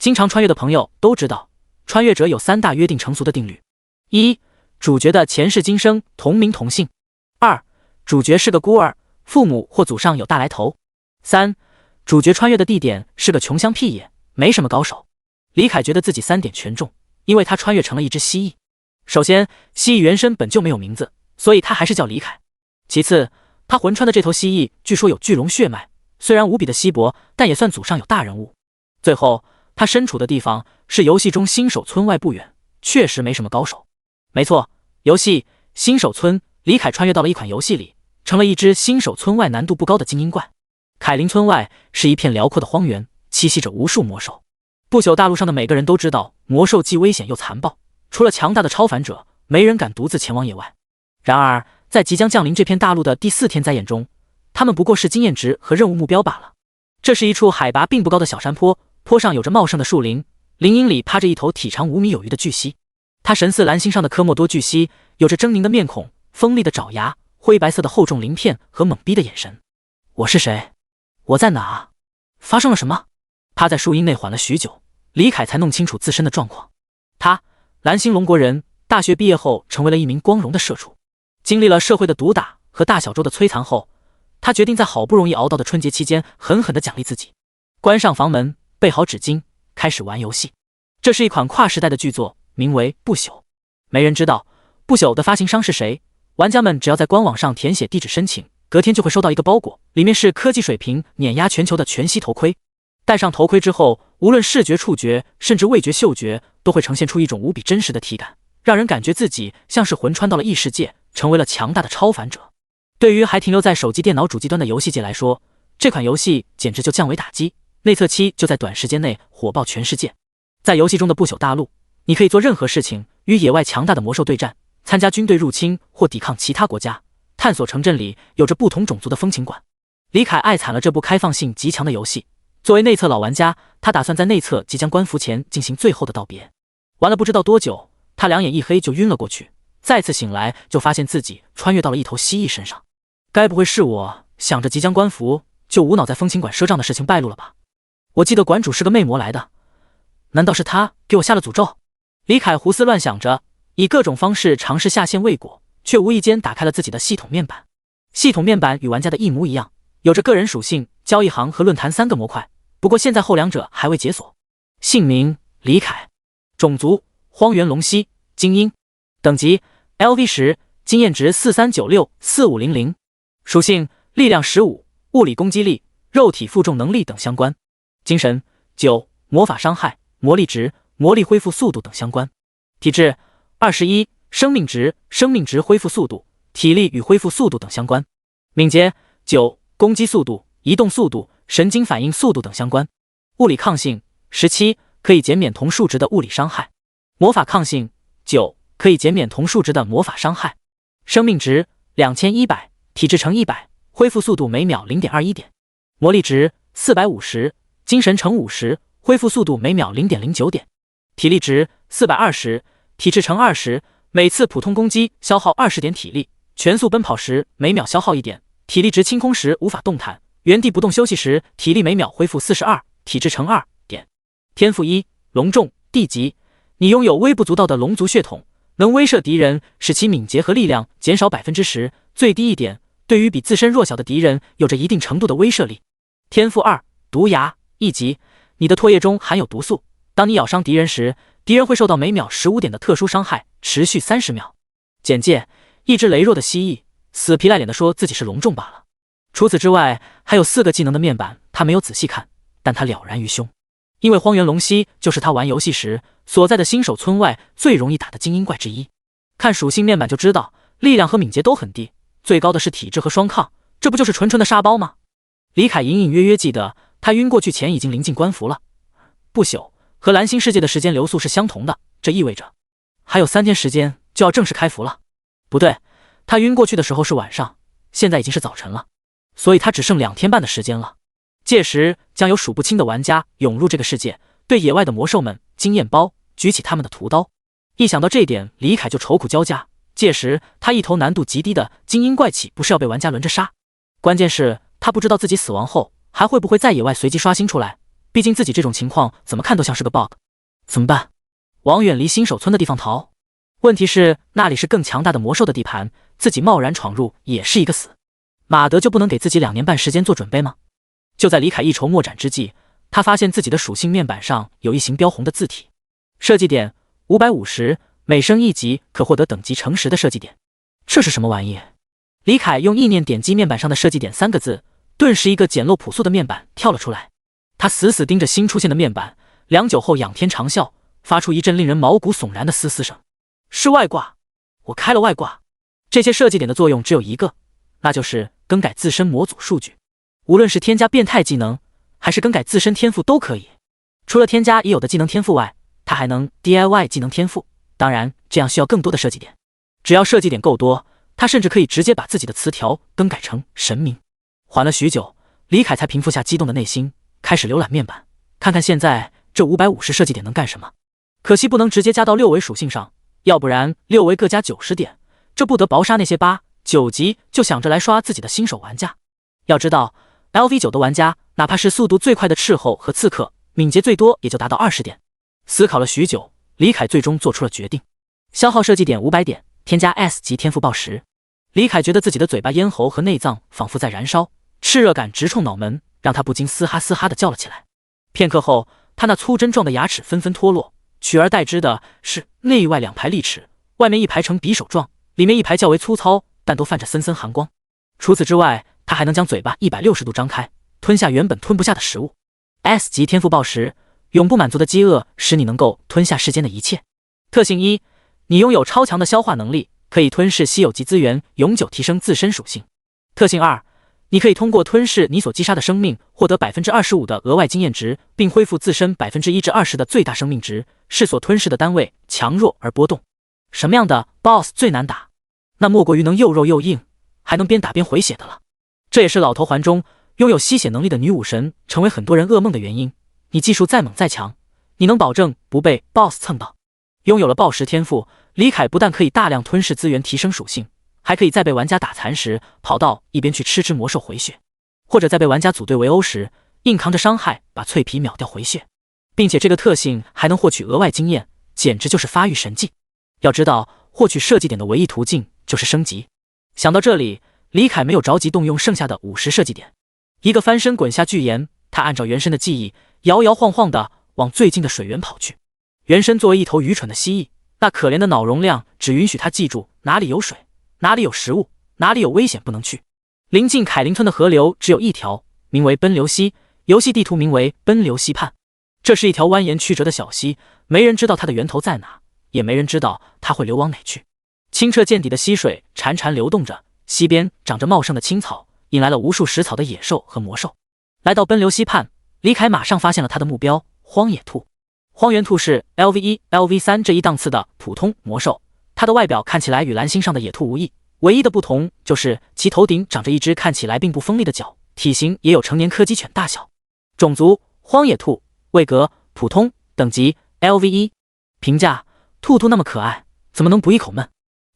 经常穿越的朋友都知道，穿越者有3大约定成俗的定律：一、主角的前世今生同名同姓；二、主角是个孤儿，父母或祖上有大来头；三、主角穿越的地点是个穷乡僻野，没什么高手。李凯觉得自己3点全中，因为他穿越成了一只蜥蜴。首先，蜥蜴原身本就没有名字，所以他还是叫李凯。其次，他魂穿的这头蜥蜴据说有巨龙血脉，虽然无比的稀薄，但也算祖上有大人物。最后，他身处的地方是游戏中新手村外不远，确实没什么高手。没错，游戏新手村，李凯穿越到了一款游戏里，成了一只新手村外难度不高的精英怪。凯林村外是一片辽阔的荒原，栖息着无数魔兽。不朽大陆上的每个人都知道，魔兽既危险又残暴，除了强大的超凡者，没人敢独自前往野外。然而，在即将降临这片大陆的第4天灾眼中，他们不过是经验值和任务目标罢了。这是一处海拔并不高的小山坡，坡上有着茂盛的树林，林荫里趴着一头体长5米有余的巨蜥。它神似蓝星上的科莫多巨蜥，有着狰狞的面孔、锋利的爪牙、灰白色的厚重鳞片和猛逼的眼神。我是谁？我在哪？发生了什么？趴在树荫内缓了许久，李凯才弄清楚自身的状况。他，蓝星龙国人，大学毕业后成为了一名光荣的社畜。经历了社会的毒打和大小周的摧残后，他决定在好不容易熬到的春节期间狠狠地奖励自己。关上房门，备好纸巾，开始玩游戏。这是一款跨时代的巨作，名为《不朽》。没人知道不朽的发行商是谁，玩家们只要在官网上填写地址申请，隔天就会收到一个包裹，里面是科技水平碾压全球的全息头盔。戴上头盔之后，无论视觉、触觉，甚至味觉、嗅觉，都会呈现出一种无比真实的体感，让人感觉自己像是魂穿到了异世界，成为了强大的超凡者。对于还停留在手机、电脑主机端的游戏界来说，这款游戏简直就降维打击，内测期就在短时间内火爆全世界。在游戏中的不朽大陆，你可以做任何事情，与野外强大的魔兽对战，参加军队入侵或抵抗其他国家，探索城镇里有着不同种族的风情馆。李凯爱惨了这部开放性极强的游戏。作为内测老玩家，他打算在内测即将关服前进行最后的道别。玩了不知道多久，他两眼一黑就晕了过去，再次醒来就发现自己穿越到了一头蜥蜴身上。该不会是我想着即将关服就无脑在风情馆赊账的事情败露了吧？我记得馆主是个魅魔来的，难道是他给我下了诅咒？李凯胡思乱想着，以各种方式尝试下线未果，却无意间打开了自己的系统面板。系统面板与玩家的一模一样，有着个人属性、交易行和论坛3个模块，不过现在后两者还未解锁。姓名李凯，种族荒原龙蜥，精英，等级 LV10，经验值43964500，属性力量15，物理攻击力、肉体负重能力等相关，精神9，魔法伤害、魔力值、魔力恢复速度等相关，体质21，生命值、恢复速度、体力与恢复速度等相关，敏捷9，攻击速度、移动速度、神经反应速度等相关，物理抗性17，可以减免同数值的物理伤害，魔法抗性9，可以减免同数值的魔法伤害，生命值2100，体质乘100，恢复速度每秒 0.21 点，魔力值450，精神乘50，恢复速度每秒 0.09 点，体力值420，体质乘20，每次普通攻击消耗20点体力，全速奔跑时每秒消耗1点，体力值清空时无法动弹，原地不动休息时体力每秒恢复42，体质乘2点。天赋1，龙种，地级，你拥有微不足道的龙族血统，能威慑敌人，使其敏捷和力量减少 10%， 最低一点，对于比自身弱小的敌人有着一定程度的威慑力。天赋2，毒牙，一级，你的唾液中含有毒素，当你咬伤敌人时，敌人会受到每秒15点的特殊伤害，持续30秒。简介：一只羸弱的蜥蜴，死皮赖脸地说自己是龙种罢了。除此之外，还有4个技能的面板，他没有仔细看，但他了然于胸。因为荒原龙蜥就是他玩游戏时所在的新手村外最容易打的精英怪之一。看属性面板就知道，力量和敏捷都很低，最高的是体质和双抗，这不就是纯纯的沙包吗？李凯隐隐约约记得，他晕过去前已经临近关服了。不朽和蓝星世界的时间流速是相同的，这意味着还有3天时间就要正式开服了。不对，他晕过去的时候是晚上，现在已经是早晨了，所以他只剩2天半的时间了。届时将有数不清的玩家涌入这个世界，对野外的魔兽们经验包，举起他们的屠刀。一想到这点，李凯就愁苦交加。届时他一头难度极低的精英怪岂不是要被玩家轮着杀？关键是他不知道自己死亡后还会不会在野外随机刷新出来，毕竟自己这种情况怎么看都像是个 bug。怎么办？往远离新手村的地方逃？问题是那里是更强大的魔兽的地盘，自己贸然闯入也是一个死。马德就不能给自己2年半时间做准备吗？就在李凯一筹莫展之际，他发现自己的属性面板上有一行标红的字体，设计点550，每升1级可获得等级乘10的设计点。这是什么玩意？李凯用意念点击面板上的设计点3个字，顿时一个简陋朴素的面板跳了出来。他死死盯着新出现的面板，良久后仰天长啸，发出一阵令人毛骨悚然的嘶嘶声。是外挂！我开了外挂。这些设计点的作用只有一个，那就是更改自身模组数据。无论是添加变态技能，还是更改自身天赋都可以。除了添加已有的技能天赋外，它还能 DIY 技能天赋，当然这样需要更多的设计点。只要设计点够多，他甚至可以直接把自己的词条更改成神明。缓了许久，李凯才平复下激动的内心，开始浏览面板，看看现在这550设计点能干什么。可惜不能直接加到6维属性上，要不然6维各加90点，这不得薄杀那些8、9级就想着来刷自己的新手玩家。要知道 LV9 的玩家，哪怕是速度最快的斥候和刺客，敏捷最多也就达到20点。思考了许久，李凯最终做出了决定，消耗设计点500点，添加 S 级天赋报时。李凯觉得自己的嘴巴、咽喉和内脏仿佛在燃烧，炽热感直冲脑门，让他不禁嘶哈嘶哈地叫了起来。片刻后，他那粗针状的牙齿纷纷脱落，取而代之的是内外2排利齿，外面一排呈匕首状，里面一排较为粗糙，但都泛着森森寒光。除此之外，他还能将嘴巴160度张开，吞下原本吞不下的食物。S 级天赋报时，永不满足的饥饿使你能够吞下世间的一切。特性1，你拥有超强的消化能力，可以吞噬稀有级资源，永久提升自身属性。特性2，你可以通过吞噬你所击杀的生命，获得 25% 的额外经验值，并恢复自身 1% 至20% 的最大生命值，视所吞噬的单位强弱而波动。什么样的 BOSS 最难打？那莫过于能又肉又硬，还能边打边回血的了。这也是老头环中拥有吸血能力的女武神成为很多人噩梦的原因。你技术再猛再强，你能保证不被 BOSS 蹭到？拥有了暴食天赋，李凯不但可以大量吞噬资源提升属性，还可以在被玩家打残时跑到一边去吃只魔兽回血，或者在被玩家组队围殴时硬扛着伤害把脆皮秒掉回血，并且这个特性还能获取额外经验，简直就是发育神技。要知道，获取设计点的唯一途径就是升级。想到这里，李凯没有着急动用剩下的50设计点，一个翻身滚下巨岩，他按照原身的记忆摇摇晃晃地往最近的水源跑去。原身作为一头愚蠢的蜥蜴，那可怜的脑容量只允许他记住哪里有水，哪里有食物，哪里有危险不能去。临近凯林村的河流只有一条，名为奔流溪，游戏地图名为奔流溪畔。这是一条蜿蜒曲折的小溪，没人知道它的源头在哪，也没人知道它会流往哪去。清澈见底的溪水潺潺流动着，溪边长着茂盛的青草，引来了无数食草的野兽和魔兽。来到奔流溪畔，李凯马上发现了他的目标——荒野兔。荒原兔是 LV1、LV3 这一档次的普通魔兽，它的外表看起来与蓝星上的野兔无异，唯一的不同就是其头顶长着一只看起来并不锋利的角，体型也有成年柯基犬大小。种族：荒野兔，位格：普通，等级 LV1。评价：兔兔那么可爱，怎么能不一口闷？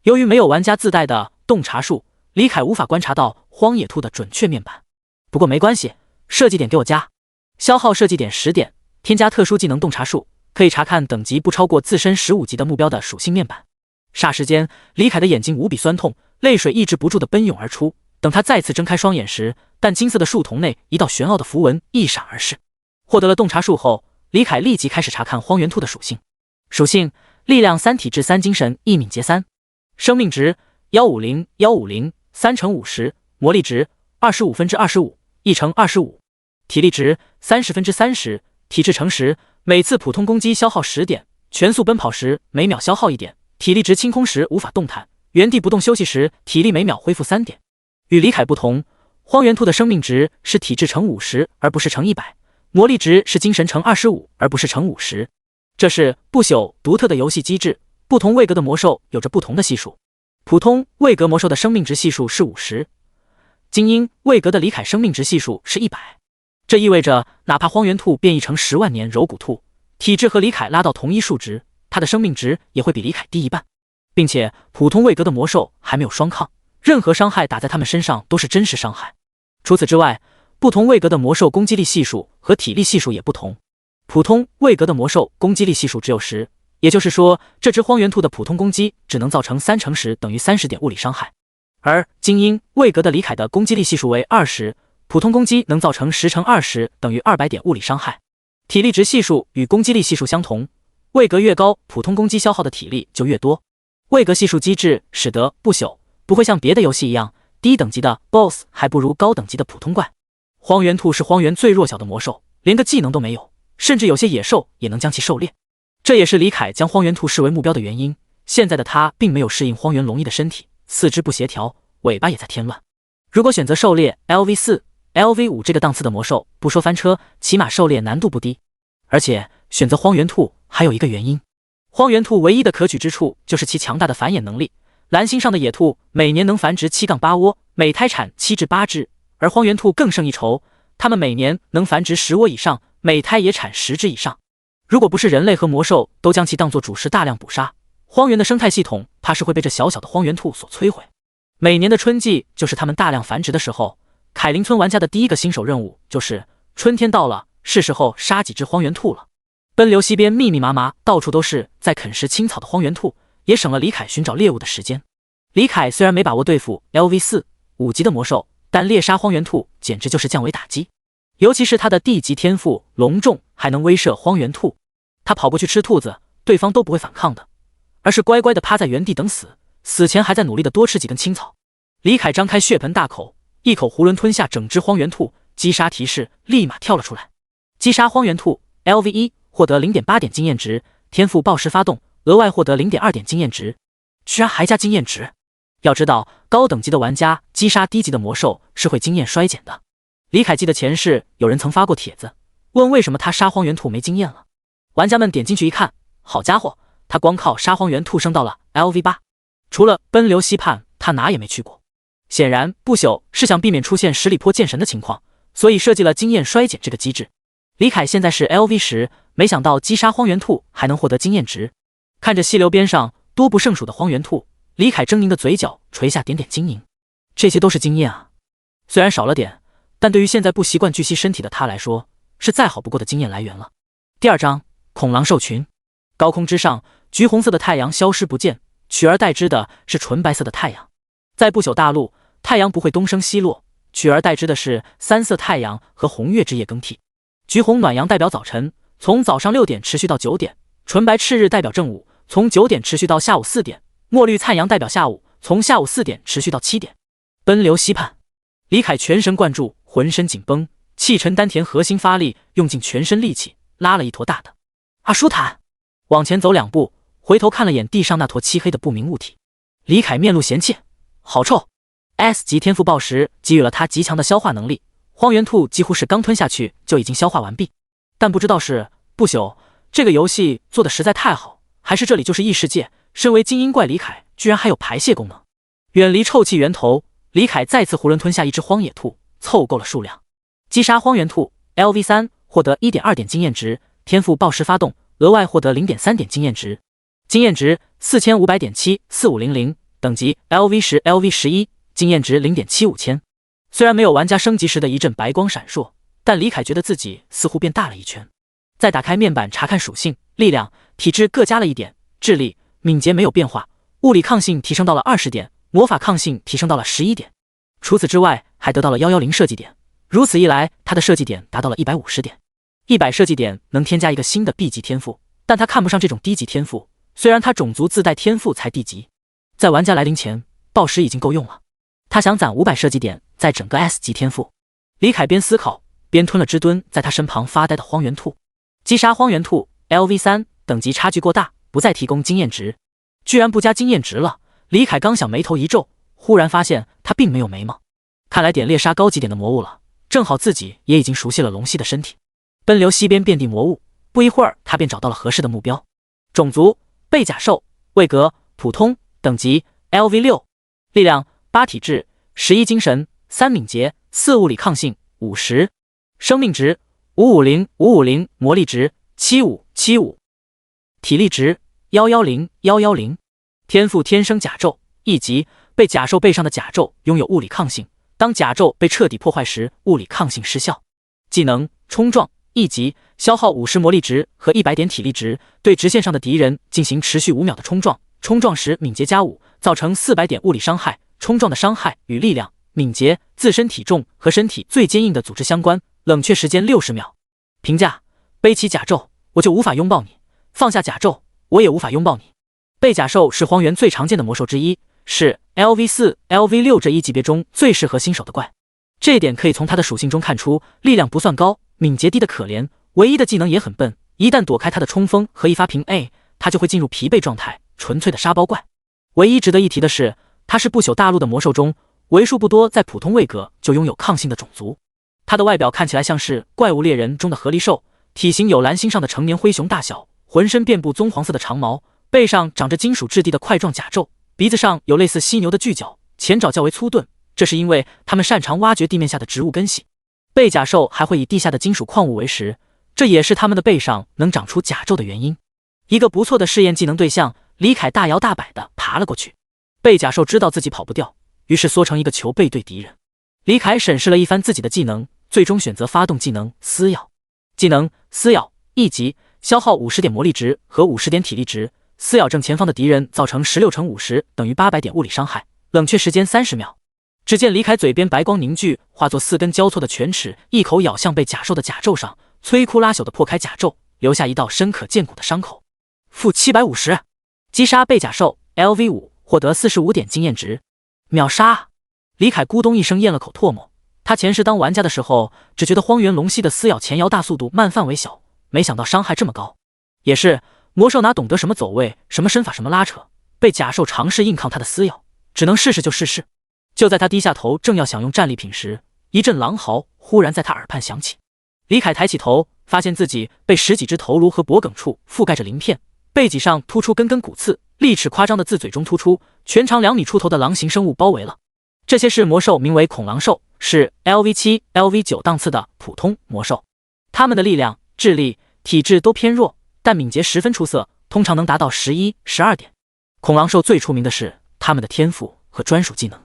由于没有玩家自带的洞察术，李凯无法观察到荒野兔的准确面板。不过没关系，设计点给我加，消耗设计点10点，添加特殊技能洞察术，可以查看等级不超过自身15级的目标的属性面板。霎时间，李凯的眼睛无比酸痛，泪水抑制不住地奔涌而出。等他再次睁开双眼时，淡金色的树丛内一道玄奥的符文一闪而逝。获得了洞察术后，李凯立即开始查看荒原兔的属性。属性：力量3，体质3，精神1，敏捷3。生命值150，150，3乘50，魔力值25%，1乘25，体力值30%，体质乘10，每次普通攻击消耗10点，全速奔跑时每秒消耗1点，体力值清空时无法动弹，原地不动休息时体力每秒恢复3点。与李凯不同，荒原兔的生命值是体质乘50而不是乘100，魔力值是精神乘25而不是乘50。这是不朽独特的游戏机制，不同位格的魔兽有着不同的系数。普通位格魔兽的生命值系数是50，精英位格的李凯生命值系数是100。这意味着哪怕荒原兔变异成10万年柔骨兔，体质和李凯拉到同一数值，他的生命值也会比李凯低一半。并且普通位格的魔兽还没有双抗，任何伤害打在他们身上都是真实伤害。除此之外，不同位格的魔兽攻击力系数和体力系数也不同。普通位格的魔兽攻击力系数只有10，也就是说，这只荒原兔的普通攻击只能造成30%等于30点物理伤害。而精英位格的李凯的攻击力系数为20，普通攻击能造成10乘20等于200点物理伤害。体力值系数与攻击力系数相同，位格越高，普通攻击消耗的体力就越多。位格系数机制使得不朽不会像别的游戏一样，低等级的 BOSS 还不如高等级的普通怪。荒原兔是荒原最弱小的魔兽，连个技能都没有，甚至有些野兽也能将其狩猎。这也是李凯将荒原兔视为目标的原因。现在的他并没有适应荒原龙一的身体，四肢不协调，尾巴也在添乱。如果选择狩猎 LV4、LV5 这个档次的魔兽，不说翻车，起码狩猎难度不低。而且选择荒原兔还有一个原因，荒原兔唯一的可取之处就是其强大的繁衍能力。蓝星上的野兔每年能繁殖7-8窝，每胎产7至8只，而荒原兔更胜一筹，它们每年能繁殖10窝以上，每胎也产10只以上。如果不是人类和魔兽都将其当作主食大量捕杀，荒原的生态系统怕是会被这小小的荒原兔所摧毁。每年的春季就是它们大量繁殖的时候，凯林村玩家的第一个新手任务就是春天到了，是时候杀几只荒原兔了。奔流溪边密密麻麻，到处都是在啃食青草的荒原兔，也省了李凯寻找猎物的时间。李凯虽然没把握对付 LV4、5级的魔兽，但猎杀荒原兔简直就是降维打击。尤其是他的地级天赋隆重，还能威慑荒原兔。他跑过去吃兔子，对方都不会反抗的，而是乖乖的趴在原地等死，死前还在努力的多吃几根青草。李凯张开血盆大口，一口囫囵吞下整只荒原兔，击杀提示立马跳了出来。击杀荒原兔 LV1 获得 0.8 点经验值，天赋暴食发动，额外获得 0.2 点经验值，居然还加经验值。要知道，高等级的玩家击杀低级的魔兽是会经验衰减的。李凯记得前世有人曾发过帖子，问为什么他杀荒原兔没经验了。玩家们点进去一看，好家伙，他光靠杀荒原兔升到了 LV8， 除了奔流溪畔，他哪也没去过。显然，不朽是想避免出现十里坡见神的情况，所以设计了经验衰减这个机制。李凯现在是 LV10， 没想到击杀荒原兔还能获得经验值。看着溪流边上多不胜数的荒原兔，李凯狰狞的嘴角垂下点点晶莹，这些都是经验啊，虽然少了点，但对于现在不习惯巨蜥身体的他来说，是再好不过的经验来源了。第二章，恐狼兽群。高空之上，橘红色的太阳消失不见，取而代之的是纯白色的太阳。在不朽大陆，太阳不会东升西落，取而代之的是3色太阳和红月之夜更替。橘红暖阳代表早晨，从早上6点持续到9点；纯白赤日代表正午，从9点持续到下午4点；墨绿灿阳代表下午，从下午4点持续到7点。奔流溪畔，李凯全神贯注，浑身紧绷，气沉丹田，核心发力，用尽全身力气拉了一坨大的阿舒坦。往前走2步，回头看了眼地上那坨漆黑的不明物体，李凯面露嫌弃，好臭。S 级天赋暴食给予了他极强的消化能力，荒原兔几乎是刚吞下去就已经消化完毕。但不知道是不朽这个游戏做的实在太好，还是这里就是异世界，身为精英怪李凯居然还有排泄功能。远离臭气源头，李凯再次囫囵吞下一只荒野兔，凑够了数量。击杀荒原兔 LV3 获得 1.2 点经验值，天赋暴食发动，额外获得 0.3 点经验值，经验值 4500.74500，等级 LV10、LV11， 经验值 0.75 千。虽然没有玩家升级时的一阵白光闪烁，但李凯觉得自己似乎变大了一圈。再打开面板查看属性，力量、体质各加了1点，智力、敏捷没有变化，物理抗性提升到了20点，魔法抗性提升到了11点。除此之外，还得到了110设计点，如此一来，他的设计点达到了150点。100设计点能添加一个新的 B 级天赋，但他看不上这种低级天赋，虽然他种族自带天赋才D级。在玩家来临前，暴食已经够用了，他想攒500设计点，再整个 S 级天赋。李凯边思考边吞了只蹲在他身旁发呆的荒原兔。击杀荒原兔 LV3， 等级差距过大，不再提供经验值。居然不加经验值了，李凯刚想眉头一皱，忽然发现他并没有眉毛。看来点猎杀高级点的魔物了，正好自己也已经熟悉了龙系的身体。奔流溪边遍地魔物，不一会儿他便找到了合适的目标。种族背甲兽，位格普通，等级 LV6， 力量8体质11精神3敏捷4物理抗性50，生命值550，魔力值75，体力值110，天赋天生甲胄，1级，被甲兽背上的甲胄拥有物理抗性，当甲胄被彻底破坏时，物理抗性失效。技能冲撞1级，消耗50魔力值和100点体力值，对直线上的敌人进行持续5秒的冲撞。冲撞时敏捷加5，造成400点物理伤害。冲撞的伤害与力量、敏捷、自身体重和身体最坚硬的组织相关。冷却时间60秒。评价：背起甲胄，我就无法拥抱你；放下甲胄，我也无法拥抱你。背甲兽是荒原最常见的魔兽之一，是 LV4、LV6 这一级别中最适合新手的怪。这一点可以从它的属性中看出，力量不算高，敏捷低的可怜，唯一的技能也很笨。一旦躲开它的冲锋和一发平 A， 它就会进入疲惫状态，纯粹的沙包怪。唯一值得一提的是，它是不朽大陆的魔兽中为数不多在普通位格就拥有抗性的种族。它的外表看起来像是怪物猎人中的河狸兽，体型有蓝星上的成年灰熊大小，浑身遍布棕黄色的长毛，背上长着金属质地的块状甲胄，鼻子上有类似犀牛的巨角，前爪较为粗钝，这是因为它们擅长挖掘地面下的植物根系。背甲兽还会以地下的金属矿物为食，这也是它们的背上能长出甲胄的原因。一个不错的试验技能对象，李凯大摇大摆地爬了过去。背甲兽知道自己跑不掉，于是缩成一个球背对敌人。李凯审视了一番自己的技能，最终选择发动技能撕咬。技能撕咬1级，消耗50点魔力值和50点体力值，撕咬正前方的敌人，造成16乘50等于800点物理伤害。冷却时间30秒。只见李凯嘴边白光凝聚，化作4根交错的犬齿，一口咬向被甲兽的甲胄上，摧枯拉朽地破开甲胄，留下一道深可见骨的伤口。负750，击杀背甲兽 LV5，获得45点经验值。秒杀！李凯咕咚一声咽了口唾沫。他前世当玩家的时候，只觉得荒原龙息的撕咬前摇大速度慢范围小，没想到伤害这么高。也是，魔兽哪懂得什么走位，什么身法，什么拉扯，被甲兽尝试硬抗他的撕咬，只能试试就试试。就在他低下头正要享用战利品时，一阵狼嚎忽然在他耳畔响起。李凯抬起头，发现自己被10几只头颅和脖颈处覆盖着鳞片，背脊上突出根根骨刺，利齿夸张的自嘴中突出，全长2米出头的狼形生物包围了。这些是魔兽，名为恐狼兽，是 LV7、LV9 档次的普通魔兽。它们的力量、智力、体质都偏弱，但敏捷十分出色，通常能达到11、12点。恐狼兽最出名的是它们的天赋和专属技能。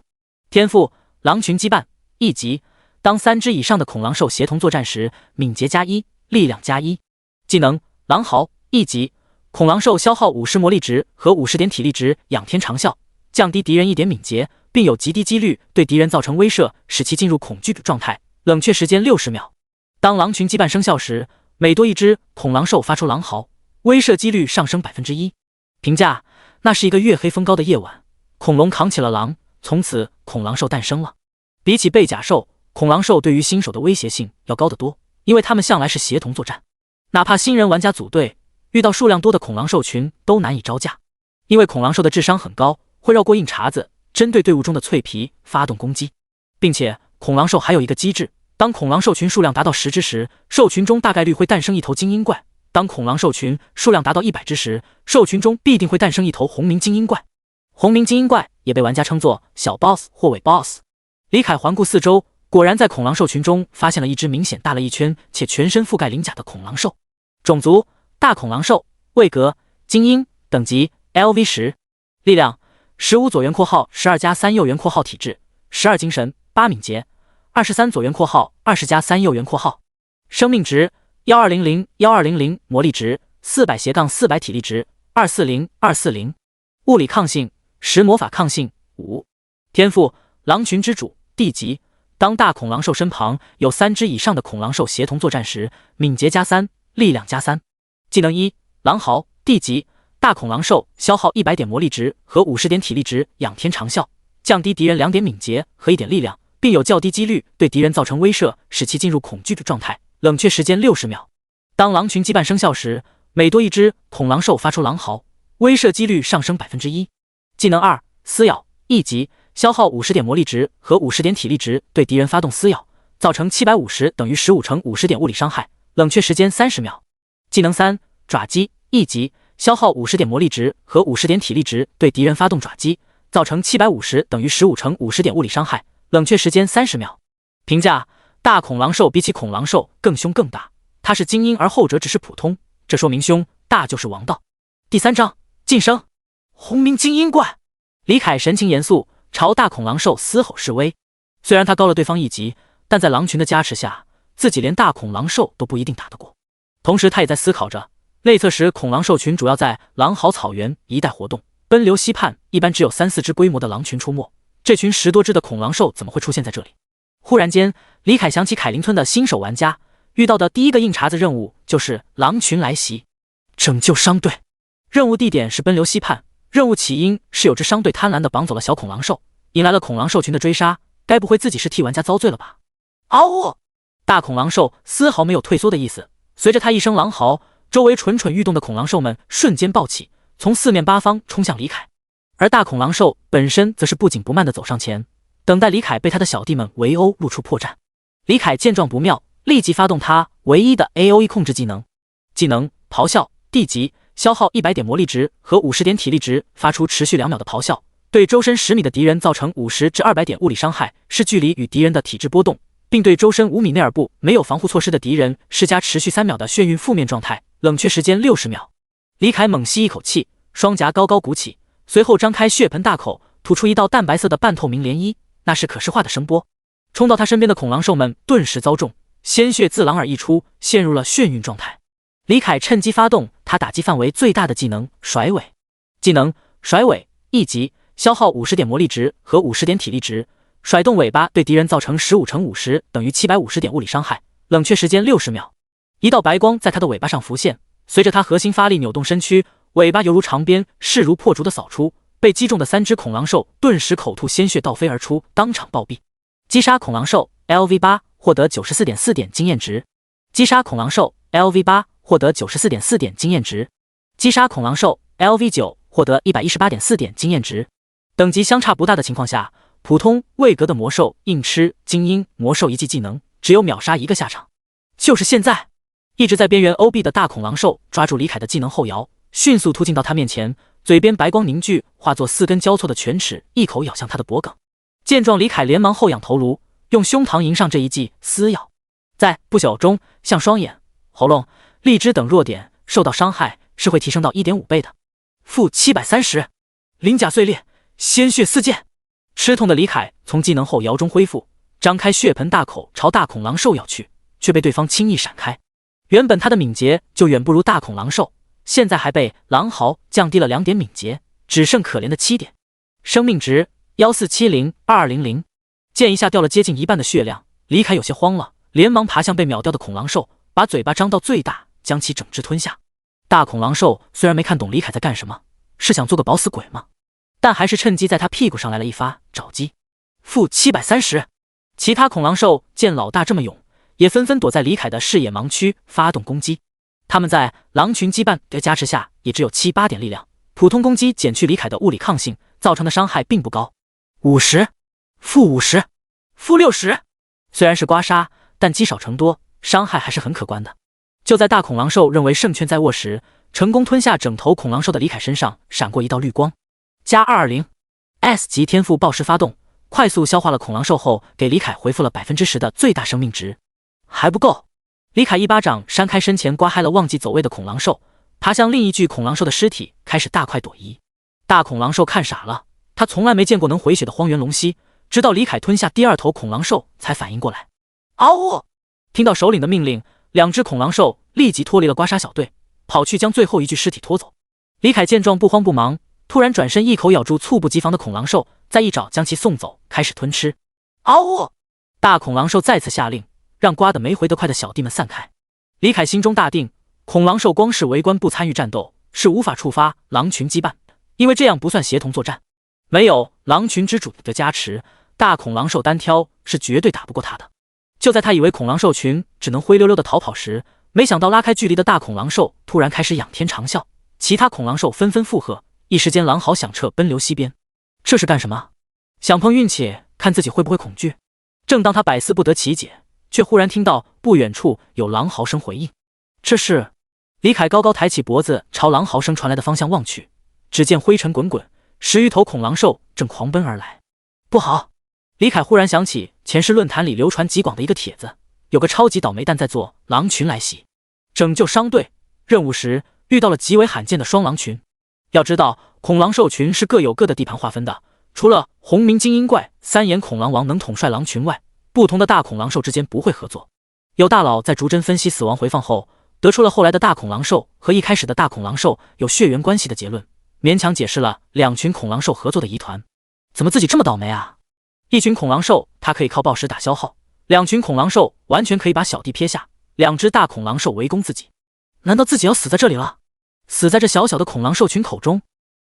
天赋：狼群羁绊1级，当3只以上的恐狼兽协同作战时，敏捷加1，力量加1。技能：狼嚎1级，恐狼兽消耗50魔力值和50点体力值，仰天长啸，降低敌人1点敏捷，并有极低几率对敌人造成威慑，使其进入恐惧状态。冷却时间60秒。当狼群羁绊生效时，每多一只恐狼兽发出狼嚎，威慑几率上升1%。评价：那是一个月黑风高的夜晚，恐龙扛起了狼，从此恐狼兽诞生了。比起背甲兽，恐狼兽对于新手的威胁性要高得多，因为他们向来是协同作战，哪怕新人玩家组队遇到数量多的恐狼兽群都难以招架。因为恐狼兽的智商很高，会绕过硬茬子，针对队伍中的脆皮发动攻击，并且恐狼兽还有一个机制，当恐狼兽群数量达到10只时，兽群中大概率会诞生一头精英怪；当恐狼兽群数量达到100只时，兽群中必定会诞生一头红鸣精英怪。红鸣精英怪也被玩家称作小 boss 或伪 boss。李凯环顾四周，果然在恐狼兽群中发现了一只明显大了一圈且全身覆盖鳞甲的恐狼兽。种族：大恐狼兽，位格：精英，等级 LV10，力量15左圆括号12+3右圆括号体质12精神8敏捷23左圆括号20+3右圆括号生命值1200魔力值400-400体力值240。物理抗性10，魔法抗性5。天赋：狼群之主地级，当大恐狼兽身旁有3只以上的恐狼兽协同作战时，敏捷加3，力量加3。技能1：狼嚎地级，大恐狼兽消耗100点魔力值和50点体力值，仰天长啸，降低敌人2点敏捷和1点力量，并有较低几率对敌人造成威慑，使其进入恐惧的状态。冷却时间60秒。当狼群羁绊生效时，每多一只恐狼兽发出狼嚎，威慑几率上升1%。技能2：撕咬1级，消耗50点魔力值和50点体力值，对敌人发动撕咬，造成750等于15乘50点物理伤害。冷却时间30秒。技能3：爪击1级，消耗50点魔力值和50点体力值，对敌人发动爪击，造成750等于15乘50点物理伤害。冷却时间30秒。评价：大恐狼兽比起恐狼兽更凶更大，它是精英而后者只是普通，这说明凶大就是王道。第3章晋升。红鸣精英怪。李凯神情严肃，朝大恐狼兽嘶吼示威。虽然他高了对方一级，但在狼群的加持下，自己连大恐狼兽都不一定打得过。同时他也在思考着，内测时恐狼兽群主要在狼嚎草原一带活动，奔流溪畔一般只有3、4只规模的狼群出没，这群10多只的恐狼兽怎么会出现在这里？忽然间，李凯想起凯林村的新手玩家遇到的第一个硬茬子任务就是狼群来袭，拯救商队。任务地点是奔流溪畔，任务起因是有只商队贪婪地绑走了小恐狼兽，引来了恐狼兽群的追杀，该不会自己是替玩家遭罪了吧？嗷呜！大恐狼兽丝毫没有退缩的意思，随着他一声狼嚎，周围蠢蠢欲动的恐狼兽们瞬间暴起，从四面八方冲向李凯。而大恐狼兽本身则是不紧不慢地走上前，等待李凯被他的小弟们围殴，露出破绽。李凯见状不妙，立即发动他唯一的 AOE 控制技能咆哮，D 级，消耗100点魔力值和50点体力值，发出持续2秒的咆哮，对周身10米的敌人造成50至200点物理伤害，视距离与敌人的体质波动，并对周身5米内耳部没有防护措施的敌人施加持续3秒的眩晕负面状态，冷却时间60秒。李凯猛吸一口气，双颊高高鼓起，随后张开血盆大口，吐出一道淡白色的半透明涟漪，那是可视化的声波。冲到他身边的恐狼兽们顿时遭中，鲜血自狼耳溢出，陷入了眩晕状态。李凯趁机发动他打击范围最大的技能甩尾。技能甩尾，1级，消耗50点魔力值和50点体力值，甩动尾巴对敌人造成15乘50等于750点物理伤害，冷却时间60秒。一道白光在他的尾巴上浮现，随着他核心发力扭动身躯，尾巴犹如长鞭，势如破竹的扫出，被击中的3只恐狼兽顿时口吐鲜血倒飞而出，当场暴毙。击杀恐狼兽 LV8， 获得 94.4 点经验值。击杀恐狼兽 LV8， 获得 94.4 点经验值。击杀恐狼兽 LV9， 获得 118.4 点经验值。等级相差不大的情况下，普通位格的魔兽硬吃精英魔兽一记技能，只有秒杀1个下场。就是现在，一直在边缘 OB 的大恐狼兽抓住李凯的技能后摇，迅速突进到他面前，嘴边白光凝聚，化作4根交错的犬齿，一口咬向他的脖颈。见状，李凯连忙后仰头颅，用胸膛迎上这一记撕咬，在不朽中，像双眼、喉咙、荔枝等弱点受到伤害是会提升到 1.5 倍的。负730，鳞甲碎裂，鲜血四溅。吃痛的李凯从技能后摇中恢复，张开血盆大口朝大恐狼兽咬去，却被对方轻易闪开。原本他的敏捷就远不如大恐狼兽，现在还被狼嚎降低了2点敏捷，只剩可怜的7点。生命值1470200，见一下掉了接近一半的血量，李凯有些慌了，连忙爬向被秒掉的恐狼兽，把嘴巴张到最大，将其整只吞下。大恐狼兽虽然没看懂李凯在干什么，是想做个饱死鬼吗？但还是趁机在他屁股上来了一发爪击。负730，其他恐狼兽见老大这么勇，也纷纷躲在李凯的视野盲区发动攻击。他们在狼群羁绊的加持下，也只有7、8点力量，普通攻击减去李凯的物理抗性，造成的伤害并不高。50，负50，负60。虽然是刮痧，但积少成多，伤害还是很可观的。就在大恐狼兽认为胜券在握时，成功吞下整头恐狼兽的李凯身上闪过一道绿光。加220 S 级天赋暴噬发动，快速消化了恐狼兽后，给李凯回复了 10% 的最大生命值。还不够，李凯一巴掌扇开身前刮嗨了忘记走位的恐狼兽，爬向另一具恐狼兽的尸体，开始大快朵颐。大恐狼兽看傻了，他从来没见过能回血的荒原龙蜥，直到李凯吞下第2头恐狼兽才反应过来。嗷呜！听到首领的命令，2只恐狼兽立即脱离了刮痧小队，跑去将最后一具尸体拖走。李凯见状不慌不忙，突然转身一口咬住猝不及防的恐狼兽，再一爪将其送走，开始吞吃。嗷呜！大恐狼兽再次下令，让刮得没回得快的小弟们散开。李凯心中大定，恐狼兽光是围观不参与战斗，是无法触发狼群羁绊的，因为这样不算协同作战。没有狼群之主的加持，大恐狼兽单挑是绝对打不过他的。就在他以为恐狼兽群只能灰溜溜的逃跑时，没想到拉开距离的大恐狼兽突然开始仰天长啸，其他恐狼兽纷纷附和，一时间狼嚎响彻奔流溪边。这是干什么？想碰运气，看自己会不会恐惧。正当他百思不得其解，却忽然听到不远处有狼嚎声回应。这是……李凯高高抬起脖子，朝狼嚎声传来的方向望去，只见灰尘滚滚，10余头恐狼兽正狂奔而来。不好！李凯忽然想起前世论坛里流传极广的一个帖子，有个超级倒霉蛋在做狼群来袭，拯救商队任务时遇到了极为罕见的双狼群。要知道，恐狼兽群是各有各的地盘划分的，除了红明精英怪、三眼恐狼王能统帅狼群外，不同的大恐狼兽之间不会合作。有大佬在逐帧分析死亡回放后，得出了后来的大恐狼兽和一开始的大恐狼兽有血缘关系的结论，勉强解释了两群恐狼兽合作的疑团。怎么自己这么倒霉啊？一群恐狼兽它可以靠暴食打消耗，两群恐狼兽完全可以把小弟撇下，两只大恐狼兽围攻自己。难道自己要死在这里了？死在这小小的恐狼兽群口中？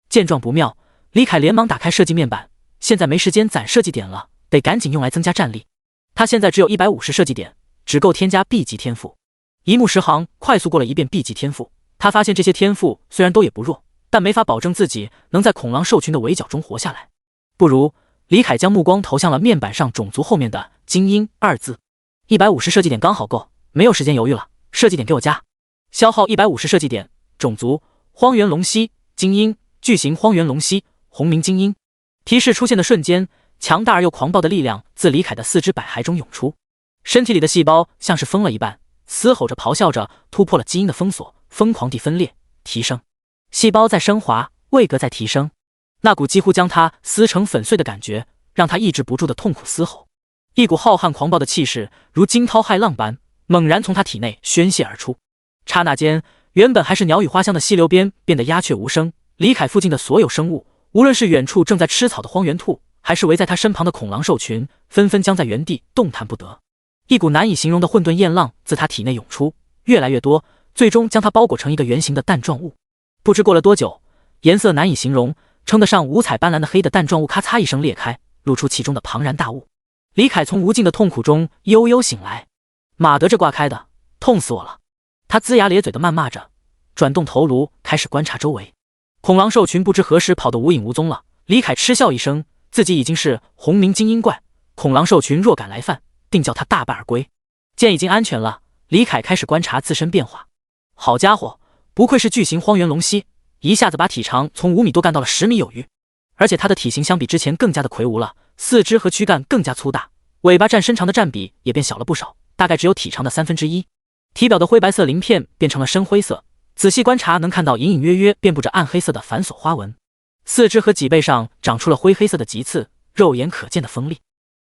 见状不妙，李凯连忙打开设计面板，现在没时间攒设计点了，得赶紧用来增加战力。他现在只有150设计点，只够添加 B 级天赋。一目十行快速过了一遍 B 级天赋，他发现这些天赋虽然都也不弱，但没法保证自己能在恐狼兽群的围剿中活下来。不如，李凯将目光投向了面板上种族后面的精英2字。150设计点刚好够，没有时间犹豫了，设计点给我加。消耗150设计点，种族荒原龙蜥，精英巨型荒原龙蜥，红明精英。提示出现的瞬间，强大而又狂暴的力量自李凯的四肢百骸中涌出，身体里的细胞像是疯了一般，嘶吼着咆哮着，突破了基因的封锁，疯狂地分裂提升。细胞在升华，位格在提升，那股几乎将他撕成粉碎的感觉，让他抑制不住的痛苦嘶吼。一股浩瀚狂暴的气势如惊涛骇浪般猛然从他体内宣泄而出。刹那间，原本还是鸟语花香的溪流边变得鸦雀无声。李凯附近的所有生物，无论是远处正在吃草的荒原兔，还是围在他身旁的恐狼兽群，纷纷僵在原地动弹不得。一股难以形容的混沌焰浪自他体内涌出，越来越多，最终将他包裹成一个圆形的蛋状物。不知过了多久，颜色难以形容，称得上五彩斑斓的黑的蛋状物咔嚓一声裂开，露出其中的庞然大物。李凯从无尽的痛苦中悠悠醒来，马德这挂开的，痛死我了！他龇牙咧嘴的谩骂着，转动头颅开始观察周围。恐狼兽群不知何时跑得无影无踪了。李凯嗤笑一声，自己已经是红明精英怪，恐狼兽群若敢来犯，定叫他大败而归。见已经安全了，李凯开始观察自身变化。好家伙，不愧是巨型荒原龙蜥，一下子把体长从5米多干到了10米有余，而且它的体型相比之前更加的魁梧了，四肢和躯干更加粗大，尾巴占身长的占比也变小了不少，大概只有体长的1/3。体表的灰白色鳞片变成了深灰色，仔细观察能看到隐隐约约遍布着暗黑色的繁琐花纹。四肢和脊背上长出了灰黑色的棘刺，肉眼可见的锋利。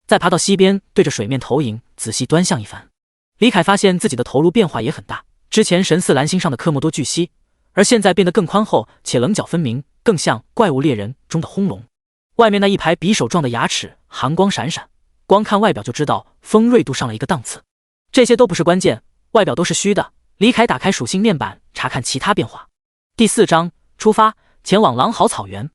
再爬到溪边，对着水面投影，仔细端详一番。李凯发现自己的头颅变化也很大，之前神似蓝星上的科莫多巨蜥，而现在变得更宽厚且棱角分明，更像怪物猎人中的轰龙。外面那一排匕首状的牙齿寒光闪闪，光看外表就知道锋锐度上了一个档次。这些都不是关键，外表都是虚的。李凯打开属性面板查看其他变化。第4章出发，前往狼嚎草原。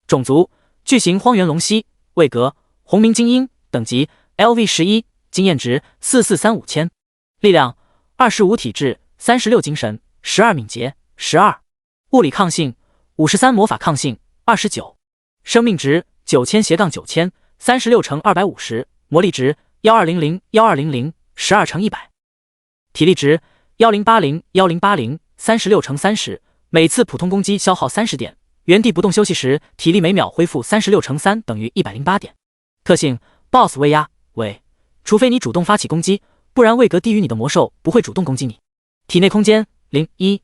种族巨型荒原龙蜥，位格红明精英，等级 LV11，经验值4435000，力量25体质36精神12敏捷12，物理抗性53，魔法抗性29，生命值9000-9000 36×250，魔力值1200 1200 12×100，体力值1080 1080 36×30，每次普通攻击消耗30点，原地不动休息时体力每秒恢复36×3等于108点。特性 BOSS 威压为，除非你主动发起攻击，不然位格低于你的魔兽不会主动攻击你。体内空间01，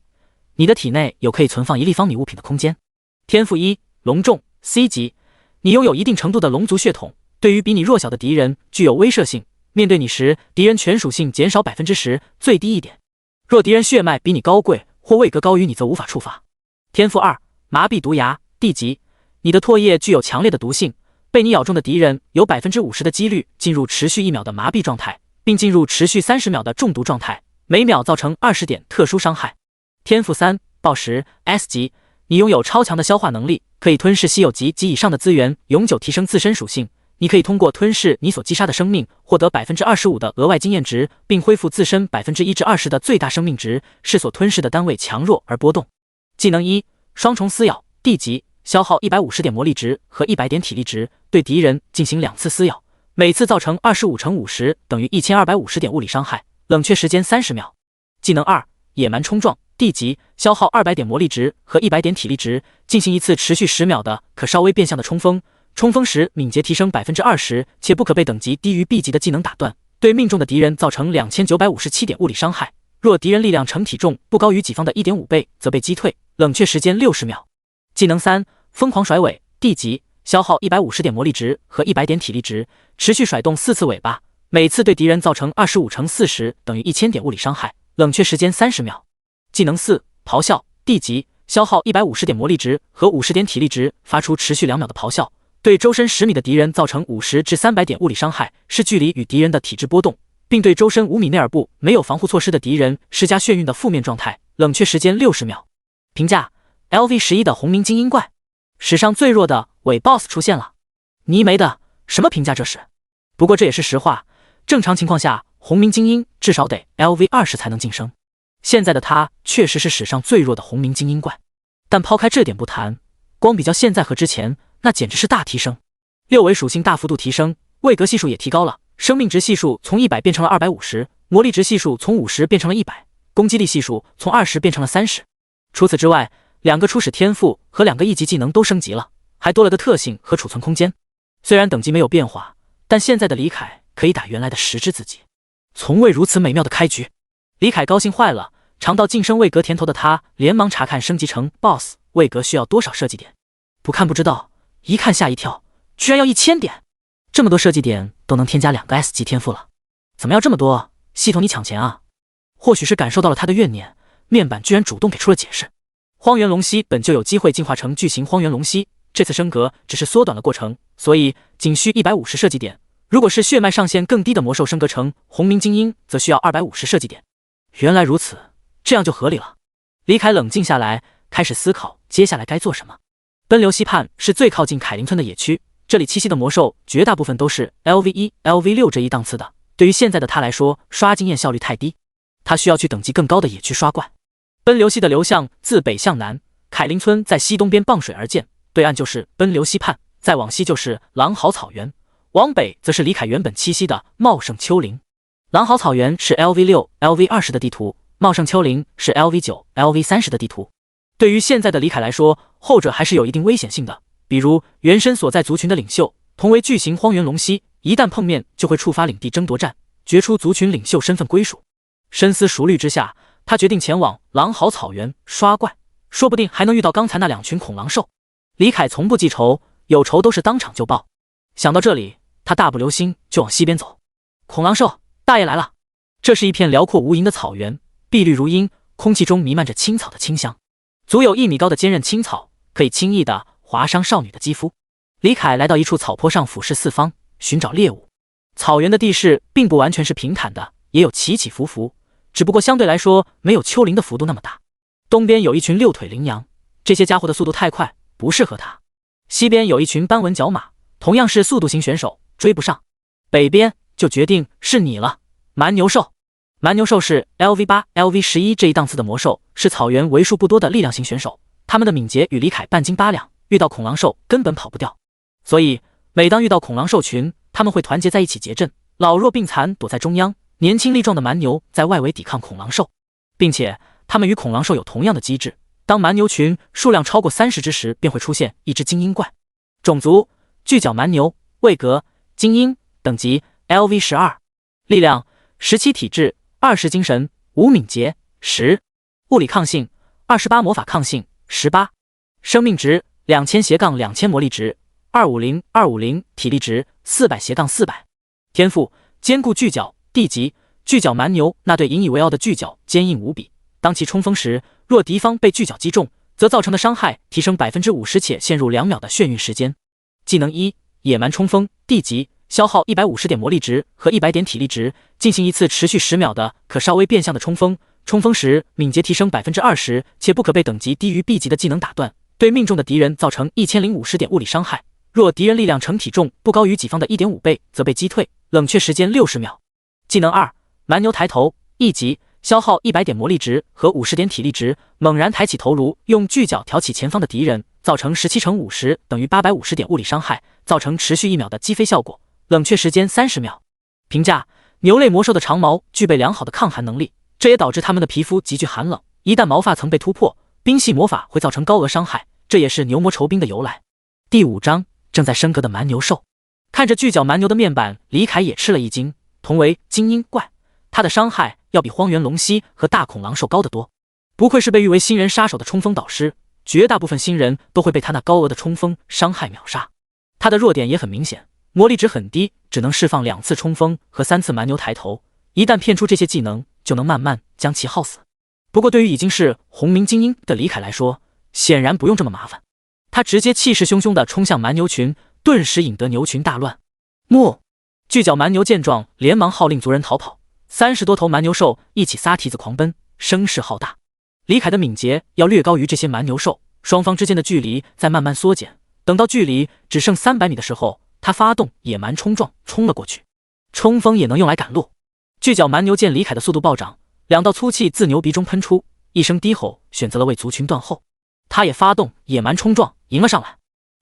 你的体内有可以存放1立方米物品的空间。天赋1，隆重 C 级，你拥有一定程度的龙族血统，对于比你弱小的敌人具有威慑性，面对你时敌人全属性减少 10%， 最低1点。若敌人血脉比你高贵或位格高于你，则无法触发。天赋2，麻痹毒牙 D 级，你的唾液具有强烈的毒性，被你咬中的敌人有 50% 的几率进入持续1秒的麻痹状态，并进入持续30秒的中毒状态，每秒造成20点特殊伤害。天赋3，暴食 S 级，你拥有超强的消化能力，可以吞噬稀有级及以上的资源，永久提升自身属性。你可以通过吞噬你所击杀的生命，获得 25% 的额外经验值，并恢复自身 1至20% 的最大生命值，视所吞噬的单位强弱而波动。技能1，双重撕咬 D 级，消耗150点魔力值和100点体力值，对敌人进行2次撕咬，每次造成25×50等于1250点物理伤害，冷却时间30秒。技能2，野蛮冲撞 D 级，消耗200点魔力值和100点体力值，进行一次持续10秒的可稍微变相的冲锋。冲锋时敏捷提升 20%， 且不可被等级低于 B 级的技能打断，对命中的敌人造成2957点物理伤害。若敌人力量乘体重不高于己方的 1.5 倍，则被击退，冷却时间60秒。技能3，疯狂甩尾 D 级，消耗150点魔力值和100点体力值，持续甩动4次尾巴，每次对敌人造成25乘40等于1000点物理伤害，冷却时间30秒。技能4：咆哮，地级，消耗150点魔力值和50点体力值，发出持续2秒的咆哮，对周身10米的敌人造成50至300点物理伤害，视距离与敌人的体质波动，并对周身5米内耳部没有防护措施的敌人施加眩晕的负面状态，冷却时间60秒。评价 ：LV11的红鸣精英怪，史上最弱的伪 BOSS 出现了。泥煤的什么评价这是？不过这也是实话，正常情况下，红鸣精英至少得 LV20才能晋升。现在的他确实是史上最弱的红鸣精英怪，但抛开这点不谈，光比较现在和之前，那简直是大提升。6维属性大幅度提升，位格系数也提高了，生命值系数从100变成了250，魔力值系数从50变成了100，攻击力系数从20变成了30。除此之外，2个初始天赋和2个一级技能都升级了，还多了个特性和储存空间。虽然等级没有变化，但现在的李凯可以打原来的10只自己，从未如此美妙的开局。李凯高兴坏了，尝到晋升位格甜头的他连忙查看升级成 BOSS 位格需要多少设计点，不看不知道，一看吓一跳，居然要1000点！这么多设计点都能添加2个 S 级天赋了，怎么要这么多？系统你抢钱啊？或许是感受到了他的怨念，面板居然主动给出了解释。荒原龙蜥本就有机会进化成巨型荒原龙蜥，这次升格只是缩短了过程，所以仅需150设计点。如果是血脉上限更低的魔兽升格成红鸣精英，则需要250设计点。原来如此，这样就合理了。李凯冷静下来，开始思考接下来该做什么。奔流溪畔是最靠近凯林村的野区，这里栖息的魔兽绝大部分都是 LV1、LV6 这一档次的，对于现在的他来说，刷经验效率太低，他需要去等级更高的野区刷怪。奔流溪的流向自北向南，凯林村在西东边傍水而建，对岸就是奔流溪畔，再往西就是狼嚎草原，往北则是李凯原本栖息的茂盛丘陵。狼嚎草原是 LV6、LV20 的地图，茂盛丘陵是 LV9、LV30 的地图。对于现在的李凯来说，后者还是有一定危险性的，比如原身所在族群的领袖同为巨型荒原龙蜥，一旦碰面就会触发领地争夺战，决出族群领袖身份归属。深思熟虑之下，他决定前往狼嚎草原刷怪，说不定还能遇到刚才那2群恐狼兽。李凯从不记仇，有仇都是当场就报。想到这里，他大步流星就往西边走。恐狼兽大爷来了！这是一片辽阔无垠的草原，碧绿如茵，空气中弥漫着青草的清香，足有1米高的坚韧青草，可以轻易地划伤少女的肌肤。李凯来到一处草坡上，俯视四方，寻找猎物。草原的地势并不完全是平坦的，也有起起伏伏，只不过相对来说没有丘陵的幅度那么大。东边有一群6腿羚羊，这些家伙的速度太快，不适合他。西边有一群斑纹角马，同样是速度型选手，追不上。北边就决定是你了，蛮牛兽。蛮牛兽是 LV8、LV11 这一档次的魔兽，是草原为数不多的力量型选手，他们的敏捷与李凯半斤八两，遇到恐狼兽根本跑不掉。所以每当遇到恐狼兽群，他们会团结在一起结阵，老弱病残躲在中央，年轻力壮的蛮牛在外围抵抗恐狼兽，并且他们与恐狼兽有同样的机制，当蛮牛群数量超过30只时，便会出现一只精英怪。种族巨角蛮牛，位格精英，等级 LV12， 力量17，体质20，精神5，敏捷10，物理抗性28，魔法抗性18，生命值2000-2000，魔力值250，体力值400-400。天赋坚固巨角，地级巨角蛮牛，那对引以为傲的巨角坚硬无比，当其冲锋时，若敌方被巨角击中，则造成的伤害提升 50%， 且陷入2秒的眩晕时间。技能1：野蛮冲锋，地级，消耗150点魔力值和100点体力值，进行一次持续10秒的可稍微变相的冲锋。冲锋时敏捷提升 20%， 且不可被等级低于 B 级的技能打断，对命中的敌人造成1050点物理伤害。若敌人力量乘体重不高于己方的 1.5 倍，则被击退，冷却时间60秒。技能2：蛮牛抬头，一级，消耗100点魔力值和50点体力值，猛然抬起头颅，用巨角挑起前方的敌人，造成17×50等于850点物理伤害，造成持续1秒的击飞效果，冷却时间30秒。评价：牛类魔兽的长毛具备良好的抗寒能力，这也导致它们的皮肤极具寒冷，一旦毛发层被突破，冰系魔法会造成高额伤害，这也是牛魔仇兵的由来。第5章正在升格的蛮牛兽。看着巨角蛮牛的面板，李凯也吃了一惊，同为精英怪，它的伤害要比荒原龙蜥和大恐狼兽高得多。不愧是被誉为新人杀手的冲锋导师，绝大部分新人都会被他那高额的冲锋伤害秒杀。他的弱点也很明显，魔力值很低，只能释放2次冲锋和3次蛮牛抬头，一旦骗出这些技能，就能慢慢将其耗死。不过对于已经是红名精英的李凯来说，显然不用这么麻烦。他直接气势汹汹地冲向蛮牛群，顿时引得牛群大乱。巨角蛮牛见状，连忙号令族人逃跑，30多头蛮牛兽一起撒蹄子狂奔，声势浩大。李凯的敏捷要略高于这些蛮牛兽，双方之间的距离在慢慢缩减，等到距离只剩300米的时候，他发动野蛮冲撞冲了过去。冲锋也能用来赶路。巨角蛮牛见李凯的速度暴涨，2道粗气自牛鼻中喷出，一声低吼，选择了为族群断后。他也发动野蛮冲撞迎了上来。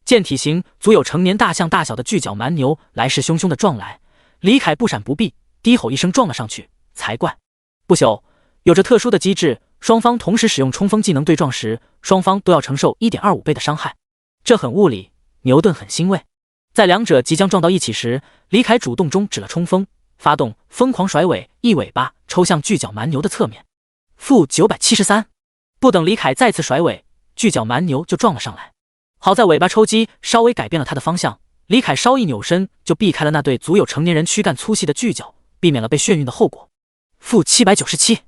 见体型足有成年大象大小的巨角蛮牛来势汹汹地撞来，李凯不闪不避，低吼一声撞了上去，才怪。不朽有着特殊的机制，双方同时使用冲锋技能对撞时，双方都要承受 1.25 倍的伤害，这很物理，牛顿很欣慰。在两者即将撞到一起时，李凯主动终止了冲锋，发动疯狂甩尾，一尾巴抽向巨角蛮牛的侧面。负973。不等李凯再次甩尾，巨角蛮牛就撞了上来。好在尾巴抽击稍微改变了他的方向，李凯稍一扭身就避开了那对足有成年人躯干粗细的巨角，避免了被眩晕的后果。负797。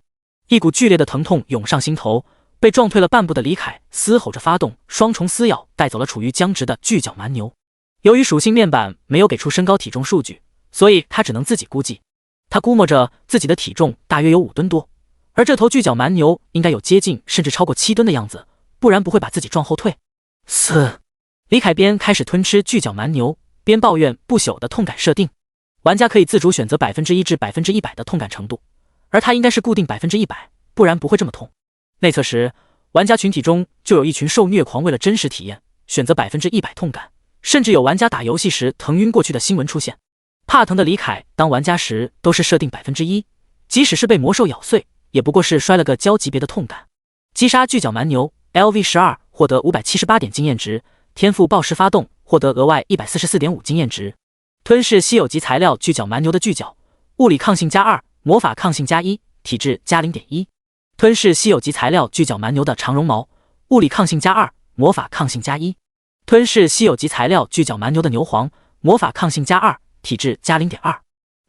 一股剧烈的疼痛涌上心头，被撞退了半步的李凯嘶吼着发动双重撕咬，带走了处于僵直的巨角蛮牛。由于属性面板没有给出身高体重数据，所以他只能自己估计。他估摸着自己的体重大约有5吨多，而这头巨角蛮牛应该有接近甚至超过7吨的样子，不然不会把自己撞后退。李凯边开始吞吃巨角蛮牛，边抱怨不朽的痛感设定。玩家可以自主选择 1% 至 100% 的痛感程度，而他应该是固定 100%， 不然不会这么痛。内测时，玩家群体中就有一群受虐狂为了真实体验，选择 100% 痛感，甚至有玩家打游戏时疼晕过去的新闻出现。怕疼的李凯当玩家时都是设定 1%， 即使是被魔兽咬碎，也不过是摔了个焦级别的痛感。击杀巨角蛮牛 LV12 获得578点经验值，天赋暴食发动获得额外 144.5 经验值。吞噬稀有级材料巨角蛮牛的巨角，物理抗性+2，魔法抗性+1，体质+0.1。吞噬稀有级材料巨角蛮牛的长绒毛，物理抗性+2，魔法抗性+1。吞噬稀有级材料巨角蛮牛的牛黄，魔法抗性+2，体质+0.2。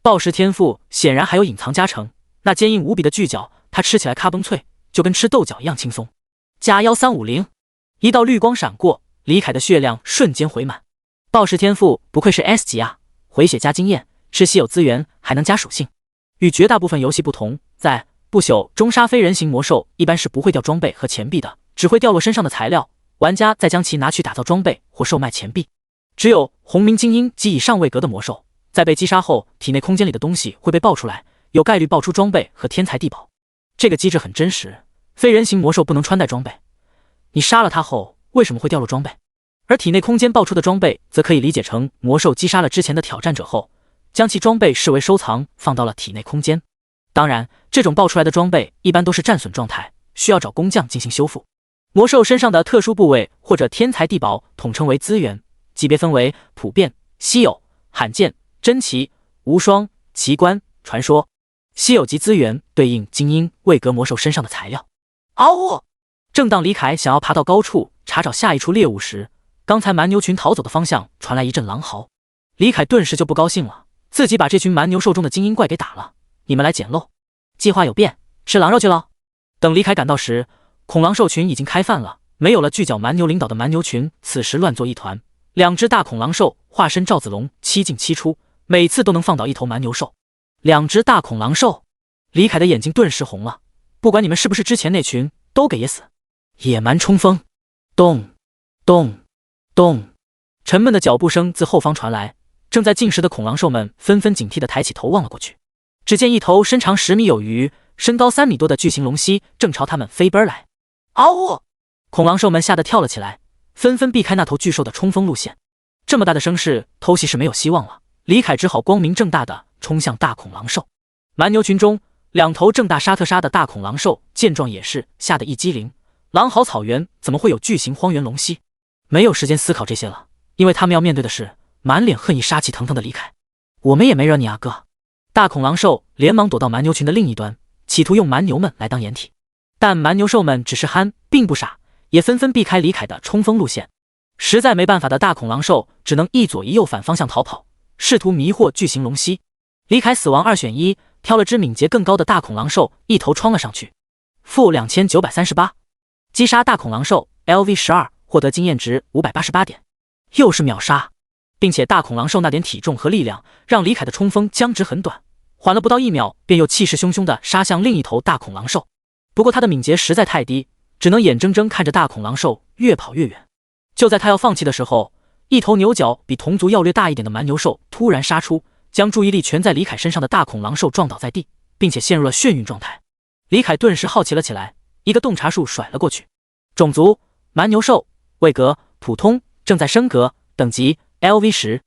暴食天赋显然还有隐藏加成，那坚硬无比的巨角，它吃起来咔嘣脆，就跟吃豆角一样轻松。+1350。一道绿光闪过，李凯的血量瞬间回满。暴食天赋不愧是 S 级啊，回血加经验，吃稀有资源还能加属性。与绝大部分游戏不同，在不朽中杀非人形魔兽一般是不会掉装备和钱币的，只会掉落身上的材料，玩家再将其拿去打造装备或售卖钱币。只有红名精英及以上位格的魔兽，在被击杀后，体内空间里的东西会被爆出来，有概率爆出装备和天才地宝。这个机制很真实，非人形魔兽不能穿戴装备，你杀了它后为什么会掉落装备？而体内空间爆出的装备则可以理解成魔兽击杀了之前的挑战者后，将其装备视为收藏放到了体内空间。当然，这种爆出来的装备一般都是战损状态，需要找工匠进行修复。魔兽身上的特殊部位或者天才地宝统称为资源，级别分为普遍、稀有、罕见、珍奇、无双、奇观、传说。稀有级资源对应精英位格魔兽身上的材料。嗷呜！正当李凯想要爬到高处查找下一处猎物时，刚才蛮牛群逃走的方向传来一阵狼嚎。李凯顿时就不高兴了，自己把这群蛮牛兽中的精英怪给打了，你们来捡漏。计划有变，吃狼肉去了。等李凯赶到时，恐狼兽群已经开饭了，没有了巨角蛮牛领导的蛮牛群此时乱作一团，2只大恐狼兽化身赵子龙7进7出，每次都能放倒一头蛮牛兽。2只大恐狼兽，李凯的眼睛顿时红了，不管你们是不是之前那群，都给噎死。野蛮冲锋，咚咚咚，沉闷的脚步声自后方传来，正在进食的恐狼兽们纷纷警惕地抬起头望了过去。只见一头身长10米有余、身高3米多的巨型龙蜥正朝他们飞奔来。嗷呜！恐狼兽们吓得跳了起来，纷纷避开那头巨兽的冲锋路线。这么大的声势，偷袭是没有希望了。李凯只好光明正大的冲向大恐狼兽。蛮牛群中，2头正大杀特杀的大恐狼兽见状也是吓得一激灵。狼嚎草原怎么会有巨型荒原龙蜥？没有时间思考这些了，因为他们要面对的是满脸恨意、杀气腾腾的李凯。我们也没惹你啊哥！大恐狼兽连忙躲到蛮牛群的另一端，企图用蛮牛们来当掩体。但蛮牛兽们只是憨，并不傻，也纷纷避开李凯的冲锋路线。实在没办法的大恐狼兽只能一左一右反方向逃跑，试图迷惑巨型龙蜥。李凯死亡2选1，挑了只敏捷更高的大恐狼兽，一头冲了上去。负2938，击杀大恐狼兽 LV12，获得经验值588点，又是秒杀，并且大恐狼兽那点体重和力量，让李凯的冲锋僵直很短，缓了不到1秒，便又气势汹汹地杀向另一头大恐狼兽。不过他的敏捷实在太低，只能眼睁睁看着大恐狼兽越跑越远。就在他要放弃的时候，一头牛角比同族要略大一点的蛮牛兽突然杀出，将注意力全在李凯身上的大恐狼兽撞倒在地，并且陷入了眩晕状态。李凯顿时好奇了起来，一个洞察术甩了过去。种族蛮牛兽，位格普通，正在升格，等级 LV10。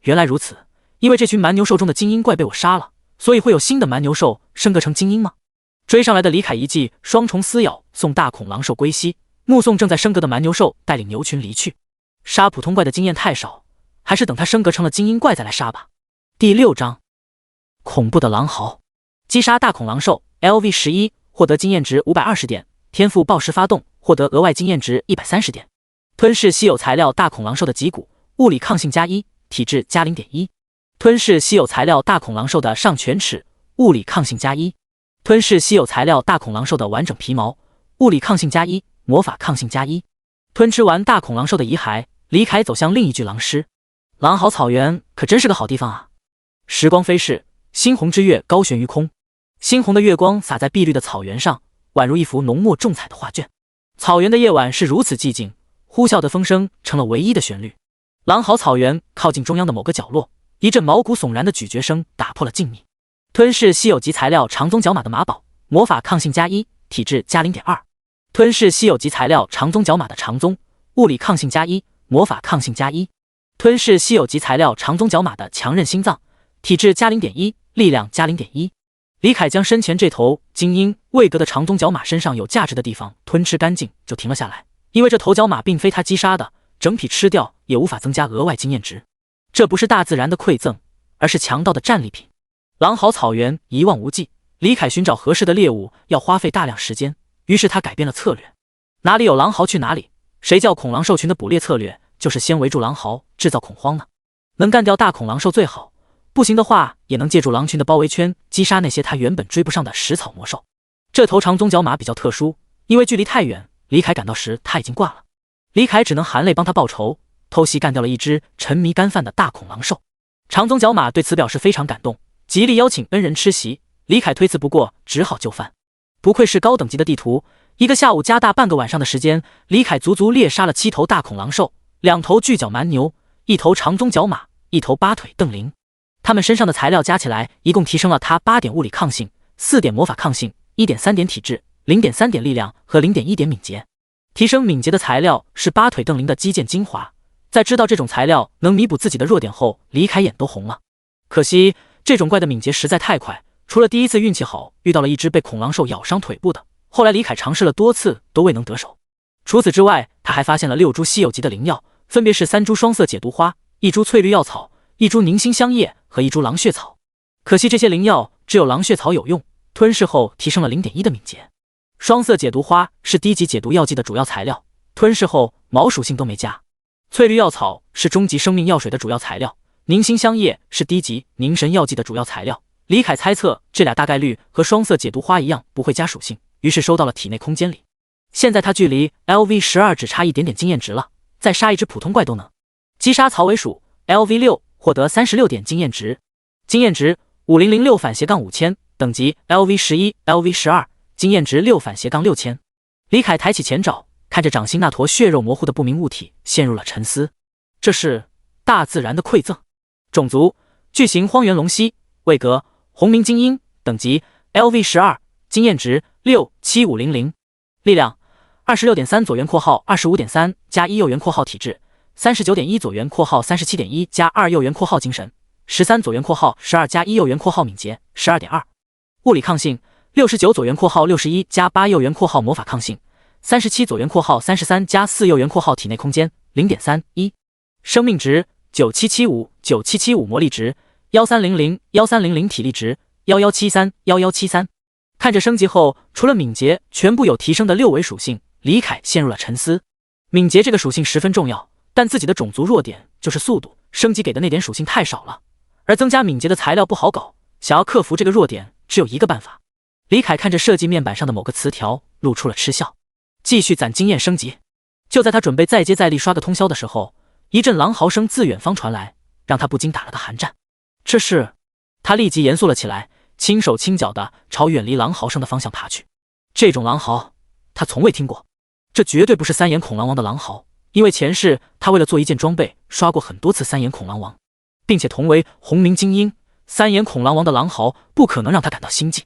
原来如此，因为这群蛮牛兽中的精英怪被我杀了，所以会有新的蛮牛兽升格成精英吗？追上来的李凯一记双重撕咬送大恐狼兽归西，目送正在升格的蛮牛兽带领牛群离去。杀普通怪的经验太少，还是等他升格成了精英怪再来杀吧。第6章，恐怖的狼嚎。击杀大恐狼兽 LV11，获得经验值520点，天赋暴食发动，获得额外经验值130点。吞噬稀有材料大恐狼兽的脊骨，物理抗性+1，体质+0.1。吞噬稀有材料大恐狼兽的上犬齿，物理抗性+1。吞噬稀有材料大恐狼兽的完整皮毛，物理抗性+1，魔法抗性+1。吞吃完大恐狼兽的遗骸，李凯走向另一具狼尸。狼嚎草原可真是个好地方啊！时光飞逝，猩红之月高悬于空，猩红的月光洒在碧绿的草原上，宛如一幅浓墨重彩的画卷。草原的夜晚是如此寂静，呼啸的风声成了唯一的旋律。狼嚎草原靠近中央的某个角落，一阵毛骨悚然的咀嚼声打破了静谧。吞噬稀有级材料长鬃角马的马宝，魔法抗性+1，体质+0.2。吞噬稀有级材料长鬃角马的长鬃，物理抗性+1，魔法抗性+1。吞噬稀有级材料长鬃角马的强韧心脏，体质+0.1，力量+0.1。李凯将身前这头精英位格的长鬃角马身上有价值的地方吞吃干净，就停了下来。因为这头角马并非他击杀的，整体吃掉也无法增加额外经验值。这不是大自然的馈赠，而是强盗的战利品。狼嚎草原一望无际，李凯寻找合适的猎物要花费大量时间，于是他改变了策略。哪里有狼嚎去哪里，谁叫恐狼兽群的捕猎策略就是先围住狼嚎，制造恐慌呢？能干掉大恐狼兽最好，不行的话也能借助狼群的包围圈击杀那些他原本追不上的食草魔兽。这头长鬃角马比较特殊，因为距离太远，李凯赶到时他已经挂了。李凯只能含泪帮他报仇，偷袭干掉了一只沉迷干饭的大恐狼兽。长鬃角马对此表示非常感动，极力邀请恩人吃席。李凯推辞不过，只好就范。不愧是高等级的地图，一个下午加大半个晚上的时间，李凯足足猎杀了7头大恐狼兽，2头巨角蛮牛，1头长鬃角马，1头8腿瞪羚。他们身上的材料加起来，一共提升了他8点物理抗性，4点魔法抗性，1.3点体质，0.3点力量和0.1点敏捷。提升敏捷的材料是8腿瞪羚的肌腱精华。在知道这种材料能弥补自己的弱点后，李凯眼都红了。可惜这种怪的敏捷实在太快，除了第一次运气好遇到了一只被恐狼兽咬伤腿部的，后来李凯尝试了多次都未能得手。除此之外，他还发现了6株稀有级的灵药，分别是3株双色解毒花、1株翠绿药草、1株凝心香叶和1株狼血草。可惜这些灵药只有狼血草有用，吞噬后提升了0.1的敏捷。双色解毒花是低级解毒药剂的主要材料，吞噬后毛属性都没加。翠绿药草是中级生命药水的主要材料，凝心香叶是低级凝神药剂的主要材料。李凯猜测这俩大概率和双色解毒花一样不会加属性，于是收到了体内空间里。现在他距离 LV12 只差一点点经验值了，再杀一只普通怪都能。击杀草尾鼠 LV6，获得36点经验值，经验值5006反斜杠5000，等级 LV11 LV12，经验值6反斜杠6000。李凯抬起前爪，看着掌心那坨血肉模糊的不明物体，陷入了沉思。这是大自然的馈赠。种族巨型荒原龙蜥，位格红鸣精英，等级 LV12，经验值67500。力量 26.3 左元括号 25.3 加1右元括号体质 39.1 左元括号 37.1 加2右元括号精神13左元括号12加1右元括号敏捷 12.2。物理抗性69左元括号61加8右元括号魔法抗性37左元括号33加4右元括号体内空间 0.31。生命值9775 9775，魔力值1300 1300，体力值1173 1173。看着升级后除了敏捷全部有提升的6维属性，李凯陷入了沉思。敏捷这个属性十分重要，但自己的种族弱点就是速度，升级给的那点属性太少了，而增加敏捷的材料不好搞，想要克服这个弱点，只有一个办法。李凯看着设计面板上的某个词条，露出了嗤笑，继续攒经验升级。就在他准备再接再厉刷个通宵的时候，一阵狼嚎声自远方传来，让他不禁打了个寒战。这是……他立即严肃了起来，轻手轻脚地朝远离狼嚎声的方向爬去。这种狼嚎他从未听过，这绝对不是三眼恐狼王的狼嚎，因为前世他为了做一件装备刷过很多次三眼恐狼王，并且同为红名精英，三眼恐狼王的狼嚎不可能让他感到心悸。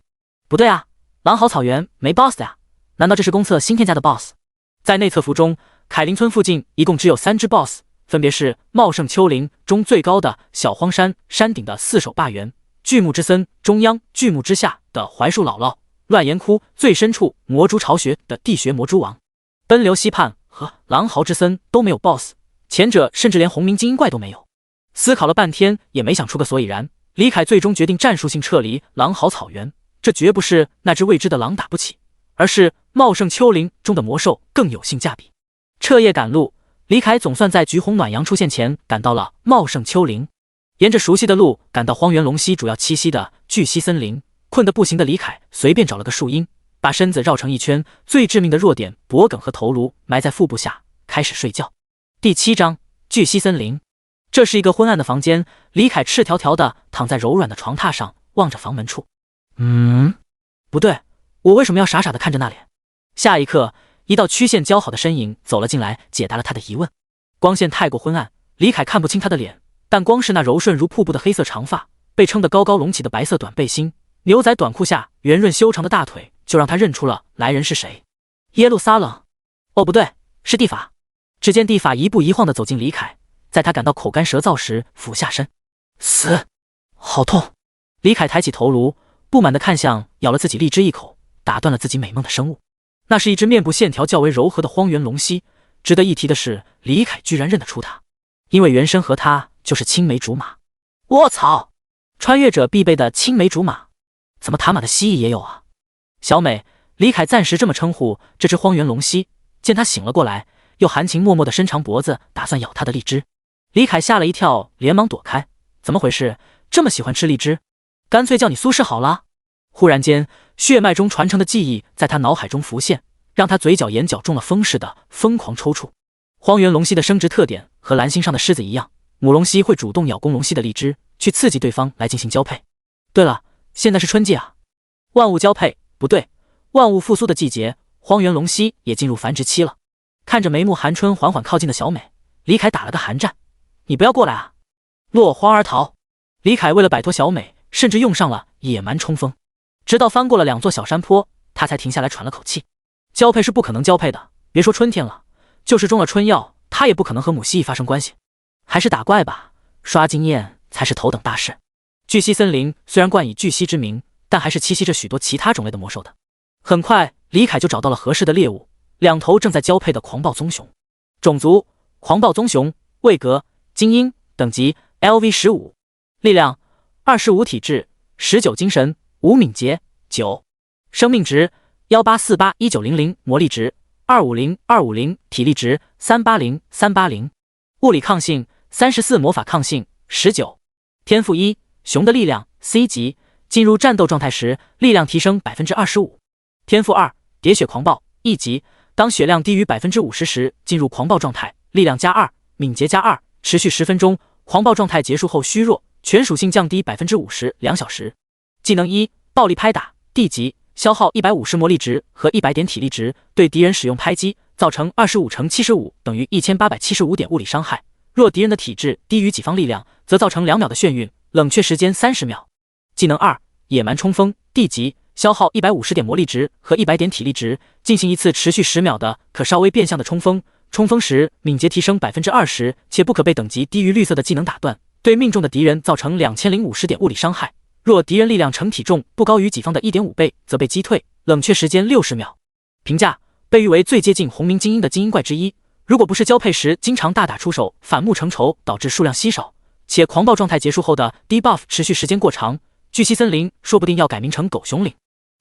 不对啊，狼嚎草原没 BOSS 呀？难道这是公测新添加的 BOSS？ 在内测服中，凯林村附近一共只有3只 BOSS， 分别是茂盛丘陵中最高的小荒山山顶的四手霸猿，巨木之森中央巨木之下的槐树姥姥，乱岩窟最深处魔蛛巢穴的地穴魔蛛王。奔流溪畔和狼嚎之森都没有 BOSS， 前者甚至连红名精英怪都没有。思考了半天也没想出个所以然，李凯最终决定战术性撤离狼嚎草原。这绝不是那只未知的狼打不起，而是茂盛丘陵中的魔兽更有性价比。彻夜赶路，李凯总算在橘红暖阳出现前赶到了茂盛丘陵。沿着熟悉的路赶到荒原龙蜥主要栖息的巨蜥森林，困得不行的李凯随便找了个树荫，把身子绕成一圈，最致命的弱点脖梗和头颅埋在腹部下，开始睡觉。第7章巨蜥森林。这是一个昏暗的房间，李凯赤条条地躺在柔软的床榻上，望着房门处。不对，我为什么要傻傻地看着那脸？下一刻，一道曲线姣好的身影走了进来，解答了他的疑问。光线太过昏暗，李凯看不清他的脸，但光是那柔顺如瀑布的黑色长发，被撑得高高隆起的白色短背心，牛仔短裤下圆润修长的大腿，就让他认出了来人是谁。耶路撒冷。哦，不对，是地法。只见地法一步一晃地走进李凯，在他感到口干舌燥时俯下身。死！好痛！李凯抬起头颅，不满地看向咬了自己荔枝一口，打断了自己美梦的生物。那是一只面部线条较为柔和的荒原龙蜥。值得一提的是，李凯居然认得出他，因为原身和他就是青梅竹马。卧槽！穿越者必备的青梅竹马，怎么塔玛的蜥蜴也有啊？小美，李凯暂时这么称呼这只荒原龙蜥。见他醒了过来，又含情脉脉地伸长脖子打算咬他的荔枝。李凯吓了一跳，连忙躲开。怎么回事？这么喜欢吃荔枝？干脆叫你苏轼好了。忽然间，血脉中传承的记忆在他脑海中浮现，让他嘴角眼角中了风似的疯狂抽搐。荒原龙蜥的生殖特点和蓝星上的狮子一样，母龙蜥会主动咬公龙蜥的荔枝，去刺激对方来进行交配。对了，现在是春季啊，万物交配，不对，万物复苏的季节，荒原龙蜥也进入繁殖期了。看着眉目含春缓缓靠近的小美，李凯打了个寒战。你不要过来啊！落荒而逃。李凯为了摆脱小美，甚至用上了野蛮冲锋，直到翻过了2座小山坡，他才停下来喘了口气。交配是不可能交配的，别说春天了，就是中了春药，他也不可能和母蜥蜴发生关系。还是打怪吧，刷经验才是头等大事。巨蜥森林虽然冠以巨蜥之名，但还是栖息着许多其他种类的魔兽的。很快，李凯就找到了合适的猎物，2头正在交配的狂暴棕熊。种族：狂暴棕熊，位格：精英，等级 LV15， 力量25，体质19，精神5，敏捷9，生命值18481900，魔力值250250，体力值380380，物理抗性34，魔法抗性19。天赋1，熊的力量 C 级，进入战斗状态时力量提升 25%。天赋2，喋血狂暴 E 级，当血量低于 50% 时进入狂暴状态，力量+2，敏捷+2，持续10分钟，狂暴状态结束后虚弱，全属性降低 50%，2小时。技能1，暴力拍打 D 级，消耗150魔力值和100点体力值，对敌人使用拍击造成25×75等于1875点物理伤害。若敌人的体质低于己方力量，则造成2秒的眩晕，冷却时间30秒。技能2，野蛮冲锋 D 级，消耗150点魔力值和100点体力值，进行一次持续10秒的可稍微变相的冲锋。冲锋时敏捷提升 20%， 且不可被等级低于绿色的技能打断，对命中的敌人造成2050点物理伤害。若敌人力量乘体重不高于己方的 1.5 倍，则被击退，冷却时间60秒。评价：被誉为最接近红名精英的精英怪之一。如果不是交配时经常大打出手，反目成仇，导致数量稀少，且狂暴状态结束后的 debuff 持续时间过长，巨蜥森林说不定要改名成狗熊岭。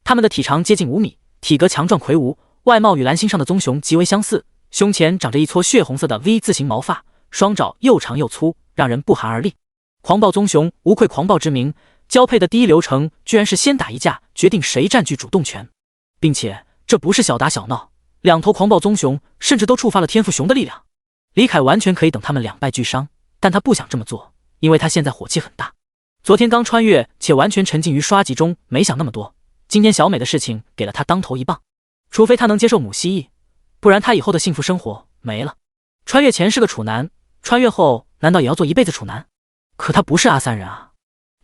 它们的体长接近5米，体格强壮魁梧，外貌与蓝星上的棕熊极为相似，胸前长着一撮血红色的 V 字形毛发，双爪又长又粗，让人不寒而栗。狂暴棕熊无愧狂暴之名，交配的第一流程居然是先打一架，决定谁占据主动权，并且这不是小打小闹，两头狂暴棕熊甚至都触发了天赋熊的力量。李凯完全可以等他们两败俱伤，但他不想这么做，因为他现在火气很大。昨天刚穿越且完全沉浸于刷级中，没想那么多，今天小美的事情给了他当头一棒。除非他能接受母蜥蜴，不然他以后的幸福生活没了。穿越前是个处男，穿越后难道也要做一辈子处男？可他不是阿三人啊，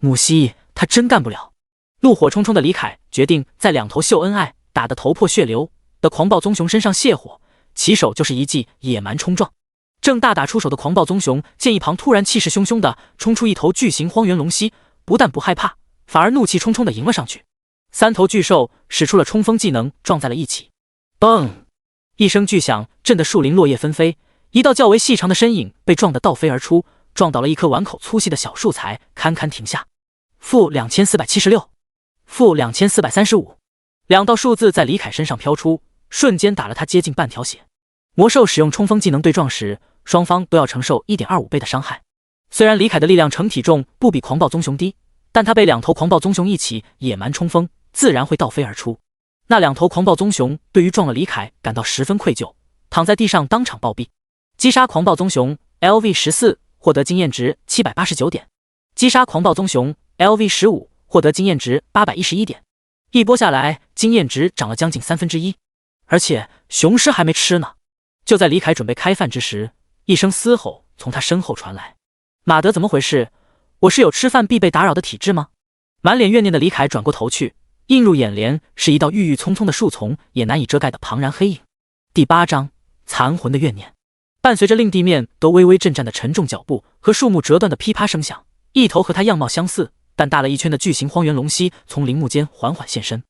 母蜥蜴他真干不了。怒火冲冲的李凯决定在两头秀恩爱打得头破血流的狂暴棕熊身上泄火，起手就是一记野蛮冲撞。正大打出手的狂暴棕熊见一旁突然气势汹汹的冲出一头巨型荒原龙蜥，不但不害怕，反而怒气冲冲的迎了上去。三头巨兽使出了冲锋技能，撞在了一起。嘣！一声巨响，震得树林落叶纷飞，一道较为细长的身影被撞得倒飞而出，撞倒了一棵碗口粗细的小树材，堪堪停下。-2476，-2435，两道数字在李凯身上飘出，瞬间打了他接近半条血。魔兽使用冲锋技能对撞时，双方都要承受 1.25 倍的伤害。虽然李凯的力量乘体重不比狂暴棕熊低，但他被两头狂暴棕熊一起野蛮冲锋，自然会倒飞而出。那两头狂暴棕熊对于撞了李凯感到十分愧疚，躺在地上当场暴毙。击杀狂暴棕熊 LV14， 获得经验值789点。击杀狂暴棕熊 LV15， 获得经验值811点。一波下来，经验值涨了将近1/3，而且雄狮还没吃呢。就在李凯准备开饭之时，一声嘶吼从他身后传来。马德，怎么回事？我是有吃饭必被打扰的体质吗？满脸怨念的李凯转过头去，映入眼帘是一道郁郁葱葱的树丛也难以遮盖的庞然黑影。第8章残魂的怨念。伴随着令地面都微微震颤的沉重脚步和树木折断的噼啪声响，一头和他样貌相似但大了一圈的巨型荒原龙蜥从林木间缓缓现身。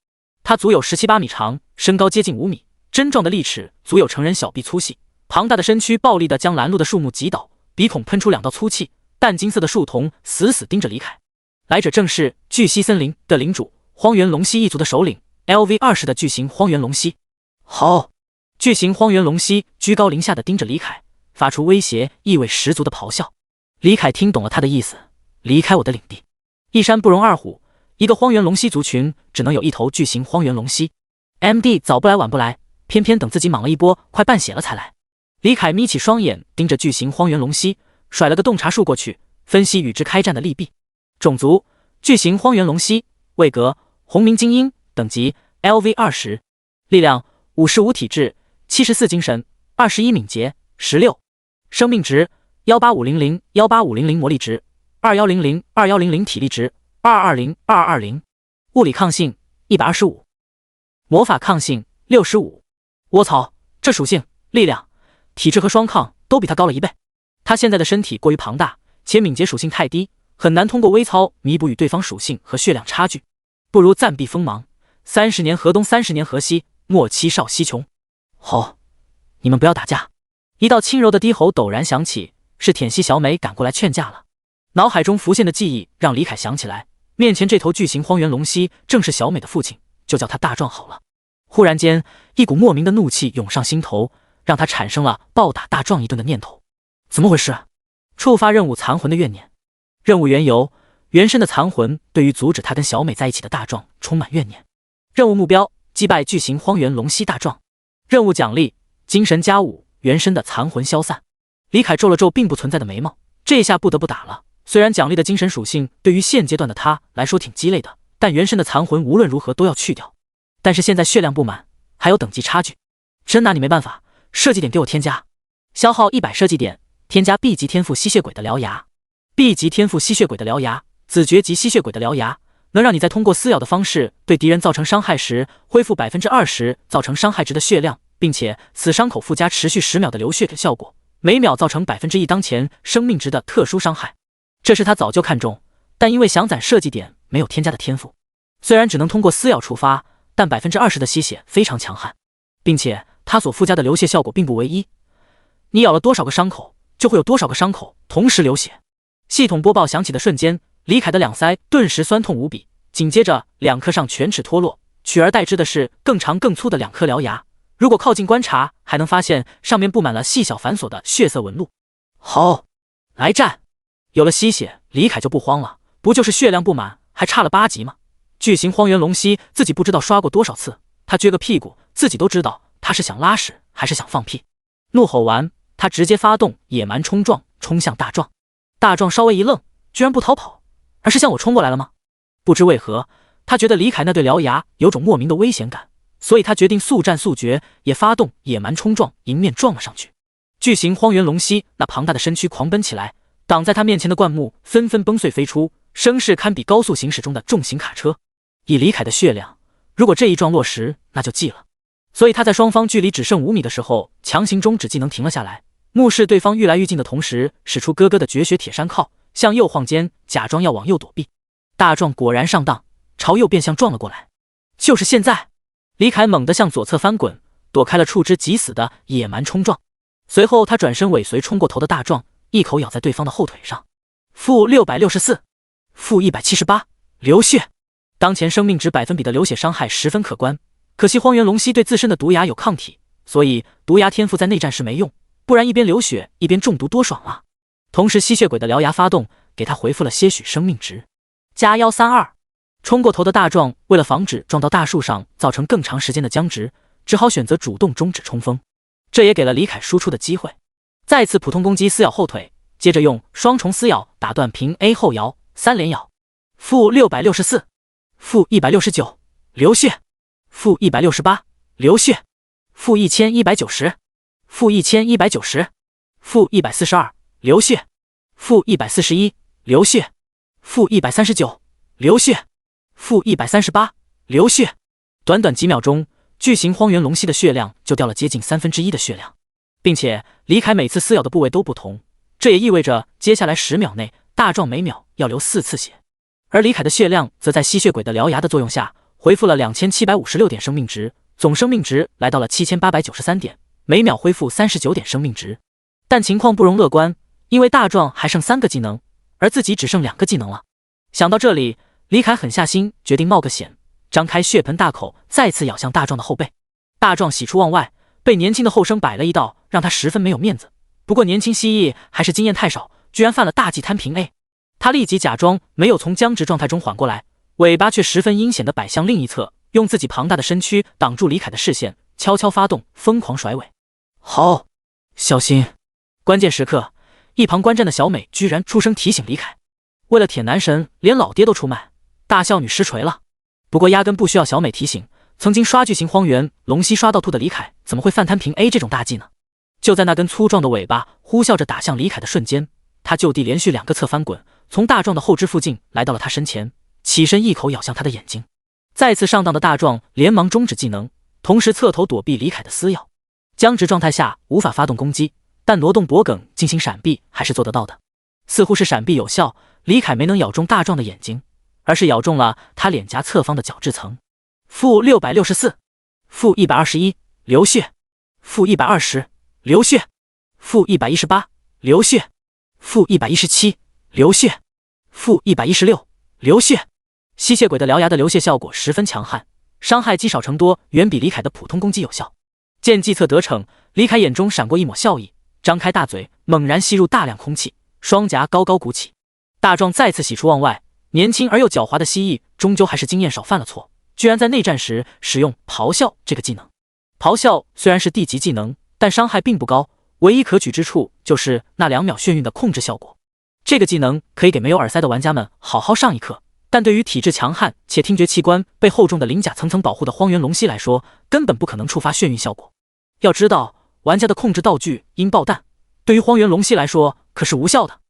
它足有17-18米长，身高接近5米，真壮的利齿足有成人小臂粗细，庞大的身躯暴力地将拦路的树木击倒，鼻孔喷出2道粗气，淡金色的树瞳死死盯着李凯。来者正是巨蜥森林的领主，荒原龙蜥一族的首领 LV20 的巨型荒原龙蜥。好！巨型荒原龙蜥居高临下地盯着李凯，发出威胁意味十足的咆哮。李凯听懂了他的意思，离开我的领地。一山不容二虎，一个荒原龙蜥族群只能有一头巨型荒原龙蜥。MD 早不来晚不来，偏偏等自己莽了一波快半血了才来。李凯眯起双眼盯着巨型荒原龙蜥，甩了个洞察术过去，分析与之开战的利弊。种族：巨型荒原龙蜥，位格：红明精英，等级 LV20， 力量55，体质74，精神21，敏捷16，生命值18500，18500，魔力值2100，2100，体力值220220，物理抗性125，魔法抗性65。卧槽，这属性、力量、体质和双抗都比他高了1倍。他现在的身体过于庞大，且敏捷属性太低，很难通过微操弥补与对方属性和血量差距。不如暂避锋芒，30年河东，30年河西，莫欺少西穷。吼！你们不要打架！一道轻柔的低吼陡然响起，是舔蜥小美赶过来劝架了。脑海中浮现的记忆让李凯想起来，面前这头巨型荒原龙蜥正是小美的父亲，就叫他大壮好了。忽然间，一股莫名的怒气涌上心头，让他产生了暴打大壮一顿的念头。怎么回事？触发任务残魂的怨念。任务缘由：原身的残魂对于阻止他跟小美在一起的大壮充满怨念。任务目标：击败巨型荒原龙蜥大壮。任务奖励：精神+5，原身的残魂消散。李凯皱了皱并不存在的眉毛，这下不得不打了。虽然奖励的精神属性对于现阶段的他来说挺鸡肋的，但原身的残魂无论如何都要去掉。但是现在血量不满，还有等级差距，真拿你没办法。设计点给我添加，消耗100设计点，添加 B 级天赋吸血鬼的獠牙。B 级天赋吸血鬼的獠牙，子爵级吸血鬼的獠牙，能让你在通过撕咬的方式对敌人造成伤害时，恢复 20% 造成伤害值的血量，并且此伤口附加持续10秒的流血效果，每秒造成 1% 当前生命值的特殊伤害。这是他早就看中，但因为想攒设计点没有添加的天赋。虽然只能通过撕咬触发，但 20% 的吸血非常强悍，并且它所附加的流血效果并不唯一，你咬了多少个伤口，就会有多少个伤口同时流血。系统播报响起的瞬间，李凯的两腮顿时酸痛无比，紧接着2颗上犬齿脱落，取而代之的是更长更粗的2颗獠牙。如果靠近观察，还能发现上面布满了细小繁琐的血色纹路。好，来战！有了吸血，李凯就不慌了，不就是血量不满，还差了8级吗？巨型荒原龙蜥自己不知道刷过多少次，他撅个屁股，自己都知道他是想拉屎还是想放屁。怒吼完，他直接发动野蛮冲撞，冲向大壮。大壮稍微一愣，居然不逃跑，而是向我冲过来了吗？不知为何，他觉得李凯那对獠牙有种莫名的危险感，所以他决定速战速决，也发动野蛮冲撞，迎面撞了上去。巨型荒原龙蜥那庞大的身躯狂奔起来，挡在他面前的灌木纷纷崩碎飞出，声势堪比高速行驶中的重型卡车。以李凯的血量，如果这一撞落实，那就记了。所以他在双方距离只剩5米的时候，强行终止技能停了下来，目视对方愈来愈近的同时，使出咯咯的绝学铁山靠，向右晃肩，假装要往右躲避。大壮果然上当，朝右变向撞了过来。就是现在，李凯猛地向左侧翻滚，躲开了触之即死的野蛮冲撞。随后他转身尾随冲过头的大壮，一口咬在对方的后腿上。负664，负178，流血。当前生命值百分比的流血伤害十分可观，可惜荒原龙蜥对自身的毒牙有抗体，所以毒牙天赋在内战时没用，不然一边流血一边中毒多爽啊！同时吸血鬼的獠牙发动，给他回复了些许生命值。加132，冲过头的大壮为了防止撞到大树上造成更长时间的僵直，只好选择主动终止冲锋，这也给了李凯输出的机会。再次普通攻击撕咬后腿，接着用双重撕咬打断平 A 后摇3连咬。负664，负169，流血。负168，流血。负1190，负1190，负142，流血。负141，流血。负139，流血。负138，流血。短短几秒钟，巨型荒原龙蜥的血量就掉了接近1/3的血量，并且李凯每次撕咬的部位都不同，这也意味着接下来10秒内大壮每秒要流4次血，而李凯的血量则在吸血鬼的獠牙的作用下恢复了2756点生命值，总生命值来到了7893点，每秒恢复39点生命值。但情况不容乐观，因为大壮还剩3个技能，而自己只剩2个技能了。想到这里，李凯狠下心，决定冒个险，张开血盆大口再次咬向大壮的后背。大壮喜出望外，被年轻的后生摆了一道，让他十分没有面子。不过年轻蜥蜴还是经验太少，居然犯了大忌摊平 A。 他立即假装没有从僵直状态中缓过来，尾巴却十分阴险地摆向另一侧，用自己庞大的身躯挡住李凯的视线，悄悄发动疯狂甩尾。好，小心！关键时刻，一旁观战的小美居然出声提醒李凯。为了铁男神，连老爹都出卖，大孝女实锤了。不过压根不需要小美提醒，曾经刷巨型荒原龙蜥刷到吐的李凯怎么会犯摊平 A 这种大忌呢？就在那根粗壮的尾巴呼啸着打向李凯的瞬间，他就地连续2个侧翻滚，从大壮的后肢附近来到了他身前，起身一口咬向他的眼睛。再次上当的大壮连忙终止技能，同时侧头躲避李凯的撕咬。僵直状态下无法发动攻击，但挪动脖颈进行闪避还是做得到的。似乎是闪避有效，李凯没能咬中大壮的眼睛，而是咬中了他脸颊侧方的角质层。负664，负121，流血。负120，流血。负118，流血。负117，流血。负116，流血。吸血鬼的獠牙的流血效果十分强悍，伤害积少成多，远比李凯的普通攻击有效。见计策得逞，李凯眼中闪过一抹笑意，张开大嘴猛然吸入大量空气，双颊高高鼓起。大壮再次喜出望外，年轻而又狡猾的蜥蜴终究还是经验少犯了错，居然在内战时使用咆哮这个技能。咆哮虽然是地级技能，但伤害并不高，唯一可取之处就是那2秒眩晕的控制效果。这个技能可以给没有耳塞的玩家们好好上一课，但对于体质强悍且听觉器官被厚重的鳞甲层层保护的荒原龙蜥来说，根本不可能触发眩晕效果。要知道，玩家的控制道具音爆弹对于荒原龙蜥来说可是无效的。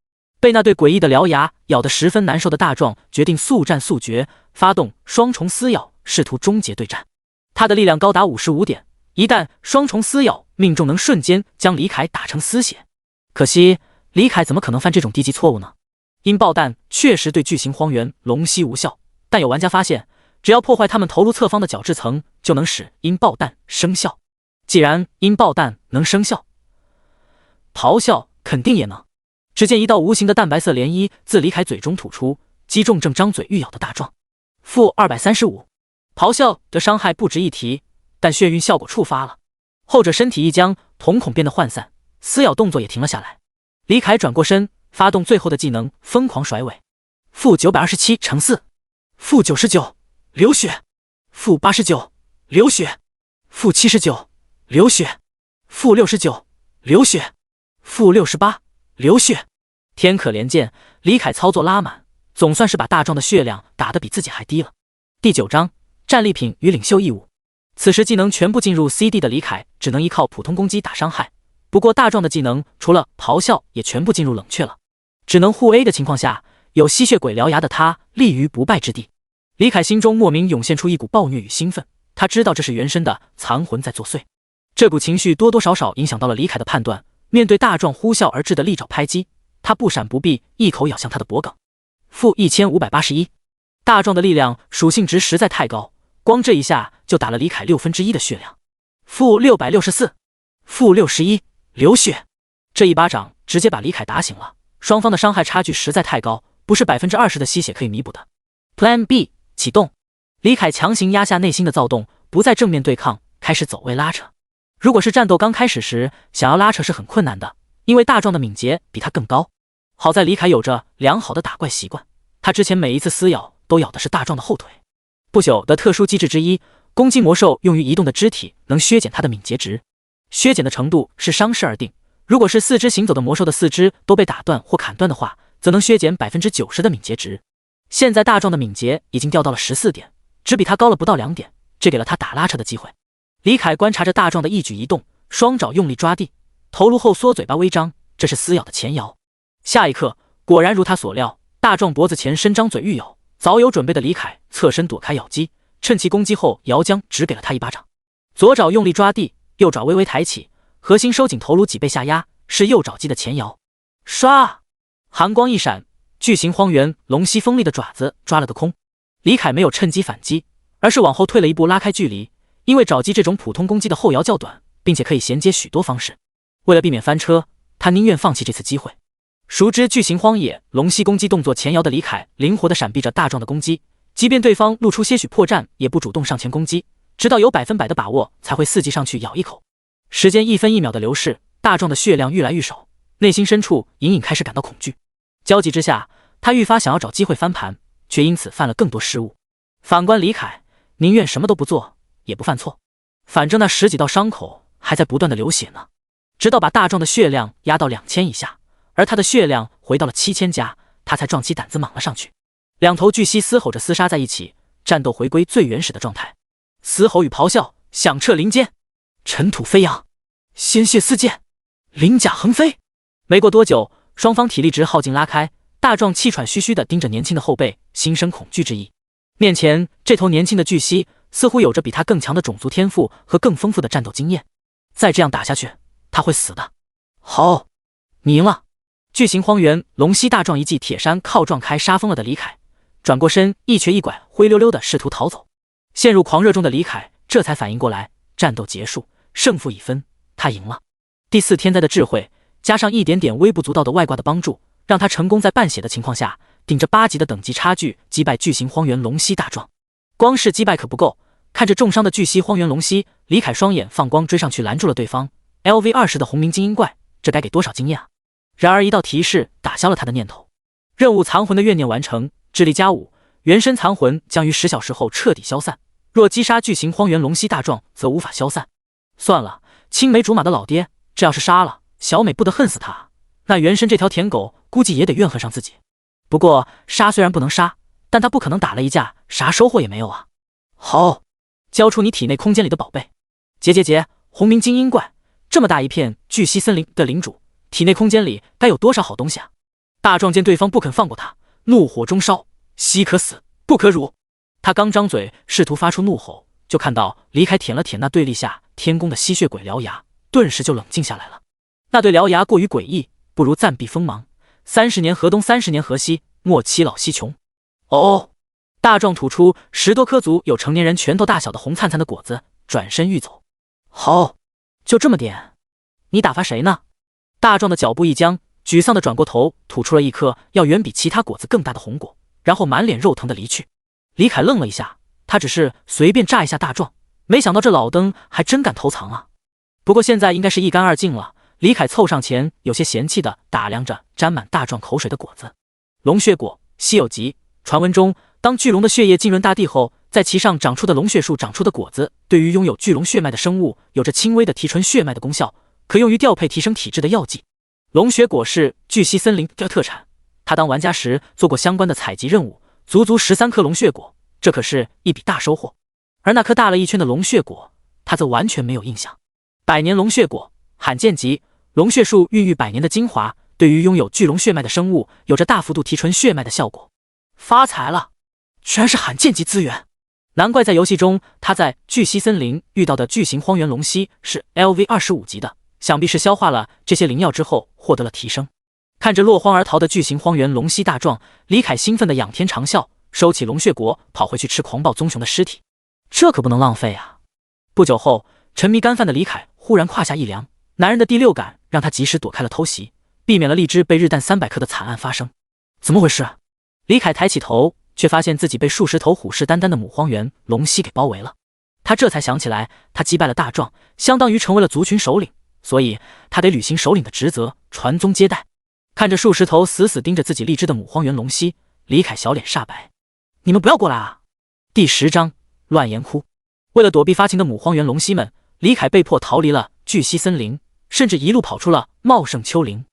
被那对诡异的獠牙咬得十分难受的大壮决定速战速决，发动双重撕咬，试图终结对战。他的力量高达55点，一旦双重撕咬命中，能瞬间将李凯打成丝血。可惜李凯怎么可能犯这种低级错误呢？音爆弹确实对巨型荒原龙蜥无效，但有玩家发现，只要破坏他们头颅侧方的角质层，就能使音爆弹生效。既然音爆弹能生效，咆哮肯定也能。只见一道无形的蛋白色涟漪自李凯嘴中吐出，击中正张嘴欲咬的大壮。负235，咆哮的伤害不值一提，但眩晕效果触发了，后者身体一僵，瞳孔变得涣散，撕咬动作也停了下来。李凯转过身，发动最后的技能，疯狂甩尾。负927乘4，负99，流血，负89，流血，负79，流血，负69，流血，负68，流血。天可怜见，李凯操作拉满，总算是把大壮的血量打得比自己还低了。第9章战利品与领袖义务。此时技能全部进入 CD 的李凯只能依靠普通攻击打伤害，不过大壮的技能除了咆哮也全部进入冷却了，只能互 A 的情况下，有吸血鬼獠牙的他立于不败之地。李凯心中莫名涌现出一股暴虐与兴奋，他知道这是原身的残魂在作祟，这股情绪多多少少影响到了李凯的判断。面对大壮呼啸而至的利爪拍击，他不闪不避，一口咬向他的脖颈。负1581，大壮的力量属性值实在太高，光这一下就打了李凯1/6的血量。负664，负61，流血。这一巴掌直接把李凯打醒了，双方的伤害差距实在太高，不是20%的吸血可以弥补的。Plan B 启动，李凯强行压下内心的躁动，不再正面对抗，开始走位拉扯。如果是战斗刚开始时，想要拉扯是很困难的，因为大壮的敏捷比他更高。好在李凯有着良好的打怪习惯，他之前每一次撕咬都咬的是大壮的后腿。不朽的特殊机制之一，攻击魔兽用于移动的肢体能削减他的敏捷值，削减的程度是伤势而定。如果是四肢行走的魔兽的四肢都被打断或砍断的话，则能削减90%的敏捷值。现在大壮的敏捷已经掉到了14点，只比他高了不到2点，这给了他打拉扯的机会。李凯观察着大壮的一举一动，双爪用力抓地，头颅后缩嘴巴微张，这是撕咬的前摇。下一刻，果然如他所料，大壮脖子前伸张嘴欲咬，早有准备的李凯侧身躲开咬击，趁其攻击后摇将只给了他一巴掌。左爪用力抓地，右爪微微抬起，核心收紧头颅几倍下压，是右爪击的前摇。唰，寒光一闪，巨型荒原龙息锋利的爪子抓了个空。李凯没有趁机反击，而是往后退了一步拉开距离，因为爪击这种普通攻击的后摇较短，并且可以衔接许多方式。为了避免翻车，他宁愿放弃这次机会。熟知巨型荒野龙息攻击动作前摇的李凯灵活地闪避着大壮的攻击，即便对方露出些许破绽，也不主动上前攻击，直到有100%的把握才会伺机上去咬一口。时间1分1秒的流逝，大壮的血量愈来愈少，内心深处隐隐开始感到恐惧。焦急之下，他愈发想要找机会翻盘，却因此犯了更多失误。反观李凯，宁愿什么都不做，也不犯错，反正那10几道伤口还在不断的流血呢。直到把大壮的血量压到2000以下，而他的血量回到了7000加，他才壮起胆子莽了上去。两头巨蜥嘶吼着厮杀在一起，战斗回归最原始的状态。嘶吼与咆哮响彻林间，尘土飞扬，鲜血四溅，鳞甲横飞。没过多久，双方体力值耗尽拉开，大壮气喘吁吁地盯着年轻的后背，心生恐惧之意。面前这头年轻的巨蜥似乎有着比他更强的种族天赋和更丰富的战斗经验，再这样打下去，他会死的。好，你赢了。巨型荒原龙息大壮一记铁山靠撞开杀疯了的李凯，转过身一瘸一拐灰溜溜的试图逃走。陷入狂热中的李凯这才反应过来，战斗结束，胜负已分，他赢了。第4天灾的智慧加上一点点微不足道的外挂的帮助，让他成功在半血的情况下顶着8级的等级差距击败巨型荒原龙息大壮。光是击败可不够，看着重伤的巨蜥荒原龙息，李凯双眼放光追上去拦住了对方。LV20的红鸣精英怪，这该给多少经验啊！然而一道提示打消了他的念头，任务残魂的怨念完成，智力加5，原身残魂将于10小时后彻底消散，若击杀巨型荒原龙息大壮则无法消散。算了，青梅竹马的老爹，这要是杀了小美不得恨死他，那原身这条舔狗估计也得怨恨上自己。不过杀虽然不能杀，但他不可能打了一架啥收获也没有啊。好，交出你体内空间里的宝贝。结，红鸣精英怪，这么大一片巨蜥森林的领主，体内空间里该有多少好东西啊！大壮见对方不肯放过他，怒火中烧，蜥可死不可辱。他刚张嘴试图发出怒吼，就看到李凯舔了舔那对立下天宫的吸血鬼獠牙，顿时就冷静下来了。那对獠牙过于诡异，不如暂避锋芒。30年河东30年河西，莫欺老西穷。哦，大壮吐出10多颗足有成年人拳头大小的红灿灿的果子，转身欲走。好，就这么点，你打发谁呢？大壮的脚步一僵，沮丧地转过头，吐出了一颗要远比其他果子更大的红果，然后满脸肉疼地离去。李凯愣了一下，他只是随便炸一下大壮，没想到这老登还真敢偷藏啊！不过现在应该是一干二净了，李凯凑上前，有些嫌弃地打量着沾满大壮口水的果子。龙血果，稀有级。传闻中，当巨龙的血液浸润大地后，在其上长出的龙血树长出的果子，对于拥有巨龙血脉的生物，有着轻微的提纯血脉的功效，可用于调配提升体质的药剂。龙血果是巨溪森林的特产，他当玩家时做过相关的采集任务，足13颗龙血果，这可是一笔大收获。而那颗大了一圈的龙血果，他则完全没有印象。百年龙血果，罕见级。龙血树孕育百年的精华，对于拥有巨龙血脉的生物，有着大幅度提纯血脉的效果。发财了，居然是罕见级资源，难怪在游戏中他在巨溪森林遇到的巨型荒原龙蜥是 LV25级的，想必是消化了这些灵药之后获得了提升。看着落荒而逃的巨型荒原龙蜥大壮，李凯兴奋的仰天长啸，收起龙血果，跑回去吃狂暴棕熊的尸体。这可不能浪费啊！不久后，沉迷干饭的李凯忽然胯下一凉，男人的第六感让他及时躲开了偷袭，避免了荔枝被日弹300颗的惨案发生。怎么回事？李凯抬起头，却发现自己被数十头虎视眈眈的母荒原龙蜥给包围了。他这才想起来，他击败了大壮，相当于成为了族群首领，所以他得履行首领的职责，传宗接代。看着数十头死死盯着自己荔枝的母荒原龙蜥，李凯小脸煞白：“你们不要过来啊！”第10章乱岩窟。为了躲避发情的母荒原龙蜥们，李凯被迫逃离了巨溪森林，甚至一路跑出了茂盛丘陵。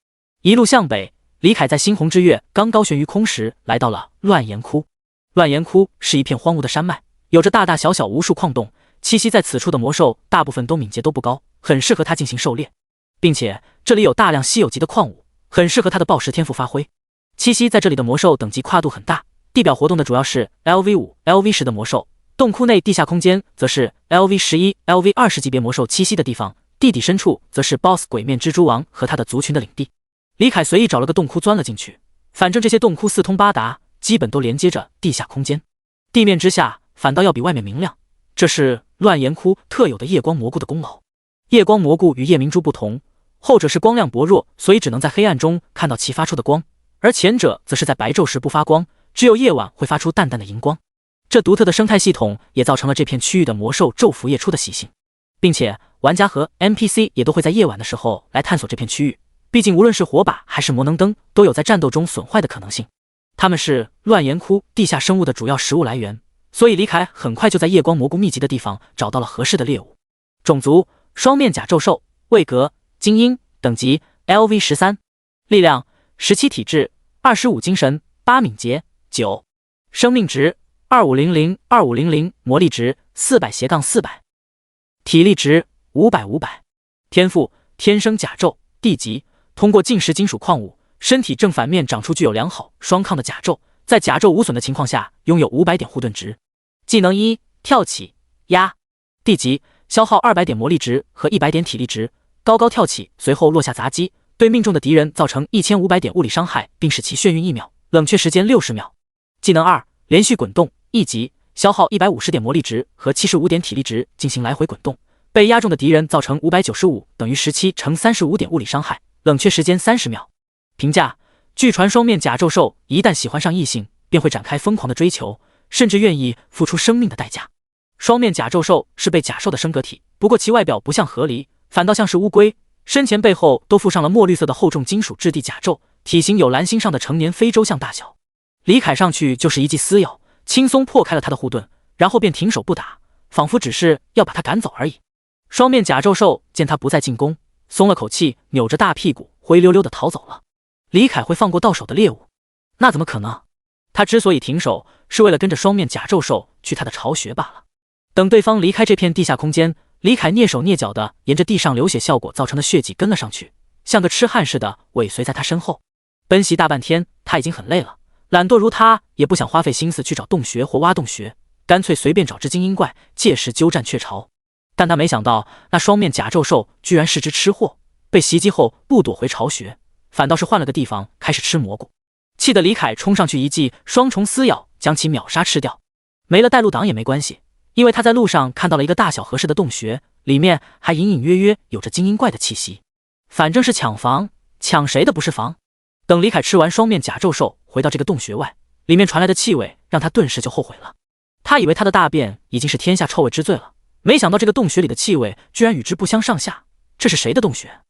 一路向北，李凯在猩红之月刚高悬于空时，来到了乱岩窟。乱岩窟是一片荒芜的山脉，有着大大小小无数矿洞，栖息在此处的魔兽大部分都敏捷度不高，很适合他进行狩猎，并且这里有大量稀有级的矿物，很适合他的暴食天赋发挥。栖息在这里的魔兽等级跨度很大，地表活动的主要是 LV5、LV10 的魔兽，洞窟内地下空间则是 LV11、LV20 级别魔兽栖息的地方，地底深处则是 BOSS 鬼面蜘蛛王和他的族群的领地。李凯随意找了个洞窟钻了进去，反正这些洞窟四通八达，基本都连接着地下空间，地面之下反倒要比外面明亮，这是乱岩窟特有的夜光蘑菇的功劳。夜光蘑菇与夜明珠不同，后者是光亮薄弱，所以只能在黑暗中看到其发出的光，而前者则是在白昼时不发光，只有夜晚会发出淡淡的荧光。这独特的生态系统也造成了这片区域的魔兽昼伏夜出的习性，并且玩家和 NPC 也都会在夜晚的时候来探索这片区域，毕竟无论是火把还是魔能灯都有在战斗中损坏的可能性。它们是乱岩窟地下生物的主要食物来源，所以李凯很快就在夜光蘑菇密集的地方找到了合适的猎物。种族：双面甲胄兽，位格：精英，等级 LV13， 力量17体质25精神8敏捷9，生命值2500，魔力值400/400，体力值500，天赋天生甲胄，地级，通过进食金属矿物，身体正反面长出具有良好双抗的甲胄，在甲胄无损的情况下拥有500点护盾值。技能1：跳起压，地级，消耗200点魔力值和100点体力值，高高跳起，随后落下砸击，对命中的敌人造成1500点物理伤害，并使其眩晕1秒，冷却时间60秒。技能2：连续滚动，一级，消耗150点魔力值和75点体力值进行来回滚动，被压中的敌人造成595等于17乘35点物理伤害，冷却时间30秒。评价：据传双面甲胄兽一旦喜欢上异性，便会展开疯狂的追求，甚至愿意付出生命的代价。双面甲胄兽是被甲兽的升格体，不过其外表不像河狸，反倒像是乌龟，身前背后都附上了墨绿色的厚重金属质地甲胄，体型有蓝星上的成年非洲象大小。李凯上去就是一记撕咬，轻松破开了他的护盾，然后便停手不打，仿佛只是要把他赶走而已。双面甲胄兽见他不再进攻，松了口气，扭着大屁股灰溜溜的逃走了。李凯会放过到手的猎物？那怎么可能？他之所以停手，是为了跟着双面甲胄兽去他的巢穴罢了。等对方离开这片地下空间，李凯蹑手蹑脚的沿着地上流血效果造成的血迹跟了上去，像个痴汉似的尾随在他身后。奔袭大半天，他已经很累了，懒惰如他也不想花费心思去找洞穴或挖洞穴，干脆随便找只精英怪，届时鸠占鹊巢。但他没想到，那双面甲胄兽居然是只吃货，被袭击后不躲回巢穴，反倒是换了个地方开始吃蘑菇。气得李凯冲上去一记双重撕咬，将其秒杀吃掉。没了带路党也没关系，因为他在路上看到了一个大小合适的洞穴，里面还隐隐约约有着精英怪的气息。反正是抢房，抢谁的不是房？等李凯吃完双面甲胄兽，回到这个洞穴外，里面传来的气味让他顿时就后悔了。他以为他的大便已经是天下臭味之最了，没想到这个洞穴里的气味居然与之不相上下。这是谁的洞穴？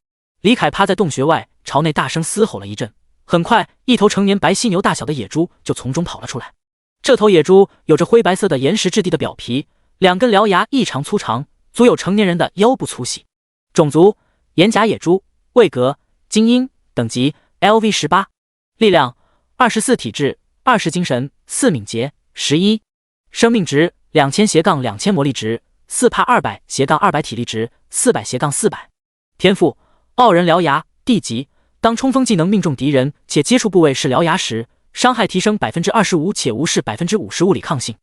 李凯趴在洞穴外，朝内大声嘶吼了一阵。很快，一头成年白犀牛大小的野猪就从中跑了出来。这头野猪有着灰白色的岩石质地的表皮，2根獠牙异常粗长，足有成年人的腰部粗细。种族：岩甲野猪，位格：精英，等级 LV18，力量24，体质20，精神4，敏捷11，生命值2000-2000魔力值4怕200-200体力值400-400，天赋傲人獠牙，地级。当冲锋技能命中敌人且接触部位是獠牙时，伤害提升 25%且无视 50% 物理抗性。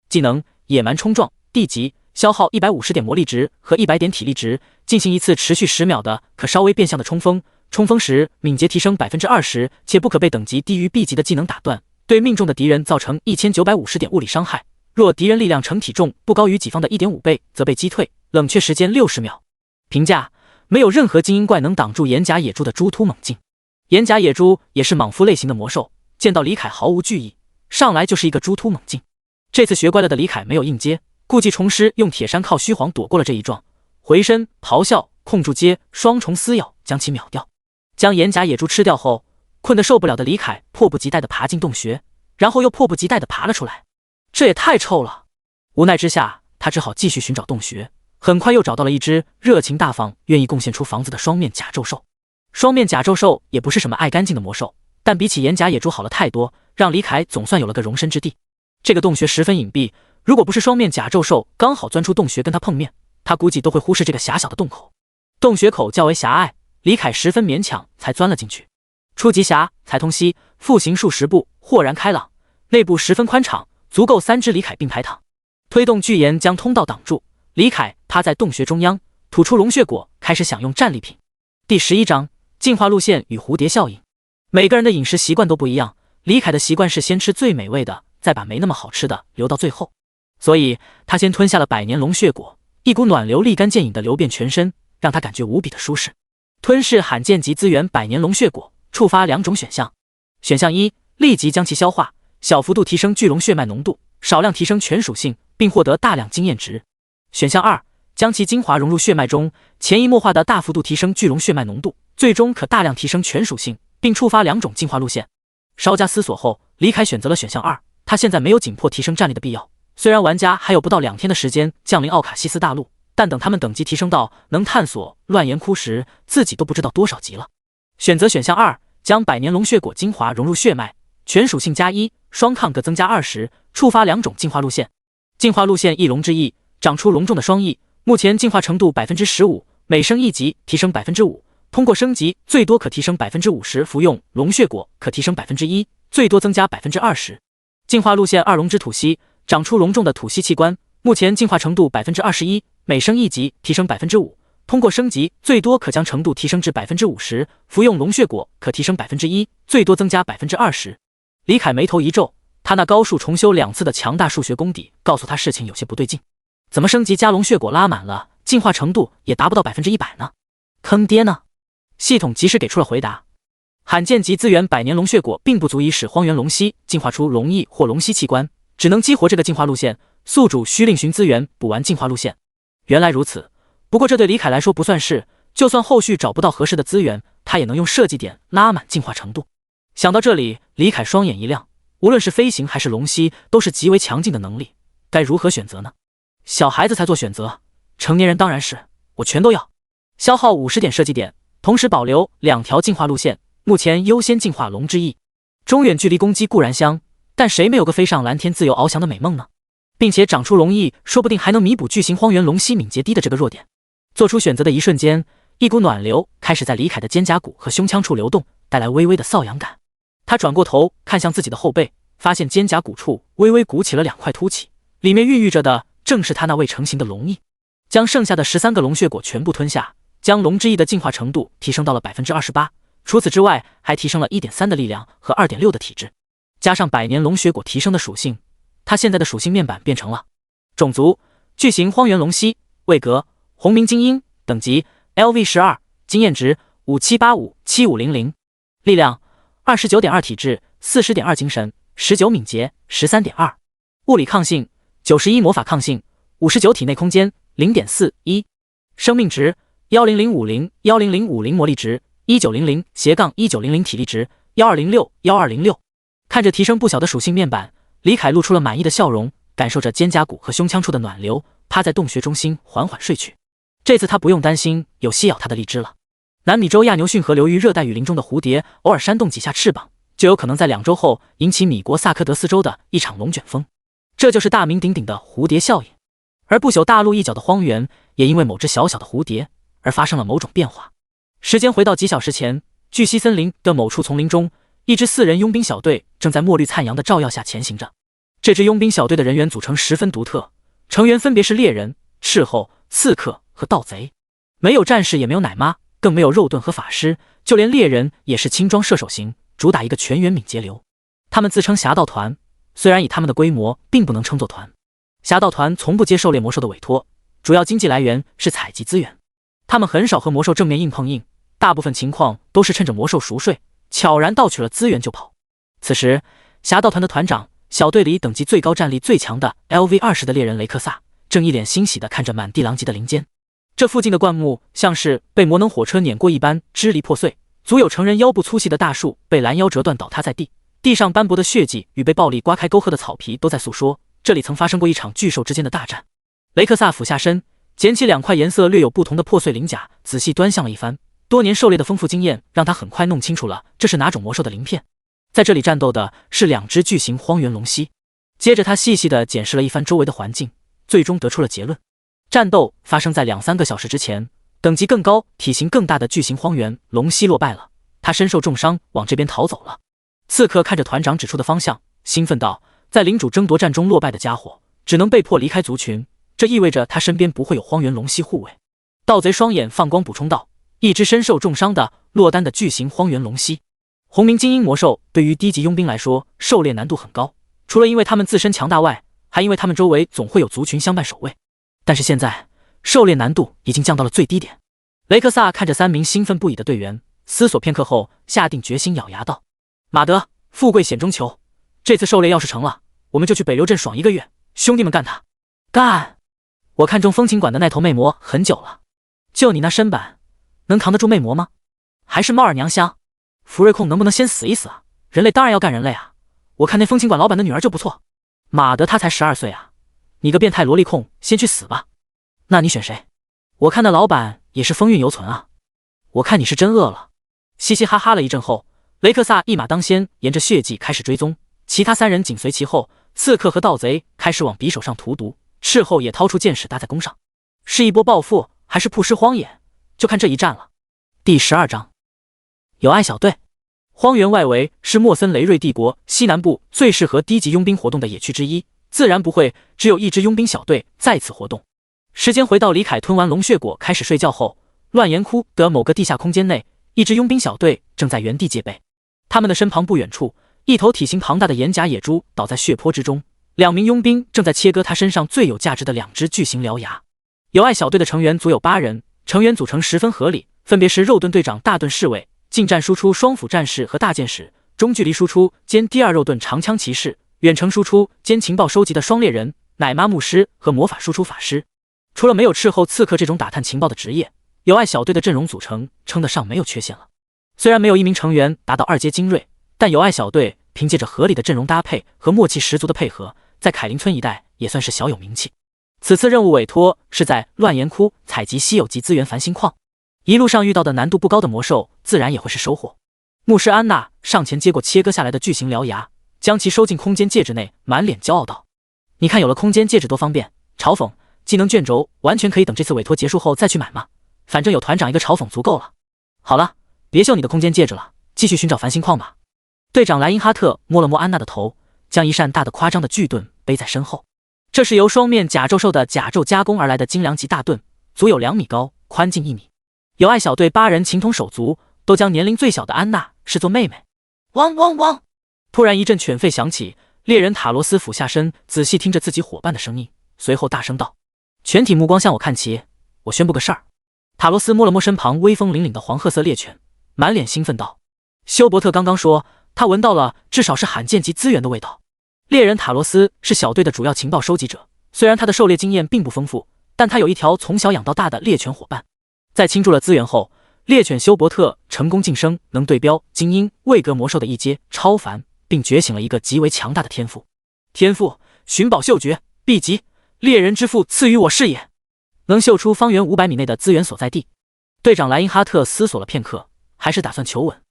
技能野蛮冲撞，地级，消耗150点魔力值和100点体力值，进行一次持续10秒的可稍微变相的冲锋。冲锋时敏捷提升 20%， 且不可被等级低于 B 级的技能打断，对命中的敌人造成1950点物理伤害。若敌人力量乘体重不高于己方的 1.5 倍，则被击退，冷却时间60秒。评价：没有任何精英怪能挡住岩甲野猪的猪突猛进。岩甲野猪也是莽夫类型的魔兽，见到李凯毫无惧意，上来就是一个猪突猛进。这次学乖了的李凯没有硬接，故技重施，用铁山靠虚晃躲过了这一撞，回身咆哮控住接双重撕咬，将其秒掉。将岩甲野猪吃掉后，困得受不了的李凯迫不及待地爬进洞穴，然后又迫不及待地爬了出来。这也太臭了！无奈之下，他只好继续寻找洞穴。很快又找到了一只热情大方、愿意贡献出房子的双面甲胄兽。双面甲胄兽也不是什么爱干净的魔兽，但比起岩甲野猪好了太多，让李凯总算有了个容身之地。这个洞穴十分隐蔽，如果不是双面甲胄兽刚好钻出洞穴跟他碰面，他估计都会忽视这个狭小的洞口。洞穴口较为狭隘，李凯十分勉强才钻了进去。初级峡，才通溪，复行数十步，豁然开朗，内部十分宽敞，足够3只李凯并排躺。推动巨岩将通道挡住，李凯趴在洞穴中央，吐出龙血果，开始享用战利品。第11章进化路线与蝴蝶效应。每个人的饮食习惯都不一样，李凯的习惯是先吃最美味的，再把没那么好吃的留到最后，所以他先吞下了百年龙血果，一股暖流立竿见影的流遍全身，让他感觉无比的舒适。吞噬罕见级资源百年龙血果，触发2种选项。选项1，立即将其消化，小幅度提升巨龙血脉浓度，少量提升全属性，并获得大量经验值。选项2，将其精华融入血脉中，潜移默化的大幅度提升巨龙血脉浓度，最终可大量提升全属性，并触发2种进化路线。稍加思索后，李凯选择了选项2。他现在没有紧迫提升战力的必要，虽然玩家还有不到2天的时间降临奥卡西斯大陆，但等他们等级提升到能探索乱岩窟时，自己都不知道多少级了。选择选项2，将百年龙血果精华融入血脉，全属性+1，双抗各增加20，触发2种进化路线。进化路线翼龙之翼，长出隆重的双翼，目前进化程度 15%， 每升1级提升 5%， 通过升级最多可提升 50%， 服用龙血果可提升 1%， 最多增加 20%。进化路线2龙之吐息，长出隆重的吐息器官，目前进化程度 21%， 每升1级提升 5%， 通过升级最多可将程度提升至 50%， 服用龙血果可提升 1%， 最多增加 20%。李凯眉头一皱，他那高数重修2次的强大数学功底告诉他事情有些不对劲，怎么升级加龙血果拉满了，进化程度也达不到 100% 呢？坑爹呢？系统及时给出了回答。罕见级资源百年龙血果并不足以使荒原龙蜥进化出龙翼或龙蜥器官，只能激活这个进化路线，宿主需另寻资源补完进化路线。原来如此，不过这对李凯来说不算事，就算后续找不到合适的资源，他也能用设计点拉满进化程度。想到这里，李凯双眼一亮，无论是飞行还是龙蜥都是极为强劲的能力，该如何选择呢？小孩子才做选择，成年人当然是我全都要。消耗50点设计点，同时保留2条进化路线，目前优先进化龙之翼。中远距离攻击固然香，但谁没有个飞上蓝天自由翱翔的美梦呢？并且长出龙翼，说不定还能弥补巨型荒原龙蜥敏捷低的这个弱点。做出选择的一瞬间，一股暖流开始在李凯的肩胛骨和胸腔处流动，带来微微的瘙痒感。他转过头看向自己的后背，发现肩胛骨处微微鼓起了2块凸起，里面孕育着的正是他那未成型的龙翼。将剩下的13个龙血果全部吞下，将龙之翼的进化程度提升到了 28%， 除此之外还提升了 1.3 的力量和 2.6 的体质，加上百年龙血果提升的属性，他现在的属性面板变成了种族巨型荒原龙蜥，位格红明精英，等级 LV12， 经验值57857500，力量 29.2， 体质 40.2， 精神19，敏捷 13.2， 物理抗性91，魔法抗性59，体内空间 0.41， 生命值10050 魔力值1900/1900体力值1206。看着提升不小的属性面板，李凯露出了满意的笑容，感受着肩胛骨和胸腔处的暖流，趴在洞穴中心缓缓睡去。这次他不用担心有吸咬他的荔枝了。南美洲亚牛逊河流域热带雨林中的蝴蝶，偶尔扇动几下翅膀，就有可能在2周后引起米国萨克德斯州的一场龙卷风。这就是大名鼎鼎的蝴蝶效应。而不朽大陆一角的荒原，也因为某只小小的蝴蝶而发生了某种变化。时间回到几小时前，巨溪森林的某处丛林中，一支4人佣兵小队正在墨绿灿阳的照耀下前行着。这支佣兵小队的人员组成十分独特，成员分别是猎人、斥候、刺客和盗贼，没有战士，也没有奶妈，更没有肉盾和法师，就连猎人也是轻装射手型，主打一个全员敏捷流。他们自称侠盗团，虽然以他们的规模并不能称作团。侠盗团从不接狩猎魔兽的委托，主要经济来源是采集资源。他们很少和魔兽正面硬碰硬，大部分情况都是趁着魔兽熟睡，悄然盗取了资源就跑。此时，侠盗团的团长，小队里等级最高、战力最强的 LV20的猎人雷克萨，正一脸欣喜地看着满地狼藉的林间。这附近的灌木像是被魔能火车碾过一般支离破碎，足有成人腰部粗细的大树被拦腰折断倒塌在地，地上斑驳的血迹与被暴力刮开沟壑的草皮都在诉说，这里曾发生过一场巨兽之间的大战。雷克萨俯下身，捡起2块颜色略有不同的破碎鳞甲，仔细端详了一番。多年狩猎的丰富经验让他很快弄清楚了这是哪种魔兽的鳞片。在这里战斗的是2只巨型荒原龙蜥。接着他细细地检视了一番周围的环境，最终得出了结论：战斗发生在2-3个小时之前，等级更高、体型更大的巨型荒原龙蜥落败了，他身受重伤，往这边逃走了。刺客看着团长指出的方向，兴奋道：在领主争夺战中落败的家伙，只能被迫离开族群，这意味着他身边不会有荒原龙蜥护卫。盗贼双眼放光补充道：一只身受重伤的落单的巨型荒原龙蜥。红鸣精英魔兽对于低级佣兵来说，狩猎难度很高，除了因为他们自身强大外，还因为他们周围总会有族群相伴守卫。但是现在，狩猎难度已经降到了最低点。雷克萨看着3名兴奋不已的队员，思索片刻后，下定决心，咬牙道：马德，富贵险中求，这次狩猎要是成了，我们就去北流镇爽1个月，兄弟们干他！干！我看中风情馆的那头魅魔很久了，就你那身板，能扛得住魅魔吗？还是猫耳娘香？福瑞控能不能先死一死啊？人类当然要干人类啊！我看那风情馆老板的女儿就不错。马德他才12岁啊，你个变态萝莉控，先去死吧！那你选谁？我看那老板也是风韵犹存啊。我看你是真饿了。嘻嘻哈哈了一阵后，雷克萨一马当先，沿着血迹开始追踪，其他3人紧随其后。刺客和盗贼开始往匕首上涂毒，斥候也掏出箭矢搭在弓上。是一波报复，还是曝尸荒野，就看这一战了。第12章，友爱小队。荒原外围是莫森雷瑞帝国西南部最适合低级佣兵活动的野区之一，自然不会只有一支佣兵小队在此活动。时间回到李凯吞完龙血果开始睡觉后，乱岩窟的某个地下空间内，一支佣兵小队正在原地戒备。他们的身旁不远处，一头体型庞大的岩甲野猪倒在血泊之中，2名佣兵正在切割它身上最有价值的2只巨型獠牙。友爱小队的成员组有8人，成员组成十分合理，分别是肉盾队长、大盾侍卫、近战输出双斧战士和大剑士，中距离输出兼第2肉盾长枪骑士，远程输出兼情报收集的双猎人、奶妈牧师和魔法输出法师。除了没有斥候、刺客这种打探情报的职业，友爱小队的阵容组成称得上没有缺陷了。虽然没有1名成员达到2阶精锐，但友爱小队凭借着合理的阵容搭配和默契十足的配合，在凯林村一带也算是小有名气。此次任务委托是在乱岩窟采集稀有级资源繁星矿，一路上遇到的难度不高的魔兽，自然也会是收获。牧师安娜上前接过切割下来的巨型獠牙，将其收进空间戒指内，满脸骄傲道：你看有了空间戒指多方便！嘲讽，技能卷轴完全可以等这次委托结束后再去买嘛，反正有团长一个嘲讽足够了。好了，别秀你的空间戒指了，继续寻找繁星矿吧。队长莱因哈特摸了摸安娜的头，将一扇大得夸张的巨盾背在身后。这是由双面甲胄兽的甲胄加工而来的精良级大盾，足有2米高，宽近1米。友爱小队8人情同手足，都将年龄最小的安娜视作妹妹。汪汪汪！突然一阵犬吠响起，猎人塔罗斯俯下身，仔细听着自己伙伴的声音，随后大声道：全体目光向我看齐，我宣布个事儿。塔罗斯摸了摸身旁威风凛凛的黄褐色猎犬，满脸兴奋道：休伯特刚刚说他闻到了至少是罕见级资源的味道。猎人塔罗斯是小队的主要情报收集者，虽然他的狩猎经验并不丰富，但他有一条从小养到大的猎犬伙伴。在倾注了资源后，猎犬休伯特成功晋升能对标精英位格魔兽的一阶超凡，并觉醒了一个极为强大的天赋。天赋寻宝嗅觉 B 级，猎人之父赐予我视野，能嗅出方圆500米内的资源所在地。队长莱因哈特思索了片刻，还是打算求稳。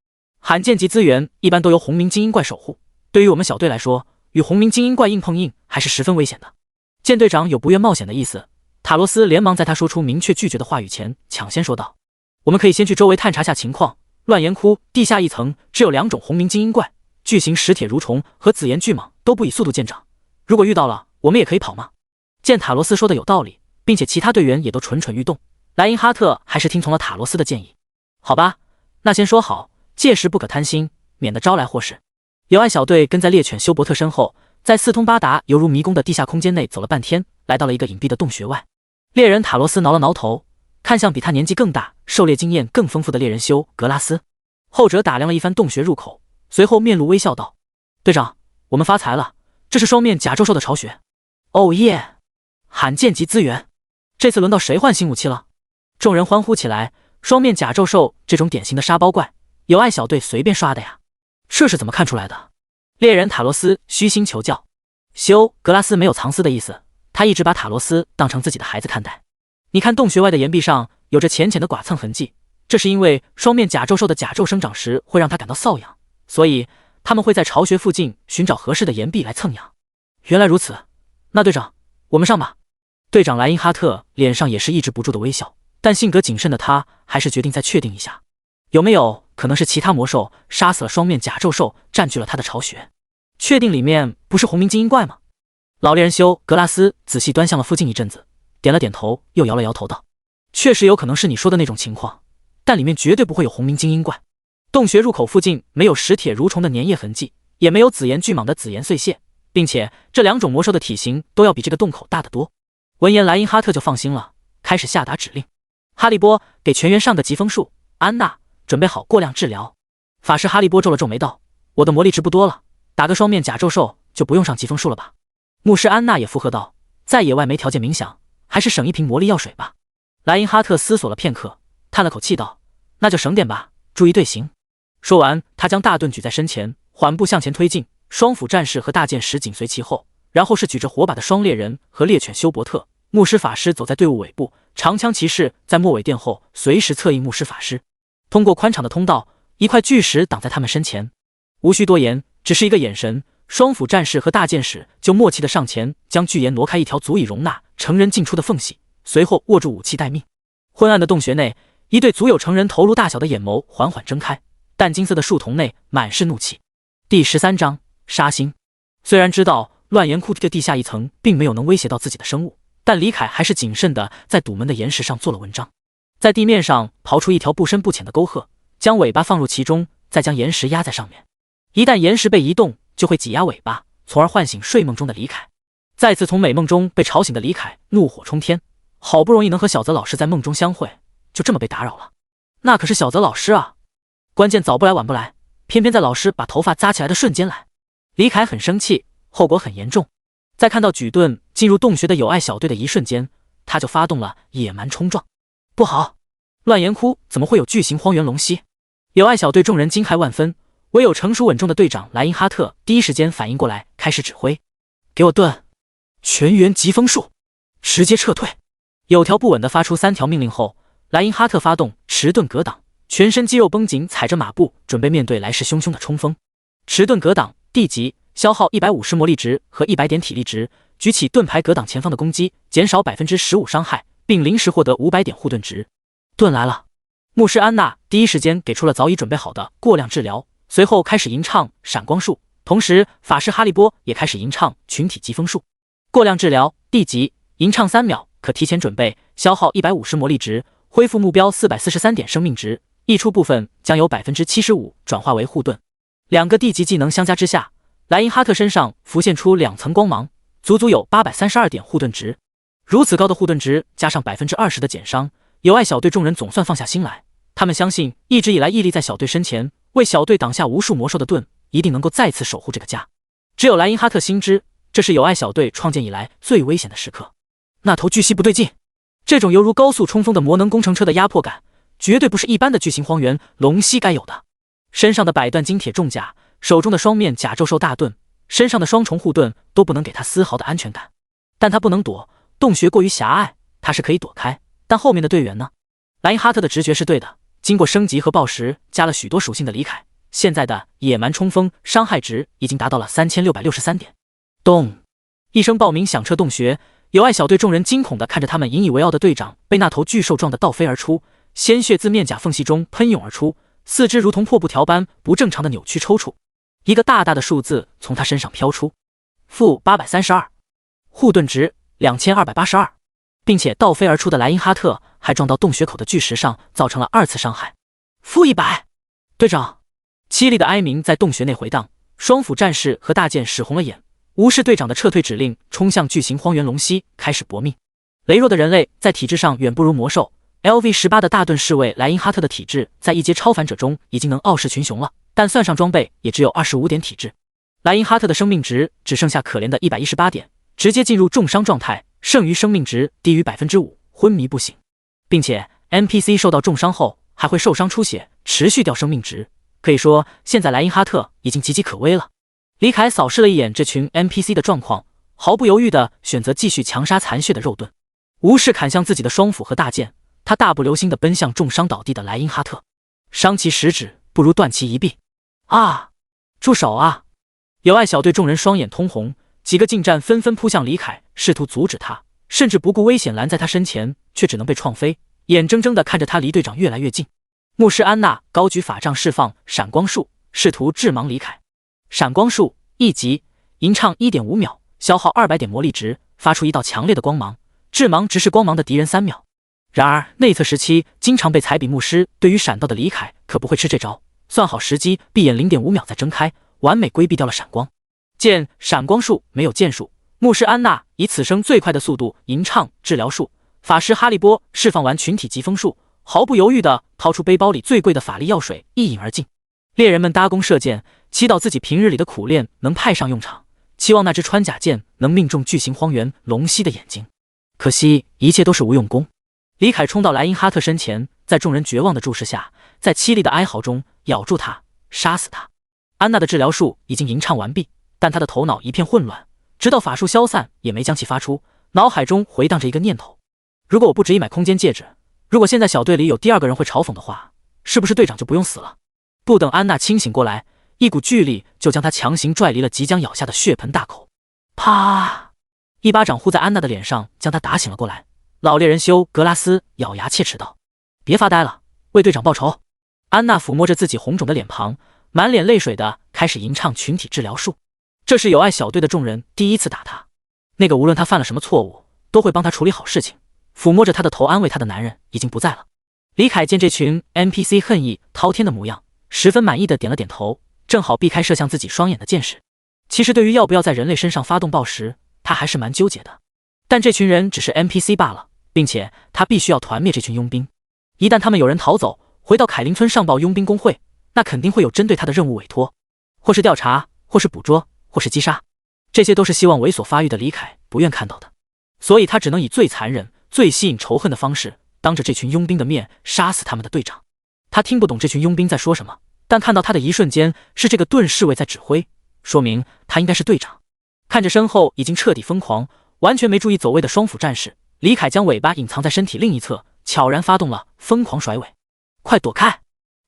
罕见级资源一般都由红鸣精英怪守护，对于我们小队来说，与红鸣精英怪硬碰硬还是十分危险的。见队长有不愿冒险的意思，塔罗斯连忙在他说出明确拒绝的话语前抢先说道：我们可以先去周围探查下情况，乱岩窟地下一层只有2种红鸣精英怪，巨型石铁蠕虫和紫炎巨蟒都不以速度见长，如果遇到了，我们也可以跑吗？见塔罗斯说的有道理，并且其他队员也都蠢蠢欲动，莱因哈特还是听从了塔罗斯的建议。好吧，那先说好，届时不可贪心，免得招来祸事。友爱小队跟在猎犬休伯特身后，在四通八达犹如迷宫的地下空间内走了半天，来到了一个隐蔽的洞穴外。猎人塔罗斯挠了挠头，看向比他年纪更大、狩猎经验更丰富的猎人休格拉斯。后者打量了一番洞穴入口，随后面露微笑道：队长，我们发财了，这是双面甲胄兽的巢穴。哦耶，罕见级资源，这次轮到谁换新武器了？众人欢呼起来。双面甲胄兽这种典型的沙包怪，友爱小队随便刷的呀，这是怎么看出来的？猎人塔罗斯虚心求教。休格拉斯没有藏私的意思，他一直把塔罗斯当成自己的孩子看待。你看洞穴外的岩壁上有着浅浅的剐蹭痕迹，这是因为双面甲胄兽的甲胄生长时会让他感到瘙痒，所以他们会在巢穴附近寻找合适的岩壁来蹭痒。原来如此，那队长，我们上吧。队长莱因哈特脸上也是抑制不住的微笑，但性格谨慎的他还是决定再确定一下，有没有可能是其他魔兽杀死了双面甲胄兽，占据了他的巢穴？确定里面不是红鸣精英怪吗？老猎人休格拉斯仔细端详了附近一阵子，点了点头，又摇了摇头道：确实有可能是你说的那种情况，但里面绝对不会有红鸣精英怪。洞穴入口附近没有石铁蠕虫的粘液痕迹，也没有紫炎巨蟒的紫炎碎屑，并且这2种魔兽的体型都要比这个洞口大得多。闻言，莱因哈特就放心了，开始下达指令。哈利波，给全员上个疾风术。安娜，准备好过量治疗。法师哈利波皱了皱眉道：我的魔力值不多了，打个双面甲胄兽就不用上疾风术了吧？牧师安娜也附和道：在野外没条件冥想，还是省一瓶魔力药水吧。莱因哈特思索了片刻，叹了口气道：那就省点吧，注意队形。说完，他将大盾举在身前，缓步向前推进，双斧战士和大剑士紧随其后，然后是举着火把的双猎人和猎犬休伯特。牧师法师走在队伍尾部，长枪骑士在末尾殿后随时策应牧师法师。通过宽敞的通道，一块巨石挡在他们身前。无需多言，只是一个眼神，双斧战士和大剑士就默契地上前，将巨岩挪开一条足以容纳成人进出的缝隙，随后握住武器待命。昏暗的洞穴内，一对足有成人头颅大小的眼眸缓缓睁开，淡金色的树丛内满是怒气。第13章杀心。虽然知道乱岩窟的地下一层并没有能威胁到自己的生物，但李凯还是谨慎地在堵门的岩石上做了文章，在地面上刨出一条不深不浅的沟壑，将尾巴放入其中，再将岩石压在上面。一旦岩石被移动，就会挤压尾巴，从而唤醒睡梦中的李凯。再次从美梦中被吵醒的李凯怒火冲天，好不容易能和小泽老师在梦中相会，就这么被打扰了。那可是小泽老师啊，关键早不来晚不来，偏偏在老师把头发扎起来的瞬间来。李凯很生气，后果很严重。在看到举盾进入洞穴的友爱小队的一瞬间，他就发动了野蛮冲撞。不好，乱岩窟怎么会有巨型荒原龙蜥？友爱小队众人惊骇万分，唯有成熟稳重的队长莱因哈特第一时间反应过来，开始指挥：给我盾，全员疾风术，直接撤退。有条不紊地发出3条命令后，莱因哈特发动迟钝格挡，全身肌肉绷紧，踩着马步，准备面对来势汹汹的冲锋。迟钝格挡 D 级，消耗150魔力值和100点体力值，举起盾牌格挡前方的攻击，减少15%伤害，并临时获得500点护盾值。盾来了！牧师安娜第一时间给出了早已准备好的过量治疗，随后开始吟唱闪光术，同时法师哈利波也开始吟唱群体疾风术。过量治疗 D 级，吟唱3秒，可提前准备，消耗150魔力值，恢复目标443点生命值，溢出部分将有75%转化为护盾。2个 D 级技能相加之下，莱因哈特身上浮现出2层光芒，足足有832点护盾值。如此高的护盾值加上20%的减伤，友爱小队众人总算放下心来。他们相信一直以来屹立在小队身前，为小队挡下无数魔兽的盾一定能够再次守护这个家。只有莱因哈特心知，这是友爱小队创建以来最危险的时刻。那头巨蜥不对劲，这种犹如高速冲锋的魔能工程车的压迫感，绝对不是一般的巨型荒原龙蜥该有的。身上的百段金铁重甲，手中的双面甲胄兽大盾，身上的双重护盾都不能给他丝毫的安全感。但他不能躲，洞穴过于狭隘，他是可以躲开，但后面的队员呢？莱因哈特的直觉是对的，经过升级和爆石加了许多属性的李凯，现在的野蛮冲锋伤害值已经达到了3663点。咚！一声爆鸣响彻洞穴，友爱小队众人惊恐地看着他们引以为傲的队长被那头巨兽撞得倒飞而出，鲜血自面甲缝隙中喷涌而出，四肢如同破布条般不正常的扭曲抽搐。一个大大的数字从他身上飘出：-832，护盾值2282，并且倒飞而出的莱因哈特还撞到洞穴口的巨石上，造成了2次伤害。-100，队长！凄厉的哀鸣在洞穴内回荡，双斧战士和大剑使红了眼，无视队长的撤退指令，冲向巨型荒原龙蜥，开始搏命。羸弱的人类在体质上远不如魔兽。LV18的大盾侍卫莱因哈特的体质在一阶超凡者中已经能傲视群雄了，但算上装备也只有25点体质。莱因哈特的生命值只剩下可怜的118点，直接进入重伤状态，剩余生命值低于 5%， 昏迷不醒。并且 NPC 受到重伤后还会受伤出血，持续掉生命值。可以说现在莱因哈特已经岌岌可危了。李凯扫视了一眼这群 NPC 的状况，毫不犹豫地选择继续强杀残血的肉盾，无视砍向自己的双斧和大剑，他大步流星地奔向重伤倒地的莱因哈特。伤其十指，不如断其一臂。啊！住手啊！友爱小队众人双眼通红，几个近战纷纷扑向李凯，试图阻止他，甚至不顾危险拦在他身前，却只能被撞飞，眼睁睁地看着他离队长越来越近。牧师安娜高举法杖释放闪光术，试图致盲李凯。闪光术1级，吟唱 1.5 秒，消耗200点魔力值，发出一道强烈的光芒，致盲直视光芒的敌人3秒。然而内测时期经常被踩比牧师，对于闪到的李凯可不会吃这招，算好时机，闭眼 0.5 秒再睁开，完美规避掉了闪光。见闪光术没有剑术，牧师安娜以此生最快的速度吟唱治疗术，法师哈利波释放完群体疾风术，毫不犹豫地掏出背包里最贵的法力药水，一饮而尽。猎人们搭弓射箭，祈祷自己平日里的苦练能派上用场，期望那支穿甲剑能命中巨型荒原龙蜥的眼睛。可惜一切都是无用功。李凯冲到莱因哈特身前，在众人绝望的注视下，在凄厉的哀嚎中咬住他，杀死他。安娜的治疗术已经吟唱完毕，但她的头脑一片混乱，直到法术消散也没将其发出，脑海中回荡着一个念头：如果我不执意买空间戒指，如果现在小队里有第2个人会嘲讽的话，是不是队长就不用死了？不等安娜清醒过来，一股巨力就将她强行拽离了即将咬下的血盆大口。啪！一巴掌呼在安娜的脸上，将她打醒了过来。老猎人休格拉斯咬牙切齿道：别发呆了，为队长报仇。安娜抚摸着自己红肿的脸庞，满脸泪水的开始吟唱群体治疗术。这是友爱小队的众人第一次打他，那个无论他犯了什么错误都会帮他处理好事情，抚摸着他的头安慰他的男人已经不在了。李凯见这群 NPC 恨意滔天的模样，十分满意的点了点头，正好避开射向自己双眼的箭矢。其实对于要不要在人类身上发动爆石，他还是蛮纠结的，但这群人只是 NPC 罢了，并且他必须要团灭这群佣兵。一旦他们有人逃走，回到凯林村上报佣兵工会，那肯定会有针对他的任务委托，或是调查，或是捕捉，或是击杀，这些都是希望猥琐发育的李凯不愿看到的，所以他只能以最残忍、最吸引仇恨的方式，当着这群佣兵的面杀死他们的队长。他听不懂这群佣兵在说什么，但看到他的一瞬间是这个盾侍卫在指挥，说明他应该是队长。看着身后已经彻底疯狂，完全没注意走位的双斧战士，李凯将尾巴隐藏在身体另一侧，悄然发动了疯狂甩尾。快躲开！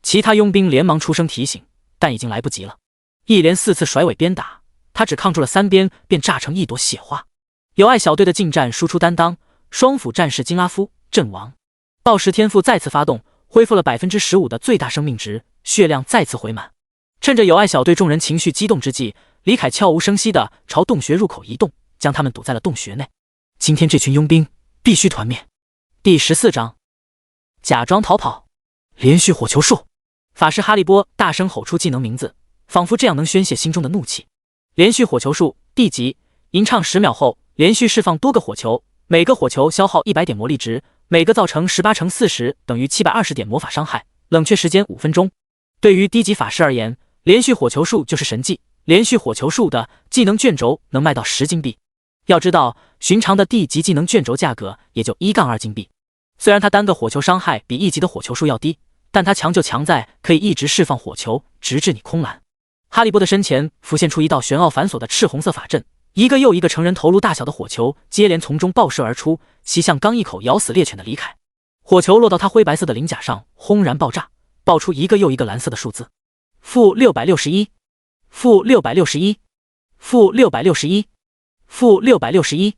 其他佣兵连忙出声提醒，但已经来不及了。一连4次甩尾鞭打，他只抗住了3鞭，便炸成一朵血花。友爱小队的近战输出担当，双斧战士金拉夫阵亡。暴食天赋再次发动，恢复了 15% 的最大生命值，血量再次回满。趁着友爱小队众人情绪激动之际，李凯悄无声息地朝洞穴入口移动，将他们堵在了洞穴内。今天这群佣兵必须团灭。第14章，假装逃跑。连续火球术。法师哈利波大声吼出技能名字，仿佛这样能宣泄心中的怒气。连续火球术D级，吟唱10秒后连续释放多个火球，每个火球消耗100点魔力值，每个造成18×40等于720点魔法伤害，冷却时间5分钟。对于低级法师而言，连续火球术就是神技，连续火球术的技能卷轴能卖到10金币。要知道，寻常的地级技能卷轴价格也就1-2金币。虽然他单个火球伤害比1级的火球数要低，但他强就强在可以一直释放火球，直至你空蓝。哈利波的身前浮现出一道玄奥繁琐的赤红色法阵，一个又一个成人头颅大小的火球接连从中爆射而出，袭向刚一口咬死猎犬的李凯。火球落到他灰白色的鳞甲上，轰然爆炸，爆出一个又一个蓝色的数字：-661、-661、-661、-661。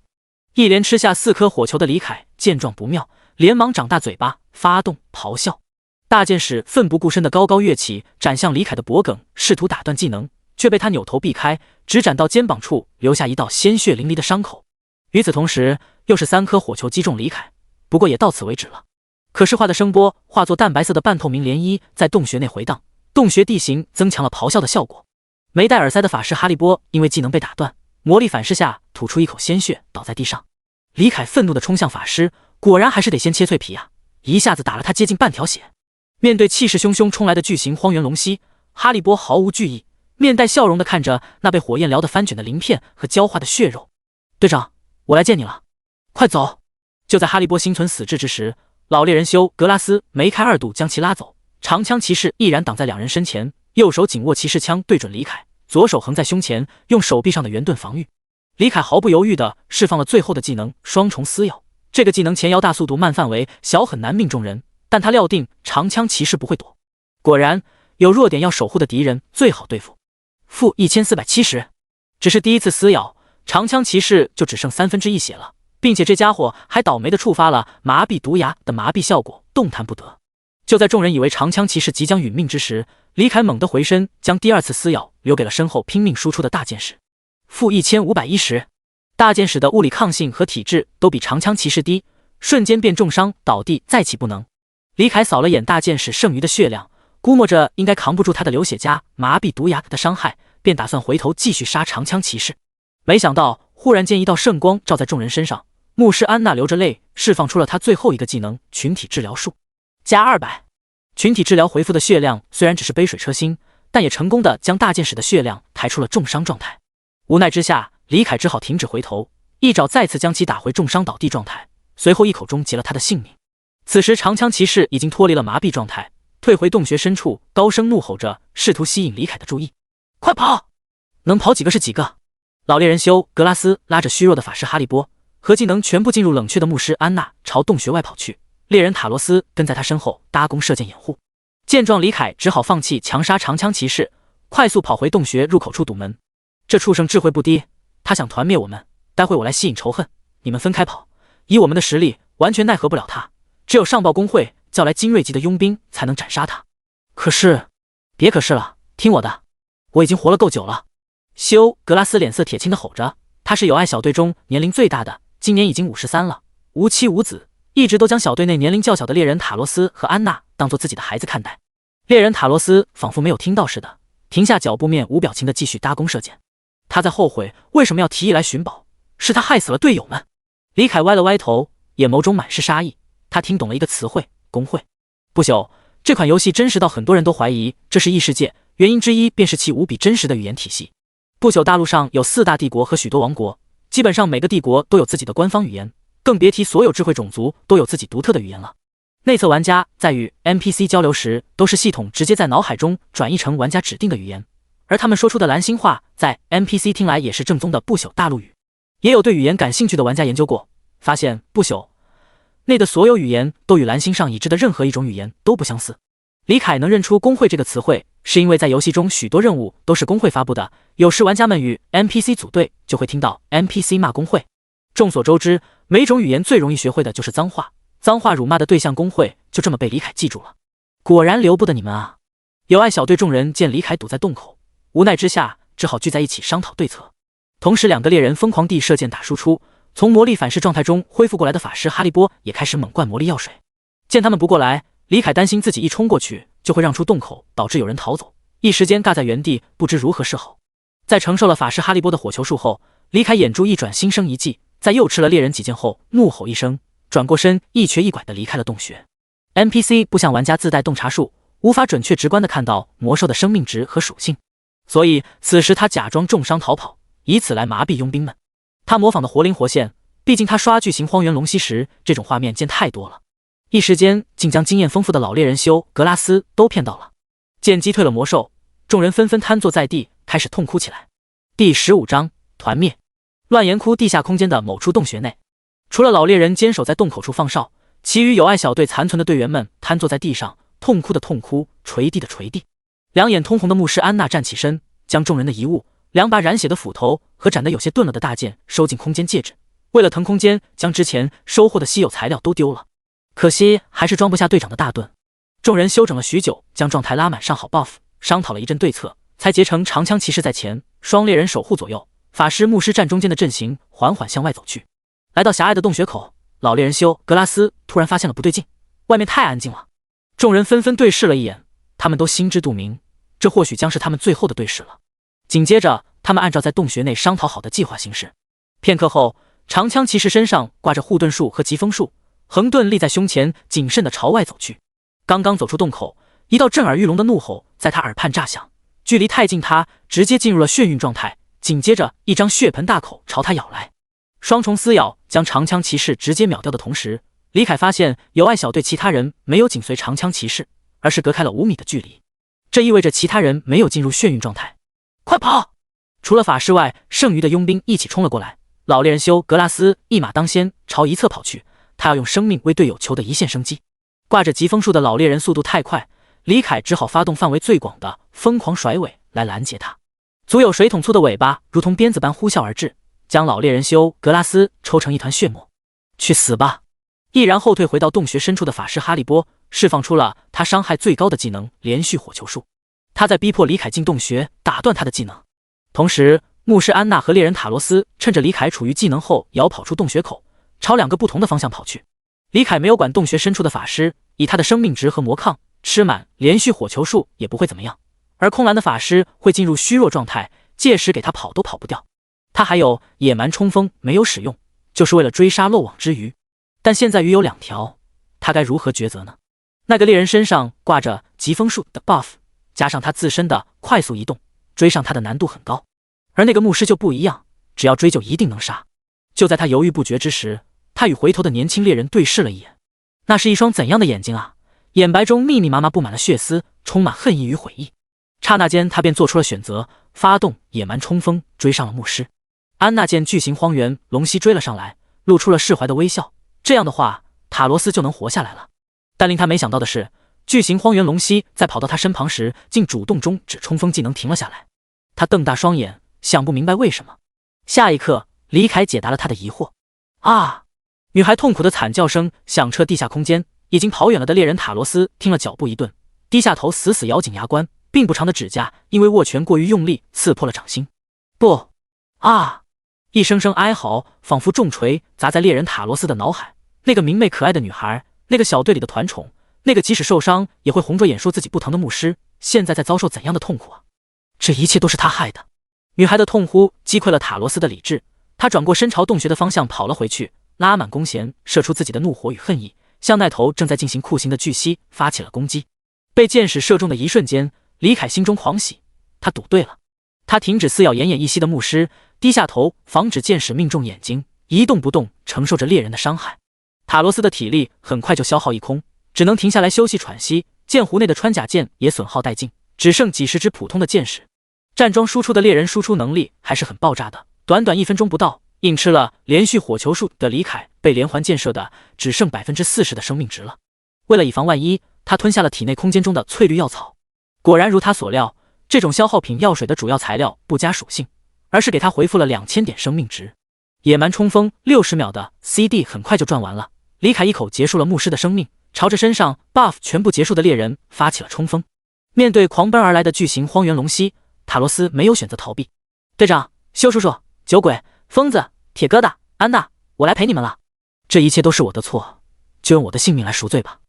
一连吃下4颗火球的李凯见状不妙，连忙长大嘴巴，发动咆哮。大剑使奋不顾身的高高跃起，斩向李凯的脖颈，试图打断技能，却被他扭头避开，只斩到肩膀处，留下一道鲜血淋漓的伤口。与此同时，又是3颗火球击中李凯，不过也到此为止了。可视化的声波化作淡白色的半透明涟漪，在洞穴内回荡，洞穴地形增强了咆哮的效果。没戴耳塞的法师哈利波因为技能被打断，魔力反噬下吐出一口鲜血，倒在地上。李凯愤怒地冲向法师，果然还是得先切脆皮啊！一下子打了他接近半条血。面对气势汹汹冲来的巨型荒原龙蜥，哈利波毫无惧意，面带笑容地看着那被火焰燎得翻卷的鳞片和焦化的血肉。队长，我来见你了，快走！就在哈利波心存死志之时，老猎人修格拉斯梅开2度将其拉走，长枪骑士毅然挡在2人身前，右手紧握骑士枪对准李凯，左手横在胸前，用手臂上的圆盾防御。李凯毫不犹豫地释放了最后的技能双重撕咬，这个技能前摇大速度慢范围小很难命中人，但他料定长枪骑士不会躲。果然，有弱点要守护的敌人最好对付。-1470，只是第一次撕咬，长枪骑士就只剩1/3血了，并且这家伙还倒霉地触发了麻痹毒牙的麻痹效果，动弹不得。就在众人以为长枪骑士即将殒命之时，李凯猛地回身，将第2次撕咬留给了身后拼命输出的大剑士。-1510，大剑士的物理抗性和体质都比长枪骑士低，瞬间便重伤倒地，再起不能。李凯扫了眼大剑士剩余的血量，估摸着应该扛不住他的流血加麻痹毒牙的伤害，便打算回头继续杀长枪骑士。没想到忽然间一道圣光照在众人身上，牧师安娜流着泪释放出了她最后一个技能群体治疗术，加200。群体治疗回复的血量虽然只是杯水车薪，但也成功的将大剑士的血量抬出了重伤状态。无奈之下，李凯只好停止回头，一爪再次将其打回重伤倒地状态，随后一口终结了他的性命。此时长枪骑士已经脱离了麻痹状态，退回洞穴深处，高声怒吼着，试图吸引李凯的注意。快跑！能跑几个是几个！老猎人修格拉斯拉着虚弱的法师哈利波和技能全部进入冷却的牧师安娜朝洞穴外跑去，猎人塔罗斯跟在他身后搭弓射箭掩护。见状，李凯只好放弃强杀长枪骑士，快速跑回洞穴入口处堵门。这畜生智慧不低，他想团灭我们，待会我来吸引仇恨，你们分开跑。以我们的实力，完全奈何不了他，只有上报工会，叫来精锐级的佣兵才能斩杀他。可是，别可是了，听我的，我已经活了够久了。修格拉斯脸色铁青的吼着，他是友爱小队中年龄最大的，今年已经53了，无妻无子，一直都将小队内年龄较小的猎人塔罗斯和安娜当作自己的孩子看待。猎人塔罗斯仿佛没有听到似的，停下脚步，面无表情的继续搭弓射箭。他在后悔为什么要提议来寻宝，是他害死了队友们。李凯歪了歪头，眼眸中满是杀意。他听懂了一个词汇：工会。不朽，这款游戏真实到很多人都怀疑这是异世界，原因之一便是其无比真实的语言体系。不朽大陆上有4大帝国和许多王国，基本上每个帝国都有自己的官方语言，更别提所有智慧种族都有自己独特的语言了。内测玩家在与 NPC 交流时，都是系统直接在脑海中转译成玩家指定的语言，而他们说出的蓝星话在 NPC 听来也是正宗的不朽大陆语。也有对语言感兴趣的玩家研究过，发现不朽内的所有语言都与蓝星上已知的任何一种语言都不相似。李凯能认出工会这个词汇，是因为在游戏中许多任务都是工会发布的，有时玩家们与 NPC 组队就会听到 NPC 骂工会。众所周知，每种语言最容易学会的就是脏话，脏话辱骂的对象工会就这么被李凯记住了。果然留不得你们啊！友爱小队众人见李凯堵在洞口，无奈之下只好聚在一起商讨对策。同时2个猎人疯狂地射箭打输出，从魔力反噬状态中恢复过来的法师哈利波也开始猛灌魔力药水。见他们不过来，李凯担心自己一冲过去就会让出洞口，导致有人逃走，一时间尬在原地，不知如何是好。在承受了法师哈利波的火球术后，李凯眼珠一转，心生一计，在又吃了猎人几箭后，怒吼一声，转过身，一瘸一拐地离开了洞穴。NPC 不像玩家自带洞察术，无法准确直观地看到魔兽的生命值和属性，所以此时他假装重伤逃跑，以此来麻痹佣兵们。他模仿的活灵活现，毕竟他刷巨型荒原龙息时，这种画面见太多了，一时间竟将经验丰富的老猎人修格拉斯都骗到了。见击退了魔兽，众人纷纷瘫坐在地，开始痛哭起来。第15章团灭。乱岩窟地下空间的某处洞穴内，除了老猎人坚守在洞口处放哨，其余友爱小队残存的队员们瘫坐在地上，痛哭的痛哭，捶地的捶地。两眼通红的牧师安娜站起身，将众人的遗物2把染血的斧头和斩得有些钝了的大剑收进空间戒指。为了腾空间，将之前收获的稀有材料都丢了，可惜还是装不下队长的大盾。众人休整了许久，将状态拉满，上好 buff， 商讨了一阵对策，才结成长枪骑士在前，双猎人守护左右，法师牧师站中间的阵型缓缓向外走去。来到狭隘的洞穴口，老猎人修格拉斯突然发现了不对劲，外面太安静了。众人纷纷对视了一眼，他们都心知肚明，这或许将是他们最后的对视了。紧接着，他们按照在洞穴内商讨好的计划行事。片刻后，长枪骑士身上挂着护盾术和疾风术，横盾立在胸前，谨慎地朝外走去。刚刚走出洞口，一道震耳欲聋的怒吼在他耳畔炸响，距离太近，他直接进入了眩晕状态。紧接着，一张血盆大口朝他咬来，双重撕咬将长枪骑士直接秒掉的同时，李凯发现友爱小队其他人没有紧随长枪骑士，而是隔开了5米的距离，这意味着其他人没有进入眩晕状态。快跑！除了法师外，剩余的佣兵一起冲了过来。老猎人修格拉斯一马当先朝一侧跑去，他要用生命为队友求得一线生机。挂着疾风术的老猎人速度太快，李凯只好发动范围最广的疯狂甩尾来拦截他。足有水桶粗的尾巴如同鞭子般呼啸而至，将老猎人修格拉斯抽成一团血沫。去死吧！毅然后退回到洞穴深处的法师哈利波释放出了他伤害最高的技能连续火球术，他在逼迫李凯进洞穴，打断他的技能。同时，牧师安娜和猎人塔罗斯趁着李凯处于技能后摇跑出洞穴口，朝2个不同的方向跑去。李凯没有管洞穴深处的法师，以他的生命值和魔抗，吃满连续火球术也不会怎么样，而空蓝的法师会进入虚弱状态，届时给他跑都跑不掉。他还有野蛮冲锋没有使用，就是为了追杀漏网之鱼，但现在鱼有2条，他该如何抉择呢？那个猎人身上挂着疾风术的 buff， 加上他自身的快速移动，追上他的难度很高。而那个牧师就不一样，只要追就一定能杀。就在他犹豫不决之时，他与回头的年轻猎人对视了一眼，那是一双怎样的眼睛啊！眼白中密密麻麻布满了血丝，充满恨意与悔意。刹那间，他便做出了选择，发动野蛮冲锋，追上了牧师。安娜见巨型荒原龙息追了上来，露出了释怀的微笑。这样的话，塔罗斯就能活下来了。但令他没想到的是，巨型荒原龙息在跑到他身旁时，竟主动中指冲锋技能停了下来。他瞪大双眼，想不明白为什么。下一刻，李凯解答了他的疑惑。啊！女孩痛苦的惨叫声响彻地下空间。已经跑远了的猎人塔罗斯听了脚步一顿，低下头死死咬紧牙关，并不长的指甲因为握拳过于用力刺破了掌心。不！啊！一声声哀嚎仿佛重锤砸在猎人塔罗斯的脑海。那个明媚可爱的女孩，那个小队里的团宠，那个即使受伤也会红着眼说自己不疼的牧师，现在在遭受怎样的痛苦啊！这一切都是他害的。女孩的痛呼击溃了塔罗斯的理智，他转过身朝洞穴的方向跑了回去，拉满弓弦，射出自己的怒火与恨意，向那头正在进行酷刑的巨蜥发起了攻击。被箭矢射中的一瞬间，李凯心中狂喜，他赌对了。他停止撕咬奄奄一息的牧师，低下头防止箭矢命中眼睛，一动不动承受着猎人的伤害。塔罗斯的体力很快就消耗一空，只能停下来休息喘息，剑壶内的穿甲剑也损耗殆尽，只剩几十支普通的箭矢。站桩输出的猎人输出能力还是很爆炸的，短短1分钟不到，硬吃了连续火球术的李凯被连环箭射的只剩40%的生命值了。为了以防万一，他吞下了体内空间中的翠绿药草。果然如他所料，这种消耗品药水的主要材料不加属性，而是给他回复了2000点生命值。野蛮冲锋60秒的 CD 很快就赚完了，李凯一口结束了牧师的生命，朝着身上 buff 全部结束的猎人发起了冲锋。面对狂奔而来的巨型荒原龙蜥，塔罗斯没有选择逃避。队长、修叔叔、酒鬼、疯子、铁疙瘩、安娜，我来陪你们了。这一切都是我的错，就用我的性命来赎罪吧。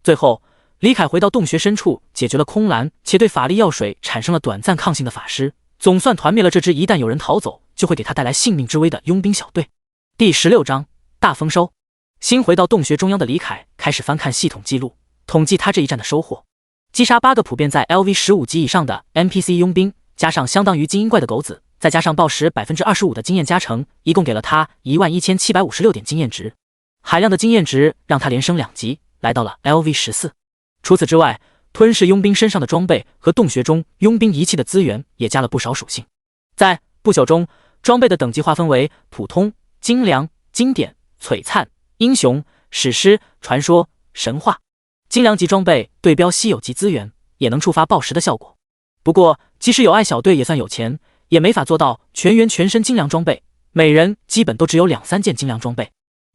最后，李凯回到洞穴深处，解决了空蓝且对法力药水产生了短暂抗性的法师，总算团灭了这支一旦有人逃走就会给他带来性命之危的佣兵小队。第16章大丰收。新回到洞穴中央的李凯开始翻看系统记录，统计他这一战的收获：击杀8个普遍在 LV15 级以上的 NPC 佣兵，加上相当于精英怪的狗子，再加上报时 25% 的经验加成，一共给了他11756点经验值。海量的经验值让他连升2级，来到了 LV14。除此之外，吞噬佣兵身上的装备和洞穴中佣兵仪器的资源也加了不少属性。在不朽中，装备的等级划分为普通、精良、经典、璀璨、英雄、史诗、传说、神话。精良级装备对标稀有级资源，也能触发报时的效果。不过，即使有爱小队也算有钱，也没法做到全员全身精良装备，每人基本都只有2-3件精良装备。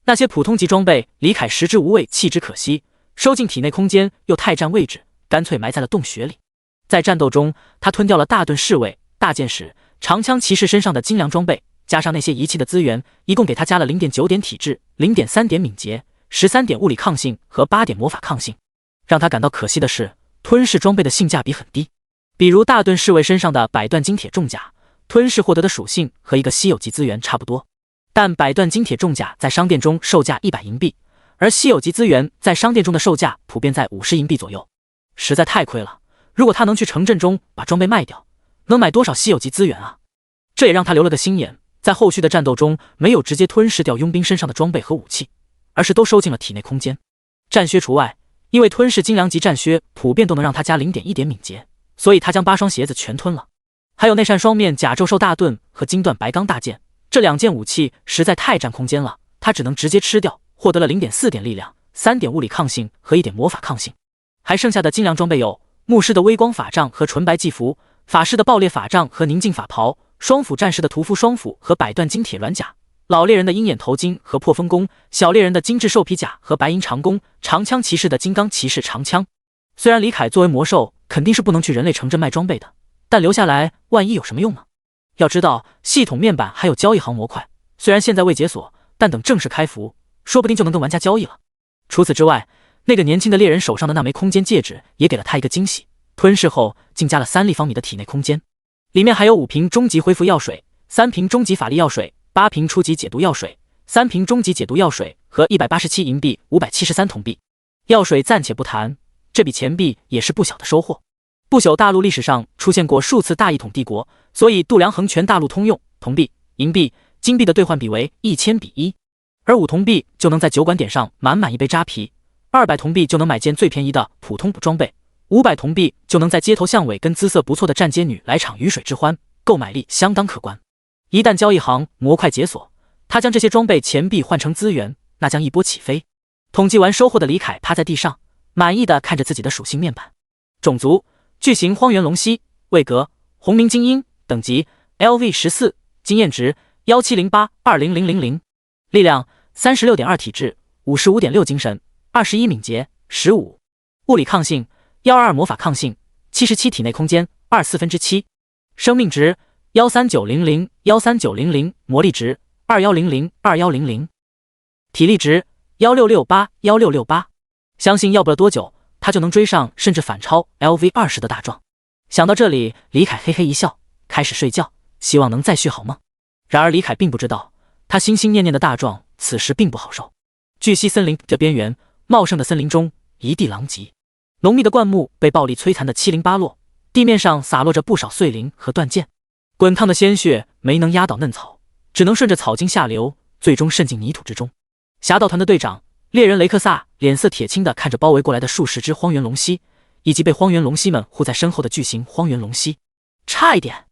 那些普通级装备，李凯食之无味，弃之可惜，收进体内空间又太占位置，干脆埋在了洞穴里。在战斗中，他吞掉了大盾侍卫、大剑士、长枪骑士身上的精良装备，加上那些仪器的资源，一共给他加了 0.9 点体质、0.3 点敏捷、13点物理抗性和8点魔法抗性。让他感到可惜的是，吞噬装备的性价比很低。比如大盾侍卫身上的百段金铁重甲，吞噬获得的属性和一个稀有级资源差不多，但百段金铁重甲在商店中售价100银币，而稀有级资源在商店中的售价普遍在50银币左右，实在太亏了。如果他能去城镇中把装备卖掉，能买多少稀有级资源啊？这也让他留了个心眼，在后续的战斗中没有直接吞噬掉佣兵身上的装备和武器，而是都收进了体内空间。战靴除外，因为吞噬精良级战靴普遍都能让他加 0.1 点敏捷，所以他将8双鞋子全吞了。还有那扇双面甲胄兽大盾和金段白钢大剑，这2件武器实在太占空间了，他只能直接吃掉，获得了 0.4 点力量、3点物理抗性和1点魔法抗性。还剩下的精良装备有牧师的微光法杖和纯白祭服，法师的爆裂法杖和宁静法袍，双斧战士的屠夫双斧和百段金铁软甲，老猎人的鹰眼头巾和破风弓，小猎人的精致兽皮甲和白银长弓，长枪骑士的金刚骑士长枪。虽然李凯作为魔兽肯定是不能去人类城镇卖装备的，但留下来万一有什么用呢？要知道系统面板还有交易行模块，虽然现在未解锁，但等正式开服，说不定就能跟玩家交易了。除此之外，那个年轻的猎人手上的那枚空间戒指也给了他一个惊喜，吞噬后竟加了3立方米的体内空间，里面还有5瓶终极恢复药水、3瓶终极法力药水、8瓶初级解毒药水、3瓶终极解毒药水和187银币、573铜币。药水暂且不谈，这笔钱币也是不小的收获。不朽大陆历史上出现过数次大一统帝国，所以度量衡全大陆通用，铜币、银币、金币的兑换比为1000比1，而5铜币就能在酒馆点上满满一杯扎啤，200铜币就能买件最便宜的普通补装备，500铜币就能在街头巷尾跟姿色不错的站街女来场鱼水之欢，购买力相当可观。一旦交易行模块解锁，他将这些装备钱币换成资源，那将一波起飞。统计完收获的李凯趴在地上，满意的看着自己的属性面板。种族：巨型荒原龙蜥，位格：红名精英，等级 LV14，经验值1708-20000，力量 36.2 体质， 55.6 精神， 21敏捷， 15物理抗性122魔法抗性， 77体内空间2/4，生命值13900-13900，魔力值2100-2100，体力值1668-1668。相信要不了多久，他就能追上甚至反超 LV20的大壮。想到这里，李凯嘿嘿一笑，开始睡觉，希望能再续好梦。然而李凯并不知道，他心心念念的大壮此时并不好受。巨蜥森林的边缘，茂盛的森林中一地狼藉，浓密的灌木被暴力摧残的七零八落，地面上洒落着不少碎鳞和断剑，滚烫的鲜血没能压倒嫩草，只能顺着草茎下流，最终渗进泥土之中。侠盗团的队长猎人雷克萨脸色铁青地看着包围过来的数十只荒原龙蜥，以及被荒原龙蜥们护在身后的巨型荒原龙蜥。差一点，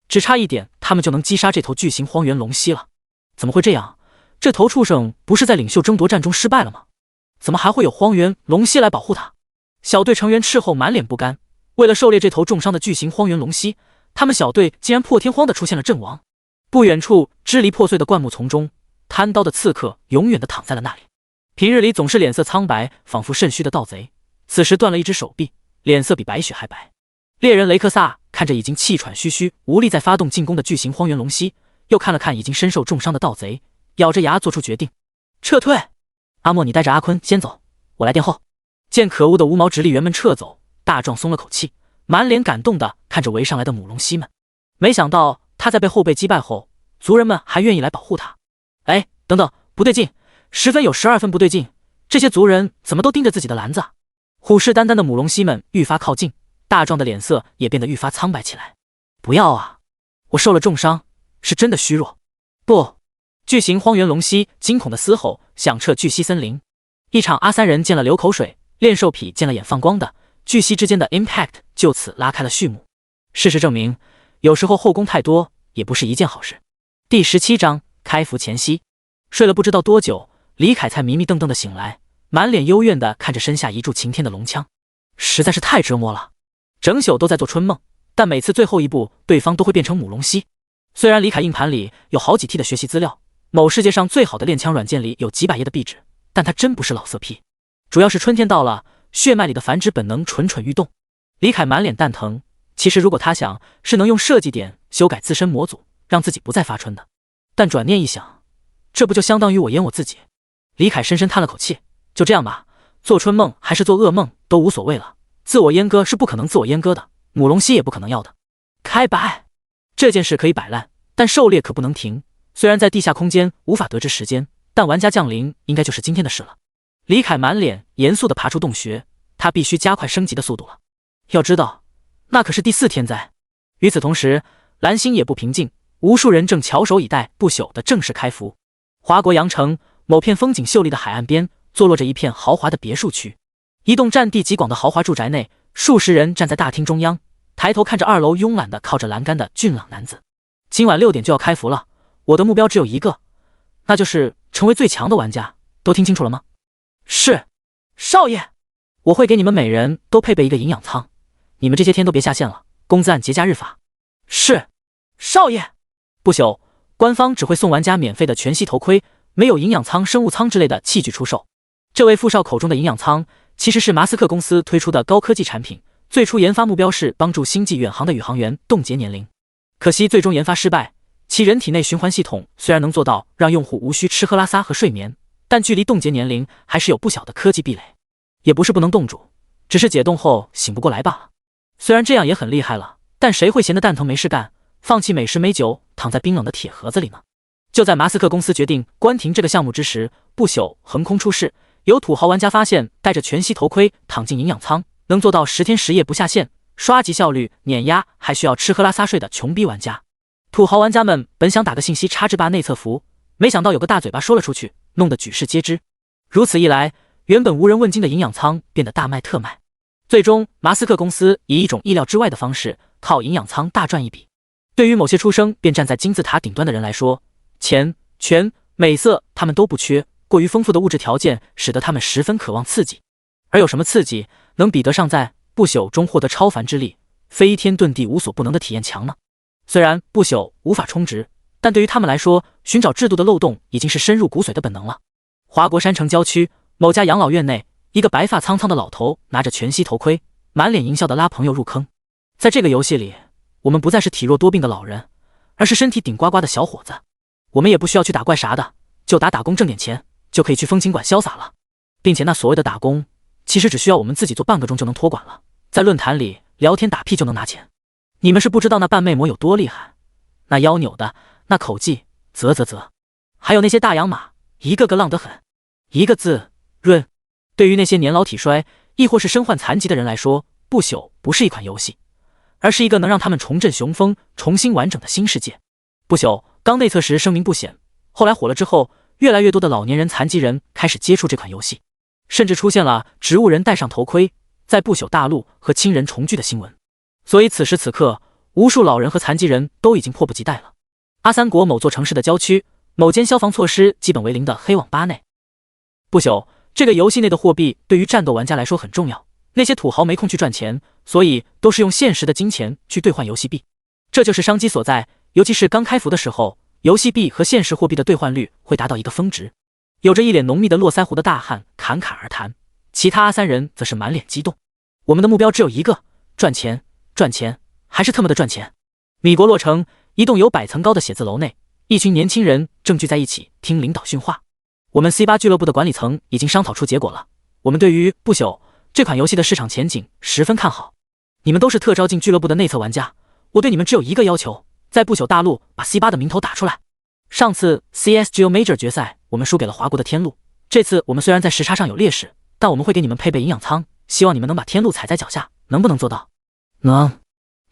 只差一点，他们就能击杀这头巨型荒原龙蜥了。怎么会这样？这头畜生不是在领袖争夺战中失败了吗？怎么还会有荒原龙蜥来保护他？小队成员斥候满脸不甘，为了狩猎这头重伤的巨型荒原龙蜥，他们小队竟然破天荒地出现了阵亡。不远处支离破碎的灌木丛中，贪刀的刺客永远地躺在了那里。平日里总是脸色苍白，仿佛肾虚的盗贼，此时断了一只手臂，脸色比白雪还白。猎人雷克萨看着已经气喘吁吁、无力再发动进攻的巨型荒原龙蜥，又看了看已经身受重伤的盗贼，咬着牙做出决定：撤退。阿莫，你带着阿坤先走，我来殿后。见可恶的无毛直立猿们撤走，大壮松了口气，满脸感动地看着围上来的母龙蜥们。没想到他在被后辈击败后，族人们还愿意来保护他。哎，等等，不对劲，10分有12分不对劲，这些族人怎么都盯着自己的篮子啊？虎视眈眈的母龙蜥们愈发靠近，大壮的脸色也变得愈发苍白起来。不要啊！我受了重伤，是真的虚弱。不！巨型荒原龙蜥惊恐的嘶吼，响彻巨蜥森林。一场阿三人见了流口水，炼兽痞见了眼放光的巨蜥之间的 impact 就此拉开了序幕。事实证明，有时候后宫太多也不是一件好事。第17章开服前夕，睡了不知道多久，李凯才迷迷瞪瞪的醒来，满脸幽怨的看着身下一柱擎天的龙枪，实在是太折磨了。整宿都在做春梦，但每次最后一步，对方都会变成母龙蜥。虽然李凯硬盘里有好几 T 的学习资料，某世界上最好的练枪软件里有几百页的壁纸，但他真不是老色批。主要是春天到了，血脉里的繁殖本能蠢蠢欲动。李凯满脸蛋疼，其实如果他想，是能用设计点修改自身模组，让自己不再发春的。但转念一想，这不就相当于我阉我自己？李凯深深叹了口气，就这样吧，做春梦还是做噩梦都无所谓了。自我阉割是不可能自我阉割的，母龙蜥也不可能要的。开摆！这件事可以摆烂，但狩猎可不能停。虽然在地下空间无法得知时间，但玩家降临应该就是今天的事了。李凯满脸严肃地爬出洞穴，他必须加快升级的速度了。要知道，那可是第4天灾。与此同时，蓝星也不平静，无数人正翘首以待不朽的正式开服。华国阳城某片风景秀丽的海岸边，坐落着一片豪华的别墅区。一栋占地极广的豪华住宅内，数十人站在大厅中央，抬头看着2楼慵懒的靠着栏杆的俊朗男子。今晚6点就要开服了，我的目标只有一个，那就是成为最强的玩家。都听清楚了吗？是，少爷。我会给你们每人都配备一个营养舱，你们这些天都别下线了，工资按节假日发。是，少爷。不朽，官方只会送玩家免费的全息头盔，没有营养舱、生物舱之类的器具出售。这位富少口中的营养舱，其实是马斯克公司推出的高科技产品，最初研发目标是帮助星际远航的宇航员冻结年龄。可惜最终研发失败，其人体内循环系统虽然能做到让用户无需吃喝拉撒和睡眠，但距离冻结年龄还是有不小的科技壁垒。也不是不能冻住，只是解冻后醒不过来罢了。虽然这样也很厉害了，但谁会闲得蛋疼没事干，放弃美食美酒，躺在冰冷的铁盒子里呢？就在马斯克公司决定关停这个项目之时，不朽横空出世，有土豪玩家发现戴着全息头盔躺进营养舱，能做到10天10夜不下线，刷级效率碾压还需要吃喝拉撒睡的穷逼玩家。土豪玩家们本想打个信息插置罢内测服，没想到有个大嘴巴说了出去，弄得举世皆知。如此一来，原本无人问津的营养舱变得大卖特卖。最终，马斯克公司以一种意料之外的方式，靠营养舱大赚一笔。对于某些出生便站在金字塔顶端的人来说，钱、权、美色他们都不缺，过于丰富的物质条件使得他们十分渴望刺激。而有什么刺激能比得上在不朽中获得超凡之力，飞天遁地无所不能的体验强呢？虽然不朽无法充值，但对于他们来说，寻找制度的漏洞已经是深入骨髓的本能了。华国山城郊区某家养老院内，一个白发苍苍的老头拿着全息头盔，满脸淫笑地拉朋友入坑。在这个游戏里，我们不再是体弱多病的老人，而是身体顶呱呱的小伙子。我们也不需要去打怪啥的，就打工挣点钱，就可以去风情馆潇洒了。并且那所谓的打工，其实只需要我们自己做半个钟就能托管了，在论坛里聊天打屁就能拿钱。你们是不知道那半魅魔有多厉害，那腰扭的，那口技，还有那些大洋马，一个个浪得很。一个字，润。对于那些年老体衰，亦或是身患残疾的人来说，不朽不是一款游戏，而是一个能让他们重振雄风、重新完整的新世界。不朽刚内测时声名不显，后来火了之后，越来越多的老年人、残疾人开始接触这款游戏，甚至出现了植物人戴上头盔，在不朽大陆和亲人重聚的新闻。所以此时此刻，无数老人和残疾人都已经迫不及待了。阿三国某座城市的郊区，某间消防措施基本为零的黑网吧内，不朽这个游戏内的货币对于战斗玩家来说很重要，那些土豪没空去赚钱，所以都是用现实的金钱去兑换游戏币，这就是商机所在。尤其是刚开服的时候，游戏币和现实货币的兑换率会达到一个峰值。有着一脸浓密的络腮胡的大汉侃侃而谈，其他阿三人则是满脸激动。我们的目标只有一个，赚钱，赚钱，还是他妈的赚钱。米国洛城一栋有100层高的写字楼内，一群年轻人正聚在一起听领导训话。我们 C8 俱乐部的管理层已经商讨出结果了，我们对于不朽这款游戏的市场前景十分看好。你们都是特招进俱乐部的内测玩家，我对你们只有一个要求，在不朽大陆把 C8 的名头打出来。上次 CSGO Major 决赛我们输给了华国的天路，这次我们虽然在时差上有劣势，但我们会给你们配备营养舱，希望你们能把天路踩在脚下，能不能做到？能。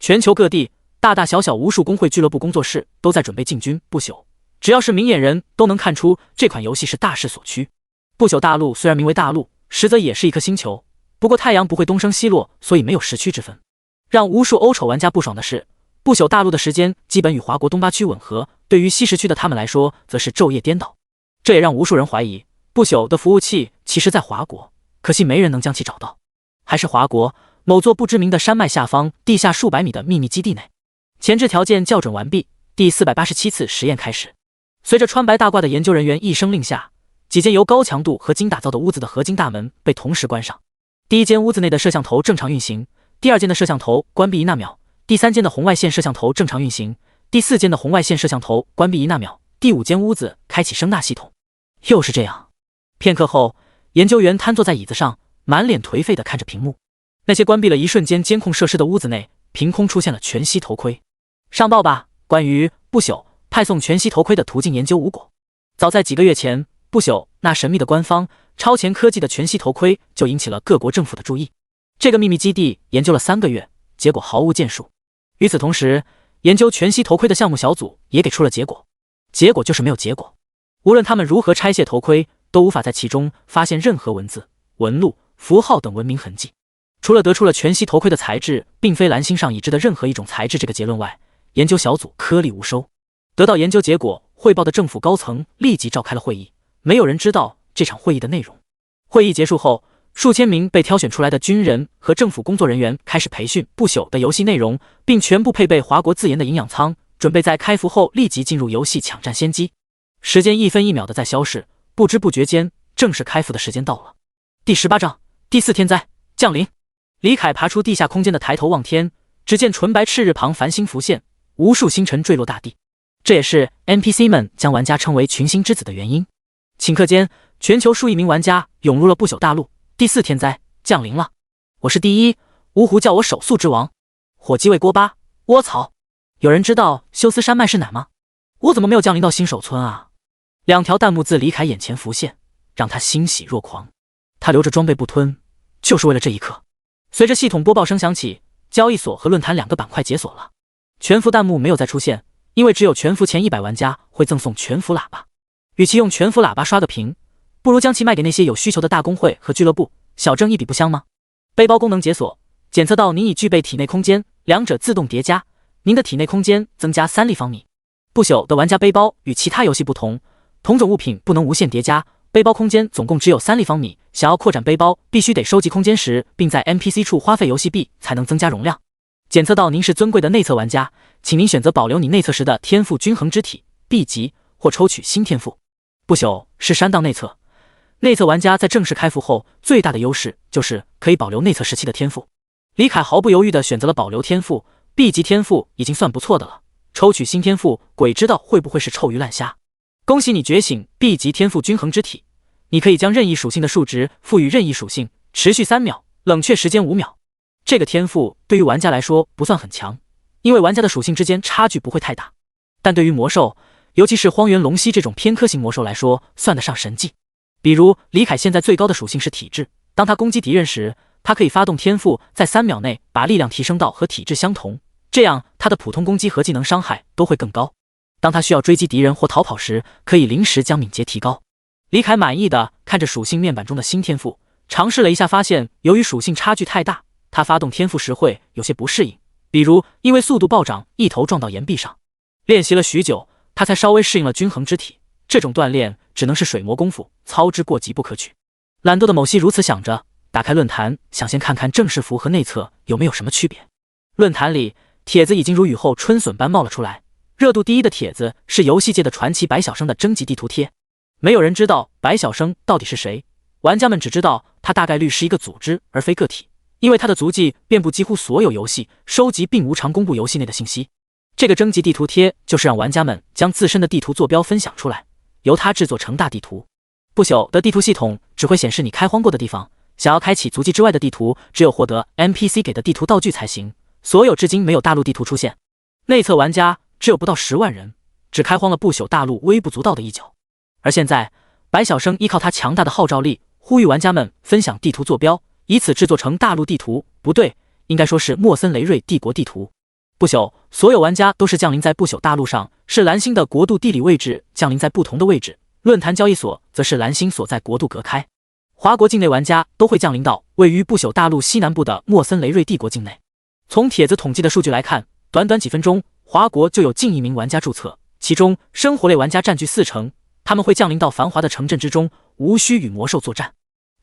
全球各地大大小小无数工会俱乐部工作室都在准备进军不朽，只要是明眼人都能看出这款游戏是大势所趋。不朽大陆虽然名为大陆，实则也是一颗星球，不过太阳不会东升西落，所以没有时区之分。让无数欧丑玩家不爽的是，不朽大陆的时间基本与华国东八区吻合，对于西时区的他们来说则是昼夜颠倒。这也让无数人怀疑不朽的服务器其实在华国，可惜没人能将其找到。还是华国某座不知名的山脉下方地下数百米的秘密基地内。前置条件校准完毕，第487次实验开始。随着穿白大褂的研究人员一声令下，几间由高强度合金打造的屋子的合金大门被同时关上。第一间屋子内的摄像头正常运行，第二间的摄像头关闭1纳秒，第三间的红外线摄像头正常运行，第四间的红外线摄像头关闭1纳秒，第五间屋子开启声纳系统。又是这样。片刻后，研究员瘫坐在椅子上，满脸颓废地看着屏幕。那些关闭了一瞬间监控设施的屋子内，凭空出现了全息头盔。上报吧，关于不朽派送全息头盔的途径研究无果。早在几个月前，不朽那神秘的官方超前科技的全息头盔就引起了各国政府的注意。这个秘密基地研究了3个月，结果毫无建树。与此同时，研究全息头盔的项目小组也给出了结果，结果就是没有结果。无论他们如何拆卸头盔，都无法在其中发现任何文字、纹路、符号等文明痕迹。除了得出了全息头盔的材质并非蓝星上已知的任何一种材质这个结论外，研究小组颗粒无收。得到研究结果汇报的政府高层立即召开了会议，没有人知道这场会议的内容。会议结束后，数千名被挑选出来的军人和政府工作人员开始培训不朽的游戏内容，并全部配备华国自研的营养舱，准备在开服后立即进入游戏抢占先机。时间一分一秒的在消逝，不知不觉间，正式开服的时间到了。第18章第4天灾降临。李凯爬出地下空间的抬头望天，只见纯白赤日旁繁星浮现，无数星辰坠落大地。这也是 NPC 们将玩家称为群星之子的原因。顷刻间，全球数亿名玩家涌入了不朽大陆，第4天灾降临了。我是第一，芜湖叫我手速之王。火鸡喂锅巴，窝槽！有人知道休斯山脉是哪吗？我怎么没有降临到新手村啊？2条弹幕自李凯眼前浮现，让他欣喜若狂。他留着装备不吞，就是为了这一刻。随着系统播报声响起，交易所和论坛2个板块解锁了。全服弹幕没有再出现，因为只有全服前100玩家会赠送全服喇叭。与其用全服喇叭刷个屏，不如将其卖给那些有需求的大公会和俱乐部，小挣一笔不香吗？背包功能解锁，检测到您已具备体内空间，两者自动叠加，您的体内空间增加3立方米。不朽的玩家背包与其他游戏不同，同种物品不能无限叠加，背包空间总共只有3立方米，想要扩展背包，必须得收集空间时，并在 NPC 处花费游戏币才能增加容量。检测到您是尊贵的内测玩家，请您选择保留你内测时的天赋均衡之体 B 级，或抽取新天赋。不朽是删档内测，内测玩家在正式开服后最大的优势就是可以保留内测时期的天赋。李凯毫不犹豫地选择了保留天赋 B 级，天赋已经算不错的了，抽取新天赋，鬼知道会不会是臭鱼烂虾。恭喜你觉醒 B 级天赋均衡之体，你可以将任意属性的数值赋予任意属性，持续3秒，冷却时间5秒。这个天赋对于玩家来说不算很强，因为玩家的属性之间差距不会太大，但对于魔兽，尤其是荒原龙蜥这种偏科型魔兽来说，算得上神技。比如李凯现在最高的属性是体质，当他攻击敌人时，他可以发动天赋，在3秒内把力量提升到和体质相同，这样他的普通攻击和技能伤害都会更高。当他需要追击敌人或逃跑时，可以临时将敏捷提高。李凯满意的看着属性面板中的新天赋，尝试了一下，发现由于属性差距太大，他发动天赋时会有些不适应，比如因为速度暴涨，一头撞到岩壁上。练习了许久，他才稍微适应了均衡之体，这种锻炼只能是水磨功夫，操之过急不可取。懒惰的某西如此想着，打开论坛，想先看看正式服和内测有没有什么区别。论坛里帖子已经如雨后春笋般冒了出来，热度第一的帖子是游戏界的传奇白晓生的征集地图贴。没有人知道白晓生到底是谁，玩家们只知道他大概率是一个组织而非个体，因为他的足迹遍布几乎所有游戏，收集并无偿公布游戏内的信息。这个征集地图贴就是让玩家们将自身的地图坐标分享出来，由他制作成大地图。不朽的地图系统只会显示你开荒过的地方，想要开启足迹之外的地图，只有获得 NPC 给的地图道具才行。所有至今没有大陆地图出现，内测玩家只有不到10万人，只开荒了不朽大陆微不足道的一角。而现在，白晓生依靠他强大的号召力，呼吁玩家们分享地图坐标，以此制作成大陆地图，不对，应该说是莫森雷瑞帝国地图。不朽，所有玩家都是降临在不朽大陆上，是蓝星的国度地理位置降临在不同的位置，论坛交易所则是蓝星所在国度隔开。华国境内玩家都会降临到位于不朽大陆西南部的莫森雷瑞帝国境内。从帖子统计的数据来看，短短几分钟，华国就有近1名玩家注册，其中生活类玩家占据40%，他们会降临到繁华的城镇之中，无需与魔兽作战。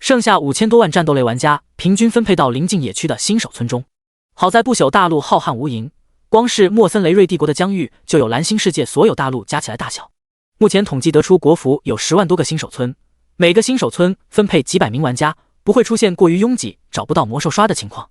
剩下5000多万战斗类玩家平均分配到邻近野区的新手村中。好在不朽大陆浩瀚无垠，光是莫森雷瑞帝国的疆域就有蓝星世界所有大陆加起来大小。目前统计得出，国服有10万多个新手村，每个新手村分配几百名玩家，不会出现过于拥挤找不到魔兽刷的情况。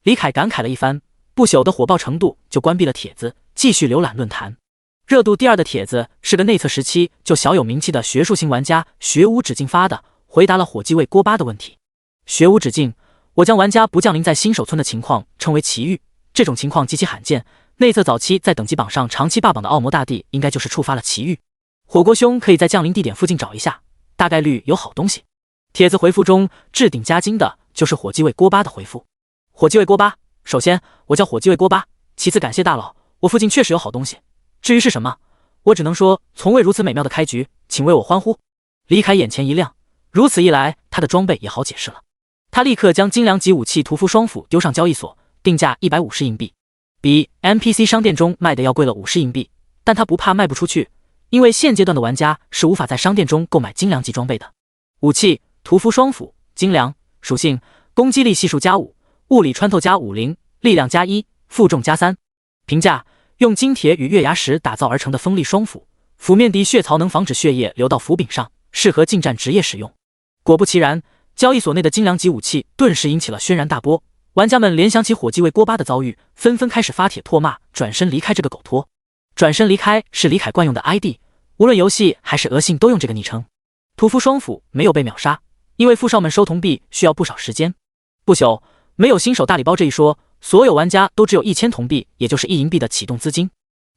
李凯感慨了一番，不朽的火爆程度就关闭了帖子，继续浏览论坛。热度第2的帖子是个内测时期就小有名气的学术型玩家学无止境发的，回答了火鸡卫锅巴的问题。学无止境，我将玩家不降临在新手村的情况称为奇遇，这种情况极其罕见，内测早期在等级榜上长期霸榜的奥魔大帝应该就是触发了奇遇。火锅兄可以在降临地点附近找一下，大概率有好东西。帖子回复中置顶加金的就是火鸡卫锅巴的回复。火鸡卫锅巴，首先我叫火鸡卫锅巴，其次感谢大佬，我附近确实有好东西，至于是什么，我只能说从未如此美妙的开局，请为我欢呼。李凯眼前一亮，如此一来他的装备也好解释了。他立刻将精良级武器屠夫双斧丢上交易所，定价150硬币，比 NPC 商店中卖的要贵了50硬币，但他不怕卖不出去，因为现阶段的玩家是无法在商店中购买精良级装备的。武器屠夫双斧，精良，属性攻击力系数+5，物理穿透+50，力量+1，负重+3。评价用金铁与月牙石打造而成的锋利双斧，斧面敌血槽能防止血液流到斧柄上，适合近战职业使用。果不其然，交易所内的精良级武器顿时引起了轩然大波，玩家们联想起火鸡卫锅巴的遭遇，纷纷开始发帖唾骂，转身离开这个狗托。转身离开是李凯惯用的 ID， 无论游戏还是俄信都用这个昵称。屠夫双斧没有被秒杀，因为富少们收铜币需要不少时间。不朽，没有新手大礼包这一说，所有玩家都只有1000铜币，也就是1银币的启动资金。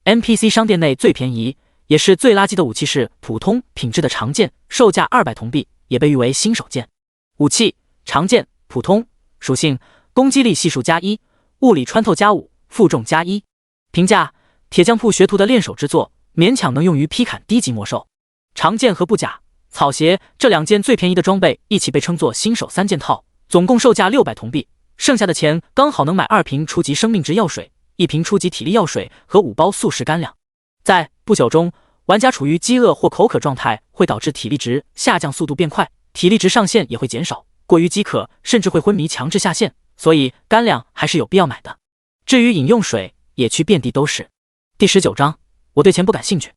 NPC 商店内最便宜也是最垃圾的武器是普通品质的长剑，售价200铜币，也被誉为新手剑。武器长剑，普通，属性攻击力系数+1，物理穿透+5，负重+1。评价铁匠铺学徒的练手之作，勉强能用于劈砍低级魔兽。长剑和布甲、草鞋这2件最便宜的装备一起被称作新手3件套，总共售价600铜币，剩下的钱刚好能买2瓶初级生命值药水、1瓶初级体力药水和5包速食干粮。在不朽中，玩家处于饥饿或口渴状态会导致体力值下降速度变快，体力值上限也会减少，过于饥渴甚至会昏迷强制下线，所以干粮还是有必要买的。至于饮用水，野区遍地都是。第19章，我对钱不感兴趣。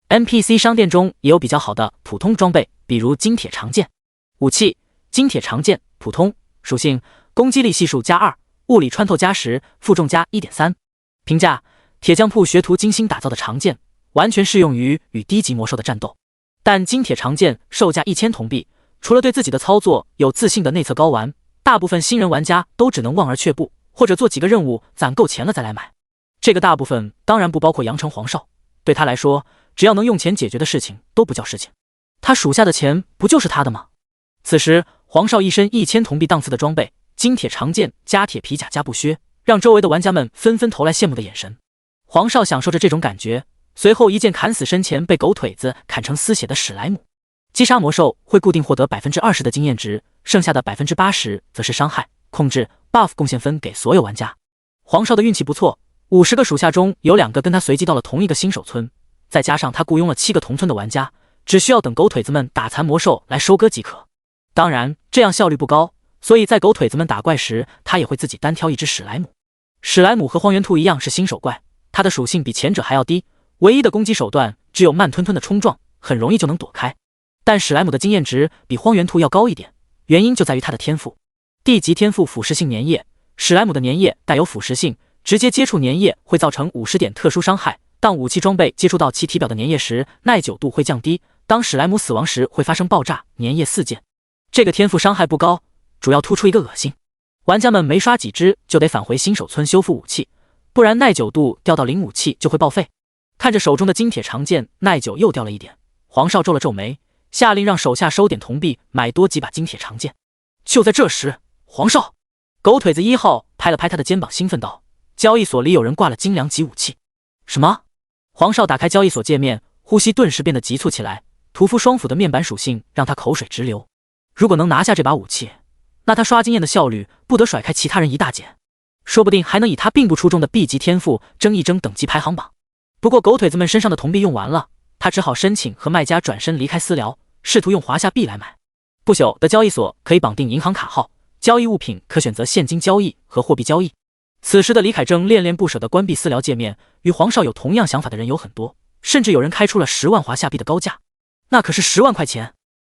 NPC 商店中也有比较好的普通装备，比如金铁长剑。武器金铁长剑，普通，属性攻击力系数+2，物理穿透+10，负重+1.3。评价铁匠铺学徒精心打造的长剑，完全适用于与低级魔兽的战斗。但金铁长剑售价1000铜币，除了对自己的操作有自信的内测高玩，大部分新人玩家都只能望而却步，或者做几个任务攒够钱了再来买。这个大部分当然不包括阳城黄少，对他来说，只要能用钱解决的事情都不叫事情。他属下的钱不就是他的吗？此时黄少一身1000铜币档次的装备，金铁长剑加铁皮甲加布靴，让周围的玩家们纷纷投来羡慕的眼神。黄少享受着这种感觉，随后一剑砍死身前被狗腿子砍成丝血的史莱姆。击杀魔兽会固定获得 20% 的经验值，剩下的 80% 则是伤害、控制、buff 贡献分给所有玩家。黄少的运气不错，50个属下中有2个跟他随机到了同一个新手村，再加上他雇佣了7个同村的玩家，只需要等狗腿子们打残魔兽来收割即可。当然这样效率不高，所以在狗腿子们打怪时，他也会自己单挑一只史莱姆。史莱姆和荒原兔一样是新手怪，它的属性比前者还要低，唯一的攻击手段只有慢吞吞的冲撞，很容易就能躲开。但史莱姆的经验值比荒原兔要高一点，原因就在于它的天赋。地级天赋腐蚀性粘液，史莱姆的粘液带有腐蚀性，直接接触粘液会造成50点特殊伤害，当武器装备接触到其体表的粘液时，耐久度会降低，当史莱姆死亡时会发生爆炸，粘液4溅。这个天赋伤害不高，主要突出一个恶心，玩家们没刷几只就得返回新手村修复武器，不然耐久度掉到0武器就会报废。看着手中的金铁长剑耐久又掉了一点，黄少皱了皱眉，下令让手下收点铜币买多几把金铁长剑。就在这时，黄少狗腿子1号拍了拍他的肩膀，兴奋道：交易所里有人挂了精良级武器。什么？黄少打开交易所界面，呼吸顿时变得急促起来。屠夫双斧的面板属性让他口水直流。如果能拿下这把武器，那他刷经验的效率不得甩开其他人一大截，说不定还能以他并不出众的 B 级天赋争一争等级排行榜。不过狗腿子们身上的铜币用完了，他只好申请和卖家转身离开私聊，试图用华夏币来买。不朽的交易所可以绑定银行卡号，交易物品可选择现金交易和货币交易。此时的李凯正恋恋不舍地关闭私聊界面，与黄少有同样想法的人有很多，甚至有人开出了10万华夏币的高价，那可是10万块钱。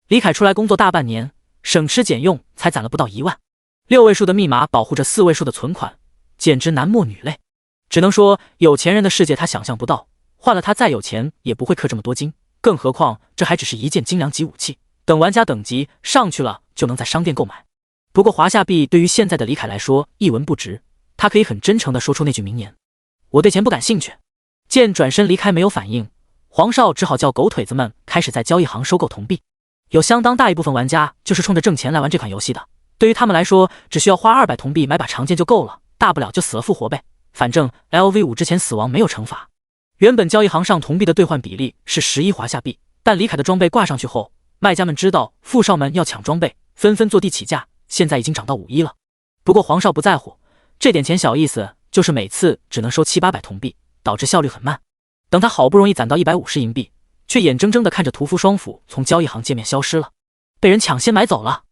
李凯出来工作大半年，省吃俭用才攒了不到1万，6位数的密码保护着4位数的存款，简直男默女泪。只能说有钱人的世界他想象不到，换了他再有钱也不会氪这么多金，更何况这还只是一件精良级武器，等玩家等级上去了就能在商店购买。不过华夏币对于现在的李凯来说一文不值，他可以很真诚地说出那句名言：我对钱不感兴趣。见转身离开没有反应，黄少只好叫狗腿子们开始在交易行收购铜币。有相当大一部分玩家就是冲着挣钱来玩这款游戏的，对于他们来说只需要花200铜币买把长剑就够了，大不了就死了复活呗，反正 LV5 之前死亡没有惩罚。原本交易行上铜币的兑换比例是11华夏币，但李凯的装备挂上去后，卖家们知道富少们要抢装备，纷纷坐地起价，现在已经涨到51了。不过黄少不在乎，这点钱小意思，就是每次只能收700-800铜币，导致效率很慢。等他好不容易攒到150银币，却眼睁睁地看着屠夫双斧从交易行界面消失了，被人抢先买走了。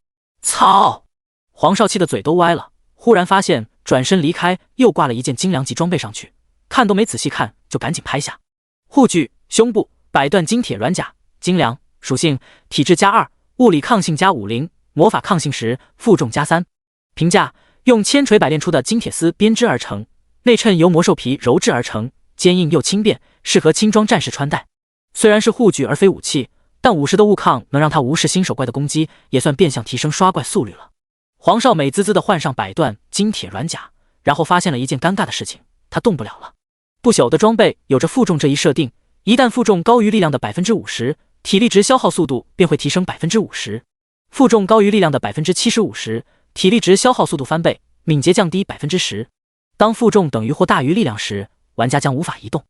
操！黄少气得嘴都歪了，忽然发现转身离开又挂了一件精良级装备上去，看都没仔细看就赶紧拍下。护具胸部百段金铁软甲，精良，属性体质+2，物理抗性+50，魔法抗性10，负重+3。评价：用千锤百炼出的金铁丝编织而成，内衬由魔兽皮鞣制而成，坚硬又轻便，适合轻装战士穿戴。虽然是护具而非武器，但50的物抗能让他无视新手怪的攻击，也算变相提升刷怪速率了。黄少美滋滋地换上百段金铁软甲，然后发现了一件尴尬的事情，他动不了了。不朽的装备有着负重这一设定，一旦负重高于力量的 50%， 体力值消耗速度便会提升 50%， 负重高于力量的 75% 时，体力值消耗速度翻倍，敏捷降低 10%。 当负重等于或大于力量时，玩家将无法移动。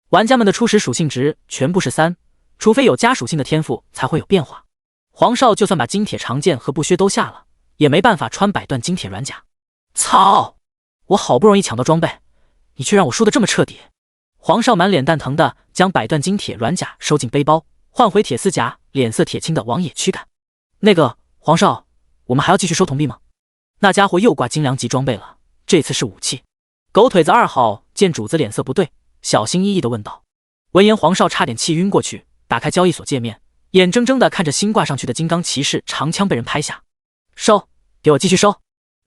玩家们的初始属性值全部是3，除非有加属性的天赋才会有变化。黄少就算把金铁长剑和布靴都下了，也没办法穿百段金铁软甲。操！我好不容易抢到装备，你却让我输得这么彻底。黄少满脸蛋疼的将百段金铁软甲收进背包，换回铁丝甲，脸色铁青的往野驱赶。那个黄少，我们还要继续收铜币吗？那家伙又挂精良级装备了，这次是武器。狗腿子2号见主子脸色不对，小心翼翼地问道。闻言黄少差点气晕过去，打开交易所界面，眼睁睁地看着新挂上去的金刚骑士长枪被人拍下。收，给我继续收。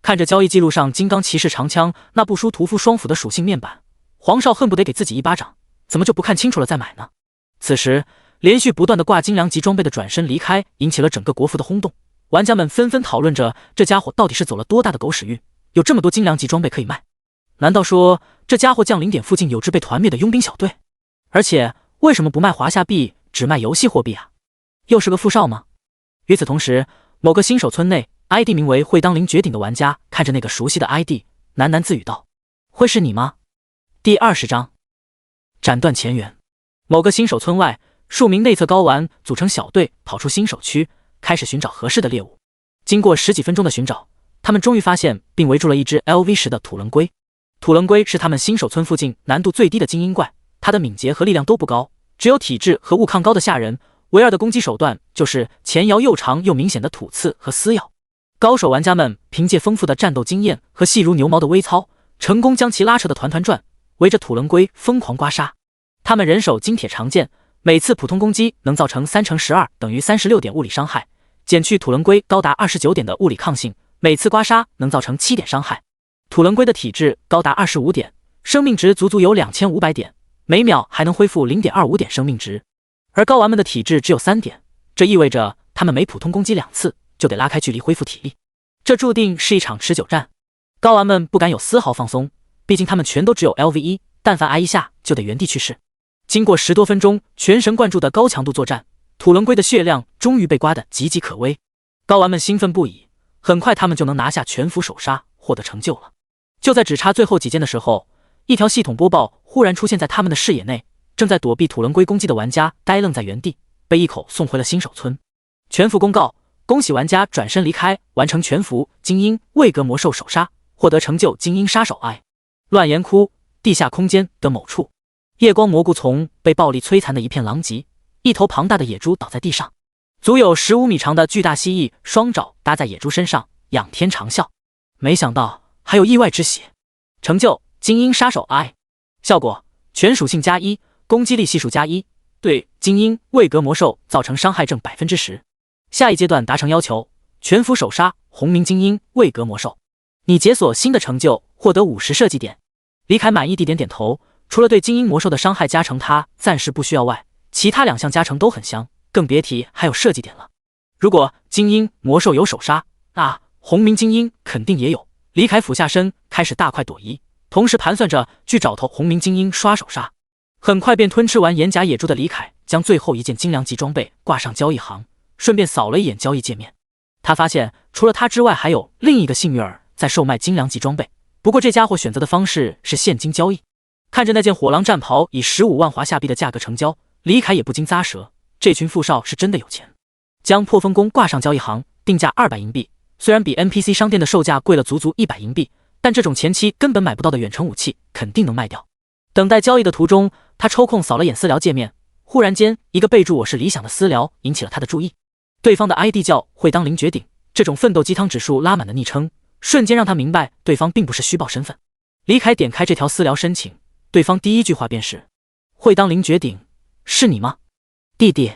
看着交易记录上金刚骑士长枪那不输屠夫双斧的属性面板，黄少恨不得给自己一巴掌，怎么就不看清楚了再买呢？此时连续不断的挂精良级装备的转身离开引起了整个国服的轰动，玩家们纷纷讨论着这家伙到底是走了多大的狗屎运，有这么多精良级装备可以卖。难道说这家伙降临点附近有支被团灭的佣兵小队？而且为什么不卖华夏币，只卖游戏货币啊？又是个富少吗？与此同时，某个新手村内 ID 名为会当凌绝顶的玩家看着那个熟悉的 ID， 喃喃自语道：会是你吗？第20章斩断前缘。某个新手村外，数名内测高玩组成小队跑出新手区，开始寻找合适的猎物。经过10几分钟的寻找，他们终于发现并围住了一只 LV10的土棱龟。土棱龟是他们新手村附近难度最低的精英怪，它的敏捷和力量都不高，只有体质和物抗高的吓人，唯二的攻击手段就是前摇又长又明显的土刺和撕咬。高手玩家们凭借丰富的战斗经验和细如牛毛的微操，成功将其拉扯得团团转，围着土棱龟疯狂刮痧。他们人手金铁长剑，每次普通攻击能造成3×12等于36点物理伤害，减去土棱龟高达29点的物理抗性，每次刮痧能造成7点伤害。土棱龟的体质高达25点，生命值足足有2500点，每秒还能恢复 0.25 点生命值。而高玩们的体质只有3点，这意味着他们每普通攻击2次就得拉开距离恢复体力，这注定是一场持久战。高玩们不敢有丝毫放松，毕竟他们全都只有 LV1， 但凡挨一下就得原地去世。经过10多分钟全神贯注的高强度作战，土棱龟的血量终于被刮得岌岌可危。高玩们兴奋不已，很快他们就能拿下全服首杀，获得成就了。就在只差最后几剑的时候，一条系统播报忽然出现在他们的视野内，正在躲避土棱龟攻击的玩家呆愣在原地，被一口送回了新手村。全服公告：恭喜玩家转身离开，完成全服精英位格魔兽首杀，获得成就精英杀手 I。乱岩窟地下空间的某处，夜光蘑菇丛被暴力摧残的一片狼藉，一头庞大的野猪倒在地上，足有15米长的巨大蜥蜴双爪搭在野猪身上，仰天长啸。没想到还有意外之喜，成就精英杀手 I。 效果：全属性+1，攻击力系数+1，对精英位格魔兽造成伤害正 10%。 下一阶段达成要求：全服首杀红名精英位格魔兽。你解锁新的成就，获得50设计点。李凯满意地点点头，除了对精英魔兽的伤害加成他暂时不需要外，其他2项加成都很香，更别提还有设计点了。如果精英魔兽有首杀，那红名精英肯定也有。李凯俯下身开始大快朵颐，同时盘算着去找头红名精英刷首杀。很快便吞吃完岩甲野猪的李凯将最后一件精良级装备挂上交易行，顺便扫了一眼交易界面。他发现除了他之外还有另一个幸运儿在售卖精良级装备，不过这家伙选择的方式是现金交易。看着那件火狼战袍以15万华夏币的价格成交，李凯也不禁咂舌，这群富少是真的有钱。将破风弓挂上交易行，定价200银币，虽然比 NPC 商店的售价贵了足足100银币，但这种前期根本买不到的远程武器肯定能卖掉。等待交易的途中，他抽空扫了眼私聊界面，忽然间一个备注我是理想的私聊引起了他的注意。对方的 ID 叫会当凌绝顶，这种奋斗鸡汤指数拉满的昵称瞬间让他明白对方并不是虚报身份。李凯点开这条私聊申请，对方第一句话便是：会当凌绝顶，是你吗？弟弟。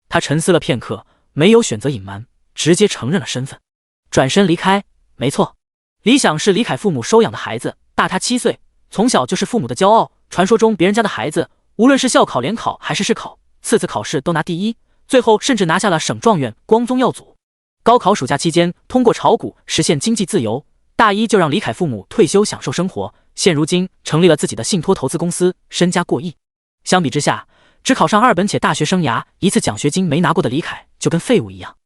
他沉思了片刻，没有选择隐瞒，直接承认了身份，转身离开。没错，李想是李凯父母收养的孩子，大他7岁，从小就是父母的骄傲。传说中别人家的孩子无论是校考联考还是市考，次考试都拿第一，最后甚至拿下了省状元、光宗耀祖。高考暑假期间通过炒股实现经济自由，大一就让李凯父母退休享受生活，现如今成立了自己的信托投资公司，身家过亿。相比之下，只考上2本且大学生涯一次奖学金没拿过的李凯就跟废物一样。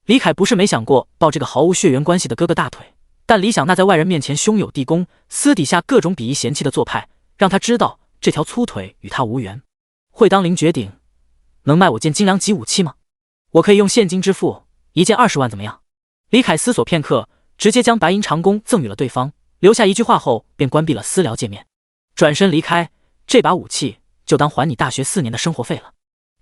李凯不是没想过抱这个毫无血缘关系的哥哥大腿，但李想那在外人面前兄友弟恭，私底下各种鄙夷嫌弃的做派，让他知道这条粗腿与他无缘。会当凌绝顶，能卖我件精良级武器吗？我可以用现金支付，一件20万怎么样？李凯思索片刻，直接将白银长弓赠予了对方，留下一句话后便关闭了私聊界面，转身离开。这把武器就当还你大学4年的生活费了。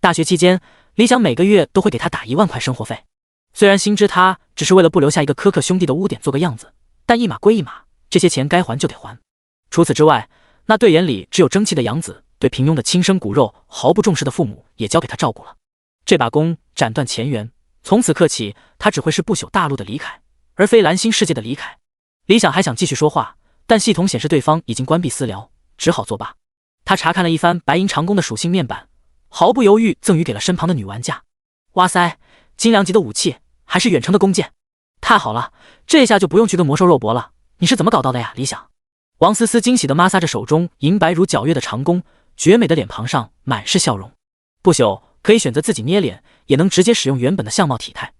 大学期间，李想每个月都会给他打1万块生活费，虽然心知他只是为了不留下一个苛刻兄弟的污点做个样子，但一码归一码，这些钱该还就得还。除此之外，那对眼里只有争气的养子，对平庸的亲生骨肉毫不重视的父母也交给他照顾了。这把弓斩断前缘，从此刻起他只会是不朽大陆的李凯，而非蓝星世界的李凯。李想还想继续说话，但系统显示对方已经关闭私聊，只好作罢。他查看了一番白银长弓的属性面板，毫不犹豫赠予给了身旁的女玩家。哇塞，精良级的武器，还是远程的弓箭，太好了，这下就不用去跟魔兽肉搏了。你是怎么搞到的呀，李想？王思思惊喜地摩挲着手中银白如皎月的长弓，绝美的脸庞上满是笑容。不朽可以选择自己捏脸，也能直接使用原本的相貌体态，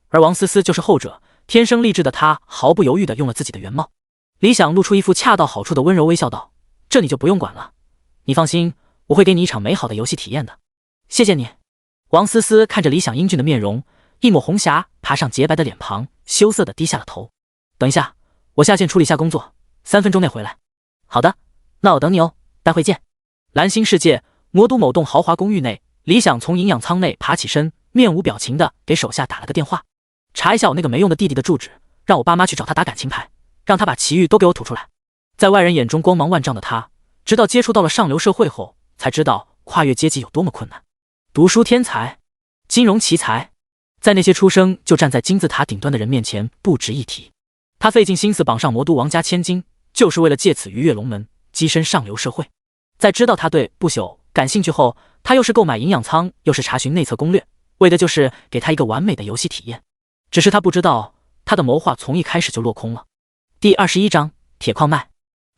而王思思就是后者，天生丽质的她毫不犹豫地用了自己的原貌。李想露出一副恰到好处的温柔微笑道：这你就不用管了，你放心，我会给你一场美好的游戏体验的。谢谢你。王思思看着李想英俊的面容，一抹红霞爬上洁白的脸庞，羞涩地低下了头。等一下，我下线处理下工作，3分钟内回来。好的，那我等你哦，待会见。蓝星世界魔都某栋豪华公寓内，李想从营养舱内爬起身，面无表情地给手下打了个电话，查一下我那个没用的弟弟的住址，让我爸妈去找他打感情牌，让他把奇遇都给我吐出来。在外人眼中光芒万丈的他，直到接触到了上流社会后，才知道跨越阶级有多么困难。读书天才，金融奇才，在那些出生就站在金字塔顶端的人面前不值一提。他费尽心思绑上魔都王家千金，就是为了借此鱼跃龙门，跻身上流社会。在知道他对不朽感兴趣后，他又是购买营养舱，又是查询内测攻略，为的就是给他一个完美的游戏体验。只是他不知道，他的谋划从一开始就落空了。第21章铁矿脉。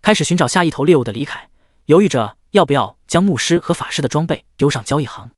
开始寻找下一头猎物的李凯，犹豫着要不要将牧师和法师的装备丢上交易行。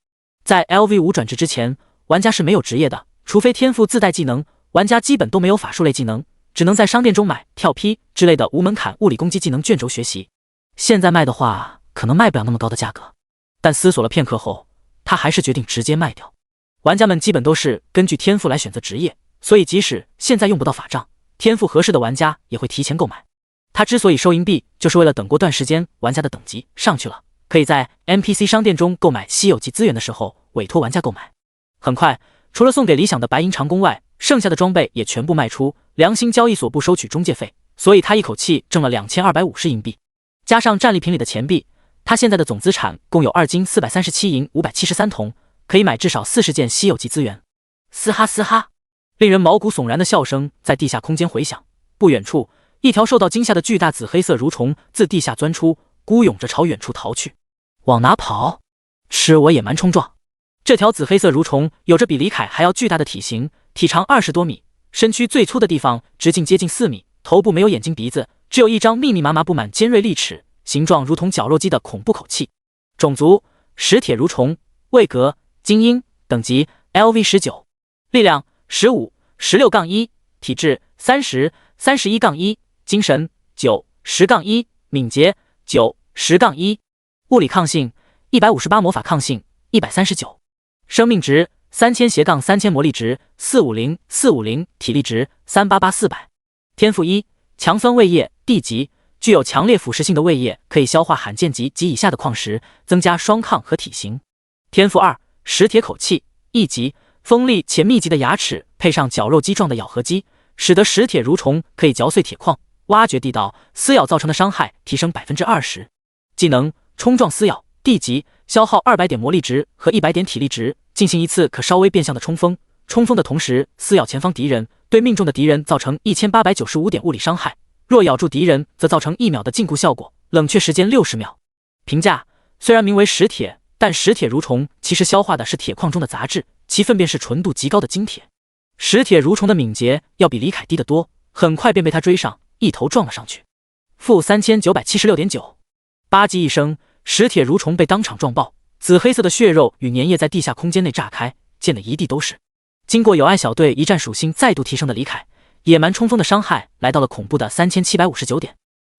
在 LV5转职之前，玩家是没有职业的，除非天赋自带技能，玩家基本都没有法术类技能，只能在商店中买跳劈之类的无门槛物理攻击技能卷轴学习。现在卖的话，可能卖不了那么高的价格。但思索了片刻后，他还是决定直接卖掉。玩家们基本都是根据天赋来选择职业，所以即使现在用不到法杖，天赋合适的玩家也会提前购买。他之所以收银币，就是为了等过段时间玩家的等级上去了，可以在 NPC 商店中购买稀有级资源的时候委托玩家购买。很快，除了送给理想的白银长弓外，剩下的装备也全部卖出，良心交易所不收取中介费，所以他一口气挣了2250银币，加上战利品里的钱币，他现在的总资产共有2金437银573铜，可以买至少40件稀有级资源。嘶哈嘶哈，令人毛骨悚然的笑声在地下空间回响。不远处，一条受到惊吓的巨大紫黑色蠕虫自地下钻出，孤勇着朝远处逃去。往哪跑？吃我野蛮冲撞！这条紫黑色蠕虫有着比李凯还要巨大的体型，体长20多米，身躯最粗的地方直径接近4米，头部没有眼睛鼻子，只有一张密密麻麻布满尖锐利齿，形状如同绞肉机的恐怖口气。种族：石铁蠕虫，位格：精英，等级 LV19， 力量15 16-1，体质30 31-1，精神9 10-1，敏捷9 10-1，物理抗性158，魔法抗性139，生命值3000-3000，魔力值450 450，体力值388 400。天赋1，强酸胃液，地级，具有强烈腐蚀性的胃液，可以消化罕见级及以下的矿石，增加双抗和体型。天赋2，石铁口气，一级，锋利且密集的牙齿配上绞肉机状的咬合肌，使得石铁蠕虫可以嚼碎铁矿，挖掘地道，撕咬造成的伤害提升 20%。技能：冲撞撕咬，地级，消耗200点魔力值和100点体力值，进行一次可稍微变相的冲锋。冲锋的同时撕咬前方敌人，对命中的敌人造成1895点物理伤害，若咬住敌人则造成1秒的禁锢效果，冷却时间60秒。评价：虽然名为石铁，但石铁蠕虫其实消化的是铁矿中的杂质，其粪便是纯度极高的精铁。石铁蠕虫的敏捷要比李凯低得多，很快便被他追上，一头撞了上去。负 3976.9。吧唧一声，石铁蠕虫被当场撞爆，紫黑色的血肉与粘液在地下空间内炸开，溅得一地都是。经过友爱小队一战属性再度提升的李凯，野蛮冲锋的伤害来到了恐怖的3759点，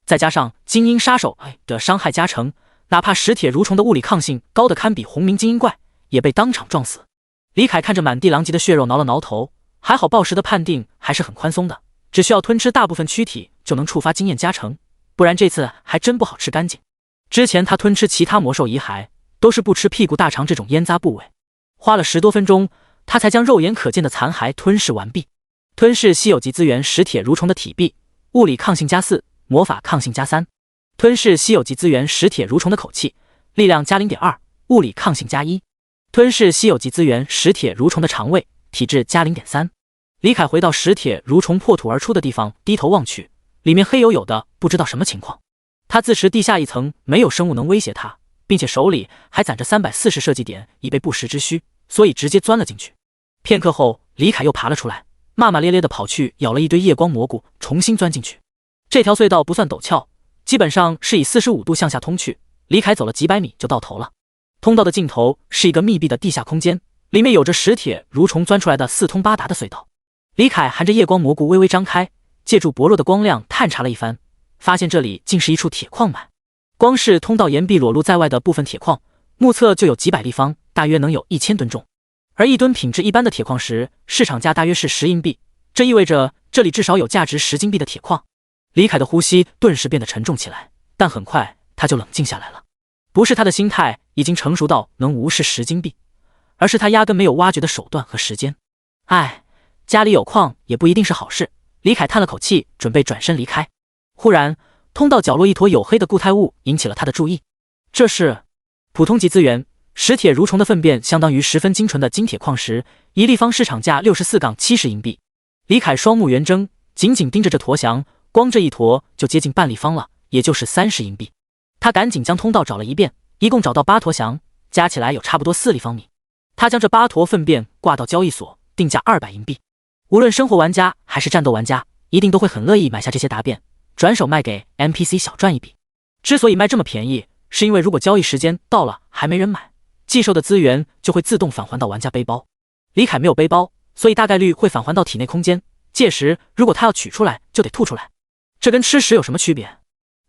再加上精英杀手的伤害加成，哪怕石铁蠕虫的物理抗性高的堪比红名精英怪，也被当场撞死。李凯看着满地狼藉的血肉挠了挠头，还好暴食的判定还是很宽松的，只需要吞吃大部分躯体就能触发经验加成，不然这次还真不好吃干净。之前他吞吃其他魔兽遗骸都是不吃屁股大肠这种烟杂部位，花了10多分钟他才将肉眼可见的残骸吞噬完毕。吞噬稀有级资源石铁蠕虫的体壁，物理抗性加4，魔法抗性加3。吞噬稀有级资源石铁蠕虫的口气，力量加 0.2， 物理抗性加1。吞噬稀有级资源石铁蠕虫的肠胃，体质加 0.3。李凯回到石铁蠕虫破土而出的地方，低头望去，里面黑黝黝的，不知道什么情况。他自持地下一层没有生物能威胁他，并且手里还攒着340设计点以备不时之需，所以直接钻了进去。片刻后，李凯又爬了出来，骂骂咧咧的跑去咬了一堆夜光蘑菇，重新钻进去。这条隧道不算陡峭，基本上是以45度向下通去，李凯走了几百米就到头了。通道的尽头是一个密闭的地下空间，里面有着石铁蠕虫钻出来的四通八达的隧道。李凯含着夜光蘑菇微微张开，借助薄弱的光亮探查了一番，发现这里竟是一处铁矿脉。光是通道岩壁裸露在外的部分铁矿，目测就有几百立方，大约能有1000吨重。而1吨品质一般的铁矿石市场价大约是10银币，这意味着这里至少有价值10金币的铁矿。李凯的呼吸顿时变得沉重起来，但很快他就冷静下来了。不是他的心态已经成熟到能无视10金币，而是他压根没有挖掘的手段和时间。家里有矿也不一定是好事。李凯叹了口气，准备转身离开。忽然，通道角落一坨黝黑的固态物引起了他的注意。这是普通级资源石铁蠕虫的粪便，相当于10分精纯的金铁矿石，1立方市场价64-70银币。李凯双目圆睁，紧紧盯着这坨翔，光这一坨就接近半立方了，也就是30银币。他赶紧将通道找了一遍，一共找到8坨翔，加起来有差不多4立方米。他将这8坨粪便挂到交易所，定价200银币。无论生活玩家还是战斗玩家，一定都会很乐意买下这些答辩，转手卖给 NPC 小赚一笔。之所以卖这么便宜，是因为如果交易时间到了还没人买，寄售的资源就会自动返还到玩家背包。李凯没有背包，所以大概率会返还到体内空间，届时如果他要取出来就得吐出来，这跟吃屎有什么区别？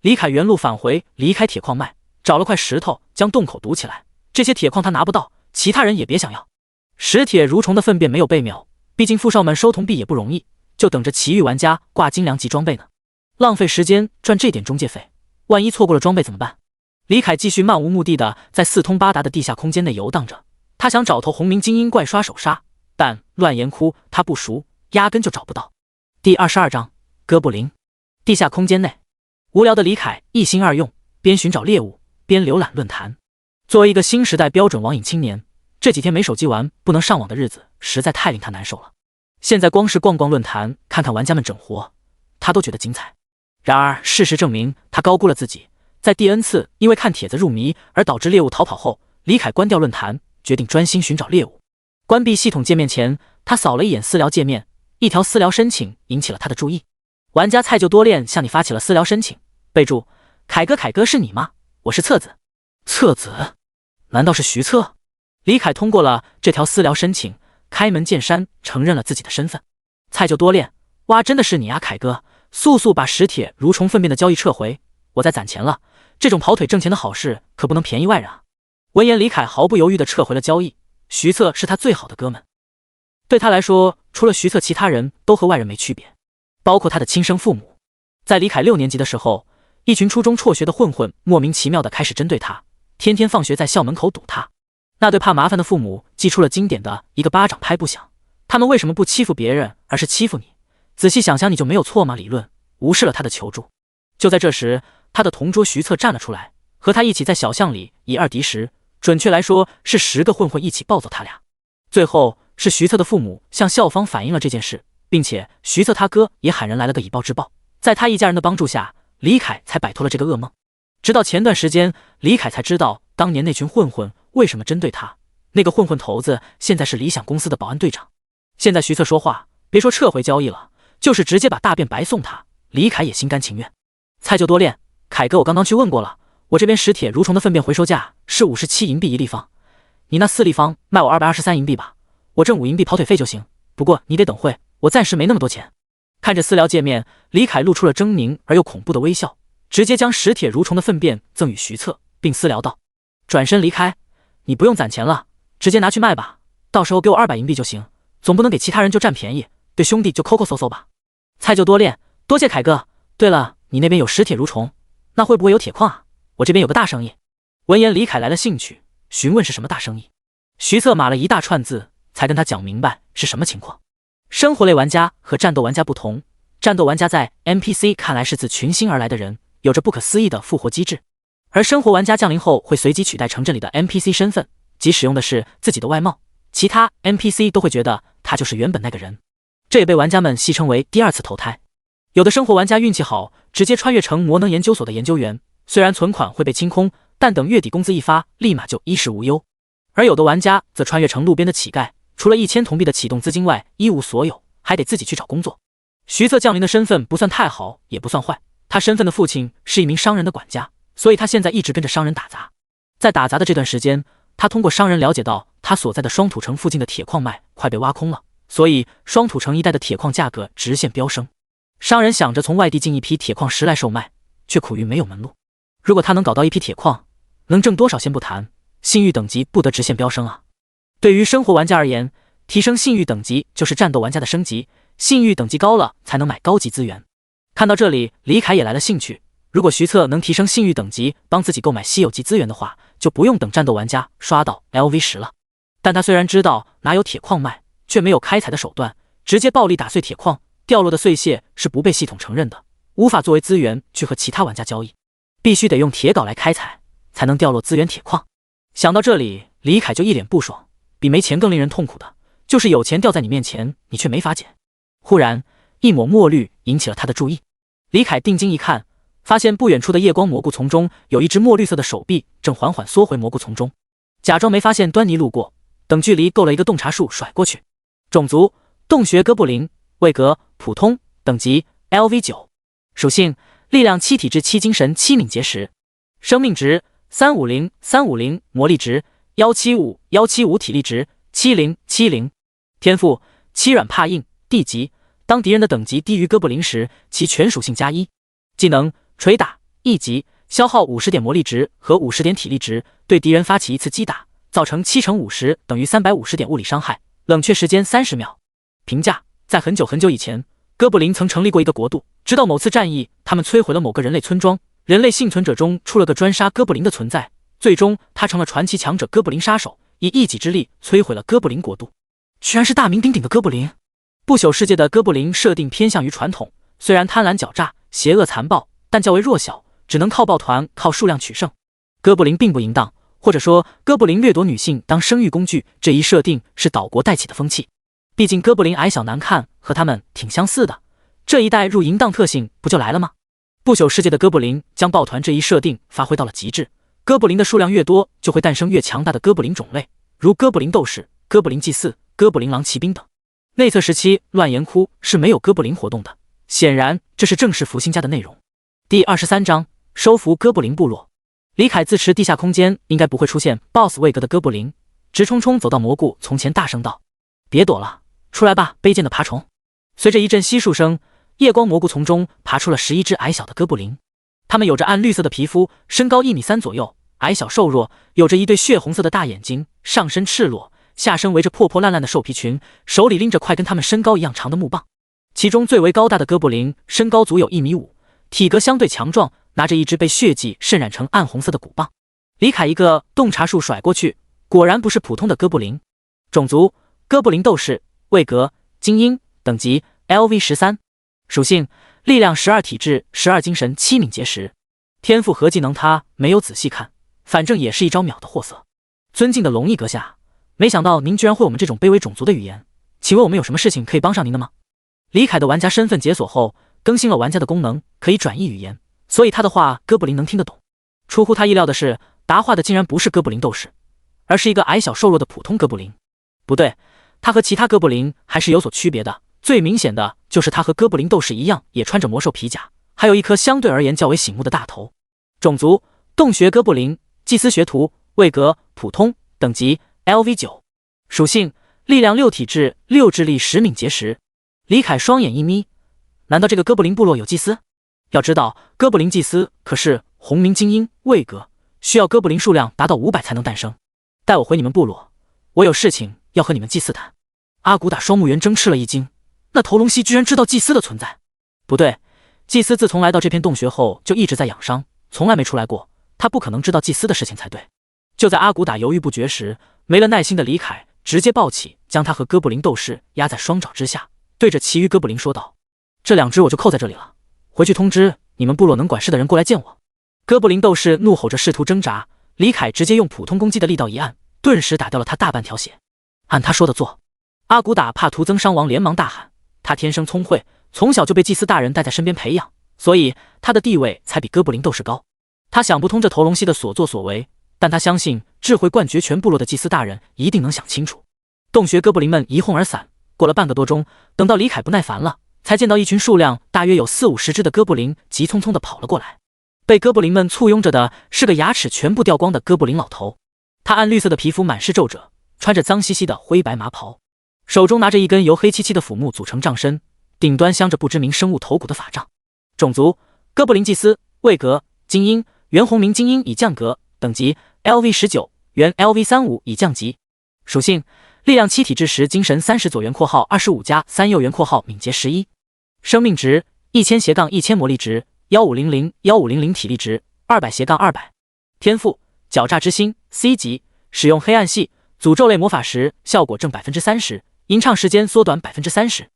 李凯原路返回，离开铁矿脉，找了块石头将洞口堵起来。这些铁矿他拿不到，其他人也别想要。石铁蠕虫的粪便没有被秒，毕竟富少们收铜币也不容易，就等着其余玩家挂精良级装备呢。浪费时间赚这点中介费，万一错过了装备怎么办？李凯继续漫无目的的在四通八达的地下空间内游荡着，他想找头红名精英怪刷手杀，但乱岩窟他不熟，压根就找不到。第22章哥布林。地下空间内，无聊的李凯一心二用，边寻找猎物边浏览论坛。作为一个新时代标准网瘾青年，这几天没手机玩不能上网的日子实在太令他难受了。现在光是逛逛论坛，看看玩家们整活，他都觉得精彩。然而事实证明他高估了自己，在第 N 次因为看帖子入迷而导致猎物逃跑后，李凯关掉论坛，决定专心寻找猎物。关闭系统界面前，他扫了一眼私聊界面，一条私聊申请引起了他的注意。玩家菜就多练向你发起了私聊申请，备注：凯哥是你吗？我是策子。策子？难道是徐策？李凯通过了这条私聊申请，开门见山承认了自己的身份。菜就多练，哇，真的是你啊，凯哥！速把石铁蠕虫粪便的交易撤回，我在攒钱了。这种跑腿挣钱的好事可不能便宜外人啊！闻言，李凯毫不犹豫地撤回了交易。徐策是他最好的哥们，对他来说，除了徐策，其他人都和外人没区别，包括他的亲生父母。在李凯6年级的时候，一群初中辍学的混混莫名其妙地开始针对他，天天放学在校门口堵他。那对怕麻烦的父母祭出了经典的一个巴掌拍不响。他们为什么不欺负别人，而是欺负你？仔细想想，你就没有错吗？理论无视了他的求助。就在这时，他的同桌徐策站了出来，和他一起在小巷里以二敌十，准确来说是10个混混一起暴揍他俩。最后是徐策的父母向校方反映了这件事，并且徐策他哥也喊人来了个以暴制暴。在他一家人的帮助下，李凯才摆脱了这个噩梦。直到前段时间，李凯才知道当年那群混混为什么针对他。那个混混头子现在是理想公司的保安队长。现在徐策说话，别说撤回交易了，就是直接把大便白送他，李凯也心甘情愿。菜就多练，凯哥我刚刚去问过了，我这边石铁蠕虫的粪便回收价是57银币1立方，你那4立方卖我223银币吧，我挣5银币跑腿费就行，不过你得等会，我暂时没那么多钱。看着私聊界面，李凯露出了狰狞而又恐怖的微笑，直接将石铁蠕虫的粪便赠予徐策，并私聊道：转身离开，你不用攒钱了，直接拿去卖吧，到时候给我200银币就行，总不能给其他人就占便宜，对兄弟就抠抠搜搜吧。菜就多练，多谢凯哥。对了，你那边有石铁蠕虫，那会不会有铁矿啊？我这边有个大生意。闻言，李凯来了兴趣，询问是什么大生意。徐策码了一大串字，才跟他讲明白是什么情况。生活类玩家和战斗玩家不同，战斗玩家在 NPC 看来是自群星而来的人，有着不可思议的复活机制，而生活玩家降临后会随即取代城镇里的 NPC 身份，即使用的是自己的外貌，其他 NPC 都会觉得他就是原本那个人。这也被玩家们戏称为第二次投胎。有的生活玩家运气好，直接穿越成魔能研究所的研究员，虽然存款会被清空，但等月底工资一发，立马就衣食无忧。而有的玩家则穿越成路边的乞丐，除了1000铜币的启动资金外，一无所有，还得自己去找工作。徐策降临的身份不算太好，也不算坏，他身份的父亲是一名商人的管家，所以他现在一直跟着商人打杂。在打杂的这段时间，他通过商人了解到他所在的双土城附近的铁矿脉快被挖空了，所以双土城一带的铁矿价格直线飙升。商人想着从外地进一批铁矿石来售卖，却苦于没有门路。如果他能搞到一批铁矿，能挣多少先不谈，信誉等级不得直线飙升啊！对于生活玩家而言，提升信誉等级就是战斗玩家的升级，信誉等级高了才能买高级资源。看到这里，李凯也来了兴趣。如果徐策能提升信誉等级，帮自己购买稀有级资源的话，就不用等战斗玩家刷到 LV10了。但他虽然知道哪有铁矿脉，却没有开采的手段，直接暴力打碎铁矿，掉落的碎屑是不被系统承认的，无法作为资源去和其他玩家交易，必须得用铁镐来开采，才能掉落资源铁矿。想到这里，李凯就一脸不爽，比没钱更令人痛苦的，就是有钱掉在你面前，你却没法捡。忽然，一抹墨绿引起了他的注意。李凯定睛一看，发现不远处的夜光蘑菇丛中有一只墨绿色的手臂正缓缓缩回蘑菇丛中，假装没发现端倪路过，等距离够了一个洞察术甩过去。种族：洞穴哥布林，位格：普通，等级 LV9， 属性：力量7，体质7，精神7，敏捷10，生命值350，魔力值175，体力值70，天赋欺软怕硬，地级，当敌人的等级低于哥布林时，其全属性加1。技能：捶打、一级，消耗50点魔力值和50点体力值，对敌人发起一次击打，造成7乘50等于350点物理伤害，冷却时间30秒。评价：在很久很久以前，哥布林曾成立过一个国度，直到某次战役，他们摧毁了某个人类村庄，人类幸存者中出了个专杀哥布林的存在，最终他成了传奇强者哥布林杀手，以一己之力摧毁了哥布林国度。居然是大名鼎鼎的哥布林！不朽世界的哥布林设定偏向于传统，虽然贪婪狡诈、邪恶残暴，但较为弱小，只能靠抱团、靠数量取胜。哥布林并不淫荡，或者说哥布林掠夺女性当生育工具，这一设定是岛国带起的风气。毕竟哥布林矮小难看，和他们挺相似的，这一带入淫荡特性不就来了吗？不朽世界的哥布林将抱团这一设定发挥到了极致，哥布林的数量越多，就会诞生越强大的哥布林种类，如哥布林斗士、哥布林祭祀、哥布林狼骑兵等。内测时期乱岩窟是没有哥布林活动的，显然这是正式福星家的内容。第23章收服哥布林部落。李凯自持地下空间应该不会出现 BOSS 位格的哥布林，直冲冲走到蘑菇从前，大声道：“别躲了，出来吧，卑贱的爬虫！”随着一阵悉数声，夜光蘑菇丛中爬出了11只矮小的哥布林，它们有着暗绿色的皮肤，身高1.3米左右，矮小瘦弱，有着一对血红色的大眼睛，上身赤裸，下身围着破破烂烂的兽皮裙，手里拎着快跟他们身高一样长的木棒。其中最为高大的哥布林身高足有1.5米，体格相对强壮，拿着一只被血迹渗染成暗红色的骨棒。李凯一个洞察术甩过去，果然不是普通的哥布林。种族：哥布林斗士，位格：精英，等级 LV13，属性：力量12，体质12，精神7，敏捷10。天赋和技能他没有仔细看，反正也是一招秒的货色。尊敬的龙翼阁下，没想到您居然会我们这种卑微种族的语言，请问我们有什么事情可以帮上您的吗？李凯的玩家身份解锁后，更新了玩家的功能，可以转译语言，所以他的话哥布林能听得懂。出乎他意料的是，答话的竟然不是哥布林斗士，而是一个矮小瘦弱的普通哥布林。不对，他和其他哥布林还是有所区别的，最明显的就是他和哥布林斗士一样，也穿着魔兽皮甲，还有一颗相对而言较为醒目的大头。种族：洞穴哥布林，祭司学徒，位格：普通，等级 LV9，属性：力量6，体质6，智力10，敏捷10。李凯双眼一眯，难道这个哥布林部落有祭司？要知道，哥布林祭司可是红名精英，位格需要哥布林数量达到500才能诞生。带我回你们部落，我有事情要和你们祭司谈。阿古打双目猿睁吃了一惊，那头龙蜥居然知道祭司的存在？不对，祭司自从来到这片洞穴后就一直在养伤，从来没出来过，他不可能知道祭司的事情才对。就在阿古打犹豫不决时，没了耐心的李凯直接抱起，将他和哥布林斗士压在双爪之下，对着其余哥布林说道：“这2只我就扣在这里了，回去通知你们部落能管事的人过来见我。”哥布林斗士怒吼着试图挣扎，李凯直接用普通攻击的力道一按，顿时打掉了他大半条血。按他说的做。阿古打怕徒增伤亡，连忙大喊：“他天生聪慧，从小就被祭司大人带在身边培养，所以他的地位才比哥布林斗士高。他想不通这头龙蜥的所作所为，但他相信智慧冠绝全部落的祭司大人一定能想清楚。”洞穴哥布林们一哄而散，过了半个多钟，等到李凯不耐烦了，才见到一群数量大约有40-50只的哥布林急匆匆地跑了过来。被哥布林们簇拥着的是个牙齿全部掉光的哥布林老头，他暗绿色的皮肤满是皱褶，穿着脏兮兮的灰白麻袍，手中拿着一根由黑漆漆的腐木组成杖身，顶端镶着不知名生物头骨的法杖。种族：哥布林祭司，位格：精英，原红名精英已降格，等级 LV19，原 LV35已降级。属性：力量7，体质10，精神30左，原括号25+3右，原括号敏捷11。生命值1000-1000，魔力值1500，1500，体力值200-200。天赋：狡诈之心 C 级，使用黑暗系诅咒类魔法时效果正 30%， 吟唱时间缩短 30%。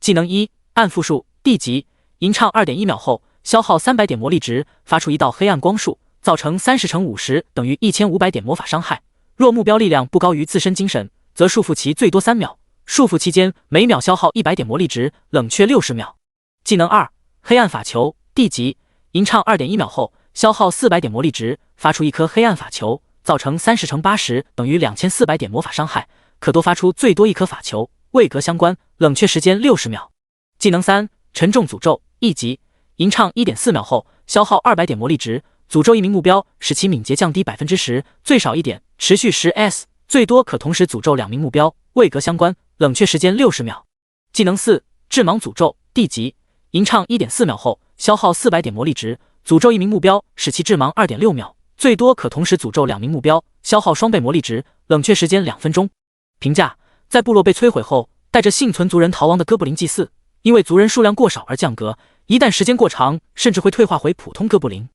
技能1：暗复数 D 级，吟唱 2.1秒后消耗300点魔力值，发出一道黑暗光束，造成30乘50等于1500点魔法伤害。若目标力量不高于自身精神，则束缚其最多3秒，束缚期间每秒消耗100点魔力值，冷却60秒。技能2：黑暗法球 D 级，吟唱 2.1秒后消耗400点魔力值，发出一颗黑暗法球，造成30乘80等于2400点魔法伤害，可多发出最多1颗法球，位格相关，冷却时间60秒。技能3：沉重诅咒 E 级，吟唱 1.4秒后消耗200点魔力值，诅咒一名目标，使其敏捷降低 10%， 最少1点，持续10s， 最多可同时诅咒2名目标，位格相关，冷却时间60秒。技能4：致盲诅咒 D 级，吟唱 1.4秒后消耗400点魔力值，诅咒一名目标使其致盲 2.6 秒，最多可同时诅咒2名目标，消耗双倍魔力值，冷却时间2分钟。评价：在部落被摧毁后，带着幸存族人逃亡的哥布林祭祀，因为族人数量过少而降格，一旦时间过长，甚至会退化回普通哥布林。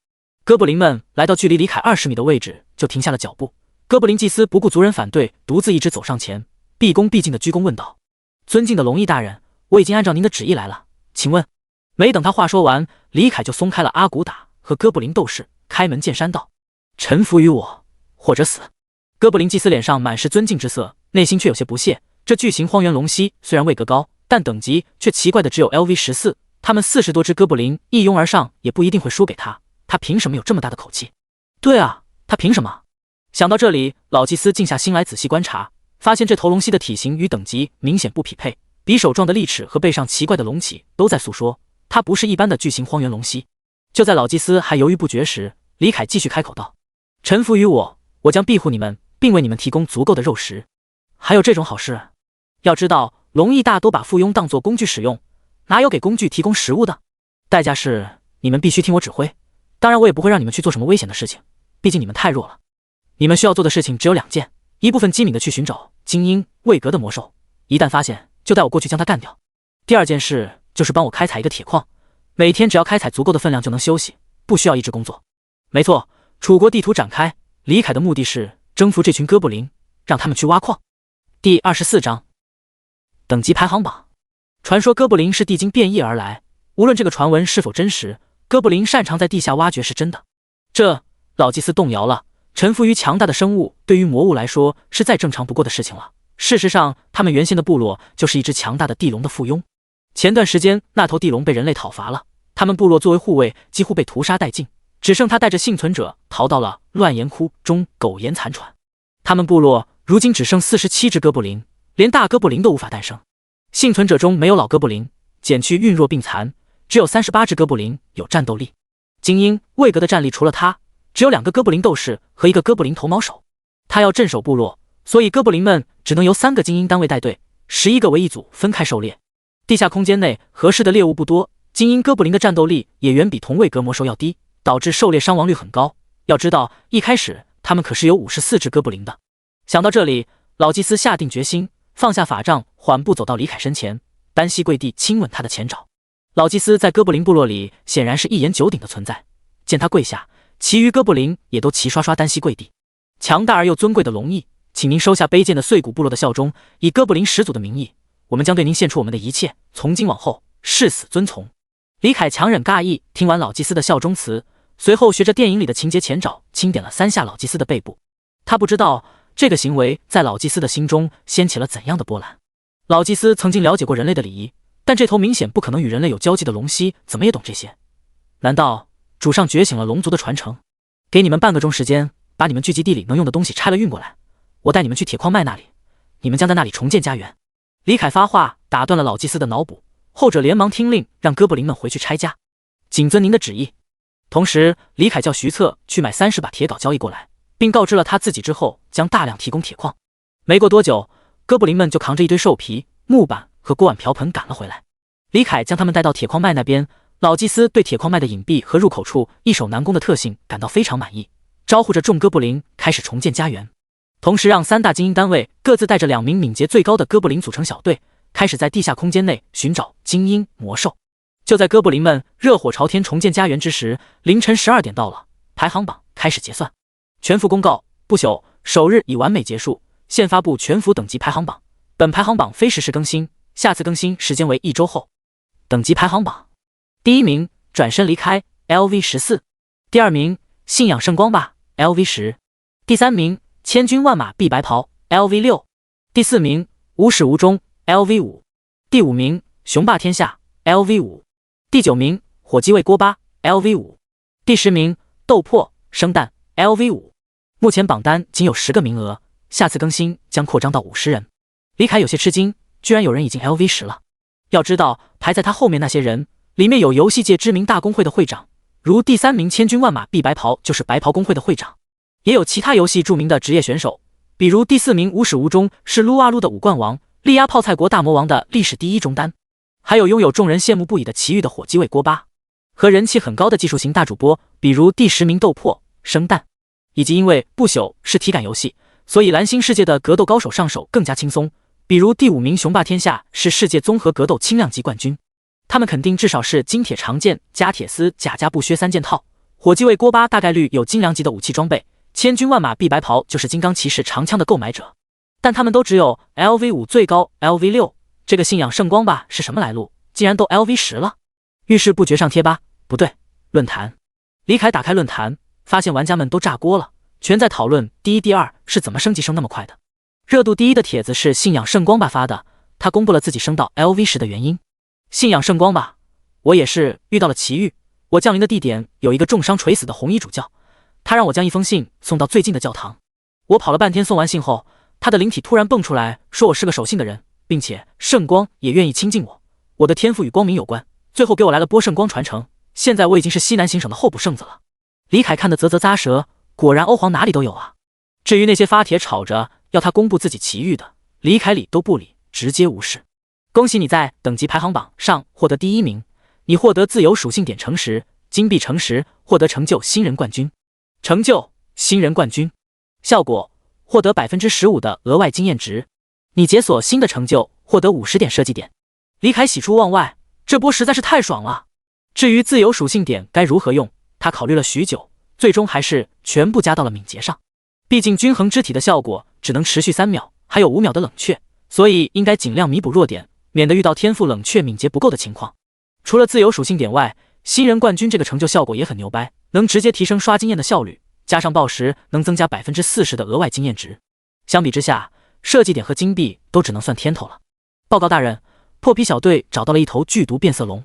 哥布林们来到距离李凯20米的位置，就停下了脚步。哥布林祭司不顾族人反对，独自一直走上前，毕恭毕敬地鞠躬问道：“尊敬的龙翼大人，我已经按照您的旨意来了，请问？”没等他话说完，李凯就松开了阿古达和哥布林斗士，开门见山道：“臣服于我，或者死。”哥布林祭司脸上满是尊敬之色，内心却有些不屑。这巨型荒原龙蜥虽然位格高，但等级却奇怪的只有 LV14，他们40多只哥布林一拥而上，也不一定会输给他。他凭什么有这么大的口气？对啊，他凭什么？想到这里，老祭司静下心来仔细观察，发现这头龙蜥的体型与等级明显不匹配，匕首状的利齿和背上奇怪的隆起都在诉说它不是一般的巨型荒原龙蜥。就在老祭司还犹豫不决时，李凯继续开口道：“臣服于我，我将庇护你们，并为你们提供足够的肉食。还有这种好事？要知道，龙翼大都把附庸当作工具使用，哪有给工具提供食物的？代价是你们必须听我指挥。当然，我也不会让你们去做什么危险的事情，毕竟你们太弱了。你们需要做的事情只有2件：一部分机敏的去寻找精英位格的魔兽，一旦发现，就带我过去将它干掉。第2件事就是帮我开采一个铁矿，每天只要开采足够的分量就能休息，不需要一直工作。没错，楚国地图展开，李凯的目的是征服这群哥布林，让他们去挖矿。第24章，等级排行榜。传说哥布林是地精变异而来，无论这个传闻是否真实，哥布林擅长在地下挖掘是真的。这老祭司动摇了，臣服于强大的生物，对于魔物来说是再正常不过的事情了。事实上，他们原先的部落就是一只强大的地龙的附庸。前段时间，那头地龙被人类讨伐了，他们部落作为护卫几乎被屠杀殆尽，只剩他带着幸存者逃到了乱岩窟中苟延残喘。他们部落如今只剩47只哥布林，连大哥布林都无法诞生。幸存者中没有老哥布林，减去孕弱病残，只有38只哥布林有战斗力。精英位格的战力除了他，只有2个哥布林斗士和1个哥布林头毛手。他要镇守部落，所以哥布林们只能由3个精英单位带队，11个为一组分开狩猎。地下空间内合适的猎物不多，精英哥布林的战斗力也远比同位格魔兽要低，导致狩猎伤亡率很高。要知道，一开始他们可是有54只哥布林的。想到这里，老祭司下定决心，放下法杖，缓步走到李凯身前，单膝跪地亲吻他的前爪。老祭司在哥布林部落里显然是一言九鼎的存在，见他跪下，其余哥布林也都齐刷刷单膝跪地。强大而又尊贵的龙翼，请您收下卑贱的碎骨部落的效忠，以哥布林始祖的名义，我们将对您献出我们的一切，从今往后誓死遵从。李凯强忍尬意，听完老祭司的效忠词，随后学着电影里的情节前爪轻点了3下老祭司的背部。他不知道这个行为在老祭司的心中掀起了怎样的波澜。老祭司曾经了解过人类的礼仪，但这头明显不可能与人类有交集的龙蜥怎么也懂这些？难道主上觉醒了龙族的传承？给你们半个钟时间，把你们聚集地里能用的东西拆了运过来，我带你们去铁矿脉那里，你们将在那里重建家园。李凯发话打断了老祭司的脑补，后者连忙听令，让哥布林们回去拆家。谨遵您的旨意。同时，李凯叫徐策去买30把铁镐交易过来，并告知了他自己之后将大量提供铁矿。没过多久，哥布林们就扛着一堆兽皮、木板和锅碗瓢盆赶了回来。李凯将他们带到铁矿脉那边，老祭司对铁矿脉的隐蔽和入口处易守难攻的特性感到非常满意，招呼着众哥布林开始重建家园，同时让3大精英单位各自带着2名敏捷最高的哥布林组成小队，开始在地下空间内寻找精英魔兽。就在哥布林们热火朝天重建家园之时，凌晨12点到了，排行榜开始结算。全服公告：不朽首日已完美结束，现发布全服等级排行榜。本排行榜非实时更新，下次更新时间为1周后。等级排行榜：第1名转身离开 LV14， 第2名信仰圣光吧 LV10， 第3名千军万马必白袍 LV6， 第4名无始无终 LV5， 第5名雄霸天下 LV5， 第9名火鸡卫锅巴 LV5， 第10名斗破生蛋 LV5。 目前榜单仅有10个名额，下次更新将扩张到50人。李凯有些吃惊，居然有人已经 LV10 了。要知道，排在他后面那些人里面有游戏界知名大公会的会长，如第3名千军万马必白袍就是白袍公会的会长，也有其他游戏著名的职业选手，比如第4名无始无终是撸啊撸的5冠王，力压泡菜国大魔王的历史第1中单，还有拥有众人羡慕不已的奇遇的火鸡卫锅巴。和人气很高的技术型大主播，比如第10名斗破、生蛋，以及因为不朽是体感游戏，所以蓝星世界的格斗高手上手更加轻松，比如第5名雄霸天下是世界综合格斗轻量级冠军。他们肯定至少是金铁长剑加铁丝加布靴3件套，火鸡卫锅巴大概率有精良级的武器装备，千军万马必白袍就是金刚骑士长枪的购买者。但他们都只有 LV5 最高 LV6， 这个信仰圣光吧是什么来路？竟然都 LV10了！遇事不决上贴吧，不对，论坛。李凯打开论坛，发现玩家们都炸锅了，全在讨论第一、第二是怎么升级升那么快的。热度第一的帖子是信仰圣光吧发的，他公布了自己升到 LV10的原因。信仰圣光吧，我也是遇到了奇遇。我降临的地点有一个重伤垂死的红衣主教，他让我将一封信送到最近的教堂。我跑了半天，送完信后，他的灵体突然蹦出来说我是个守信的人，并且圣光也愿意亲近我。我的天赋与光明有关，最后给我来了波圣光传承。现在我已经是西南行省的候补圣子了。李凯看得啧啧咂舌，果然欧皇哪里都有啊。至于那些发帖吵着要他公布自己奇遇的，李凯理都不理，直接无视。恭喜你在等级排行榜上获得第1名，你获得自由属性点乘10，金币乘10，获得成就新人冠军。成就新人冠军，效果获得 15% 的额外经验值，你解锁新的成就获得50点设计点。李凯喜出望外，这波实在是太爽了。至于自由属性点该如何用，他考虑了许久，最终还是全部加到了敏捷上。毕竟均衡肢体的效果只能持续3秒，还有5秒的冷却，所以应该尽量弥补弱点，免得遇到天赋冷却敏捷不够的情况。除了自由属性点外，新人冠军这个成就效果也很牛掰，能直接提升刷经验的效率，加上报时能增加 40% 的额外经验值。相比之下，设计点和金币都只能算天头了。报告大人，破皮小队找到了一头剧毒变色龙。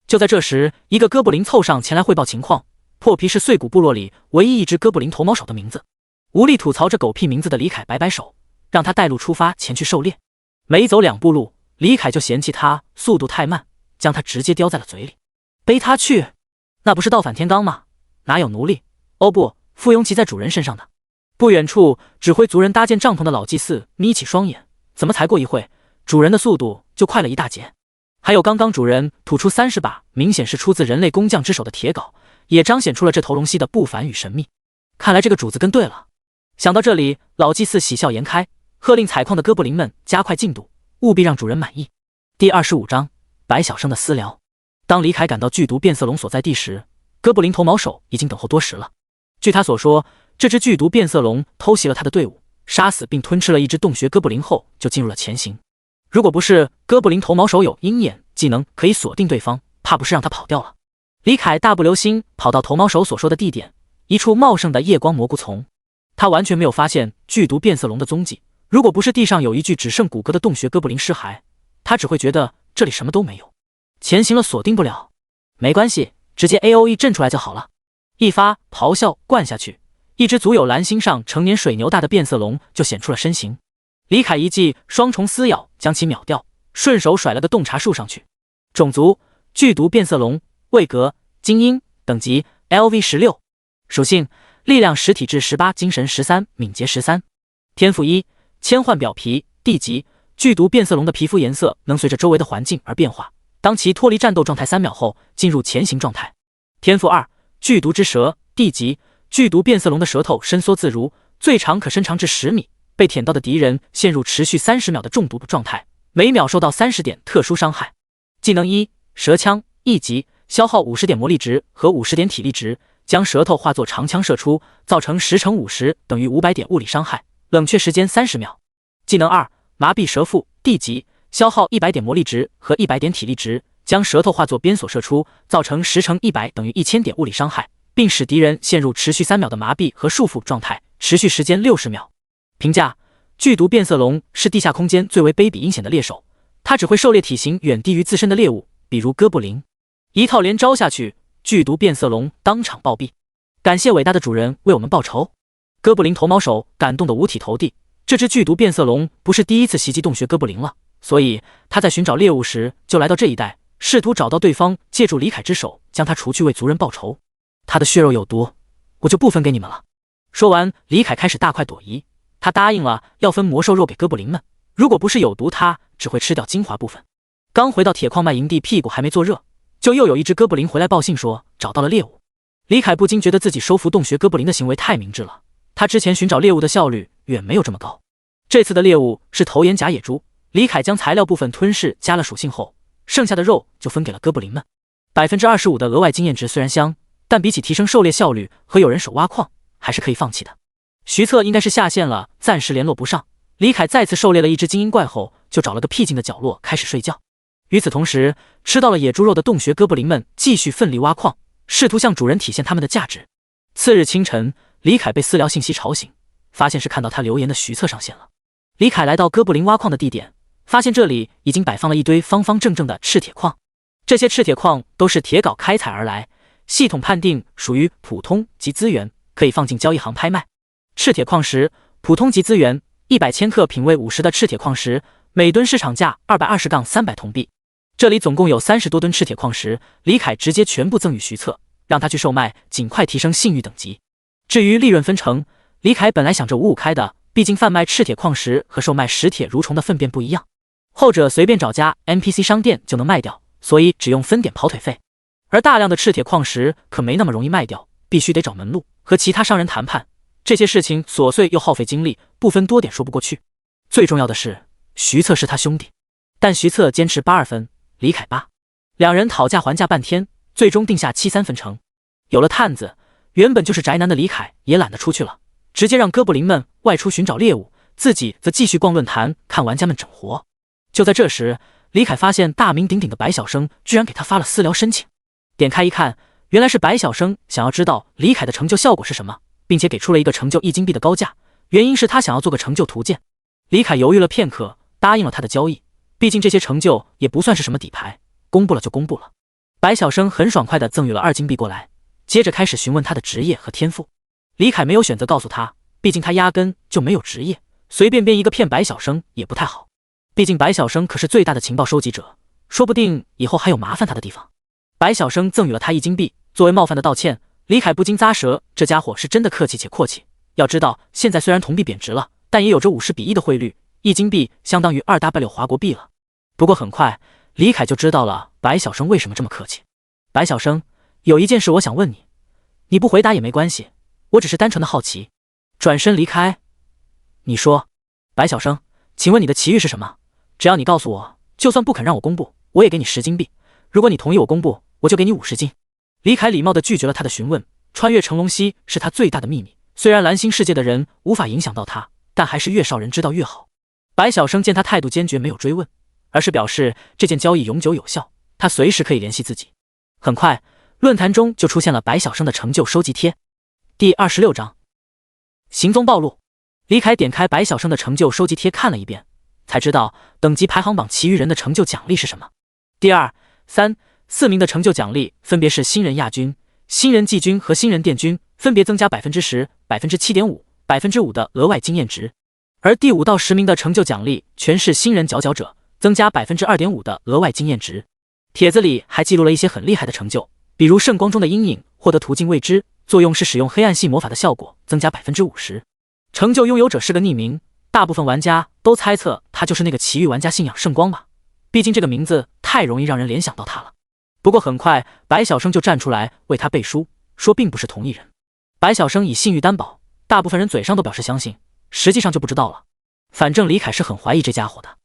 就在这时，一个哥布林凑上前来汇报情况。破皮是碎骨部落里唯一一只哥布林头毛手的名字。无力吐槽这狗屁名字的李凯摆摆手，让他带路出发前去狩猎。没走2步路，李凯就嫌弃他速度太慢，将他直接叼在了嘴里。背他去？那不是倒反天罡吗？哪有奴隶？哦不，附庸骑在主人身上的。不远处，指挥族人搭建帐篷的老祭司眯起双眼，怎么才过一会，主人的速度就快了一大截？还有刚刚主人吐出30把明显是出自人类工匠之手的铁镐，也彰显出了这头龙蜥的不凡与神秘。看来这个主子跟对了。想到这里，老祭司喜笑颜开，喝令采矿的哥布林们加快进度，务必让主人满意。第25章白小生的私聊。当李凯赶到剧毒变色龙所在地时，哥布林头毛手已经等候多时了。据他所说，这只剧毒变色龙偷袭了他的队伍，杀死并吞吃了一只洞穴哥布林后，就进入了前行。如果不是哥布林头毛手有鹰眼技能可以锁定对方，怕不是让他跑掉了。李凯大步流星跑到头毛手所说的地点，一处茂盛的夜光蘑菇丛。他完全没有发现剧毒变色龙的踪迹，如果不是地上有一具只剩骨骼的洞穴哥布林尸骸，他只会觉得这里什么都没有。前行了锁定不了，没关系，直接 AOE 震出来就好了。一发咆哮灌下去，一只足有蓝星上成年水牛大的变色龙就显出了身形。李凯一记双重撕咬将其秒掉，顺手甩了个洞察术上去。种族剧毒变色龙，位格精英，等级 LV16， 属性力量10，体质18，精神13，敏捷13。天赋1，千幻表皮，地级剧毒变色龙的皮肤颜色能随着周围的环境而变化，当其脱离战斗状态3秒后进入前行状态。天赋2，剧毒之舌，地级剧毒变色龙的舌头伸缩自如，最长可伸长至10米，被舔到的敌人陷入持续30秒的中毒状态，每秒受到30点特殊伤害。技能1，舌枪，一级消耗50点魔力值和50点体力值，将舌头化作长枪射出，造成10×50等于500点物理伤害，冷却时间30秒。技能2，麻痹蛇腹，地级消耗100点魔力值和100点体力值，将舌头化作鞭索射出，造成10×100等于1000点物理伤害，并使敌人陷入持续3秒的麻痹和束缚状态，持续时间60秒。评价：剧毒变色龙是地下空间最为卑鄙阴险的猎手，它只会狩猎体型远低于自身的猎物，比如哥布林。一套连招下去，剧毒变色龙当场暴毙。感谢伟大的主人为我们报仇。哥布林头毛手感动得五体投地。这只剧毒变色龙不是第一次袭击洞穴哥布林了，所以他在寻找猎物时就来到这一带，试图找到对方，借助李凯之手将他除去，为族人报仇。他的血肉有毒，我就不分给你们了。说完，李凯开始大快朵颐。他答应了要分魔兽肉给哥布林们，如果不是有毒，他只会吃掉精华部分。刚回到铁矿脉营地，屁股还没坐热，就又有一只哥布林回来报信说找到了猎物。李凯不禁觉得自己收服洞穴哥布林的行为太明智了，他之前寻找猎物的效率远没有这么高。这次的猎物是头眼假野猪，李凯将材料部分吞噬加了属性后，剩下的肉就分给了哥布林们。25%的额外经验值虽然香，但比起提升狩猎效率和有人手挖矿，还是可以放弃的。徐策应该是下线了，暂时联络不上。李凯再次狩猎了一只精英怪后，就找了个僻静的角落开始睡觉。与此同时，吃到了野猪肉的洞穴哥布林们继续奋力挖矿，试图向主人体现他们的价值。次日清晨，李凯被私聊信息吵醒，发现是看到他留言的徐策上线了。李凯来到哥布林挖矿的地点，发现这里已经摆放了一堆方方正正的赤铁矿，这些赤铁矿都是铁镐开采而来，系统判定属于普通级资源，可以放进交易行拍卖。赤铁矿石，普通级资源，100千克品位50的赤铁矿石，每吨市场价220-300铜币。这里总共有30多吨赤铁矿石，李凯直接全部赠与徐策，让他去售卖，尽快提升信誉等级。至于利润分成，李凯本来想着5-5开的，毕竟贩卖赤铁矿石和售卖石铁蠕虫的粪便不一样，后者随便找家 NPC 商店就能卖掉，所以只用分点跑腿费。而大量的赤铁矿石可没那么容易卖掉，必须得找门路，和其他商人谈判，这些事情琐碎又耗费精力，不分多点说不过去。最重要的是，徐策是他兄弟，但徐策坚持82分，李凯8，两人讨价还价半天，最终定下73分成。有了探子，原本就是宅男的李凯也懒得出去了，直接让哥布林们外出寻找猎物，自己则继续逛论坛看玩家们整活。就在这时，李凯发现大名鼎鼎的白晓生居然给他发了私聊申请。点开一看，原来是白晓生想要知道李凯的成就效果是什么，并且给出了一个成就1金币的高价，原因是他想要做个成就图鉴。李凯犹豫了片刻，答应了他的交易，毕竟这些成就也不算是什么底牌，公布了就公布了。白晓生很爽快地赠予了2金币过来，接着开始询问他的职业和天赋。李凯没有选择告诉他，毕竟他压根就没有职业，随便编一个骗白晓生也不太好，毕竟白晓生可是最大的情报收集者，说不定以后还有麻烦他的地方。白晓生赠予了他1金币，作为冒犯的道歉。李凯不禁咂舌，这家伙是真的客气且阔气。要知道，现在虽然铜币贬值了，但也有着50:1的汇率，1金币相当于2W华国币了。不过很快，李凯就知道了白晓生为什么这么客气。白晓生，有一件事我想问你，你不回答也没关系，我只是单纯的好奇。转身离开。你说。白晓生，请问你的奇遇是什么？只要你告诉我，就算不肯让我公布，我也给你10金币。如果你同意我公布，我就给你50金。李凯礼貌地拒绝了他的询问。穿越成龙溪是他最大的秘密，虽然蓝星世界的人无法影响到他，但还是越少人知道越好。白晓生见他态度坚决，没有追问，而是表示这件交易永久有效，他随时可以联系自己。很快，论坛中就出现了白晓生的成就收集贴。第26章行踪暴露。李凯点开白晓生的成就收集贴看了一遍，才知道等级排行榜其余人的成就奖励是什么。第2、3、4名的成就奖励分别是新人亚军、新人季军和新人殿军，分别增加 10%、7.5%、5% 的额外经验值。而第5到10名的成就奖励全是新人佼佼者，增加 2.5% 的额外经验值。帖子里还记录了一些很厉害的成就，比如圣光中的阴影，获得途径未知，作用是使用黑暗系魔法的效果，增加 50%。成就拥有者是个匿名，大部分玩家都猜测他就是那个奇遇玩家信仰圣光吧，毕竟这个名字太容易让人联想到他了。不过很快，白晓生就站出来为他背书，说并不是同一人。白晓生以信誉担保，大部分人嘴上都表示相信，实际上就不知道了。反正李凯是很怀疑这家伙的。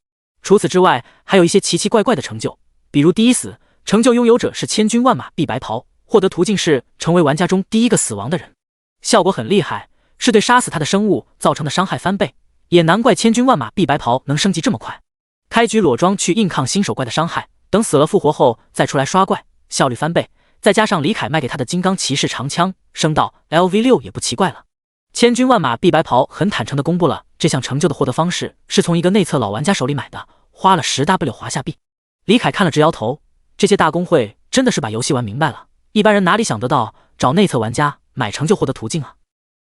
除此之外，还有一些奇奇怪怪的成就，比如第1死，成就拥有者是千军万马碧白袍，获得途径是成为玩家中第一个死亡的人，效果很厉害，是对杀死他的生物造成的伤害翻倍，也难怪千军万马碧白袍能升级这么快。开局裸装去硬抗新手怪的伤害，等死了复活后再出来刷怪，效率翻倍，再加上李凯卖给他的金刚骑士长枪升到 LV6 也不奇怪了。千军万马碧白袍很坦诚地公布了这项成就的获得方式，是从一个内测老玩家手里买的，花了10W 华夏币。李凯看了直摇头，这些大公会真的是把游戏玩明白了，一般人哪里想得到找内测玩家买成就获得途径啊？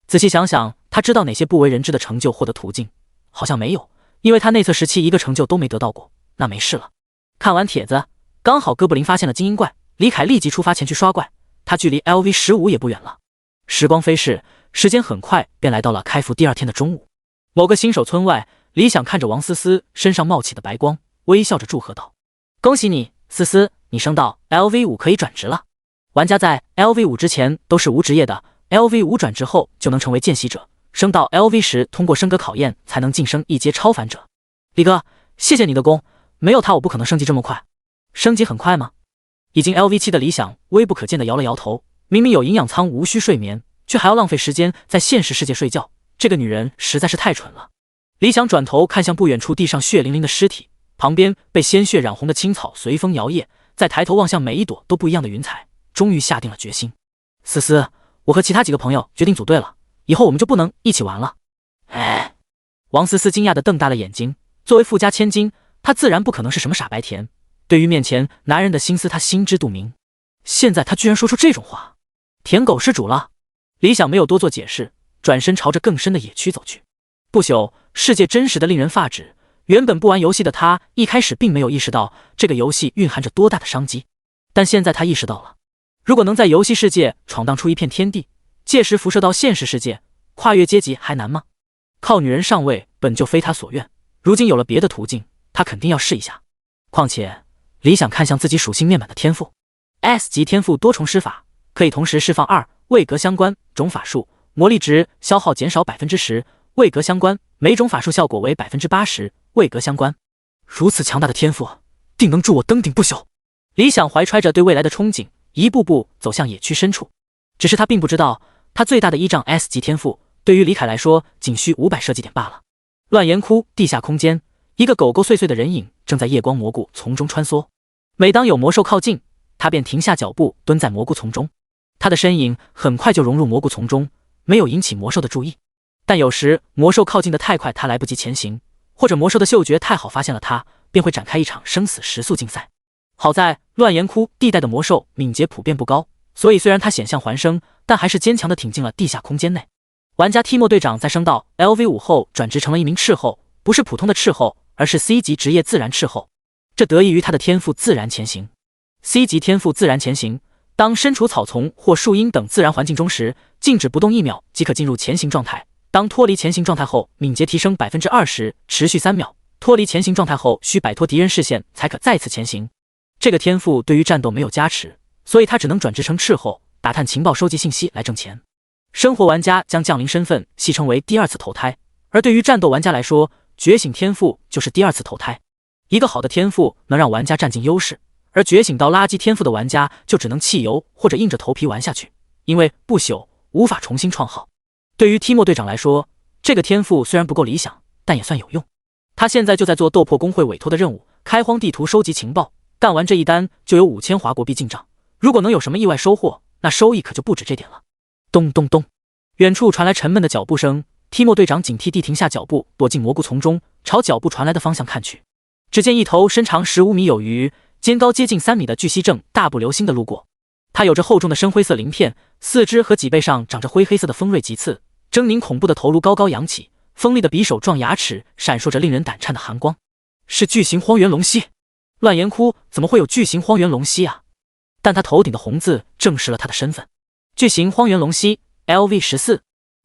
仔细想想，他知道哪些不为人知的成就获得途径？好像没有，因为他内测时期一个成就都没得到过。那没事了。看完帖子，刚好哥布林发现了精英怪，李凯立即出发前去刷怪，他距离 LV15 也不远了。时光飞逝，时间很快便来到了开服第2天的中午。某个新手村外，李想看着王思思身上冒起的白光，微笑着祝贺道：“恭喜你，思思，你升到 LV5 可以转职了。玩家在 LV5 之前都是无职业的 ，LV5 转职后就能成为见习者，升到 LV10通过升格考验才能晋升一阶超凡者。李哥，谢谢你的功，没有他我不可能升级这么快。升级很快吗？已经 LV7 的理想微不可见的摇了摇头，明明有营养舱无需睡眠，却还要浪费时间在现实世界睡觉，这个女人实在是太蠢了。李想转头看向不远处地上血淋淋的尸体，旁边被鲜血染红的青草随风摇曳，再抬头望向每一朵都不一样的云彩，终于下定了决心。思思，我和其他几个朋友决定组队了，以后我们就不能一起玩了。哎，王思思惊讶地瞪大了眼睛，作为富家千金，她自然不可能是什么傻白甜，对于面前男人的心思她心知肚明，现在她居然说出这种话，舔狗失主了。李想没有多做解释，转身朝着更深的野区走去。不朽，世界真实的令人发指，原本不玩游戏的他一开始并没有意识到这个游戏蕴含着多大的商机，但现在他意识到了，如果能在游戏世界闯荡出一片天地，届时辐射到现实世界，跨越阶级还难吗？靠女人上位本就非他所愿，如今有了别的途径，他肯定要试一下。况且李想看向自己属性面板的天赋 S 级天赋多重施法，可以同时释放2位格相关种法术，魔力值消耗减少 10%， 位格相关，每种法术效果为 80%， 位格相关。如此强大的天赋，定能助我登顶不朽。李想怀揣着对未来的憧憬，一步步走向野区深处。只是他并不知道，他最大的依仗 S 级天赋，对于李凯来说仅需500射击点罢了。乱岩窟地下空间，一个狗狗碎碎的人影正在夜光蘑菇丛中穿梭。每当有魔兽靠近，他便停下脚步，蹲在蘑菇丛中。他的身影很快就融入蘑菇丛中，没有引起魔兽的注意。但有时魔兽靠近的太快，他来不及前行，或者魔兽的嗅觉太好发现了他，便会展开一场生死时速竞赛。好在乱岩窟地带的魔兽敏捷普遍不高，所以虽然他险象环生，但还是坚强地挺进了地下空间内。玩家 Timo 队长在升到 LV5 后转职成了一名斥候，不是普通的斥候，而是 C 级职业自然斥候，这得益于他的天赋自然前行。C 级天赋自然前行，当身处草丛或树荫等自然环境中时，静止不动1秒即可进入前行状态。当脱离前行状态后，敏捷提升 20%， 持续3秒。脱离前行状态后，需摆脱敌人视线才可再次前行。这个天赋对于战斗没有加持，所以他只能转职成斥候，打探情报、收集信息来挣钱。生活玩家将降临身份戏称为第2次投胎，而对于战斗玩家来说，觉醒天赋就是第2次投胎。一个好的天赋能让玩家占尽优势，而觉醒到垃圾天赋的玩家就只能弃游或者硬着头皮玩下去，因为不朽无法重新创号。对于 Timo 队长来说，这个天赋虽然不够理想，但也算有用。他现在就在做斗破公会委托的任务，开荒地图收集情报，干完这一单就有5000华国币进账。如果能有什么意外收获，那收益可就不止这点了。咚咚咚，远处传来沉闷的脚步声。Timo 队长警惕地停下脚步，躲进蘑菇丛中，朝脚步传来的方向看去。只见一头身长15米有余、肩高接近3米的巨蜥正大步流星地路过。它有着厚重的深灰色鳞片，四肢和脊背上长着灰黑色的锋锐棘刺，狰狞恐怖的头颅高高扬起，锋利的匕首状牙齿闪烁着令人胆颤的寒光。是巨型荒原龙蜥！乱岩窟怎么会有巨型荒原龙蜥啊？但他头顶的红字证实了他的身份。巨型荒原龙蜥 LV14。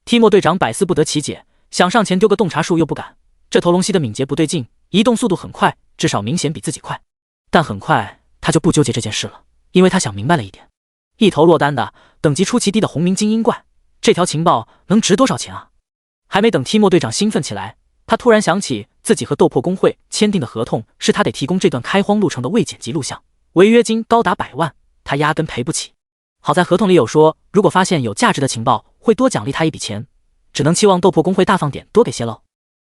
Timo 队长百思不得其解，想上前丢个洞察术又不敢。这头龙蜥的敏捷不对劲，移动速度很快，至少明显比自己快。但很快他就不纠结这件事了，因为他想明白了一点：一头落单的等级出奇低的红名精英怪，这条情报能值多少钱啊？还没等 Timo 队长兴奋起来，他突然想起自己和斗破公会签订的合同是他得提供这段开荒路程的未剪辑录像，违约金高达100万，他压根赔不起。好在合同里有说，如果发现有价值的情报，会多奖励他一笔钱，只能期望斗破公会大放点，多给些喽。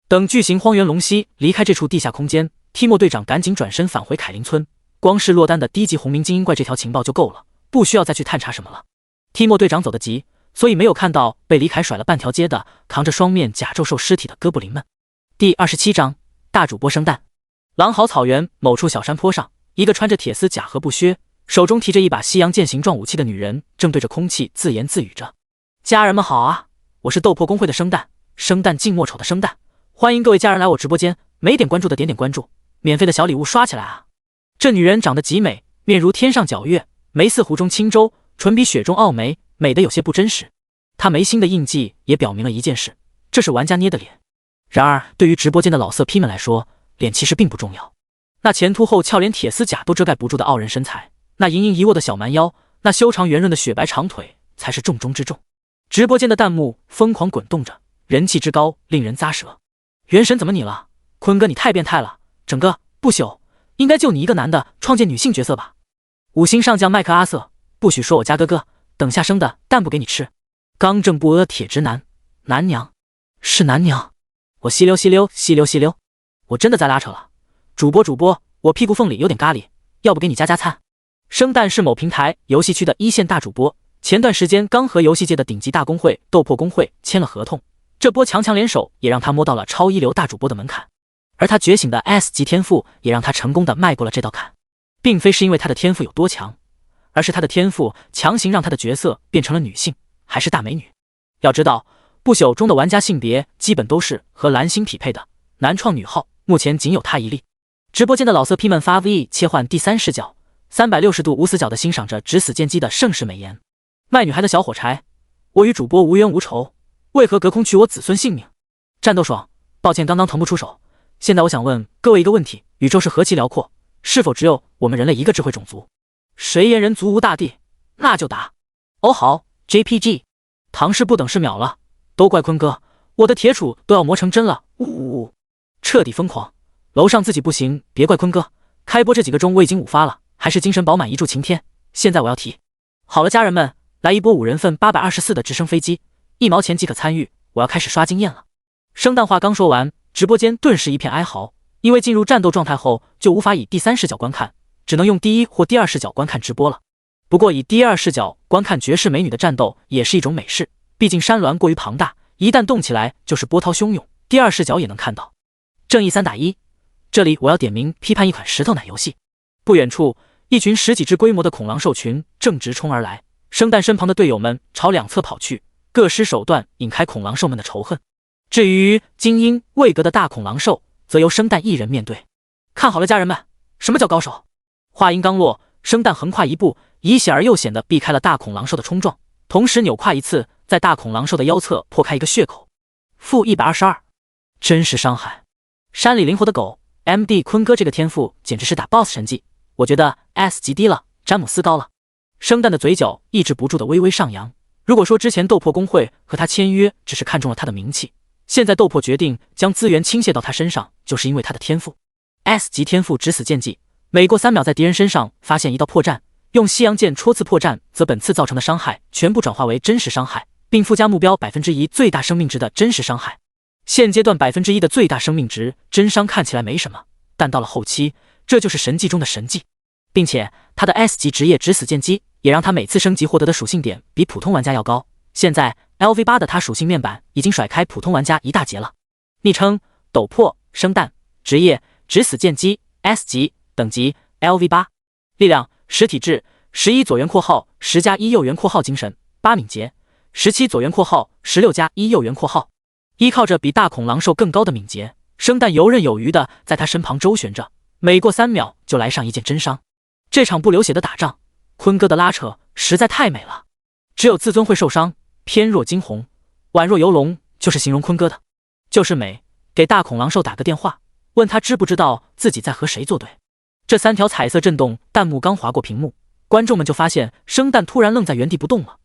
等巨型荒原龙蜥离开这处地下空间， Timo 队长赶紧转身返回凯林村。光是落单的低级红名精英怪这条情报就够了，不需要再去探查什么了。Timo 队长走得急，所以没有看到被李凯甩了半条街的扛着双面甲胄兽尸体的哥布林们。第27章大主播生蛋。狼嚎草原某处小山坡上，一个穿着铁丝甲和布靴，手中提着一把西洋剑形状武器的女人正对着空气自言自语着：家人们好啊，我是斗破公会的生蛋，生蛋静莫丑的生蛋，欢迎各位家人来我直播间，没点关注的点点关注，免费的小礼物刷起来啊。这女人长得极美，面如天上皎月，眉似湖中轻舟，唇比雪中傲眉，美得有些不真实。她眉心的印记也表明了一件事，这是玩家捏的脸。然而对于直播间的老色批们来说，脸其实并不重要。那前凸后翘连铁丝甲都遮盖不住的傲人身材，那盈盈一握的小蛮腰，那修长圆润的雪白长腿才是重中之重。直播间的弹幕疯狂滚动着，人气之高令人咂舌。元神怎么你了？坤哥你太变态了，整个不朽应该就你一个男的创建女性角色吧。五星上将麦克阿瑟，不许说我家哥哥，等下生的蛋不给你吃。刚正不阿铁直男，男娘是男娘，我吸溜吸溜吸溜吸溜，我真的在拉扯了。主播，我屁股缝里有点咖喱，要不给你加餐？生蛋是某平台游戏区的一线大主播，前段时间刚和游戏界的顶级大公会斗破公会签了合同，这波强联手也让他摸到了超一流大主播的门槛，而他觉醒的 S 级天赋也让他成功的迈过了这道坎，并非是因为他的天赋有多强，而是他的天赋强行让他的角色变成了女性，还是大美女。要知道不朽中的玩家性别基本都是和蓝星匹配的，男创女号目前仅有他一例。直播间的老色批们发 V 切换第三视角，360度无死角地欣赏着只死剑姬的盛世美颜。卖女孩的小火柴，我与主播无冤无仇，为何隔空取我子孙性命？战斗爽，抱歉刚刚腾不出手。现在我想问各位一个问题，宇宙是何其辽阔，是否只有我们人类一个智慧种族？谁言人族无大地？那就打。哦好 JPG， 唐氏不等式秒了，都怪坤哥，我的铁杵都要磨成针了，呜呜呜，彻底疯狂。楼上自己不行，别怪坤哥。开播这几个钟我已经5发了，还是精神饱满一柱擎天。现在我要提，好了家人们，来一波5人份824的直升飞机，1毛钱即可参与，我要开始刷经验了。生蛋话刚说完，直播间顿时一片哀嚎，因为进入战斗状态后就无法以第三视角观看，只能用第一或第二视角观看直播了。不过以第二视角观看绝世美女的战斗也是一种美事，毕竟山峦过于庞大，一旦动起来就是波涛汹涌，第二视角也能看到。正义3打1，这里我要点名批判一款石头奶游戏。不远处，一群10几只规模的恐狼兽群正直冲而来，生蛋身旁的队友们朝两侧跑去，各施手段引开恐狼兽们的仇恨。至于精英位格的大恐狼兽，则由生蛋一人面对。看好了家人们，什么叫高手？话音刚落，生蛋横跨一步，以险而又险地避开了大恐狼兽的冲撞，同时扭胯一次，在大恐狼兽的腰侧破开一个血口。负122，真实伤害。山里灵活的狗 MD 坤哥这个天赋简直是打 BOSS 神技，我觉得 S 级低了，詹姆斯高了。生蛋的嘴角抑制不住的微微上扬。如果说之前斗破公会和他签约只是看中了他的名气，现在斗破决定将资源倾泻到他身上，就是因为他的天赋。S 级天赋只死剑技，每过3秒在敌人身上发现一道破绽，用西洋剑戳刺破绽，则本次造成的伤害全部转化为真实伤害，并附加目标 1% 最大生命值的真实伤害。现阶段 1% 的最大生命值真伤看起来没什么，但到了后期，这就是神技中的神技。并且他的 S 级职业只死剑姬也让他每次升级获得的属性点比普通玩家要高，现在 LV8 的他属性面板已经甩开普通玩家一大截了。昵称陡破生蛋，职业只死剑姬 S 级，等级 LV8， 力量实体质11左圆括号10加1右圆括号精神8敏捷17左圆括号16加1右圆括号。依靠着比大恐狼兽更高的敏捷，生蛋游刃有余的在他身旁周旋着，每过3秒就来上一剑真伤。这场不流血的打仗，坤哥的拉扯实在太美了。只有自尊会受伤，翩若惊鸿，宛若游龙，就是形容坤哥的，就是美。给大恐狼兽打个电话，问他知不知道自己在和谁作对。这3条彩色震动弹幕刚划过屏幕，观众们就发现生蛋突然愣在原地不动了，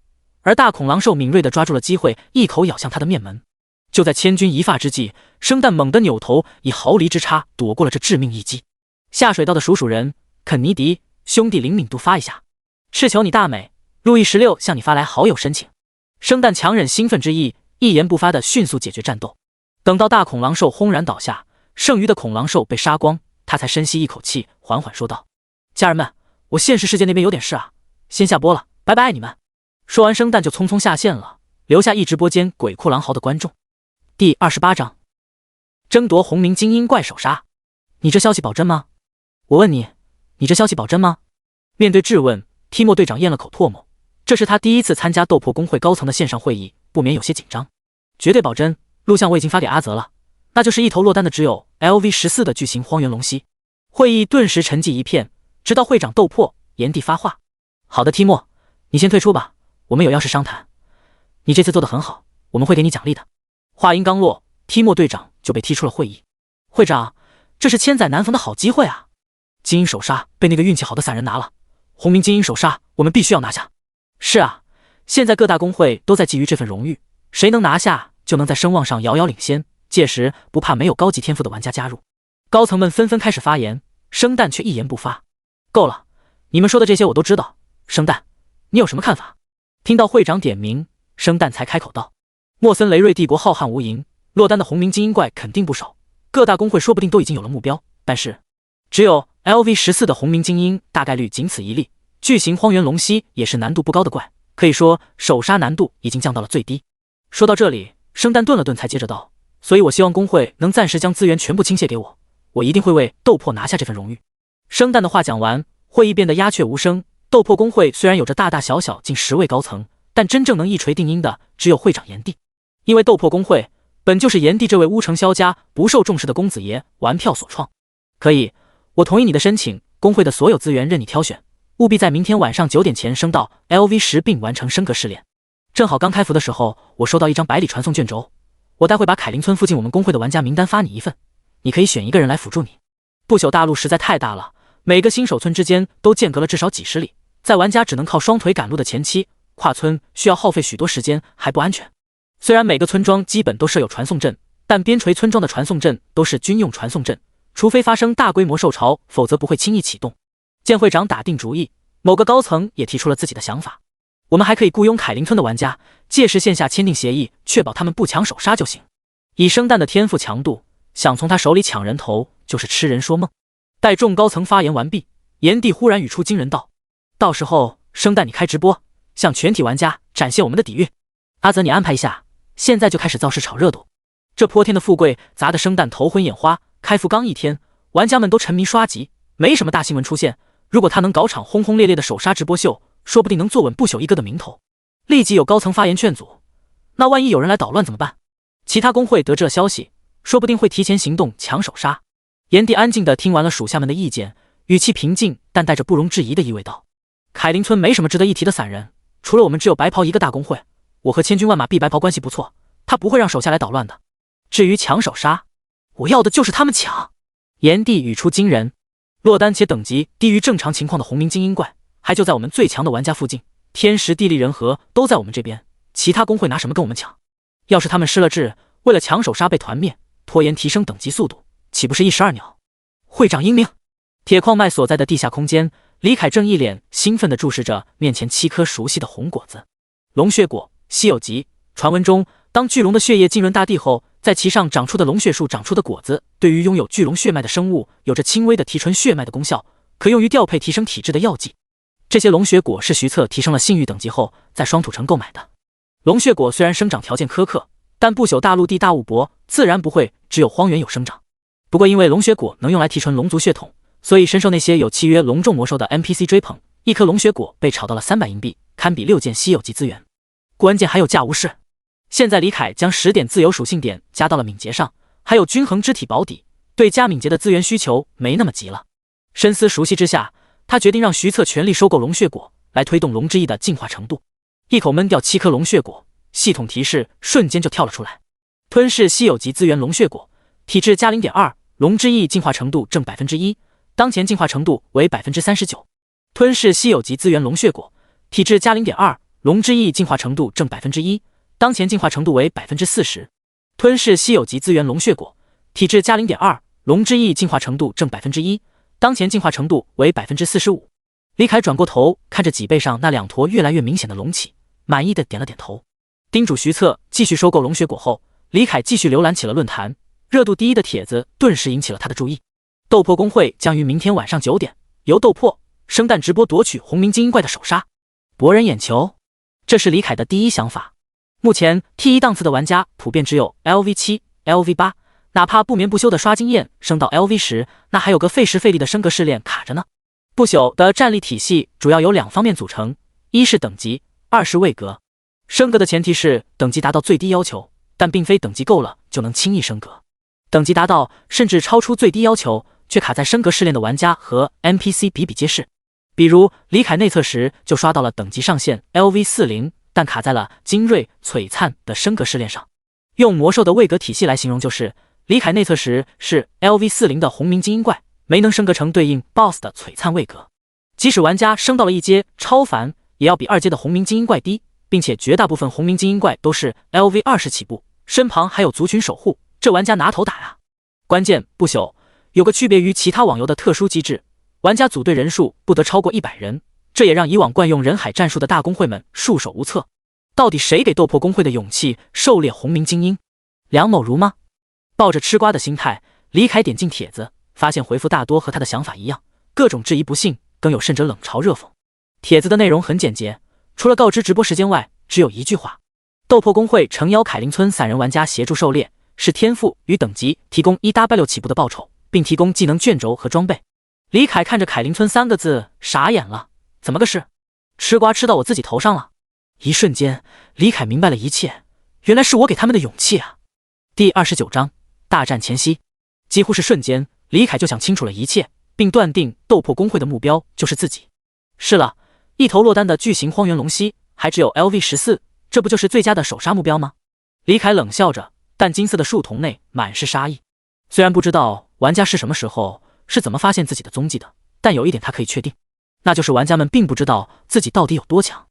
而大恐狼兽敏锐地抓住了机会，一口咬向他的面门。就在千钧一发之际，生蛋猛地扭头，以毫厘之差躲过了这致命一击。下水道的鼠人肯尼迪兄弟灵敏度发一下，是求你大美，路易16向你发来好友申请。生蛋强忍兴奋之意，一言不发地迅速解决战斗。等到大恐狼兽轰然倒下，剩余的恐狼兽被杀光，他才深吸一口气，缓缓说道：家人们，我现实世界那边有点事啊，先下播了，拜拜你们。说完生蛋就匆匆下线了，留下一直播间鬼哭狼嚎的观众。第28章，争夺红名精英怪手杀。你这消息保真吗？我问你，你这消息保真吗？面对质问，提莫队长咽了口唾沫。这是他第一次参加斗破公会高层的线上会议，不免有些紧张。绝对保真，录像我已经发给阿泽了，那就是一头落单的只有 LV14的巨型荒原龙蜥。会议顿时沉寂一片，直到会长斗破炎帝发话：好的提莫，你先退出吧，我们有要事商谈。你这次做得很好，我们会给你奖励的。话音刚落，提莫队长就被踢出了会议。会长，这是千载难逢的好机会啊！精英首杀被那个运气好的散人拿了，红明精英首杀我们必须要拿下。是啊，现在各大公会都在觊觎这份荣誉，谁能拿下就能在声望上遥遥领先，届时不怕没有高级天赋的玩家加入。高层们纷纷开始发言，生蛋却一言不发。够了，你们说的这些我都知道，生蛋，你有什么看法？听到会长点名，生蛋才开口道：莫森雷瑞帝国浩瀚无垠，落单的红明精英怪肯定不少，各大公会说不定都已经有了目标，但是只有 LV14 的红明精英大概率仅此一例。巨型荒原龙蜥也是难度不高的怪，可以说首杀难度已经降到了最低。说到这里，生蛋顿了顿才接着道：所以我希望公会能暂时将资源全部倾泻给我，我一定会为斗破拿下这份荣誉。生蛋的话讲完，会议变得鸦雀无声。斗破公会虽然有着大大小小近10位高层，但真正能一锤定音的只有会长炎帝，因为斗破公会本就是炎帝这位乌城萧家不受重视的公子爷玩票所创。可以，我同意你的申请，公会的所有资源任你挑选，务必在明天晚上9点前升到 LV10并完成升格试炼。正好刚开服的时候，我收到一张百里传送卷轴，我待会把凯林村附近我们公会的玩家名单发你一份，你可以选一个人来辅助你。不朽大陆实在太大了，每个新手村之间都间隔了至少几十里，在玩家只能靠双腿赶路的前期，跨村需要耗费许多时间，还不安全。虽然每个村庄基本都设有传送阵，但边陲村庄的传送阵都是军用传送阵，除非发生大规模受潮，否则不会轻易启动。见会长打定主意，某个高层也提出了自己的想法，我们还可以雇佣凯林村的玩家，届时线下签订协议，确保他们不抢首杀就行。以生蛋的天赋强度，想从他手里抢人头就是痴人说梦。待众高层发言完毕，炎帝忽然语出惊人道：到时候生蛋你开直播，向全体玩家展现我们的底蕴。阿泽你安排一下，现在就开始造势炒热度。这泼天的富贵砸得生蛋头昏眼花，开服刚一天，玩家们都沉迷刷级，没什么大新闻出现。如果他能搞场轰轰烈烈的首杀直播秀，说不定能坐稳不朽一哥的名头。立即有高层发言劝阻，那万一有人来捣乱怎么办？其他公会得知了消息，说不定会提前行动抢首杀。炎帝安静地听完了属下们的意见，语气平静，但带着不容置疑的意味道：凯林村没什么值得一提的散人，除了我们只有白袍一个大公会，我和千军万马毕白袍关系不错，他不会让手下来捣乱的。至于抢首杀，我要的就是他们抢。炎帝语出惊人，落单且等级低于正常情况的红明精英怪，还就在我们最强的玩家附近，天时地利人和都在我们这边，其他公会拿什么跟我们抢？要是他们失了智，为了抢首杀被团灭，拖延提升等级速度，岂不是一石二鸟？会长英明。铁矿脉所在的地下空间，李凯正一脸兴奋地注视着面前7颗熟悉的红果子。龙血果，稀有级。传闻中，当巨龙的血液浸润大地后，在其上长出的龙血树长出的果子，对于拥有巨龙血脉的生物有着轻微的提纯血脉的功效，可用于调配提升体质的药剂。这些龙血果是徐策提升了信誉等级后在双土城购买的。龙血果虽然生长条件苛刻，但不朽大陆地大物博，自然不会只有荒原有生长。不过因为龙血果能用来提纯龙族血统，所以深受那些有契约隆重魔兽的 NPC 追捧。一颗龙血果被炒到了300银币，堪比6件稀有级资源。关键还有价无市。现在李凯将10点自由属性点加到了敏捷上，还有均衡肢体保底，对加敏捷的资源需求没那么急了。深思熟悉之下，他决定让徐策全力收购龙血果，来推动龙之翼的进化程度。一口闷掉7颗龙血果，系统提示瞬间就跳了出来：吞噬稀有级资源龙血果，体质加 0.2， 龙之翼进化程度正 1%， 当前进化程度为 39%。 吞噬稀有级资源龙血果，体质加 0.2， 龙之翼进化程度正 1%， 当前进化程度为 40%。 吞噬稀有级资源龙血果，体质加 0.2， 龙之翼进化程度正 1%， 当前进化程度为 45%。 李凯转过头看着脊背上那2坨越来越明显的龙起，满意的点了点头。叮嘱徐策继续收购龙血果后，李凯继续浏览起了论坛，热度第一的帖子顿时引起了他的注意。斗破公会将于明天晚上9点由斗破生蛋直播夺取红明精英怪的首杀，博人眼球。这是李凯的第一想法。目前 T1 档次的玩家普遍只有 LV7、LV8， 哪怕不眠不休的刷经验升到 LV10， 那还有个费时费力的升格试炼卡着呢。不朽的战力体系主要由2方面组成，一是等级，二是位格。升格的前提是等级达到最低要求，但并非等级够了就能轻易升格。等级达到甚至超出最低要求却卡在升格试炼的玩家和 NPC 比比皆是。比如李凯内测时就刷到了等级上限 LV40， 但卡在了精锐、璀璨的升格试炼上。用魔兽的位格体系来形容，就是李凯内测时是 LV40 的红明精英怪，没能升格成对应 BOSS 的璀璨位格。即使玩家升到了1阶超凡，也要比2阶的红鸣精英怪低，并且绝大部分红鸣精英怪都是 LV20 起步，身旁还有族群守护，这玩家拿头打呀！关键不朽有个区别于其他网游的特殊机制，玩家组队人数不得超过100人，这也让以往惯用人海战术的大公会们束手无策。到底谁给斗破公会的勇气狩猎红鸣精英？梁某如吗？抱着吃瓜的心态，李凯点进帖子，发现回复大多和他的想法一样，各种质疑不信，更有甚者冷嘲热讽。帖子的内容很简洁，除了告知直播时间外，只有一句话：斗破公会诚邀凯林村散人玩家协助狩猎，是天赋与等级提供 1W 起步的报酬，并提供技能卷轴和装备。李凯看着凯林村3个字傻眼了，怎么个事？吃瓜吃到我自己头上了？一瞬间，李凯明白了一切，原来是我给他们的勇气啊！第29章大战前夕，几乎是瞬间，李凯就想清楚了一切，并断定斗破公会的目标就是自己。是了，一头落单的巨型荒原龙蜥，还只有 LV14，这不就是最佳的首杀目标吗？李凯冷笑着，但金色的树瞳内满是杀意。虽然不知道玩家是什么时候是怎么发现自己的踪迹的，但有一点他可以确定，那就是玩家们并不知道自己到底有多强。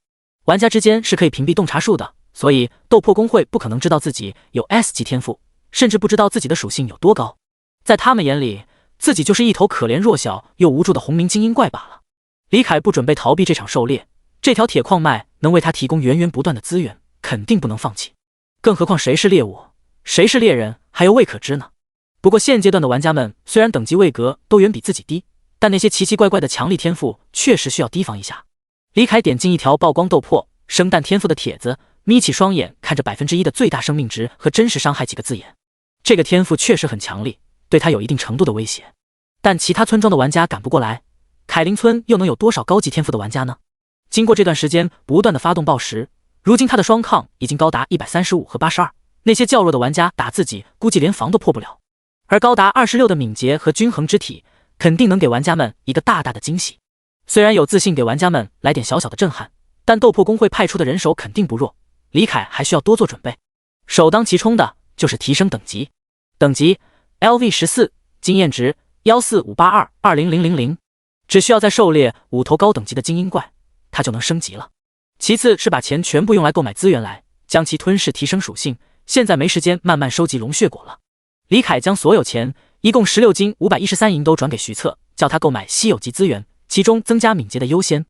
玩家之间是可以屏蔽洞察术的，所以斗破公会不可能知道自己有 S 级天赋，甚至不知道自己的属性有多高。在他们眼里，自己就是一头可怜弱小又无助的红鸣精英怪罢了。李凯不准备逃避这场狩猎，这条铁矿脉能为他提供源源不断的资源，肯定不能放弃。更何况谁是猎物，谁是猎人，还有未可知呢。不过现阶段的玩家们虽然等级位格都远比自己低，但那些奇奇怪怪的强力天赋确实需要提防一下。李凯点进一条曝光斗破生蛋天赋的帖子，眯起双眼看着 1% 的最大生命值和真实伤害几个字眼。这个天赋确实很强力，对他有一定程度的威胁，但其他村庄的玩家赶不过来，凯林村又能有多少高级天赋的玩家呢？经过这段时间不断的发动爆石，如今他的双抗已经高达135和82，那些较弱的玩家打自己估计连防都破不了，而高达26的敏捷和均衡之体肯定能给玩家们一个大大的惊喜。虽然有自信给玩家们来点小小的震撼，但斗破公会派出的人手肯定不弱，李凯还需要多做准备。首当其冲的就是提升等级，等级 LV14， 经验值14582200000，只需要再狩猎5头高等级的精英怪，他就能升级了。其次是把钱全部用来购买资源来，将其吞噬提升属性，现在没时间慢慢收集龙血果了。李凯将所有钱，一共16金513银都转给徐策，叫他购买稀有级资源，其中增加敏捷的优先。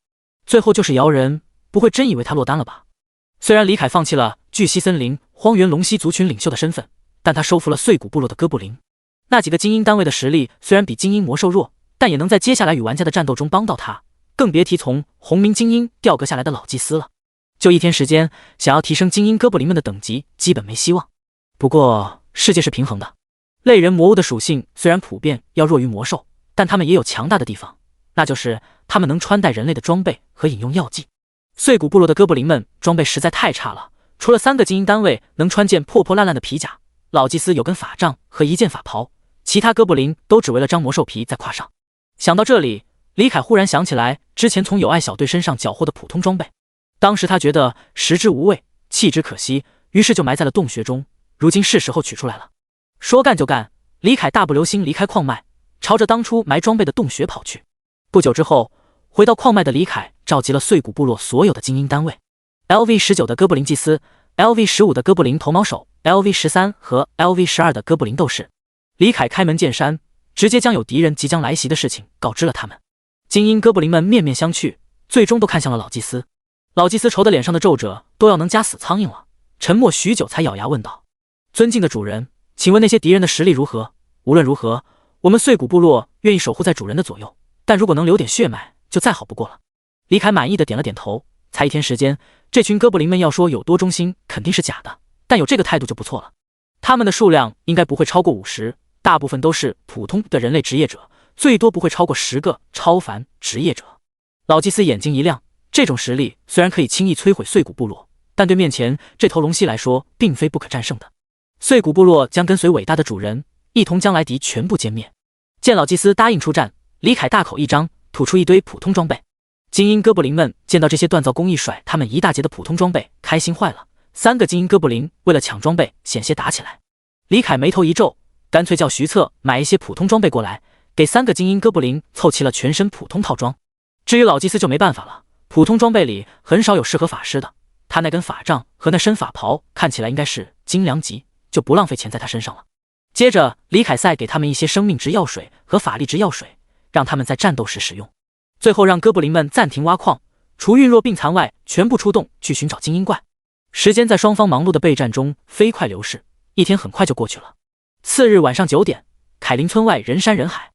最后就是摇人，不会真以为他落单了吧？虽然李凯放弃了巨蜥森林荒原龙蜥族群领袖的身份，但他收服了碎骨部落的哥布林。那几个精英单位的实力虽然比精英魔兽弱，但也能在接下来与玩家的战斗中帮到他，更别提从红鸣精英调阁下来的老祭司了。就一天时间，想要提升精英哥布林们的等级基本没希望。不过世界是平衡的，类人魔物的属性虽然普遍要弱于魔兽，但他们也有强大的地方，那就是他们能穿戴人类的装备和饮用药剂。碎骨部落的哥布林们装备实在太差了，除了3个精英单位能穿件破破烂烂的皮甲，老祭司有根法杖和一件法袍，其他哥布林都只为了张魔兽皮在胯上。想到这里，李凯忽然想起来之前从友爱小队身上缴获的普通装备，当时他觉得食之无味，弃之可惜，于是就埋在了洞穴中，如今是时候取出来了。说干就干，李凯大步流星离开矿脉，朝着当初埋装备的洞穴跑去。不久之后，回到矿脉的李凯召集了碎骨部落所有的精英单位 ，LV19 的哥布林祭司， LV15 的哥布林头毛手， LV13 和 LV12 的哥布林斗士。李凯开门见山，直接将有敌人即将来袭的事情告知了他们。精英哥布林们面面相觑，最终都看向了老祭司。老祭司愁得脸上的皱褶都要能夹死苍蝇了，沉默许久才咬牙问道：尊敬的主人，请问那些敌人的实力如何？无论如何，我们碎骨部落愿意守护在主人的左右，但如果能留点血脉就再好不过了。李凯满意的点了点头，才一天时间，这群哥布林们要说有多忠心肯定是假的，但有这个态度就不错了。他们的数量应该不会超过50，大部分都是普通的人类职业者，最多不会超过10个超凡职业者。老祭司眼睛一亮，这种实力虽然可以轻易摧毁碎骨部落，但对面前这头龙蜥来说并非不可战胜的。碎骨部落将跟随伟大的主人，一同将来敌全部歼灭。见老祭司答应出战，李凯大口一张，吐出一堆普通装备。精英哥布林们见到这些锻造工艺甩他们一大截的普通装备，开心坏了。3个精英哥布林为了抢装备险些打起来，李凯眉头一皱，干脆叫徐策买一些普通装备过来，给3个精英哥布林凑齐了全身普通套装。至于老祭司就没办法了，普通装备里很少有适合法师的，他那根法杖和那身法袍看起来应该是精良级，就不浪费钱在他身上了。接着李凯塞给他们一些生命值药水和法力值药水，让他们在战斗时使用。最后让哥布林们暂停挖矿，除运弱病残外，全部出动去寻找精英怪。时间在双方忙碌的备战中飞快流逝，一天很快就过去了。次日晚上9点，凯林村外人山人海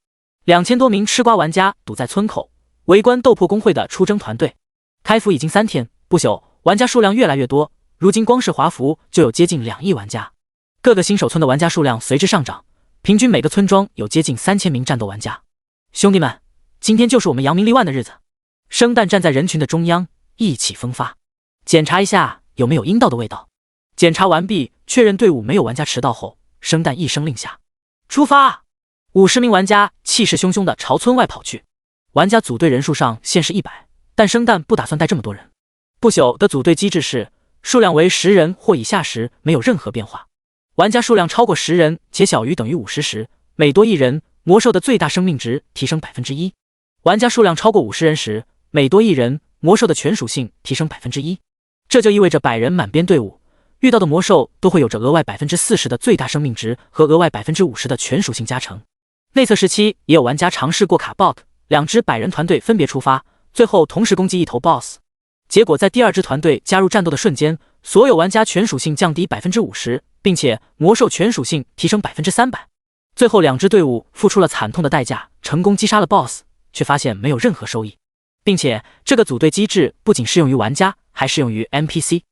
，2000多名吃瓜玩家堵在村口，围观斗破公会的出征团队。开服已经3天，不朽玩家数量越来越多，如今光是华服就有接近2亿玩家。各个新手村的玩家数量随之上涨，平均每个村庄有接近3000名战斗玩家。兄弟们，今天就是我们扬名立万的日子。生蛋站在人群的中央，意气风发。检查一下有没有阴道的味道。检查完毕，确认队伍没有玩家迟到后，生蛋一声令下，出发！50名玩家气势汹汹地朝村外跑去。玩家组队人数上限是100，但生蛋不打算带这么多人。不朽的组队机制是数量为10人或以下时没有任何变化，玩家数量超过10人且小于等于50时，每多1人，魔兽的最大生命值提升 1%。玩家数量超过50人时，每多1人，魔兽的全属性提升 1%。这就意味着100人满编队伍，遇到的魔兽都会有着额外 40% 的最大生命值和额外 50% 的全属性加成。内测时期也有玩家尝试过卡 bug，2支100人团队分别出发，最后同时攻击一头 BOSS。结果在第2支团队加入战斗的瞬间，所有玩家全属性降低 50%， 并且魔兽全属性提升 300%。最后2支队伍付出了惨痛的代价，成功击杀了 BOSS， 却发现没有任何收益。并且这个组队机制不仅适用于玩家，还适用于 NPC。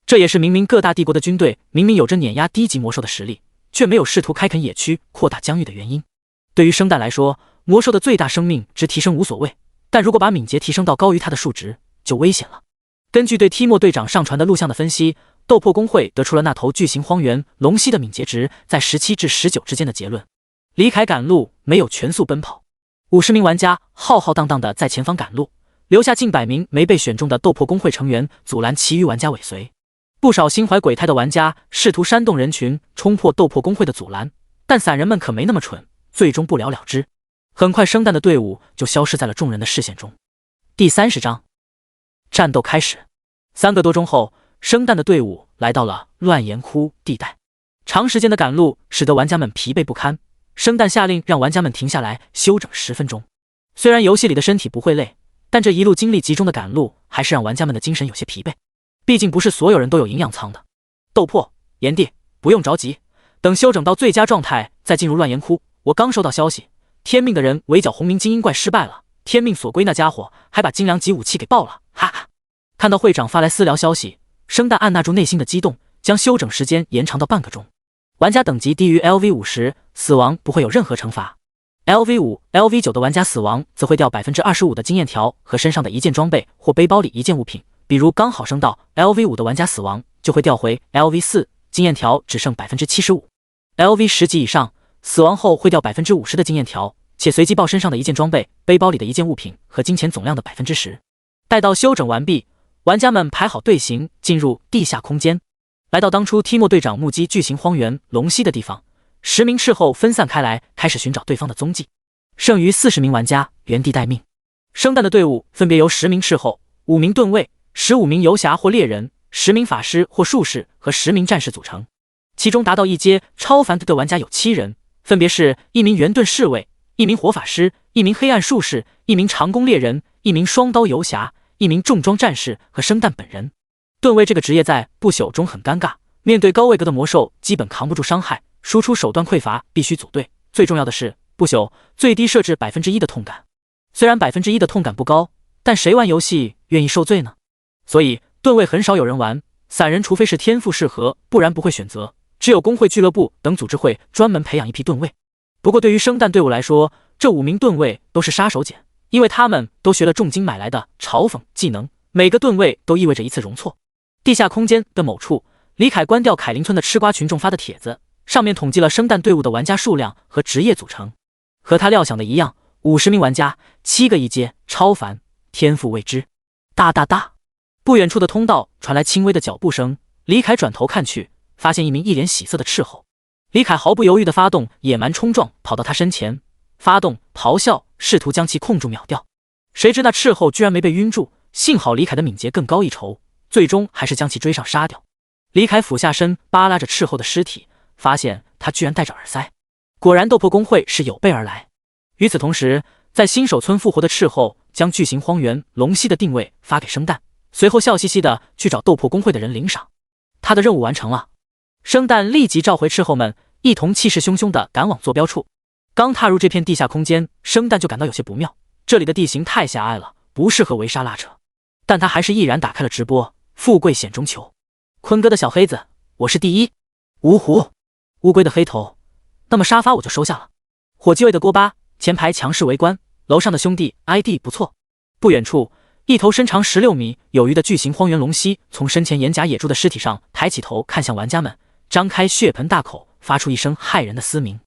这也是明明各大帝国的军队明明有着碾压低级魔兽的实力，却没有试图开垦野区扩大疆域的原因。对于生蛋来说，魔兽的最大生命值提升无所谓，但如果把敏捷提升到高于它的数值，就危险了。根据对提莫队长上传的录像的分析，斗破公会得出了那头巨型荒原龙蜥的敏捷值在17至19之间的结论。李凯赶路没有全速奔跑，50名玩家浩浩荡荡地在前方赶路，留下近100名没被选中的斗破公会成员阻拦其余玩家尾随。不少心怀鬼胎的玩家试图煽动人群冲破斗破公会的阻拦，但散人们可没那么蠢，最终不了了之。很快生蛋的队伍就消失在了众人的视线中。第30章，战斗开始。3个多钟后，生蛋的队伍来到了乱岩窟地带。长时间的赶路使得玩家们疲惫不堪，生蛋下令让玩家们停下来休整10分钟。虽然游戏里的身体不会累，但这一路精力集中的赶路还是让玩家们的精神有些疲惫。毕竟不是所有人都有营养舱的。斗破炎帝，不用着急，等休整到最佳状态再进入乱岩窟。我刚收到消息，天命的人围剿红名精英怪失败了，天命所归那家伙还把精良级武器给爆了，哈哈。看到会长发来私聊消息，生蛋按捺住内心的激动，将休整时间延长到半个钟。玩家等级低于 LV50， 死亡不会有任何惩罚。LV5、LV9 的玩家死亡则会掉 25% 的经验条和身上的一件装备或背包里一件物品，比如刚好升到 LV5 的玩家死亡就会掉回 LV4， 经验条只剩 75%。LV10 级以上死亡后会掉 50% 的经验条，且随机报身上的一件装备、背包里的一件物品和金钱总量的 10%。待到休整完毕，玩家们排好队形进入地下空间，来到当初提莫队长目击巨型荒原龙蜥的地方。10名斥候分散开来，开始寻找对方的踪迹。剩余40名玩家原地待命。生蛋的队伍分别由10名斥候、5名盾卫、15名游侠或猎人、10名法师或术士和10名战士组成。其中达到1阶超凡的玩家有7人，分别是1名圆盾侍卫、1名火法师、1名黑暗术士、1名长弓猎人、1名双刀游侠、1名重装战士和生蛋本人。盾卫这个职业在不朽中很尴尬，面对高位格的魔兽基本扛不住伤害，输出手段匮乏，必须组队。最重要的是，不朽最低设置 1% 的痛感。虽然 1% 的痛感不高，但谁玩游戏愿意受罪呢？所以盾卫很少有人玩，散人除非是天赋适合，不然不会选择。只有工会俱乐部等组织会专门培养一批盾卫。不过对于生蛋队伍来说，这5名盾卫都是杀手锏，因为他们都学了重金买来的嘲讽技能，每个盾卫都意味着一次容错。地下空间的某处，李凯关掉凯林村的吃瓜群众发的帖子，上面统计了生蛋队伍的玩家数量和职业组成。和他料想的一样，50名玩家，7个1阶超凡，天赋未知。哒哒哒，不远处的通道传来轻微的脚步声，李凯转头看去，发现一名一脸喜色的斥候。李凯毫不犹豫地发动野蛮冲撞，跑到他身前，发动咆哮，试图将其控住秒掉。谁知那斥候居然没被晕住，幸好李凯的敏捷更高一筹，最终还是将其追上杀掉。李凯俯下身扒拉着斥候的尸体，发现他居然戴着耳塞，果然斗破公会是有备而来。与此同时，在新手村复活的斥候将巨型荒原龙息的定位发给生蛋，随后笑嘻嘻的去找斗破公会的人领赏。他的任务完成了，生蛋立即召回斥候们，一同气势汹汹地赶往坐标处。刚踏入这片地下空间，生蛋就感到有些不妙，这里的地形太狭隘了，不适合围杀拉扯。但他还是毅然打开了直播，富贵险中求。坤哥的小黑子，我是第一。芜湖，乌龟的黑头，那么沙发我就收下了。火鸡卫的锅巴，前排强势围观，楼上的兄弟 ID 不错。不远处，一头身长16米有余的巨型荒原龙蜥从身前岩甲野猪的尸体上抬起头看向玩家们，张开血盆大口，发出一声骇人的嘶鸣。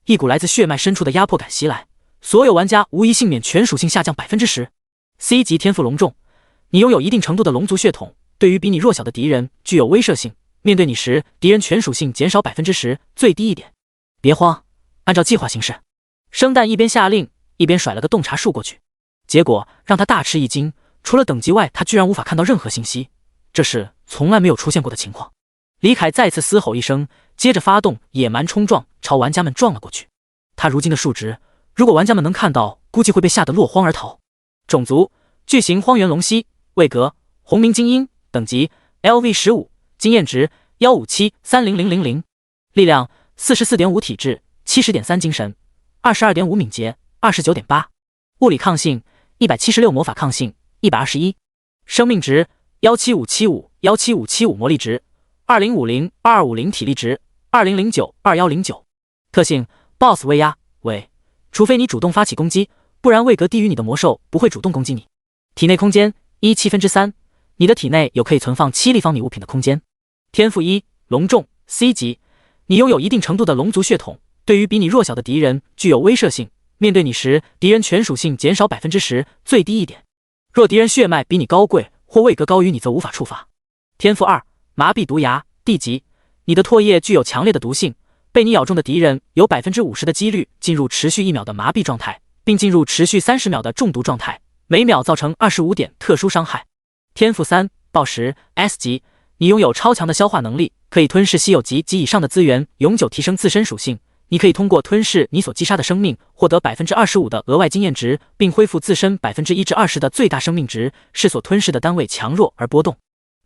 一股来自血脉深处的压迫感袭来，所有玩家无一幸免全属性下降 10%。 C 级天赋龙重，你拥有一定程度的龙族血统，对于比你弱小的敌人具有威慑性，面对你时敌人全属性减少 10%， 最低一点。别慌，按照计划行事。生蛋一边下令一边甩了个洞察术过去，结果让他大吃一惊，除了等级外他居然无法看到任何信息，这是从来没有出现过的情况。李凯再次嘶吼一声，接着发动野蛮冲撞，朝玩家们撞了过去。他如今的数值，如果玩家们能看到，估计会被吓得落荒而逃。种族：巨型荒原龙蜥，位格：红鸣精英，等级 LV15， 经验值 157-30000，力量 44.5 体质 70.3 精神 22.5 敏捷 29.8， 物理抗性176，魔法抗性121，生命值17575，17575魔力值2050，2250体力值2009，2109。特性 BOSS 威压为，除非你主动发起攻击，不然位格低于你的魔兽不会主动攻击你。体内空间1/7，你的体内有可以存放7立方米物品的空间。天赋1，龙重 C 级，你拥有一定程度的龙族血统，对于比你弱小的敌人具有威慑性，面对你时敌人全属性减少 10%， 最低一点。若敌人血脉比你高贵或位格高于你，则无法触发。天赋2，麻痹毒牙 D 级，你的唾液具有强烈的毒性，被你咬中的敌人有 50% 的几率进入持续1秒的麻痹状态，并进入持续30秒的中毒状态，每秒造成25点特殊伤害。天赋3，暴食 S 级，你拥有超强的消化能力，可以吞噬稀有级及以上的资源，永久提升自身属性。你可以通过吞噬你所击杀的生命，获得 25% 的额外经验值，并恢复自身 1%至20% 的最大生命值，视所吞噬的单位强弱而波动。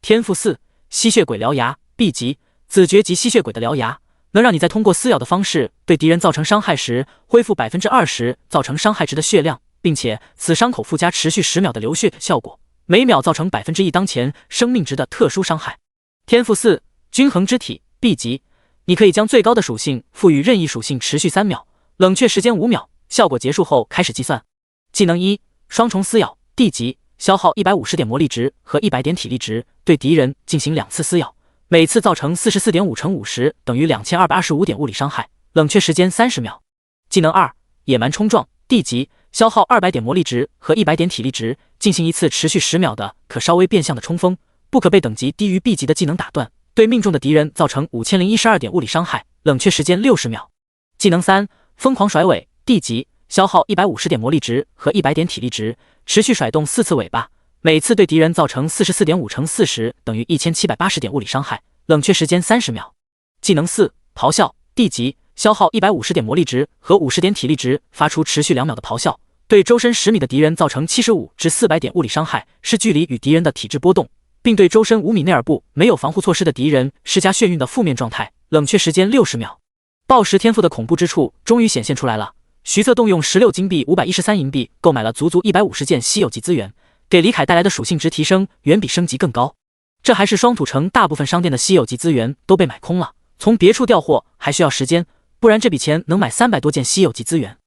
天赋4，吸血鬼獠牙 B 级，子爵级吸血鬼的獠牙能让你在通过撕咬的方式对敌人造成伤害时，恢复 20% 造成伤害值的血量，并且此伤口附加持续10秒的流血效果，每秒造成 1% 当前生命值的特殊伤害。天赋4，均衡之体 B 级，你可以将最高的属性赋予任意属性持续3秒，冷却时间5秒，效果结束后开始计算。技能1，双重撕咬 D 级，消耗150点魔力值和100点体力值，对敌人进行2次撕咬，每次造成 44.5 乘50等于2225点物理伤害，冷却时间30秒。技能2，野蛮冲撞 D 级，消耗200点魔力值和100点体力值，进行一次持续10秒的可稍微变相的冲锋，不可被等级低于 B 级的技能打断，对命中的敌人造成5012点物理伤害，冷却时间60秒。技能3，疯狂甩尾 D 级，消耗150点魔力值和100点体力值，持续甩动4次尾巴，每次对敌人造成 44.5 乘40等于1780点物理伤害，冷却时间30秒。技能4，咆哮 D 级，消耗150点魔力值和50点体力值，发出持续2秒的咆哮，对周身10米的敌人造成75至400点物理伤害，视距离与敌人的体质波动，并对周身5米内耳部没有防护措施的敌人施加眩晕的负面状态，冷却时间60秒。暴食天赋的恐怖之处终于显现出来了。徐策动用16金币513银币购买了足足150件稀有级资源，给李凯带来的属性值提升远比升级更高。这还是双土城大部分商店的稀有级资源都被买空了，从别处调货还需要时间，不然这笔钱能买300多件稀有级资源。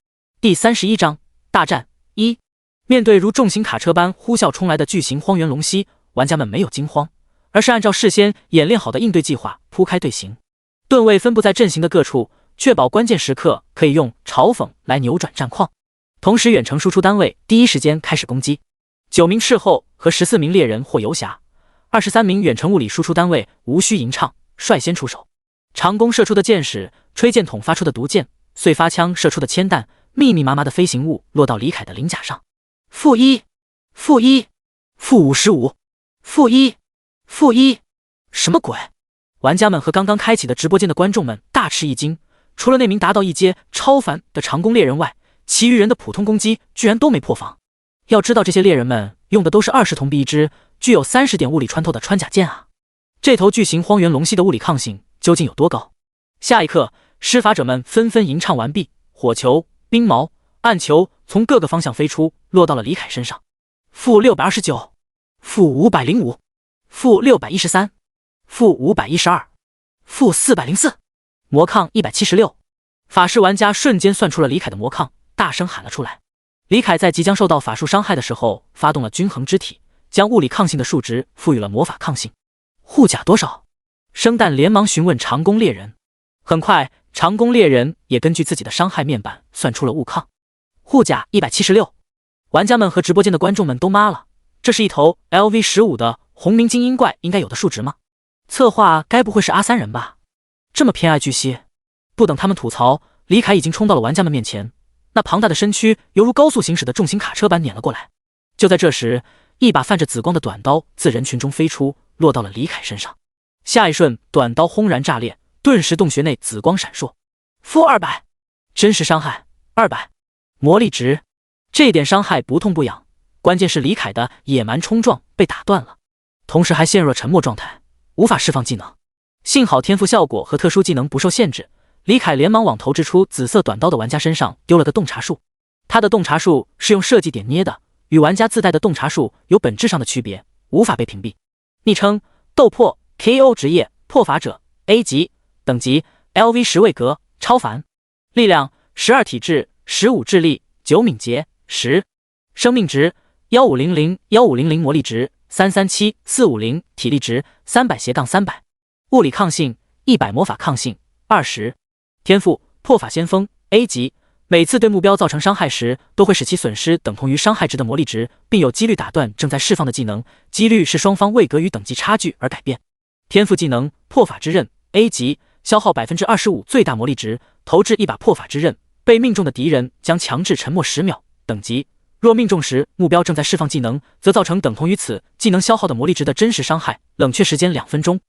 第31章大战1。面对如重型卡车般呼啸冲来的巨型荒原龙蜥，玩家们没有惊慌，而是按照事先演练好的应对计划铺开队形，盾位分布在阵型的各处，确保关键时刻可以用嘲讽来扭转战况。同时远程输出单位第一时间开始攻击，9名斥候和14名猎人或游侠，23名远程物理输出单位无需吟唱，率先出手。长弓射出的箭矢，吹箭筒发出的毒箭，碎发枪射出的铅弹，密密麻麻的飞行物落到李凯的鳞甲上。-1，-1，-55，-1，-1，什么鬼？玩家们和刚刚开启的直播间的观众们大吃一惊，除了那名达到一阶超凡的长弓猎人外，其余人的普通攻击居然都没破防。要知道这些猎人们用的都是20铜币一支，具有30点物理穿透的穿甲剑啊！这头巨型荒原龙蜥的物理抗性究竟有多高？下一刻，施法者们纷纷吟唱完毕，火球、冰矛、暗球从各个方向飞出，落到了李凯身上。-629，-505，-613，-512，-404，魔抗176。法师玩家瞬间算出了李凯的魔抗，大声喊了出来。李凯在即将受到法术伤害的时候，发动了均衡之体，将物理抗性的数值赋予了魔法抗性。护甲多少？生蛋连忙询问长弓猎人。很快，长弓猎人也根据自己的伤害面板算出了物抗。护甲176。玩家们和直播间的观众们都妈了，这是一头 LV15的红鸣精英怪应该有的数值吗？策划该不会是阿三人吧？这么偏爱巨蜥？不等他们吐槽，李凯已经冲到了玩家们面前，那庞大的身躯犹如高速行驶的重型卡车般碾了过来。就在这时，一把泛着紫光的短刀自人群中飞出，落到了李凯身上。下一瞬，短刀轰然炸裂，顿时洞穴内紫光闪烁。-200，真实伤害200，魔力值。这点伤害不痛不痒，关键是李凯的野蛮冲撞被打断了，同时还陷入了沉默状态，无法释放技能。幸好天赋效果和特殊技能不受限制，李凯连忙往投掷出紫色短刀的玩家身上丢了个洞察术。他的洞察术是用设计点捏的，与玩家自带的洞察术有本质上的区别，无法被屏蔽。昵称斗破 KO 职业破法者 A 级，等级 LV10位格超凡，力量12体质15智力9敏捷10，生命值1500，1500魔力值337450，体力值300-300，物理抗性100，魔法抗性20。天赋破法先锋 A 级，每次对目标造成伤害时，都会使其损失等同于伤害值的魔力值，并有几率打断正在释放的技能，几率是双方位格与等级差距而改变。天赋技能破法之刃 A 级，消耗25%最大魔力值，投掷一把破法之刃，被命中的敌人将强制沉默10秒。等级若命中时目标正在释放技能，则造成等同于此技能消耗的魔力值的真实伤害，冷却时间2分钟。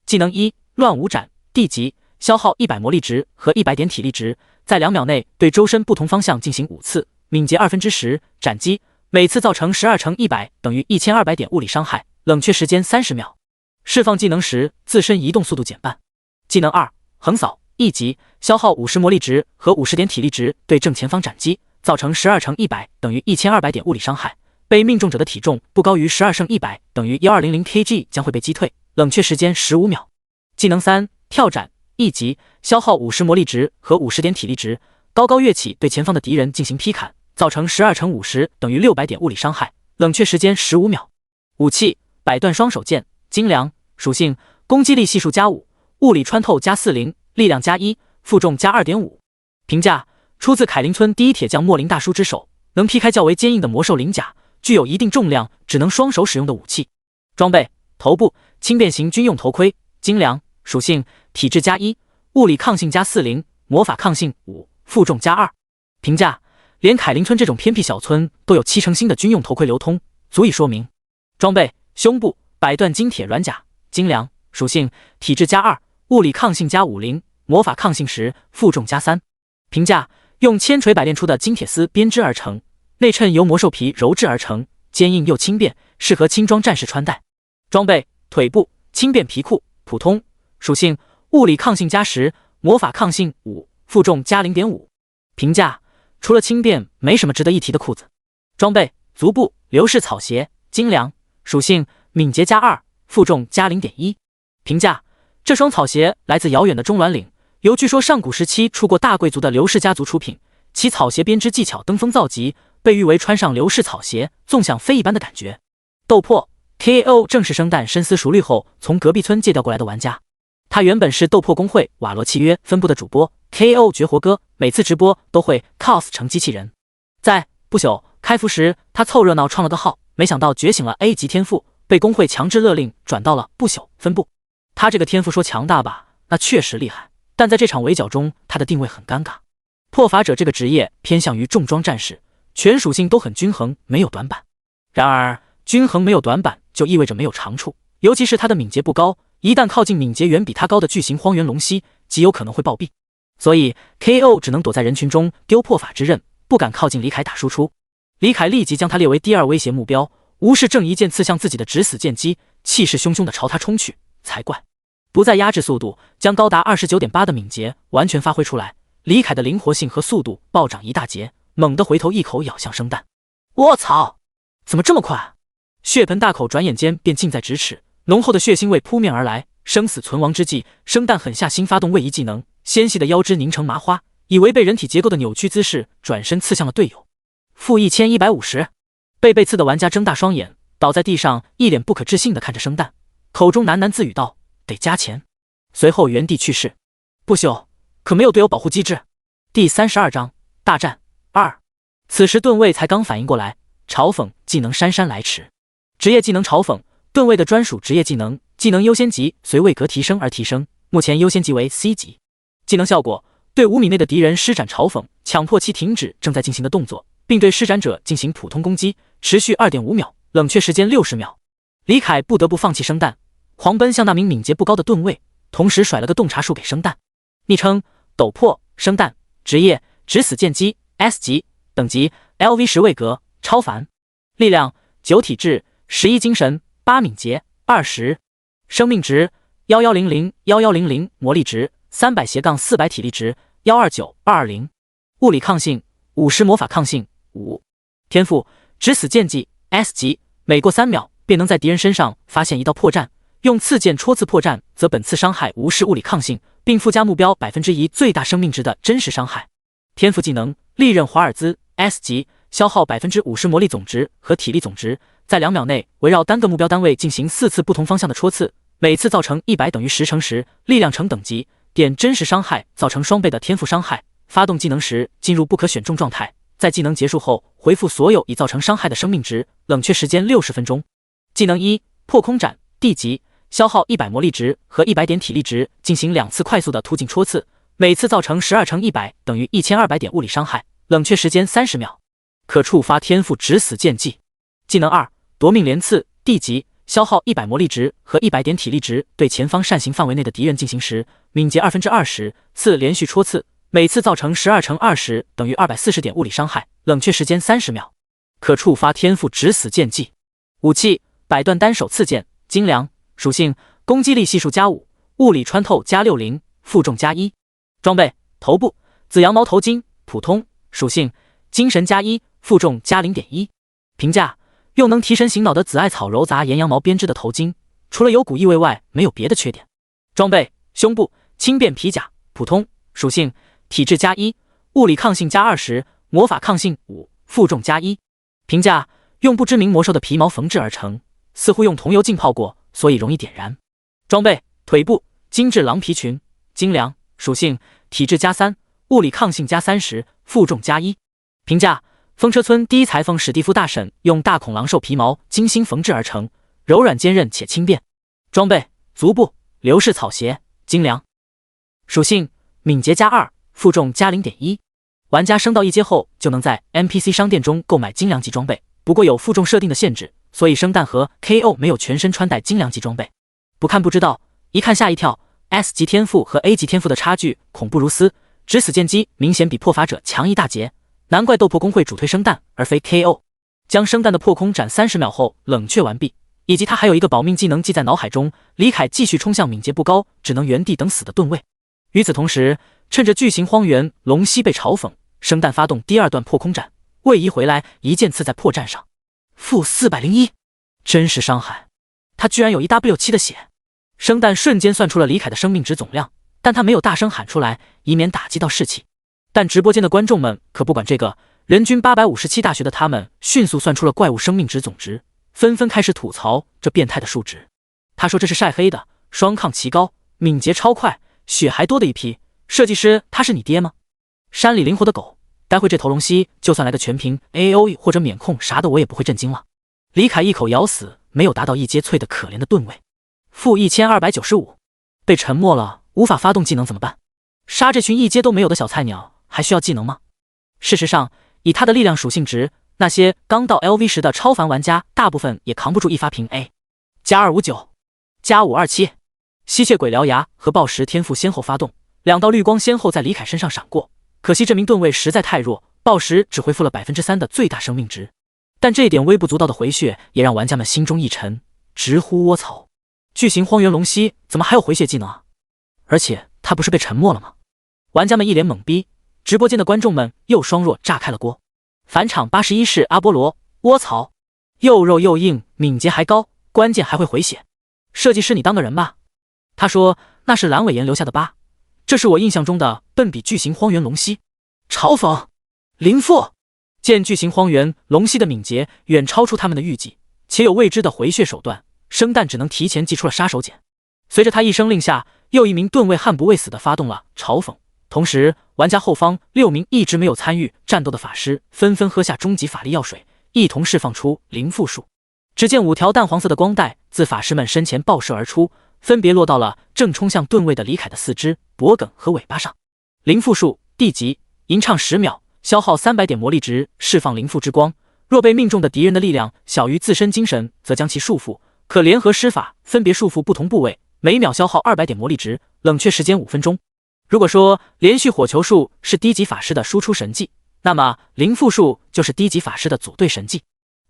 技能1乱舞斩 D 级，消耗100魔力值和100点体力值，在2秒内对周身不同方向进行5次，敏捷10%，斩击，每次造成12乘100等于1200点物理伤害，冷却时间30秒。释放技能时自身移动速度减半。技能2横扫 E 级，消耗50魔力值和50点体力值对正前方斩击，造成12乘100等于1200点物理伤害，被命中者的体重不高于12乘100等于1200 kg 将会被击退，冷却时间15秒。技能3跳斩 E 级，消耗50魔力值和50点体力值，高高跃起对前方的敌人进行劈砍，造成12乘50等于600点物理伤害，冷却时间15秒。武器百段双手剑精良，属性攻击力系数+5，物理穿透+40，力量+1，负重+2.5。评价出自凯林村第一铁匠莫林大叔之手，能劈开较为坚硬的魔兽鳞甲，具有一定重量，只能双手使用的武器。装备头部轻便型军用头盔精良，属性体质+1，物理抗性+40，魔法抗性5，负重+2。评价连凯林村这种偏僻小村都有7成新的军用头盔流通，足以说明。装备胸部百段金铁软甲精良，属性体质+2，物理抗性+50，魔法抗性10，负重+3。评价用千锤百炼出的金铁丝编织而成，内衬由魔兽皮鞣制而成，坚硬又轻便，适合轻装战士穿戴。装备腿部轻便皮裤普通，属性物理抗性+10，魔法抗性5，负重+0.5。评价除了轻便没什么值得一提的裤子。装备足部流式草鞋精良，属性敏捷+2，负重+0.1。评价这双草鞋来自遥远的中銮岭，由据说上古时期出过大贵族的刘氏家族出品，其草鞋编织技巧登峰造极，被誉为穿上刘氏草鞋纵享非一般的感觉。斗破 KO 正是生蛋深思熟虑后从隔壁村借调过来的玩家，他原本是斗破公会瓦罗契约分部的主播 KO 绝活哥，每次直播都会 cos 成机器人。在不朽开服时，他凑热闹创了个号，没想到觉醒了 A 级天赋，被公会强制勒令转到了不朽分部。他这个天赋说强大吧，那确实厉害，但在这场围剿中，他的定位很尴尬。破法者这个职业偏向于重装战士，全属性都很均衡，没有短板。然而，均衡没有短板就意味着没有长处，尤其是他的敏捷不高，一旦靠近敏捷远比他高的巨型荒原龙蜥，极有可能会暴毙。所以 KO 只能躲在人群中丢破法之刃，不敢靠近李凯打输出。李凯立即将他列为第2威胁目标，无视正一剑刺向自己的止死剑击，气势汹汹地朝他冲去，才怪！不再压制速度，将高达 29.8 的敏捷完全发挥出来，李凯的灵活性和速度暴涨一大截，猛地回头一口咬向生蛋。我操！怎么这么快？血盆大口转眼间便近在咫尺，浓厚的血腥味扑面而来，生死存亡之际，生蛋狠下心发动位移技能，纤细的腰肢凝成麻花，以违背人体结构的扭曲姿势转身刺向了队友。负1150，被刺的玩家睁大双眼，倒在地上，一脸不可置信地看着生蛋，口中喃喃自语道：“得加钱。”随后原地去世。不朽，可没有队友保护机制。第32章大战2。此时盾卫才刚反应过来，嘲讽技能姗姗来迟。职业技能嘲讽，盾卫的专属职业技能，技能优先级随位格提升而提升，目前优先级为 C 级。技能效果：对5米内的敌人施展嘲讽，强迫其停止正在进行的动作，并对施展者进行普通攻击，持续 2.5 秒，冷却时间60秒。李凯不得不放弃生蛋，狂奔向那名敏捷不高的盾卫，同时甩了个洞察术给生蛋。昵称陡破生蛋，职业止死剑击 S 级，等级 LV 10位格超凡，力量9体质11精神8敏捷20，生命值1100魔力值300-400体力值129220，物理抗性50，魔法抗性5，天赋止死剑技 S 级，每过3秒便能在敌人身上发现一道破绽，用刺剑戳刺破绽，则本次伤害无视物理抗性，并附加目标1%最大生命值的真实伤害。天赋技能利刃华尔兹 S 级，消耗50%魔力总值和体力总值，在2秒内围绕单个目标单位进行4次不同方向的戳刺，每次造成100等于10乘10，力量成等级，点真实伤害造成双倍的天赋伤害。发动技能时进入不可选中状态，在技能结束后回复所有已造成伤害的生命值，冷却时间60分钟。技能1破空斩 D 级，消耗100魔力值和100点体力值，进行2次快速的突进戳刺，每次造成12乘100等于1200点物理伤害，冷却时间30秒。可触发天赋止死剑技。技能2夺命连刺 D 级，消耗100魔力值和100点体力值，对前方扇形范围内的敌人进行时，敏捷20%次连续戳刺，每次造成12乘20等于240点物理伤害，冷却时间30秒。可触发天赋止死剑技。武器百段单手刺剑精良，属性攻击力系数+5，物理穿透+60，负重+1。装备头部紫羊毛头巾普通，属性精神+1，负重+0.1。评价用能提神醒脑的紫艾草柔杂岩羊毛编织的头巾，除了有股异味外没有别的缺点。装备胸部轻便皮甲普通，属性体质+1，物理抗性+20，魔法抗性5，负重+1。评价用不知名魔兽的皮毛缝制而成，似乎用桐油浸泡过，所以容易点燃。装备腿部精致狼皮裙精良，属性体质+3，物理抗性+30，负重+1。评价风车村第一裁缝史蒂夫大婶用大恐狼兽皮毛精心缝制而成，柔软坚韧且轻便。装备足部流式草鞋精良，属性敏捷+2，负重+0.1。玩家升到1阶后就能在 NPC 商店中购买精良级装备，不过有负重设定的限制，所以生蛋和 KO 没有全身穿戴精良级装备。不看不知道，一看吓一跳， S 级天赋和 A 级天赋的差距恐怖如斯，止死剑姬明显比破法者强一大截，难怪斗破工会主推生蛋而非 KO。 将生蛋的破空斩30秒后冷却完毕，以及他还有一个保命技能记在脑海中，李凯继续冲向敏捷不高，只能原地等死的盾位。与此同时，趁着巨型荒原龙蜥被嘲讽，生蛋发动第2段破空斩，位移回来一剑刺在破绽上，负401真实伤害，他居然有1W7的血。生蛋瞬间算出了李凯的生命值总量，但他没有大声喊出来，以免打击到士气。但直播间的观众们可不管这个，人均857大学的他们迅速算出了怪物生命值总值，纷纷开始吐槽这变态的数值。他说这是晒黑的，双抗奇高，敏捷超快，血还多的一批。设计师他是你爹吗？山里灵活的狗，待会这头龙蜥就算来个全屏 AOE 或者免控啥的，我也不会震惊了。李凯一口咬死没有达到1阶淬的可怜的盾位。负1295，被沉默了，无法发动技能怎么办？杀这群1阶都没有的小菜鸟，还需要技能吗？事实上，以他的力量属性值，那些刚到 LV 时的超凡玩家大部分也扛不住一发平 A。加259，加527，吸血鬼獠牙和暴食天赋先后发动，2道绿光先后在李凯身上闪过。可惜这名盾位实在太弱，暴食只恢复了 3% 的最大生命值。但这一点微不足道的回血也让玩家们心中一沉，直呼窝草。巨型荒原龙息怎么还有回血技能啊？而且他不是被沉默了吗？玩家们一脸懵逼，直播间的观众们又双弱炸开了锅。返场81是阿波罗，窝槽，又肉又硬，敏捷还高，关键还会回血。设计师你当个人吧。他说那是阑尾炎留下的疤，这是我印象中的笨比巨型荒原龙息。嘲讽林父见巨型荒原龙息的敏捷远超出他们的预计，且有未知的回血手段，生蛋只能提前祭出了杀手锏。随着他一声令下，又一名盾位悍不畏死的发动了嘲讽，同时玩家后方6名一直没有参与战斗的法师纷纷喝下终极法力药水，一同释放出灵附术。只见5条淡黄色的光带自法师们身前爆射而出，分别落到了正冲向盾位的李凯的四肢、脖颈和尾巴上。灵附术地级，吟唱10秒，消耗300点魔力值，释放灵附之光。若被命中的敌人的力量小于自身精神，则将其束缚，可联合施法分别束缚不同部位，每秒消耗200点魔力值，冷却时间5分钟。如果说连续火球术是低级法师的输出神技，那么灵附术就是低级法师的组队神技。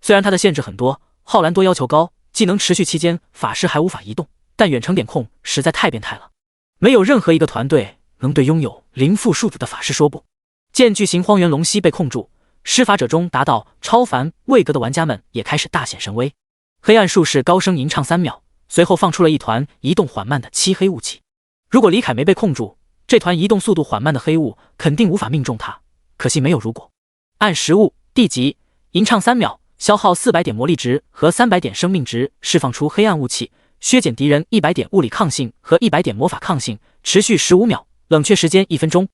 虽然它的限制很多，浩然多要求高，技能持续期间法师还无法移动，但远程点控实在太变态了，没有任何一个团队能对拥有灵附术的法师说不。见巨型荒原龙息被控住，施法者中达到超凡位格的玩家们也开始大显神威。黑暗术士高声吟唱3秒，随后放出了一团移动缓慢的漆黑雾气。如果李凯没被控住，这团移动速度缓慢的黑雾肯定无法命中他，可惜没有如果。暗食物地级，吟唱3秒，消耗400点魔力值和300点生命值，释放出黑暗雾气，削减敌人100点物理抗性和100点魔法抗性，持续15秒，冷却时间1分钟。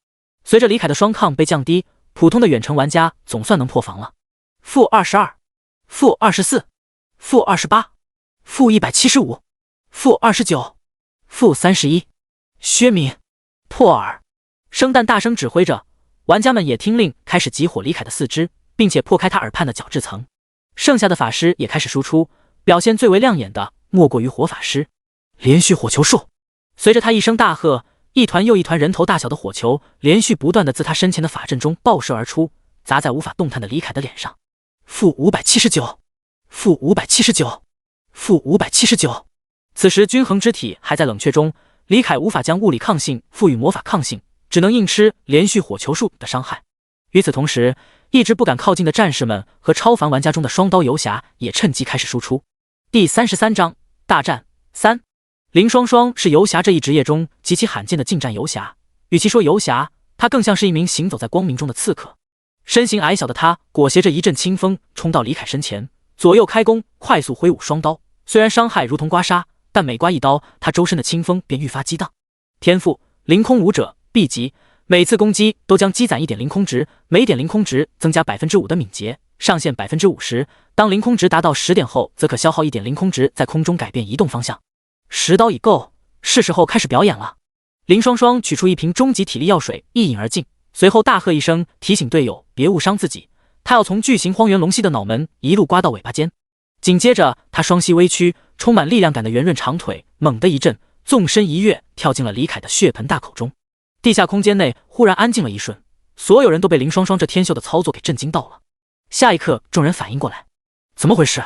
随着李凯的双抗被降低，普通的远程玩家总算能破防了。-22，-24，-28，-175，-175，-29，-31，薛敏，破耳。生蛋大声指挥着，玩家们也听令开始集火李凯的四肢，并且破开他耳畔的角质层。剩下的法师也开始输出，表现最为亮眼的莫过于火法师。连续火球术，随着他一声大喝，一团又一团人头大小的火球连续不断的自他身前的法阵中爆射而出，砸在无法动弹的李凯的脸上。-579，-579，-579。此时均衡之体还在冷却中，李凯无法将物理抗性赋予魔法抗性，只能硬吃连续火球术的伤害。与此同时，一直不敢靠近的战士们和超凡玩家中的双刀游侠也趁机开始输出。第33章大战3。林双双是游侠这一职业中极其罕见的近战游侠，与其说游侠，他更像是一名行走在光明中的刺客。身形矮小的他裹挟着一阵清风冲到李凯身前，左右开弓，快速挥舞双刀，虽然伤害如同刮痧，但每刮一刀，他周身的清风便愈发激荡。天赋凌空舞者 B 级，每次攻击都将积攒1点凌空值，每点凌空值增加 5% 的敏捷，上限 50%， 当凌空值达到10点后，则可消耗1点凌空值，在空中改变移动方向。10刀已够，是时候开始表演了。林双双取出一瓶终极体力药水，一饮而尽，随后大喝一声，提醒队友别误伤自己。他要从巨型荒原龙息的脑门一路刮到尾巴尖。紧接着，他双膝微屈，充满力量感的圆润长腿猛地一震，纵身一跃，跳进了李凯的血盆大口中。地下空间内忽然安静了一瞬，所有人都被林双双这天秀的操作给震惊到了。下一刻，众人反应过来，怎么回事？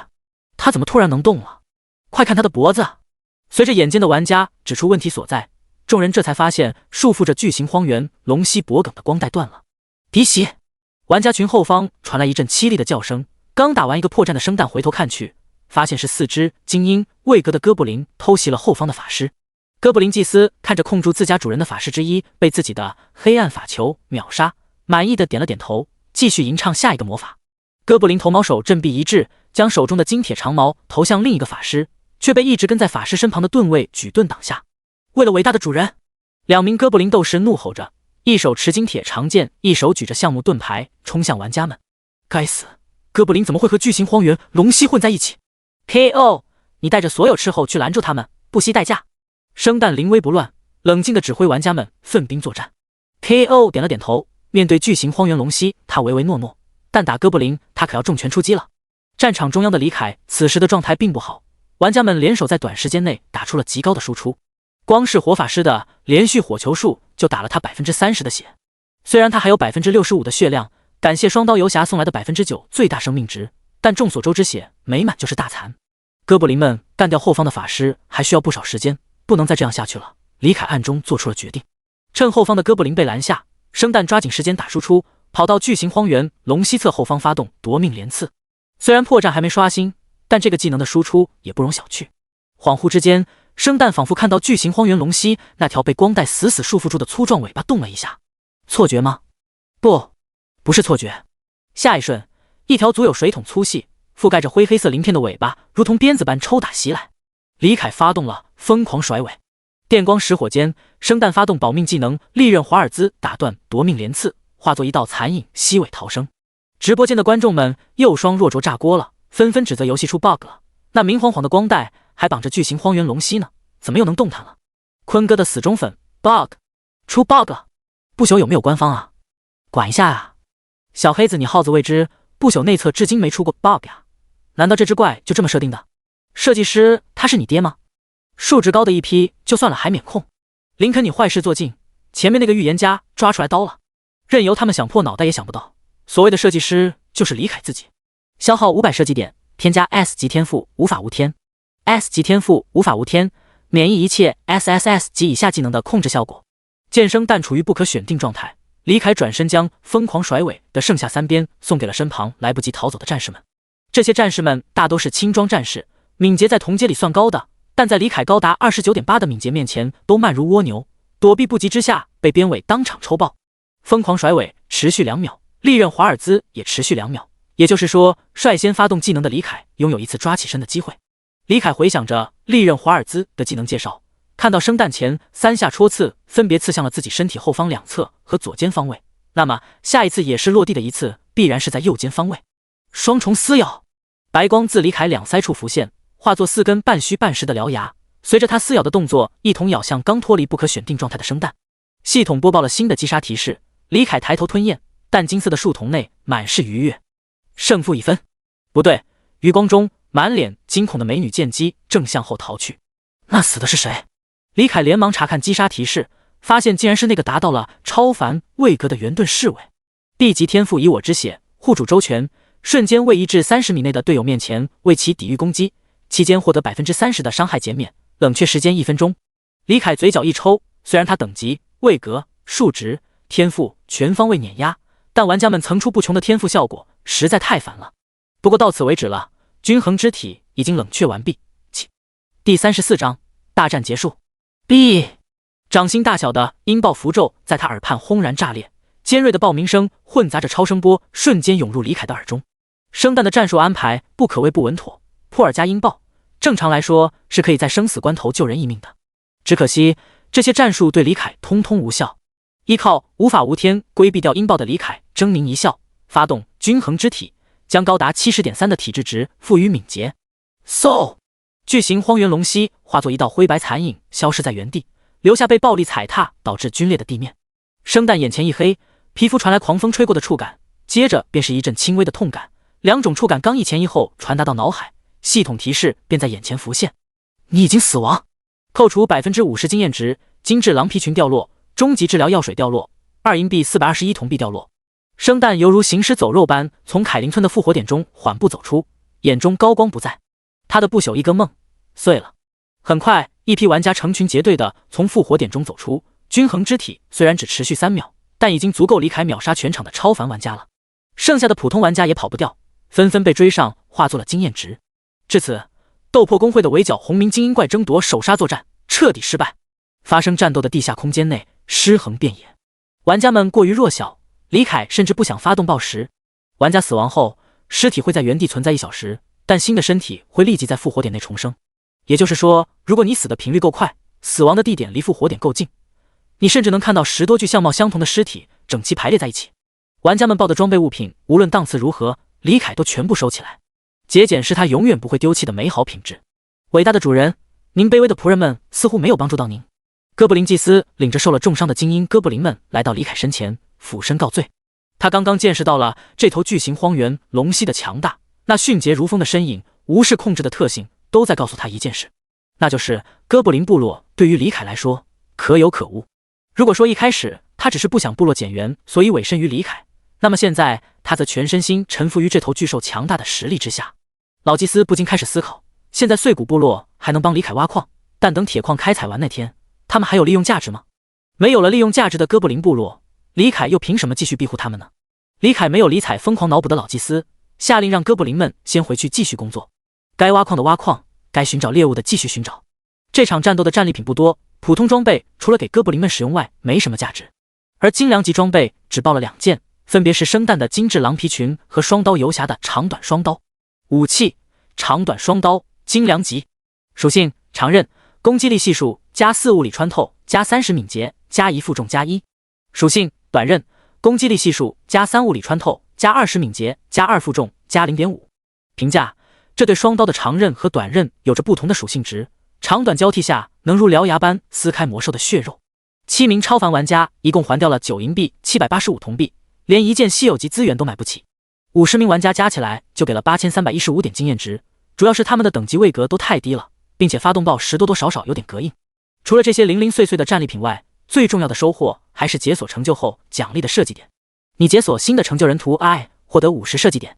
他怎么突然能动了？快看他的脖子！随着眼尖的玩家指出问题所在，众人这才发现束缚着巨型荒原龙息脖颈的光带断了。敌袭！玩家群后方传来一阵凄厉的叫声，刚打完一个破绽的生蛋回头看去，发现是4只精英位格的哥布林偷袭了后方的法师。哥布林祭司看着控住自家主人的法师之一被自己的黑暗法球秒杀，满意的点了点头，继续吟唱下一个魔法。哥布林头毛手振臂一掷，将手中的金铁长矛投向另一个法师，却被一直跟在法师身旁的盾卫举盾挡下。为了伟大的主人，2名哥布林斗士怒吼着，一手持金铁长剑，一手举着橡木盾牌冲向玩家们。该死，哥布林怎么会和巨型荒原龙息混在一起？ KO， 你带着所有斥候去拦住他们，不惜代价。生蛋临危不乱，冷静地指挥玩家们奋兵作战。KO 点了点头，面对巨型荒原龙息，他唯唯诺诺，但打哥布林，他可要重拳出击了。战场中央的李凯此时的状态并不好，玩家们联手在短时间内打出了极高的输出，光是火法师的连续火球术就打了他 30% 的血。虽然他还有 65% 的血量，感谢双刀游侠送来的 9% 最大生命值，但众所周知血没满就是大残。哥布林们干掉后方的法师还需要不少时间，不能再这样下去了。李凯暗中做出了决定，趁后方的哥布林被拦下，生旦抓紧时间打输出，跑到巨型荒原龙息侧后方发动夺命连刺。虽然破绽还没刷新，但这个技能的输出也不容小觑。恍惚之间，生旦仿佛看到巨型荒原龙息那条被光带死死束缚住的粗壮尾巴动了一下。错觉吗？不是错觉。下一瞬，一条足有水桶粗细、覆盖着灰黑色鳞片的尾巴如同鞭子般抽打袭来。李凯发动了疯狂甩尾，电光石火间，生旦发动保命技能利刃华尔兹打断夺命连刺，化作一道残影吸尾逃生。直播间的观众们又双若灼炸锅了，纷纷指责游戏出 bug 了。那明晃晃的光带还绑着巨型荒原龙息呢，怎么又能动弹了？坤哥的死忠粉 bug 出 bug 了，不朽有没有官方啊？管一下啊！小黑子你好自为之，不朽内测至今没出过 bug 呀？难道这只怪就这么设定的？设计师他是你爹吗？数值高的一批就算了还免控。林肯你坏事做尽，前面那个预言家抓出来刀了，任由他们想破脑袋也想不到，所谓的设计师就是李凯自己。消耗500设计点，添加 S 级天赋无法无天。S 级天赋无法无天，免疫一切 SSS 级以下技能的控制效果。剑生但处于不可选定状态，李凯转身将疯狂甩尾的剩下3鞭送给了身旁来不及逃走的战士们。这些战士们大都是轻装战士，敏捷在同阶里算高的，但在李凯高达 29.8 的敏捷面前都慢如蜗牛，躲避不及之下被鞭尾当场抽爆。疯狂甩尾持续2秒，利刃华尔兹也持续2秒，也就是说率先发动技能的李凯拥有一次抓起身的机会。李凯回想着利刃华尔兹的技能介绍，看到生旦前3下戳刺分别刺向了自己身体后方2侧和左肩方位，那么下一次也是落地的一次必然是在右肩方位。双重撕咬，白光自李凯两腮处浮现，化作4根半虚半实的獠牙，随着他撕咬的动作一同咬向刚脱离不可选定状态的生旦。系统播报了新的击杀提示，李凯抬头吞咽，淡金色的树丛内满是愉悦。胜负已分。不对，余光中满脸惊恐的美女剑姬正向后逃去。那死的是谁？李凯连忙查看击杀提示，发现竟然是那个达到了超凡位格的圆盾侍卫。B 级天赋以我之血护主周全，瞬间位移至30米内的队友面前为其抵御攻击，期间获得 30% 的伤害减免，冷却时间1分钟。李凯嘴角一抽，虽然他等级、位格、数值、天赋全方位碾压，但玩家们层出不穷的天赋效果实在太烦了。不过到此为止了，均衡之体已经冷却完毕。第34章大战结束。B 掌心大小的音爆符咒在他耳畔轰然炸裂，尖锐的爆鸣声混杂着超声波瞬间涌入李凯的耳中。生旦的战术安排不可谓不稳妥，破耳加音爆正常来说是可以在生死关头救人一命的，只可惜这些战术对李凯通通无效。依靠无法无天规避掉音爆的李凯狰狞一笑，发动均衡之体，将高达 70.3 的体质值赋予敏捷。巨型荒原龙息化作一道灰白残影消失在原地，留下被暴力踩踏导致皲裂的地面。生旦眼前一黑，皮肤传来狂风吹过的触感，接着便是一阵轻微的痛感，两种触感刚一前一后传达到脑海，系统提示便在眼前浮现：你已经死亡，扣除 50% 经验值，精致狼皮裙掉落，终极治疗药水掉落，2银币421铜币掉落。生旦犹如行尸走肉般从凯林村的复活点中缓步走出，眼中高光不在，他的不朽一个梦碎了。很快，一批玩家成群结队的从复活点中走出，均衡之体虽然只持续3秒，但已经足够李凯秒杀全场的超凡玩家了。剩下的普通玩家也跑不掉，纷纷被追上，化作了经验值。至此，斗破公会的围剿红名精英怪争夺首杀作战彻底失败。发生战斗的地下空间内尸横遍野，玩家们过于弱小，李凯甚至不想发动爆石。玩家死亡后，尸体会在原地存在1小时，但新的身体会立即在复活点内重生。也就是说，如果你死的频率够快，死亡的地点离复活点够近，你甚至能看到10多具相貌相同的尸体整齐排列在一起。玩家们抱的装备物品无论档次如何，李凯都全部收起来。节俭是他永远不会丢弃的美好品质。伟大的主人，您卑微的仆人们似乎没有帮助到您。哥布林祭司领着受了重伤的精英哥布林们来到李凯身前，俯身告罪。他刚刚见识到了这头巨型荒原龙蜥的强大，那迅捷如风的身影，无视控制的特性，都在告诉他一件事，那就是哥布林部落对于李凯来说可有可无。如果说一开始他只是不想部落减员，所以委身于李凯，那么现在他则全身心臣服于这头巨兽强大的实力之下。老祭司不禁开始思考，现在碎骨部落还能帮李凯挖矿，但等铁矿开采完那天，他们还有利用价值吗？没有了利用价值的哥布林部落，李凯又凭什么继续庇护他们呢？李凯没有理睬疯狂脑补的老祭司，下令让哥布林们先回去继续工作，该挖矿的挖矿，该寻找猎物的继续寻找。这场战斗的战利品不多，普通装备除了给哥布林们使用外没什么价值，而精良级装备只报了2件，分别是生蛋的精致狼皮裙和双刀游侠的长短双刀。武器：长短双刀，精良级。属性：长刃，攻击力系数加4物理穿透，加30敏捷，加1负重加1。属性：短刃，攻击力系数加3物理穿透，加20敏捷，加2负重，加 0.5。评价：这对双刀的长刃和短刃有着不同的属性值，长短交替下能如獠牙般撕开魔兽的血肉。7名超凡玩家一共还掉了9银币、785铜币，连一件稀有级资源都买不起。50名玩家加起来就给了8315点经验值，主要是他们的等级位格都太低了，并且发动报时多多少少有点膈应。除了这些零零碎碎的战利品外，最重要的收获还是解锁成就后奖励的设计点。你解锁新的成就人图 I， 获得50设计点。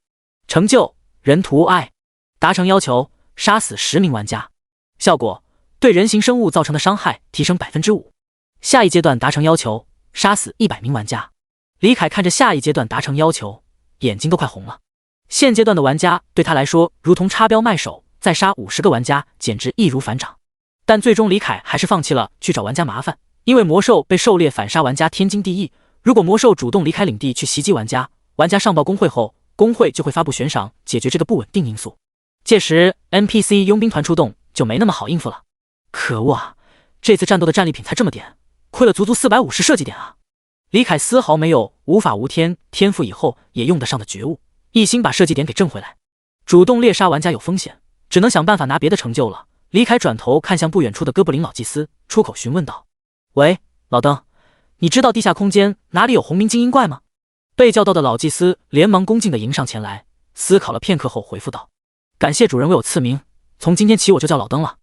成就人图 I， 达成要求，杀死10名玩家。效果：对人形生物造成的伤害提升 5%。下一阶段达成要求，杀死100名玩家。李凯看着下一阶段达成要求，眼睛都快红了。现阶段的玩家对他来说如同插标卖手，再杀50个玩家简直易如反掌。但最终李凯还是放弃了去找玩家麻烦，因为魔兽被狩猎反杀玩家天经地义，如果魔兽主动离开领地去袭击玩家，玩家上报工会后，工会就会发布悬赏解决这个不稳定因素。届时 NPC 佣兵团出动就没那么好应付了。可恶啊，这次战斗的战利品才这么点，亏了足足450设计点啊！李凯丝毫没有无法无天，天赋以后也用得上的觉悟，一心把设计点给挣回来。主动猎杀玩家有风险，只能想办法拿别的成就了。李凯转头看向不远处的哥布林老祭司，出口询问道：喂，老登，你知道地下空间哪里有红鸣精英怪吗？被叫到的老祭司连忙恭敬地迎上前来，思考了片刻后回复道：感谢主人为我赐名，从今天起我就叫老登了。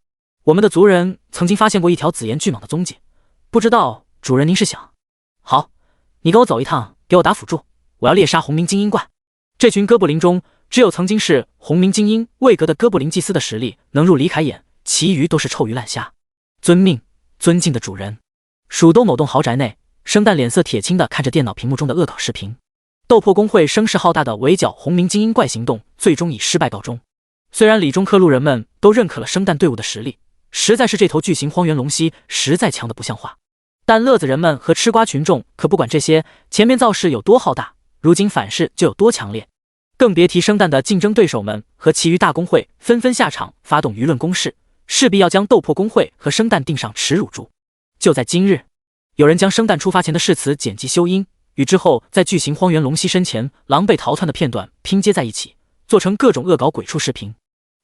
我们的族人曾经发现过一条紫炎巨蟒的踪迹，不知道主人您是想……好，你跟我走一趟，给我打辅助，我要猎杀红鸣精英怪。这群哥布林中，只有曾经是红鸣精英位格的哥布林祭司的实力能入李凯眼，其余都是臭鱼烂虾。遵命，尊敬的主人。蜀都某栋豪宅内，生旦脸色铁青地看着电脑屏幕中的恶搞视频。斗破工会声势浩大的围剿红鸣精英怪行动最终以失败告终。虽然李中科路人们都认可了生旦队伍的实力，实在是这头巨型荒原龙蜥实在强得不像话，但乐子人们和吃瓜群众可不管这些，前面造势有多浩大，如今反噬就有多强烈。更别提生旦的竞争对手们和其余大工会纷纷下场发动舆论攻势，势必要将斗破工会和生旦钉上耻辱柱。就在今日，有人将生旦出发前的誓词剪辑修音，与之后在巨型荒原龙蜥身前狼狈逃窜的片段拼接在一起，做成各种恶搞鬼畜视频。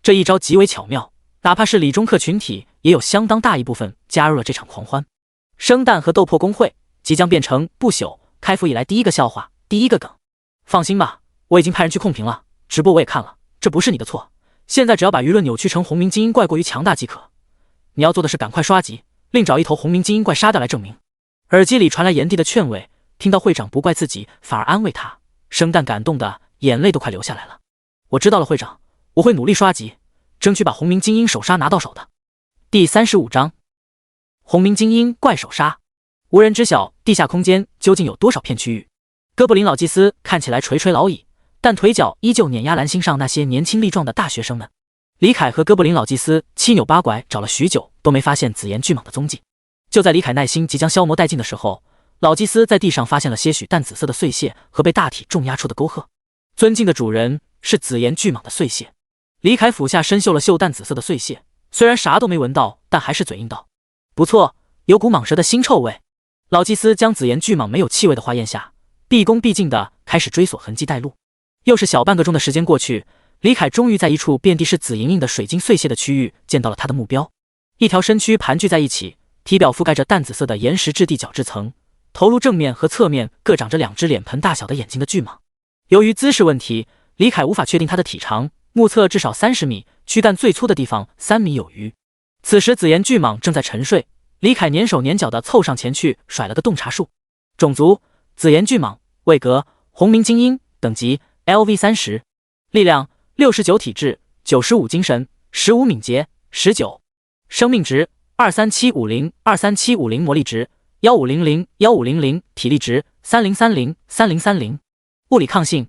这一招极为巧妙，哪怕是李中客群体也有相当大一部分加入了这场狂欢。生旦和斗破工会即将变成不朽开服以来第一个笑话，第一个梗。放心吧，我已经派人去控评了，直播我也看了，这不是你的错。现在只要把舆论扭曲成红鸣精英怪过于强大即可。你要做的是赶快刷级，另找一头红鸣精英怪杀掉来证明。耳机里传来炎帝的劝慰，听到会长不怪自己，反而安慰他，生旦感动的眼泪都快流下来了。我知道了，会长，我会努力刷级，争取把红鸣精英首杀拿到手的。第35章，红鸣精英怪首杀。无人知晓地下空间究竟有多少片区域。哥布林老祭司看起来垂垂老矣，但腿脚依旧碾压蓝星上那些年轻力壮的大学生们。李凯和哥布林老祭司七扭八拐找了许久，都没发现紫炎巨蟒的踪迹。就在李凯耐心即将消磨殆尽的时候，老祭司在地上发现了些许淡紫色的碎屑和被大体重压出的沟壑。尊敬的主人，是紫炎巨蟒的碎屑。李凯俯下身嗅了嗅淡紫色的碎屑，虽然啥都没闻到，但还是嘴硬道：不错，有股蟒蛇的腥臭味。老祭司将紫炎巨蟒没有气味的话咽下，毕恭毕敬地开始追索痕迹带路。又是小半个钟的时间过去，李凯终于在一处遍地是紫莹莹的水晶碎屑的区域见到了他的目标。一条身躯盘踞在一起，体表覆盖着淡紫色的岩石质地角质层，头颅正面和侧面各长着2只脸盆大小的眼睛的巨蟒。由于姿势问题，李凯无法确定它的体长，目测至少30米，躯干最粗的地方3米有余。此时紫岩巨蟒正在沉睡，李凯蹑手蹑脚地凑上前去，甩了个洞察术。种族：紫岩巨蟒，位格：红鸣精英，等级 LV30，力量69，体质95，精神15，敏捷19，生命值23750，23750，魔力值1500，1500，体力值3030，3030，物理抗性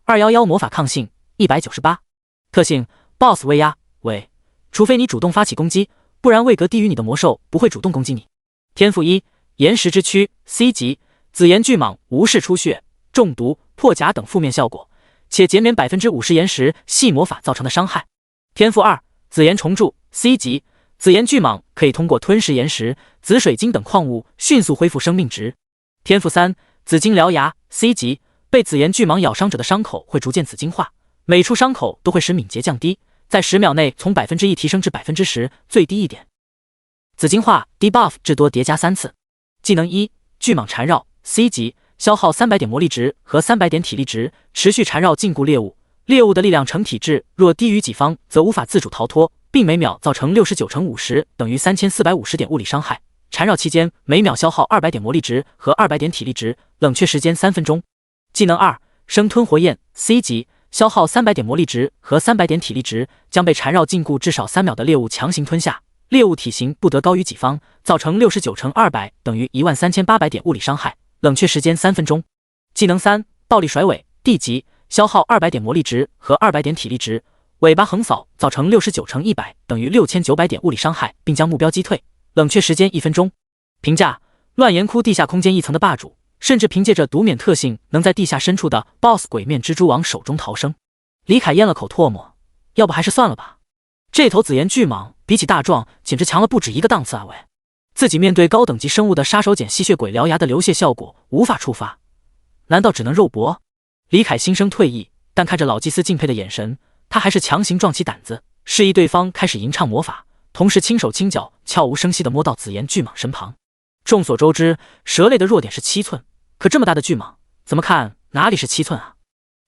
211，魔法抗性198，特性 BOSS 威压为，除非你主动发起攻击，不然位格低于你的魔兽不会主动攻击你。天赋1，岩石之躯 C 级，紫岩巨蟒无视出血、中毒、破甲等负面效果，且减免 50% 岩石系魔法造成的伤害。天赋2，紫岩虫蛀 C 级，紫岩巨蟒可以通过吞噬岩石、紫水晶等矿物迅速恢复生命值。天赋3，紫金獠牙 C 级，被紫岩巨蟒咬伤者的伤口会逐渐紫金化，每处伤口都会使敏捷降低，在10秒内从 1% 提升至 10%， 最低1点。紫金化 debuff 至多叠加3次。技能1，巨蟒缠绕 C 级，消耗300点魔力值和300点体力值，持续缠绕禁锢猎物，猎物的力量乘体质若低于己方则无法自主逃脱，并每秒造成69×50等于3450点物理伤害。缠绕期间每秒消耗200点魔力值和200点体力值，冷却时间3分钟。技能2，生吞活焰 C 级，消耗300点魔力值和300点体力值，将被缠绕禁锢至少3秒的猎物强行吞下，猎物体型不得高于己方，造成69×200等于13800点物理伤害，冷却时间3分钟。技能3，暴力甩尾 D 级，消耗200点魔力值和200点体力值，尾巴横扫造成69×100等于6900点物理伤害，并将目标击退，冷却时间1分钟。评价：乱岩窟地下空间一层的霸主，甚至凭借着独免特性能在地下深处的 BOSS 鬼面蜘蛛王手中逃生。李凯咽了口唾沫，要不还是算了吧，这头紫岩巨蟒比起大壮简直强了不止一个档次啊！喂，自己面对高等级生物的杀手锏吸血鬼獠牙的流血效果无法触发，难道只能肉搏？李凯心生退意，但看着老祭司敬佩的眼神，他还是强行壮起胆子，示意对方开始吟唱魔法，同时轻手轻脚悄无声息地摸到紫岩巨蟒身旁。众所周知，蛇类的弱点是7寸，可这么大的巨蟒，怎么看哪里是7寸啊？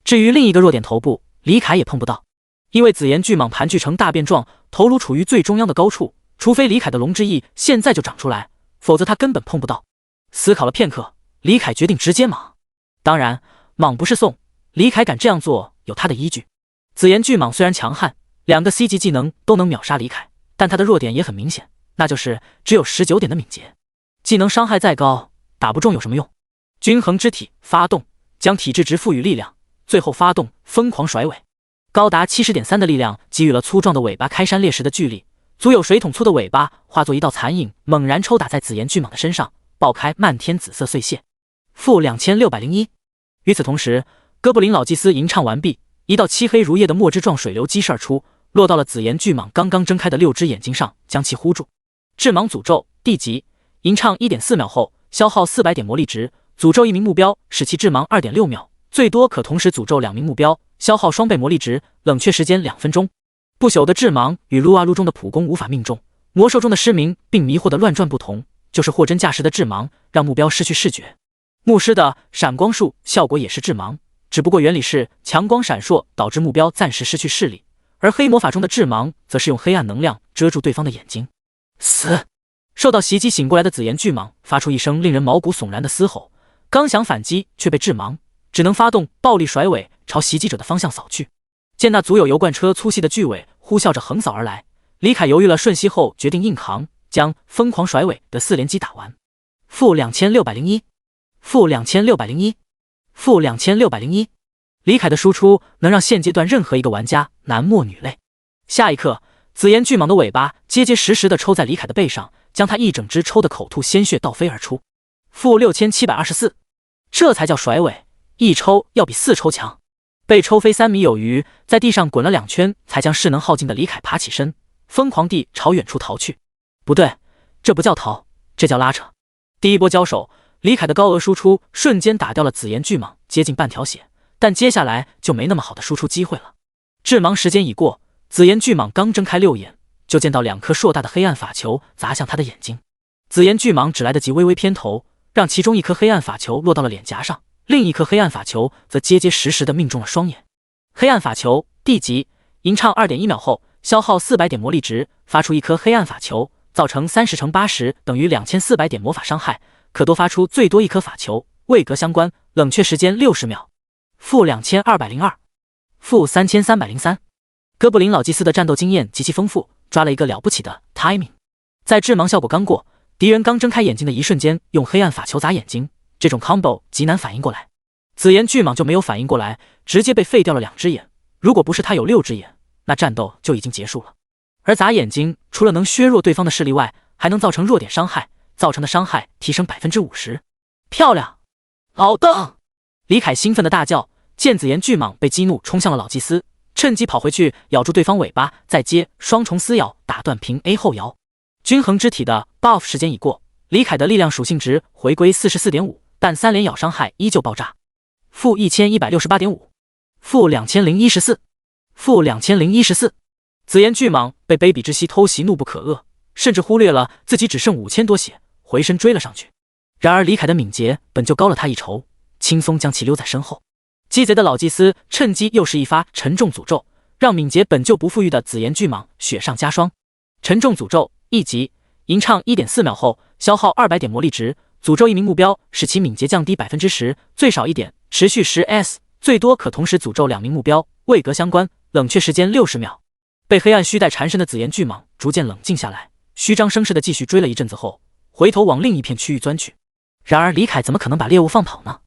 至于另一个弱点头部，李凯也碰不到，因为紫岩巨蟒盘踞成大便状，头颅处于最中央的高处，除非李凯的龙之翼现在就长出来，否则他根本碰不到。思考了片刻，李凯决定直接莽。当然，莽不是送，李凯敢这样做有他的依据。紫岩巨蟒虽然强悍，2个 C 级技能都能秒杀李凯，但他的弱点也很明显，那就是只有19点的敏捷。技能伤害再高，打不中有什么用？均衡之体发动，将体质值赋予力量，最后发动疯狂甩尾，高达 70.3 的力量给予了粗壮的尾巴开山裂石的巨力，足有水桶粗的尾巴化作一道残影，猛然抽打在紫岩巨蟒的身上，爆开漫天紫色碎屑。负2601。与此同时，哥布林老祭司吟唱完毕，一道漆黑如夜的墨汁状水流激射而出，落到了紫岩巨蟒刚刚睁开的6只眼睛上，将其糊住。致蟒诅咒 D 级，吟唱 1.4 秒后消耗400点魔力值，诅咒1名目标，使其致盲 2.6 秒，最多可同时诅咒2名目标，消耗双倍魔力值，冷却时间2分钟。不朽的致盲与撸啊撸中的普攻无法命中，魔兽中的失明并迷惑的乱转不同，就是货真价实的致盲，让目标失去视觉。牧师的闪光术效果也是致盲，只不过原理是强光闪烁导致目标暂时失去视力，而黑魔法中的致盲则是用黑暗能量遮住对方的眼睛。死！受到袭击醒过来的紫岩巨蟒发出一声令人毛骨悚然的嘶吼，刚想反击却被致盲，只能发动暴力甩尾朝袭击者的方向扫去。见那足有油罐车粗细的巨尾呼啸着横扫而来，李凯犹豫了瞬息后决定硬扛，将疯狂甩尾的4连击打完。负2601，负2601，负2601。李凯的输出能让现阶段任何一个玩家男默女泪。下一刻，紫岩巨蟒的尾巴结结实实地抽在李凯的背上，将他一整只抽得口吐鲜血倒飞而出。负6724，这才叫甩尾，一抽要比4抽强。被抽飞3米有余，在地上滚了2圈才将势能耗尽的李凯爬起身，疯狂地朝远处逃去。不对，这不叫逃，这叫拉扯。第一波交手，李凯的高额输出瞬间打掉了紫岩巨蟒接近半条血，但接下来就没那么好的输出机会了。致盲时间已过，紫岩巨蟒刚睁开6眼，就见到2颗硕大的黑暗法球砸向他的眼睛。紫炎巨蟒只来得及微微偏头，让其中一颗黑暗法球落到了脸颊上，另一颗黑暗法球则结结实实地命中了双眼。黑暗法球 D 级，吟唱 2.1 秒后，消耗400点魔力值，发出一颗黑暗法球，造成30乘80等于2400点魔法伤害，可多发出最多一颗法球，位格相关，冷却时间60秒。-2202， -3303。哥布林老祭司的战斗经验极其丰富，抓了一个了不起的 timing。在致盲效果刚过，敌人刚睁开眼睛的一瞬间，用黑暗法球砸眼睛，这种 combo 极难反应过来。紫炎巨蟒就没有反应过来，直接被废掉了2只眼。如果不是他有6只眼，那战斗就已经结束了。而砸眼睛除了能削弱对方的视力外，还能造成弱点伤害，造成的伤害提升 50%。漂亮，老邓！李凯兴奋的大叫，见紫炎巨蟒被激怒冲向了老祭司，趁机跑回去咬住对方尾巴，再接双重撕咬打断平 A 后摇。均衡之体的 buff 时间已过，李凯的力量属性值回归 44.5， 但3连咬伤害依旧爆炸。-1168.5， -2014， -2014。紫炎巨蟒被卑鄙之息偷袭怒不可遏，甚至忽略了自己只剩5000多血，回身追了上去。然而李凯的敏捷本就高了他一筹，轻松将其溜在身后。鸡贼的老祭司趁机又是一发沉重诅咒，让敏捷本就不富裕的紫炎巨蟒雪上加霜。沉重诅咒1级，吟唱 1.4 秒后，消耗200点魔力值，诅咒一名目标，使其敏捷降低 10%， 最少1点，持续10s， 最多可同时诅咒2名目标，位格相关，冷却时间60秒。被黑暗须带缠身的紫炎巨蟒逐渐冷静下来，虚张声势的继续追了一阵子后，回头往另一片区域钻去。然而李凯怎么可能把猎物放跑呢？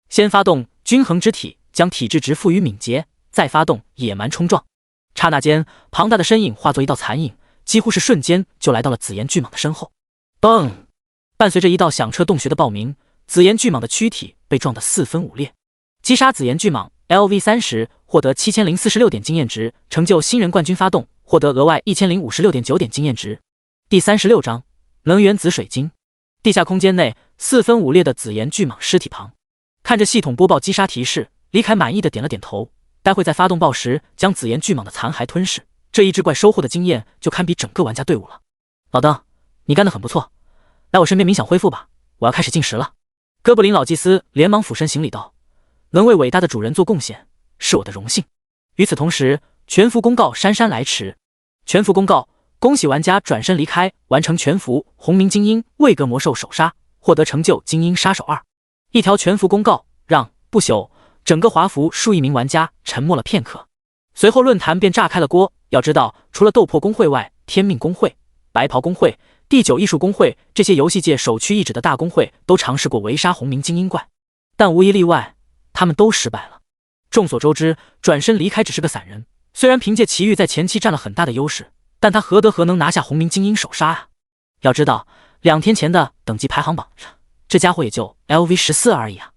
先发动均衡之体，将体质值赋予敏捷，再发动野蛮冲撞。刹那间，庞大的身影化作一道残影，几乎是瞬间就来到了紫炎巨蟒的身后。嘣！伴随着一道响彻洞穴的爆鸣，紫炎巨蟒的躯体被撞得4分5裂。击杀紫炎巨蟒 LV30， 获得7046点经验值，成就新人冠军发动，获得额外1056.9点经验值。第36章能源紫水晶。地下空间内4分5裂的紫炎巨蟒尸体旁，看着系统播报击杀提示，李凯满意的点了点头。待会在发动爆时将紫炎巨蟒的残骸吞噬，这一只怪收获的经验就堪比整个玩家队伍了。老邓，你干得很不错，来我身边冥想恢复吧，我要开始进食了。哥布林老祭司连忙俯身行礼道，能为伟大的主人做贡献是我的荣幸。与此同时，全服公告姗姗来迟。全服公告，恭喜玩家转身离开，完成全服红冥精英位格魔兽首杀，获得成就精英杀手2。一条全服公告让不朽整个华服数亿名玩家沉默了片刻，随后论坛便炸开了锅。要知道，除了斗破公会外，天命公会、白袍公会、第9艺术公会这些游戏界首屈一指的大公会都尝试过围杀红冥精英怪，但无一例外，他们都失败了。众所周知，转身离开只是个散人，虽然凭借奇遇在前期占了很大的优势，但他何德何能拿下红冥精英首杀啊？要知道，2天前的等级排行榜上，这家伙也就 LV14 而已啊！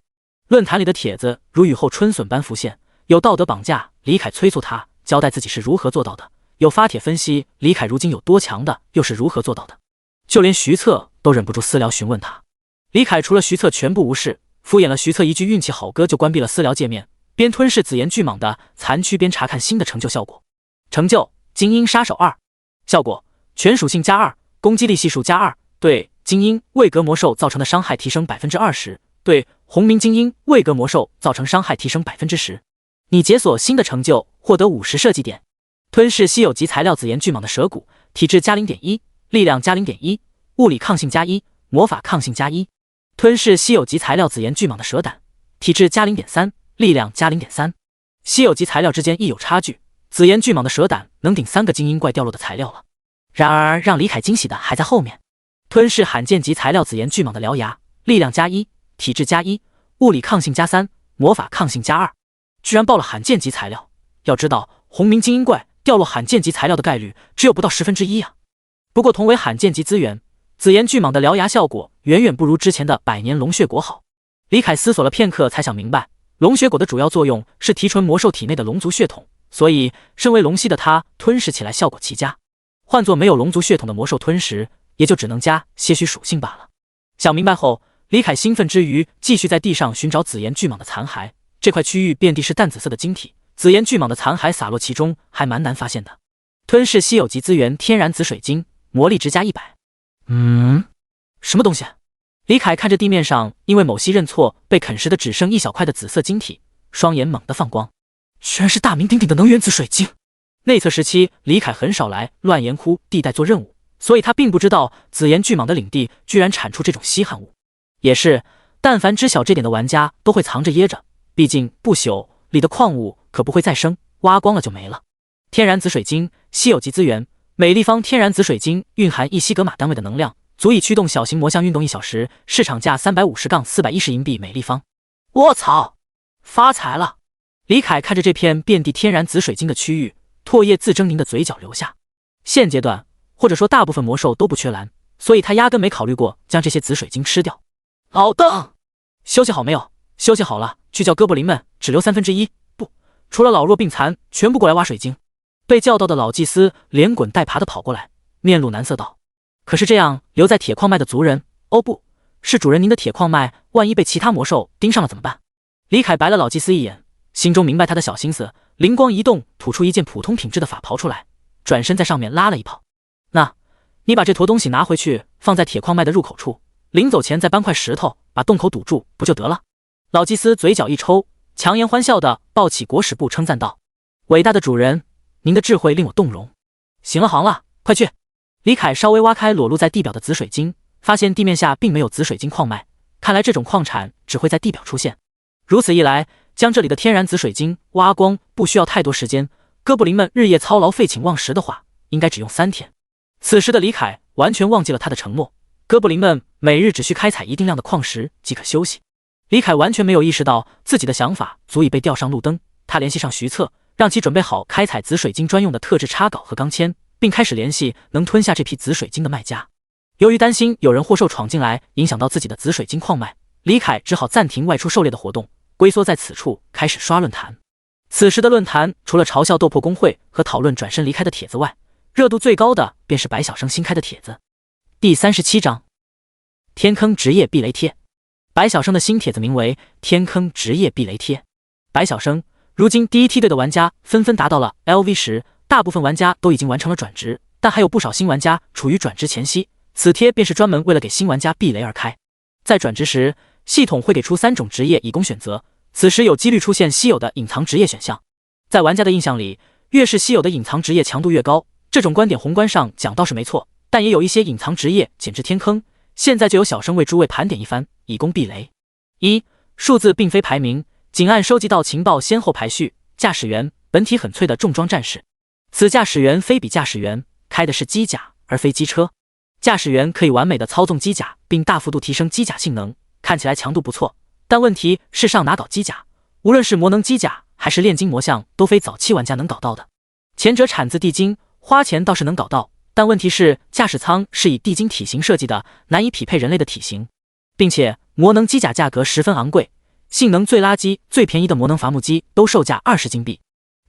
论坛里的帖子如雨后春笋般浮现，有道德绑架李凯催促他交代自己是如何做到的，有发帖分析李凯如今有多强的，又是如何做到的，就连徐策都忍不住私聊询问他。李凯除了徐策全部无视，敷衍了徐策一句运气好哥就关闭了私聊界面，边吞噬紫炎巨蟒的残躯边查看新的成就效果。成就精英杀手2，效果全属性+2，攻击力系数+2，对精英位格魔兽造成的伤害提升 20%， 对红冥精英位格魔兽造成伤害提升 10%。 你解锁新的成就，获得50设计点。吞噬稀有级材料紫炎巨蟒的舌骨，体质+0.1，力量+0.1，物理抗性+1，魔法抗性+1。吞噬稀有级材料紫炎巨蟒的蛇胆，体质+0.3，力量+0.3。稀有级材料之间亦有差距，紫炎巨蟒的蛇胆能顶3个精英怪掉落的材料了。然而让李凯惊喜的还在后面，吞噬罕见级材料紫炎巨蟒的獠牙，力量+1，体质+1，物理抗性+3，魔法抗性+2。居然爆了罕见级材料，要知道红冥精英怪掉落罕见级材料的概率只有不到1/10啊！不过同为罕见级资源，紫炎巨蟒的獠牙效果远远不如之前的百年龙血果好。李凯思索了片刻才想明白，龙血果的主要作用是提纯魔兽体内的龙族血统，所以身为龙系的他吞噬起来效果奇佳。换作没有龙族血统的魔兽吞食，也就只能加些许属性罢了。想明白后，李凯兴奋之余继续在地上寻找紫炎巨蟒的残骸。这块区域遍地是淡紫色的晶体，紫炎巨蟒的残骸洒落其中，还蛮难发现的。吞噬稀有级资源天然紫水晶，魔力值+100。什么东西？李凯看着地面上因为某些认错被啃食的只剩一小块的紫色晶体，双眼猛地放光，居然是大名鼎鼎的能源紫水晶。内测时期，李凯很少来乱岩窟地带做任务，所以他并不知道紫岩巨蟒的领地居然产出这种稀罕物。也是，但凡知晓这点的玩家都会藏着掖着，毕竟不朽里的矿物可不会再生，挖光了就没了。天然紫水晶，稀有级资源，每立方天然紫水晶蕴含1西格玛单位的能量，足以驱动小型魔像运动1小时，市场价350-410银币每立方。我操，发财了！李凯看着这片遍地天然紫水晶的区域，唾液自狰狞的嘴角流下。现阶段，或者说大部分魔兽都不缺蓝，所以他压根没考虑过将这些紫水晶吃掉。老邓，休息好没有？休息好了，去叫哥布林们只留1/3，不，除了老弱病残，全部过来挖水晶。被叫到的老祭司连滚带爬的跑过来，面露难色道：“可是这样留在铁矿脉的族人，哦不是主人您的铁矿脉，万一被其他魔兽盯上了怎么办？”李凯白了老祭司一眼，心中明白他的小心思，灵光一动，吐出一件普通品质的法袍出来，转身在上面拉了一泡。那，你把这坨东西拿回去，放在铁矿脉的入口处，临走前再搬块石头把洞口堵住，不就得了？老祭司嘴角一抽，强颜欢笑的抱起国史部称赞道：“伟大的主人，您的智慧令我动容。行了行了，快去！”李凯稍微挖开裸露在地表的紫水晶，发现地面下并没有紫水晶矿脉，看来这种矿产只会在地表出现。如此一来，将这里的天然紫水晶挖光不需要太多时间，哥布林们日夜操劳废寝忘食的话，应该只用3天。此时的李凯完全忘记了他的承诺，哥布林们每日只需开采一定量的矿石即可休息。李凯完全没有意识到自己的想法足以被调上路灯，他联系上徐策，让其准备好开采紫水晶专用的特制插镐和钢钎，并开始联系能吞下这批紫水晶的卖家。由于担心有人或兽闯进来影响到自己的紫水晶矿脉，李凯只好暂停外出狩猎的活动，龟缩在此处开始刷论坛。此时的论坛除了嘲笑斗破工会和讨论转身离开的帖子外，热度最高的便是白小生新开的帖子。第37章天坑职业避雷贴。白小生的新帖子名为天坑职业避雷贴。白小生，如今第一梯队的玩家纷纷达到了 LV10，大部分玩家都已经完成了转职，但还有不少新玩家处于转职前夕，此贴便是专门为了给新玩家避雷而开。在转职时，系统会给出3种职业以供选择，此时有几率出现稀有的隐藏职业选项。在玩家的印象里，越是稀有的隐藏职业强度越高，这种观点宏观上讲倒是没错，但也有一些隐藏职业简直天坑。现在就由小生为诸位盘点一番，以供避雷。1. 数字并非排名，仅按收集到情报先后排序。驾驶员，本体很脆的重装战士，此驾驶员非比驾驶员，开的是机甲而非机车。驾驶员可以完美的操纵机甲，并大幅度提升机甲性能，看起来强度不错，但问题是上哪搞机甲？无论是魔能机甲还是炼金魔像，都非早期玩家能搞到的。前者产自地精，花钱倒是能搞到，但问题是驾驶舱是以地精体型设计的，难以匹配人类的体型，并且魔能机甲价格十分昂贵，性能最垃圾最便宜的魔能伐木机都售价20金币。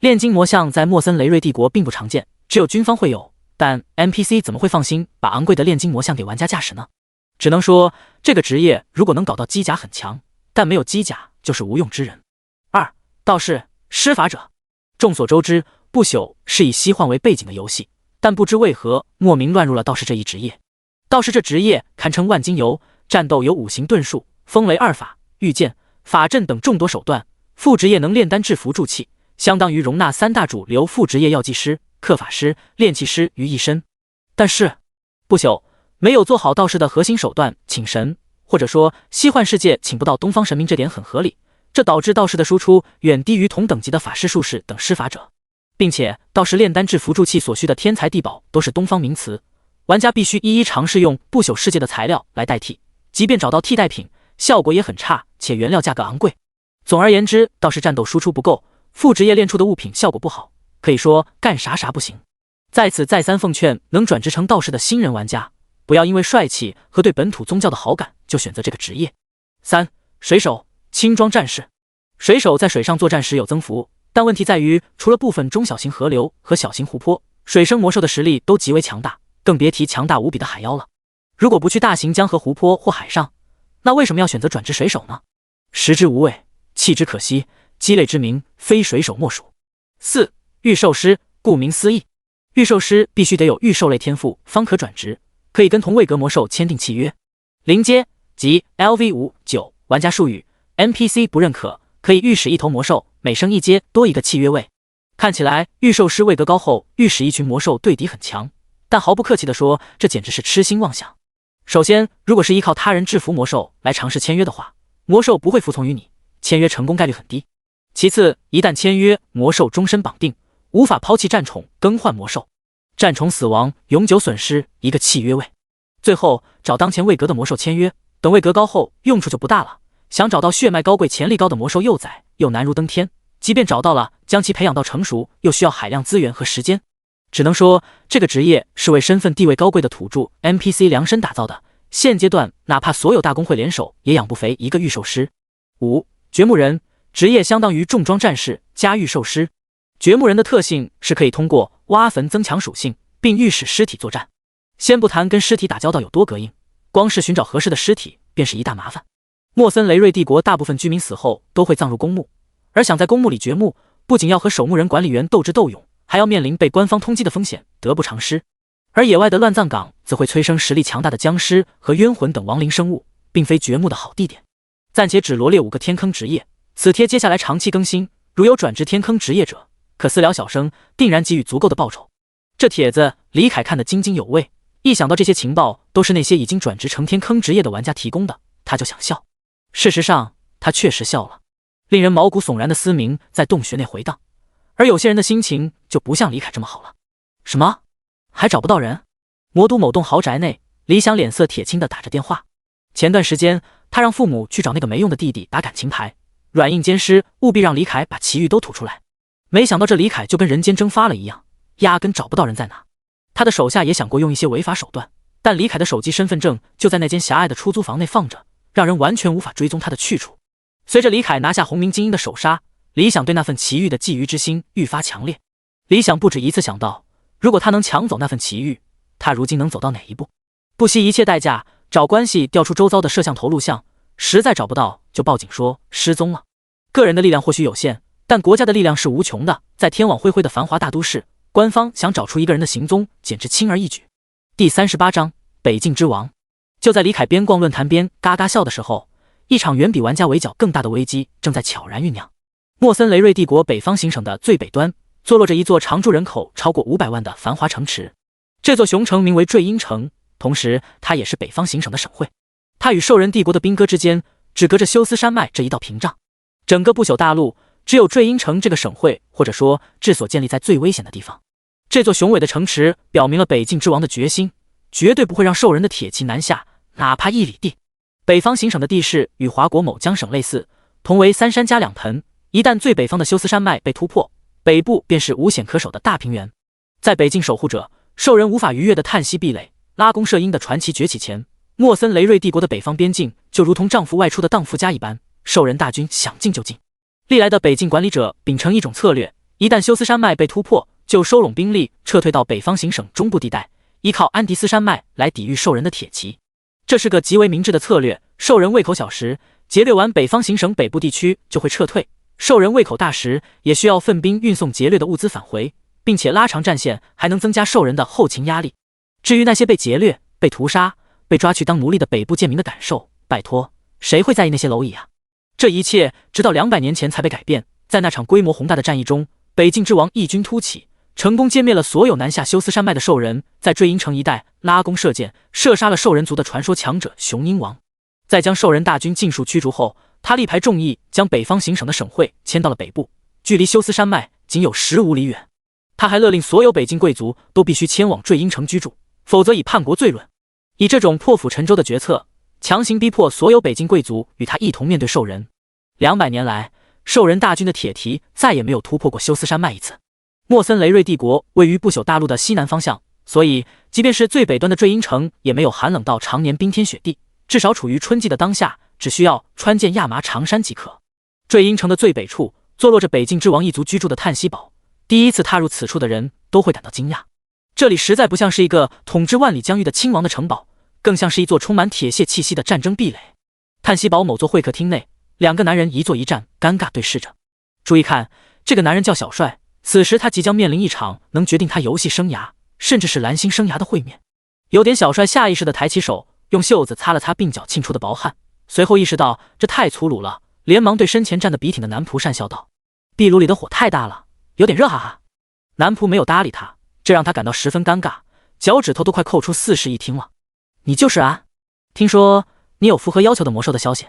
炼金魔像在莫森雷瑞帝国并不常见，只有军方会有，但 NPC 怎么会放心把昂贵的炼金魔像给玩家驾驶呢？只能说这个职业如果能搞到机甲很强，但没有机甲就是无用之人。2. 道士施法者。众所周知，不朽是以西幻为背景的游戏，但不知为何莫名乱入了道士这一职业。道士这职业堪称万金油，战斗有5行遁术、风雷2法、御剑、法阵等众多手段，副职业能炼丹制符助气，相当于容纳3大主流副职业药剂师、刻法师、炼器师于一身。但是不朽没有做好道士的核心手段请神，或者说西幻世界请不到东方神明，这点很合理，这导致道士的输出远低于同等级的法师、术士等施法者，并且道士炼丹制符助器所需的天材地宝都是东方名词，玩家必须一一尝试用不朽世界的材料来代替，即便找到替代品，效果也很差，且原料价格昂贵。总而言之，道士战斗输出不够，副职业炼出的物品效果不好，可以说干啥啥不行。在此再三奉劝能转职成道士的新人玩家，不要因为帅气和对本土宗教的好感就选择这个职业。3. 水手轻装战士。水手在水上作战时有增幅，但问题在于除了部分中小型河流和小型湖泊，水生魔兽的实力都极为强大，更别提强大无比的海妖了。如果不去大型江河湖泊或海上，那为什么要选择转职水手呢？食之无味，弃之可惜，鸡肋之名非水手莫属。4. 御兽师。顾名思义，御兽师必须得有御兽类天赋方可转职，可以跟同位格魔兽签订契约。临阶即 LV59 玩家术语 NPC 不认可，可以御使一头魔兽，每升一阶多一个契约位。看起来御兽师位格高后，御使一群魔兽对敌很强，但毫不客气地说，这简直是痴心妄想。首先，如果是依靠他人制服魔兽来尝试签约的话，魔兽不会服从于你，签约成功概率很低。其次，一旦签约，魔兽终身绑定，无法抛弃战宠更换魔兽，战宠死亡永久损失一个契约位。最后，找当前位格的魔兽签约，等位格高后用处就不大了。想找到血脉高贵、潜力高的魔兽幼崽又难如登天，即便找到了，将其培养到成熟又需要海量资源和时间。只能说，这个职业是为身份地位高贵的土著 NPC 量身打造的。现阶段，哪怕所有大公会联手，也养不肥一个御兽师。5. 掘墓人职业相当于重装战士加御兽师。掘墓人的特性是可以通过挖坟增强属性，并御使尸体作战。先不谈跟尸体打交道有多膈应，光是寻找合适的尸体便是一大麻烦。莫森雷瑞帝国大部分居民死后都会葬入公墓，而想在公墓里掘墓，不仅要和守墓人管理员斗智斗勇，还要面临被官方通缉的风险，得不偿失。而野外的乱葬岗则会催生实力强大的僵尸和冤魂等亡灵生物，并非掘墓的好地点。暂且只罗列5个天坑职业，此帖接下来长期更新，如有转职天坑职业者，可私聊小生，定然给予足够的报酬。这帖子李凯看得津津有味，一想到这些情报都是那些已经转职成天坑职业的玩家提供的，他就想笑。事实上，他确实笑了。令人毛骨悚然的嘶鸣在洞穴内回荡，而有些人的心情就不像李凯这么好了。什么？还找不到人？魔都某栋豪宅内，李想脸色铁青地打着电话。前段时间，他让父母去找那个没用的弟弟打感情牌，软硬兼施，务必让李凯把奇遇都吐出来。没想到这李凯就跟人间蒸发了一样，压根找不到人在哪。他的手下也想过用一些违法手段，但李凯的手机身份证就在那间狭隘的出租房内放着，让人完全无法追踪他的去处。随着李凯拿下红明精英的首杀，李想对那份奇遇的觊觎之心愈发强烈。李想不止一次想到，如果他能抢走那份奇遇，他如今能走到哪一步？不惜一切代价找关系调出周遭的摄像头录像，实在找不到就报警说失踪了。个人的力量或许有限，但国家的力量是无穷的。在天网恢恢的繁华大都市，官方想找出一个人的行踪，简直轻而易举。第38章北境之王。就在李凯边逛论坛边嘎嘎笑的时候，一场远比玩家围剿更大的危机正在悄然酝酿。莫森雷瑞帝国北方行省的最北端，坐落着一座常住人口超过500万的繁华城池。这座雄城名为坠阴城，同时它也是北方行省的省会。它与兽人帝国的兵戈之间只隔着休斯山脉这一道屏障。整个不朽大陆只有坠阴城这个省会，或者说治所建立在最危险的地方。这座雄伟的城池表明了北境之王的决心，绝对不会让兽人的铁骑南下，哪怕1里地。北方行省的地势与华国某江省类似，同为3山加2盆。一旦最北方的休斯山脉被突破，北部便是无险可守的大平原。在北境守护者兽人无法逾越的叹息壁垒，拉弓射鹰的传奇崛起前，莫森雷瑞帝国的北方边境就如同丈夫外出的荡妇家一般，兽人大军想进就进。历来的北境管理者秉承一种策略，一旦休斯山脉被突破，就收拢兵力撤退到北方行省中部地带，依靠安迪斯山脉来抵御兽人的铁骑。这是个极为明智的策略，兽人胃口小时，劫掠完北方行省北部地区就会撤退，兽人胃口大时，也需要奋兵运送劫掠的物资返回，并且拉长战线，还能增加兽人的后勤压力。至于那些被劫掠、被屠杀、被抓去当奴隶的北部贱民的感受，拜托，谁会在意那些蝼蚁啊？这一切直到200年前才被改变。在那场规模宏大的战役中，北境之王异军突起，成功歼灭了所有南下休斯山脉的兽人，在坠阴城一带拉弓射箭，射杀了兽人族的传说强者雄鹰王。在将兽人大军尽数驱逐后，他力排众议，将北方行省的省会迁到了北部，距离休斯山脉仅有15里远。他还勒令所有北境贵族都必须迁往坠阴城居住，否则以叛国罪论。以这种破釜沉舟的决策，强行逼迫所有北境贵族与他一同面对兽人。200年来，兽人大军的铁蹄再也没有突破过休斯山脉一次。莫森雷瑞帝国位于不朽大陆的西南方向，所以即便是最北端的坠阴城也没有寒冷到常年冰天雪地，至少处于春季的当下，只需要穿件亚麻长衫即可。坠阴城的最北处坐落着北境之王一族居住的叹息堡，第一次踏入此处的人都会感到惊讶。这里实在不像是一个统治万里疆域的亲王的城堡，更像是一座充满铁血气息的战争壁垒。叹息堡某座会客厅内，2个男人一坐一站，尴尬对视着。注意看，这个男人叫小帅，此时他即将面临一场能决定他游戏生涯，甚至是蓝星生涯的会面。有点小帅下意识地抬起手，用袖子擦了擦鬓角沁出的薄汗，随后意识到这太粗鲁了，连忙对身前站得笔挺的男仆讪笑道：“壁炉里的火太大了，有点热哈哈。”男仆没有搭理他，这让他感到十分尴尬，脚趾头都快扣出4室1厅了。你就是安？听说你有符合要求的魔兽的消息。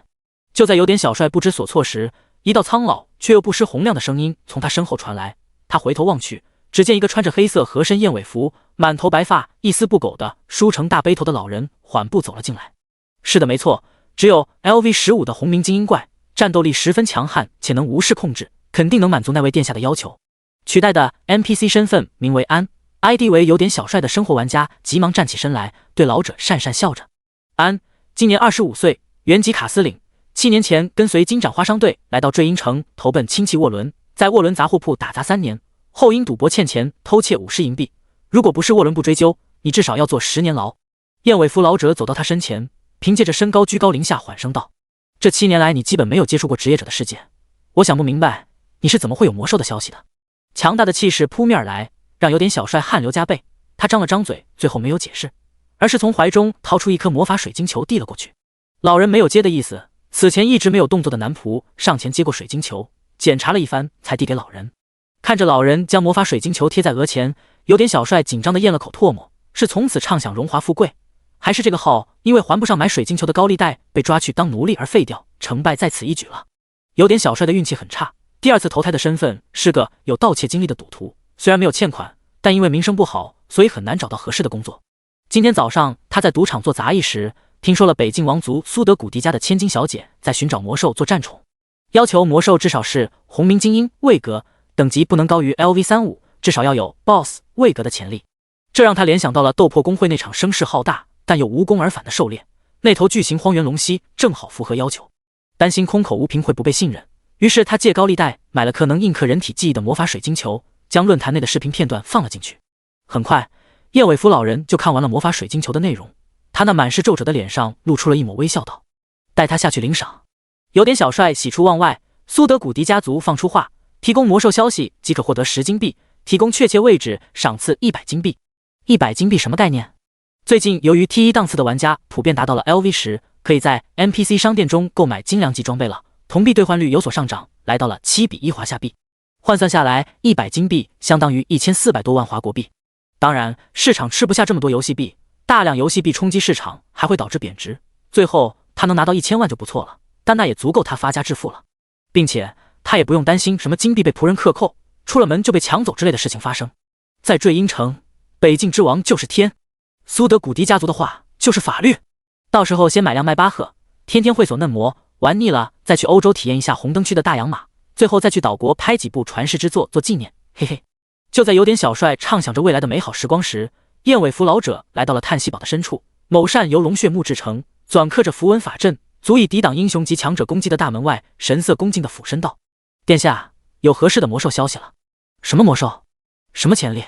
就在有点小帅不知所措时，一道苍老却又不失洪亮的声音从他身后传来。他回头望去，只见一个穿着黑色合身燕尾服、满头白发、一丝不苟的梳成大背头的老人缓步走了进来。是的，没错，只有 LV15的红名精英怪，战斗力十分强悍，且能无视控制，肯定能满足那位殿下的要求。取代的 NPC 身份名为安， ID 为有点小帅的生活玩家急忙站起身来，对老者讪讪笑着。安今年25岁，原籍卡斯岭，7年前跟随金盏花商队来到坠鹰城，投奔亲戚沃伦，在沃伦杂货铺打杂3年，后因赌博欠钱偷窃50银币，如果不是沃伦不追究，你至少要坐10年牢。燕尾服老者走到他身前，凭借着身高居高临下缓声道：“这7年来你基本没有接触过职业者的世界，我想不明白你是怎么会有魔兽的消息的。”强大的气势扑面而来，让有点小帅汗流浃背。他张了张嘴，最后没有解释，而是从怀中掏出一颗魔法水晶球递了过去。老人没有接的意思，此前一直没有动作的男仆上前接过水晶球，检查了一番才递给老人。看着老人将魔法水晶球贴在额前，有点小帅紧张的咽了口唾沫，是从此畅享荣华富贵，还是这个号因为还不上买水晶球的高利贷被抓去当奴隶而废掉，成败在此一举了。有点小帅的运气很差，第2次投胎的身份是个有盗窃经历的赌徒，虽然没有欠款，但因为名声不好，所以很难找到合适的工作。今天早上他在赌场做杂役时，听说了北境王族苏德古迪家的千金小姐在寻找魔兽做战宠，要求魔兽至少是红名精英位格，等级不能高于 LV35， 至少要有 BOSS 位格的潜力。这让他联想到了斗破公会那场声势浩大但又无功而返的狩猎，那头巨型荒原龙蜥正好符合要求。担心空口无凭会不被信任，于是他借高利贷买了颗能印刻人体记忆的魔法水晶球，将论坛内的视频片段放了进去。很快，燕尾服老人就看完了魔法水晶球的内容，他那满是皱褶的脸上露出了一抹微笑道：“带他下去领赏。”有点小帅喜出望外，苏德古迪家族放出话，提供魔兽消息即可获得10金币，提供确切位置赏赐100金币。100金币什么概念？最近由于 T1 档次的玩家普遍达到了 LV10，可以在 NPC 商店中购买精良级装备了，铜币兑换率有所上涨，来到了7比1华夏币，换算下来100金币相当于1400多万华国币。当然，市场吃不下这么多游戏币，大量游戏币冲击市场还会导致贬值，最后他能拿到1000万就不错了，但那也足够他发家致富了，并且他也不用担心什么金币被仆人克扣，出了门就被抢走之类的事情发生。在坠鹰城，北境之王就是天，苏德古迪家族的话就是法律。到时候先买辆迈巴赫，天天会所嫩模，玩腻了再去欧洲体验一下红灯区的大洋马，最后再去岛国拍几部传世之作做纪念，嘿嘿。就在有点小帅畅想着未来的美好时光时，燕尾服老者来到了叹息堡的深处，某扇由龙血木制成、纂刻着符文法阵，足以抵挡英雄级强者攻击的大门外，神色恭敬的俯身道：“殿下，有合适的魔兽消息了。”“什么魔兽？什么潜力？”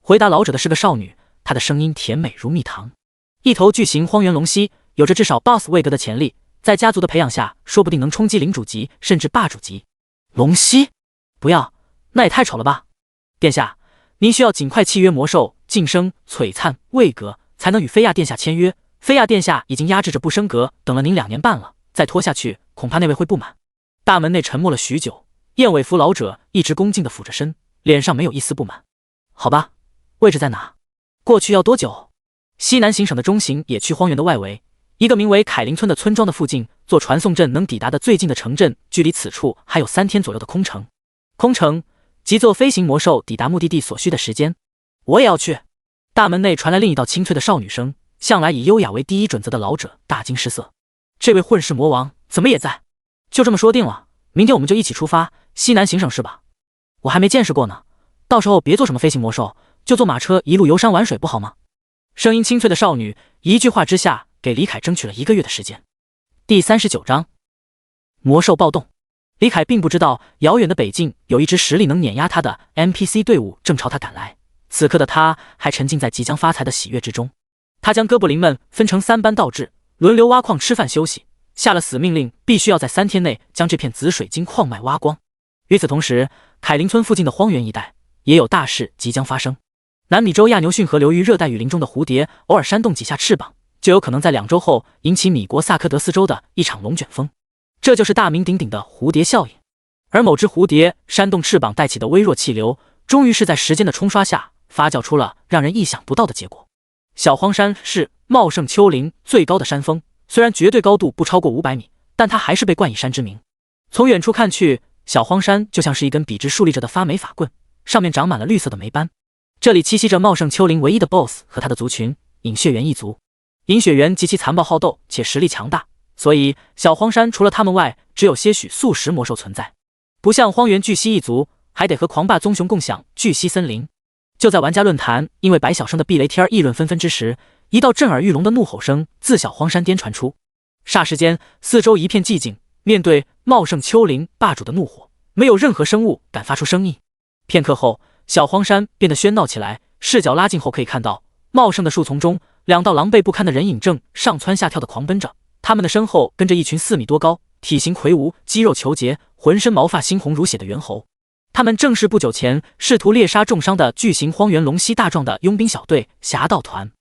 回答老者的是个少女，她的声音甜美如蜜糖。一头巨型荒原龙蜥，有着至少 BOSS 位格的潜力，在家族的培养下，说不定能冲击领主级甚至霸主级。龙蜥？不要，那也太丑了吧！殿下，您需要尽快契约魔兽晋升、璀璨、位格，才能与菲亚殿下签约。菲亚殿下已经压制着不升格，等了您2年半了，再拖下去，恐怕那位会不满。大门内沉默了许久，燕尾服老者一直恭敬地俯着身，脸上没有一丝不满。好吧，位置在哪？过去要多久？西南行省的中行野区荒原的外围，一个名为凯林村的村庄的附近，坐传送阵能抵达的最近的城镇，距离此处还有3天左右的空程。空程即坐飞行魔兽抵达目的地所需的时间。我也要去。大门内传来另一道清脆的少女声，向来以优雅为第一准则的老者大惊失色，这位混世魔王怎么也在？就这么说定了，明天我们就一起出发西南行省是吧？我还没见识过呢，到时候别坐什么飞行魔兽，就坐马车一路游山玩水不好吗？声音清脆的少女一句话之下给李凯争取了1个月的时间。第39章魔兽暴动。李凯并不知道遥远的北境有一支实力能碾压他的 NPC 队伍正朝他赶来，此刻的他还沉浸在即将发财的喜悦之中。他将哥布林们分成3班倒置，轮流挖矿吃饭休息，下了死命令，必须要在3天内将这片紫水晶矿脉挖光。与此同时，凯林村附近的荒原一带也有大事即将发生。南美洲亚牛逊河流域热带雨林中的蝴蝶偶尔扇动几下翅膀，就有可能在2周后引起米国萨科德斯州的一场龙卷风。这就是大名鼎鼎的蝴蝶效应。而某只蝴蝶扇动翅膀带起的微弱气流，终于是在时间的冲刷下发酵出了让人意想不到的结果。小荒山是茂盛丘陵最高的山峰，虽然绝对高度不超过500米，但它还是被冠以山之名。从远处看去，小荒山就像是一根笔直竖立着的发霉法棍，上面长满了绿色的霉斑。这里栖息着茂盛丘陵唯一的 BOSS 和他的族群饮血猿一族。饮血猿极其残暴好斗且实力强大，所以小荒山除了他们外，只有些许素食魔兽存在。不像荒原巨蜥一族，还得和狂霸棕熊共享巨蜥森林。就在玩家论坛因为白晓生的避雷天议论纷纷之时，一道震耳欲聋的怒吼声自小荒山巅传出。霎时间，四周一片寂静。面对茂盛丘陵霸主的怒火，没有任何生物敢发出声音。片刻后，小荒山变得喧闹起来。视角拉近后可以看到，茂盛的树丛中，2道狼狈不堪的人影正上蹿下跳的狂奔着，他们的身后跟着一群4米多高、体型魁梧、肌肉虬结、浑身毛发猩红如血的猿猴。他们正是不久前试图猎杀重伤的巨型荒原龙蜥大壮的佣兵小队侠盗团。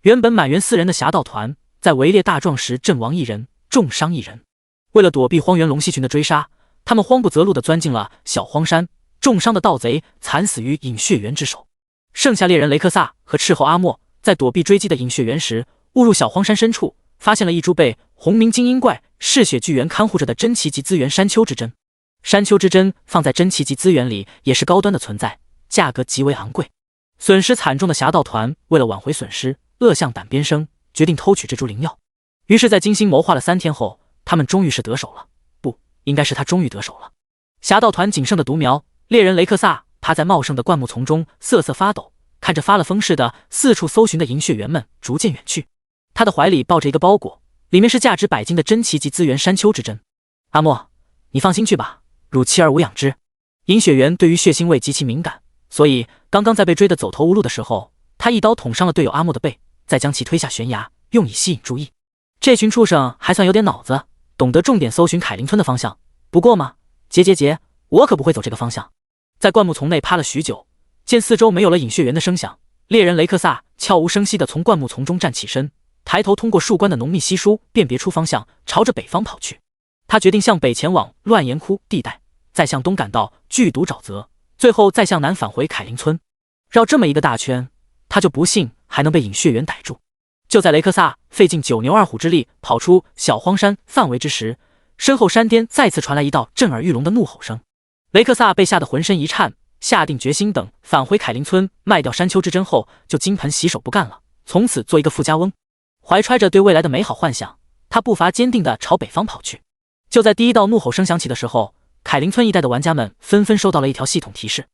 原本满员4人的侠盗团，在围猎大壮时阵亡1人，重伤1人。为了躲避荒原龙蜥群的追杀，他们慌不择路地钻进了小荒山。重伤的盗贼惨死于饮血猿之手。剩下猎人雷克萨和斥候阿莫在躲避追击的饮血猿时，误入小荒山深处，发现了一株被红鸣精英怪嗜血巨猿看护着的珍奇级资源山丘之针。山丘之针放在珍奇级资源里也是高端的存在，价格极为昂贵。损失惨重的侠盗团为了挽回损失，恶向胆边生，决定偷取这株灵药。于是在精心谋划了3天后，他们终于是得手了，不，应该是他终于得手了。侠盗团仅剩的独苗猎人雷克萨趴在茂盛的灌木丛中瑟瑟发抖，看着发了疯似的四处搜寻的银血猿们逐渐远去。他的怀里抱着一个包裹，里面是价值100金的珍奇级资源山丘之针。阿莫，你放心去吧，汝妻儿无养之。银血猿对于血腥味极其敏感，所以刚刚在被追得走投无路的时候，他一刀捅伤了队友阿莫的背，再将其推下悬崖，用以吸引注意。这群畜生还算有点脑子，懂得重点搜寻凯林村的方向。不过嘛，结，我可不会走这个方向。在灌木丛内趴了许久，见四周没有了饮血猿的声响，猎人雷克萨悄无声息地从灌木丛中站起身，抬头通过树冠的浓密稀疏辨别出方向，朝着北方跑去。他决定向北前往乱岩窟地带，再向东赶到剧毒沼泽，最后再向南返回凯林村。绕这么一个大圈，他就不信还能被饮血猿逮住。就在雷克萨费尽9牛2虎之力跑出小荒山范围之时，身后山巅再次传来一道震耳欲聋的怒吼声。雷克萨被吓得浑身一颤，下定决心等返回凯林村卖掉山丘之针后，就金盆洗手不干了，从此做一个富家翁。怀揣着对未来的美好幻想，他步伐坚定地朝北方跑去。就在第一道怒吼声响起的时候，凯林村一带的玩家们纷纷收到了一条系统提示：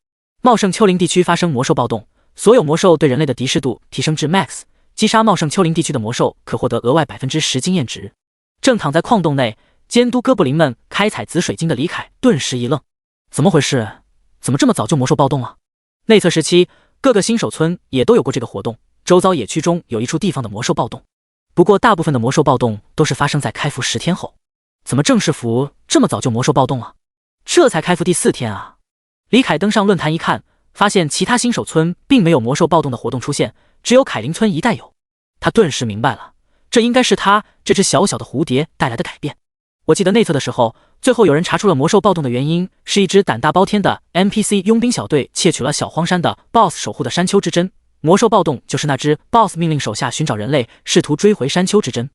茂盛丘陵地区发生魔兽暴动，所有魔兽对人类的敌视度提升至 max， 击杀茂盛丘陵地区的魔兽可获得额外 10% 经验值。正躺在矿洞内监督哥布林们开采紫水晶的李凯顿时一愣，怎么回事？怎么这么早就魔兽暴动了？内测时期，各个新手村也都有过这个活动，周遭野区中有一处地方的魔兽暴动。不过大部分的魔兽暴动都是发生在开服10天后，怎么正式服这么早就魔兽暴动了？这才开服第4天啊！李凯登上论坛一看，发现其他新手村并没有魔兽暴动的活动出现，只有凯林村一带有。他顿时明白了，这应该是他这只小小的蝴蝶带来的改变。我记得内测的时候，最后有人查出了魔兽暴动的原因是一只胆大包天的 NPC 佣兵小队窃取了小荒山的 BOSS 守护的山丘之针。魔兽暴动就是那只 BOSS 命令手下寻找人类，试图追回山丘之针。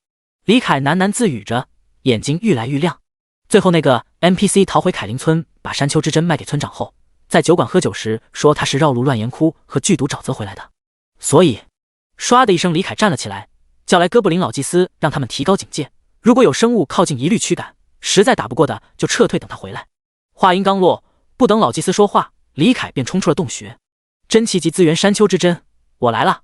李凯喃喃自语着，眼睛愈来愈亮。最后那个 NPC 逃回凯林村，把山丘之针卖给村长后，在酒馆喝酒时说他是绕路乱岩窟和剧毒沼泽回来的。所以唰的一声，李凯站了起来，叫来哥布林老祭司，让他们提高警戒，如果有生物靠近一律驱赶，实在打不过的就撤退，等他回来。话音刚落，不等老祭司说话，李凯便冲出了洞穴。珍奇级资源山丘之针，我来了！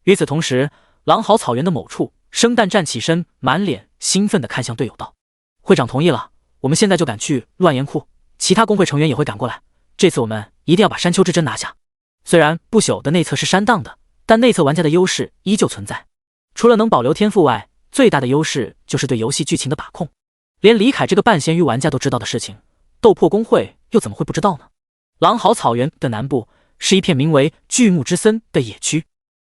与此同时，狼嚎草原的某处，生旦站起身，满脸兴奋地看向队友道：会长同意了，我们现在就赶去乱岩窟，其他工会成员也会赶过来。这次我们一定要把山丘之针拿下。虽然不朽的内测是删档的，但内测玩家的优势依旧存在。除了能保留天赋外，最大的优势就是对游戏剧情的把控。连李凯这个半咸鱼玩家都知道的事情，斗破工会又怎么会不知道呢？狼嚎草原的南部是一片名为巨木之森的野区。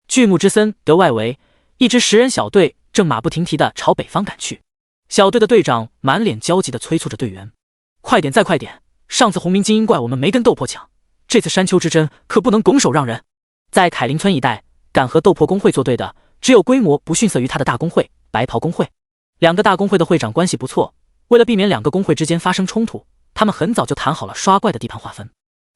巨木之森得外围，一支10人小队正马不停蹄地朝北方赶去。小队的队长满脸焦急地催促着队员：“快点，再快点！上次红明精英怪我们没跟斗破抢，这次山丘之争可不能拱手让人。”在凯林村一带，敢和斗破工会作对的，只有规模不逊色于他的大工会白袍工会。两个大工会的会长关系不错，为了避免两个工会之间发生冲突，他们很早就谈好了刷怪的地盘划分。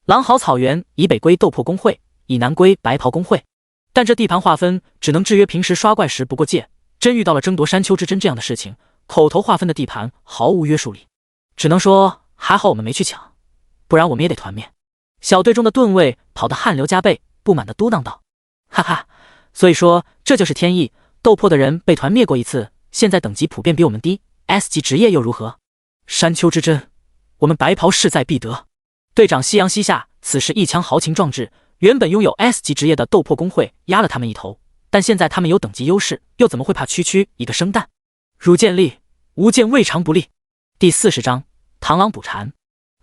狼嚎草原以北归斗破工会，以南归白袍工会。但这地盘划分只能制约平时刷怪时不过界，真遇到了争夺山丘之争这样的事情，口头划分的地盘毫无约束力。只能说还好我们没去抢，不然我们也得团灭。小队中的盾卫跑得汗流浃背，不满地嘟囔道：“哈哈，所以说这就是天意，斗破的人被团灭过一次，现在等级普遍比我们低 ，S 级职业又如何？山丘之争，我们白袍势在必得。”队长夕阳西下，此时一腔豪情壮志。原本拥有 S 级职业的斗破工会压了他们一头，但现在他们有等级优势，又怎么会怕区一个生蛋？汝见利，吾见未尝不利。第40章螳螂捕蝉。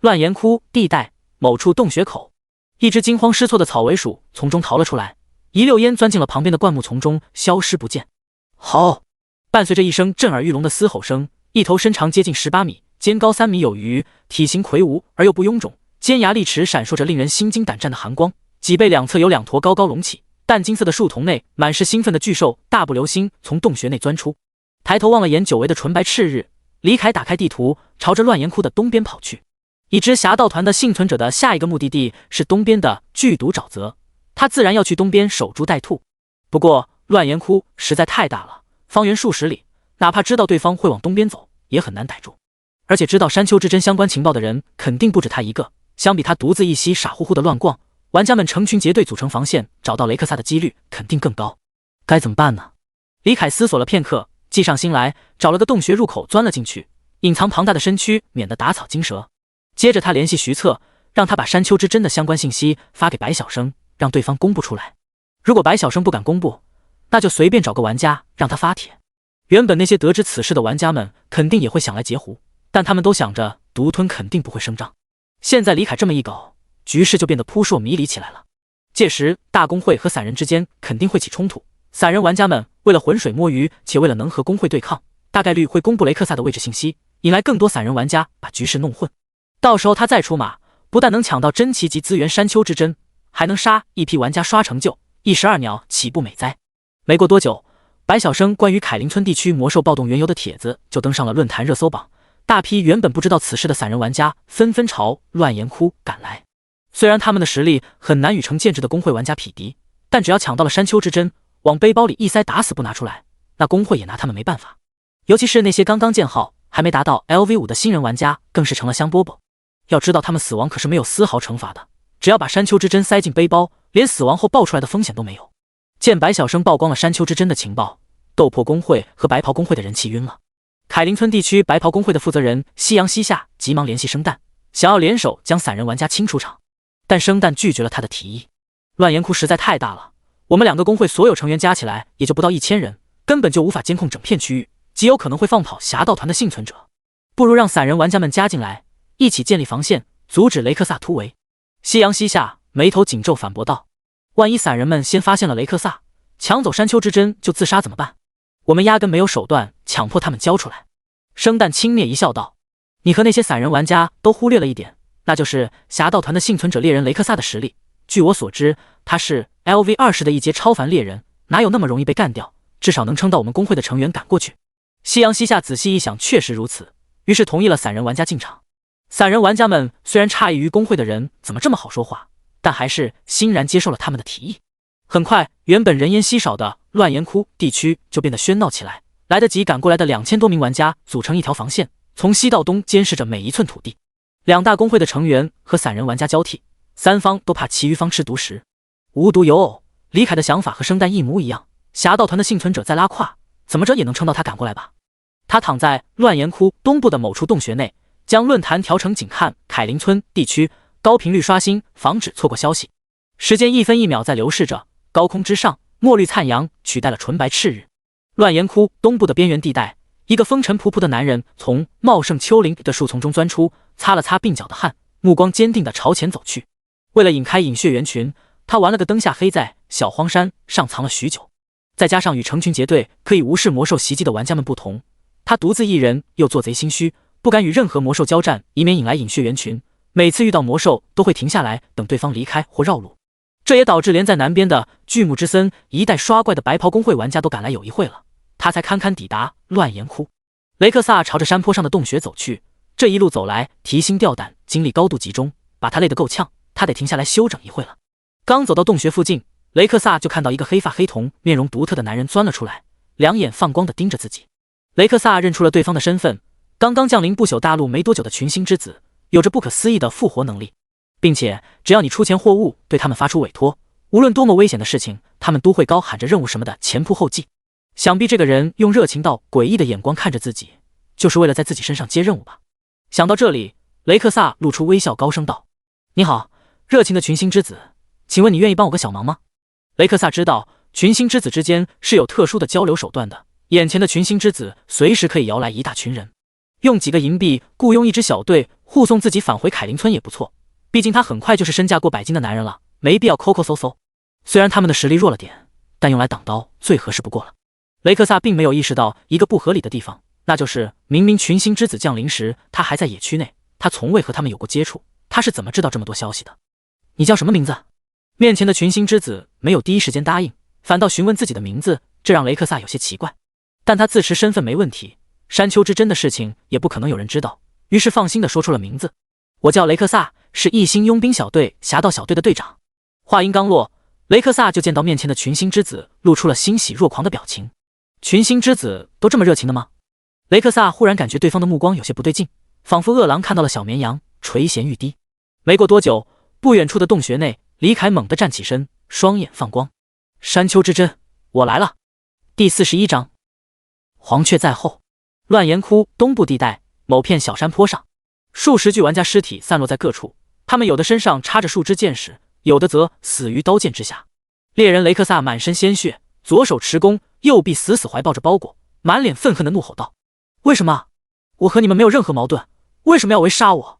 乱岩窟地带某处洞穴口，一只惊慌失措的草尾鼠从中逃了出来，一溜烟钻进了旁边的灌木丛中，消失不见。吼！伴随着一声震耳欲聋的嘶吼声，一头身长接近18米，肩高3米有余，体型魁梧而又不臃肿，尖牙利齿闪烁着令人心惊胆战的寒光。脊背两侧有2坨高高隆起、淡金色的树丛内满是兴奋的巨兽，大步流星从洞穴内钻出。抬头望了眼久违的纯白赤日，李凯打开地图，朝着乱岩窟的东边跑去。已知侠盗团的幸存者的下一个目的地是东边的剧毒沼泽，他自然要去东边守株待兔。不过乱岩窟实在太大了，方圆数十里，哪怕知道对方会往东边走，也很难逮住。而且知道山丘之争相关情报的人肯定不止他一个，相比他独自一袭傻乎乎的乱逛，玩家们成群结队组成防线，找到雷克萨的几率肯定更高。该怎么办呢？李凯思索了片刻，计上心来，找了个洞穴入口钻了进去，隐藏庞大的身躯，免得打草惊蛇。接着他联系徐策，让他把山丘之争的相关信息发给白晓生，让对方公布出来。如果白晓生不敢公布，那就随便找个玩家让他发帖。原本那些得知此事的玩家们肯定也会想来截胡，但他们都想着独吞肯定不会声张。现在李凯这么一搞，局势就变得扑朔迷离起来了。届时大公会和散人之间肯定会起冲突，散人玩家们为了浑水摸鱼，且为了能和公会对抗，大概率会公布雷克萨的位置信息，引来更多散人玩家把局势弄混。到时候他再出马，不但能抢到珍奇级资源山丘之争，还能杀一批玩家刷成就，一石二鸟，岂不美哉？没过多久，白晓生关于凯林村地区魔兽暴动缘由的帖子就登上了论坛热搜榜，大批原本不知道此事的散人玩家纷纷朝乱岩窟赶来。虽然他们的实力很难与成建制的公会玩家匹敌，但只要抢到了山丘之针，往背包里一塞，打死不拿出来，那公会也拿他们没办法。尤其是那些刚刚建号还没达到 LV5 的新人玩家，更是成了香饽饽。要知道他们死亡可是没有丝毫惩罚的，只要把山丘之针塞进背包，连死亡后爆出来的风险都没有。见白晓生曝光了山丘之针的情报，斗破工会和白袍工会的人气晕了。凯林村地区白袍工会的负责人夕阳西下急忙联系生旦，想要联手将散人玩家清出场，但生旦拒绝了他的提议。乱岩窟实在太大了，我们2个工会所有成员加起来也就不到1000人，根本就无法监控整片区域，极有可能会放跑侠盗团的幸存者。不如让散人玩家们加进来，一起建立防线，阻止雷克萨突围。夕阳西下眉头紧皱反驳道：万一散人们先发现了雷克萨，抢走山丘之针就自杀怎么办？我们压根没有手段强迫他们交出来。生旦轻蔑一笑道：你和那些散人玩家都忽略了一点，那就是侠盗团的幸存者猎人雷克萨的实力。据我所知，他是 LV20的一阶超凡猎人，哪有那么容易被干掉，至少能撑到我们工会的成员赶过去。夕阳西下仔细一想，确实如此，于是同意了散人玩家进场。散人玩家们虽然诧异于工会的人怎么这么好说话，但还是欣然接受了他们的提议。很快，原本人烟稀少的乱岩窟地区就变得喧闹起来，来得及赶过来的2000多名玩家组成一条防线，从西到东监视着每一寸土地。2大工会的成员和散人玩家交替，三方都怕其余方吃独食。无独有偶，李凯的想法和生旦一模一样，侠盗团的幸存者在拉胯，怎么着也能撑到他赶过来吧。他躺在乱岩窟东部的某处洞穴内，将论坛调成仅看凯林村地区，高频率刷新，防止错过消息。时间1分1秒在流逝着，高空之上，墨绿灿阳取代了纯白赤日。乱岩窟东部的边缘地带，一个风尘仆仆的男人从茂盛丘陵的树丛中钻出，擦了擦鬓角的汗，目光坚定地朝前走去。为了引开饮血猿群，他玩了个灯下黑，在小荒山上藏了许久。再加上与成群结队可以无视魔兽袭击的玩家们不同，他独自一人又做贼心虚，不敢与任何魔兽交战，以免引来饮血猿群。每次遇到魔兽都会停下来等对方离开或绕路，这也导致连在南边的巨木之森一带刷怪的白袍公会玩家都赶来有一会了，他才堪堪抵达乱岩窟。雷克萨朝着山坡上的洞穴走去，这一路走来提心吊胆，精力高度集中，把他累得够呛，他得停下来休整一会了。刚走到洞穴附近，雷克萨就看到一个黑发黑瞳、面容独特的男人钻了出来，两眼放光地盯着自己。雷克萨认出了对方的身份，刚刚降临不朽大陆没多久的群星之子，有着不可思议的复活能力，并且只要你出钱货物对他们发出委托，无论多么危险的事情，他们都会高喊着任务什么的前仆后继。想必这个人用热情到诡异的眼光看着自己，就是为了在自己身上接任务吧。想到这里，雷克萨露出微笑，高声道：“你好，热情的群星之子，请问你愿意帮我个小忙吗？”雷克萨知道群星之子之间是有特殊的交流手段的，眼前的群星之子随时可以摇来一大群人，用几个银币雇佣一支小队护送自己返回凯林村也不错，毕竟他很快就是身价过100金的男人了，没必要抠抠搜搜。虽然他们的实力弱了点，但用来挡刀最合适不过了。雷克萨并没有意识到一个不合理的地方，那就是明明群星之子降临时他还在野区内，他从未和他们有过接触，他是怎么知道这么多消息的？你叫什么名字？面前的群星之子没有第一时间答应，反倒询问自己的名字，这让雷克萨有些奇怪。但他自持身份没问题，山丘之针的事情也不可能有人知道，于是放心地说出了名字：“我叫雷克萨，是一星佣兵小队侠盗小队的队长。”话音刚落，雷克萨就见到面前的群星之子露出了欣喜若狂的表情。群星之子都这么热情的吗？雷克萨忽然感觉对方的目光有些不对劲，仿佛饿狼看到了小绵羊，垂涎欲滴。没过多久，不远处的洞穴内，李凯猛地站起身，双眼放光。山丘之针，我来了。第41章，黄雀在后。乱岩窟东部地带某片小山坡上，数十具玩家尸体散落在各处，他们有的身上插着树枝箭矢，有的则死于刀剑之下。猎人雷克萨满身鲜血，左手持弓，右臂死死怀抱着包裹，满脸愤恨地怒吼道：“为什么？我和你们没有任何矛盾，为什么要围杀我？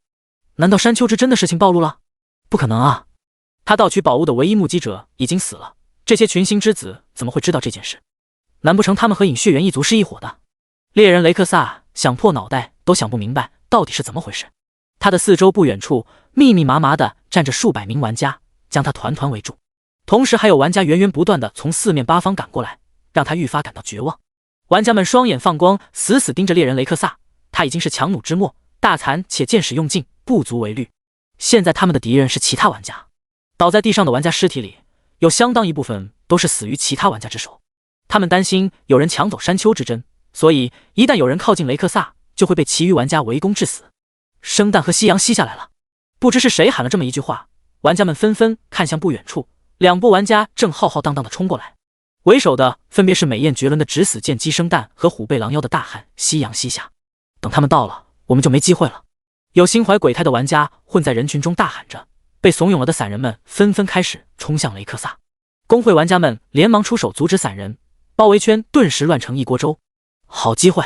难道山丘之针的事情暴露了？不可能啊！他盗取宝物的唯一目击者已经死了，这些群星之子怎么会知道这件事？难不成他们和饮血猿一族是一伙的？”猎人雷克萨想破脑袋都想不明白到底是怎么回事。他的四周不远处密密麻麻地站着数百名玩家，将他团团围住，同时还有玩家源源不断地从四面八方赶过来，让他愈发感到绝望。玩家们双眼放光，死死盯着猎人雷克萨，他已经是强弩之末，大残且箭矢用尽，不足为虑。现在他们的敌人是其他玩家，倒在地上的玩家尸体里，有相当一部分都是死于其他玩家之手。他们担心有人抢走山丘之针，所以一旦有人靠近雷克萨，就会被其余玩家围攻致死。生蛋和夕阳西下来了，不知是谁喊了这么一句话，玩家们纷纷看向不远处，两波玩家正浩浩荡荡地冲过来，为首的分别是美艳绝伦的只死剑姬生蛋和虎背狼腰的大汉夕阳西下。等他们到了，我们就没机会了。有心怀鬼胎的玩家混在人群中大喊着，被怂恿了的散人们纷纷开始冲向雷克萨。工会玩家们连忙出手阻止散人，包围圈顿时乱成一锅粥。好机会！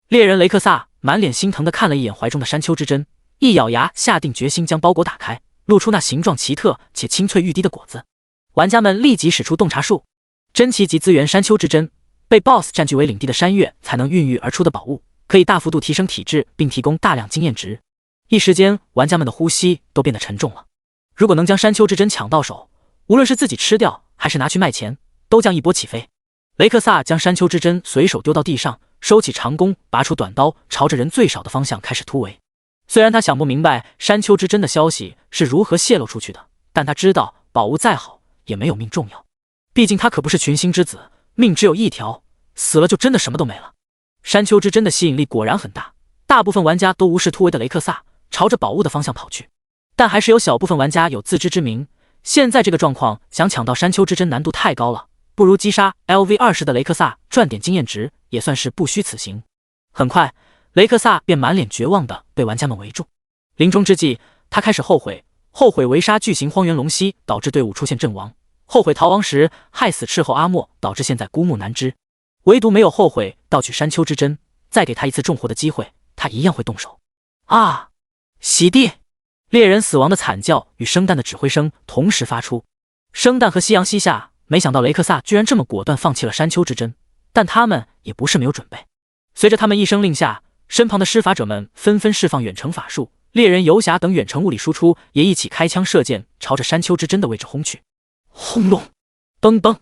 猎人雷克萨满脸心疼地看了一眼怀中的山丘之针，一咬牙下定决心将包裹打开，露出那形状奇特且清脆欲滴的果子。玩家们立即使出洞察术，珍奇及资源山丘之针，被 BOSS 占据为领地的山岳才能孕育而出的宝物，可以大幅度提升体质并提供大量经验值。一时间，玩家们的呼吸都变得沉重了。如果能将山丘之针抢到手，无论是自己吃掉还是拿去卖钱，都将一波起飞。雷克萨将山丘之针随手丢到地上，收起长弓，拔出短刀，朝着人最少的方向开始突围。虽然他想不明白山丘之针的消息是如何泄露出去的，但他知道宝物再好也没有命重要，毕竟他可不是群星之子，命只有一条，死了就真的什么都没了。山丘之针的吸引力果然很大，大部分玩家都无视突围的雷克萨，朝着宝物的方向跑去。但还是有小部分玩家有自知之明，现在这个状况想抢到山丘之针难度太高了，不如击杀 LV20的雷克萨赚点经验值，也算是不虚此行。很快，雷克萨便满脸绝望地被玩家们围住。临终之际，他开始后悔围杀巨型荒原龙蜥导致队伍出现阵亡，后悔逃亡时害死斥候阿莫导致现在孤木难支，唯独没有后悔盗取山丘之针。再给他一次重获的机会，他一样会动手。啊！洗地！猎人死亡的惨叫与生蛋的指挥声同时发出，生蛋和夕阳西下没想到雷克萨居然这么果断放弃了山丘之针，但他们也不是没有准备。随着他们一声令下，身旁的施法者们纷纷释放远程法术，猎人、游侠等远程物理输出也一起开枪射箭，朝着山丘之针的位置轰去。轰隆，嘣嘣，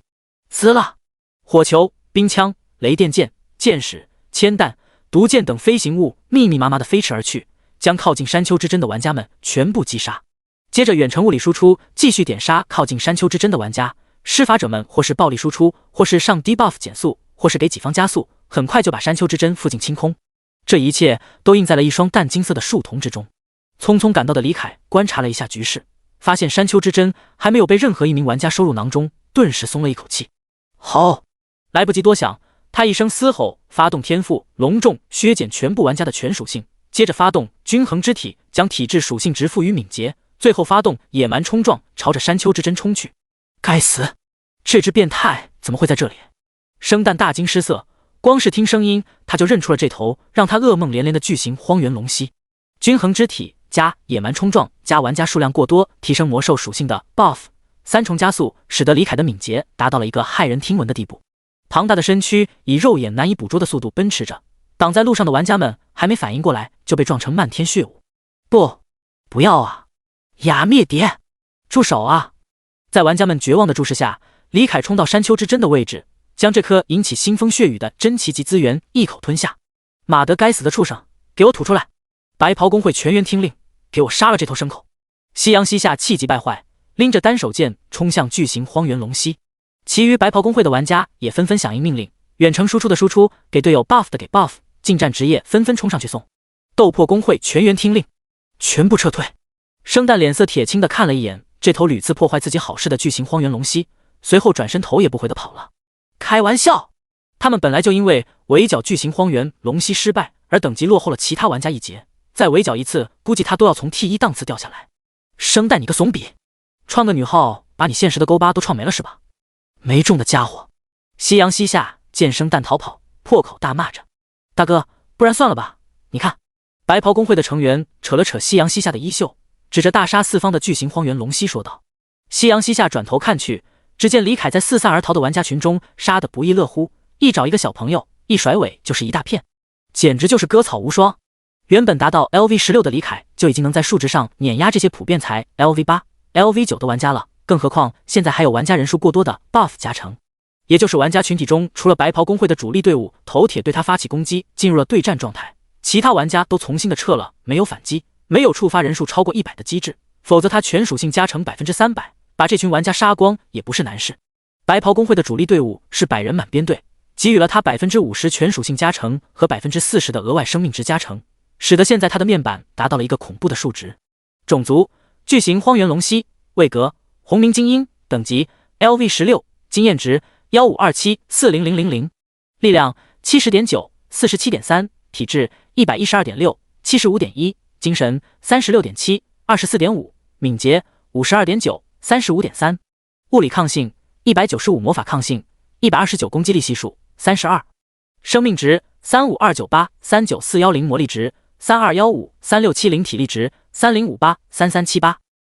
滋啦，火球、冰枪、雷电箭、箭矢、铅弹、毒箭等飞行物密密麻麻地飞驰而去，将靠近山丘之针的玩家们全部击杀。接着远程物理输出继续点杀靠近山丘之针的玩家，施法者们或是暴力输出，或是上 debuff 减速，或是给己方加速，很快就把山丘之针附近清空。这一切都印在了一双淡金色的树瞳之中。匆匆赶到的李凯观察了一下局势，发现山丘之针还没有被任何一名玩家收入囊中，顿时松了一口气。好，来不及多想，他一声嘶吼，发动天赋隆重削减全部玩家的全属性，接着发动均衡之体，将体质属性值赋予敏捷，最后发动野蛮冲撞，朝着山丘之针冲去。该死，这只变态怎么会在这里？生旦大惊失色，光是听声音他就认出了这头让他噩梦连连的巨型荒原龙蜥。均衡之体加野蛮冲撞加玩家数量过多提升魔兽属性的 buff， 三重加速使得李凯的敏捷达到了一个骇人听闻的地步。庞大的身躯以肉眼难以捕捉的速度奔驰着，挡在路上的玩家们还没反应过来就被撞成漫天血雾。不要啊！雅灭蝶，住手啊！在玩家们绝望的注视下，李凯冲到山丘之针的位置，将这颗引起腥风血雨的珍奇级资源一口吞下。马德该死的畜生，给我吐出来！白袍公会全员听令，给我杀了这头牲口！夕阳西下气急败坏，拎着单手剑冲向巨型荒原龙蜥。其余白袍公会的玩家也纷纷响应命令，远程输出的输出，给队友 buff 的给 buff， 近战职业纷纷冲上去送。斗破公会全员听令，全部撤退。生旦脸色铁青的看了一眼这头屡次破坏自己好事的巨型荒原龙蜥，随后转身头也不回的跑了。开玩笑，他们本来就因为围剿巨型荒原龙蜥失败而等级落后了其他玩家一截，再围剿一次估计他都要从 T1 档次掉下来。生旦你个怂逼，创个女号把你现实的勾巴都创没了是吧？没中的家伙！夕阳西下见生旦逃跑，破口大骂着：大哥，不然算了吧，你看。白袍公会的成员扯了扯夕阳西下的衣袖，指着大杀四方的巨型荒原龙蜥说道。夕阳西下转头看去，只见李凯在四散而逃的玩家群中杀得不亦乐乎，一找一个小朋友，一甩尾就是一大片，简直就是割草无双。原本达到 LV16 的李凯就已经能在数值上碾压这些普遍才 LV8、LV9 的玩家了，更何况现在还有玩家人数过多的 buff 加成，也就是玩家群体中除了白袍公会的主力队伍头铁对他发起攻击，进入了对战状态，其他玩家都从新的撤了，没有反击，没有触发人数超过100的机制，否则他全属性加成 300%， 把这群玩家杀光也不是难事。白袍公会的主力队伍是100人满编队，给予了他 50% 全属性加成和 40% 的额外生命值加成，使得现在他的面板达到了一个恐怖的数值。种族巨型荒原龙蜥，位格红名精英，等级 LV16， 经验值 152740000， 力量 70.9 47.3， 体质 112.6 75.1， 精神 36.7 24.5， 敏捷 52.9 35.3， 物理抗性 195， 魔法抗性 129， 攻击力系数 32， 生命值 35298 39410， 魔力值 3215 3670， 体力值 3058 3378。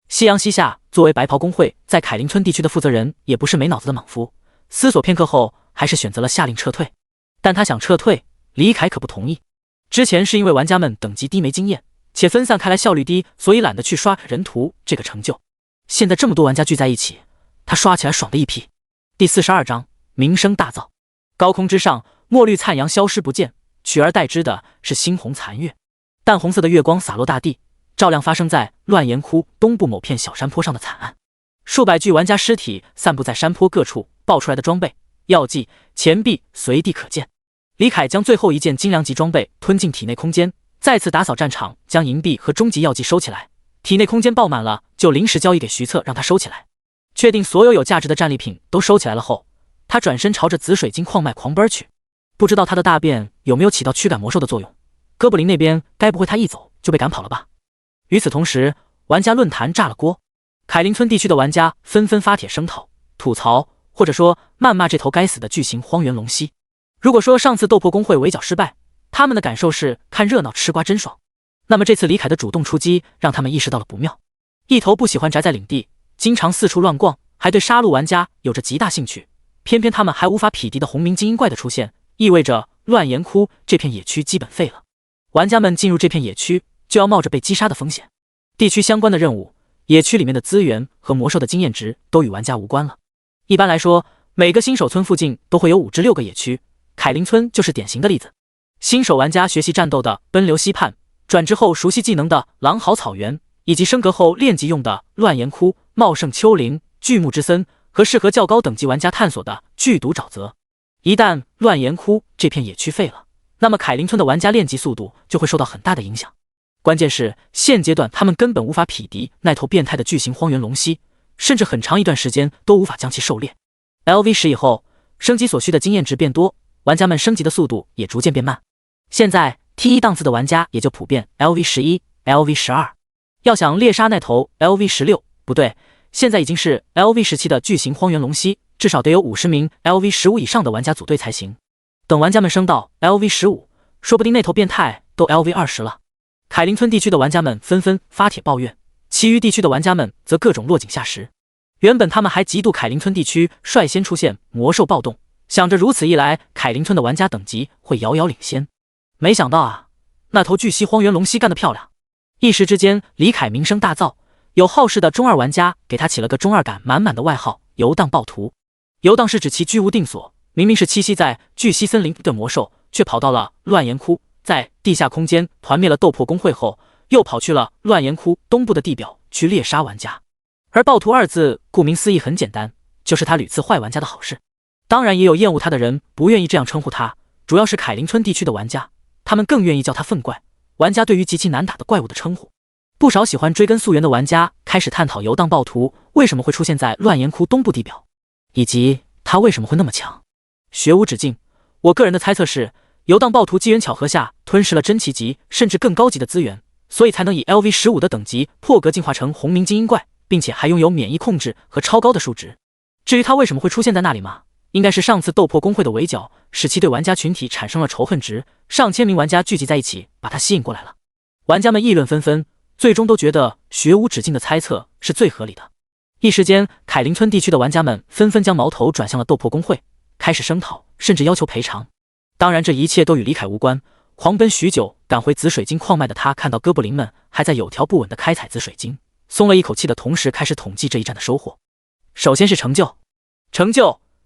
夕阳西下作为白袍公会在凯林村地区的负责人，也不是没脑子的莽夫，思索片刻后还是选择了下令撤退。但他想撤退，李凯可不同意。之前是因为玩家们等级低没经验，且分散开来效率低，所以懒得去刷人图这个成就。现在这么多玩家聚在一起，他刷起来爽的一批。第42章名声大噪。高空之上，墨绿灿阳消失不见，取而代之的是猩红残月。淡红色的月光洒落大地，照亮发生在乱岩窟东部某片小山坡上的惨案。数百具玩家尸体散布在山坡各处，爆出来的装备、药剂、钱币随地可见。李凯将最后一件精良级装备吞进体内空间，再次打扫战场，将银币和终极药剂收起来。体内空间爆满了，就临时交易给徐策，让他收起来。确定所有有价值的战利品都收起来了后，他转身朝着紫水晶矿脉狂奔去。不知道他的大便有没有起到驱赶魔兽的作用？哥布林那边该不会他一走就被赶跑了吧？与此同时，玩家论坛炸了锅，凯林村地区的玩家纷纷发帖声讨、吐槽，或者说谩骂这头该死的巨型荒原龙蜥。如果说上次斗破公会围剿失败，他们的感受是看热闹吃瓜真爽，那么这次李凯的主动出击让他们意识到了不妙。一头不喜欢宅在领地，经常四处乱逛，还对杀戮玩家有着极大兴趣。偏偏他们还无法匹敌的红鸣精英怪的出现，意味着乱岩窟这片野区基本废了。玩家们进入这片野区，就要冒着被击杀的风险。地区相关的任务，野区里面的资源和魔兽的经验值都与玩家无关了。一般来说，每个新手村附近都会有5至6个野区，凯林村就是典型的例子。新手玩家学习战斗的奔流溪畔，转职后熟悉技能的狼嚎草原，以及升格后练级用的乱岩窟、茂盛丘陵、巨木之森和适合较高等级玩家探索的剧毒沼泽。一旦乱岩窟这片野区废了，那么凯林村的玩家练级速度就会受到很大的影响。关键是现阶段他们根本无法匹敌那头变态的巨型荒原龙蜥，甚至很长一段时间都无法将其狩猎。LV10以后，升级所需的经验值变多，玩家们升级的速度也逐渐变慢。现在 T1 档次的玩家也就普遍 LV11、LV12。要想猎杀那头 LV16， 不对，现在已经是 LV17的巨型荒原龙蜥，至少得有50名 LV15以上的玩家组队才行。等玩家们升到 LV15， 说不定那头变态都 LV20了。凯林村地区的玩家们纷纷发帖抱怨，其余地区的玩家们则各种落井下石。原本他们还嫉妒凯林村地区率先出现魔兽暴动，想着如此一来凯林村的玩家等级会遥遥领先。没想到啊，那头巨蜥荒原龙蜥干得漂亮。一时之间，李凯名声大噪，有好事的中二玩家给他起了个中二感满满的外号“游荡暴徒”。游荡是指其居无定所，明明是栖息在巨蜥森林的魔兽，却跑到了乱岩窟，在地下空间团灭了斗破公会后，又跑去了乱岩窟东部的地表去猎杀玩家。而暴徒2字顾名思义很简单，就是他屡次坏玩家的好事。当然也有厌恶他的人不愿意这样称呼他，主要是凯林村地区的玩家，他们更愿意叫他粪怪，玩家对于极其难打的怪物的称呼。不少喜欢追根溯源的玩家开始探讨游荡暴徒为什么会出现在乱岩窟东部地表，以及他为什么会那么强。学无止境，我个人的猜测是，游荡暴徒机缘巧合下吞噬了真奇级甚至更高级的资源，所以才能以 LV15的等级破格进化成红鸣精英怪，并且还拥有免疫控制和超高的数值。至于他为什么会出现在那里吗？应该是上次斗破公会的围剿使其对玩家群体产生了仇恨值，上千名玩家聚集在一起把他吸引过来了。玩家们议论纷纷，最终都觉得学无止境的猜测是最合理的。一时间，凯林村地区的玩家们纷纷将矛头转向了斗破公会，开始声讨，甚至要求赔偿。当然这一切都与李凯无关。狂奔许久赶回紫水晶矿脉的他，看到哥布林们还在有条不紊地开采紫水晶，松了一口气的同时开始统计这一战的收获。首先是成就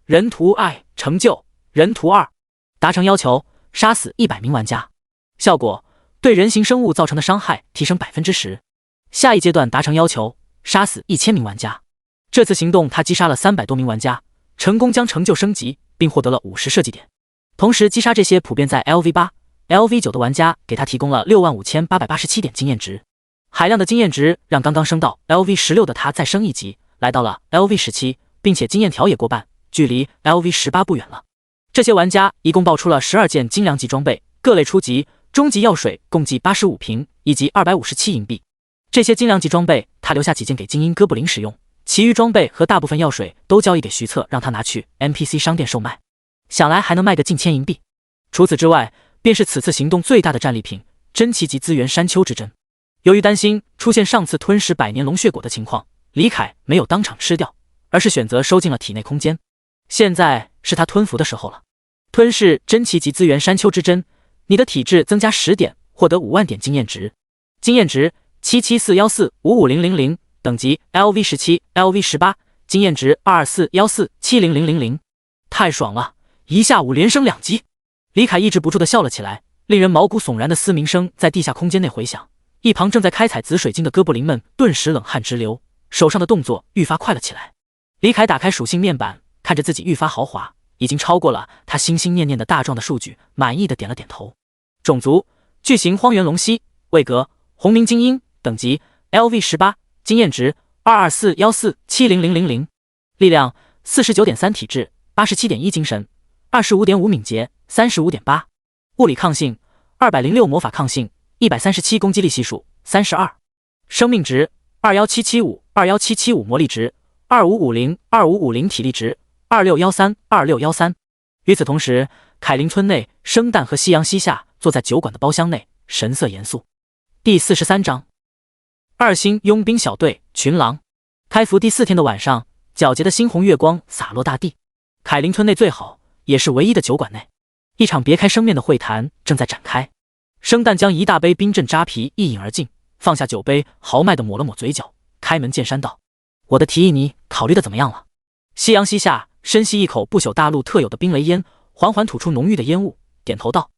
人图2，成就人图2，达成要求，杀死100名玩家，效果对人形生物造成的伤害提升 10%。 下一阶段达成要求，杀死1000名玩家。这次行动他击杀了300多名玩家，成功将成就升级，并获得了50设计点。同时击杀这些普遍在 LV8、LV9 的玩家，给他提供了65887点经验值。海量的经验值让刚刚升到 LV16的他再升一级，来到了 LV17， 并且经验条也过半，距离 LV18 不远了。这些玩家一共爆出了12件精良级装备，各类初级、中级药水共计85瓶，以及257银币。这些精良级装备他留下几件给精英哥布林使用，其余装备和大部分药水都交易给徐策，让他拿去 NPC 商店售卖，想来还能卖个近1000银币。除此之外，便是此次行动最大的战利品——真奇级资源山丘之针。由于担心出现上次吞噬百年龙血果的情况，李凯没有当场吃掉，而是选择收进了体内空间。现在是他吞服的时候了。吞噬真奇级资源山丘之针，你的体质增加10点，获得5万点经验值。经验值7741455000，等级 LV17、LV18，经验值22414700000。太爽了，一下午连升2级。李凯抑制不住地笑了起来，令人毛骨悚然的嘶鸣声在地下空间内回响。一旁正在开采紫水晶的哥布林们顿时冷汗直流，手上的动作愈发快了起来。李凯打开属性面板，看着自己愈发豪华，已经超过了他心心念念的大壮的数据，满意的点了点头。种族巨型荒原龙蜥，位格红鸣精英，等级 LV18，经验值22414700000，力量 49.3， 体质 87.1， 精神 25.5， 敏捷 35.8， 物理抗性206，魔法抗性137，攻击力系数32，生命值21775，魔力值2550，体力值2613。与此同时，凯林村内，生蛋和夕阳西下坐在酒馆的包厢内，神色严肃。第43章，2星佣兵小队群狼。开服第4天的晚上，皎洁的猩红月光洒落大地。凯林村内最好也是唯一的酒馆内，一场别开生面的会谈正在展开。生旦将一大杯冰镇扎啤一饮而尽，放下酒杯，豪迈地抹了抹嘴角，开门见山道：“我的提议你考虑的怎么样了？”夕阳西下，深吸一口不朽大陆特有的冰雷烟，缓缓吐出浓郁的烟雾，点头道：“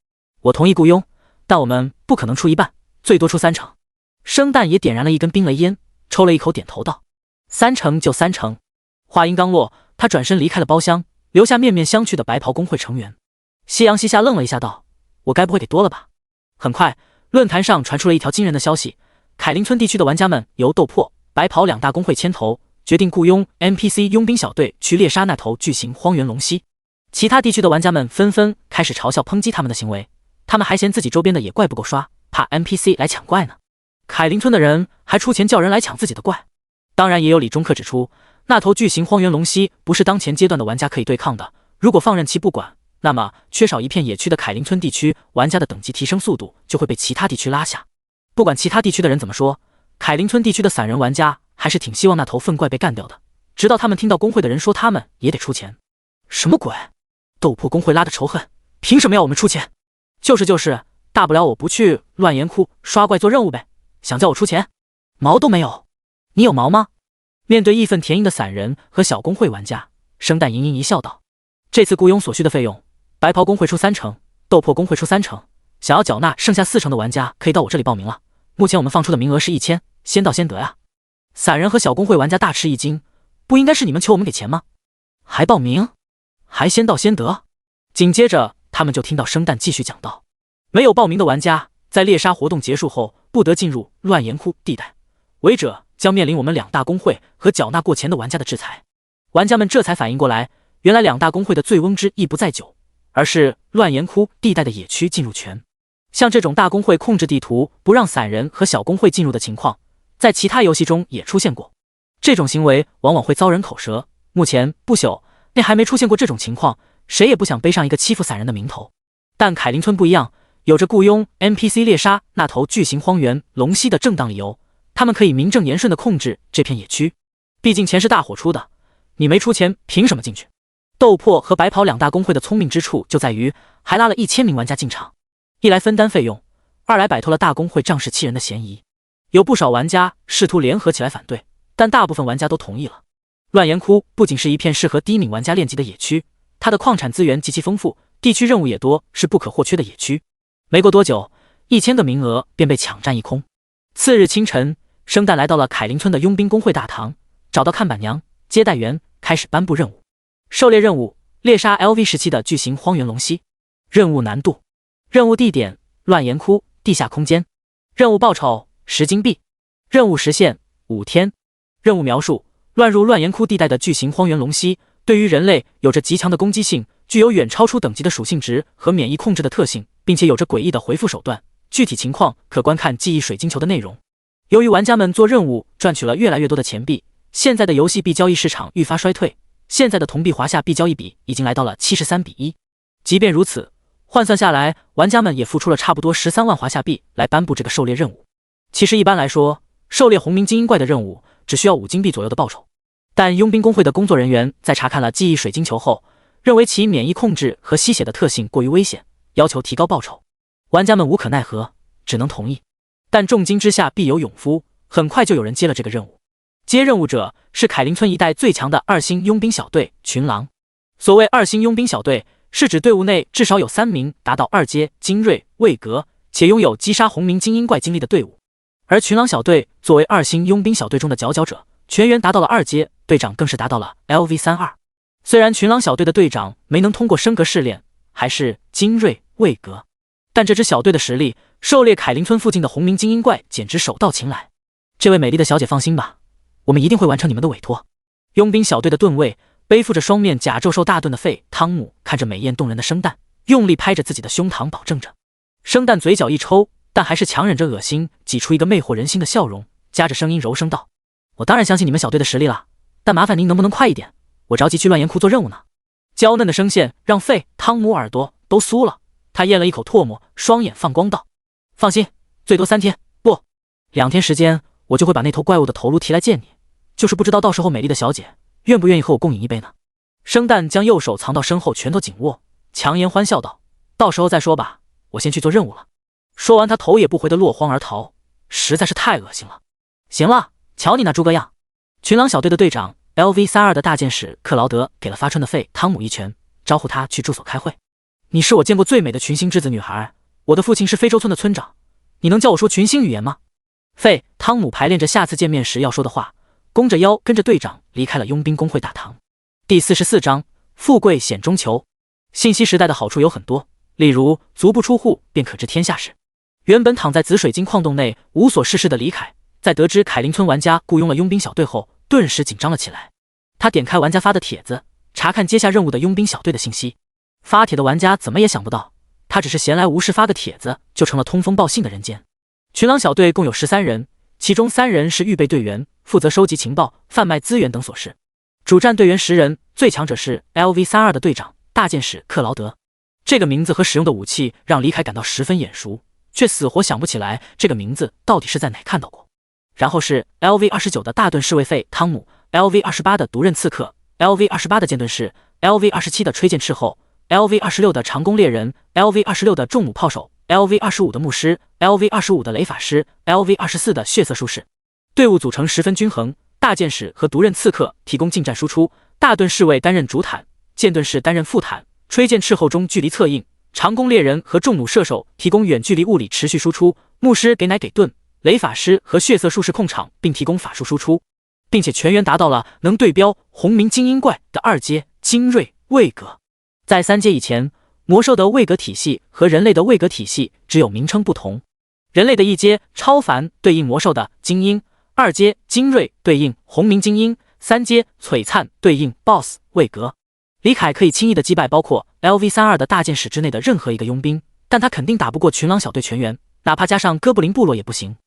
我同意雇佣，但我们不可能出一半，最多出30%。”生旦也点燃了一根冰雷烟，抽了一口，点头道：“30%就30%。”话音刚落，他转身离开了包厢，留下面面相觑的白袍工会成员。夕阳西下愣了一下，道：“我该不会给多了吧？”很快，论坛上传出了一条惊人的消息：凯林村地区的玩家们由斗破、白袍2大工会牵头，决定雇佣 NPC 佣兵小队去猎杀那头巨型荒原龙蜥。其他地区的玩家们纷纷开始嘲笑抨击他们的行为，他们还嫌自己周边的野怪不够刷，怕 NPC 来抢怪呢。凯林村的人还出钱叫人来抢自己的怪。当然，也有理中客指出，那头巨型荒原龙蜥不是当前阶段的玩家可以对抗的，如果放任其不管，那么缺少一片野区的凯林村地区玩家的等级提升速度就会被其他地区拉下。不管其他地区的人怎么说，凯林村地区的散人玩家还是挺希望那头粪怪被干掉的，直到他们听到工会的人说他们也得出钱。什么鬼？斗破工会拉的仇恨，凭什么要我们出钱？就是，大不了我不去乱岩窟刷怪做任务呗，想叫我出钱？毛都没有！你有毛吗？面对义愤填膺的散人和小工会玩家，生旦盈盈一笑道：“这次雇佣所需的费用，白袍工会出30%，斗破工会出30%，想要缴纳剩下40%的玩家可以到我这里报名了。目前我们放出的名额是1000，先到先得呀。”散人和小工会玩家大吃一惊，不应该是你们求我们给钱吗？还报名？还先到先得？紧接着他们就听到生旦继续讲道：“没有报名的玩家在猎杀活动结束后不得进入乱岩窟地带，违者将面临我们2大工会和缴纳过钱的玩家的制裁。”玩家们这才反应过来，原来2大工会的醉翁之意不在酒，而是乱岩窟地带的野区进入权。像这种大工会控制地图不让散人和小工会进入的情况，在其他游戏中也出现过。这种行为往往会遭人口舌，目前不朽内还没出现过这种情况，谁也不想背上一个欺负散人的名头。但凯林村不一样，有着雇佣 NPC 猎杀那头巨型荒原龙蜥的正当理由，他们可以名正言顺地控制这片野区。毕竟钱是大伙出的，你没出钱凭什么进去？斗破和白袍2大工会的聪明之处就在于还拉了1000名玩家进场，一来分担费用，二来摆脱了大工会仗势欺人的嫌疑。有不少玩家试图联合起来反对，但大部分玩家都同意了。乱岩窟不仅是一片适合低敏玩家练级的野区，它的矿产资源极其丰富，地区任务也多，是不可或缺的野区。没过多久，1000个名额便被抢占一空。次日清晨，生旦来到了凯林村的佣兵工会大堂，找到看板娘、接待员，开始颁布任务。狩猎任务：猎杀 LV17的巨型荒原龙蜥。任务难度：任务地点：乱岩窟地下空间。任务报酬：10金币。任务时限：5天。任务描述：乱入乱岩窟地带的巨型荒原龙蜥，对于人类有着极强的攻击性，具有远超出等级的属性值和免疫控制的特性，并且有着诡异的回复手段。具体情况可观看记忆水晶球的内容。由于玩家们做任务赚取了越来越多的钱币，现在的游戏币交易市场愈发衰退，现在的铜币华夏币交易比已经来到了73:1。即便如此，换算下来，玩家们也付出了差不多13万华夏币来颁布这个狩猎任务。其实一般来说，狩猎红鸣精英怪的任务只需要5金币左右的报酬，但佣兵工会的工作人员在查看了记忆水晶球后，认为其免疫控制和吸血的特性过于危险，要求提高报酬。玩家们无可奈何，只能同意。但重金之下必有勇夫，很快就有人接了这个任务。接任务者是凯林村一带最强的2星佣兵小队群狼。所谓2星佣兵小队，是指队伍内至少有3名达到2阶精锐位格，且拥有击杀红鸣精英怪经历的队伍。而群狼小队作为2星佣兵小队中的佼佼者，全员达到了2阶，队长更是达到了 LV32。虽然群狼小队的队长没能通过升格试炼，还是精锐位格，但这支小队的实力，狩猎凯林村附近的红鸣精英怪简直手到擒来。这位美丽的小姐放心吧，我们一定会完成你们的委托。佣兵小队的盾卫背负着双面甲胄兽大盾的费汤姆看着美艳动人的生旦，用力拍着自己的胸膛保证着。生旦嘴角一抽，但还是强忍着恶心，挤出一个魅惑人心的笑容，夹着声音柔声道：“我当然相信你们小队的实力了，但麻烦您能不能快一点，我着急去乱岩窟做任务呢。”娇嫩的声线让费汤姆耳朵都酥了，他咽了一口唾沫，双眼放光道：“放心，最多3天，不，2天时间，我就会把那头怪物的头颅提来见你。就是不知道到时候美丽的小姐愿不愿意和我共饮一杯呢？生旦将右手藏到身后，拳头紧握，强颜欢笑道：“到时候再说吧，我先去做任务了。”说完，他头也不回的落荒而逃，实在是太恶心了。行了，瞧你那诸葛样！群狼小队的队长 LV32 的大剑使克劳德给了发春的费汤姆一拳，招呼他去住所开会。你是我见过最美的群星之子女孩，我的父亲是非洲村的村长，你能教我说群星语言吗？费汤姆排练着下次见面时要说的话，弓着腰跟着队长离开了佣兵工会大堂。第44章，富贵险中求。信息时代的好处有很多，例如足不出户便可知天下事。原本躺在紫水晶矿洞内无所事事的李凯，在得知凯林村玩家雇佣了佣兵小队后，顿时紧张了起来。他点开玩家发的帖子，查看接下任务的佣兵小队的信息。发帖的玩家怎么也想不到，他只是闲来无事发个帖子，就成了通风报信的人间。群狼小队共有13人，其中3人是预备队员，负责收集情报、贩卖资源等琐事。主战队员10人，最强者是 LV32 的队长大剑使克劳德。这个名字和使用的武器让李凯感到十分眼熟，却死活想不起来这个名字到底是在哪看到过。然后是 LV29 的大盾侍卫费汤姆， LV28 的毒刃刺客， LV28 的剑盾士， LV27 的吹剑斥候， LV26 的长弓猎人， LV26 的重弩炮手， LV25 的牧师， LV25 的雷法师， LV24 的血色术士。队伍组成十分均衡，大剑使和毒刃刺客提供近战输出，大盾侍卫担任主坦，剑盾士担任副坦，吹剑斥候中距离策应，长弓猎人和重弩射手提供远距离物理持续输出，牧师给奶给盾，雷法师和血色术士控场并提供法术输出，并且全员达到了能对标红冥精英怪的2阶精锐位格。在3阶以前，魔兽的位格体系和人类的位格体系只有名称不同。人类的1阶超凡对应魔兽的精英，2阶精锐对应红冥精英，3阶璀璨对应 BOSS 位格。李凯可以轻易的击败包括 LV32 的大剑使之内的任何一个佣兵，但他肯定打不过群狼小队全员，哪怕加上哥布林部落也不行，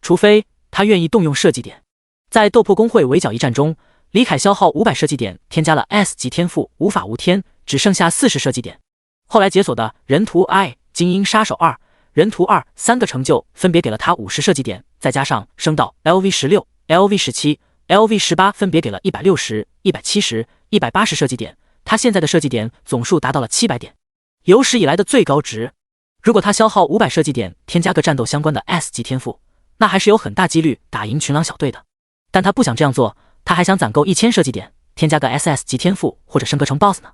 除非他愿意动用射击点。在斗破工会围剿一战中，李凯消耗500射击点，添加了 S 级天赋无法无天，只剩下40射击点。后来解锁的人图 I 精英杀手2、人图2 3个成就分别给了他50射击点，再加上升到 LV16、LV17、LV18 分别给了160、170、180射击点，他现在的射击点总数达到了700点，有史以来的最高值。如果他消耗500射击点，添加个战斗相关的 S 级天赋，那还是有很大几率打赢群狼小队的。但他不想这样做，他还想攒够1000射击点，添加个 SS 级天赋或者升格成 BOSS 呢。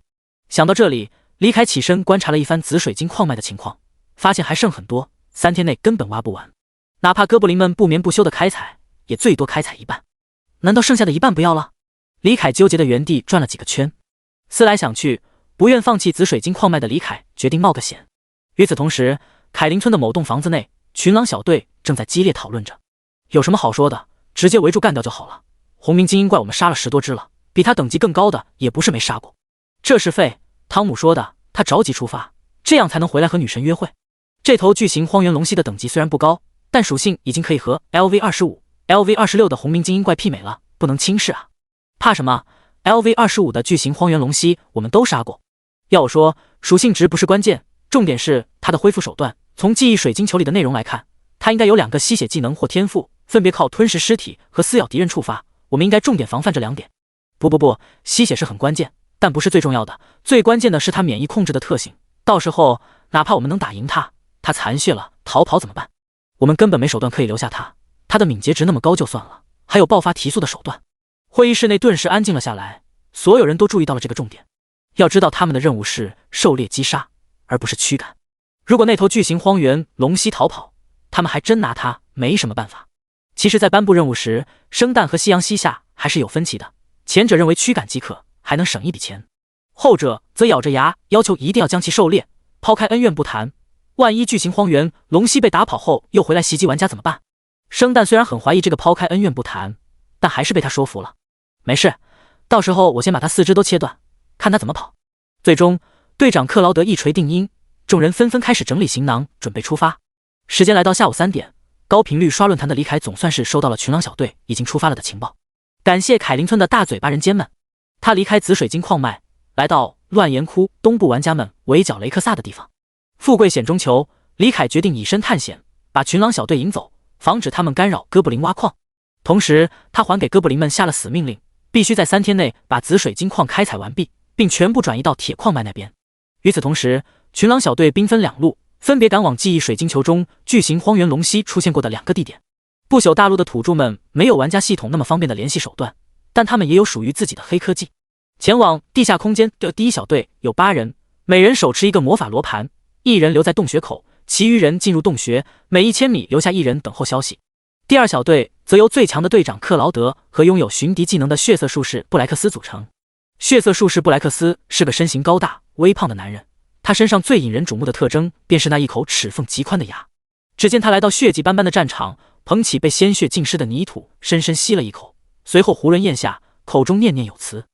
想到这里，李凯起身观察了一番紫水晶矿脉的情况，发现还剩很多，3天内根本挖不完。哪怕哥布林们不眠不休的开采，也最多开采一半。难道剩下的一半不要了？李凯纠结的原地转了几个圈，思来想去，不愿放弃紫水晶矿脉的李凯决定冒个险。与此同时，凯林村的某栋房子内，群狼小队正在激烈讨论着。有什么好说的，直接围住干掉就好了。红冥精英怪我们杀了10多只了，比他等级更高的也不是没杀过。这是费汤姆说的，他着急出发，这样才能回来和女神约会。这头巨型荒原龙蜥的等级虽然不高，但属性已经可以和 LV25、LV26 的红冥精英怪媲美了，不能轻视啊。怕什么？ LV25 的巨型荒原龙蜥我们都杀过。要我说，属性值不是关键，重点是它的恢复手段。从记忆水晶球里的内容来看，它应该有2个吸血技能或天赋，分别靠吞噬尸体和撕咬敌人触发。我们应该重点防范这2点。不，吸血是很关键，但不是最重要的，最关键的是它免疫控制的特性。到时候哪怕我们能打赢它，它残血了逃跑怎么办？我们根本没手段可以留下它，它的敏捷值那么高就算了，还有爆发提速的手段。会议室内顿时安静了下来，所有人都注意到了这个重点。要知道他们的任务是狩猎击杀，而不是驱赶。如果那头巨型荒原龙蜥逃跑，他们还真拿它没什么办法。其实在颁布任务时，生旦和夕阳西下还是有分歧的，前者认为驱赶即可，还能省一笔钱，后者则咬着牙要求一定要将其狩猎。抛开恩怨不谈，万一巨型荒原龙蜥被打跑后又回来袭击玩家怎么办？生旦虽然很怀疑这个抛开恩怨不谈，但还是被他说服了。没事，到时候我先把他4肢都切断，看他怎么跑。最终队长克劳德一锤定音，众人纷纷开始整理行囊，准备出发。时间来到下午3点，高频率刷论坛的李凯总算是收到了群狼小队已经出发了的情报。感谢凯林村的大嘴巴人间们，他离开紫水晶矿脉，来到乱岩窟东部玩家们围剿雷克萨的地方。富贵险中求，李凯决定以身探险，把群狼小队引走，防止他们干扰哥布林挖矿。同时他还给哥布林们下了死命令，必须在3天内把紫水晶矿开采完毕，并全部转移到铁矿脉那边。与此同时，群狼小队兵分2路，分别赶往记忆水晶球中巨型荒原龙息出现过的2个地点。不朽大陆的土著们没有玩家系统那么方便的联系手段，但他们也有属于自己的黑科技。前往地下空间的第一小队有8人，每人手持一个魔法罗盘，1人留在洞穴口，其余人进入洞穴，每1000米留下1人等候消息。第2小队则由最强的队长克劳德和拥有寻敌技能的血色术士布莱克斯组成。血色术士布莱克斯是个身形高大、微胖的男人，他身上最引人瞩目的特征便是那一口齿缝极宽的牙。只见他来到血迹斑斑的战场，捧起被鲜血浸湿的泥土，深深吸了一口，随后囫囵咽下，口中念念有词。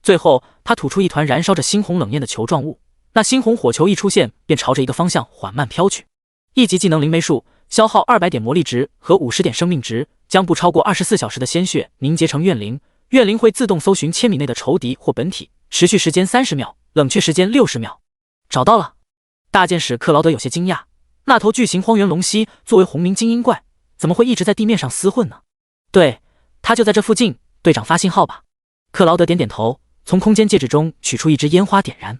最后，他吐出一团燃烧着猩红冷焰的球状物，那猩红火球一出现，便朝着一个方向缓慢飘去。一级技能灵媒术，消耗200点魔力值和50点生命值，将不超过24小时的鲜血凝结成怨灵，怨灵会自动搜寻1000米内的仇敌或本体，持续时间30秒，冷却时间60秒。找到了！大剑使克劳德有些惊讶，那头巨型荒原龙息作为红鸣精英怪，怎么会一直在地面上厮混呢？对，他就在这附近，队长发信号吧。克劳德点点头，从空间戒指中取出一支烟花点燃，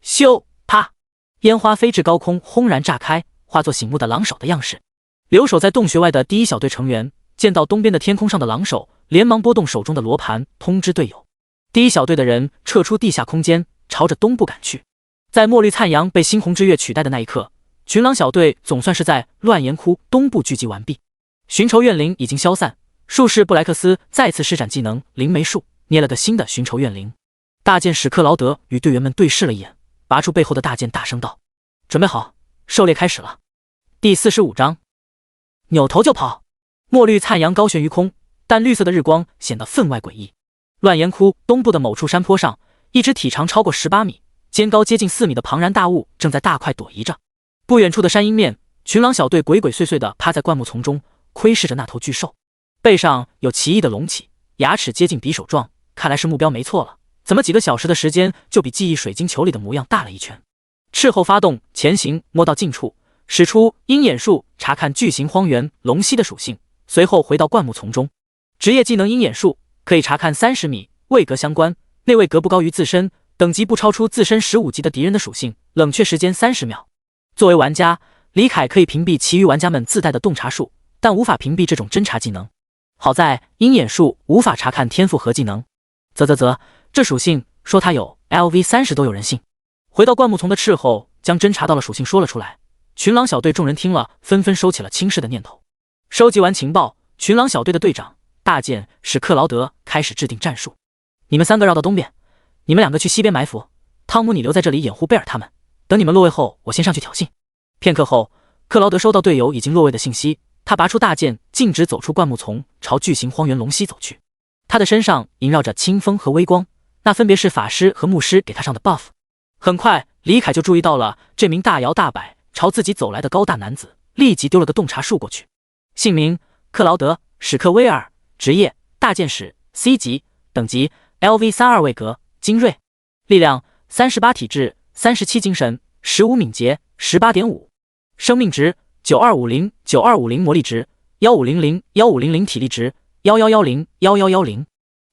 咻啪，烟花飞至高空，轰然炸开，化作醒目的狼首的样式。留守在洞穴外的第1小队成员见到东边的天空上的狼首，连忙拨动手中的罗盘通知队友。第1小队的人撤出地下空间，朝着东部赶去。在墨绿灿阳被猩红之月取代的那一刻，群狼小队总算是在乱岩窟东部聚集完毕。寻仇怨灵已经消散，术士布莱克斯再次施展技能灵媒术，捏了个新的寻仇怨灵。大剑使克劳德与队员们对视了一眼，拔出背后的大剑，大声道：“准备好，狩猎开始了。”第45章，扭头就跑。墨绿灿阳高悬于空，但绿色的日光显得分外诡异。乱岩窟东部的某处山坡上，一只体长超过18米、肩高接近4米的庞然大物正在大快朵颐着。不远处的山阴面，群狼小队鬼鬼祟祟地趴在灌木丛中，窥视着那头巨兽。背上有奇异的隆起，牙齿接近匕首状，看来是目标没错了。怎么几个小时的时间就比记忆水晶球里的模样大了一圈？斥候发动前行，摸到近处，使出鹰眼术查看巨型荒原龙息的属性，随后回到灌木丛中。职业技能鹰眼术可以查看30米位格相关，内位格不高于自身，等级不超出自身15级的敌人的属性，冷却时间30秒。作为玩家，李凯可以屏蔽其余玩家们自带的洞察术，但无法屏蔽这种侦察技能。好在鹰眼术无法查看天赋和技能，这属性说他有 LV30都有人信。回到灌木丛的斥候将侦察到了属性说了出来，群狼小队众人听了纷纷收起了轻视的念头。收集完情报，群狼小队的队长大剑使克劳德开始制定战术。你们3个绕到东边，你们2个去西边埋伏，汤姆你留在这里掩护贝尔他们，等你们落位后我先上去挑衅。片刻后，克劳德收到队友已经落位的信息，他拔出大剑，径直走出灌木丛，朝巨型荒原龙息走去。他的身上萦绕着清风和微光，那分别是法师和牧师给他上的 buff。 很快李凯就注意到了这名大摇大摆朝自己走来的高大男子，立即丢了个洞察术过去。姓名克劳德·史克威尔，职业大剑使 C 级，等级 LV32位格，精锐，力量38体质37精神15敏捷 18.5， 生命值9250魔力值1500体力值1110，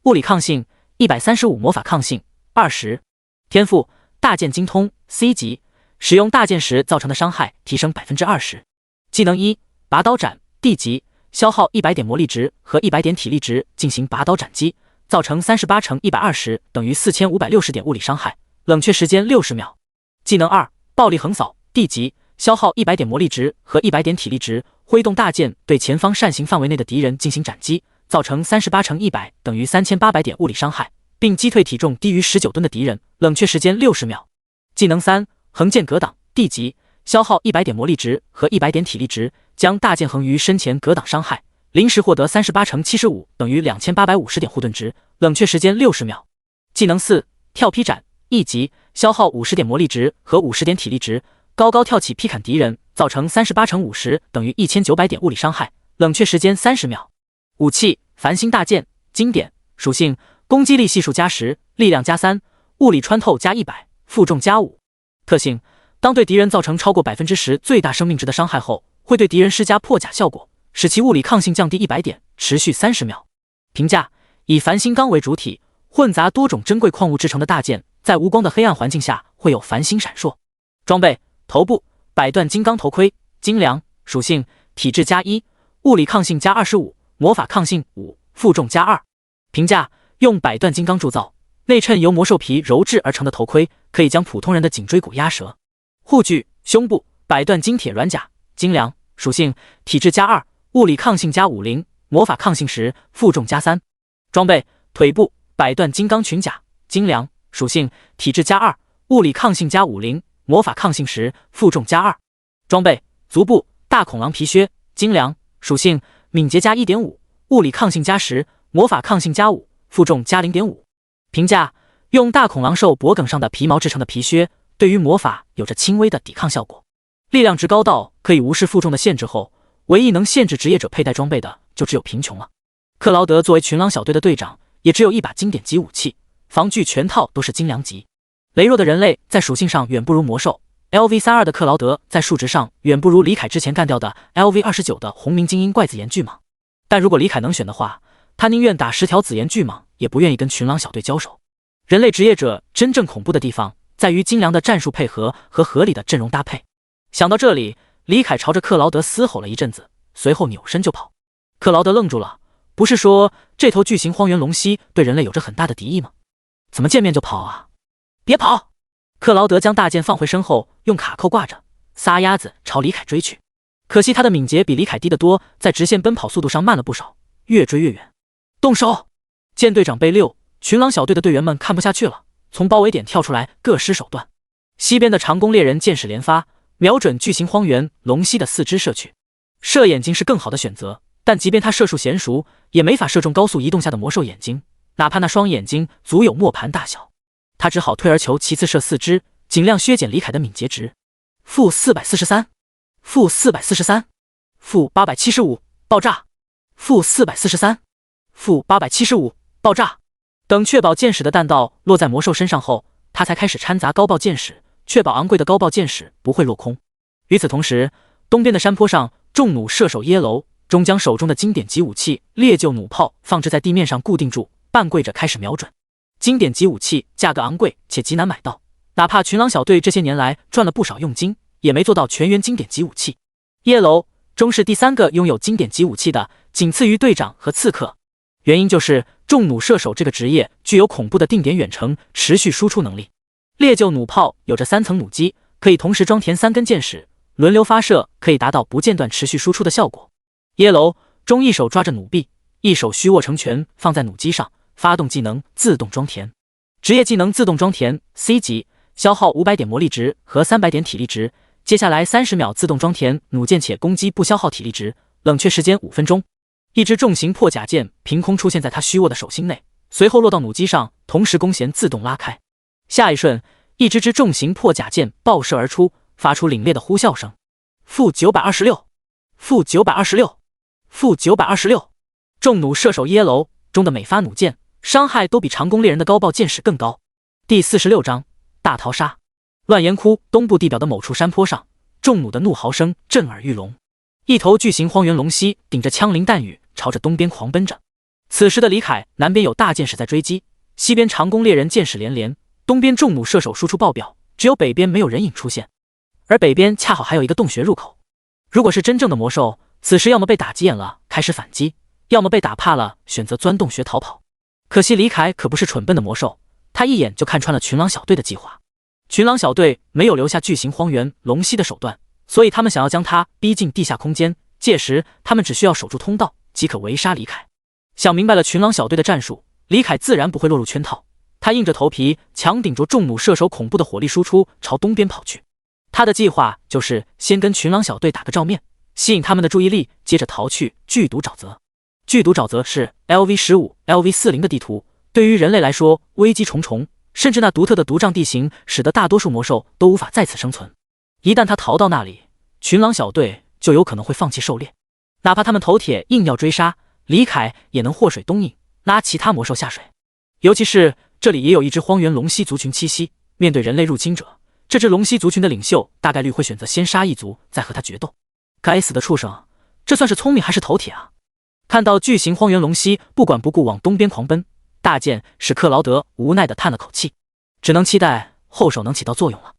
物理抗性135，魔法抗性20。天赋大剑精通 C 级，使用大剑时造成的伤害提升 20%。 技能1拔刀斩 D 级，消耗100点魔力值和100点体力值进行拔刀斩击，造成38乘120等于4560点物理伤害，冷却时间60秒。技能2暴力横扫 D 级，消耗100点魔力值和100点体力值，挥动大剑对前方扇形范围内的敌人进行斩击，造成38乘100等于3800点物理伤害，并击退体重低于19吨的敌人，冷却时间60秒。技能3横剑格挡 D 级，消耗100点魔力值和100点体力值，将大剑横于身前格挡伤害，临时获得38乘75等于2850点护盾值，冷却时间60秒。技能4跳劈斩 E 级，消耗50点魔力值和50点体力值，高高跳起劈砍敌人，造成38乘50等于1900点物理伤害，冷却时间30秒。武器繁星大剑，经典，属性攻击力系数加10，力量加3，物理穿透加100，负重加5。特性当对敌人造成超过 10% 最大生命值的伤害后，会对敌人施加破甲效果，使其物理抗性降低100点，持续30秒。评价以繁星钢为主体，混杂多种珍贵矿物制成的大剑，在无光的黑暗环境下会有繁星闪烁。装备：头部百段金刚头盔，精良，属性体质+1，物理抗性+25，魔法抗性5，负重+2。评价：用百段金刚铸造，内衬由魔兽皮鞣制而成的头盔，可以将普通人的颈椎骨压折。护具：胸部百段金铁软甲，精良，属性体质+2，物理抗性+50，魔法抗性10，负重+3。装备：腿部百段金刚裙甲，精良，属性体质+2，物理抗性+50，魔法抗性10，负重+2。装备：足部大恐狼皮靴，精良，属性敏捷+1.5，物理抗性+10，魔法抗性+5，负重+0.5。评价：用大恐狼兽脖颈上的皮毛制成的皮靴，对于魔法有着轻微的抵抗效果。力量值高到可以无视负重的限制后，唯一能限制职业者佩戴装备的就只有贫穷了。克劳德作为群狼小队的队长，也只有一把经典级武器，防具全套都是精良级。羸弱的人类在属性上远不如魔兽。LV32 的克劳德在数值上远不如李凯之前干掉的 LV29 的红明精英怪紫炎巨蟒，但如果李凯能选的话，他宁愿打10条紫炎巨蟒，也不愿意跟群狼小队交手。人类职业者真正恐怖的地方，在于精良的战术配合和合理的阵容搭配。想到这里，李凯朝着克劳德嘶吼了一阵子，随后扭身就跑。克劳德愣住了，不是说这头巨型荒原龙蜥对人类有着很大的敌意吗？怎么见面就跑啊？别跑！克劳德将大剑放回身后，用卡扣挂着，撒丫子朝李凯追去。可惜他的敏捷比李凯低得多，在直线奔跑速度上慢了不少，越追越远。动手！见队长被溜，群狼小队的队员们看不下去了，从包围点跳出来，各施手段。西边的长弓猎人箭矢连发，瞄准巨型荒原龙蜥的四肢射去。射眼睛是更好的选择，但即便他射术娴熟，也没法射中高速移动下的魔兽眼睛，哪怕那双眼睛足有磨盘大小。他只好退而求其次射四肢，尽量削减李凯的敏捷值。-443，-443，-875，爆炸！-443，-875，爆炸！等确保箭矢的弹道落在魔兽身上后，他才开始掺杂高爆箭矢，确保昂贵的高爆箭矢不会落空。与此同时，东边的山坡上，重弩射手耶楼终将手中的经典级武器烈鹫弩炮放置在地面上固定住，半跪着开始瞄准。经典级武器价格昂贵且极难买到，哪怕群狼小队这些年来赚了不少佣金，也没做到全员经典级武器。耶楼终是第3个拥有经典级武器的，仅次于队长和刺客。原因就是重弩射手这个职业具有恐怖的定点远程持续输出能力。烈鹫弩炮有着3层弩机，可以同时装填3根箭矢，轮流发射，可以达到不间断持续输出的效果。耶楼中一手抓着弩臂，一手虚握成拳放在弩机上，发动技能自动装填。职业技能自动装填 C 级，消耗500点魔力值和300点体力值，接下来30秒自动装填弩箭，且攻击不消耗体力值，冷却时间5分钟。一支重型破甲剑凭空出现在他虚握的手心内，随后落到弩机上，同时弓弦自动拉开。下一瞬，一支重型破甲剑爆射而出，发出凛冽的呼啸声。-926，-926，-926。重弩射手耶楼中的每发弩箭伤害都比长弓猎人的高爆箭矢更高。第46章大逃杀。乱岩窟东部地表的某处山坡上，重弩的怒嚎声震耳欲聋。一头巨型荒原龙蜥顶着枪林弹雨朝着东边狂奔着。此时的李凯南边有大箭矢在追击，西边长弓猎人箭矢连连，东边重弩射手输出爆表，只有北边没有人影出现，而北边恰好还有一个洞穴入口。如果是真正的魔兽，此时要么被打急眼了开始反击，要么被打怕了选择钻洞穴逃跑。可惜李凯可不是蠢笨的魔兽，他一眼就看穿了群狼小队的计划。群狼小队没有留下巨型荒原龙蜥的手段，所以他们想要将他逼进地下空间，届时他们只需要守住通道即可围杀李凯。想明白了群狼小队的战术，李凯自然不会落入圈套。他硬着头皮强顶着重弩射手恐怖的火力输出，朝东边跑去。他的计划就是先跟群狼小队打个照面，吸引他们的注意力，接着逃去剧毒沼泽。剧毒沼泽是 LV15、LV40 的地图，对于人类来说危机重重，甚至那独特的毒瘴地形使得大多数魔兽都无法在此生存。一旦他逃到那里，群狼小队就有可能会放弃狩猎，哪怕他们头铁硬要追杀，李凯也能祸水东引，拉其他魔兽下水。尤其是这里也有一只荒原龙蜥族群栖息，面对人类入侵者，这只龙蜥族群的领袖大概率会选择先杀一族，再和他决斗。该死的畜生，这算是聪明还是头铁啊？看到巨型荒原龙蜥不管不顾往东边狂奔，大剑使克劳德无奈地叹了口气，只能期待后手能起到作用了。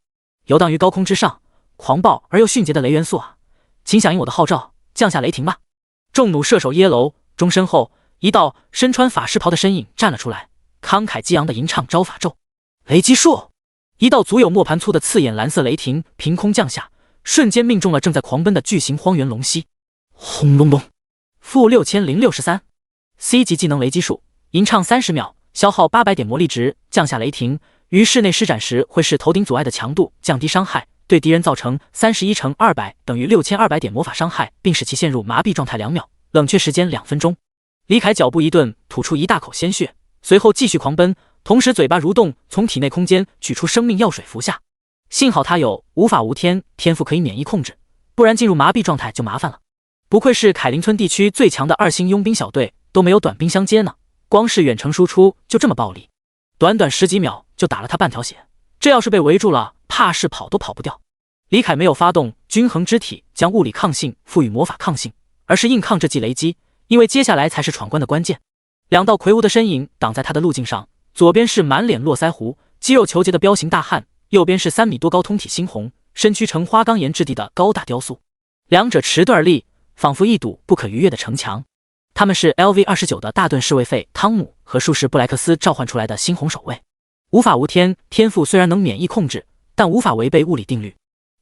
游荡于高空之上，狂暴而又迅捷的雷元素啊，请响应我的号召，降下雷霆吧！众弩射手耶楼钟身后，一道身穿法师袍的身影站了出来，慷慨激昂地吟唱招法咒。雷击术，一道足有磨盘粗的刺眼蓝色雷霆凭空降下，瞬间命中了正在狂奔的巨型荒原龙蜥。轰隆隆，负6063 C 级技能雷击术，吟唱30秒，消耗800点魔力值，降下雷霆。于室内施展时会使头顶阻碍的强度降低伤害，对敌人造成31乘200等于6200点魔法伤害，并使其陷入麻痹状态2秒，冷却时间2分钟。李凯脚步一顿，吐出一大口鲜血，随后继续狂奔，同时嘴巴蠕动，从体内空间取出生命药水服下。幸好他有无法无天天赋可以免疫控制，不然进入麻痹状态就麻烦了。不愧是凯林村地区最强的2星佣兵小队，都没有短兵相接呢，光是远程输出就这么暴力，短短10几秒就打了他半条血，这要是被围住了，怕是跑都跑不掉。李凯没有发动均衡之体将物理抗性赋予魔法抗性，而是硬抗这记雷击，因为接下来才是闯关的关键。2道魁梧的身影挡在他的路径上，左边是满脸络腮胡、肌肉虬结的彪形大汉，右边是3米多高通体猩红，身躯呈花岗岩质地的高大雕塑，两者持盾而立，仿佛一堵不可逾越的城墙。他们是 LV29 的大盾侍卫费汤姆和术士布莱克斯召唤出来的猩红守卫。无法无天天赋虽然能免疫控制，但无法违背物理定律。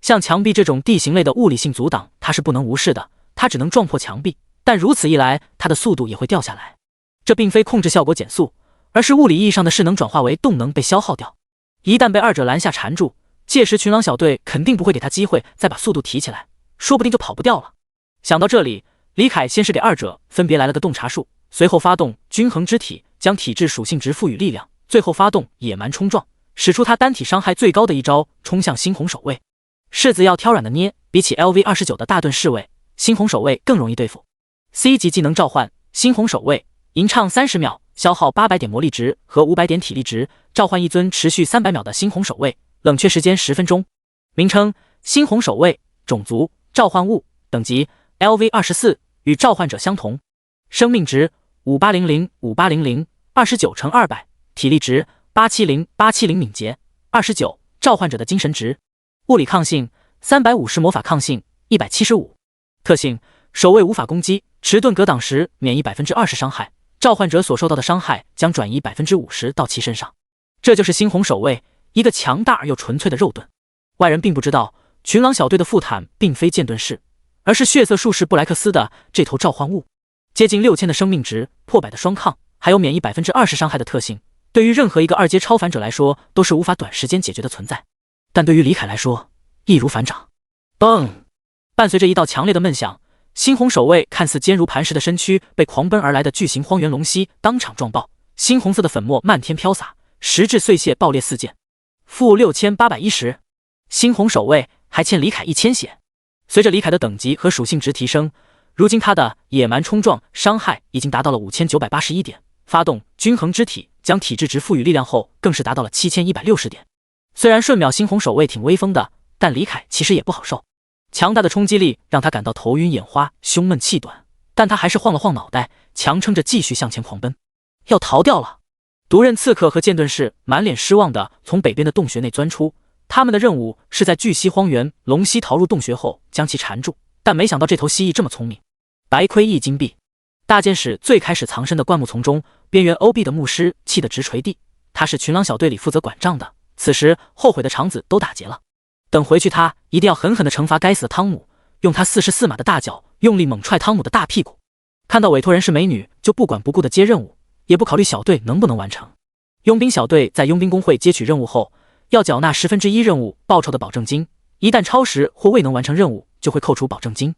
像墙壁这种地形类的物理性阻挡，他是不能无视的，他只能撞破墙壁，但如此一来，他的速度也会掉下来。这并非控制效果减速，而是物理意义上的势能转化为动能被消耗掉。一旦被二者拦下缠住，届时群狼小队肯定不会给他机会再把速度提起来，说不定就跑不掉了。想到这里，李凯先是给二者分别来了个洞察术，随后发动均衡之体将体质属性值赋予力量，最后发动野蛮冲撞，使出他单体伤害最高的一招，冲向猩红守卫。柿子要挑软的捏，比起 LV29 的大盾侍卫，猩红守卫更容易对付。C 级技能召唤猩红守卫，吟唱30秒，消耗800点魔力值和500点体力值，召唤一尊持续300秒的猩红守卫，冷却时间10分钟。名称：猩红守卫，种族：召唤物，等级 LV24，与召唤者相同。生命值5800 29乘200，体力值870敏捷29，召唤者的精神值。物理抗性350，魔法抗性175。特性：守卫无法攻击，持盾格挡时免疫20%伤害，召唤者所受到的伤害将转移50%到其身上。这就是猩红守卫，一个强大而又纯粹的肉盾。外人并不知道，群狼小队的副坦并非剑盾士，而是血色术士布莱克斯的这头召唤物。接近6000的生命值，破百的双抗，还有免疫20%伤害的特性，对于任何一个2阶超凡者来说都是无法短时间解决的存在。但对于李凯来说，易如反掌。嘣！伴随着一道强烈的闷响，猩红守卫看似坚如磐石的身躯被狂奔而来的巨型荒原龙蜥当场撞爆，猩红色的粉末漫天飘洒，石质碎屑爆裂四溅。负6810，猩红守卫还欠李凯1000血。随着李凯的等级和属性值提升，如今他的野蛮冲撞伤害已经达到了5981点，发动均衡之体将体质值赋予力量后，更是达到了7160点。虽然瞬秒猩红守卫挺威风的，但李凯其实也不好受。强大的冲击力让他感到头晕眼花、胸闷气短，但他还是晃了晃脑袋，强撑着继续向前狂奔。要逃掉了！毒刃刺客和剑盾士满脸失望地从北边的洞穴内钻出，他们的任务是在巨蜥荒原龙蜥逃入洞穴后将其缠住，但没想到这头蜥蜴这么聪明。白亏1金币。大剑使最开始藏身的灌木丛中，边缘 OB 的牧师气得直捶地，他是群狼小队里负责管账的，此时后悔的肠子都打结了。等回去他一定要狠狠地惩罚该死的汤姆，用他44码的大脚用力猛踹汤姆的大屁股。看到委托人是美女就不管不顾地接任务，也不考虑小队能不能完成。佣兵小队在佣兵工会接取任务后，要缴纳1/10任务报酬的保证金，一旦超时或未能完成任务，就会扣除保证金。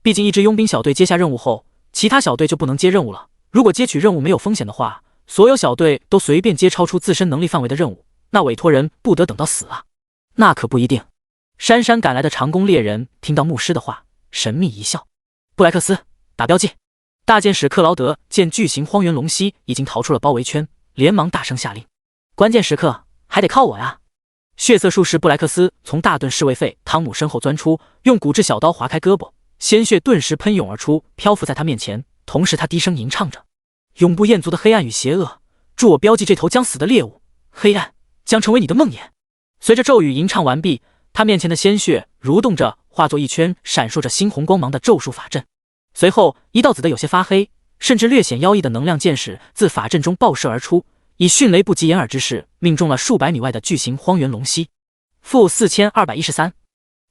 毕竟一支佣兵小队接下任务后，其他小队就不能接任务了。如果接取任务没有风险的话，所有小队都随便接超出自身能力范围的任务，那委托人不得等到死啊？那可不一定。姗姗赶来的长弓猎人听到牧师的话，神秘一笑。布莱克斯，打标记。大剑使克劳德见巨型荒原龙蜥已经逃出了包围圈，连忙大声下令。关键时刻还得靠我呀！血色术士布莱克斯从大盾侍卫费汤姆身后钻出，用骨质小刀划开胳膊，鲜血顿时喷涌而出，漂浮在他面前。同时他低声吟唱着：永不厌足的黑暗与邪恶，助我标记这头将死的猎物，黑暗将成为你的梦魇。随着咒语吟唱完毕，他面前的鲜血蠕动着，化作一圈闪烁着猩红光芒的咒术法阵。随后，一道紫的有些发黑，甚至略显妖异的能量箭矢自法阵中爆射而出，以迅雷不及掩耳之势命中了数百米外的巨型荒原龙蜥。负4213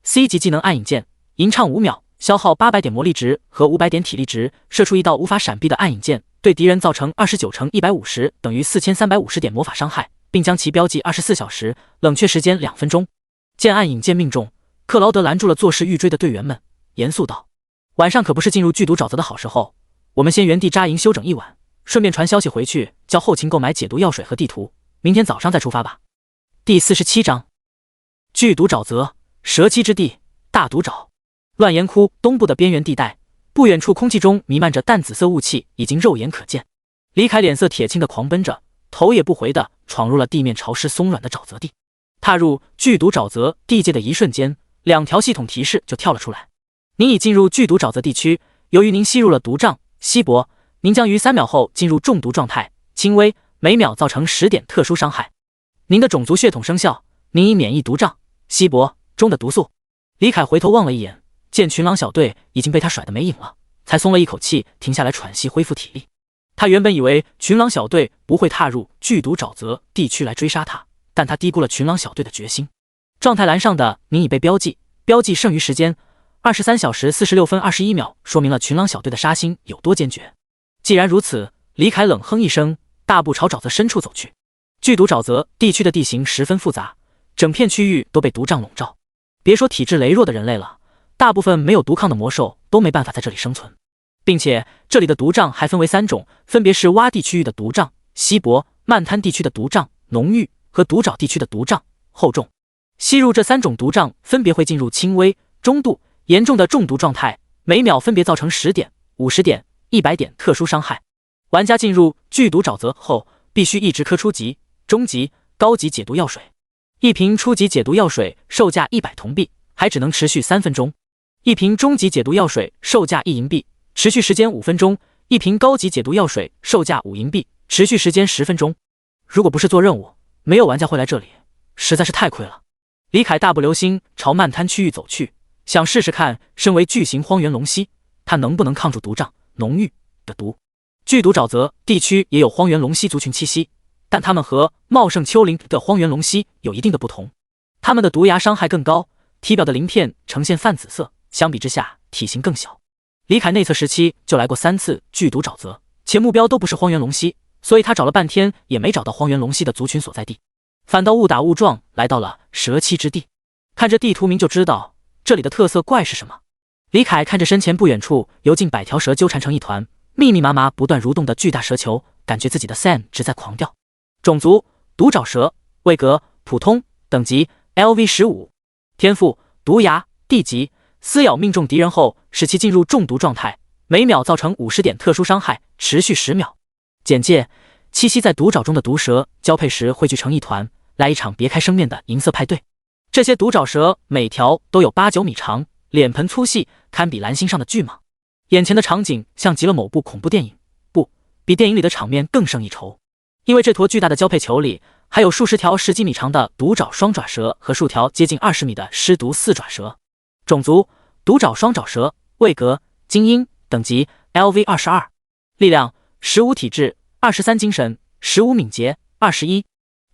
C 级技能暗影剑，吟唱5秒，消耗800点魔力值和500点体力值，射出一道无法闪避的暗影剑，对敌人造成29乘150等于4350点魔法伤害，并将其标记24小时，冷却时间2分钟。见暗影剑命中，克劳德拦住了作势欲追的队员们，严肃道：“晚上可不是进入剧毒沼泽的好时候，我们先原地扎营休整一晚，顺便传消息回去，叫后勤购买解毒药水和地图，明天早上再出发吧。”第47章，剧毒沼泽，蛇栖之地，大毒沼。乱岩窟东部的边缘地带，不远处空气中弥漫着淡紫色雾气，已经肉眼可见。李凯脸色铁青的狂奔着，头也不回的闯入了地面潮湿松软的沼泽地。踏入剧毒沼泽地界的一瞬间，2条系统提示就跳了出来：您已进入剧毒沼泽地区，由于您吸入了毒瘴稀薄，您将于3秒后进入中毒状态，轻微，每秒造成10点特殊伤害。您的种族血统生效，您已免疫毒瘴稀薄中的毒素。李凯回头望了一眼，见群狼小队已经被他甩得没影了，才松了一口气，停下来喘息恢复体力。他原本以为群狼小队不会踏入剧毒沼泽地区来追杀他，但他低估了群狼小队的决心。状态栏上的您已被标记，标记剩余时间23小时46分21秒，说明了群狼小队的杀心有多坚决。既然如此，李凯冷哼一声，大步朝沼泽深处走去。剧毒沼泽地区的地形十分复杂，整片区域都被毒瘴笼罩，别说体质羸弱的人类了，大部分没有毒抗的魔兽都没办法在这里生存。并且这里的毒瘴还分为3种，分别是洼地区域的毒瘴稀薄、漫滩地区的毒瘴浓郁和毒沼地区的毒瘴厚重。吸入这3种毒瘴分别会进入轻微、中度、严重的中毒状态，每秒分别造成10点、50点、100点特殊伤害。玩家进入剧毒沼泽后，必须一直喝初级、中级、高级解毒药水。一瓶初级解毒药水售价100铜币，还只能持续3分钟；一瓶中级解毒药水售价1银币，持续时间5分钟；一瓶高级解毒药水售价5银币，持续时间10分钟。如果不是做任务，没有玩家会来这里，实在是太亏了。李凯大步流星朝漫滩区域走去，想试试看身为巨型荒原龙蜥，他能不能抗住毒瘴浓郁的毒。剧毒沼泽地区也有荒原龙蜥族群栖息，但它们和茂盛丘陵的荒原龙蜥有一定的不同，它们的毒牙伤害更高，体表的鳞片呈现泛紫色，相比之下体型更小。李凯内测时期就来过3次剧毒沼泽，且目标都不是荒原龙蜥，所以他找了半天也没找到荒原龙蜥的族群所在地，反倒误打误撞来到了蛇栖之地。看这地图名就知道这里的特色怪是什么。李凯看着身前不远处由近100条蛇纠缠成一团，密密麻麻不断蠕动的巨大蛇球，感觉自己的 SAN 值在狂掉。种族毒爪蛇，位格普通，等级 LV15， 天赋毒牙，地级，撕咬命中敌人后使其进入中毒状态，每秒造成50点特殊伤害，持续10秒。简介：栖息在毒爪中的毒蛇交配时汇聚成一团，来一场别开生面的银色派对。这些毒爪蛇每条都有8-9米长，脸盆粗细，堪比蓝星上的巨蟒。眼前的场景像极了某部恐怖电影，不，比电影里的场面更胜一筹。因为这坨巨大的交配球里还有数十条10几米长的毒爪双爪蛇和数条接近20米的尸毒四爪蛇。种族毒爪双爪蛇，位格精英，等级 LV22， 力量15，体质23，精神15，敏捷21，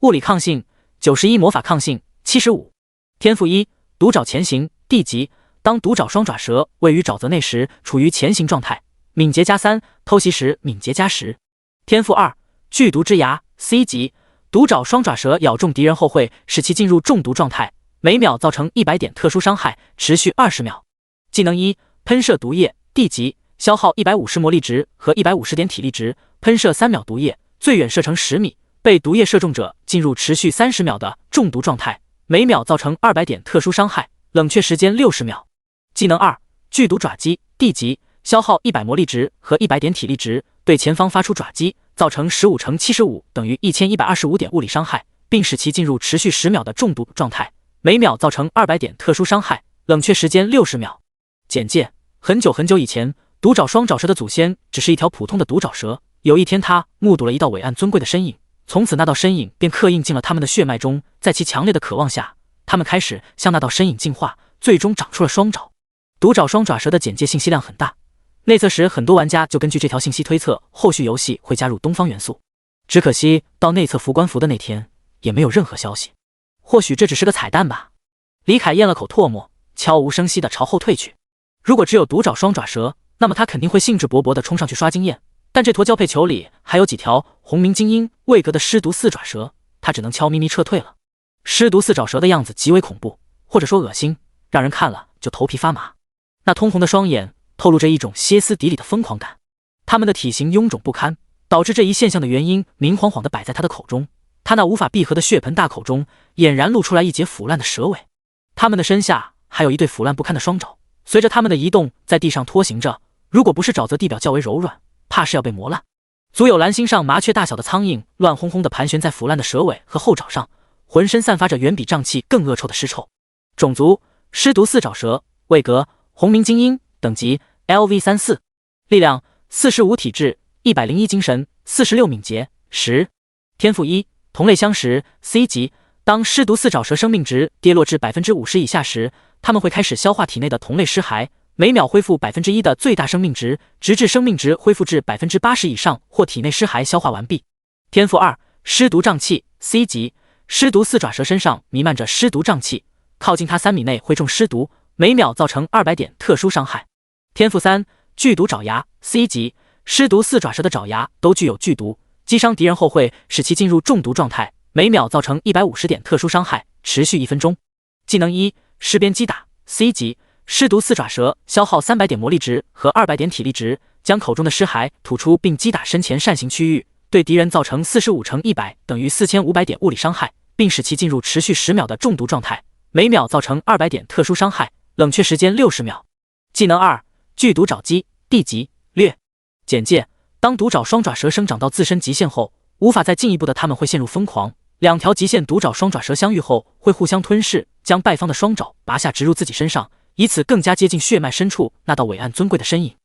物理抗性91，魔法抗性75。天赋1，毒爪前行，地级，当毒爪双爪蛇位于沼泽内时处于前行状态，敏捷+3，偷袭时敏捷+10。天赋2，剧毒之牙， C 级，毒爪双爪蛇咬中敌人后会使其进入中毒状态，每秒造成100点特殊伤害，持续20秒。技能1，喷射毒液，地级，消耗150魔力值和150点体力值，喷射3秒毒液，最远射程10米，被毒液射中者进入持续30秒的中毒状态，每秒造成200点特殊伤害，冷却时间60秒。技能2，剧毒爪击，地级，消耗100魔力值和100点体力值，对前方发出爪击，造成15乘75等于1125点物理伤害，并使其进入持续10秒的中毒状态，每秒造成200点特殊伤害，冷却时间60秒。简介：很久很久以前，毒爪双爪蛇的祖先只是一条普通的毒爪蛇。有一天，他目睹了一道伟岸尊贵的身影，从此那道身影便刻印进了他们的血脉中，在其强烈的渴望下，他们开始向那道身影进化，最终长出了双爪。独爪双爪蛇的简介信息量很大，内测时很多玩家就根据这条信息推测后续游戏会加入东方元素。只可惜到内测服官服的那天，也没有任何消息。或许这只是个彩蛋吧。李凯咽了口唾沫，悄无声息地朝后退去。如果只有独爪双爪蛇，那么他肯定会兴致勃勃地冲上去刷经验，但这坨交配球里还有几条红鸣精英魏格的尸毒四爪蛇，他只能悄咪咪撤退了。尸毒四爪蛇的样子极为恐怖，或者说恶心，让人看了就头皮发麻。那通红的双眼透露着一种歇斯底里的疯狂感，它们的体型臃肿不堪，导致这一现象的原因明晃晃地摆在他的口中。他那无法闭合的血盆大口中俨然露出来一截腐烂的蛇尾，它们的身下还有一对腐烂不堪的双爪，随着它们的移动在地上拖行着，如果不是沼泽地表较为柔软，怕是要被磨烂。足有蓝星上麻雀大小的苍蝇乱哄哄地盘旋在腐烂的蛇尾和后爪上，浑身散发着远比瘴气更恶臭的尸臭。种族：尸毒四爪蛇，位格：红鸣精英，等级 LV34， 力量45，体质101，精神46，敏捷10。天赋1，同类相识 C 级。当尸毒四爪蛇生命值跌落至 50% 以下时，它们会开始消化体内的同类尸骸，每秒恢复 1% 的最大生命值，直至生命值恢复至 80% 以上或体内尸骸消化完毕。天赋2，尸毒瘴气 C 级。尸毒四爪蛇身上弥漫着尸毒瘴气，靠近它3米内会中尸毒，每秒造成200点特殊伤害。天赋3，剧毒爪牙 C 级。尸毒四爪蛇的爪牙都具有剧毒，击伤敌人后会使其进入中毒状态，每秒造成150点特殊伤害，持续1分钟。技能1，尸鞭击打 C 级。尸毒四爪蛇消耗300点魔力值和200点体力值，将口中的尸骸吐出并击打身前扇形区域，对敌人造成45乘100等于4500点物理伤害，并使其进入持续10秒的中毒状态，每秒造成200点特殊伤害，冷却时间60秒。技能2，剧毒爪击 D 级。略简介：当毒爪双爪蛇生长到自身极限后，无法再进一步的它们会陷入疯狂。两条极限毒爪双爪蛇相遇后会互相吞噬，将败方的双爪拔下植入自己身上，以此更加接近血脉深处那道伟岸尊贵的身影。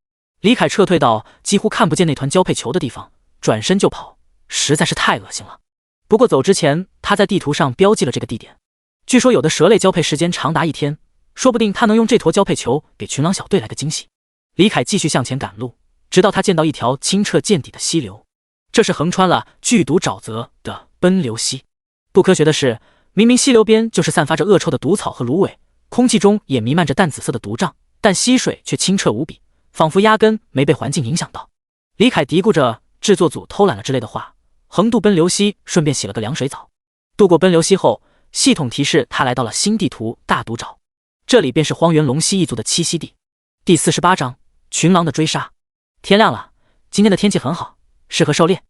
李凯撤退到几乎看不见那团交配球的地方，转身就跑，实在是太恶心了。不过走之前，他在地图上标记了这个地点。据说有的蛇类交配时间长达1天，说不定他能用这坨交配球给群狼小队来个惊喜。李凯继续向前赶路，直到他见到一条清澈见底的溪流，这是横穿了剧毒沼泽的奔流溪。不科学的是，明明溪流边就是散发着恶臭的毒草和芦苇，空气中也弥漫着淡紫色的毒瘴，但溪水却清澈无比，仿佛压根没被环境影响到。李凯嘀咕着制作组偷懒了之类的话，横渡奔流溪，顺便洗了个凉水澡。渡过奔流溪后，系统提示他来到了新地图大毒沼，这里便是荒原龙蜥一族的栖息地。第48章群狼的追杀。天亮了，今天的天气很好，适合狩猎。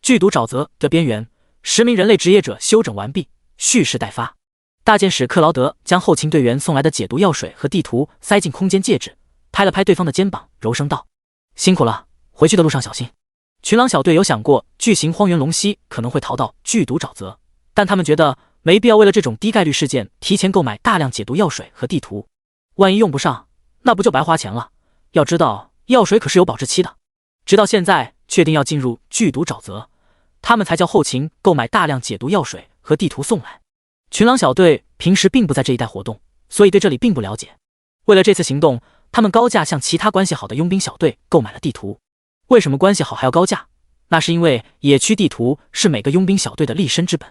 剧毒沼泽的边缘，10名人类职业者休整完毕，蓄势待发。大剑使克劳德将后勤队员送来的解毒药水和地图塞进空间戒指，拍了拍对方的肩膀，柔声道：“辛苦了，回去的路上小心。”群狼小队有想过巨型荒原龙蜥可能会逃到剧毒沼泽，但他们觉得没必要为了这种低概率事件提前购买大量解毒药水和地图，万一用不上，那不就白花钱了？要知道药水可是有保质期的。直到现在确定要进入剧毒沼泽，他们才叫后勤购买大量解毒药水和地图送来。群狼小队平时并不在这一带活动，所以对这里并不了解。为了这次行动，他们高价向其他关系好的佣兵小队购买了地图。为什么关系好还要高价？那是因为野区地图是每个佣兵小队的立身之本，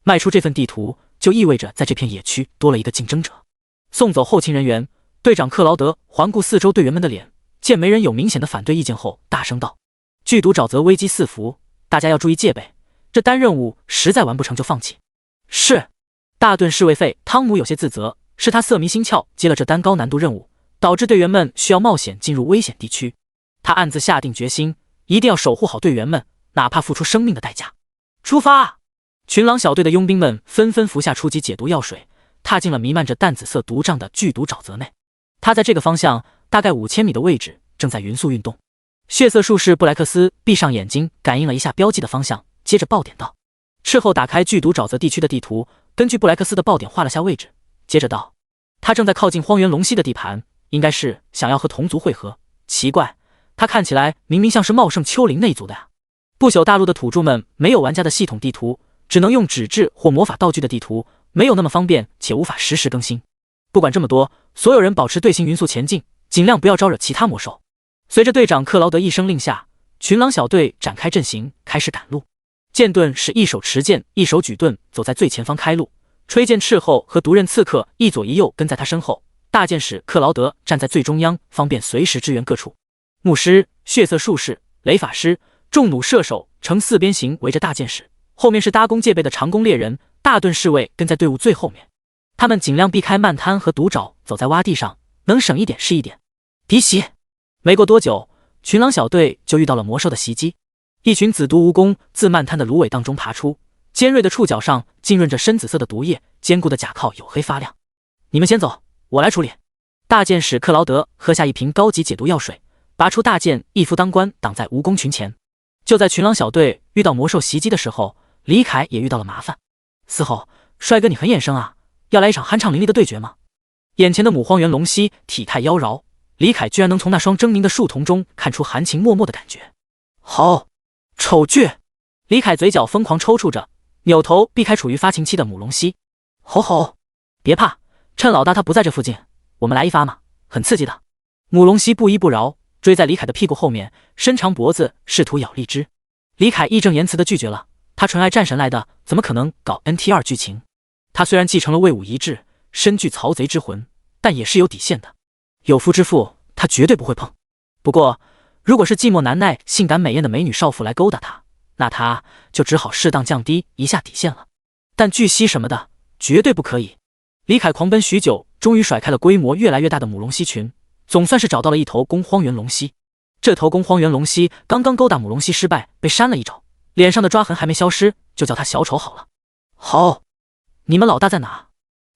卖出这份地图就意味着在这片野区多了一个竞争者。送走后勤人员，队长克劳德环顾四周队员们的脸，见没人有明显的反对意见后，大声道：“剧毒沼泽危机四伏，大家要注意戒备，这单任务实在完不成就放弃。”是。大盾侍卫费汤姆有些自责，是他色迷心窍接了这单高难度任务，导致队员们需要冒险进入危险地区。他暗自下定决心，一定要守护好队员们，哪怕付出生命的代价。出发！群狼小队的佣兵们纷纷服下初级解毒药水，踏进了弥漫着淡紫色毒瘴的剧毒沼泽内。他在这个方向大概5000米的位置正在匀速运动。血色术士布莱克斯闭上眼睛，感应了一下标记的方向，接着爆点道：“斥候打开剧毒沼泽地区的地图，根据布莱克斯的爆点画了下位置。”接着道：“他正在靠近荒原龙蜥的地盘，应该是想要和同族会合。奇怪，他看起来明明像是茂盛丘陵那一族的呀。”不朽大陆的土著们没有玩家的系统地图，只能用纸质或魔法道具的地图，没有那么方便，且无法实时更新。不管这么多，所有人保持队形匀速前进，尽量不要招惹其他魔兽。随着队长克劳德一声令下，群狼小队展开阵型，开始赶路。剑盾是一手持剑，一手举盾，走在最前方开路。吹剑斥候和毒刃刺客一左一右跟在他身后。大剑使克劳德站在最中央，方便随时支援各处。牧师、血色术士、雷法师、重弩射手呈四边形围着大剑使，后面是搭弓戒备的长弓猎人，大盾侍卫跟在队伍最后面。他们尽量避开漫滩和毒爪，走在洼地上，能省一点是一点。敌袭！没过多久，群狼小队就遇到了魔兽的袭击。一群紫毒蜈蚣自漫滩的芦苇当中爬出，尖锐的触角上浸润着深紫色的毒液，坚固的甲壳黝黑发亮。你们先走，我来处理。大剑使克劳德喝下一瓶高级解毒药水，拔出大剑，一夫当关，挡在蜈蚣群前。就在群狼小队遇到魔兽袭击的时候，李凯也遇到了麻烦。嘶吼，帅哥你很眼生啊，要来一场酣畅淋漓的对决吗？眼前的母荒原龙蜥体态妖娆，李凯居然能从那双狰狞的树瞳中看出含情脉脉的感觉。好，丑倔！李凯嘴角疯狂抽搐着，扭头避开处于发情期的母龙蜥。吼吼，别怕，趁老大他不在这附近，我们来一发嘛，很刺激的。母龙蜥不依不饶，追在李凯的屁股后面，伸长脖子试图咬荔枝。李凯义正言辞地拒绝了，他纯爱战神来的，怎么可能搞 NT2 剧情？他虽然继承了魏武遗志，身具曹贼之魂，但也是有底线的。有夫之妇，他绝对不会碰。不过，如果是寂寞难耐、性感美艳的美女少妇来勾搭他，那他就只好适当降低一下底线了。但巨蜥什么的，绝对不可以。李凯狂奔许久，终于甩开了规模越来越大的母龙蜥群，总算是找到了一头公荒原龙蜥。这头公荒原龙蜥刚刚勾搭母龙蜥失败，被扇了一爪，脸上的抓痕还没消失，就叫他小丑好了。好，你们老大在哪？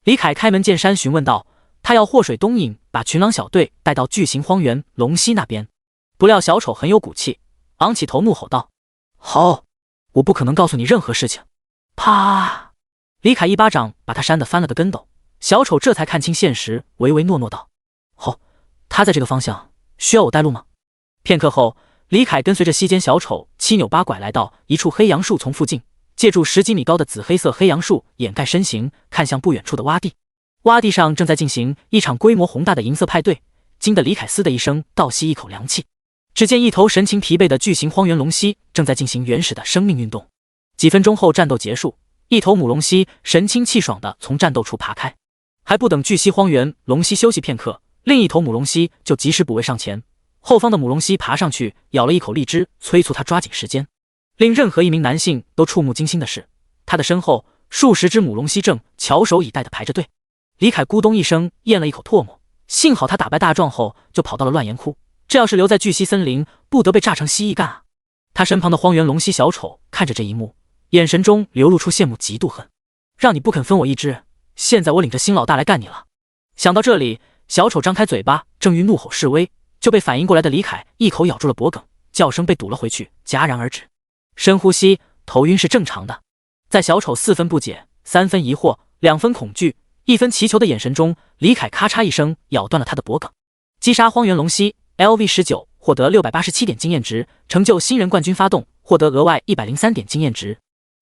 李凯开门见山询问道。他要祸水东引，把群狼小队带到巨型荒原龙蜥那边。不料小丑很有骨气，昂起头怒吼道：好，我不可能告诉你任何事情。啪！李凯一巴掌把他扇得翻了个跟斗。小丑这才看清现实，唯唯诺诺道：好，他在这个方向，需要我带路吗？片刻后，李凯跟随着西间小丑七扭八拐来到一处黑杨树丛附近，借助10几米高的紫黑色黑杨树掩盖身形，看向不远处的洼地。洼地上正在进行一场规模宏大的银色派对，惊得李凯嘶的一声倒吸一口凉气。只见一头神情疲惫的巨型荒原龙蜥正在进行原始的生命运动。几分钟后，战斗结束，一头母龙蜥神清气爽地从战斗处爬开。还不等巨蜥荒原龙蜥休息片刻，另一头母龙蜥就及时补位上前。后方的母龙蜥爬上去，咬了一口荔枝，催促他抓紧时间。令任何一名男性都触目惊心的是，他的身后数十只母龙蜥正翘首以待地排着队。李凯咕咚一声咽了一口唾沫，幸好他打败大壮后就跑到了乱岩窟，这要是留在巨蜥森林，不得被炸成蜥蜴干啊！他身旁的荒原龙蜥小丑看着这一幕，眼神中流露出羡慕嫉妒恨。让你不肯分我一只，现在我领着新老大来干你了。想到这里，小丑张开嘴巴，正欲怒吼示威，就被反应过来的李凯一口咬住了脖梗，叫声被堵了回去，戛然而止。深呼吸，头晕是正常的。在小丑4分不解、3分疑惑、2分恐惧、1分祈求的眼神中，李凯咔嚓一声咬断了他的脖梗。击杀荒原龙蜥 LV19，获得687点经验值，成就新人冠军发动，获得额外103点经验值。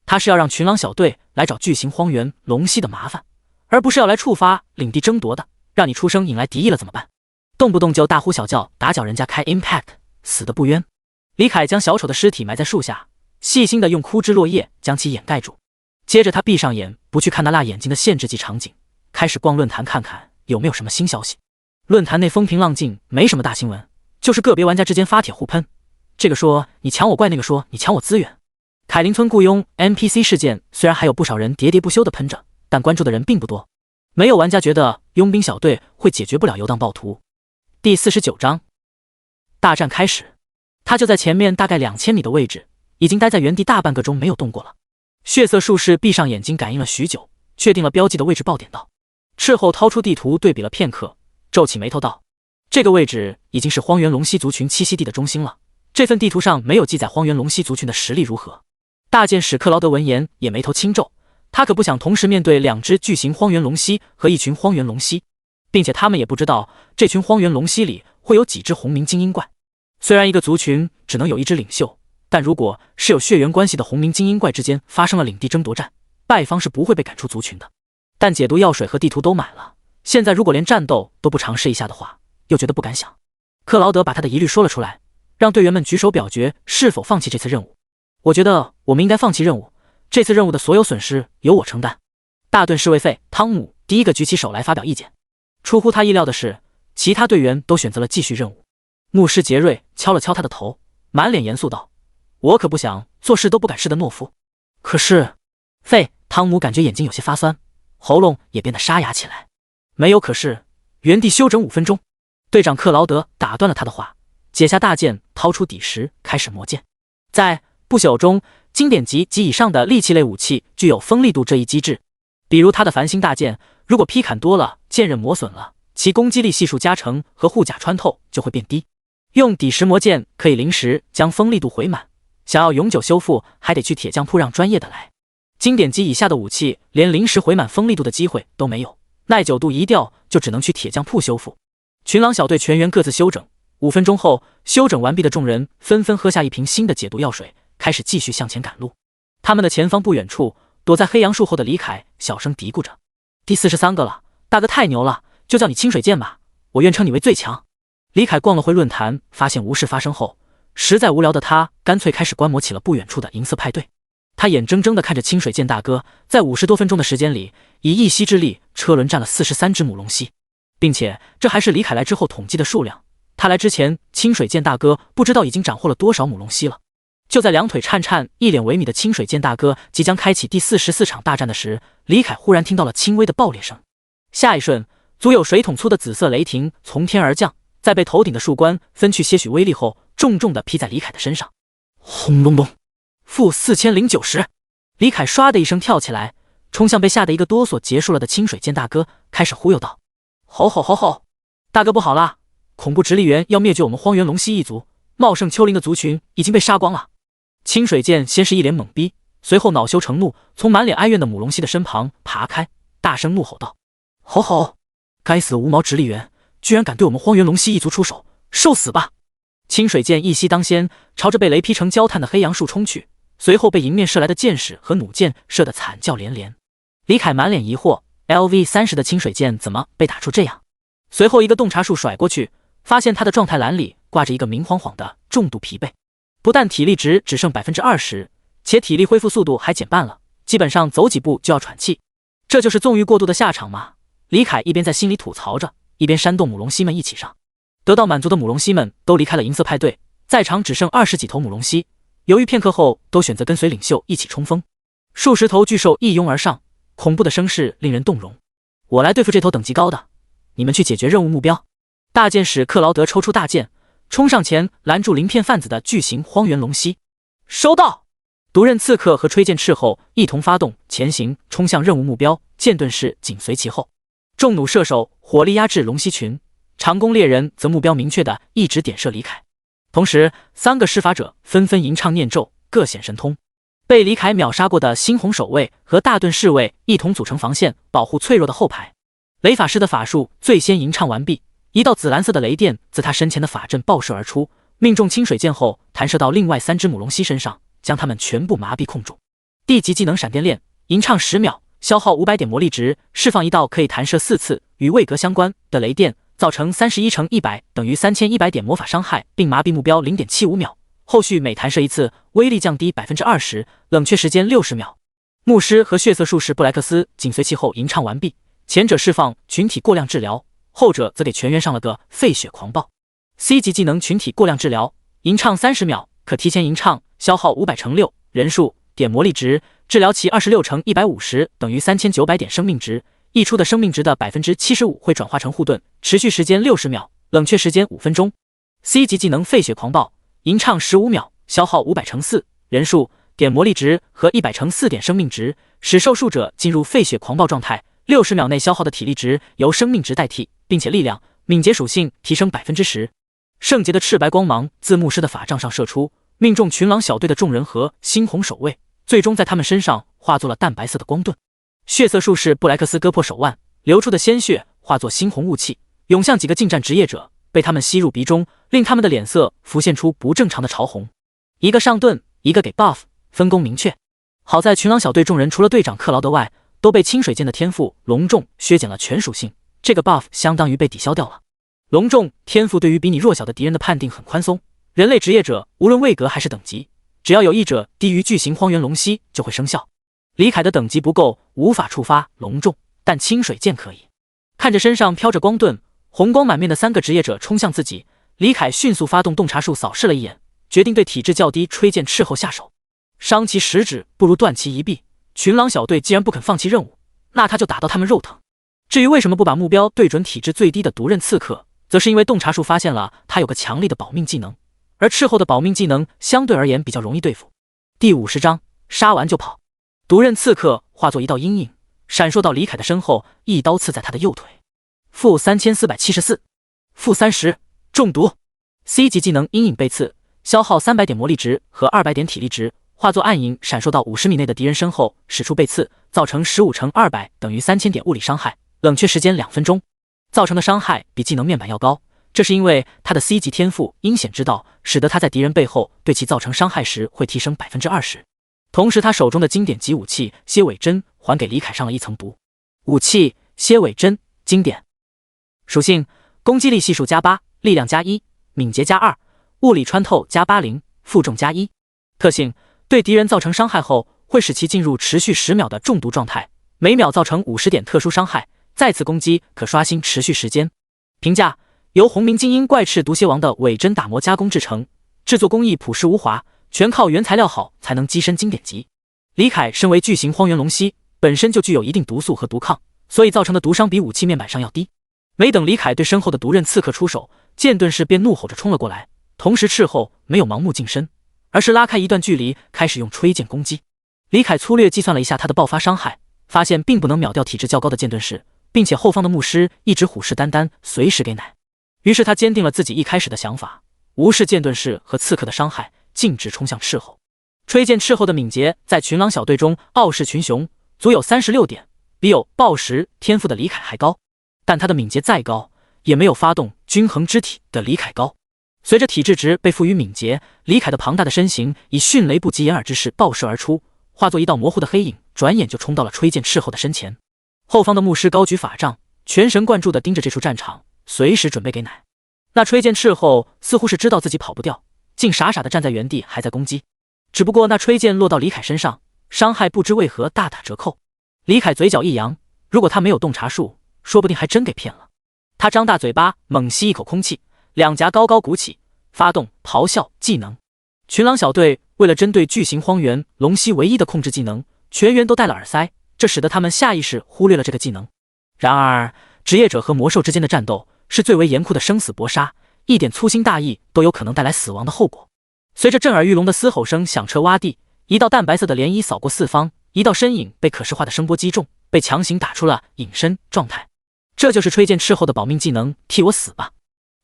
他是要让群狼小队来找巨型荒原龙蜥的麻烦，而不是要来触发领地争夺的。让你出生引来敌意了怎么办？动不动就大呼小叫，打搅人家开 impact， 死得不冤。李凯将小丑的尸体埋在树下，细心地用枯枝落叶将其掩盖住。接着他闭上眼，不去看那辣眼睛的限制级场景，开始逛论坛看看有没有什么新消息。论坛内风平浪静，没什么大新闻，就是个别玩家之间发帖互喷，这个说你抢我怪，那个说你抢我资源。凯林村雇佣 NPC 事件虽然还有不少人喋喋不休地喷着，但关注的人并不多。没有玩家觉得佣兵小队会解决不了游荡暴徒。第49章，大战开始。他就在前面大概2000米的位置，已经待在原地大半个钟没有动过了。血色术士闭上眼睛感应了许久，确定了标记的位置，爆点道：斥候掏出地图对比了片刻，皱起眉头道：这个位置已经是荒原龙蜥族群栖息地的中心了。这份地图上没有记载荒原龙蜥族群的实力如何。大剑使克劳德闻言也眉头轻皱，他可不想同时面对2只巨型荒原龙蜥和一群荒原龙蜥，并且他们也不知道这群荒原龙蜥里会有几只红名精英怪。虽然一个族群只能有一只领袖，但如果是有血缘关系的红名精英怪之间发生了领地争夺战，败方是不会被赶出族群的。但解毒药水和地图都买了，现在如果连战斗都不尝试一下的话，又觉得不敢想。克劳德把他的疑虑说了出来，让队员们举手表决是否放弃这次任务。我觉得我们应该放弃任务，这次任务的所有损失由我承担。大盾侍卫费汤姆第一个举起手来发表意见。出乎他意料的是，其他队员都选择了继续任务。牧师杰瑞敲了敲他的头，满脸严肃道：我可不想做事都不敢试的懦夫。可是费汤姆感觉眼睛有些发酸，喉咙也变得沙哑起来。没有可是，原地休整5分钟。队长克劳德打断了他的话，解下大剑，掏出底石，开始磨剑。在不朽中，经典级及以上的利器类武器具有锋利度这一机制，比如他的繁星大剑，如果劈砍多了，剑刃磨损了，其攻击力系数加成和护甲穿透就会变低。用底石磨剑可以临时将锋利度回满，想要永久修复，还得去铁匠铺让专业的来。经典级以下的武器连临时回满锋利度的机会都没有，耐久度一掉就只能去铁匠铺修复。群狼小队全员各自休整，5分钟后，休整完毕的众人纷纷喝下一瓶新的解毒药水，开始继续向前赶路。他们的前方不远处，躲在黑杨树后的李凯小声嘀咕着：第43个了，大哥太牛了，就叫你清水剑吧，我愿称你为最强。李凯逛了回论坛，发现无事发生后，实在无聊的他干脆开始观摩起了不远处的银色派对。他眼睁睁地看着清水剑大哥在50多分钟的时间里，以一息之力车轮战了43只母龙蜥，并且这还是李凯来之后统计的数量。他来之前，清水剑大哥不知道已经斩获了多少母龙蜥了。就在两腿颤颤、一脸萎靡的清水剑大哥即将开启第44场大战的时，李凯忽然听到了轻微的爆裂声。下一瞬，足有水桶粗的紫色雷霆从天而降，在被头顶的树冠分去些许威力后，重重地劈在李凯的身上。轰隆隆，负4090。李凯唰的一声跳起来，冲向被吓得一个哆嗦结束了的清水剑大哥，开始忽悠道：吼吼吼吼，大哥不好啦，恐怖直立猿要灭绝我们荒原龙蜥一族，茂盛丘陵的族群已经被杀光了。清水剑先是一脸懵逼，随后恼羞成怒，从满脸哀怨的母龙蜥的身旁爬开，大声怒吼道：吼吼，该死的无毛直立猿，居然敢对我们荒原龙蜥一族出手，受死吧！清水剑一息当先，朝着被雷劈成焦炭的黑杨树冲去，随后被迎面射来的箭矢和弩箭射得惨叫连连。李凯满脸疑惑， LV30 的清水剑怎么被打出这样？随后一个洞察术甩过去，发现他的状态栏里挂着一个明晃晃的重度疲惫，不但体力值只剩 20%， 且体力恢复速度还减半了，基本上走几步就要喘气。这就是纵欲过度的下场吗？李凯一边在心里吐槽着，一边煽动母龙蜥们一起上。得到满足的母龙蜥们都离开了银色派对，在场只剩20几头母龙蜥，犹豫片刻后都选择跟随领袖一起冲锋。数十头巨兽一拥而上，恐怖的声势令人动容。我来对付这头等级高的，你们去解决任务目标。大剑使克劳德抽出大剑，冲上前拦住鳞片贩子的巨型荒原龙蜥。收到！毒刃刺客和吹剑斥候一同发动前行，冲向任务目标，剑盾士紧随其后。重弩射手火力压制龙蜥群，长弓猎人则目标明确的一直点射李凯。同时3个施法者纷纷吟唱念咒，各显神通。被李凯秒杀过的猩红守卫和大盾侍卫一同组成防线，保护脆弱的后排。雷法师的法术最先吟唱完毕，一道紫蓝色的雷电自他身前的法阵爆射而出，命中清水剑后弹射到另外3只母龙蜥身上，将他们全部麻痹控住。地级技能闪电链，吟唱10秒，消耗500点魔力值，释放一道可以弹射4次与位格相关的雷电，造成31×100等于3100点魔法伤害，并麻痹目标 0.75 秒。后续每弹射一次，威力降低 20%， 冷却时间60秒。牧师和血色术士布莱克斯紧随其后吟唱完毕，前者释放群体过量治疗，后者则给全员上了个沸血狂暴。C 级技能群体过量治疗，吟唱30秒，可提前吟唱，消耗500×6人数点魔力值，治疗其26×150等于3900点生命值，溢出的生命值的 75% 会转化成护盾，持续时间60秒，冷却时间5分钟。C 级技能沸血狂暴，吟唱15秒，消耗500×4人数点魔力值和100×4点生命值，使受术者进入沸血狂暴状态，60秒内消耗的体力值由生命值代替，并且力量、敏捷属性提升 10%。圣洁的赤白光芒自牧师的法杖上射出，命中群狼小队的众人和猩红守卫，最终在他们身上化作了淡白色的光盾。血色术士布莱克斯割破手腕，流出的鲜血化作猩红雾气，涌向几个近战职业者，被他们吸入鼻中，令他们的脸色浮现出不正常的潮红。一个上盾，一个给 buff， 分工明确。好在群狼小队众人除了队长克劳德外，都被清水剑的天赋隆重削减了全属性，这个 buff 相当于被抵消掉了。隆重天赋对于比你弱小的敌人的判定很宽松，人类职业者无论位格还是等级，只要有一者低于巨型荒原龙息就会生效。李凯的等级不够，无法触发隆重，但清水剑可以。看着身上飘着光盾，红光满面的3个职业者冲向自己，李凯迅速发动洞察术扫视了一眼，决定对体质较低吹剑斥候下手。伤其十指不如断其一臂，群狼小队既然不肯放弃任务，那他就打到他们肉疼。至于为什么不把目标对准体质最低的毒刃刺客，则是因为洞察术发现了他有个强力的保命技能，而斥候的保命技能相对而言比较容易对付。第50章杀完就跑。毒刃刺客化作一道阴影，闪烁到李凯的身后，一刀刺在他的右腿。负3474，负30，中毒。C 级技能阴影被刺，消耗300点魔力值和200点体力值，化作暗影闪烁到50米内的敌人身后，使出被刺，造成15乘200等于3000点物理伤害，冷却时间2分钟。造成的伤害比技能面板要高，这是因为他的 C 级天赋阴险之道，使得他在敌人背后对其造成伤害时会提升 20%。同时他手中的经典级武器蝎尾针还给李凯上了一层毒。武器蝎尾针经典。属性攻击力系数+8，力量+1，敏捷+2，物理穿透+80，负重+1。特性对敌人造成伤害后，会使其进入持续10秒的中毒状态，每秒造成50点特殊伤害，再次攻击可刷新持续时间。评价由红明精英怪翅毒蝎王的尾针打磨加工制成，制作工艺朴实无华，全靠原材料好才能跻身经典级。李凯身为巨型荒原龙息，本身就具有一定毒素和毒抗，所以造成的毒伤比武器面板上要低。没等李凯对身后的毒刃刺客出手，剑盾士便怒吼着冲了过来，同时斥候没有盲目近身，而是拉开一段距离，开始用吹剑攻击。李凯粗略计算了一下他的爆发伤害，发现并不能秒掉体质较高的剑盾士，并且后方的牧师一直虎视眈眈，随时给奶。于是他坚定了自己一开始的想法，无视剑盾士和刺客的伤害，径直冲向斥候。吹剑斥候的敏捷在群狼小队中傲视群雄，足有36点，比有暴食天赋的李凯还高。但他的敏捷再高，也没有发动均衡之体的李凯高。随着体质值被赋予敏捷，李凯的庞大的身形以迅雷不及掩耳之势爆射而出，化作一道模糊的黑影，转眼就冲到了吹剑斥候的身前。后方的牧师高举法杖，全神贯注地盯着这处战场，随时准备给奶。那吹剑斥候似乎是知道自己跑不掉，竟傻傻地站在原地，还在攻击。只不过那吹剑落到李凯身上，伤害不知为何大打折扣。李凯嘴角一扬，如果他没有洞察术，说不定还真给骗了。他张大嘴巴，猛吸一口空气，两颊高高鼓起，发动咆哮技能。群狼小队为了针对巨型荒原龙息唯一的控制技能，全员都戴了耳塞，这使得他们下意识忽略了这个技能。然而职业者和魔兽之间的战斗是最为严酷的生死搏杀，一点粗心大意都有可能带来死亡的后果。随着震耳欲聋的嘶吼声响彻洼地，一道淡白色的涟漪扫过四方，一道身影被可视化的声波击中，被强行打出了隐身状态。这就是吹剑斥候的保命技能，替我死吧。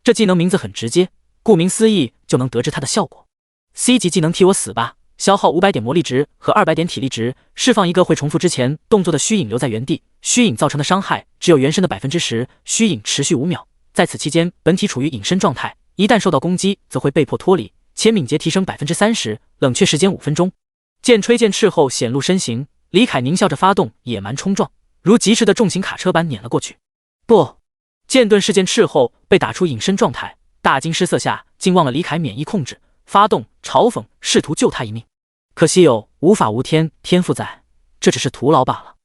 这技能名字很直接，顾名思义就能得知它的效果。C 级技能替我死吧，消耗500点魔力值和200点体力值，释放一个会重复之前动作的虚影留在原地，虚影造成的伤害只有原身的 10%， 虚影持续5秒，在此期间本体处于隐身状态，一旦受到攻击则会被迫脱离，且敏捷提升 30%， 冷却时间5分钟。见吹剑斥候显露身形，李凯狞笑着发动野蛮冲撞，如疾驰的重型卡车般碾了过去。不，剑盾事件斥候被打出隐身状态，大惊失色下竟忘了李凯免疫控制，发动嘲讽试图救他一命。可惜有无法无天天赋在，这只是徒劳罢了。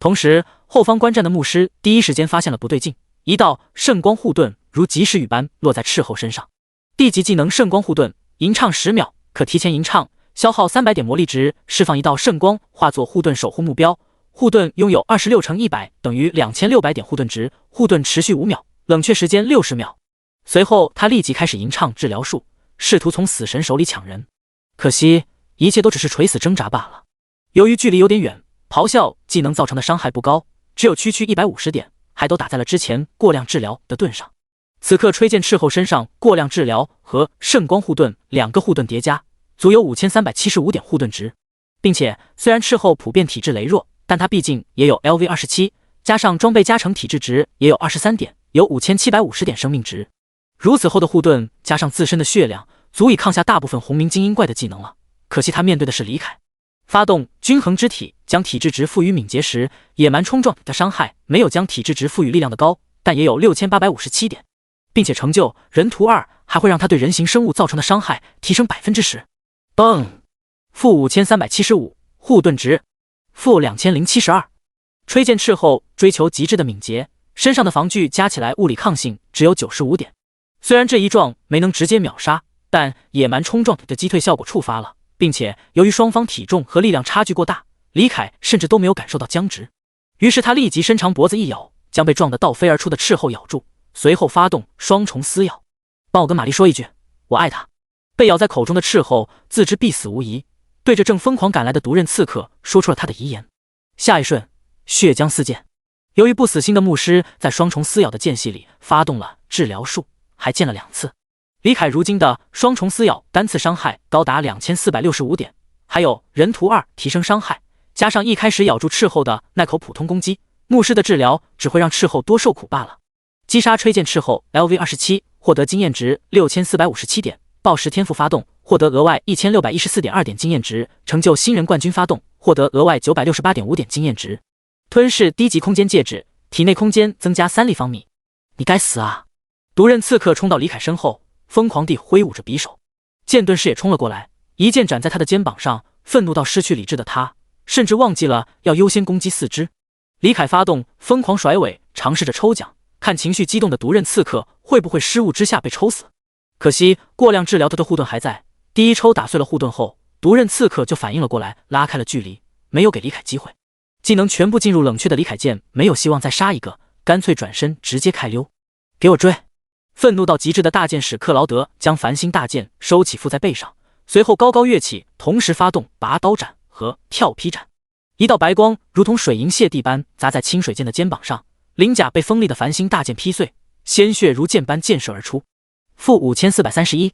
同时后方观战的牧师第一时间发现了不对劲，一道圣光护盾如及时雨般落在斥候身上。地级技能圣光护盾，吟唱10秒，可提前吟唱，消耗300点魔力值，释放一道圣光，化作护盾守护目标。护盾拥有26乘100等于2600点护盾值，护盾持续5秒，冷却时间60秒。随后他立即开始吟唱治疗术，试图从死神手里抢人。可惜一切都只是垂死挣扎罢了。由于距离有点远，咆哮技能造成的伤害不高，只有区150点，还都打在了之前过量治疗的盾上。此刻吹剑斥候身上过量治疗和圣光护盾2个护盾叠加，足有5375点护盾值。并且虽然斥候普遍体质羸弱，但他毕竟也有 LV27， 加上装备加成体质值也有23点，有5750点生命值。如此厚的护盾加上自身的血量，足以抗下大部分红名精英怪的技能了。可惜他面对的是李凯。发动均衡之体，将体质值赋予敏捷时，野蛮冲撞的伤害没有将体质值赋予力量的高，但也有6857点，并且成就人图2还会让他对人形生物造成的伤害提升10%。嘣！负5375，护盾值负2072。吹剑斥候追求极致的敏捷，身上的防具加起来物理抗性只有95点。虽然这一撞没能直接秒杀，但野蛮冲撞的击退效果触发了。并且由于双方体重和力量差距过大，李凯甚至都没有感受到僵直。于是他立即伸长脖子一咬，将被撞得倒飞而出的斥候咬住，随后发动双重撕咬。帮我跟玛丽说一句，我爱她。被咬在口中的斥候自知必死无疑，对着正疯狂赶来的毒刃刺客说出了他的遗言。下一瞬，血浆四溅。由于不死心的牧师在双重撕咬的间隙里发动了治疗术，还溅了2次。李凯如今的双重撕咬单次伤害高达2465点，还有人图2提升伤害，加上一开始咬住斥候的那口普通攻击，牧师的治疗只会让斥候多受苦罢了。击杀吹剑斥候 LV27， 获得经验值6457点，暴食天赋发动，获得额外1614.2点经验值，成就新人冠军发动，获得额外968.5点经验值。吞噬低级空间戒指，体内空间增加3立方米。你该死啊！毒刃刺客冲到李凯身后，疯狂地挥舞着匕首，剑盾士也冲了过来，一剑斩在他的肩膀上。愤怒到失去理智的他，甚至忘记了要优先攻击4肢。李凯发动疯狂甩尾，尝试着抽奖，看情绪激动的毒刃刺客会不会失误之下被抽死。可惜过量治疗他的护盾还在，第一抽打碎了护盾后，毒刃刺客就反应了过来，拉开了距离，没有给李凯机会。技能全部进入冷却的李凯剑没有希望再杀一个，干脆转身直接开溜。给我追！愤怒到极致的大剑使克劳德将繁星大剑收起附在背上，随后高高跃起，同时发动拔刀斩和跳劈斩。一道白光如同水银泻地般砸在清水剑的肩膀上，鳞甲被锋利的繁星大剑劈碎，鲜血如箭般溅射而出。负5431，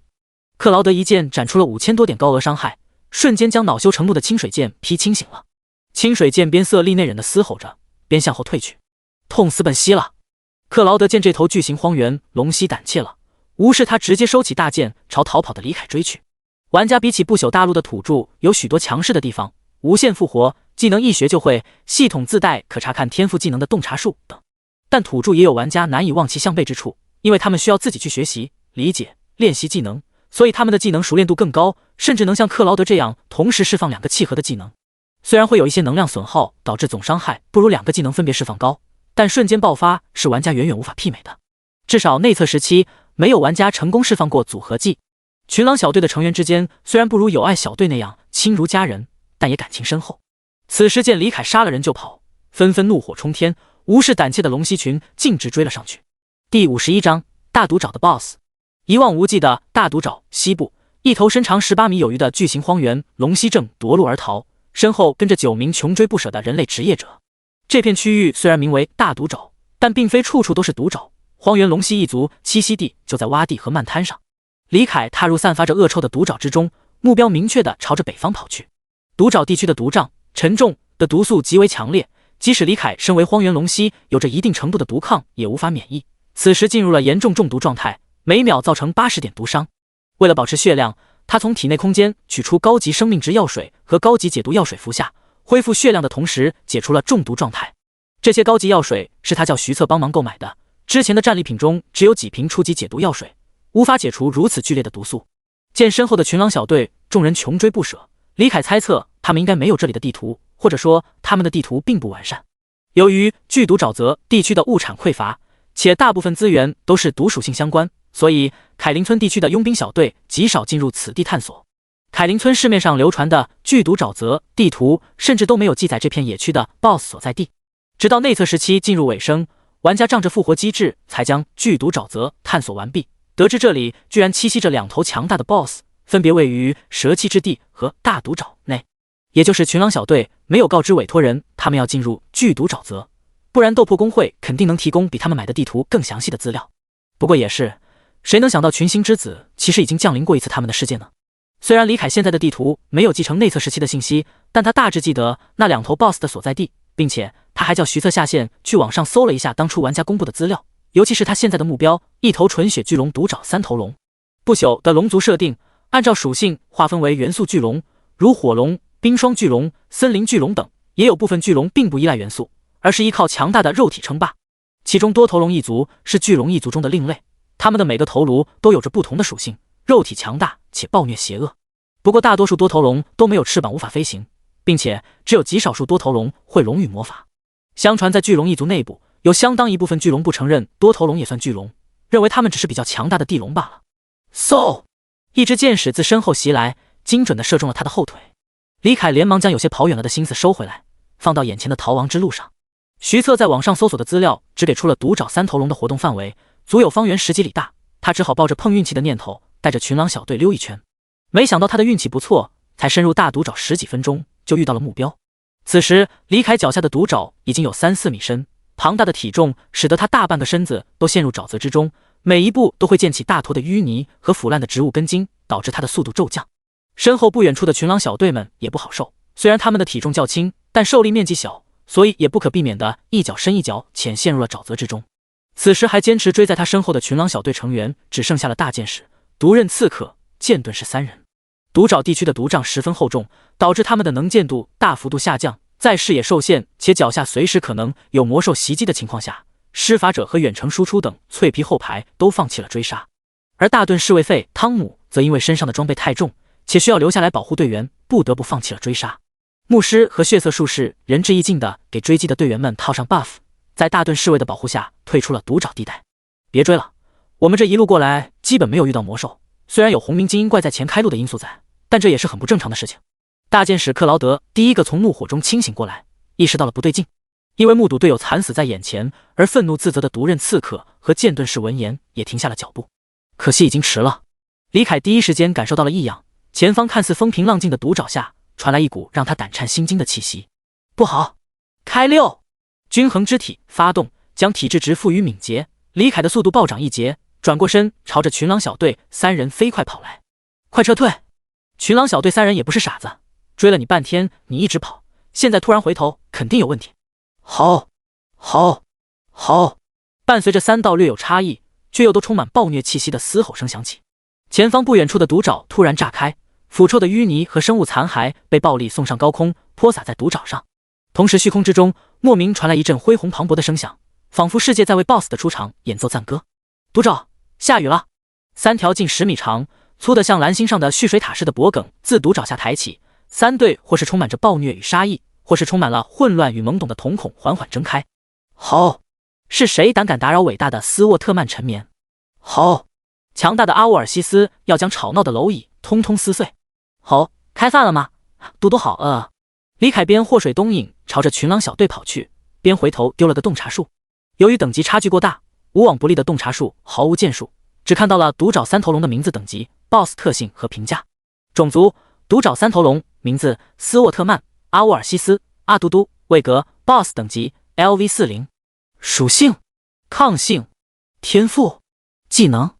克劳德一剑斩出了5000多点高额伤害，瞬间将恼羞成怒的清水剑劈清醒了。清水剑边色厉内荏地嘶吼着，边向后退去。痛死本溪了！克劳德见这头巨型荒原龙蜥胆怯了，无视他，直接收起大剑朝逃跑的李凯追去。玩家比起不朽大陆的土著有许多强势的地方，无限复活技能一学就会，系统自带可查看天赋技能的洞察术等。但土著也有玩家难以望其项背之处，因为他们需要自己去学习、理解、练习技能，所以他们的技能熟练度更高，甚至能像克劳德这样同时释放2个契合的技能。虽然会有一些能量损耗，导致总伤害不如2个技能分别释放高，但瞬间爆发是玩家远远无法媲美的。至少内测时期没有玩家成功释放过组合技。群狼小队的成员之间虽然不如友爱小队那样亲如家人，但也感情深厚。此时见李凯杀了人就跑，纷纷怒火冲天，无视胆怯的龙蜥群径直追了上去。第51章大毒爪的 BOSS。 一望无际的大毒爪西部，一头身长18米有余的巨型荒原龙蜥正夺路而逃，身后跟着9名穷追不舍的人类职业者。这片区域虽然名为大毒爪，但并非处处都是毒爪，荒原龙蜥一族栖息地就在洼地和漫滩上。李凯踏入散发着恶臭的毒爪之中，目标明确地朝着北方跑去。毒爪地区的毒瘴沉重的毒素极为强烈，即使李凯身为荒原龙蜥，有着一定程度的毒抗，也无法免疫。此时进入了严重中毒状态，每秒造成80点毒伤。为了保持血量，他从体内空间取出高级生命值药水和高级解毒药水服下，恢复血量的同时解除了中毒状态。这些高级药水是他叫徐策帮忙购买的，之前的战利品中只有几瓶初级解毒药水，无法解除如此剧烈的毒素。见身后的群狼小队众人穷追不舍，李凯猜测他们应该没有这里的地图，或者说他们的地图并不完善。由于剧毒沼泽地区的物产匮乏，且大部分资源都是毒属性相关，所以凯林村地区的佣兵小队极少进入此地探索。凯林村市面上流传的剧毒沼泽地图甚至都没有记载这片野区的 BOSS 所在地。直到内测时期进入尾声，玩家仗着复活机制才将剧毒沼泽探索完毕，得知这里居然栖息着2头强大的 BOSS， 分别位于蛇气之地和大毒沼内。也就是群狼小队没有告知委托人他们要进入剧毒沼泽，不然斗破工会肯定能提供比他们买的地图更详细的资料。不过也是，谁能想到群星之子其实已经降临过一次他们的世界呢？虽然李凯现在的地图没有继承内测时期的信息，但他大致记得那2头 BOSS 的所在地，并且他还叫徐策下线去网上搜了一下当初玩家公布的资料，尤其是他现在的目标，一头纯血巨龙独爪3头龙。不朽的龙族设定，按照属性划分为元素巨龙，如火龙、冰霜巨龙、森林巨龙等，也有部分巨龙并不依赖元素，而是依靠强大的肉体称霸。其中多头龙一族是巨龙一族中的另类，他们的每个头颅都有着不同的属性，肉体强大且暴虐邪恶。不过大多数多头龙都没有翅膀无法飞行，并且只有极少数多头龙会龙与魔法。相传在巨龙一族内部，有相当一部分巨龙不承认多头龙也算巨龙，认为他们只是比较强大的地龙罢了。一支箭矢自身后袭来，精准地射中了他的后腿。李凯连忙将有些跑远了的心思收回来，放到眼前的逃亡之路上。徐策在网上搜索的资料只给出了独爪三头龙的活动范围，足有方圆10几里大，他只好抱着碰运气的念头，带着群狼小队溜一圈。没想到他的运气不错，才深入大毒爪10几分钟就遇到了目标。此时李凯脚下的毒爪已经有3-4米深，庞大的体重使得他大半个身子都陷入沼泽之中，每一步都会溅起大坨的淤泥和腐烂的植物根茎，导致他的速度骤降。身后不远处的群狼小队们也不好受，虽然他们的体重较轻，但受力面积小，所以也不可避免的一脚深一脚浅陷入了沼泽之中。此时还坚持追在他身后的群狼小队成员只剩下了大剑士、毒刃刺客、剑盾士3人。毒爪地区的毒障十分厚重，导致他们的能见度大幅度下降，在视野受限且脚下随时可能有魔兽袭击的情况下，施法者和远程输出等脆皮后排都放弃了追杀。而大盾侍卫费汤姆则因为身上的装备太重，且需要留下来保护队员，不得不放弃了追杀。牧师和血色术士仁至义尽地给追击的队员们套上 buff， 在大盾侍卫的保护下退出了毒爪地带。别追了，我们这一路过来基本没有遇到魔兽，虽然有红鸣精英怪在前开路的因素在，但这也是很不正常的事情。大剑使克劳德第一个从怒火中清醒过来，意识到了不对劲。因为目睹队友惨死在眼前而愤怒自责的毒刃刺客和剑盾士闻言也停下了脚步，可惜已经迟了。李凯第一时间感受到了异样，前方看似风平浪静的毒爪下传来一股让他胆颤心惊的气息。不好！开6！均衡之体发动，将体质值赋予敏捷。李凯的速度暴涨一截，转过身朝着群狼小队3人飞快跑来。快撤退！群狼小队3人也不是傻子，追了你半天你一直跑，现在突然回头肯定有问题。好，伴随着3道略有差异却又都充满暴虐气息的嘶吼声响起，前方不远处的毒爪突然炸开，腐臭的淤泥和生物残骸被暴力送上高空，泼洒在毒爪上。同时虚空之中莫名传来一阵恢宏磅礴的声响，仿佛世界在为 BOSS 的出场演奏赞歌。毒爪，下雨了！3条近10米长、粗的像蓝星上的蓄水塔似的脖梗自毒爪下抬起，3对或是充满着暴虐与杀意，或是充满了混乱与懵懂的瞳孔缓缓睁开。好！是谁胆敢打扰伟大的斯沃特曼沉眠？好！强大的阿沃尔西斯要将吵闹的蝼蚁通通撕碎。好，开饭了吗？嘟嘟好饿。李凯边祸水东引朝着群狼小队跑去，边回头丢了个洞察术。由于等级差距过大，无往不利的洞察术毫无建树，只看到了独爪3头龙的名字、等级、BOSS 特性和评价。种族：独爪3头龙，名字：斯沃特曼、阿沃尔西斯、阿嘟嘟，位格 BOSS 等级 LV40。属性：抗性。天赋：技能。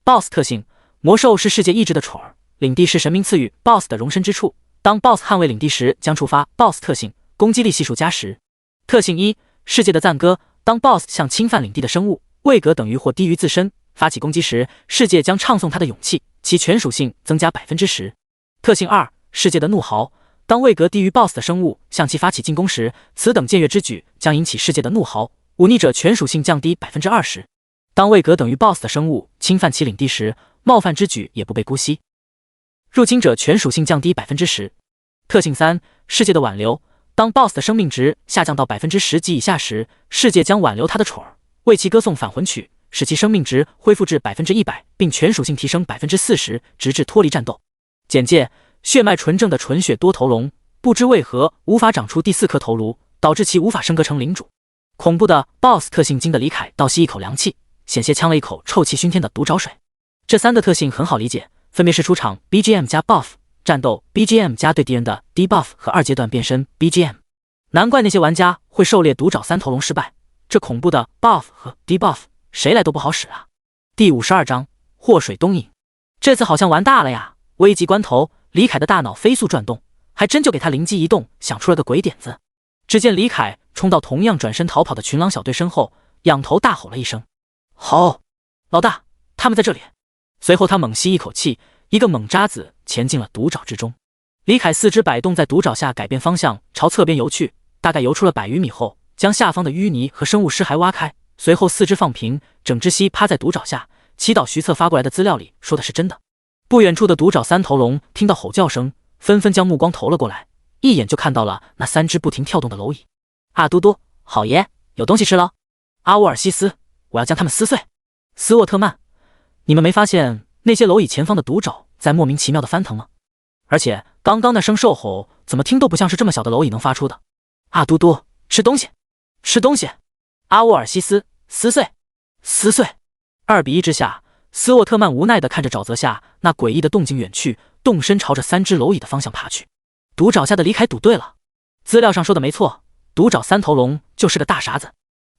BOSS 特性：魔兽是世界意志的宠儿，领地是神明赐予 BOSS 的容身之处。当 BOSS 捍卫领地时，将触发 BOSS 特性，攻击力系数加10。特性1：世界的赞歌。当 BOSS 向侵犯领地的生物位格等于或低于自身发起攻击时，世界将唱诵他的勇气，其全属性增加 10%。特性2：世界的怒嚎。当位格低于 BOSS 的生物向其发起进攻时，此等僭越之举将引起世界的怒嚎，忤逆者全属性降低 20%。当位格等于 BOSS 的生物侵犯其领地时，冒犯之举也不被姑息，入侵者全属性降低 10%。特性3：世界的挽留。当 BOSS 的生命值下降到 10% 及以下时，世界将挽留他的宠儿，为其歌颂返魂曲，使其生命值恢复至 100%， 并全属性提升 40%， 直至脱离战斗。简介：血脉纯正的纯血多头龙，不知为何无法长出第4颗头颅，导致其无法升格成领主。恐怖的 BOSS 特性惊得李凯倒吸一口凉气，险些呛了一口臭气熏天的毒爪水。这3个特性很好理解，分别是出场 BGM 加 buff， 战斗 BGM 加对敌人的 debuff 和2阶段变身 BGM。 难怪那些玩家会狩猎独爪3头龙失败，这恐怖的 buff 和 debuff 谁来都不好使啊。第52章祸水东引。这次好像玩大了呀！危急关头，李凯的大脑飞速转动，还真就给他灵机一动，想出了个鬼点子。只见李凯冲到同样转身逃跑的群狼小队身后，仰头大吼了一声：好！老大，他们在这里！随后他猛吸一口气，一个猛扎子潜进了毒爪之中。李凯四肢摆动在毒爪下，改变方向朝侧边游去，大概游出了100余米后，将下方的淤泥和生物尸骸挖开，随后四肢放平，整只蜥趴在毒爪下，祈祷徐策发过来的资料里说的是真的。不远处的毒爪三头龙听到吼叫声，纷纷将目光投了过来，一眼就看到了那3只不停跳动的蝼蚁。阿嘟嘟，好爷，有东西吃了！阿沃尔西斯，我要将它们撕碎！斯沃特曼，你们没发现那些蝼蚁前方的毒爪在莫名其妙的翻腾吗？而且刚刚那声兽吼怎么听都不像是这么小的蝼蚁能发出的。阿嘟嘟，吃东西，吃东西！阿沃尔西斯，撕碎，撕碎！2比1之下，斯沃特曼无奈地看着沼泽下那诡异的动静远去，动身朝着3只蝼蚁的方向爬去。毒爪下的李凯赌对了，资料上说的没错，毒爪3头龙就是个大傻子。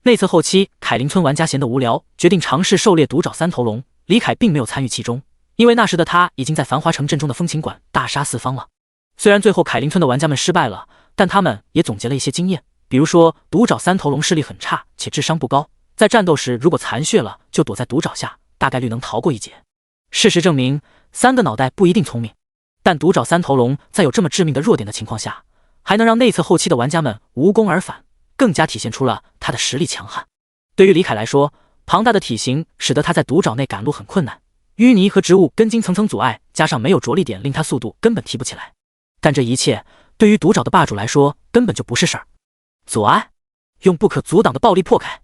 内测后期，凯林村玩家闲得无聊，决定尝试狩猎毒爪3头龙，李凯并没有参与其中，因为那时的他已经在繁华城镇中的风情馆大杀四方了。虽然最后凯林村的玩家们失败了，但他们也总结了一些经验，比如说毒爪3头龙视力很差且智商不高，在战斗时如果残血了就躲在毒爪下，大概率能逃过一劫。事实证明，3个脑袋不一定聪明，但毒爪3头龙在有这么致命的弱点的情况下，还能让内测后期的玩家们无功而返，更加体现出了他的实力强悍。对于李凯来说，庞大的体型使得他在毒爪内赶路很困难，淤泥和植物根茎层层阻碍，加上没有着力点，令他速度根本提不起来。但这一切对于毒爪的霸主来说根本就不是事儿。阻碍，用不可阻挡的暴力破开；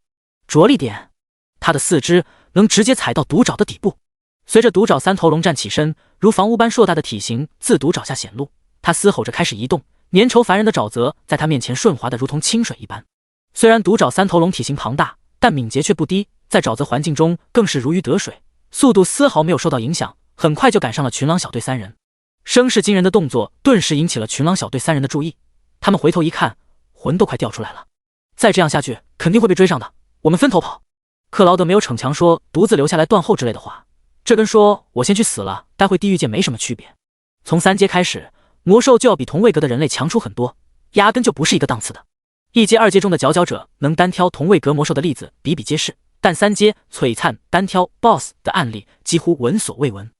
着力点，他的4肢能直接踩到毒爪的底部。随着毒爪3头龙站起身，如房屋般硕大的体型自毒爪下显露，他嘶吼着开始移动，粘稠烦人的沼泽在他面前顺滑的如同清水一般。虽然毒爪3头龙体型庞大，但敏捷却不低，在沼泽环境中更是如鱼得水，速度丝毫没有受到影响，很快就赶上了群狼小队3人。声势惊人的动作顿时引起了群狼小队3人的注意，他们回头一看，魂都快掉出来了。再这样下去肯定会被追上的，我们分头跑。克劳德没有逞强说独自留下来断后之类的话，这跟说我先去死了待会地狱见没什么区别。从3阶开始，魔兽就要比同位格的人类强出很多，压根就不是一个档次的。1阶、2阶中的佼佼者能单挑同位格魔兽的例子比比皆是，但3阶璀璨单挑 BOSS 的案例几乎闻所未闻。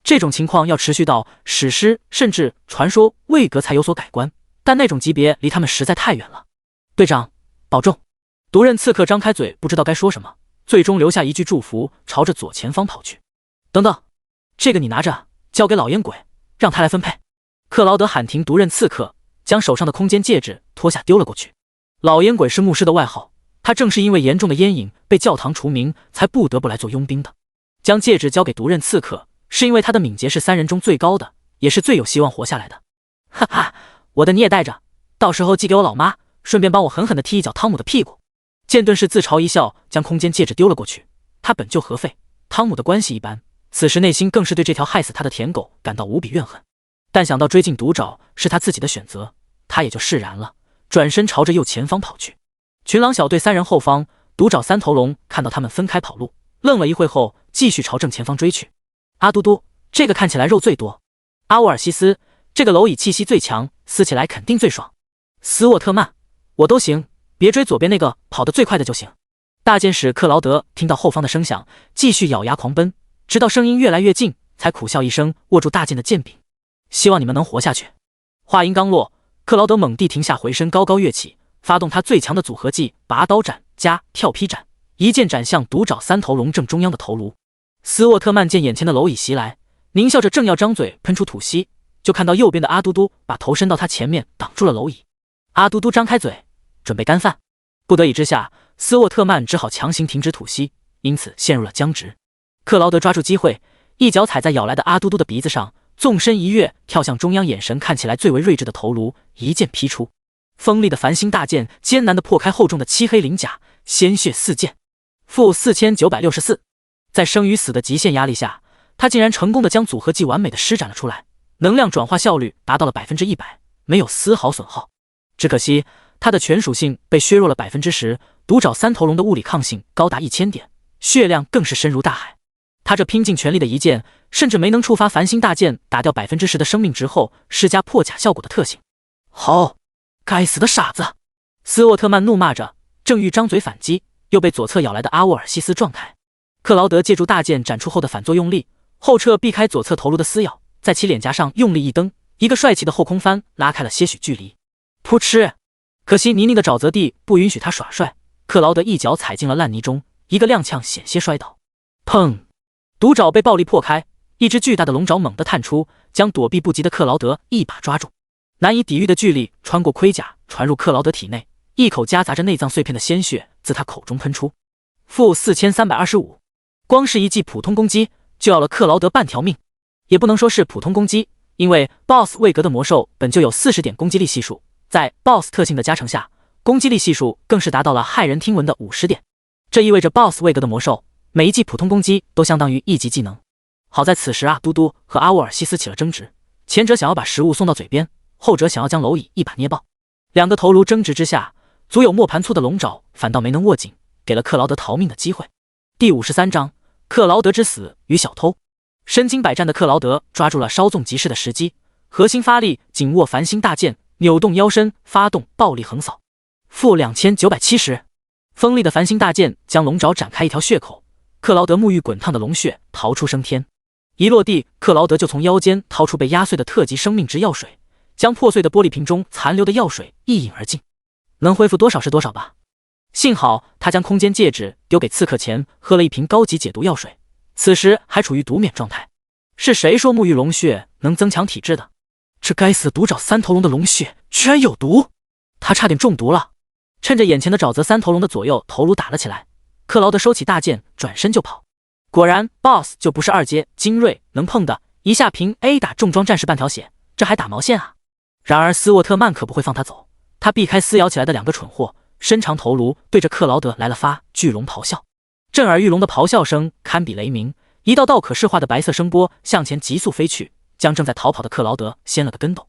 这种情况要持续到史诗甚至传说位格才有所改观，但那种级别离他们实在太远了。队长，保重！毒刃刺客张开嘴不知道该说什么，最终留下一句祝福，朝着左前方跑去。等等，这个你拿着，交给老烟鬼，让他来分配。克劳德喊停毒刃刺客，将手上的空间戒指脱下丢了过去。老烟鬼是牧师的外号，他正是因为严重的烟瘾被教堂除名，才不得不来做佣兵的。将戒指交给毒刃刺客，是因为他的敏捷是3人中最高的，也是最有希望活下来的。哈哈，我的你也带着，到时候寄给我老妈，顺便帮我狠狠地踢一脚汤姆的屁股。剑盾士自嘲一笑，将空间戒指丢了过去。他本就和费汤姆的关系一般，此时内心更是对这条害死他的舔狗感到无比怨恨。但想到追进毒爪是他自己的选择，他也就释然了，转身朝着右前方跑去。群狼小队3人后方，毒爪3头龙看到他们分开跑路，愣了一会后，继续朝正前方追去。阿嘟嘟，这个看起来肉最多。阿沃尔西斯，这个蝼蚁气息最强，撕起来肯定最爽。斯沃特曼，我都行，别追左边那个，跑得最快的就行。大剑使克劳德听到后方的声响，继续咬牙狂奔，直到声音越来越近，才苦笑一声，握住大剑的剑柄。希望你们能活下去。话音刚落，克劳德猛地停下回身，高高跃起，发动他最强的组合技拔刀斩加跳劈斩，一剑斩向毒爪3头龙正中央的头颅。斯沃特曼见眼前的蝼蚁袭来，狞笑着正要张嘴喷出吐息，就看到右边的阿嘟嘟把头伸到他前面挡住了蝼蚁。阿嘟嘟张开嘴准备干饭，不得已之下，斯沃特曼只好强行停止吐息，因此陷入了僵直。克劳德抓住机会，一脚踩在咬来的阿嘟嘟的鼻子上，纵身一跃跳向中央眼神看起来最为睿智的头颅，一剑劈出。锋利的繁星大剑艰难地破开厚重的漆黑鳞甲，鲜血四溅。负4964，在生与死的极限压力下，他竟然成功地将组合技完美地施展了出来，能量转化效率达到了100%，没有丝毫损耗。只可惜他的全属性被削弱了10%，毒爪3头龙的物理抗性高达1000点，血量更是深如大海。他这拼尽全力的一剑，甚至没能触发繁星大剑打掉10%的生命值后施加破甲效果的特性。好，该死的傻子！斯沃特曼怒骂着，正欲张嘴反击，又被左侧咬来的阿沃尔西斯撞开。克劳德借助大剑斩出后的反作用力，后撤避开左侧头颅的撕咬，在其脸颊上用力一蹬，一个帅气的后空翻拉开了些许距离。噗嗤！可惜泥泞的沼泽地不允许他耍帅，克劳德一脚踩进了烂泥中，一个踉跄险些摔倒。砰！毒爪被暴力破开，一只巨大的龙爪猛地探出，将躲避不及的克劳德一把抓住。难以抵御的巨力穿过盔甲传入克劳德体内，一口夹杂着内脏碎片的鲜血自他口中喷出。负4325，光是一记普通攻击就要了克劳德半条命。也不能说是普通攻击，因为 BOSS 位格的魔兽本就有40点攻击力系数，在 BOSS 特性的加成下，攻击力系数更是达到了骇人听闻的50点。这意味着 BOSS 位格的魔兽每一记普通攻击都相当于一级技能。好在此时嘟嘟和阿沃尔西斯起了争执，前者想要把食物送到嘴边，后者想要将蝼蚁一把捏爆。两个头颅争执之下，足有磨盘粗的龙爪反倒没能握紧，给了克劳德逃命的机会。第53章克劳德之死与小偷。身经百战的克劳德抓住了稍纵即逝的时机，核心发力，紧握繁星大剑，扭动腰身，发动暴力横扫。负2970，锋利的繁星大剑将龙爪展开一条血口，克劳德沐浴滚烫的龙血，逃出升天。一落地，克劳德就从腰间掏出被压碎的特级生命值药水，将破碎的玻璃瓶中残留的药水一饮而尽。能恢复多少是多少吧。幸好他将空间戒指丢给刺客前喝了一瓶高级解毒药水，此时还处于毒免状态。是谁说沐浴龙血能增强体质的？这该死的毒爪三头龙的龙血居然有毒，他差点中毒了。趁着眼前的沼泽三头龙的左右头颅打了起来，克劳德收起大剑，转身就跑。果然 BOSS 就不是二阶精锐能碰的，一下凭 A 打重装战士半条血，这还打毛线啊！然而斯沃特曼可不会放他走，他避开撕咬起来的两个蠢货，伸长头颅对着克劳德来了发巨龙咆哮。震耳欲聋的咆哮声堪比雷鸣，一道道可视化的白色声波向前急速飞去，将正在逃跑的克劳德掀了个跟斗。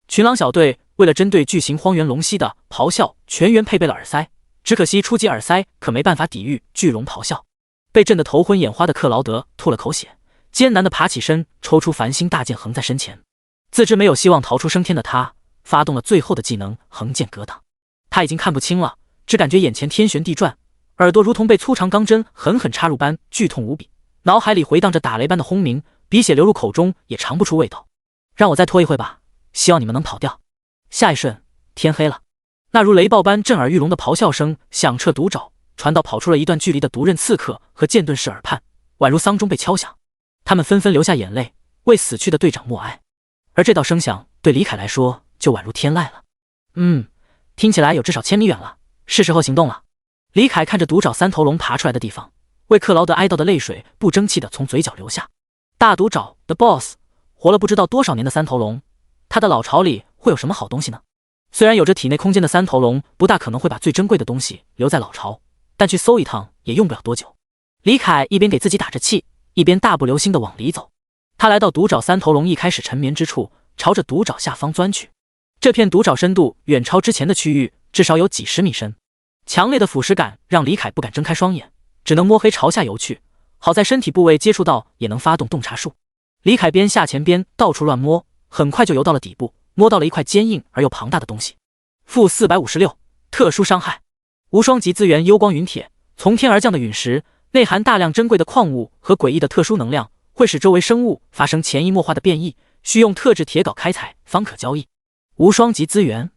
群狼小队为了针对巨型荒原龙蜥的咆哮，全员配备了耳塞，只可惜初级耳塞可没办法抵御巨龙咆哮。被震得头昏眼花的克劳德吐了口血，艰难地爬起身，抽出繁星大剑横在身前。自知没有希望逃出升天的他，发动了最后的技能横剑格挡。他已经看不清了，只感觉眼前天旋地转，耳朵如同被粗长钢针狠狠插入般剧痛无比，脑海里回荡着打雷般的轰鸣，鼻血流入口中也尝不出味道。让我再拖一会吧，希望你们能跑掉。下一瞬，天黑了，那如雷暴般震耳欲聋的咆哮声响彻毒爪，传到跑出了一段距离的毒刃刺客和剑盾士耳畔，宛如丧钟被敲响。他们纷纷流下眼泪，为死去的队长默哀。而这道声响对李凯来说就宛如天籁了。听起来有至少1000米远了，是时候行动了。李凯看着毒爪三头龙爬出来的地方，为克劳德哀悼的泪水不争气地从嘴角流下。大毒爪的 BOSS 活了不知道多少年的三头龙，他的老巢里会有什么好东西呢？虽然有着体内空间的三头龙不大可能会把最珍贵的东西留在老巢，但去搜一趟也用不了多久。李凯一边给自己打着气，一边大步流星地往里走。他来到毒爪三头龙一开始沉眠之处，朝着毒爪下方钻去。这片毒爪深度远超之前的区域，至少有几10米深。强烈的腐蚀感让李凯不敢睁开双眼，只能摸黑朝下游去。好在身体部位接触到也能发动洞察术。李凯边下潜边到处乱摸，很快就游到了底部，摸到了一块坚硬而又庞大的东西。负456，特殊伤害。无双级资源幽光陨铁，从天而降的陨石，内含大量珍贵的矿物和诡异的特殊能量，会使周围生物发生潜移默化的变异，需用特制铁镐开采方可交易。无双级资源，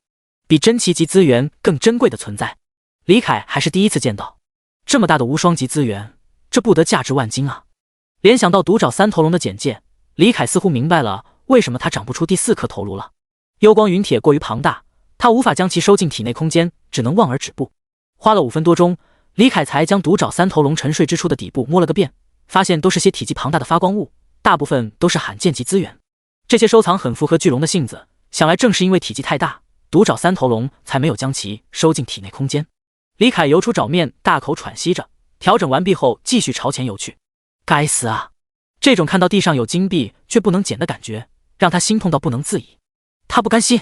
比珍奇级资源更珍贵的存在，李凯还是第一次见到。这么大的无双级资源，这不得价值万金啊！联想到毒爪三头龙的简介，李凯似乎明白了为什么他长不出第4颗头颅了。幽光陨铁过于庞大，他无法将其收进体内空间，只能望而止步。花了5分多钟，李凯才将毒爪三头龙沉睡之处的底部摸了个遍，发现都是些体积庞大的发光物，大部分都是罕见级资源。这些收藏很符合巨龙的性子，想来正是因为体积太大，毒爪三头龙才没有将其收进体内空间。李凯游出爪面，大口喘息着，调整完毕后继续朝前游去。该死啊！这种看到地上有金币却不能捡的感觉，让他心痛到不能自已。他不甘心，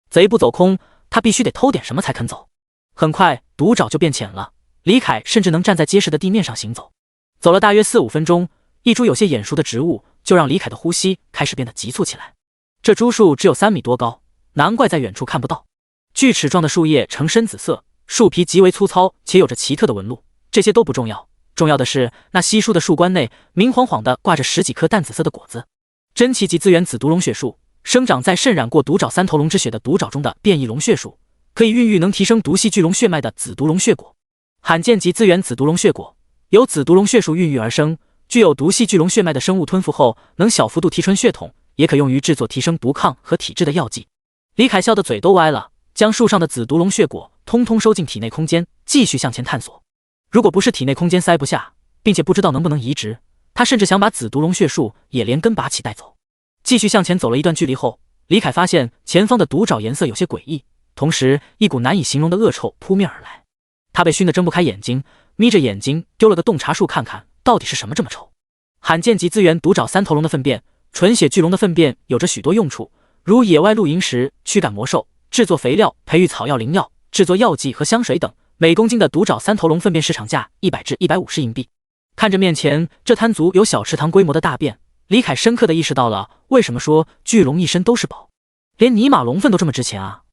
贼不走空，他必须得偷点什么才肯走。很快，毒爪就变浅了，李凯甚至能站在结实的地面上行走。走了大约4-5分钟，一株有些眼熟的植物就让李凯的呼吸开始变得急促起来。这株树只有3米多高，难怪在远处看不到。锯齿状的树叶呈深紫色，树皮极为粗糙且有着奇特的纹路。这些都不重要，重要的是那稀疏的树冠内明晃晃地挂着10几颗淡紫色的果子。真奇级资源紫毒龙血树，生长在渗染过毒爪三头龙之血的毒爪中的变异龙血树，可以孕育能提升毒系巨龙血脉的紫毒龙血果。罕见级资源紫毒龙血果，由紫毒龙血树孕育而生，具有毒系巨龙血脉的生物吞服后，能小幅度提纯血统，也可用于制作提升毒抗和体质的药剂。李凯笑得嘴都歪了，将树上的紫毒龙血果通通收进体内空间，继续向前探索。如果不是体内空间塞不下，并且不知道能不能移植，他甚至想把紫毒龙血树也连根拔起带走。继续向前走了一段距离后，李凯发现前方的毒爪颜色有些诡异，同时一股难以形容的恶臭扑面而来。他被熏得睁不开眼睛，眯着眼睛丢了个洞察术看看到底是什么这么臭。罕见级资源毒爪三头龙的粪便，纯血巨龙的粪便有着许多用处，如野外露营时驱赶魔兽、制作肥料、培育草药灵药、制作药剂和香水等。每公斤的毒爪三头龙粪便市场价100至150硬币。看着面前这滩足有小池塘规模的大便，李凯深刻地意识到了为什么说巨龙一身都是宝，连尼玛龙粪都这么值钱啊！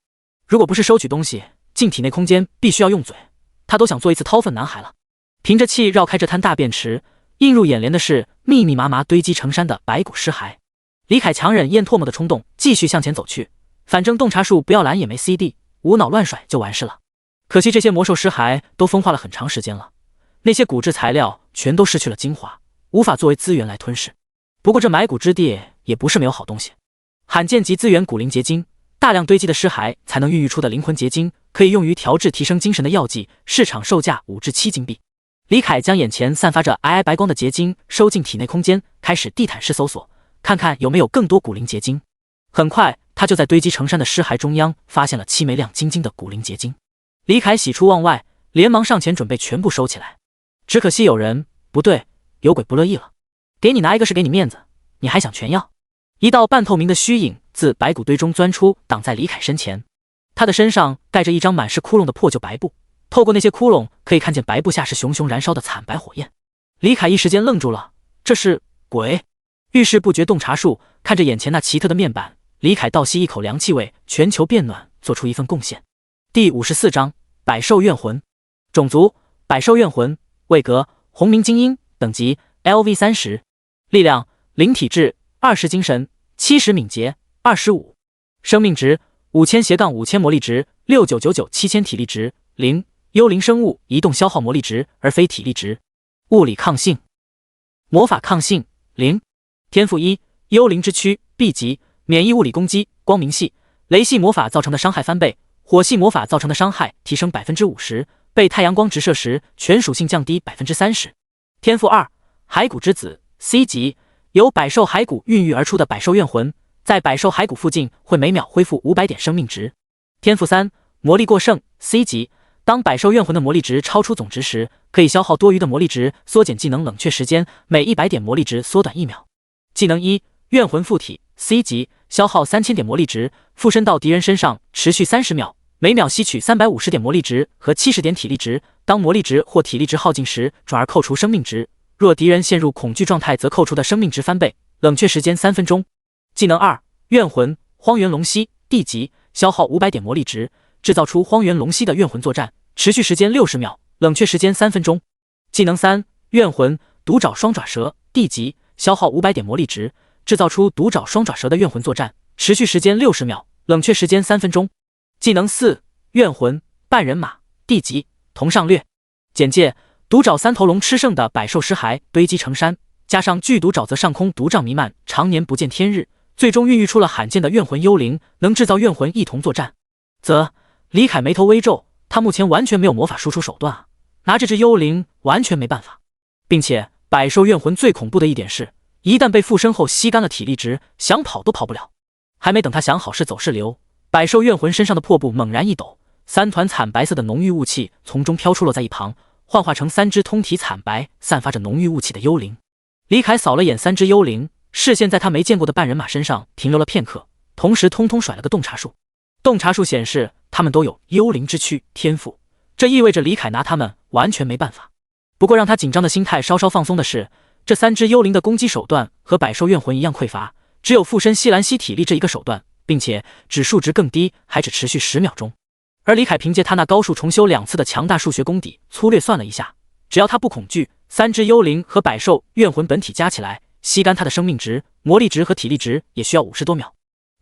如果不是收取东西进体内空间必须要用嘴，他都想做一次掏粪男孩了。凭着气绕开这滩大便池，映入眼帘的是密密麻麻堆积成山的白骨尸骸。李凯强忍咽唾沫的冲动，继续向前走去。反正洞察术不要蓝也没 CD， 无脑乱甩就完事了。可惜这些魔兽尸骸都风化了很长时间了，那些骨质材料全都失去了精华，无法作为资源来吞噬。不过这埋骨之地也不是没有好东西，罕见级资源骨灵结晶，大量堆积的尸骸才能孕育出的灵魂结晶，可以用于调制提升精神的药剂，市场售价5至7金币。李凯将眼前散发着皑皑白光的结晶收进体内空间，开始地毯式搜索，看看有没有更多骨灵结晶。很快他就在堆积成山的尸骸中央发现了7枚亮晶晶的骨灵结晶。李凯喜出望外，连忙上前准备全部收起来。只可惜有人不对，有鬼不乐意了。给你拿一个是给你面子，你还想全要？一道半透明的虚影自白骨堆中钻出，挡在李凯身前。他的身上盖着一张满是窟窿的破旧白布，透过那些窟窿可以看见白布下是熊熊燃烧的惨白火焰。李凯一时间愣住了，这是鬼？遇事不决洞察术，看着眼前那奇特的面板，李凯倒吸一口凉气味，全球变暖，做出一份贡献。第54章百兽怨魂。种族百兽怨魂，位格红冥精英，等级 LV30， 力量0体质20精神70敏捷25，生命值5000-5000魔力值69997000体力值0，幽灵生物移动消耗魔力值而非体力值。物理抗性魔法抗性0，天赋1，幽灵之躯 B 级，免疫物理攻击，光明系雷系魔法造成的伤害翻倍，火系魔法造成的伤害提升 50%， 被太阳光直射时全属性降低 30%。 天赋2，骸骨之子 C 级，由百兽骸骨孕育而出的百兽怨魂，在百兽骸骨附近会每秒恢复500点生命值。天赋3，魔力过剩 C 级，当百兽怨魂的魔力值超出总值时，可以消耗多余的魔力值，缩减技能冷却时间，每100点魔力值缩短1秒。技能1，怨魂附体 C 级，消耗3000点魔力值，附身到敌人身上持续30秒，每秒吸取350点魔力值和70点体力值，当魔力值或体力值耗尽时，转而扣除生命值，若敌人陷入恐惧状态则扣除的生命值翻倍，冷却时间3分钟。技能2，怨魂荒原龙息 D 级，消耗500点魔力值，制造出荒原龙息的怨魂作战，持续时间60秒，冷却时间3分钟。技能3，怨魂独爪双爪蛇 D 级，消耗500点魔力值，制造出独爪双爪蛇的怨魂作战，持续时间60秒，冷却时间3分钟。技能4，怨魂半人马 D 级，同上略。简介：毒爪三头龙吃剩的百兽尸骸堆积成山，加上剧毒沼泽上空毒瘴弥漫，常年不见天日，最终孕育出了罕见的怨魂幽灵，能制造怨魂一同作战。李凯眉头微皱，他目前完全没有魔法输出手段啊，拿这只幽灵完全没办法。并且百兽怨魂最恐怖的一点是，一旦被附身后吸干了体力值，想跑都跑不了。还没等他想好是走是留，百兽怨魂身上的破布猛然一抖，3团惨白色的浓郁雾气从中飘出，落在一旁，幻化成3只通体惨白、散发着浓郁雾气的幽灵。李凯扫了眼3只幽灵，视线在他没见过的半人马身上停留了片刻，同时通通甩了个洞察术。洞察术显示他们都有幽灵之躯天赋，这意味着李凯拿他们完全没办法。不过让他紧张的心态稍稍放松的是，这3只幽灵的攻击手段和百兽怨魂一样匮乏，只有附身西兰西体力这一个手段，并且指数值更低，还只持续10秒钟。而李凯凭借他那高数重修2次的强大数学功底，粗略算了一下，只要他不恐惧，3只幽灵和百兽怨魂本体加起来吸干他的生命值、魔力值和体力值也需要50多秒。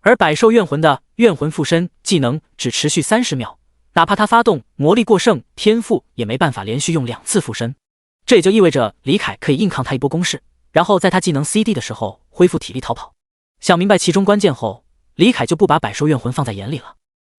而百兽怨魂的怨魂附身技能只持续30秒，哪怕他发动魔力过剩天赋，也没办法连续用2次附身。这也就意味着李凯可以硬抗他一波攻势，然后在他技能 CD 的时候恢复体力逃跑。想明白其中关键后，李凯就不把百兽怨魂放在眼里了，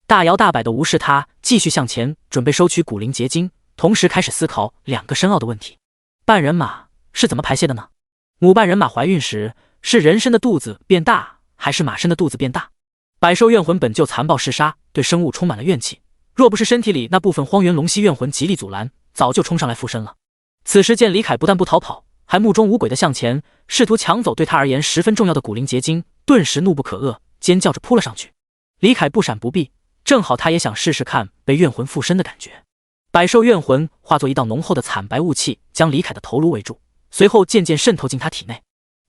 大摇大摆地无视他，继续向前，准备收取古灵结晶，同时开始思考2个深奥的问题：半人马是怎么排泄的呢？母半人马怀孕时是人参的肚子变大，还是马参的肚子变大？百兽怨魂本就残暴嗜杀，对生物充满了怨气，若不是身体里那部分荒原龙息怨魂极力阻拦，早就冲上来附身了。此时见李凯不但不逃跑，还目中无鬼地向前，试图抢走对他而言十分重要的古灵结晶，顿时怒不可遏，尖叫着扑了上去。李凯不闪不避，正好他也想试试看被怨魂附身的感觉。百兽怨魂化作一道浓厚的惨白雾气，将李凯的头颅围住，随后渐渐渗透进他体内。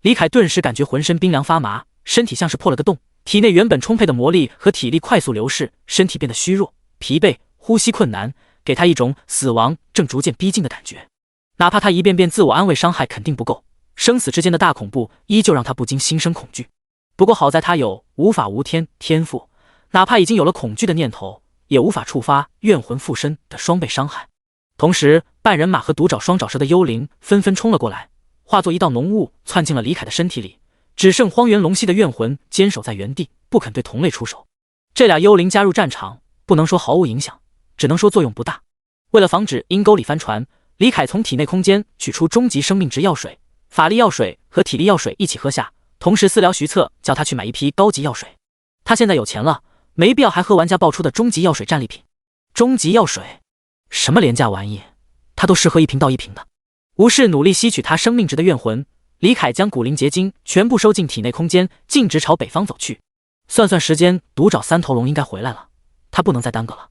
李凯顿时感觉浑身冰凉发麻，身体像是破了个洞，体内原本充沛的魔力和体力快速流逝，身体变得虚弱、疲惫，呼吸困难，给他一种死亡正逐渐逼近的感觉。哪怕他一遍遍自我安慰伤害肯定不够，生死之间的大恐怖依旧让他不禁心生恐惧。不过好在他有无法无天天赋，哪怕已经有了恐惧的念头，也无法触发怨魂附身的双倍伤害。同时半人马和独爪双爪蛇的幽灵纷纷冲了过来，化作一道浓雾窜进了李凯的身体里，只剩荒原龙息的怨魂坚守在原地，不肯对同类出手。这俩幽灵加入战场，不能说毫无影响，只能说作用不大。为了防止阴沟里翻船，李凯从体内空间取出终极生命值药水、法力药水和体力药水一起喝下，同时私聊徐策叫他去买一批高级药水。他现在有钱了，没必要还喝玩家爆出的终极药水战利品。终极药水什么廉价玩意，他都适合一瓶倒一瓶的。无视努力吸取他生命值的怨魂，李凯将古灵结晶全部收进体内空间，径直朝北方走去。算算时间，独爪三头龙应该回来了，他不能再耽搁了。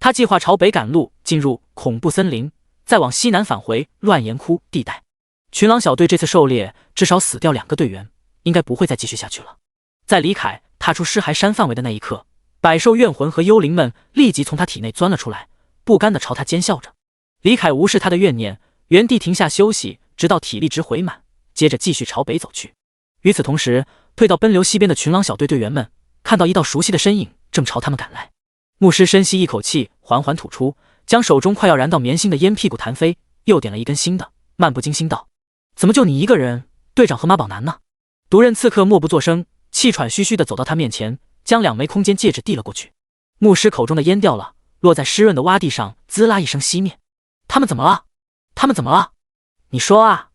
他计划朝北赶路，进入恐怖森林，再往西南返回乱岩窟地带。群狼小队这次狩猎至少死掉2个队员，应该不会再继续下去了。在李凯踏出尸骸山范围的那一刻，百兽怨魂和幽灵们立即从他体内钻了出来，不甘地朝他奸笑着。李凯无视他的怨念，原地停下休息，直到体力值回满，接着继续朝北走去。与此同时，退到奔流西边的群狼小队队员们看到一道熟悉的身影正朝他们赶来。牧师深吸一口气，缓缓吐出，将手中快要燃到棉芯的烟屁股弹飞，又点了一根新的，漫不经心道：怎么就你一个人？队长和马宝男呢？独刃刺客默不作声，气喘吁吁地走到他面前，将2枚空间戒指递了过去。牧师口中的烟掉了，落在湿润的洼地上，滋啦一声熄灭。他们怎么了？他们怎么了？你说啊！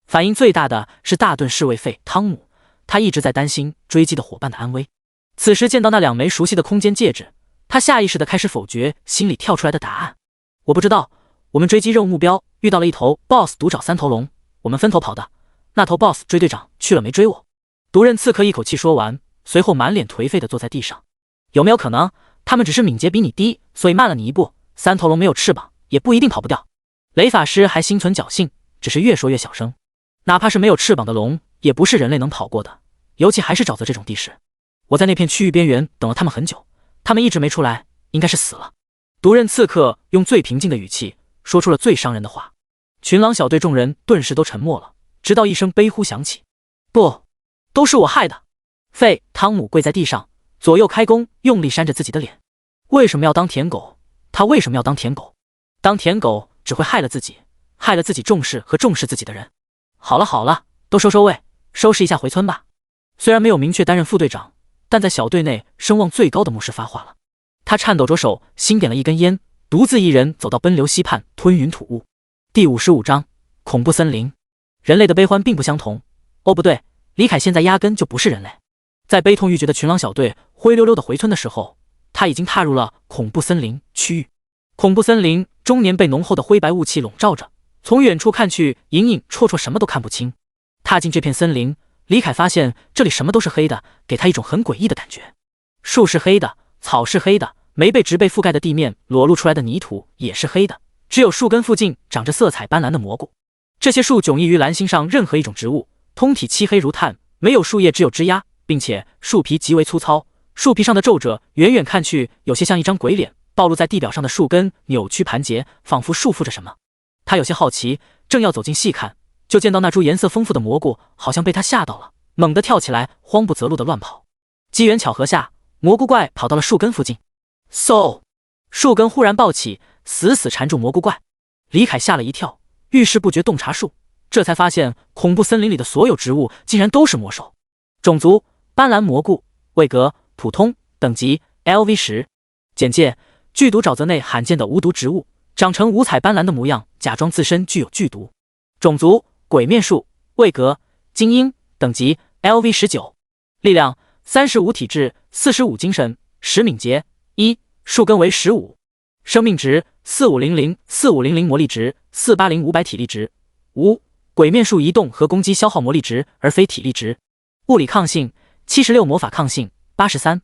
反应最大的是大盾侍卫费汤姆，他一直在担心追击的伙伴的安危。此时见到那2枚熟悉的空间戒指，他下意识地开始否决心里跳出来的答案。我不知道，我们追击任务目标遇到了一头 BOSS 独爪3头龙，我们分头跑的，那头 BOSS 追队长去了没追我。独刃刺客一口气说完，随后满脸颓废地坐在地上。有没有可能他们只是敏捷比你低，所以慢了你一步？3头龙没有翅膀，也不一定跑不掉。雷法师还心存侥幸，只是越说越小声。哪怕是没有翅膀的龙，也不是人类能跑过的，尤其还是沼泽这种地势。我在那片区域边缘等了他们很久，他们一直没出来，应该是死了。独刃刺客用最平静的语气说出了最伤人的话。群狼小队众人顿时都沉默了，直到一声悲呼响起：不，都是我害的！费汤姆跪在地上，左右开弓，用力扇着自己的脸。为什么要当舔狗？他为什么要当舔狗？当舔狗只会害了自己，害了自己重视和重视自己的人。好了好了，都收收尾，收拾一下回村吧。虽然没有明确担任副队长，但在小队内声望最高的牧师发话了。他颤抖着手，新点了一根烟，独自一人走到奔流溪畔，吞云吐雾。第55章恐怖森林。人类的悲欢并不相同。哦不对，李凯现在压根就不是人类。在悲痛欲绝的群狼小队灰溜溜的回村的时候，他已经踏入了恐怖森林区域。恐怖森林终年被浓厚的灰白雾气笼罩着，从远处看去隐隐绰绰什么都看不清。踏进这片森林，李凯发现这里什么都是黑的，给他一种很诡异的感觉。树是黑的，草是黑的，没被植被覆盖的地面裸露出来的泥土也是黑的，只有树根附近长着色彩斑斓的蘑菇。这些树迥异于蓝星上任何一种植物，通体漆黑如炭，没有树叶，只有枝桠，并且树皮极为粗糙，树皮上的皱褶远远看去有些像一张鬼脸，暴露在地表上的树根扭曲盘结，仿佛束缚着什么。他有些好奇，正要走近细看，就见到那株颜色丰富的蘑菇好像被他吓到了，猛地跳起来，慌不择路的乱跑。机缘巧合下，蘑菇怪跑到了树根附近，嗖！树根忽然暴起，死死缠住蘑菇怪。李凯吓了一跳，遇事不决洞察术，这才发现恐怖森林里的所有植物竟然都是魔兽。种族：斑斓蘑菇，位格：普通，等级 LV10。简介：剧毒沼泽内罕见的无毒植物，长成五彩斑斓的模样，假装自身具有剧毒。种族：鬼面树，位格：精英，等级 LV19。力量：35体质，45精神，10敏捷，1树根为15。生命值：4500，4500魔力值，480500体力值。鬼面树移动和攻击消耗魔力值而非体力值。物理抗性76，魔法抗性83。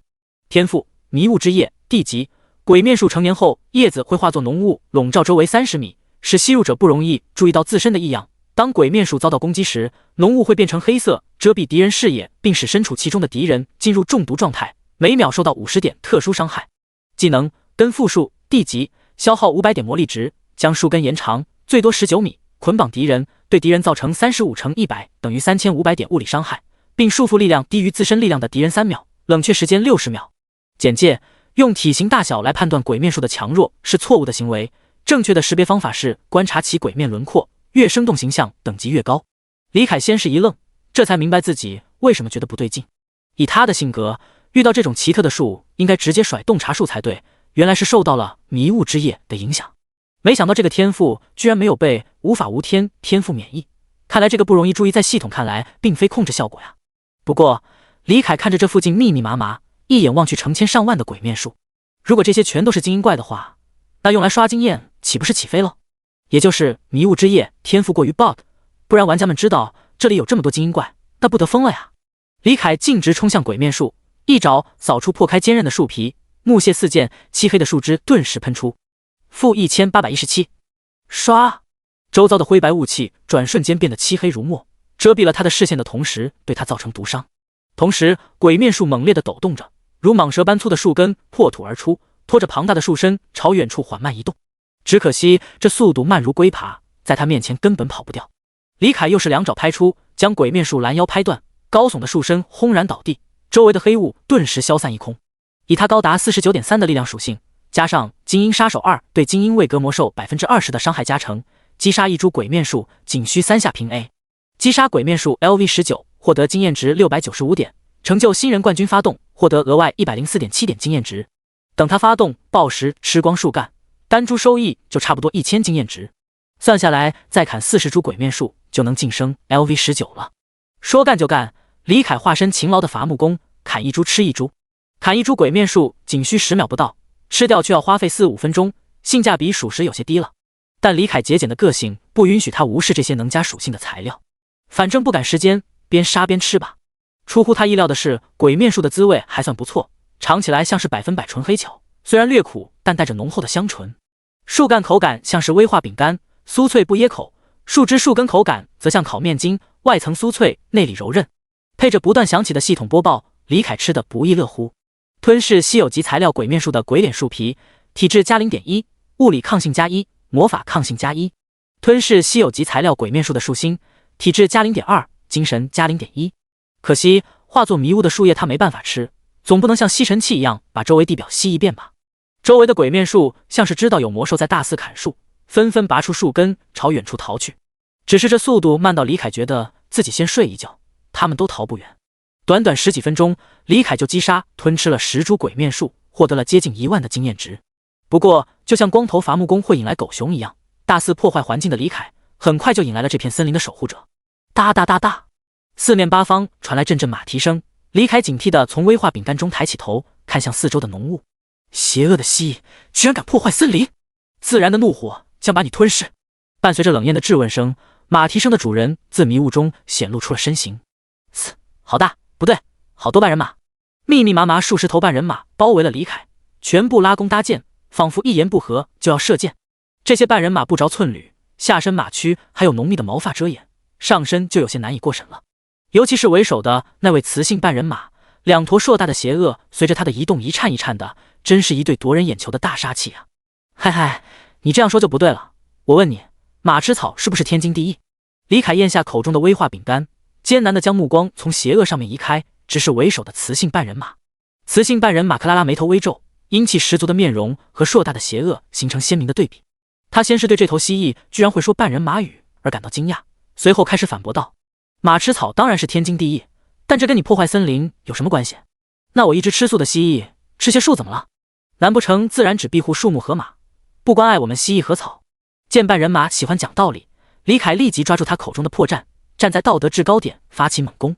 天赋：迷雾之叶，地级。鬼面树成年后，叶子会化作浓雾，笼罩周围30米，使吸入者不容易注意到自身的异样。当鬼面树遭到攻击时，浓雾会变成黑色，遮蔽敌人视野，并使身处其中的敌人进入中毒状态，每秒受到50点特殊伤害。技能：根复树，地级，消耗500点魔力值，将树根延长，最多19米，捆绑敌人，对敌人造成35乘100等于3500点物理伤害，并束缚力量低于自身力量的敌人3秒，冷却时间60秒。简介：用体型大小来判断鬼面树的强弱是错误的行为，正确的识别方法是观察其鬼面轮廓，越生动形象，等级越高。李凯先是一愣，这才明白自己为什么觉得不对劲。以他的性格，遇到这种奇特的树，应该直接甩洞察术才对，原来是受到了迷雾之夜的影响。没想到这个天赋居然没有被无法无天天赋免疫，看来这个不容易注意，在系统看来并非控制效果呀。不过李凯看着这附近密密麻麻，一眼望去成千上万的鬼面树，如果这些全都是精英怪的话，那用来刷经验岂不是起飞了？也就是迷雾之夜天赋过于 bug， 不然玩家们知道这里有这么多精英怪，那不得疯了呀。李凯径直冲向鬼面树，一爪扫出破开坚韧的树皮，木屑四溅，漆黑的树枝顿时喷出。-1817，刷！周遭的灰白雾气转瞬间变得漆黑如墨，遮蔽了他的视线的同时，对他造成毒伤。同时，鬼面树猛烈地抖动着，如蟒蛇般粗的树根破土而出，拖着庞大的树身朝远处缓慢移动。只可惜这速度慢如龟爬，在他面前根本跑不掉。李凯又是两爪拍出，将鬼面树拦腰拍断，高耸的树身轰然倒地，周围的黑雾顿时消散一空。以他高达 49.3 的力量属性，加上精英杀手2对精英位格魔兽 20% 的伤害加成，击杀一株鬼面树仅需3下平 A。 击杀鬼面树 LV19， 获得经验值695点，成就新人冠军发动，获得额外 104.7 点经验值。等他发动爆时吃光树干，单株收益就差不多1000经验值，算下来再砍40株鬼面树就能晋升 LV19 了。说干就干，李凯化身勤劳的伐木工，砍一株吃一株。砍一株鬼面树仅需10秒不到，吃掉却要花费4-5分钟，性价比属实有些低了。但李凯节俭的个性不允许他无视这些能加属性的材料，反正不赶时间，边杀边吃吧。出乎他意料的是，鬼面树的滋味还算不错，尝起来像是100%纯黑巧，虽然略苦，但带着浓厚的香醇。树干口感像是威化饼干，酥脆不噎口；树枝树根口感则像烤面筋，外层酥脆，内里柔韧。配着不断响起的系统播报，李凯吃得不亦乐乎。吞噬稀有级材料鬼面树的鬼脸树皮，体质加 0.1， 物理抗性加1，魔法抗性加1。吞噬稀有级材料鬼面树的树心，体质加 0.2， 精神加 0.1。可惜化作迷雾的树叶他没办法吃，总不能像吸尘器一样把周围地表吸一遍吧。周围的鬼面树像是知道有魔兽在大肆砍树，纷纷拔出树根朝远处逃去。只是这速度慢到李凯觉得自己先睡一觉，他们都逃不远。短短10几分钟，李凯就击杀吞吃了10株鬼面树，获得了接近1万的经验值。不过就像光头伐木工会引来狗熊一样，大肆破坏环境的李凯很快就引来了这片森林的守护者。哒哒哒哒，四面八方传来阵阵马蹄声。李凯警惕地从威化饼干中抬起头，看向四周的浓雾。邪恶的蜥蜴居然敢破坏森林，自然的怒火将把你吞噬。伴随着冷艳的质问声，马蹄声的主人自迷雾中显露出了身形。好大，不对，好多半人马。密密麻麻数十头半人马包围了李凯，全部拉弓搭箭，仿佛一言不合就要射箭。这些半人马不着寸缕，下身马躯还有浓密的毛发遮掩，上身就有些难以过审了。尤其是为首的那位雌性半人马，两坨硕大的邪恶随着他的移动一颤一颤的，真是一对夺人眼球的大杀器啊！嗨，你这样说就不对了。我问你，马吃草是不是天经地义？李凯咽下口中的威化饼干，艰难地将目光从邪恶上面移开，直视为首的雌性半人马。雌性半人马克拉拉眉头微皱，英气十足的面容和硕大的邪恶形成鲜明的对比。他先是对这头蜥蜴居然会说半人马语而感到惊讶，随后开始反驳道：“马吃草当然是天经地义，但这跟你破坏森林有什么关系？那我一只吃素的蜥蜴吃些树怎么了？难不成自然只庇护树木和马，不关爱我们蜥蜴和草？”见半人马喜欢讲道理，李凯立即抓住他口中的破绽，站在道德制高点发起猛攻。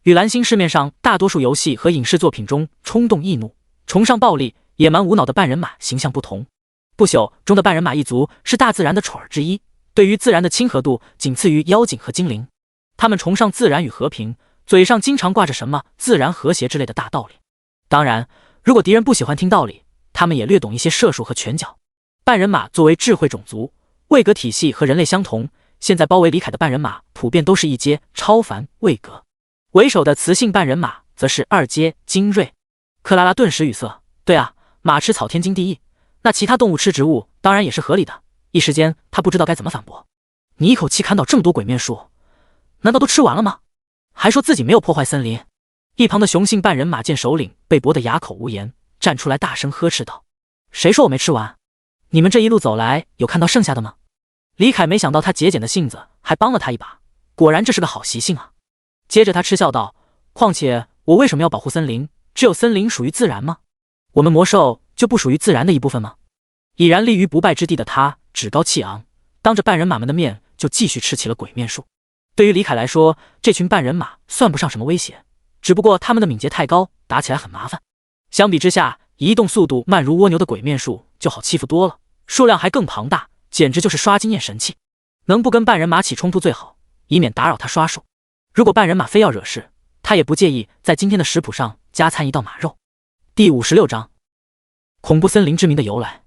与蓝星市面上大多数游戏和影视作品中冲动易怒、崇尚暴力、野蛮无脑的半人马形象不同，不朽中的半人马一族是大自然的宠儿之一，对于自然的亲和度仅次于妖精和精灵。他们崇尚自然与和平，嘴上经常挂着什么自然和谐之类的大道理。当然，如果敌人不喜欢听道理，他们也略懂一些射术和拳脚。半人马作为智慧种族，位格体系和人类相同，现在包围李凯的半人马普遍都是一阶超凡位格，为首的雌性半人马则是二阶精锐。克拉拉顿时语塞，对啊，马吃草天经地义，那其他动物吃植物当然也是合理的。一时间他不知道该怎么反驳。你一口气砍倒这么多鬼面树，难道都吃完了吗？还说自己没有破坏森林。一旁的雄性半人马见首领被驳得哑口无言，站出来大声呵斥道：“谁说我没吃完？你们这一路走来有看到剩下的吗？”李凯没想到他节俭的性子还帮了他一把，果然这是个好习性啊。接着他嗤笑道：“况且我为什么要保护森林？只有森林属于自然吗？我们魔兽就不属于自然的一部分吗？”已然立于不败之地的他趾高气昂，当着半人马们的面就继续吃起了鬼面术。对于李凯来说，这群半人马算不上什么威胁，只不过他们的敏捷太高，打起来很麻烦。相比之下，移动速度慢如蜗牛的鬼面术就好欺负多了，数量还更庞大，简直就是刷经验神器。能不跟半人马起冲突最好，以免打扰他刷数。如果半人马非要惹事，他也不介意在今天的食谱上加餐一道马肉。第56章，恐怖森林之名的由来。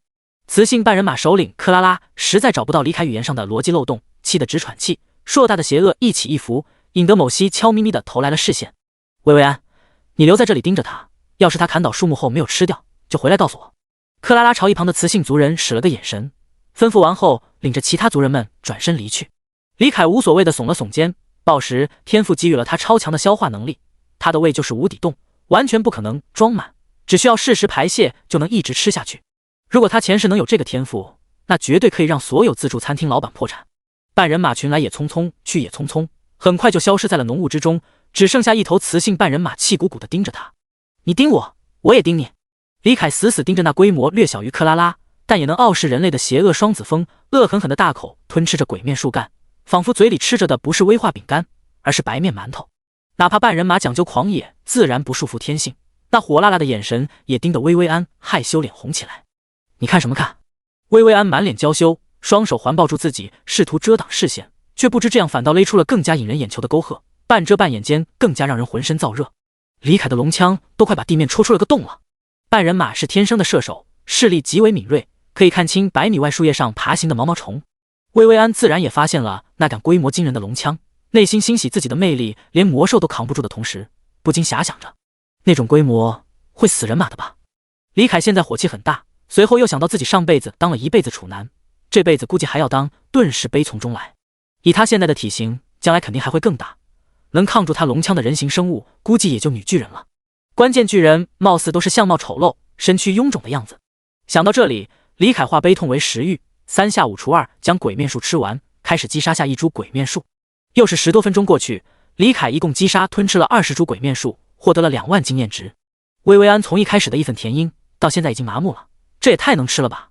雌性半人马首领克拉拉实在找不到李凯语言上的逻辑漏洞，气得直喘气，硕大的邪恶一起一伏，引得某西悄咪咪地投来了视线。薇薇安，你留在这里盯着他，要是他砍倒树木后没有吃掉，就回来告诉我。克拉拉朝一旁的雌性族人使了个眼神，吩咐完后领着其他族人们转身离去。李凯无所谓地耸了耸肩，暴食天赋给予了他超强的消化能力，他的胃就是无底洞，完全不可能装满，只需要适时排泄就能一直吃下去。如果他前世能有这个天赋，那绝对可以让所有自助餐厅老板破产。半人马群来也匆匆，去也匆匆，很快就消失在了浓雾之中，只剩下一头雌性半人马气鼓鼓地盯着他。你盯我，我也盯你。李凯死死盯着那规模略小于克拉拉，但也能傲视人类的邪恶双子峰，恶狠狠的大口吞吃着鬼面树干，仿佛嘴里吃着的不是威化饼干，而是白面馒头。哪怕半人马讲究狂野，自然不束缚天性，那火辣辣的眼神也盯得薇薇安害羞脸红起来。你看什么看？薇薇安满脸娇羞，双手环抱住自己，试图遮挡视线，却不知这样反倒勒出了更加引人眼球的沟壑，半遮半掩间更加让人浑身燥热。李凯的龙枪都快把地面戳出了个洞了。半人马是天生的射手，视力极为敏锐，可以看清100米外树叶上爬行的毛毛虫。薇薇安自然也发现了那杆规模惊人的龙枪，内心欣喜自己的魅力连魔兽都扛不住的同时，不禁遐想着，那种规模会死人马的吧？李凯现在火气很大，随后又想到自己上辈子当了一辈子处男，这辈子估计还要当，顿时悲从中来。以他现在的体型，将来肯定还会更大，能抗住他龙枪的人形生物，估计也就女巨人了。关键巨人貌似都是相貌丑陋、身躯臃肿的样子。想到这里，李凯化悲痛为食欲，3下5除2将鬼面树吃完，开始击杀下一株鬼面树。又是10多分钟过去，李凯一共击杀吞吃了20株鬼面树，获得了2万经验值。薇薇安从一开始的义愤填膺，到现在已经麻木了，这也太能吃了吧！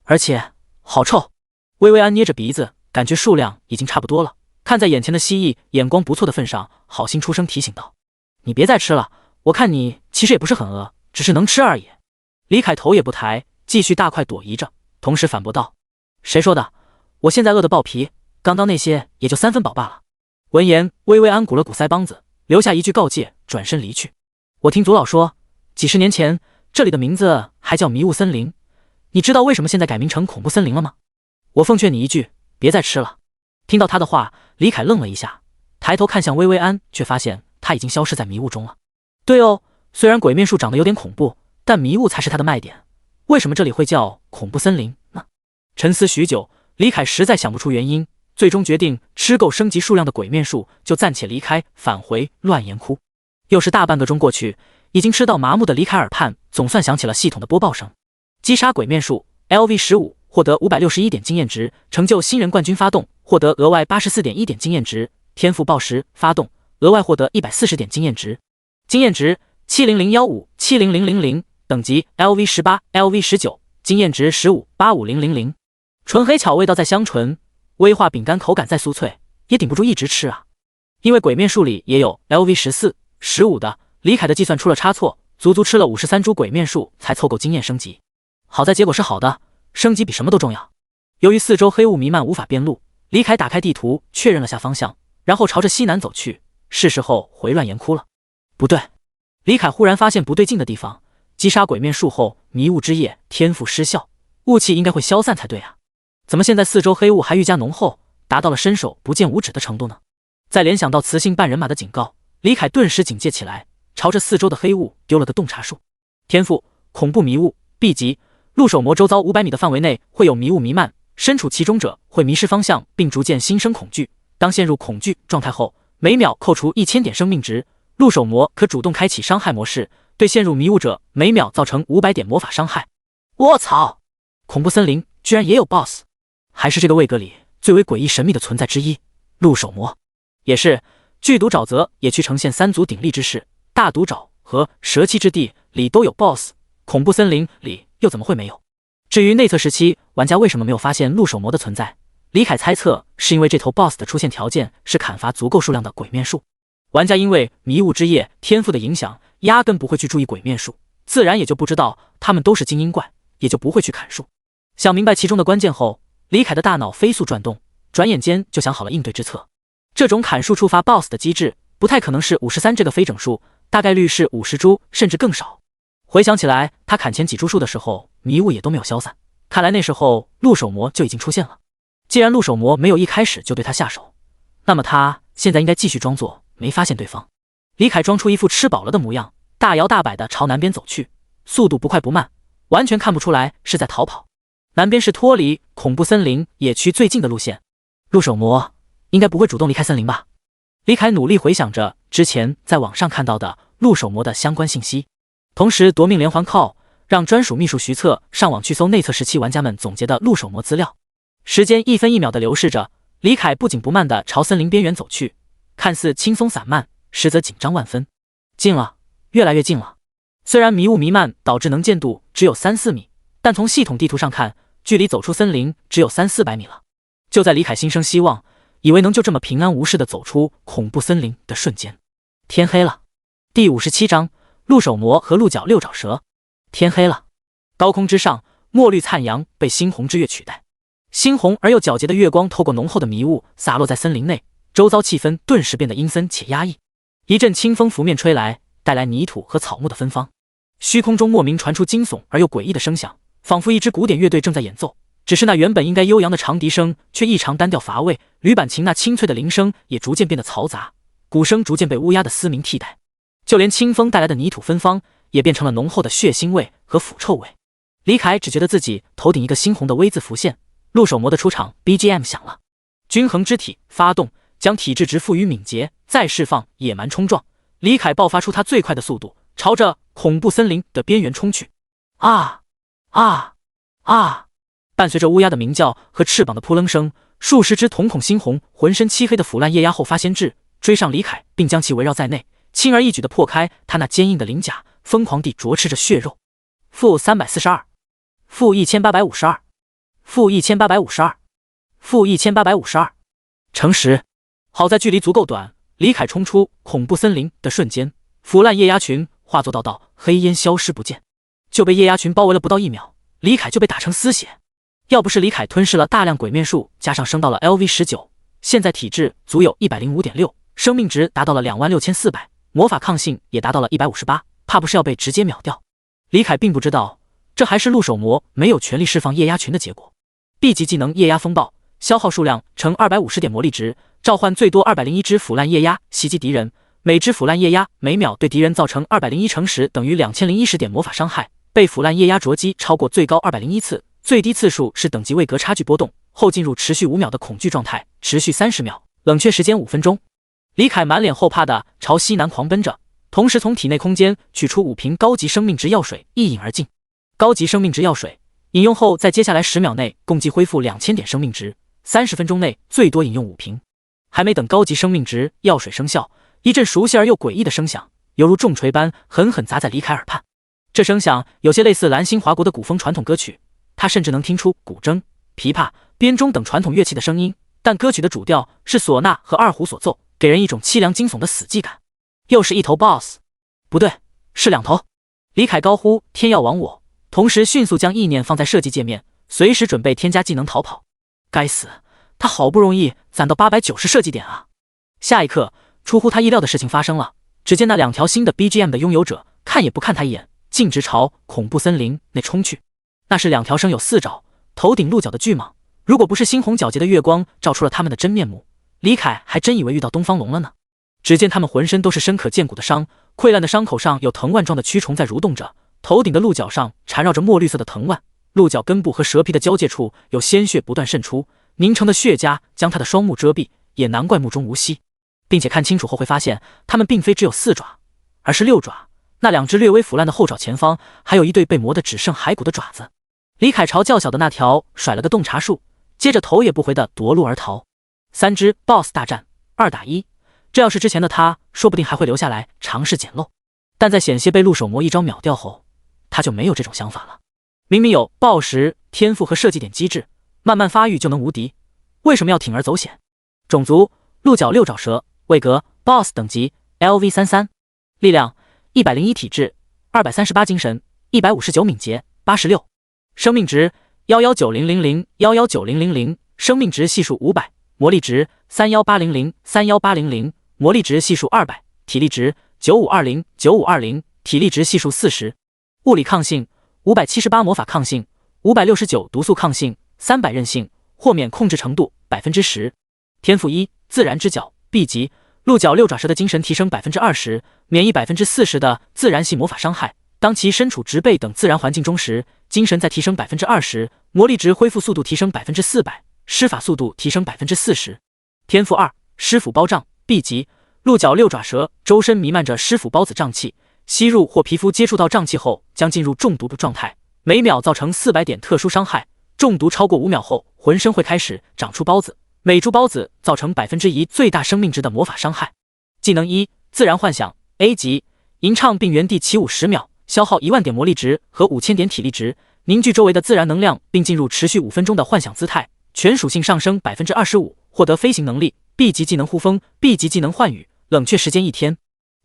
而且好臭！薇薇安捏着鼻子，感觉数量已经差不多了。看在眼前的蜥蜴眼光不错的份上，好心出声提醒道：“你别再吃了，我看你其实也不是很饿，只是能吃而已。”李凯头也不抬，继续大块躲移着，同时反驳道：“谁说的？我现在饿得爆皮，刚刚那些也就3分饱罢了。”闻言，薇薇安鼓了鼓腮帮子，留下一句告诫，转身离去。我听祖老说，几十年前这里的名字还叫迷雾森林，你知道为什么现在改名成恐怖森林了吗？我奉劝你一句，别再吃了。听到他的话，李凯愣了一下，抬头看向薇薇安，却发现他已经消失在迷雾中了。对哦，虽然鬼面树长得有点恐怖，但迷雾才是它的卖点。为什么这里会叫恐怖森林呢？沉思许久，李凯实在想不出原因，最终决定吃够升级数量的鬼面术，就暂且离开，返回乱岩窟。又是大半个钟过去，已经吃到麻木的李凯耳畔总算响起了系统的播报声：击杀鬼面术 LV15， 获得561点经验值，成就新人冠军发动，获得额外84.1点经验值，天赋报时发动，额外获得140点经验值。经验值70015 70000，等级 LV18 LV19， 经验值15 85000。纯黑巧味道在香醇，威化饼干口感再酥脆，也顶不住一直吃啊。因为鬼面术里也有 LV14 15的，李凯的计算出了差错，足足吃了53株鬼面术才凑够经验升级。好在结果是好的，升级比什么都重要。由于四周黑雾弥漫无法辨路，李凯打开地图确认了下方向，然后朝着西南走去，是时候回乱岩窟了。不对，李凯忽然发现不对劲的地方，击杀鬼面术后迷雾之夜天赋失效，雾气应该会消散才对啊，怎么现在四周黑雾还愈加浓厚，达到了伸手不见五指的程度呢？再联想到雌性半人马的警告，李凯顿时警戒起来，朝着四周的黑雾丢了个洞察术。天赋恐怖迷雾 B 级，入手魔周遭500米的范围内会有迷雾弥漫，身处其中者会迷失方向，并逐渐心生恐惧。当陷入恐惧状态后，每秒扣除1000点生命值。入手魔可主动开启伤害模式，对陷入迷雾者每秒造成500点魔法伤害。卧槽！恐怖森林居然也有 BOSS， 还是这个位格里最为诡异神秘的存在之一——入手魔。也是，剧毒沼泽也去呈现三足鼎立之势，大毒沼和蛇栖之地里都有 BOSS， 恐怖森林里又怎么会没有？至于内测时期玩家为什么没有发现入手魔的存在，李凯猜测是因为这头 BOSS 的出现条件是砍伐足够数量的鬼面术。玩家因为迷雾之夜天赋的影响，压根不会去注意鬼面术，自然也就不知道他们都是精英怪，也就不会去砍树。想明白其中的关键后，李凯的大脑飞速转动，转眼间就想好了应对之策。这种砍树触发 BOSS 的机制，不太可能是53这个非整数，大概率是50株甚至更少。回想起来，他砍前几株树的时候，迷雾也都没有消散，看来那时候入手魔就已经出现了。既然入手魔没有一开始就对他下手，那么他现在应该继续装作没发现对方。李凯装出一副吃饱了的模样，大摇大摆地朝南边走去，速度不快不慢，完全看不出来是在逃跑。南边是脱离恐怖森林野区最近的路线，入手魔应该不会主动离开森林吧？李凯努力回想着之前在网上看到的入手魔的相关信息，同时夺命连环 call， 让专属秘书徐策上网去搜内测时期玩家们总结的入手魔资料。时间一分一秒地流逝着，李凯不紧不慢地朝森林边缘走去，看似轻松散漫，实则紧张万分。近了，越来越近了。虽然迷雾弥漫导致能见度只有3-4米，但从系统地图上看，距离走出森林只有300-400米了。就在李凯心生希望，以为能就这么平安无事地走出恐怖森林的瞬间，天黑了。第57章鹿手魔和鹿角六爪蛇。天黑了，高空之上，墨绿灿阳被猩红之月取代。猩红而又皎洁的月光透过浓厚的迷雾洒落在森林内，周遭气氛顿时变得阴森且压抑。一阵清风拂面吹来，带来泥土和草木的芬芳。虚空中莫名传出惊悚而又诡异的声响，仿佛一支古典乐队正在演奏，只是那原本应该悠扬的长笛声却异常单调乏味，铝板琴那清脆的铃声也逐渐变得嘈杂，鼓声逐渐被乌鸦的嘶鸣替代，就连清风带来的泥土芬芳也变成了浓厚的血腥味和腐臭味。李凯只觉得自己头顶一个猩红的 V 字浮现，鹿手魔的出场 BGM 响了。均衡之体发动，将体质值赋予敏捷，再释放野蛮冲撞。李凯爆发出他最快的速度，朝着恐怖森林的边缘冲去。啊啊啊！伴随着乌鸦的鸣叫和翅膀的扑棱声，数十只瞳孔猩红、浑身漆黑的腐烂夜鸦后发先至，追上李凯，并将其围绕在内，轻而易举地破开他那坚硬的鳞甲，疯狂地啄吃着血肉。-342，-1852，-1852，-1852，乘10。好在距离足够短，李凯冲出恐怖森林的瞬间，腐烂夜鸦群化作道道黑烟消失不见，就被夜鸦群包围了不到1秒，李凯就被打成丝血。要不是李凯吞噬了大量鬼面术，加上升到了 LV19， 现在体质足有 105.6， 生命值达到了26400，魔法抗性也达到了158，怕不是要被直接秒掉。李凯并不知道，这还是鹿手魔没有全力释放夜鸦群的结果。B 级技能夜鸦风暴，消耗数量乘250点魔力值，召唤最多201只腐烂夜鸦袭击敌人，每只腐烂夜鸦每秒对敌人造成201乘10等于2010点魔法伤害，被腐烂夜鸦啄击超过最高201次，最低次数是等级位格差距波动，后进入持续5秒的恐惧状态，持续30秒，冷却时间5分钟。李凯满脸后怕的朝西南狂奔着，同时从体内空间取出5瓶高级生命值药水一饮而尽。高级生命值药水饮用后，在接下来10秒内共计恢复2000点生命值，30分钟内最多饮用5瓶。还没等高级生命值药水生效，一阵熟悉而又诡异的声响，犹如重锤般狠狠砸在李凯耳畔。这声响有些类似兰心华国的古风传统歌曲，他甚至能听出古筝、琵琶、编钟等传统乐器的声音，但歌曲的主调是唢呐和二胡所奏，给人一种凄凉惊悚的死寂感。又是一头 BOSS， 不对，是2头。李凯高呼天要亡我，同时迅速将意念放在设计界面，随时准备添加技能逃跑。该死，他好不容易攒到890设计点啊！下一刻，出乎他意料的事情发生了。只见那2条新的 BGM 的拥有者看也不看他一眼，径直朝恐怖森林内冲去。那是2条生有4爪、头顶鹿角的巨蟒，如果不是猩红皎洁的月光照出了他们的真面目，李凯还真以为遇到东方龙了呢。只见他们浑身都是深可见骨的伤，溃烂的伤口上有藤蔓状的蛆虫在蠕动着，头顶的鹿角上缠绕着墨绿色的藤蔓，鹿角根部和蛇皮的交界处有鲜血不断渗出，凝成的血痂将他的双目遮蔽，也难怪目中无希。并且看清楚后会发现，它们并非只有4爪，而是6爪。那2只略微腐烂的后爪前方，还有一对被磨得只剩骸骨的爪子。李凯朝较小的那条甩了个洞察术，接着头也不回地夺路而逃。3只 BOSS 大战2打1，这要是之前的他，说不定还会留下来尝试捡漏。但在险些被陆手魔一招秒掉后，他就没有这种想法了。明明有暴食、天赋和设计点机制，慢慢发育就能无敌，为什么要铤而走险？种族鹿角6爪蛇，位格 BOSS 等级 LV33， 力量101，体质238，精神159，敏捷86，生命值119000 119000，生命值系数500，魔力值31800 31800，魔力值系数200，体力值9520 9520，体力值系数40，物理抗性578，魔法抗性569，毒素抗性300，韧性豁免控制程度10%。天赋1，自然之角 B 级，鹿角6爪蛇的精神提升20%，免疫40%的自然系魔法伤害。当其身处植被等自然环境中时，精神再提升20%，魔力值恢复速度提升400%，施法速度提升40%。天赋2，尸腐包胀 B 级，鹿角6爪蛇周身弥漫着尸腐孢子瘴气，吸入或皮肤接触到瘴气后将进入中毒的状态，每秒造成400点特殊伤害，中毒超过5秒后浑身会开始长出孢子，每株孢子造成1%最大生命值的魔法伤害。技能1，自然幻想 A 级，吟唱并原地起舞10秒，消耗10000点魔力值和5000点体力值，凝聚周围的自然能量并进入持续5分钟的幻想姿态，全属性上升25%，获得飞行能力。 B 级技能呼风 B 级技能幻语，冷却时间1天。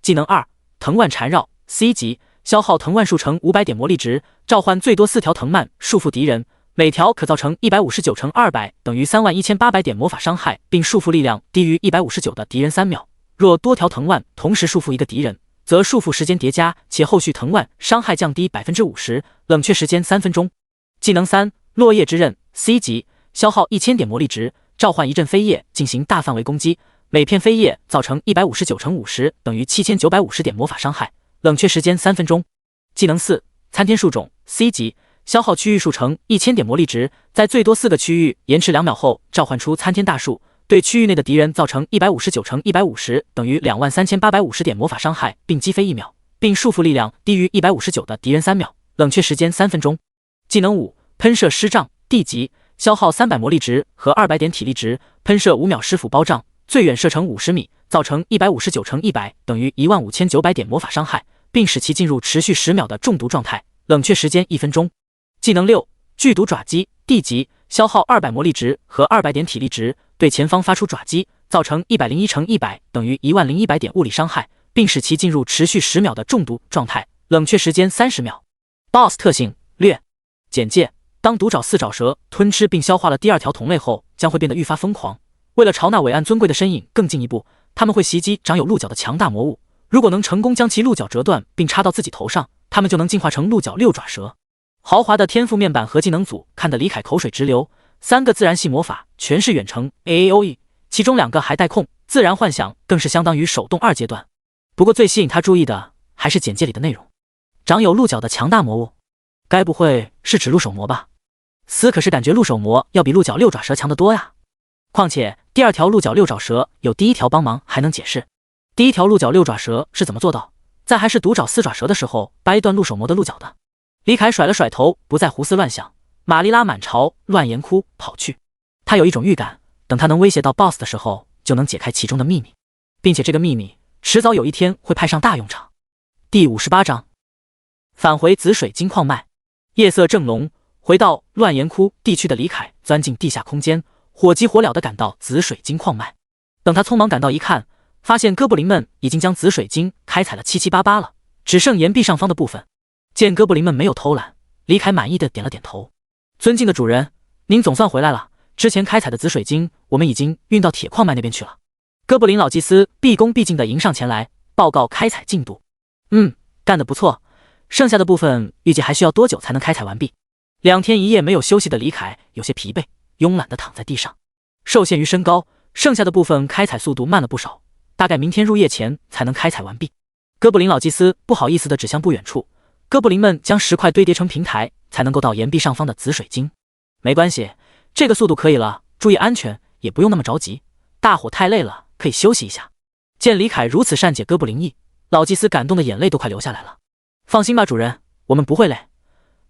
技能2，藤蔓缠绕 C 级，消耗藤蔓数乘500点魔力值，召唤最多4条藤蔓束缚敌人，每条可造成159乘200等于31800点魔法伤害，并束缚力量低于159的敌人3秒。若多条藤蔓同时束缚一个敌人，则束缚时间叠加，且后续藤蔓伤害降低50%，冷却时间3分钟。技能3，落叶之刃 C 级，消耗1000点魔力值，召唤一阵飞叶进行大范围攻击，每片飞叶造成159乘50等于7950点魔法伤害，冷却时间3分钟。技能4，参天树种 C 级，消耗区域数乘1000点魔力值，在最多4个区域延迟2秒后召唤出参天大树，对区域内的敌人造成159乘150等于23850点魔法伤害，并击飞1秒，并束缚力量低于159的敌人3秒，冷却时间3分钟。技能5，喷射尸杖 D 级，消耗300魔力值和200点体力值，喷射5秒尸腐包杖，最远射程50米，造成159乘100等于15900点魔法伤害，并使其进入持续10秒的中毒状态，冷却时间1分钟。技能6，剧毒爪击 D 级，消耗200魔力值和200点体力值，对前方发出爪击，造成101乘100等于10100点物理伤害，并使其进入持续10秒的中毒状态，冷却时间30秒。BOSS 特性略简介：当毒爪4爪蛇吞吃并消化了第2条同类后，将会变得愈发疯狂。为了朝那伟岸尊贵的身影更进一步，他们会袭击长有鹿角的强大魔物。如果能成功将其鹿角折断并插到自己头上，他们就能进化成鹿角6爪蛇。豪华的天赋面板和技能组看得李凯口水直流，3个自然系魔法全是远程 AAOE， 其中2个还带控，自然幻想更是相当于手动2阶段。不过最吸引他注意的还是简介里的内容，长有鹿角的强大魔物，该不会是指鹿手魔吧？死可是感觉鹿手魔要比鹿角六爪蛇强得多呀。况且第二条鹿角六爪蛇有第一条帮忙还能解释，第一条鹿角六爪蛇是怎么做到在还是独爪四爪蛇的时候掰断鹿手魔的鹿角的？李凯甩了甩头，不再胡思乱想，玛丽拉满朝乱岩窟跑去。他有一种预感，等他能威胁到 BOSS 的时候，就能解开其中的秘密，并且这个秘密迟早有一天会派上大用场。第58章，返回紫水晶矿脉。夜色正浓，回到乱岩窟地区的李凯钻进地下空间，火急火燎地赶到紫水晶矿脉。等他匆忙赶到一看，发现哥布林们已经将紫水晶开采了七七八八了，只剩岩壁上方的部分。见哥布林们没有偷懒，李凯满意的点了点头。尊敬的主人，您总算回来了。之前开采的紫水晶，我们已经运到铁矿脉那边去了。哥布林老祭司毕恭毕敬地迎上前来，报告开采进度。干得不错，剩下的部分预计还需要多久才能开采完毕？2天1夜没有休息的李凯有些疲惫，慵懒地躺在地上。受限于身高，剩下的部分开采速度慢了不少，大概明天入夜前才能开采完毕。哥布林老祭司不好意思地指向不远处，哥布林们将石块堆叠成平台，才能够到岩壁上方的紫水晶。没关系，这个速度可以了，注意安全，也不用那么着急。大伙太累了，可以休息一下。见李凯如此善解哥布林意，老祭司感动的眼泪都快流下来了。放心吧，主人，我们不会累，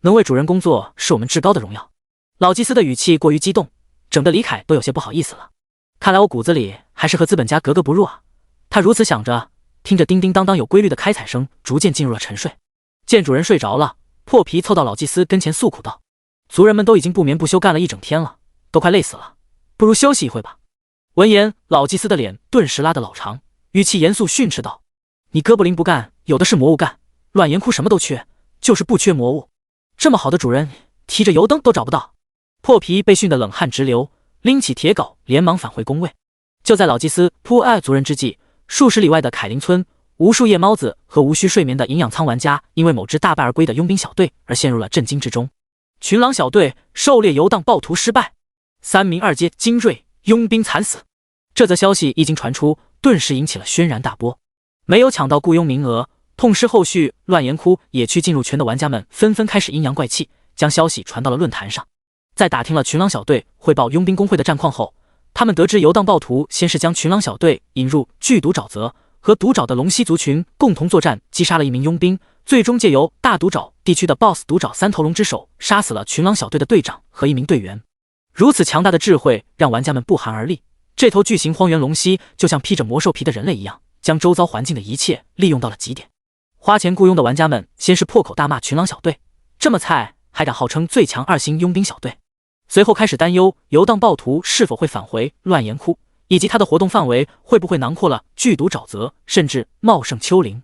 能为主人工作是我们至高的荣耀。老祭司的语气过于激动，整得李凯都有些不好意思了。看来我骨子里还是和资本家格格不入啊。他如此想着，听着叮叮当当有规律的开采声，逐渐进入了沉睡。见主人睡着了，破皮凑到老祭司跟前诉苦道：族人们都已经不眠不休干了一整天了，都快累死了，不如休息一会吧。闻言，老祭司的脸顿时拉得老长，语气严肃训斥道：你哥布林不干，有的是魔物干，乱岩窟什么都缺，就是不缺魔物。这么好的主人，提着油灯都找不到。破皮被训得冷汗直流，拎起铁镐连忙返回宫位。就在老祭司扑爱族人之际，数十里外的凯林村，无数夜猫子和无需睡眠的营养舱玩家因为某支大败而归的佣兵小队而陷入了震惊之中。群狼小队狩猎游荡暴徒失败，3名2阶精锐佣兵惨死。这则消息一经传出，顿时引起了轩然大波。没有抢到雇佣名额，痛失后续乱岩窟野区进入圈的玩家们纷纷开始阴阳怪气，将消息传到了论坛上。在打听了群狼小队汇报佣兵工会的战况后，他们得知游荡暴徒先是将群狼小队引入巨毒沼泽，和毒沼的龙息族群共同作战，击杀了1名佣兵，最终借由大毒沼地区的 BOSS 毒沼3头龙之手杀死了群狼小队的队长和1名队员。如此强大的智慧让玩家们不寒而栗。这头巨型荒原龙息就像披着魔兽皮的人类一样，将周遭环境的一切利用到了极点。花钱雇佣的玩家们先是破口大骂群狼小队，这么菜还敢号称最强2星佣兵小队。随后开始担忧游荡暴徒是否会返回乱岩窟，以及他的活动范围会不会囊括了剧毒沼泽，甚至茂盛丘陵。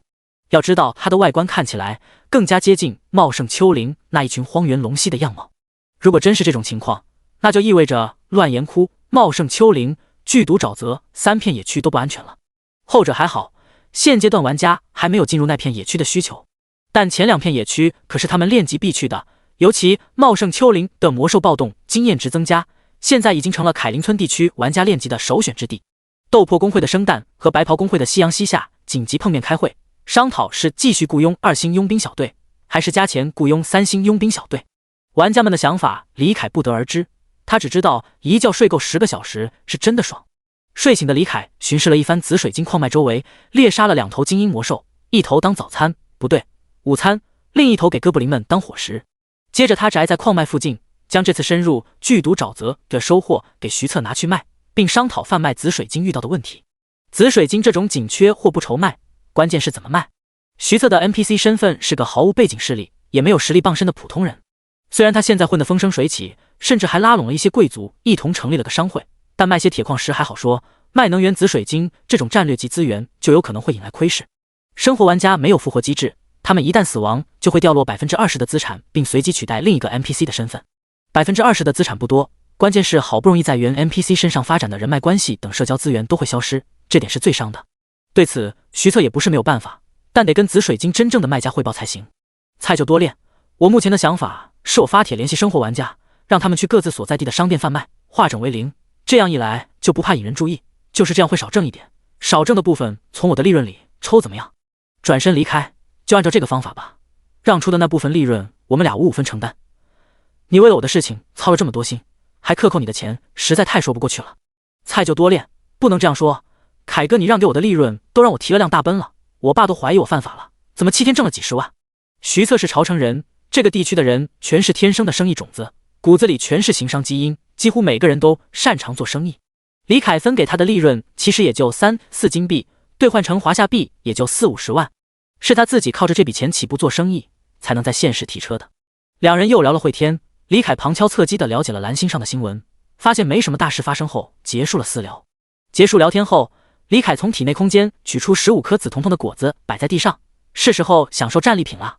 要知道它的外观看起来更加接近茂盛丘陵那一群荒原龙息的样貌。如果真是这种情况，那就意味着乱岩窟、茂盛丘陵、剧毒沼泽3片野区都不安全了。后者还好，现阶段玩家还没有进入那片野区的需求，但前2片野区可是他们练级必去的，尤其茂盛丘陵的魔兽暴动经验值增加，现在已经成了凯林村地区玩家练级的首选之地。斗破工会的生蛋和白袍工会的夕阳西下紧急碰面开会，商讨是继续雇佣2星佣兵小队，还是加钱雇佣3星佣兵小队。玩家们的想法李凯不得而知，他只知道一觉睡够10个小时是真的爽。睡醒的李凯巡视了一番紫水晶矿脉周围，猎杀了2头精英魔兽，1头当早餐，不对，午餐，另1头给哥布林们当伙食。接着他宅在矿脉附近，将这次深入剧毒沼泽的收获给徐策拿去卖，并商讨贩卖紫水晶遇到的问题。紫水晶这种紧缺货不愁卖，关键是怎么卖。徐策的 NPC 身份是个毫无背景势力，也没有实力傍身的普通人。虽然他现在混得风生水起，甚至还拉拢了一些贵族一同成立了个商会，但卖些铁矿石还好说，卖能源紫水晶这种战略级资源就有可能会引来窥视。生活玩家没有复活机制，他们一旦死亡就会掉落 20% 的资产，并随即取代另一个 NPC 的身份。20% 的资产不多，关键是好不容易在原 NPC 身上发展的人脉关系等社交资源都会消失，这点是最伤的。对此徐策也不是没有办法，但得跟紫水晶真正的卖家汇报才行。菜就多练，我目前的想法是我发帖联系生活玩家，让他们去各自所在地的商店贩卖，化整为零，这样一来就不怕引人注意，就是这样会少挣一点，少挣的部分从我的利润里抽怎么样？转身离开，就按照这个方法吧，让出的那部分利润我们俩55分承担。你为了我的事情操了这么多心，还克扣你的钱，实在太说不过去了。菜就多练，不能这样说。凯哥，你让给我的利润都让我提了辆大奔了，我爸都怀疑我犯法了，怎么7天挣了几10万？徐策是潮城人，这个地区的人全是天生的生意种子，骨子里全是行商基因，几乎每个人都擅长做生意。李凯分给他的利润其实也就3、4金币，兑换成华夏币也就4、50万，是他自己靠着这笔钱起步做生意，才能在县市提车的。两人又聊了会天，李凯旁敲侧击地了解了蓝星上的新闻，发现没什么大事发生后，结束了私聊。结束聊天后，李凯从体内空间取出15颗紫彤彤的果子摆在地上，是时候享受战利品了。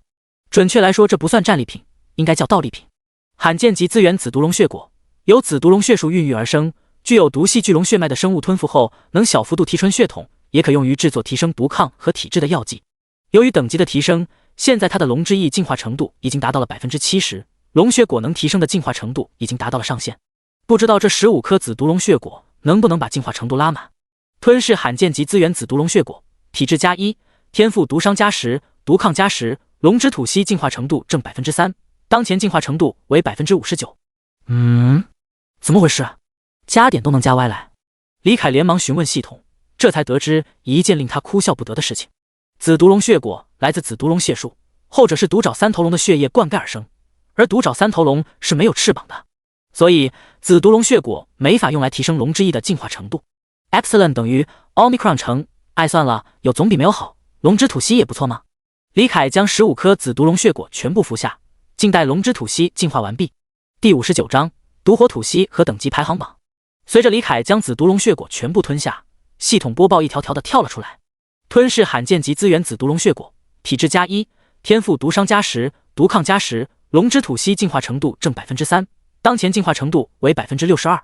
准确来说，这不算战利品，应该叫盗利品。罕见级资源紫毒龙血果，由紫毒龙血树孕育而生，具有毒系巨龙血脉的生物吞服后，能小幅度提纯血统，也可用于制作提升毒抗和体质的药剂。由于等级的提升，现在它的龙之翼进化程度已经达到了 70%， 龙血果能提升的进化程度已经达到了上限。不知道这15颗紫毒龙血果能不能把进化程度拉满。吞噬罕见级资源紫毒龙血果，体质+1，天赋毒伤+10，毒抗+10，龙之吐息进化程度正 3%， 当前进化程度为 59%。怎么回事？加点都能加歪来。李凯连忙询问系统，这才得知一件令他哭笑不得的事情。紫毒龙血果来自紫毒龙血树，后者是独爪三头龙的血液灌溉而生，而独爪三头龙是没有翅膀的，所以紫毒龙血果没法用来提升龙之翼的进化程度。Epsilon 等于 Omicron 乘，爱算了，有总比没有好。龙之吐息也不错吗？李凯将15颗紫毒龙血果全部服下，静待龙之吐息进化完毕。第59章毒火吐息和等级排行榜。随着李凯将紫毒龙血果全部吞下，系统播报一条条的跳了出来。吞噬罕见级资源紫毒龙血果，体质+1，天赋毒伤+10，毒抗+10，龙之吐息进化程度正 3%， 当前进化程度为 62%。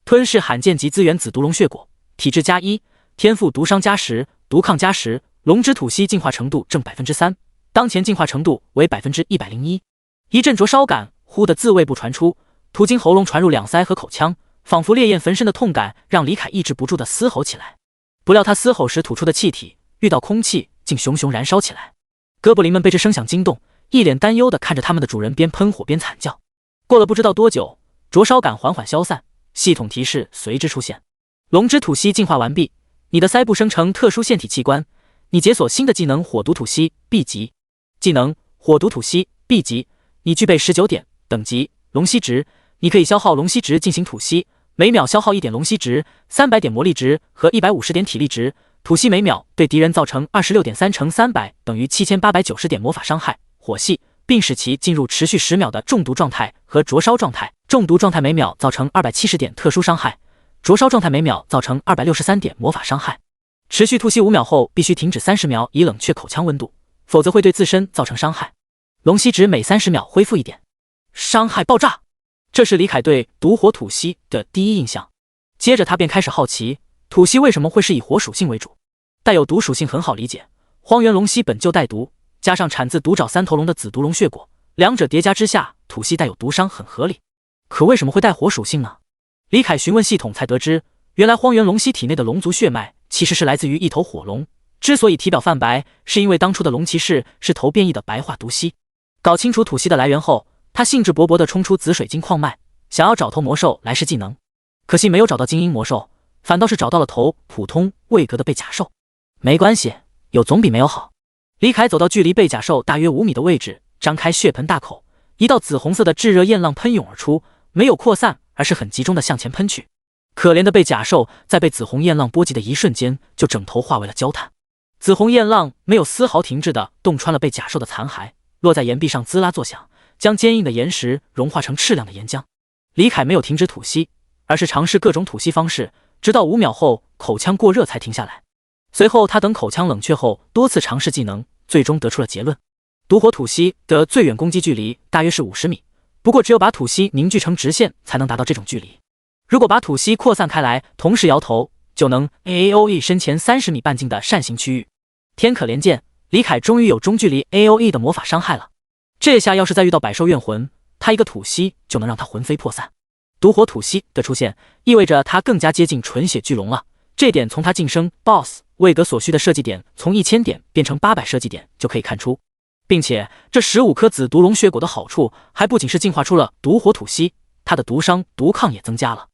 吞噬罕见级资源紫毒龙血果，体质+1，天赋毒伤+10，毒抗+10，龙之吐息进化程度正 3%， 当前进化程度为 101%。一阵灼烧感忽的自胃部传出，途经喉咙传入两腮和口腔，仿佛烈焰焚身的痛感让李凯抑制不住的嘶吼起来。不料他嘶吼时吐出的气体遇到空气竟熊熊燃烧起来。哥布林们被这声响惊动，一脸担忧地看着他们的主人边喷火边惨叫。过了不知道多久，灼烧感缓缓消散，系统提示随之出现：龙之吐息进化完毕，你的腮部生成特殊腺体器官，你解锁新的技能火毒吐息 B 级。技能火毒吐息 B 级，你具备19点，等级龙息值，你可以消耗龙息值进行吐息，每秒消耗1点龙息值、300点魔力值和150点体力值，吐息每秒对敌人造成 26.3 乘300等于7890点魔法伤害，火系，并使其进入持续10秒的中毒状态和灼烧状态。中毒状态每秒造成270点特殊伤害，灼烧状态每秒造成263点魔法伤害。持续吐息5秒后必须停止30秒以冷却口腔温度，否则会对自身造成伤害。龙息值每30秒恢复1点，伤害爆炸。这是李凯对毒火吐息的第一印象。接着他便开始好奇，吐息为什么会是以火属性为主？带有毒属性很好理解，荒原龙息本就带毒，加上产自独爪三头龙的紫毒龙血果，两者叠加之下，吐息带有毒伤很合理。可为什么会带火属性呢？李凯询问系统才得知，原来荒原龙息体内的龙族血脉其实是来自于一头火龙，之所以体表泛白，是因为当初的龙骑士是头变异的白化毒蜥。搞清楚吐息的来源后，他兴致勃勃地冲出紫水晶矿脉，想要找头魔兽来试技能，可惜没有找到精英魔兽，反倒是找到了头普通位格的背甲兽。没关系，有总比没有好。李凯走到距离背甲兽大约5米的位置，张开血盆大口，一道紫红色的炙热焰浪喷涌而出，没有扩散，而是很集中地向前喷去。可怜的背甲兽在被紫红焰浪波及的一瞬间，就整头化为了焦炭。紫红焰浪没有丝毫停滞地洞穿了背甲兽的残骸，落在岩壁上滋啦作响，将坚硬的岩石融化成赤亮的岩浆。李凯没有停止吐息，而是尝试各种吐息方式，直到5秒后口腔过热才停下来。随后他等口腔冷却后多次尝试技能，最终得出了结论：毒火吐息的最远攻击距离大约是50米，不过只有把吐息凝聚成直线才能达到这种距离。如果把吐息扩散开来，同时摇头，就能 AOE 身前30米半径的扇形区域。天可怜见，李凯终于有中距离 AOE 的魔法伤害了。这下要是再遇到百兽怨魂，他一个吐息就能让他魂飞魄散。毒火吐息的出现，意味着他更加接近纯血巨龙了。这点从他晋升 BOSS 位格所需的设计点从1000点变成800设计点就可以看出。并且这15颗紫毒龙血果的好处还不仅是进化出了毒火土息，它的毒伤、毒抗也增加了。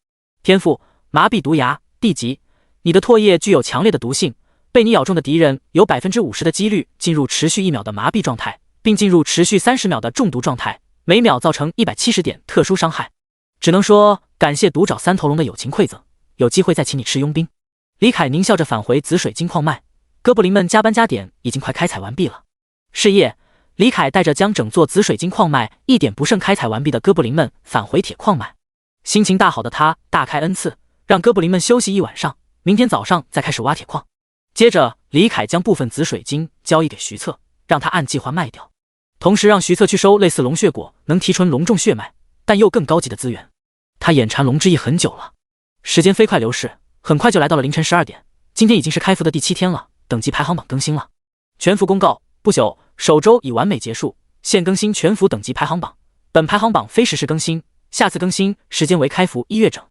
天赋：麻痹毒牙，地级。你的唾液具有强烈的毒性，被你咬中的敌人有50%的几率进入持续1秒的麻痹状态，并进入持续30秒的中毒状态，每秒造成170点特殊伤害。只能说感谢毒爪3头龙的友情馈赠，有机会再请你吃佣兵。李凯狞笑着返回紫水晶矿脉，哥布林们加班加点已经快开采完毕了。是夜，李凯带着将整座紫水晶矿脉一点不剩开采完毕的哥布林们返回铁矿脉，心情大好的他大开恩赐，让哥布林们休息一晚上，明天早上再开始挖铁矿。接着李凯将部分紫水晶交易给徐策，让他按计划卖掉，同时让徐策去收类似龙血果能提纯龙种血脉但又更高级的资源。他眼馋龙之翼很久了。时间飞快流逝，很快就来到了凌晨12点，今天已经是开服的第7天了，等级排行榜更新了。全服公告：不朽首周已完美结束，现更新全服等级排行榜，本排行榜非实时更新，下次更新时间为开服1月整。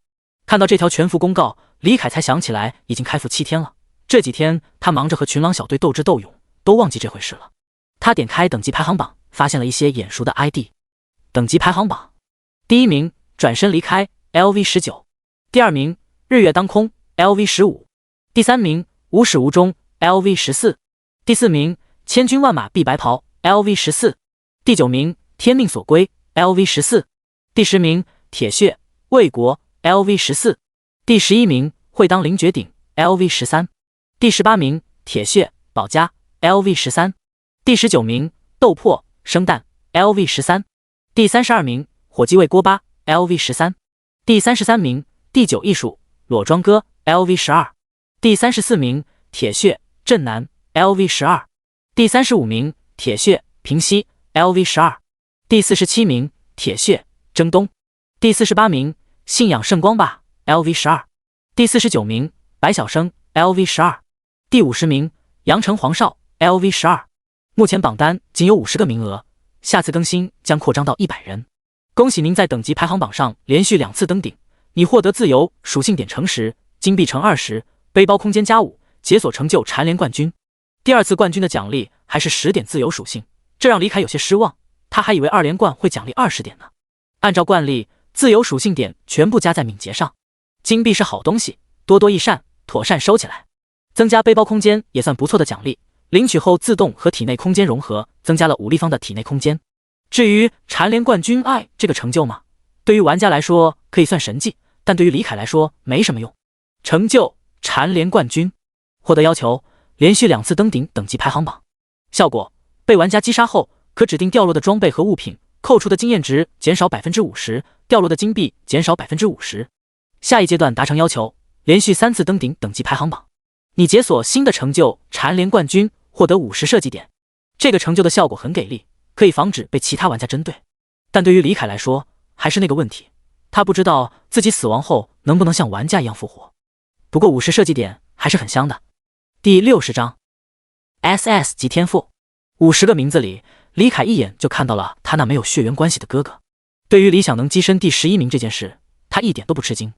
看到这条全服公告，李凯才想起来已经开服7天了。这几天他忙着和群狼小队斗智斗勇，都忘记这回事了。他点开等级排行榜，发现了一些眼熟的 ID。 等级排行榜第1名转身离开 LV19， 第2名日月当空 LV15， 第3名无始无终 LV14， 第4名千军万马必白袍 LV14， 第9名天命所归 LV14， 第10名铁血魏国 LV14， 第11名会当凌绝顶 LV13， 第18名铁血保家 LV13， 第19名斗破生蛋 LV13， 第32名火鸡卫锅巴 LV13， 第33名第9艺术裸装哥 LV12， 第34名铁血镇南 LV12， 第35名铁血平西 LV12， 第47名铁血征东，第48名信仰圣光霸 LV12， 第49名白小生 LV12， 第50名阳城黄少 LV12。 目前榜单仅有50个名额，下次更新将扩张到100人。恭喜您在等级排行榜上连续2次登顶，你获得自由属性点乘10，金币乘20，背包空间加5，解锁成就蝉联冠军。第2次冠军的奖励还是10点自由属性，这让李凯有些失望，他还以为2连冠会奖励20点呢。按照惯例，自由属性点全部加在敏捷上。金币是好东西，多多益善，妥善收起来。增加背包空间也算不错的奖励，领取后自动和体内空间融合，增加了武立方的体内空间。至于蝉联冠军这个成就嘛，对于玩家来说可以算神迹，但对于李凯来说没什么用。成就蝉联冠军，获得要求连续2次登顶等级排行榜。效果：被玩家击杀后，可指定掉落的装备和物品扣除的经验值减少 50%， 掉落的金币减少 50%。 下一阶段达成要求，连续3次登顶等级排行榜。你解锁新的成就蝉联冠军，获得50设计点。这个成就的效果很给力，可以防止被其他玩家针对。但对于李凯来说，还是那个问题，他不知道自己死亡后能不能像玩家一样复活。不过50设计点还是很香的。第60章 SS 级天赋。50个名字里，李凯一眼就看到了他那没有血缘关系的哥哥。对于李想能跻身第11名这件事，他一点都不吃惊。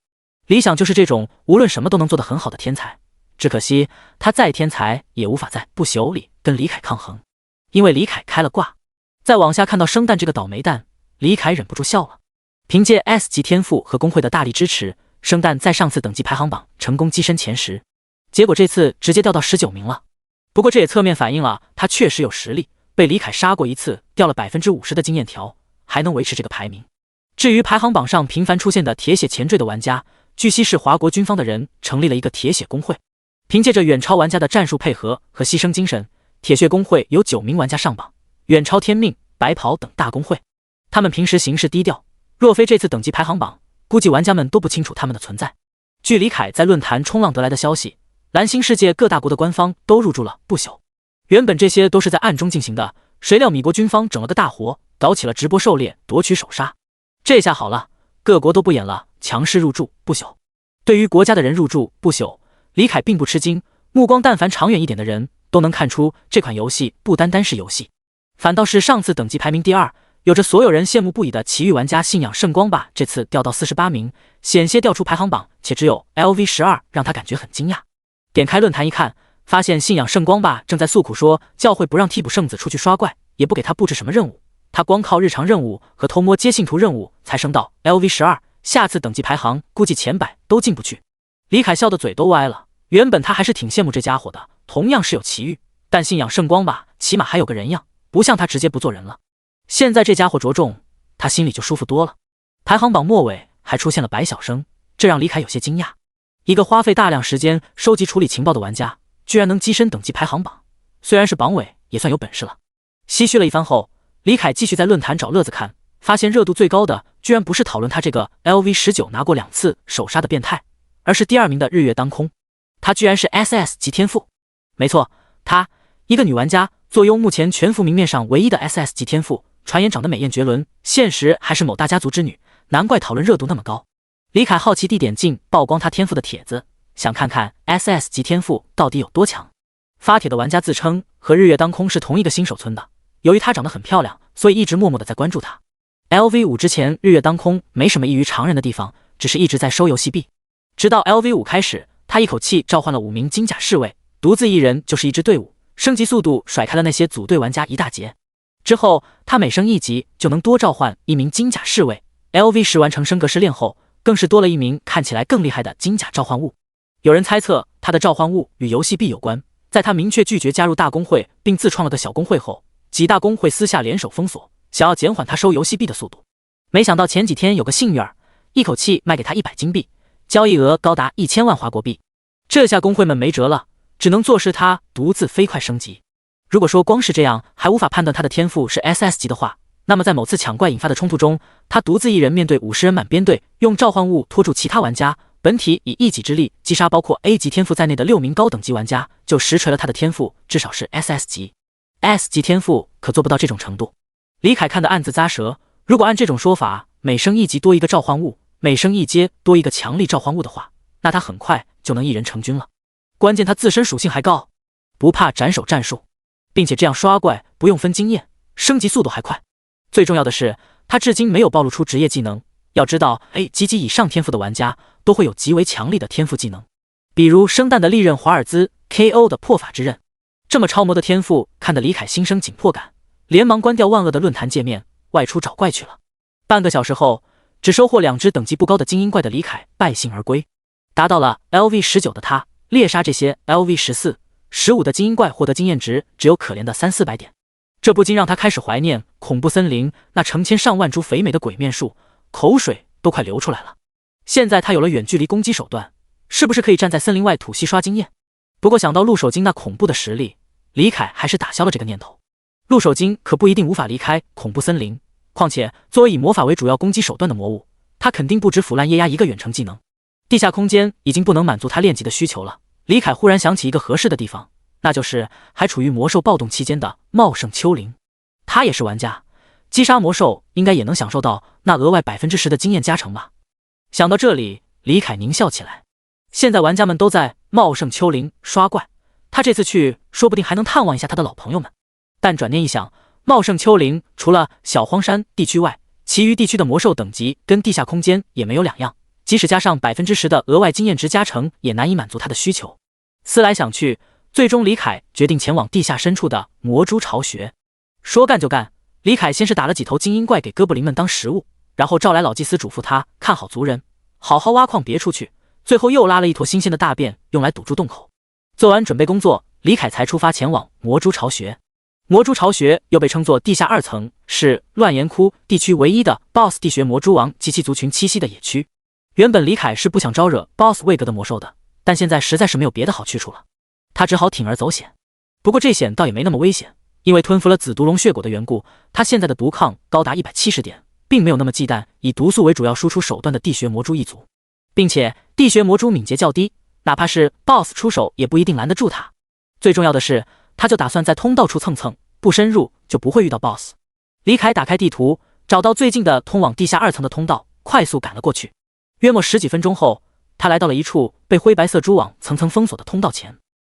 李想就是这种无论什么都能做得很好的天才，只可惜他再天才也无法在不朽里跟李凯抗衡，因为李凯开了挂。再往下看到生蛋这个倒霉蛋，李凯忍不住笑了。凭借 S 级天赋和工会的大力支持，生蛋在上次等级排行榜成功跻身前10，结果这次直接掉到19名了。不过这也侧面反映了他确实有实力，被李凯杀过一次，掉了 50% 的经验条，还能维持这个排名。至于排行榜上频繁出现的铁血前缀的玩家，据悉是华国军方的人成立了一个铁血工会，凭借着远超玩家的战术配合和牺牲精神，铁血工会有9名玩家上榜，远超天命、白袍等大工会。他们平时行事低调，若非这次等级排行榜，估计玩家们都不清楚他们的存在。据李凯在论坛冲浪得来的消息，蓝星世界各大国的官方都入驻了不朽。原本这些都是在暗中进行的，谁料米国军方整了个大活，搞起了直播狩猎，夺取首杀。这下好了，各国都不演了，强势入驻不朽。对于国家的人入驻不朽，李凯并不吃惊，目光但凡长远一点的人都能看出这款游戏不单单是游戏，反倒是上次等级排名第2，有着所有人羡慕不已的奇遇玩家信仰圣光吧，这次掉到48名，险些掉出排行榜，且只有 LV12， 让他感觉很惊讶。点开论坛一看，发现信仰圣光吧正在诉苦说教会不让替补圣子出去刷怪，也不给他布置什么任务，他光靠日常任务和偷摸接信徒任务才升到 LV12，下次等级排行估计前100都进不去。李凯笑得嘴都歪了，原本他还是挺羡慕这家伙的，同样是有奇遇，但信仰圣光吧，起码还有个人样，不像他直接不做人了。现在这家伙着重，他心里就舒服多了。排行榜末尾还出现了白晓生，这让李凯有些惊讶。一个花费大量时间收集处理情报的玩家，居然能跻身等级排行榜，虽然是榜尾，也算有本事了。唏嘘了一番后，李凯继续在论坛找乐子看，发现热度最高的居然不是讨论他这个 LV19 拿过2次首杀的变态，而是第2名的日月当空。他居然是 SS 级天赋。没错，他一个女玩家，坐拥目前全服明面上唯一的 SS 级天赋，传言长得美艳绝伦，现实还是某大家族之女，难怪讨论热度那么高。李凯好奇地点进曝光他天赋的帖子，想看看 SS 级天赋到底有多强。发帖的玩家自称和日月当空是同一个新手村的，由于她长得很漂亮，所以一直默默的在关注她。LV5 之前日月当空没什么异于常人的地方，只是一直在收游戏币。直到 LV5 开始，他一口气召唤了5名金甲侍卫，独自一人就是一支队伍，升级速度甩开了那些组队玩家一大截。之后他每升1级就能多召唤1名金甲侍卫， LV10 完成升格试炼后，更是多了1名看起来更厉害的金甲召唤物。有人猜测他的召唤物与游戏币有关，在他明确拒绝加入大公会并自创了个小公会后，几大公会私下联手封锁，想要减缓他收游戏币的速度。没想到前几天有个幸运儿，一口气卖给他100金币，交易额高达1000万华国币。这下公会们没辙了，只能坐视他独自飞快升级。如果说光是这样还无法判断他的天赋是 SS 级的话，那么在某次抢怪引发的冲突中，他独自一人面对50人满编队，用召唤物拖住其他玩家，本体以一己之力击杀包括 A 级天赋在内的6名高等级玩家，就实锤了他的天赋至少是 SS 级。S 级天赋可做不到这种程度。李凯看得暗自咂舌，如果按这种说法，每升1级多一个召唤物，每升1阶多一个强力召唤物的话，那他很快就能一人成军了。关键他自身属性还高，不怕斩首战术，并且这样刷怪不用分经验，升级速度还快。最重要的是，他至今没有暴露出职业技能。要知道 A 级以上天赋的玩家都会有极为强力的天赋技能，比如生弹的利刃华尔兹 KO 的破法之刃。这么超模的天赋看得李凯心生紧迫感，连忙关掉万恶的论坛界面，外出找怪去了。半个小时后，只收获2只等级不高的精英怪的李凯败兴而归。达到了 LV19 的他，猎杀这些 LV14、15的精英怪获得经验值只有可怜的300-400点，这不禁让他开始怀念恐怖森林那成千上万株肥美的鬼面树，口水都快流出来了。现在他有了远距离攻击手段，是不是可以站在森林外吐息刷经验？不过想到陆守金那恐怖的实力，李凯还是打消了这个念头。陆守金可不一定无法离开恐怖森林，况且作为以魔法为主要攻击手段的魔物，他肯定不止腐烂液压一个远程技能。地下空间已经不能满足他练级的需求了。李凯忽然想起一个合适的地方，那就是还处于魔兽暴动期间的茂盛丘陵。他也是玩家，击杀魔兽应该也能享受到那额外10%的经验加成吧。想到这里，李凯狞笑起来。现在玩家们都在茂盛丘陵刷怪，他这次去说不定还能探望一下他的老朋友们。但转念一想，茂盛丘陵除了小荒山地区外，其余地区的魔兽等级跟地下空间也没有两样，即使加上10%的额外经验值加成，也难以满足他的需求。思来想去，最终李凯决定前往地下深处的魔蛛巢穴。说干就干，李凯先是打了几头精英怪给哥布林们当食物，然后召来老祭司嘱咐他看好族人，好好挖矿别出去，最后又拉了一坨新鲜的大便用来堵住洞口。做完准备工作，李凯才出发前往魔蛛巢穴。魔蛛巢穴又被称作地下2层，是乱岩窟地区唯一的 BOSS 地穴魔蛛王及其族群栖息的野区。原本李凯是不想招惹 BOSS 位格的魔兽的，但现在实在是没有别的好去处了，他只好铤而走险。不过这险倒也没那么危险，因为吞服了紫毒龙血果的缘故，他现在的毒抗高达170点，并没有那么忌惮以毒素为主要输出手段的地穴魔蛛一族，并且地穴魔蛛敏捷较低，哪怕是 BOSS 出手也不一定拦得住他。最重要的是，他就打算在通道处蹭蹭，不深入就不会遇到 BOSS。 李凯打开地图，找到最近的通往地下2层的通道，快速赶了过去。约莫10几分钟后，他来到了一处被灰白色蛛网层层封锁的通道前。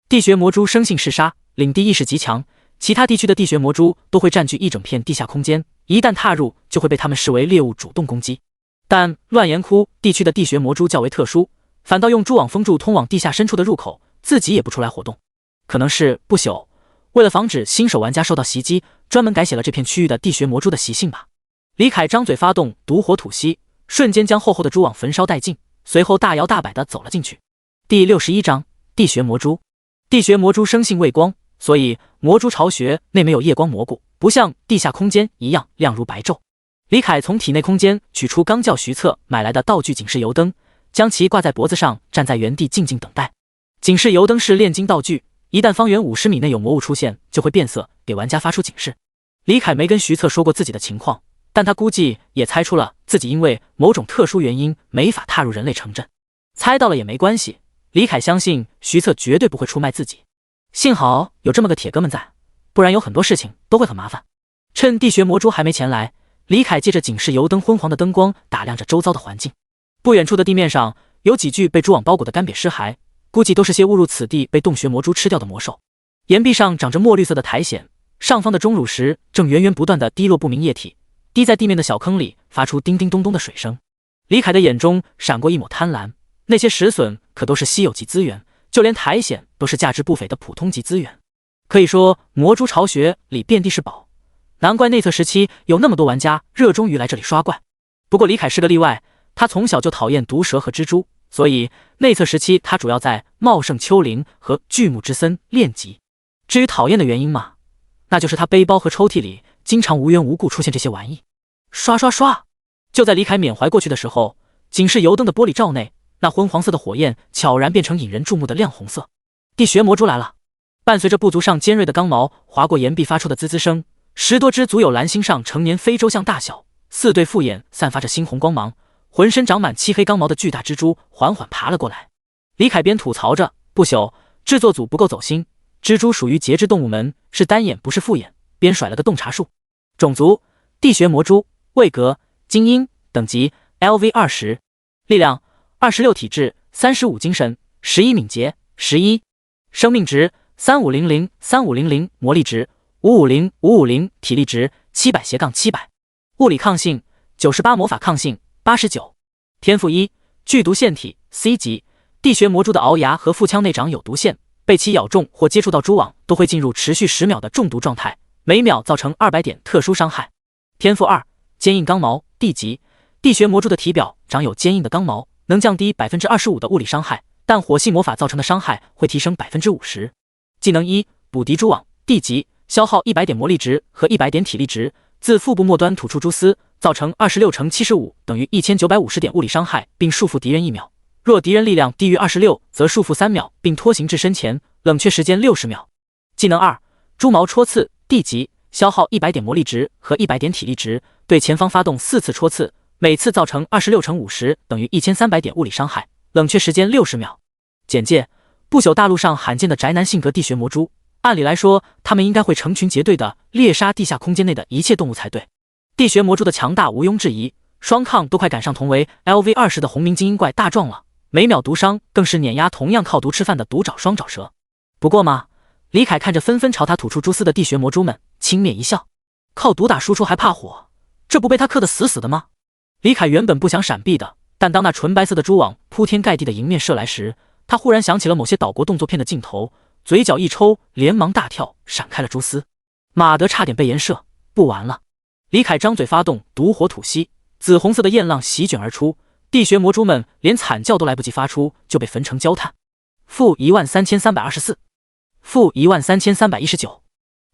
地穴魔蛛生性嗜杀，领地意识极强，其他地区的地穴魔蛛都会占据一整片地下空间，一旦踏入就会被他们视为猎物主动攻击。但乱岩窟地区的地穴魔蛛较为特殊，反倒用蛛网封住通往地下深处的入口，自己也不出来活动。可能是不朽为了防止新手玩家受到袭击，专门改写了这片区域的地穴魔蛛的习性吧。李凯张嘴发动毒火吐息，瞬间将厚厚的蛛网焚烧殆尽，随后大摇大摆地走了进去。第61章地穴魔蛛。地穴魔蛛生性畏光，所以魔蛛巢穴内没有夜光蘑菇，不像地下空间一样亮如白昼。李凯从体内空间取出刚叫徐策买来的道具警示油灯，将其挂在脖子上，站在原地静静等待。警示油灯是炼金道具，一旦方圆50米内有魔物出现，就会变色，给玩家发出警示。李凯没跟徐策说过自己的情况，但他估计也猜出了自己因为某种特殊原因没法踏入人类城镇。猜到了也没关系，李凯相信徐策绝对不会出卖自己。幸好有这么个铁哥们在，不然有很多事情都会很麻烦。趁地穴魔蛛还没前来，李凯借着警示油灯昏黄的灯光打量着周遭的环境。不远处的地面上有几具被蛛网包裹的干瘪尸骸，估计都是些误入此地被洞穴魔蛛吃掉的魔兽。岩壁上长着墨绿色的苔藓，上方的钟乳石正源源不断地滴落不明液体，滴在地面的小坑里，发出叮叮咚咚的水声。李凯的眼中闪过一抹贪婪，那些石笋可都是稀有级资源，就连苔藓都是价值不菲的普通级资源。可以说魔蛛巢穴里遍地是宝，难怪内测时期有那么多玩家热衷于来这里刷怪。不过李凯是个例外，他从小就讨厌毒蛇和蜘蛛，所以内测时期他主要在茂盛丘陵和巨木之森练级。至于讨厌的原因嘛，那就是他背包和抽屉里经常无缘无故出现这些玩意。刷刷刷！就在李凯缅怀过去的时候，警示油灯的玻璃罩内，那昏黄色的火焰悄然变成引人注目的亮红色。地穴魔蛛来了！伴随着部族上尖锐的钢毛划过岩壁发出的滋滋声，10多只足有蓝星上成年非洲象大小，4对复眼散发着猩红光芒，浑身长满漆黑钢毛的巨大蜘蛛缓缓爬了过来。李凯边吐槽着不朽制作组不够走心，蜘蛛属于节肢动物门，是单眼不是复眼，边甩了个洞察术。种族地穴魔蛛，位格精英，等级 LV20， 力量26，体质35，精神11，敏捷11，生命值3500 3500，魔力值550 550，体力值700-700，物理抗性98，魔法抗性89，天赋1，剧毒腺体 C 级。地穴魔蛛的鳌牙和腹腔内长有毒腺，被其咬中或接触到蛛网都会进入持续10秒的中毒状态，每秒造成200点特殊伤害。天赋2，坚硬钢毛 D 级。地穴魔蛛的体表长有坚硬的钢毛，能降低 25% 的物理伤害，但火系魔法造成的伤害会提升 50%。技能1，捕敌蛛网 D 级，消耗100点魔力值和100点体力值，自腹部末端吐出蛛丝，造成26×75等于1950点物理伤害，并束缚敌人1秒。若敌人力量低于26，则束缚3秒，并拖行至身前，冷却时间60秒。技能2，蛛毛戳刺 D 级，消耗100点魔力值和100点体力值，对前方发动4次戳刺，每次造成26×50等于1300点物理伤害，冷却时间60秒。简介：不朽大陆上罕见的宅男性格地穴魔蛛，按理来说他们应该会成群结队的猎杀地下空间内的一切动物才对。地穴魔蛛的强大毋庸置疑，双抗都快赶上同为 LV20 的红鸣精英怪大壮了，每秒毒伤更是碾压同样靠毒吃饭的毒爪双爪蛇。不过嘛，李凯看着纷纷朝他吐出蛛丝的地穴魔蛛们，轻蔑一笑，靠毒打输出还怕火，这不被他克得死死的吗？李凯原本不想闪避的，但当那纯白色的蛛网铺天盖地的迎面射来时，他忽然想起了某些岛国动作片的镜头，嘴角一抽，连忙大跳，闪开了蛛丝。马德差点被颜射，不玩了。李凯张嘴发动毒火吐息，紫红色的焰浪席卷而出，地穴魔蛛们连惨叫都来不及发出，就被焚成焦炭。-13324， -13319，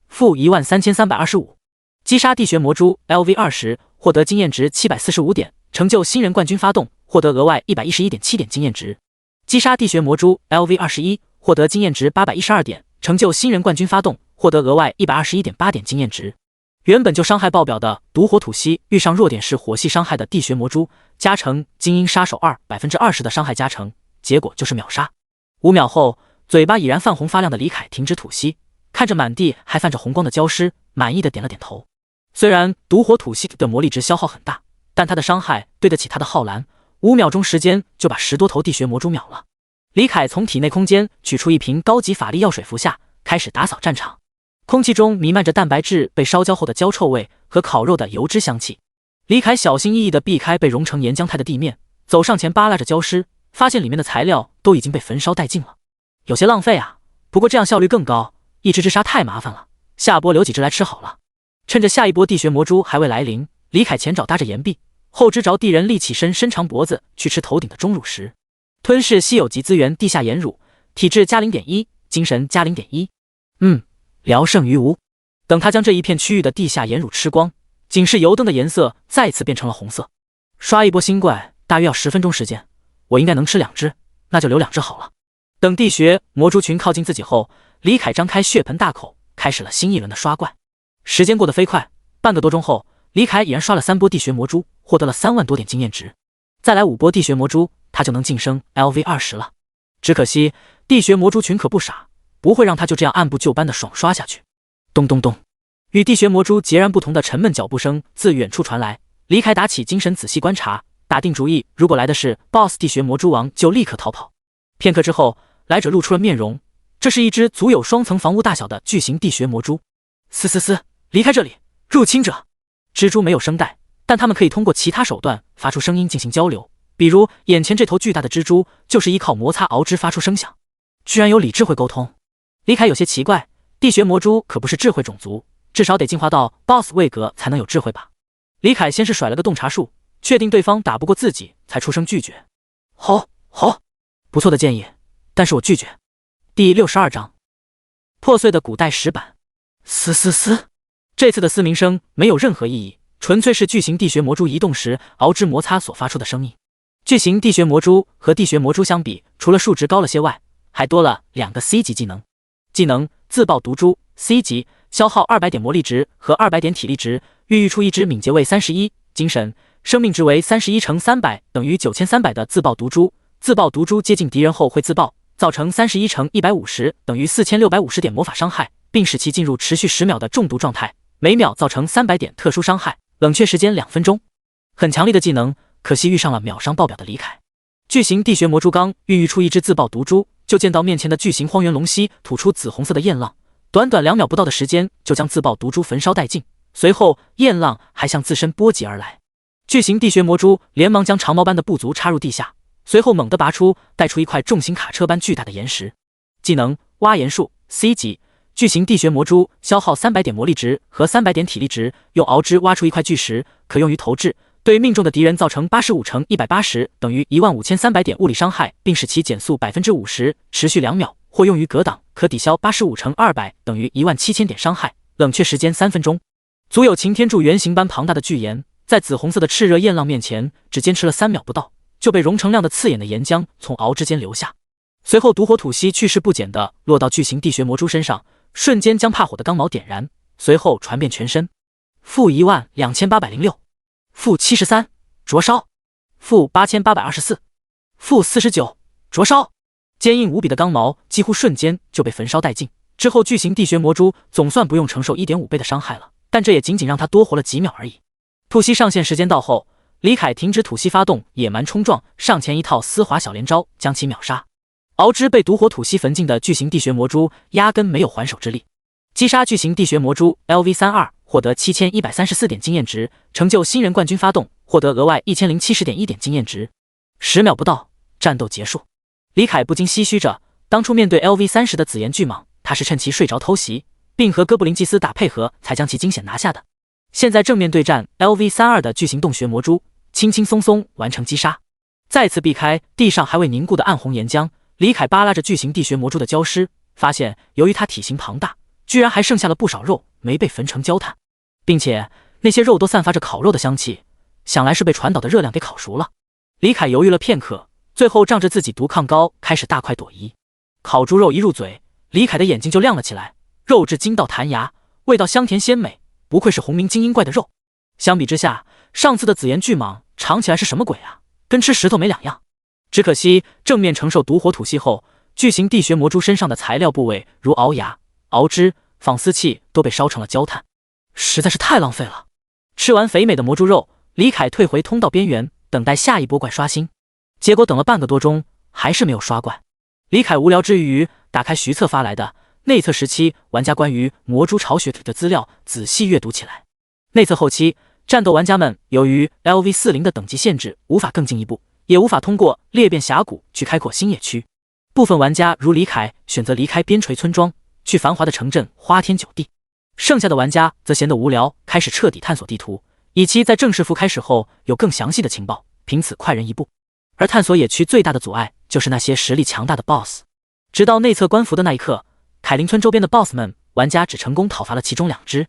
-13325。击杀地穴魔蛛 LV20， 获得经验值745点，成就新人冠军发动，获得额外111.7点经验值。击杀地穴魔蛛 LV21， 获得经验值812点，成就新人冠军发动，获得额外121.8点经验值。原本就伤害爆表的毒火吐息，遇上弱点是火系伤害的地穴魔蛛，加成精英杀手2 20% 的伤害加成，结果就是秒杀。5秒后，嘴巴已然泛红发亮的李凯停止吐息，看着满地还泛着红光的焦尸，满意的点了点头。虽然毒火吐息的魔力值消耗很大，但他的伤害对得起他的浩然，5秒钟时间就把10多头地穴魔蛛秒了。李凯从体内空间取出一瓶高级法力药水服下，开始打扫战场。空气中弥漫着蛋白质被烧焦后的焦臭味和烤肉的油脂香气。李凯小心翼翼地避开被熔成岩浆态的地面，走上前扒拉着焦尸，发现里面的材料都已经被焚烧殆尽了。有些浪费啊，不过这样效率更高，一只只杀太麻烦了，下波留几只来吃好了。趁着下一波地穴魔蛛还未来临，李凯前爪搭着岩壁，后肢着地人立起身，伸长脖子去吃头顶的钟乳石，吞噬稀有级资源地下岩乳，体质加 0.1， 精神加 0.1。聊胜于无。等他将这一片区域的地下岩乳吃光，警示油灯的颜色再次变成了红色。刷一波新怪大约要10分钟时间，我应该能吃2只，那就留2只好了。等地穴魔蛛群靠近自己后，李凯张开血盆大口，开始了新一轮的刷怪。时间过得飞快，半个多钟后，李凯已然刷了3波地穴魔蛛，获得了3万多点经验值。再来5波地穴魔蛛，他就能晋升 LV20 了。只可惜地穴魔蛛群可不傻，不会让他就这样按部就班的爽刷下去。咚咚咚，与地穴魔蛛截然不同的沉闷脚步声自远处传来。李凯打起精神仔细观察，打定主意，如果来的是 BOSS 地穴魔蛛王，就立刻逃跑。片刻之后，来者露出了面容，这是一只足有双层房屋大小的巨型地穴魔蛛。离开这里，入侵者！蜘蛛没有声带，但它们可以通过其他手段发出声音进行交流，比如眼前这头巨大的蜘蛛就是依靠摩擦螯肢发出声响，居然有理智会沟通。李凯有些奇怪，地穴魔蛛可不是智慧种族，至少得进化到 BOSS 位格才能有智慧吧。李凯先是甩了个洞察术，确定对方打不过自己，才出声拒绝。好，不错的建议，但是我拒绝。第62章，破碎的古代石板。这次的嘶鸣声没有任何意义，纯粹是巨型地穴魔蛛移动时螯肢摩擦所发出的声音。巨型地穴魔蛛和地穴魔蛛相比，除了数值高了些外，还多了2个 C 级技能。技能自爆毒蛛 C 级，消耗200点魔力值和200点体力值，孕育出一只敏捷为31、精神生命值为31乘300等于9300的自爆毒蛛。自爆毒蛛接近敌人后会自爆，造成31乘150等于4650点魔法伤害，并使其进入持续10秒的中毒状态，每秒造成300点特殊伤害，冷却时间2分钟。很强力的技能，可惜遇上了秒伤爆表的李凯。巨型地穴魔蛛刚孕育出一只自爆毒蛛，就见到面前的巨型荒原龙蜥吐出紫红色的焰浪，短短2秒不到的时间就将自爆毒蛛焚烧殆尽，随后焰浪还向自身波及而来。巨型地穴魔蛛连忙将长矛般的步足插入地下，随后猛地拔出，带出一块重型卡车般巨大的岩石。技能挖岩术 C 级，巨型地穴魔蛛消耗300点魔力值和300点体力值，用螯肢挖出一块巨石，可用于投掷，对命中的敌人造成85乘180等于15300点物理伤害，并使其减速 50%， 持续2秒，或用于格挡，可抵消85乘200等于17000点伤害，冷却时间3分钟。足有擎天柱圆形般庞大的巨岩，在紫红色的炽热焰浪面前，只坚持了3秒不到，就被熔成亮的刺眼的岩浆从螯肢间流下。随后毒火吐息去势不减地落到巨型地穴魔蛛身上，瞬间将怕火的钢毛点燃，随后传遍全身。-12806，-73，灼烧，-8824，-49，灼烧。坚硬无比的钢毛几乎瞬间就被焚烧殆尽。之后巨型地穴魔蛛总算不用承受 1.5 倍的伤害了，但这也仅仅让他多活了几秒而已。吐息上线时间到后，李凯停止吐息，发动野蛮冲撞，上前一套丝滑小连招将其秒杀。螯肢被毒火吐息焚尽的巨型地穴魔蛛压根没有还手之力。击杀巨型地穴魔蛛 LV32， 获得7134点经验值，成就新人冠军发动，获得额外1070.1点经验值。10秒不到，战斗结束。李凯不禁唏嘘着，当初面对 LV30 的紫炎巨蟒，他是趁其睡着偷袭，并和哥布林祭司打配合才将其惊险拿下的。现在正面对战 LV32 的巨型洞穴魔蛛，轻轻松松完成击杀。再次避开地上还未凝固的暗红岩浆，李凯扒拉着巨型地穴魔蛛的焦尸，发现由于它体型庞大，居然还剩下了不少肉没被焚成焦炭，并且那些肉都散发着烤肉的香气，想来是被传导的热量给烤熟了。李凯犹豫了片刻，最后仗着自己毒抗高，开始大快朵颐。烤猪肉一入嘴，李凯的眼睛就亮了起来，肉质筋道弹牙，味道香甜鲜美，不愧是红名精英怪的肉。相比之下，上次的紫炎巨蟒尝起来是什么鬼啊，跟吃石头没两样。只可惜正面承受毒火吐息后，巨型地穴魔蛛身上的材料部位如鳌牙、螯肢、纺丝器都被烧成了焦炭，实在是太浪费了。吃完肥美的魔蛛肉，李凯退回通道边缘，等待下一波怪刷新。结果等了半个多钟，还是没有刷怪。李凯无聊之余，打开徐策发来的内测时期玩家关于魔蛛巢穴的资料，仔细阅读起来。内测后期，战斗玩家们由于 LV40 的等级限制，无法更进一步，也无法通过裂变峡谷去开阔新野区。部分玩家如李凯选择离开边陲村庄，去繁华的城镇花天酒地。剩下的玩家则闲得无聊，开始彻底探索地图，以期在正式服开始后有更详细的情报，凭此快人一步。而探索野区最大的阻碍就是那些实力强大的 BOSS。直到内测官服的那一刻，凯林村周边的 BOSS 们，玩家只成功讨伐了其中2只，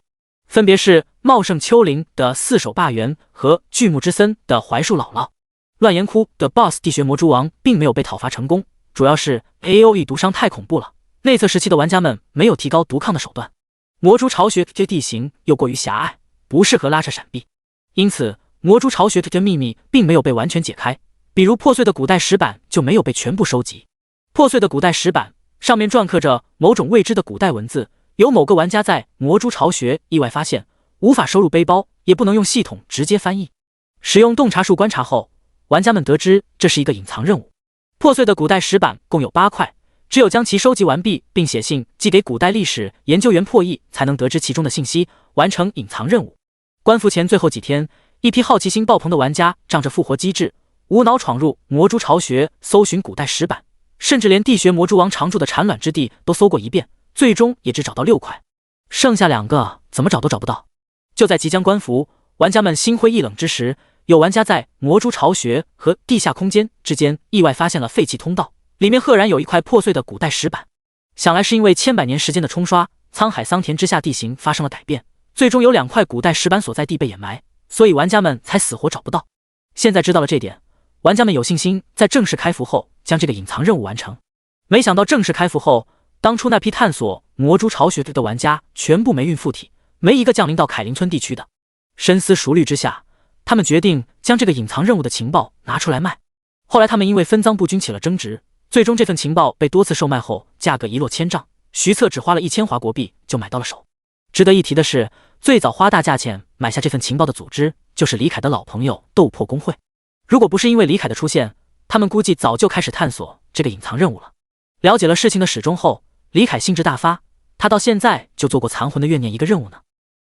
分别是茂盛丘陵的四手霸元和巨木之森的槐树姥姥。乱岩窟的 BOSS 地穴魔蛛王并没有被讨伐成功，主要是 AOE 毒伤太恐怖了，内测时期的玩家们没有提高毒抗的手段。魔蛛巢穴这地形又过于狭隘，不适合拉扯闪避，因此魔蛛巢穴的秘密并没有被完全解开，比如破碎的古代石板就没有被全部收集。破碎的古代石板上面篆刻着某种未知的古代文字，有某个玩家在魔蛛巢穴意外发现，无法收入背包，也不能用系统直接翻译。使用洞察术观察后，玩家们得知这是一个隐藏任务。破碎的古代石板共有8块，只有将其收集完毕并写信寄给古代历史研究员破译，才能得知其中的信息，完成隐藏任务。官服前最后几天，一批好奇心爆棚的玩家仗着复活机制，无脑闯入魔蛛巢穴搜寻古代石板，甚至连地穴魔蛛王常住的产卵之地都搜过一遍，最终也只找到6块，剩下2个怎么找都找不到。就在即将官服，玩家们心灰意冷之时，有玩家在魔蛛巢穴和地下空间之间意外发现了废弃通道，里面赫然有一块破碎的古代石板。想来是因为千百年时间的冲刷，沧海桑田之下地形发生了改变，最终有2块古代石板所在地被掩埋，所以玩家们才死活找不到。现在知道了这点，玩家们有信心在正式开服后将这个隐藏任务完成。没想到正式开服后，当初那批探索魔蛛巢穴的玩家全部霉运附体，没一个降临到凯林村地区的。深思熟虑之下，他们决定将这个隐藏任务的情报拿出来卖。后来他们因为分赃不均起了争执，最终这份情报被多次售卖后价格一落千丈，徐策只花了1000华国币就买到了手。值得一提的是，最早花大价钱买下这份情报的组织就是李凯的老朋友斗破公会。如果不是因为李凯的出现，他们估计早就开始探索这个隐藏任务了。了解了事情的始终后，李凯兴致大发，他到现在就做过残魂的怨念一个任务呢。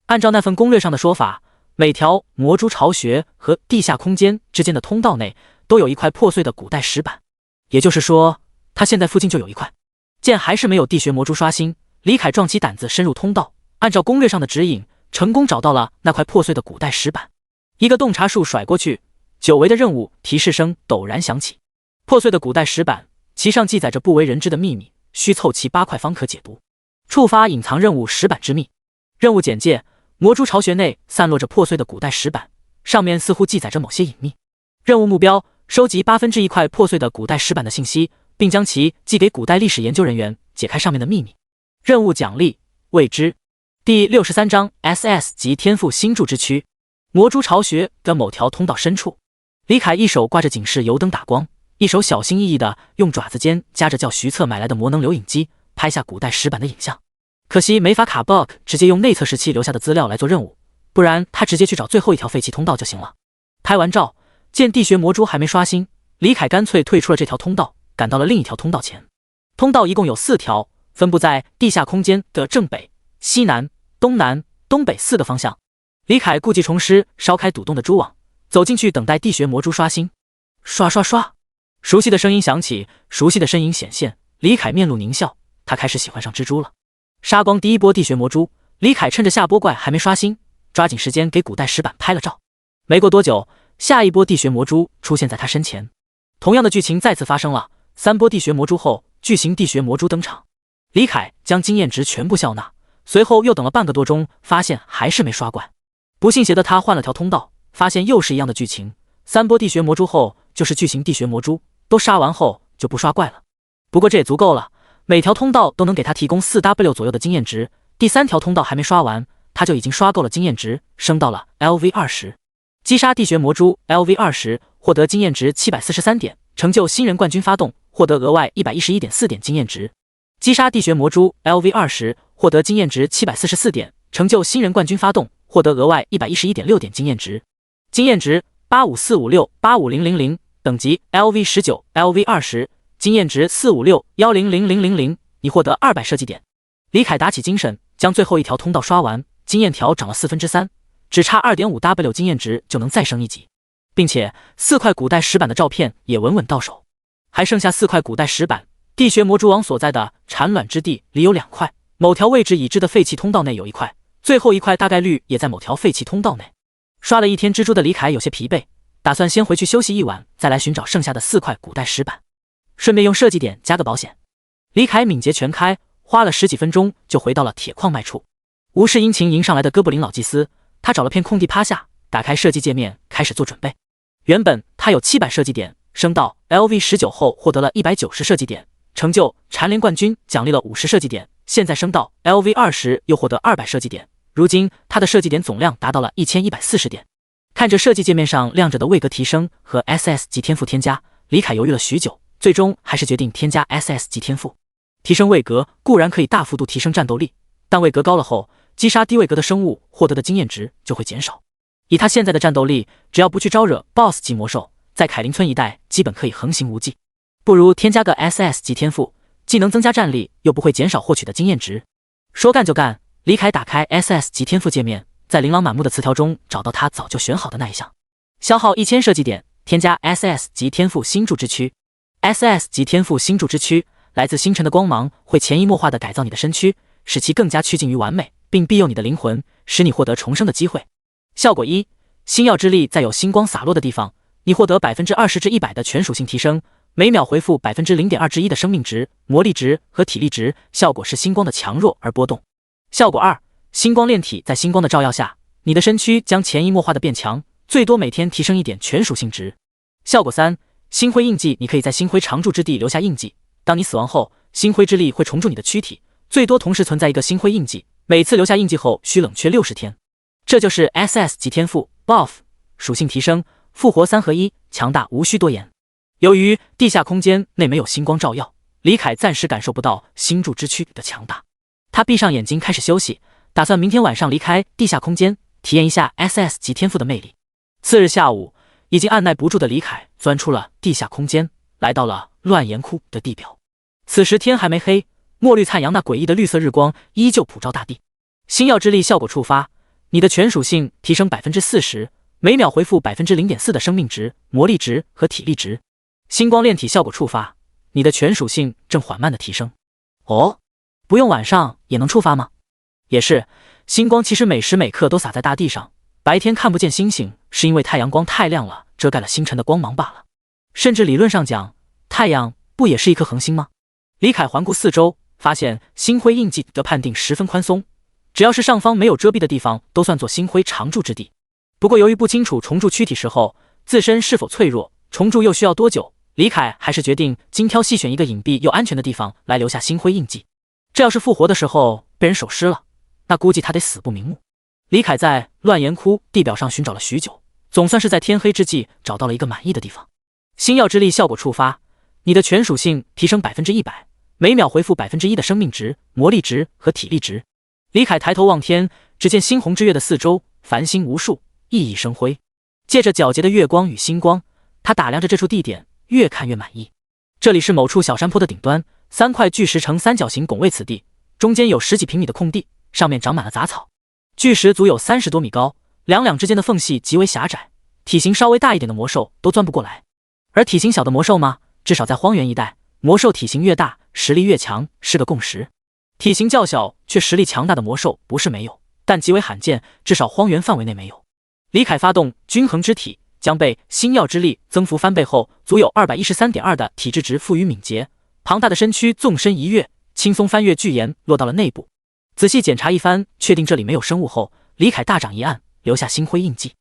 按照那份攻略上的说法，每条魔蛛巢穴和地下空间之间的通道内都有一块破碎的古代石板，也就是说他现在附近就有一块。见还是没有地穴魔蛛刷新，李凯壮起胆子深入通道，按照攻略上的指引，成功找到了那块破碎的古代石板。一个洞察术甩过去，久违的任务提示声陡然响起。破碎的古代石板，其上记载着不为人知的秘密，需凑齐8块方可解读。触发隐藏任务石板之秘。任务简介：魔蛛巢穴内散落着破碎的古代石板，上面似乎记载着某些隐秘。任务目标：收集1/8块破碎的古代石板的信息，并将其寄给古代历史研究人员，解开上面的秘密。任务奖励：未知。第63章 SS 级天赋星柱之躯。魔蛛巢穴的某条通道深处，李凯一手挂着警示油灯打光，一手小心翼翼地用爪子间夹着叫徐策买来的魔能留影机拍下古代石板的影像。可惜没法卡 bug 直接用内测时期留下的资料来做任务，不然他直接去找最后一条废弃通道就行了。拍完照，见地穴魔蛛还没刷新，李凯干脆退出了这条通道，赶到了另一条通道前。通道一共有4条，分布在地下空间的正北、西南、东南、东北4个方向。李凯故技重施，烧开堵洞的蛛网，走进去等待地穴魔蛛刷新。刷刷刷，熟悉的声音响起，熟悉的身影显现。李凯面露狞笑，他开始喜欢上蜘蛛了。杀光第一波地穴魔蛛，李凯趁着下波怪还没刷新，抓紧时间给古代石板拍了照。没过多久，下一波地穴魔蛛出现在他身前。同样的剧情再次发生了，3波地穴魔蛛后，巨型地穴魔蛛登场。李凯将经验值全部笑纳，随后又等了半个多钟，发现还是没刷怪。不信邪的他换了条通道，发现又是一样的剧情。3波地穴魔蛛后就是巨型地穴魔蛛，都杀完后就不刷怪了。不过这也足够了，每条通道都能给他提供 4W 左右的经验值。第3条通道还没刷完，他就已经刷够了经验值，升到了 LV20。击杀地穴魔蛛 LV20， 获得经验值743点，成就新人冠军发动，获得额外 111.4 点经验值。击杀地穴魔蛛 LV20， 获得经验值744点，成就新人冠军发动，获得额外 111.6 点经验值。经验值85456 85000，等级 LV19 LV20， 经验值456100000，你获得200设计点。李凯打起精神，将最后一条通道刷完，经验条涨了3/4，只差 2.5W 经验值就能再升一级，并且4块古代石板的照片也稳稳到手，还剩下4块古代石板。地穴魔蛛王所在的产卵之地里有2块，某条位置已知的废弃通道内有一块，最后一块大概率也在某条废弃通道内。刷了一天蜘蛛的李凯有些疲惫，打算先回去休息一晚，再来寻找剩下的4块古代石板，顺便用设计点加个保险。李凯敏捷全开，花了10几分钟就回到了铁矿脉处。无视殷勤迎上来的哥布林老祭司，他找了片空地趴下，打开设计界面开始做准备。原本他有700设计点，升到 LV19 后获得了190设计点，成就蝉联冠军奖励了50设计点，现在升到 LV20 又获得200设计点，如今他的设计点总量达到了1140点。看着设计界面上亮着的位格提升和 SS 级天赋添加，李凯犹豫了许久，最终还是决定添加 SS 级天赋。提升位格固然可以大幅度提升战斗力，但位格高了后，击杀低位格的生物获得的经验值就会减少。以他现在的战斗力，只要不去招惹 BOSS 级魔兽，在凯林村一带基本可以横行无忌。不如添加个 SS 级天赋，既能增加战力，又不会减少获取的经验值。说干就干，李凯打开 SS 级天赋界面，在琳琅满目的词条中找到他早就选好的那一项，消耗1000设计点，添加 SS 级天赋星柱之躯。SS 级天赋星柱之躯，来自星辰的光芒会潜移默化地改造你的身躯，使其更加趋近于完美，并庇佑你的灵魂，使你获得重生的机会。效果1：星耀之力在有星光洒落的地方，你获得20%至100的全属性提升，每秒回复0.2至1的生命值、魔力值和体力值，效果是星光的强弱而波动。效果2：星光炼体在星光的照耀下，你的身躯将潜移默化的变强，最多每天提升1点全属性值。效果3：星辉印记，你可以在星辉常驻之地留下印记，当你死亡后，星辉之力会重铸你的躯体，最多同时存在1个星辉印记，每次留下印记后需冷却60天。这就是 SS 级天赋 Buff， 属性提升，复活3合1，强大无需多言。由于地下空间内没有星光照耀，李凯暂时感受不到星柱之躯的强大。他闭上眼睛开始休息，打算明天晚上离开地下空间，体验一下 SS 级天赋的魅力。次日下午，已经按耐不住的李凯钻出了地下空间，来到了乱岩窟的地表。此时天还没黑，墨绿灿阳那诡异的绿色日光依旧普照大地。星耀之力效果触发，你的全属性提升40%，每秒回复0.4%的生命值、魔力值和体力值。星光炼体效果触发，你的全属性正缓慢的提升。哦，不用晚上也能触发吗？也是，星光其实每时每刻都洒在大地上，白天看不见星星，是因为太阳光太亮了，遮盖了星辰的光芒罢了。甚至理论上讲，太阳不也是一颗恒星吗？李凯环顾四周，发现星辉印记的判定十分宽松，只要是上方没有遮蔽的地方，都算作星辉常驻之地。不过由于不清楚重铸躯体时候自身是否脆弱，重铸又需要多久，李凯还是决定精挑细选一个隐蔽又安全的地方来留下星辉印记。这要是复活的时候被人手湿了，那估计他得死不瞑目。李凯在乱岩窟地表上寻找了许久，总算是在天黑之际找到了一个满意的地方。星耀之力效果触发，你的全属性提升100%，每秒回复1%的生命值、魔力值和体力值。李凯抬头望天，只见猩红之月的四周繁星无数，熠熠生辉。借着皎洁的月光与星光，他打量着这处地点，越看越满意。这里是某处小山坡的顶端，3块巨石呈三角形拱卫此地，中间有10几平米的空地，上面长满了杂草。巨石足有30多米高，两之间的缝隙极为狭窄，体型稍微大一点的魔兽都钻不过来。而体型小的魔兽嘛，至少在荒原一带，魔兽体型越大，实力越强是个共识。体型较小却实力强大的魔兽不是没有，但极为罕见，至少荒原范围内没有。李凯发动均衡之体，将被星耀之力增幅翻倍后，足有213.2的体质值赋予敏捷，庞大的身躯纵身一跃，轻松翻越巨岩，落到了内部。仔细检查一番，确定这里没有生物后，李凯大掌一按，留下星辉印记。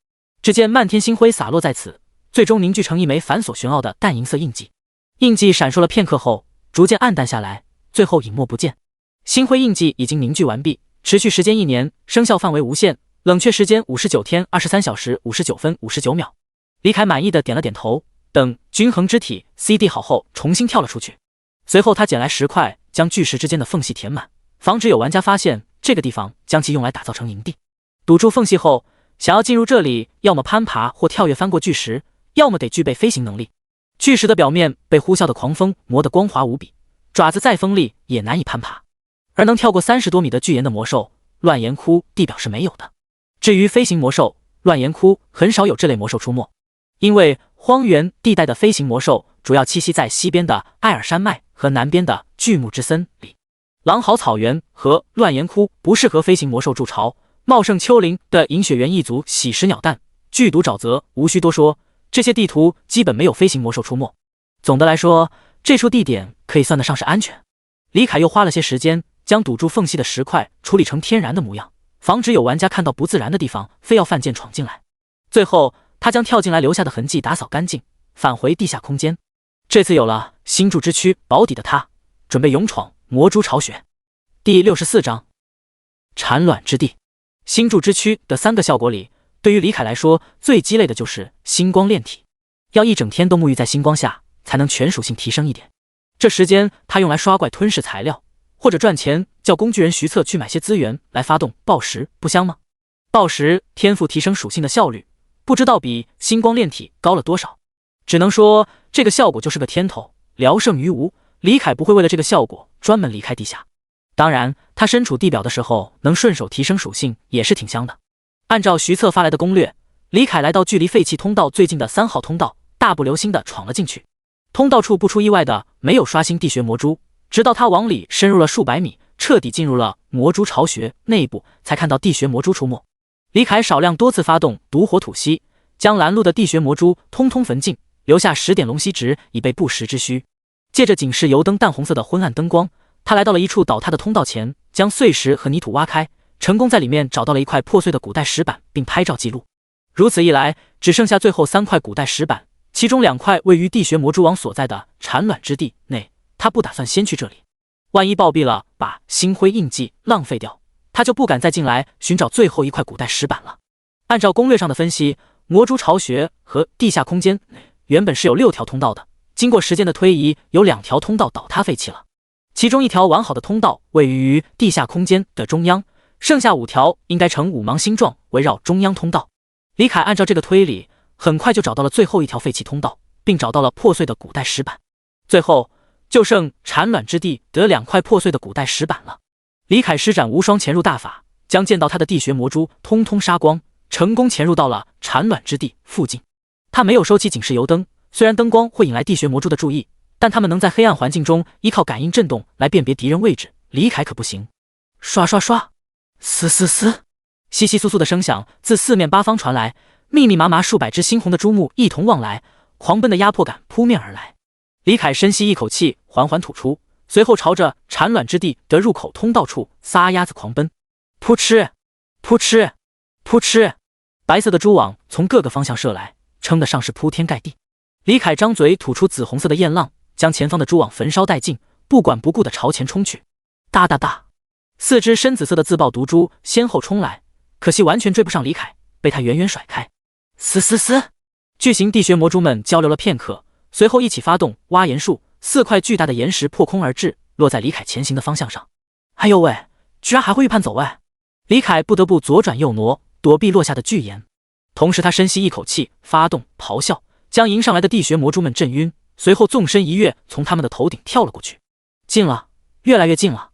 只见漫天星辉洒落在此，最终凝聚成一枚繁琐玄奥的淡银色印记。印记闪烁了片刻后，逐渐暗淡下来，最后隐没不见。星辉印记已经凝聚完毕，持续时间1年，生效范围无限，冷却时间59天23小时59分59秒。李凯满意的点了点头，等均衡之体 CD 好后，重新跳了出去。随后他捡来石块，将巨石之间的缝隙填满，防止有玩家发现这个地方，将其用来打造成营地。堵住缝隙后，想要进入这里，要么攀爬或跳跃翻过巨石，要么得具备飞行能力。巨石的表面被呼啸的狂风磨得光滑无比，爪子再锋利也难以攀爬。而能跳过30多米的巨岩的魔兽，乱岩窟地表是没有的。至于飞行魔兽，乱岩窟很少有这类魔兽出没，因为荒原地带的飞行魔兽主要栖息在西边的艾尔山脉和南边的巨木之森里。狼嚎草原和乱岩窟不适合飞行魔兽筑巢，茂盛丘陵的银雪原一族喜食鸟蛋，剧毒沼泽无需多说，这些地图基本没有飞行魔兽出没。总的来说，这处地点可以算得上是安全。李凯又花了些时间将堵住缝隙的石块处理成天然的模样，防止有玩家看到不自然的地方非要犯贱闯进来。最后他将跳进来留下的痕迹打扫干净，返回地下空间。这次有了星柱之躯保底的他，准备勇闯魔蛛巢穴。第64章产卵之地。星柱之躯的3个效果里，对于李凯来说最鸡肋的就是星光炼体，要一整天都沐浴在星光下才能全属性提升一点。这时间他用来刷怪吞噬材料，或者赚钱叫工具人徐策去买些资源来发动爆石，不香吗？爆石天赋提升属性的效率不知道比星光炼体高了多少，只能说这个效果就是个天头，聊胜于无。李凯不会为了这个效果专门离开地下。当然他身处地表的时候能顺手提升属性也是挺香的。按照徐策发来的攻略，李凯来到距离废弃通道最近的3号通道，大步流星的闯了进去。通道处不出意外的没有刷新地穴魔蛛，直到他往里深入了数百米，彻底进入了魔蛛巢穴内部，才看到地穴魔蛛出没。李凯少量多次发动毒火吐息，将拦路的地穴魔蛛通通焚尽，留下10点龙息值以备不时之需。借着警示油灯淡红色的昏暗灯光，他来到了一处倒塌的通道前，将碎石和泥土挖开，成功在里面找到了一块破碎的古代石板，并拍照记录。如此一来，只剩下最后3块古代石板，其中2块位于地穴魔蛛王所在的产卵之地内。他不打算先去这里，万一暴毙了，把星辉印记浪费掉，他就不敢再进来寻找最后1块古代石板了。按照攻略上的分析，魔蛛巢穴和地下空间原本是有6条通道的，经过时间的推移，有2条通道倒塌废弃了。其中1条完好的通道位于地下空间的中央，剩下5条应该呈5芒星状围绕中央通道。李凯按照这个推理，很快就找到了最后1条废弃通道，并找到了破碎的古代石板。最后就剩产卵之地得2块破碎的古代石板了。李凯施展无双潜入大法，将见到他的地穴魔蛛通通杀光，成功潜入到了产卵之地附近。他没有收起警示油灯，虽然灯光会引来地穴魔蛛的注意，但他们能在黑暗环境中依靠感应震动来辨别敌人位置，李凯可不行。刷刷刷，嘶嘶嘶，窸窸窣窣的声响自4面8方传来，密密麻麻数百只猩红的蛛目一同望来，狂奔的压迫感扑面而来。李凯深吸一口气，缓缓吐出，随后朝着产卵之地的入口通道处撒丫子狂奔。扑哧扑哧扑哧，白色的蛛网从各个方向射来，称得上是铺天盖地。李凯张嘴吐出紫红色的焰浪，将前方的蛛网焚烧殆尽，不管不顾地朝前冲去。哒哒哒，4只深紫色的自爆毒蛛先后冲来，可惜完全追不上李凯，被他远远甩开。嘶嘶嘶，巨型地穴魔蛛们交流了片刻，随后一起发动挖岩术，4块巨大的岩石破空而至，落在李凯前行的方向上。哎呦喂，居然还会预判走位！李凯不得不左转右挪，躲避落下的巨岩。同时他深吸一口气，发动咆哮，将迎上来的地穴魔蛛们震晕，随后纵身一跃，从他们的头顶跳了过去。近了，越来越近了。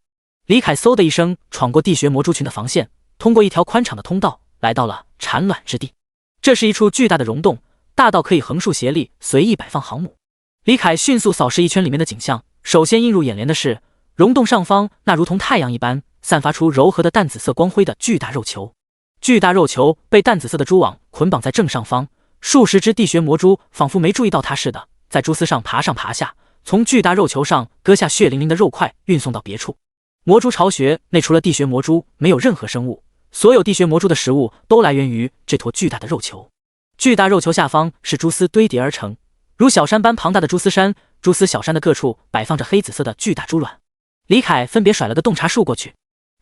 李凯嗖的一声闯过地穴魔蛛群的防线，通过一条宽敞的通道，来到了产卵之地。这是一处巨大的溶洞，大到可以横竖斜立随意摆放航母。李凯迅速扫视一圈里面的景象，首先映入眼帘的是溶洞上方那如同太阳一般散发出柔和的淡紫色光辉的巨大肉球。巨大肉球被淡紫色的蛛网捆绑在正上方，数十只地穴魔蛛仿佛没注意到它似的，在蛛丝上爬上爬下，从巨大肉球上割下血淋淋的肉块运送到别处。魔蛛巢穴内除了地穴魔蛛没有任何生物，所有地穴魔蛛的食物都来源于这坨巨大的肉球。巨大肉球下方是蛛丝堆叠而成，如小山般庞大的蛛丝山，蛛丝小山的各处摆放着黑紫色的巨大蛛卵。李凯分别甩了个洞察术过去，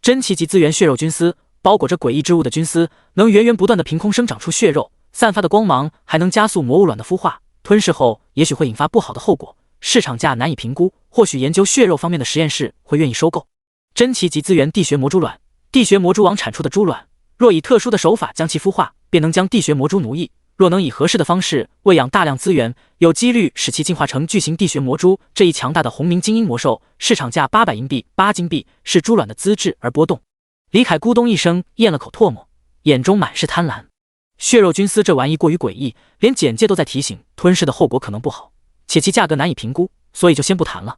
珍奇级资源血肉菌丝，包裹着诡异之物的菌丝能源源不断的凭空生长出血肉，散发的光芒还能加速魔物卵的孵化，吞噬后也许会引发不好的后果，市场价难以评估，或许研究血肉方面的实验室会愿意收购。珍奇级资源地穴魔蛛卵，地穴魔蛛王产出的蛛卵，若以特殊的手法将其孵化，便能将地穴魔蛛奴役，若能以合适的方式喂养大量资源，有几率使其进化成巨型地穴魔蛛这一强大的红名精英魔兽，市场价800银币8金币，视蛛卵的资质而波动。李凯咕咚一声咽了口唾沫，眼中满是贪婪。血肉菌丝这玩意过于诡异，连简介都在提醒吞噬的后果可能不好，且其价格难以评估，所以就先不谈了。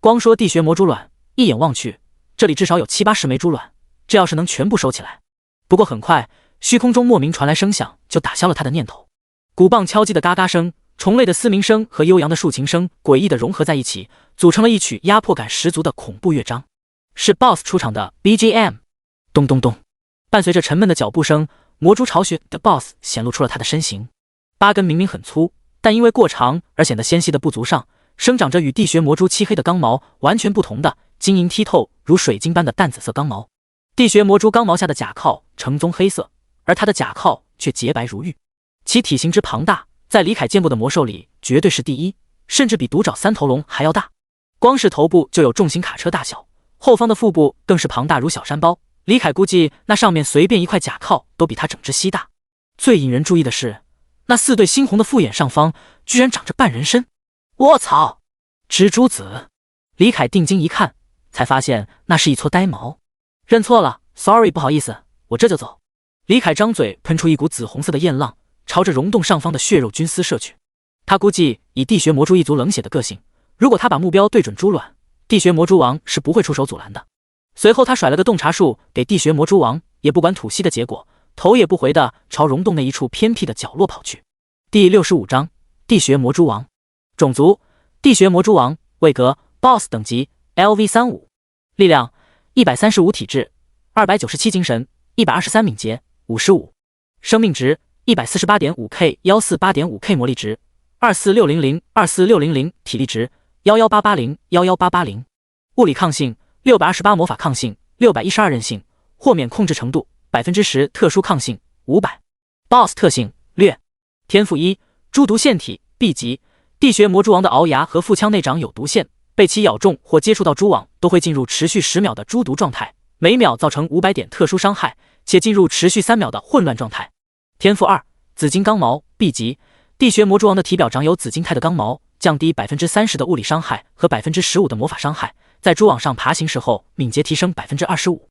光说地穴魔蛛卵，一眼望去，这里至少有70-80枚猪卵，这要是能全部收起来。不过很快，虚空中莫名传来声响，就打消了他的念头。鼓棒敲击的嘎嘎声、虫类的嘶鸣声和悠扬的竖琴声诡异地融合在一起，组成了一曲压迫感十足的恐怖乐章。是 BOSS 出场的 BGM。咚咚咚，伴随着沉闷的脚步声，魔蛛巢穴的 BOSS 显露出了他的身形。8根明明很粗，但因为过长而显得纤细的部足上，生长着与地穴魔蛛漆黑的刚毛完全不同的晶莹剔透如水晶般的淡紫色刚毛。地穴魔蛛刚毛下的甲壳呈棕黑色，而它的甲壳却洁白如玉。其体型之庞大，在李凯见过的魔兽里绝对是第一，甚至比独爪三头龙还要大。光是头部就有重型卡车大小，后方的腹部更是庞大如小山包。李凯估计那上面随便一块甲壳都比它整只蜥大。最引人注意的是，那4对猩红的复眼上方居然长着半人身。卧槽！蜘蛛子！李凯定睛一看，才发现那是一撮呆毛。认错了 ，sorry， 不好意思，我这就走。李凯张嘴喷出一股紫红色的焰浪，朝着溶洞上方的血肉菌丝射去。他估计以地穴魔蛛一族冷血的个性，如果他把目标对准猪卵，地穴魔蛛王是不会出手阻拦的。随后他甩了个洞察术给地穴魔蛛王，也不管吐息的结果，头也不回地朝溶洞那一处偏僻的角落跑去。第65章地穴魔蛛王。种族地穴魔蛛王，位格 BOSS 等级 LV35， 力量135，体质297，精神123，敏捷55，生命值148.5K 148.5K， 魔力值24600 24600，体力值11880 11880，物理抗性628，魔法抗性612，韧性豁免控制程度10%，特殊抗性500。BOSS 特性略。天赋1，蛛毒腺体 B 级，地穴魔蛛王的鳌牙和腹腔内长有毒腺，被其咬中或接触到蛛网都会进入持续10秒的蛛毒状态，每秒造成500点特殊伤害，且进入持续3秒的混乱状态。天赋2，紫金刚毛 B 级，地穴魔蛛王的体表长有紫金态的刚毛，降低30%的物理伤害和15%的魔法伤害，在蛛网上爬行时候敏捷提升25%。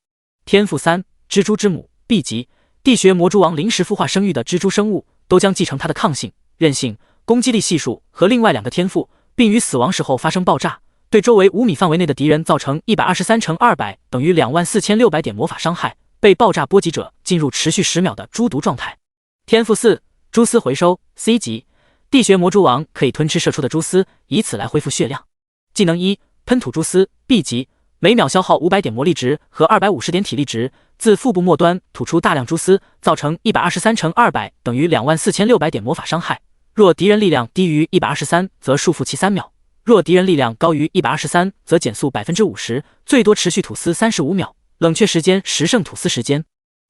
天赋3，蜘蛛之母 B 级，地穴魔蛛王临时孵化生育的蜘蛛生物都将继承它的抗性、韧性、攻击力系数和另外2个天赋，并于死亡时候发生爆炸，对周围5米范围内的敌人造成123×200等于24600点魔法伤害，被爆炸波及者进入持续10秒的蛛毒状态。天赋4，蛛丝回收 C 级，地穴魔蛛王可以吞吃射出的蛛丝，以此来恢复血量。技能1，喷吐蛛丝 B 级，每秒消耗500点魔力值和250点体力值，自腹部末端吐出大量蛛丝，造成123×200等于24600点魔法伤害。若敌人力量低于123，则束缚其3秒；若敌人力量高于123，则减速50%，最多持续吐丝35秒，冷却时间10胜吐丝时间。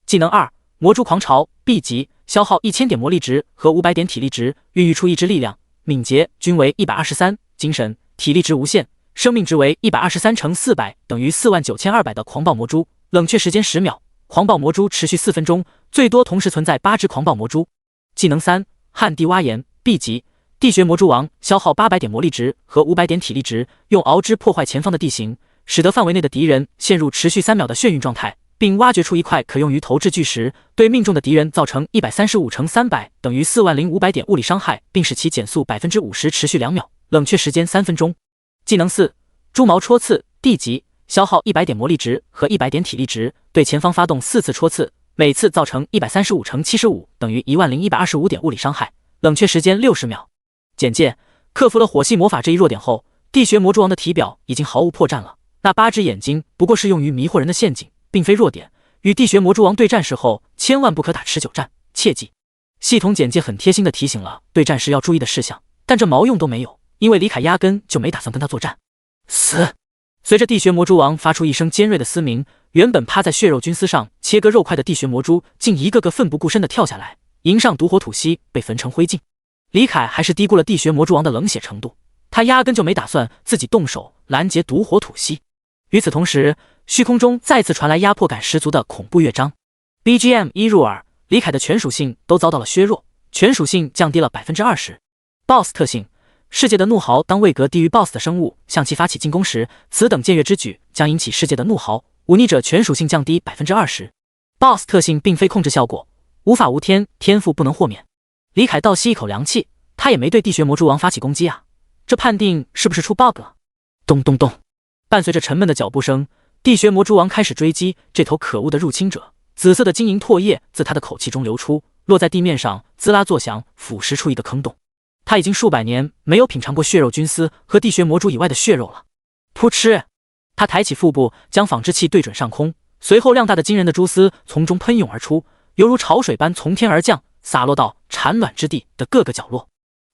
技能2，魔蛛狂潮 B 级，消耗1000点魔力值和500点体力值，孕育出一只力量、敏捷均为123，精神、体力值无限，生命值为123×400等于49200的狂暴魔蛛，冷却时间10秒，狂暴魔蛛持续4分钟，最多同时存在8只狂暴魔蛛。技能3，旱地挖岩 B 级，地穴魔蛛王消耗800点魔力值和500点体力值，用螯肢破坏前方的地形，使得范围内的敌人陷入持续3秒的眩晕状态，并挖掘出一块可用于投掷巨石，对命中的敌人造成135×300等于40500点物理伤害，并使其减速50%，持续2秒，冷却时间3分钟。技能4，蛛毛戳刺 D 级，消耗100点魔力值和100点体力值，对前方发动4次戳刺，每次造成135×75等于10125点物理伤害，冷却时间60秒。简介：克服了火系魔法这一弱点后，地穴魔蛛王的体表已经毫无破绽了。那8只眼睛不过是用于迷惑人的陷阱，并非弱点。与地穴魔蛛王对战时候，千万不可打持久战，切记。系统简介很贴心的提醒了对战时要注意的事项，但这毛用都没有，因为李凯压根就没打算跟他作战。死！随着地穴魔蛛王发出一声尖锐的嘶鸣，原本趴在血肉菌丝上切割肉块的地穴魔蛛竟一个个奋不顾身地跳下来，迎上毒火吐息，被焚成灰烬。李凯还是低估了地穴魔蛛王的冷血程度，他压根就没打算自己动手拦截毒火吐息。与此同时，虚空中再次传来压迫感十足的恐怖乐章。BGM 一入耳，李凯的全属性都遭到了削弱，全属性降低了20%。BOSS 特性：世界的怒嚎。当位格低于 BOSS 的生物向其发起进攻时，此等僭越之举将引起世界的怒嚎，忤逆者全属性降低20%。BOSS 特性并非控制效果，无法无天，天赋不能豁免。李凯倒吸一口凉气，他也没对地穴魔蛛王发起攻击啊，这判定是不是出 bug 了？咚咚咚，伴随着沉闷的脚步声，地穴魔蛛王开始追击这头可恶的入侵者，紫色的晶莹唾液自他的口气中流出，落在地面上滋啦作响，腐蚀出一个坑洞。他已经数百年没有品尝过血肉菌丝和地穴魔蛛以外的血肉了。噗嗤！他抬起腹部，将纺织器对准上空，随后量大的惊人的蛛丝从中喷涌而出，犹如潮水般从天而降，洒落到产卵之地的各个角落。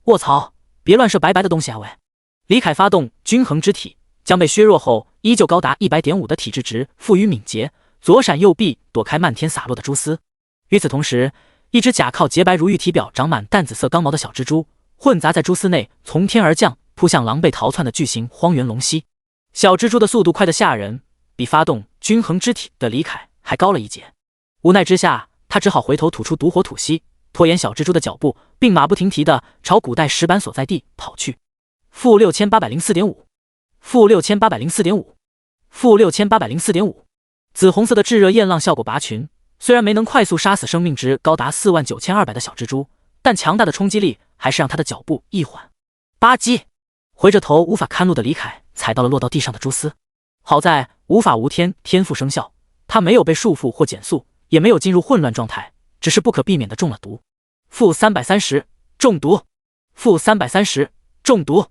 卧槽！别乱射白白的东西啊喂！李凯发动均衡之体，将被削弱后依旧高达 100.5 的体质值赋予敏捷，左闪右避，躲开漫天洒落的蛛丝。与此同时，一只甲靠洁白如玉体表长满淡紫色刚毛的小蜘蛛混杂在蛛丝内，从天而降，扑向狼狈逃窜的巨型荒原龙蜥。小蜘蛛的速度快得吓人，比发动均衡之体的李凯还高了一截。无奈之下，他只好回头吐出毒火吐息，拖延小蜘蛛的脚步，并马不停蹄地朝古代石板所在地跑去。负 6804.5， 负 6804.5， 负 6804.5。紫红色的炙热焰浪效果拔群，虽然没能快速杀死生命值高达49200的小蜘蛛，但强大的冲击力还是让他的脚步一缓。吧唧！回着头无法看路的李凯踩到了落到地上的蛛丝，好在无法无天天赋生效，他没有被束缚或减速，也没有进入混乱状态，只是不可避免的中了毒。负330，中毒。负330，中毒。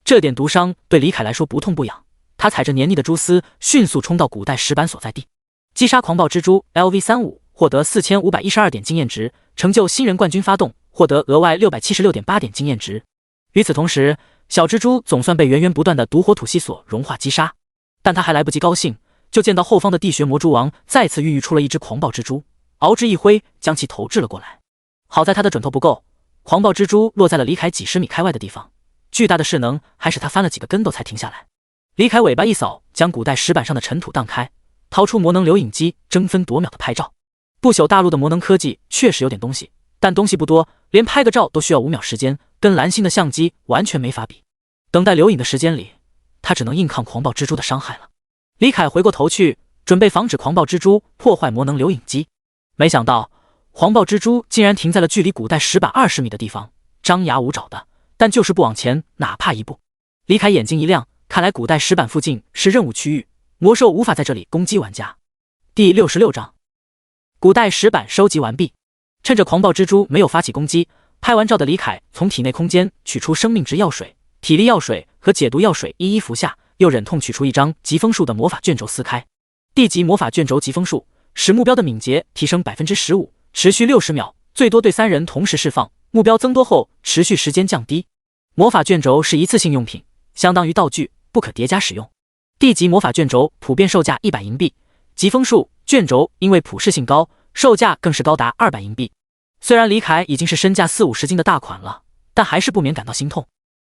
这点毒伤对李凯来说不痛不痒，他踩着黏腻的蛛丝迅速冲到古代石板所在地，击杀狂暴蜘蛛 LV35， 获得4512点经验值，成就新人冠军发动，获得额外 676.8 点经验值。与此同时，小蜘蛛总算被源源不断的毒火吐息所融化击杀，但他还来不及高兴，就见到后方的地穴魔蛛王再次孕育出了一只狂暴蜘蛛，敖之一挥将其投掷了过来。好在他的准头不够，狂暴蜘蛛落在了李凯几十米开外的地方，巨大的势能还使他翻了几个跟斗才停下来。李凯尾巴一扫，将古代石板上的尘土荡开，掏出魔能留影机，争分夺秒的拍照。不朽大陆的魔能科技确实有点东西，但东西不多，连拍个照都需要5秒时间，跟蓝星的相机完全没法比。等待留影的时间里，他只能硬抗狂暴蜘蛛的伤害了。李凯回过头去，准备防止狂暴蜘蛛破坏魔能留影机，没想到狂暴蜘蛛竟然停在了距离古代石板20米的地方，张牙舞爪的，但就是不往前哪怕一步。李凯眼睛一亮，看来古代石板附近是任务区域，魔兽无法在这里攻击玩家。第66章，古代石板收集完毕。趁着狂暴蜘蛛没有发起攻击，拍完照的李凯从体内空间取出生命值药水、体力药水和解毒药水一一服下，又忍痛取出一张疾风术的魔法卷轴撕开。地级魔法卷轴疾风术使目标的敏捷提升 15%， 持续60秒，最多对3人同时释放，目标增多后持续时间降低。魔法卷轴是一次性用品，相当于道具，不可叠加使用。地级魔法卷轴普遍售价100银币，疾风术卷轴因为普适性高，售价更是高达200银币。虽然李凯已经是身价40-50斤的大款了，但还是不免感到心痛。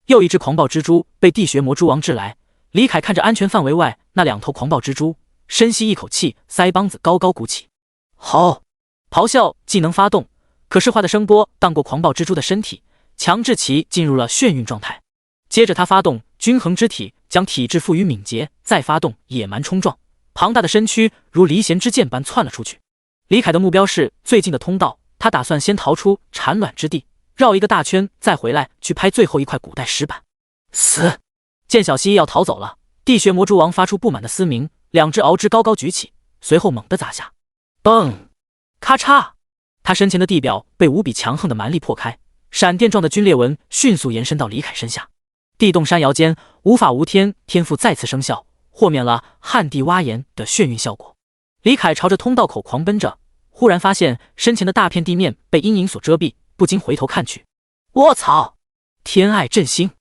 又一只狂暴蜘蛛被地穴魔蛛王掷来，李凯看着安全范围外那2头狂暴蜘蛛，深吸一口气，腮帮子高高鼓起。吼！咆哮技能发动，可视化的声波荡过狂暴蜘蛛的身体，强制其进入了眩晕状态。接着他发动均衡之体，将体质赋予敏捷，再发动野蛮冲撞，庞大的身躯如离弦之箭般窜了出去。李凯的目标是最近的通道，他打算先逃出产卵之地，绕一个大圈再回来去拍最后一块古代石板。死！见小蜥蜴要逃走了，地穴魔蛛王发出不满的嘶鸣，2只螯肢高高举起，随后猛地砸下。嘣！咔嚓！他身前的地表被无比强横的蛮力破开，闪电状的龟裂纹迅速延伸到李凯身下。地动山摇间，无法无天天赋再次生效，豁免了旱地挖岩的眩晕效果。李凯朝着通道口狂奔着，忽然发现身前的大片地面被阴影所遮蔽，不禁回头看去。卧槽！天爱振兴！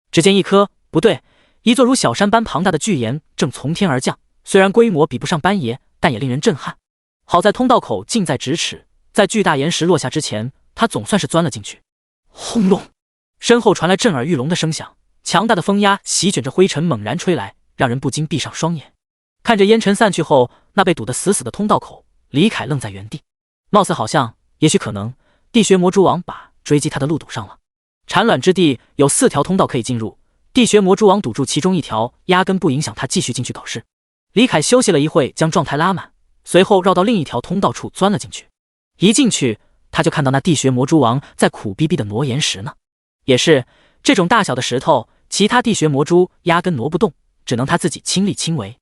只见一座如小山般庞大的巨岩正从天而降，虽然规模比不上班爷，但也令人震撼。好在通道口近在咫尺，在巨大岩石落下之前，他总算是钻了进去。轰隆！身后传来震耳欲聋的声响，强大的风压席卷着灰尘猛然吹来，让人不禁闭上双眼。看着烟尘散去后那被堵得死死的通道口，李凯愣在原地。貌似好像，也许可能，地穴魔蛛王把追击他的路堵上了。产卵之地有4条通道可以进入，地穴魔蛛王堵住其中一条，压根不影响他继续进去搞事。李凯休息了一会，将状态拉满，随后绕到另一条通道处钻了进去。一进去，他就看到那地穴魔蛛王在苦逼逼的挪岩石呢。也是，这种大小的石头，其他地穴魔蛛压根挪不动，只能他自己亲力亲为。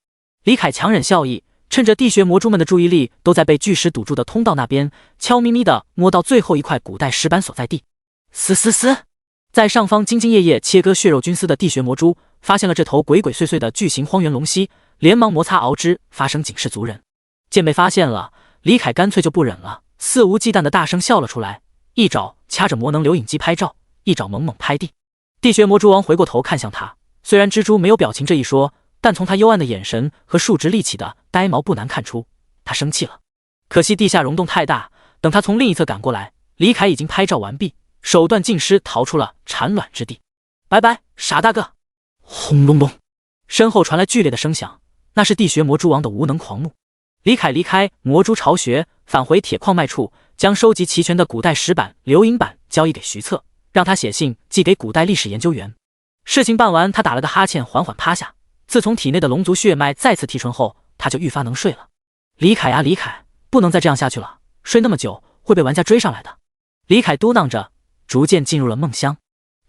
李凯强忍笑意，趁着地穴魔蛛们的注意力都在被巨石堵住的通道那边，悄咪咪地摸到最后一块古代石板所在地。嘶嘶嘶！在上方兢兢业业切割血肉菌丝的地穴魔蛛发现了这头鬼鬼祟祟的巨型荒原龙蜥，连忙摩擦螯肢，发声警示族人。见被发现了，李凯干脆就不忍了，肆无忌惮的大声笑了出来，一爪掐着魔能留影机拍照，一爪猛猛拍地。地穴魔蛛王回过头看向他，虽然蜘蛛没有表情这一说，但从他幽暗的眼神和竖直立起的呆毛不难看出他生气了。可惜地下溶洞太大，等他从另一侧赶过来，李凯已经拍照完毕，手段尽失，逃出了产卵之地。拜拜，傻大个！轰隆隆，身后传来剧烈的声响，那是地穴魔蛛王的无能狂怒。李凯离开魔蛛巢穴，返回铁矿脉处，将收集齐全的古代石板、留影板交易给徐策，让他写信寄给古代历史研究员。事情办完，他打了个哈欠，缓缓趴下。自从体内的龙族血脉再次提纯后，他就愈发能睡了。李凯啊，李凯，不能再这样下去了，睡那么久会被玩家追上来的。李凯嘟囔着，逐渐进入了梦乡。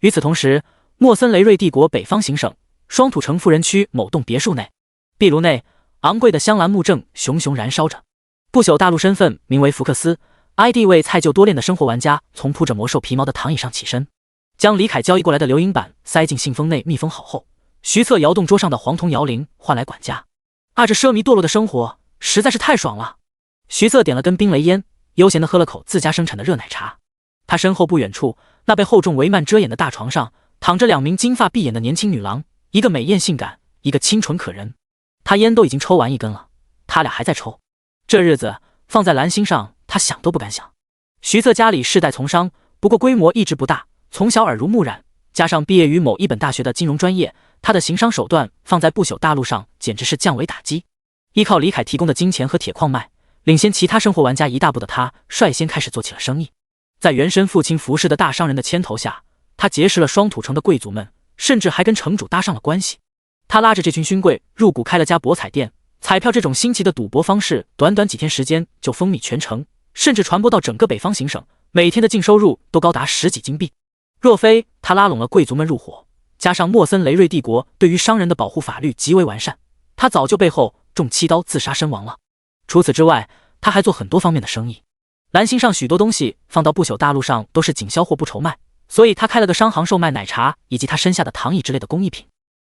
与此同时，莫森雷瑞帝国北方行省双土城富人区某栋别墅内，壁炉内昂贵的香兰木正熊熊燃烧着。不朽大陆身份名为福克斯 ，ID 为菜就多练的生活玩家从铺着魔兽皮毛的躺椅上起身，将李凯交易过来的留影板塞进信封内密封好后，徐策摇动桌上的黄铜摇铃唤来管家。这奢靡堕落的生活实在是太爽了。徐策点了根冰雷烟，悠闲地喝了口自家生产的热奶茶。他身后不远处，那被厚重帷幔遮掩的大床上躺着2名金发碧眼的年轻女郎，一个美艳性感，一个清纯可人。他烟都已经抽完1根了，他俩还在抽。这日子放在蓝星上，他想都不敢想。徐策家里世代从商，不过规模一直不大，从小耳濡目染，加上毕业于某一本大学的金融专业，他的行商手段放在不朽大陆上简直是降维打击。依靠李凯提供的金钱和铁矿脉，领先其他生活玩家一大步的他，率先开始做起了生意。在原身父亲服侍的大商人的牵头下，他结识了双土城的贵族们，甚至还跟城主搭上了关系。他拉着这群勋贵入股开了家博彩店，彩票这种新奇的赌博方式，短短几天时间就风靡全城，甚至传播到整个北方行省，每天的净收入都高达10几金币。若非他拉拢了贵族们入伙，加上莫森雷瑞帝国对于商人的保护法律极为完善，他早就背后中7刀自杀身亡了。除此之外，他还做很多方面的生意。蓝星上许多东西放到不朽大陆上都是仅销货不愁卖，所以他开了个商行售卖奶茶以及他身下的躺椅之类的工艺品，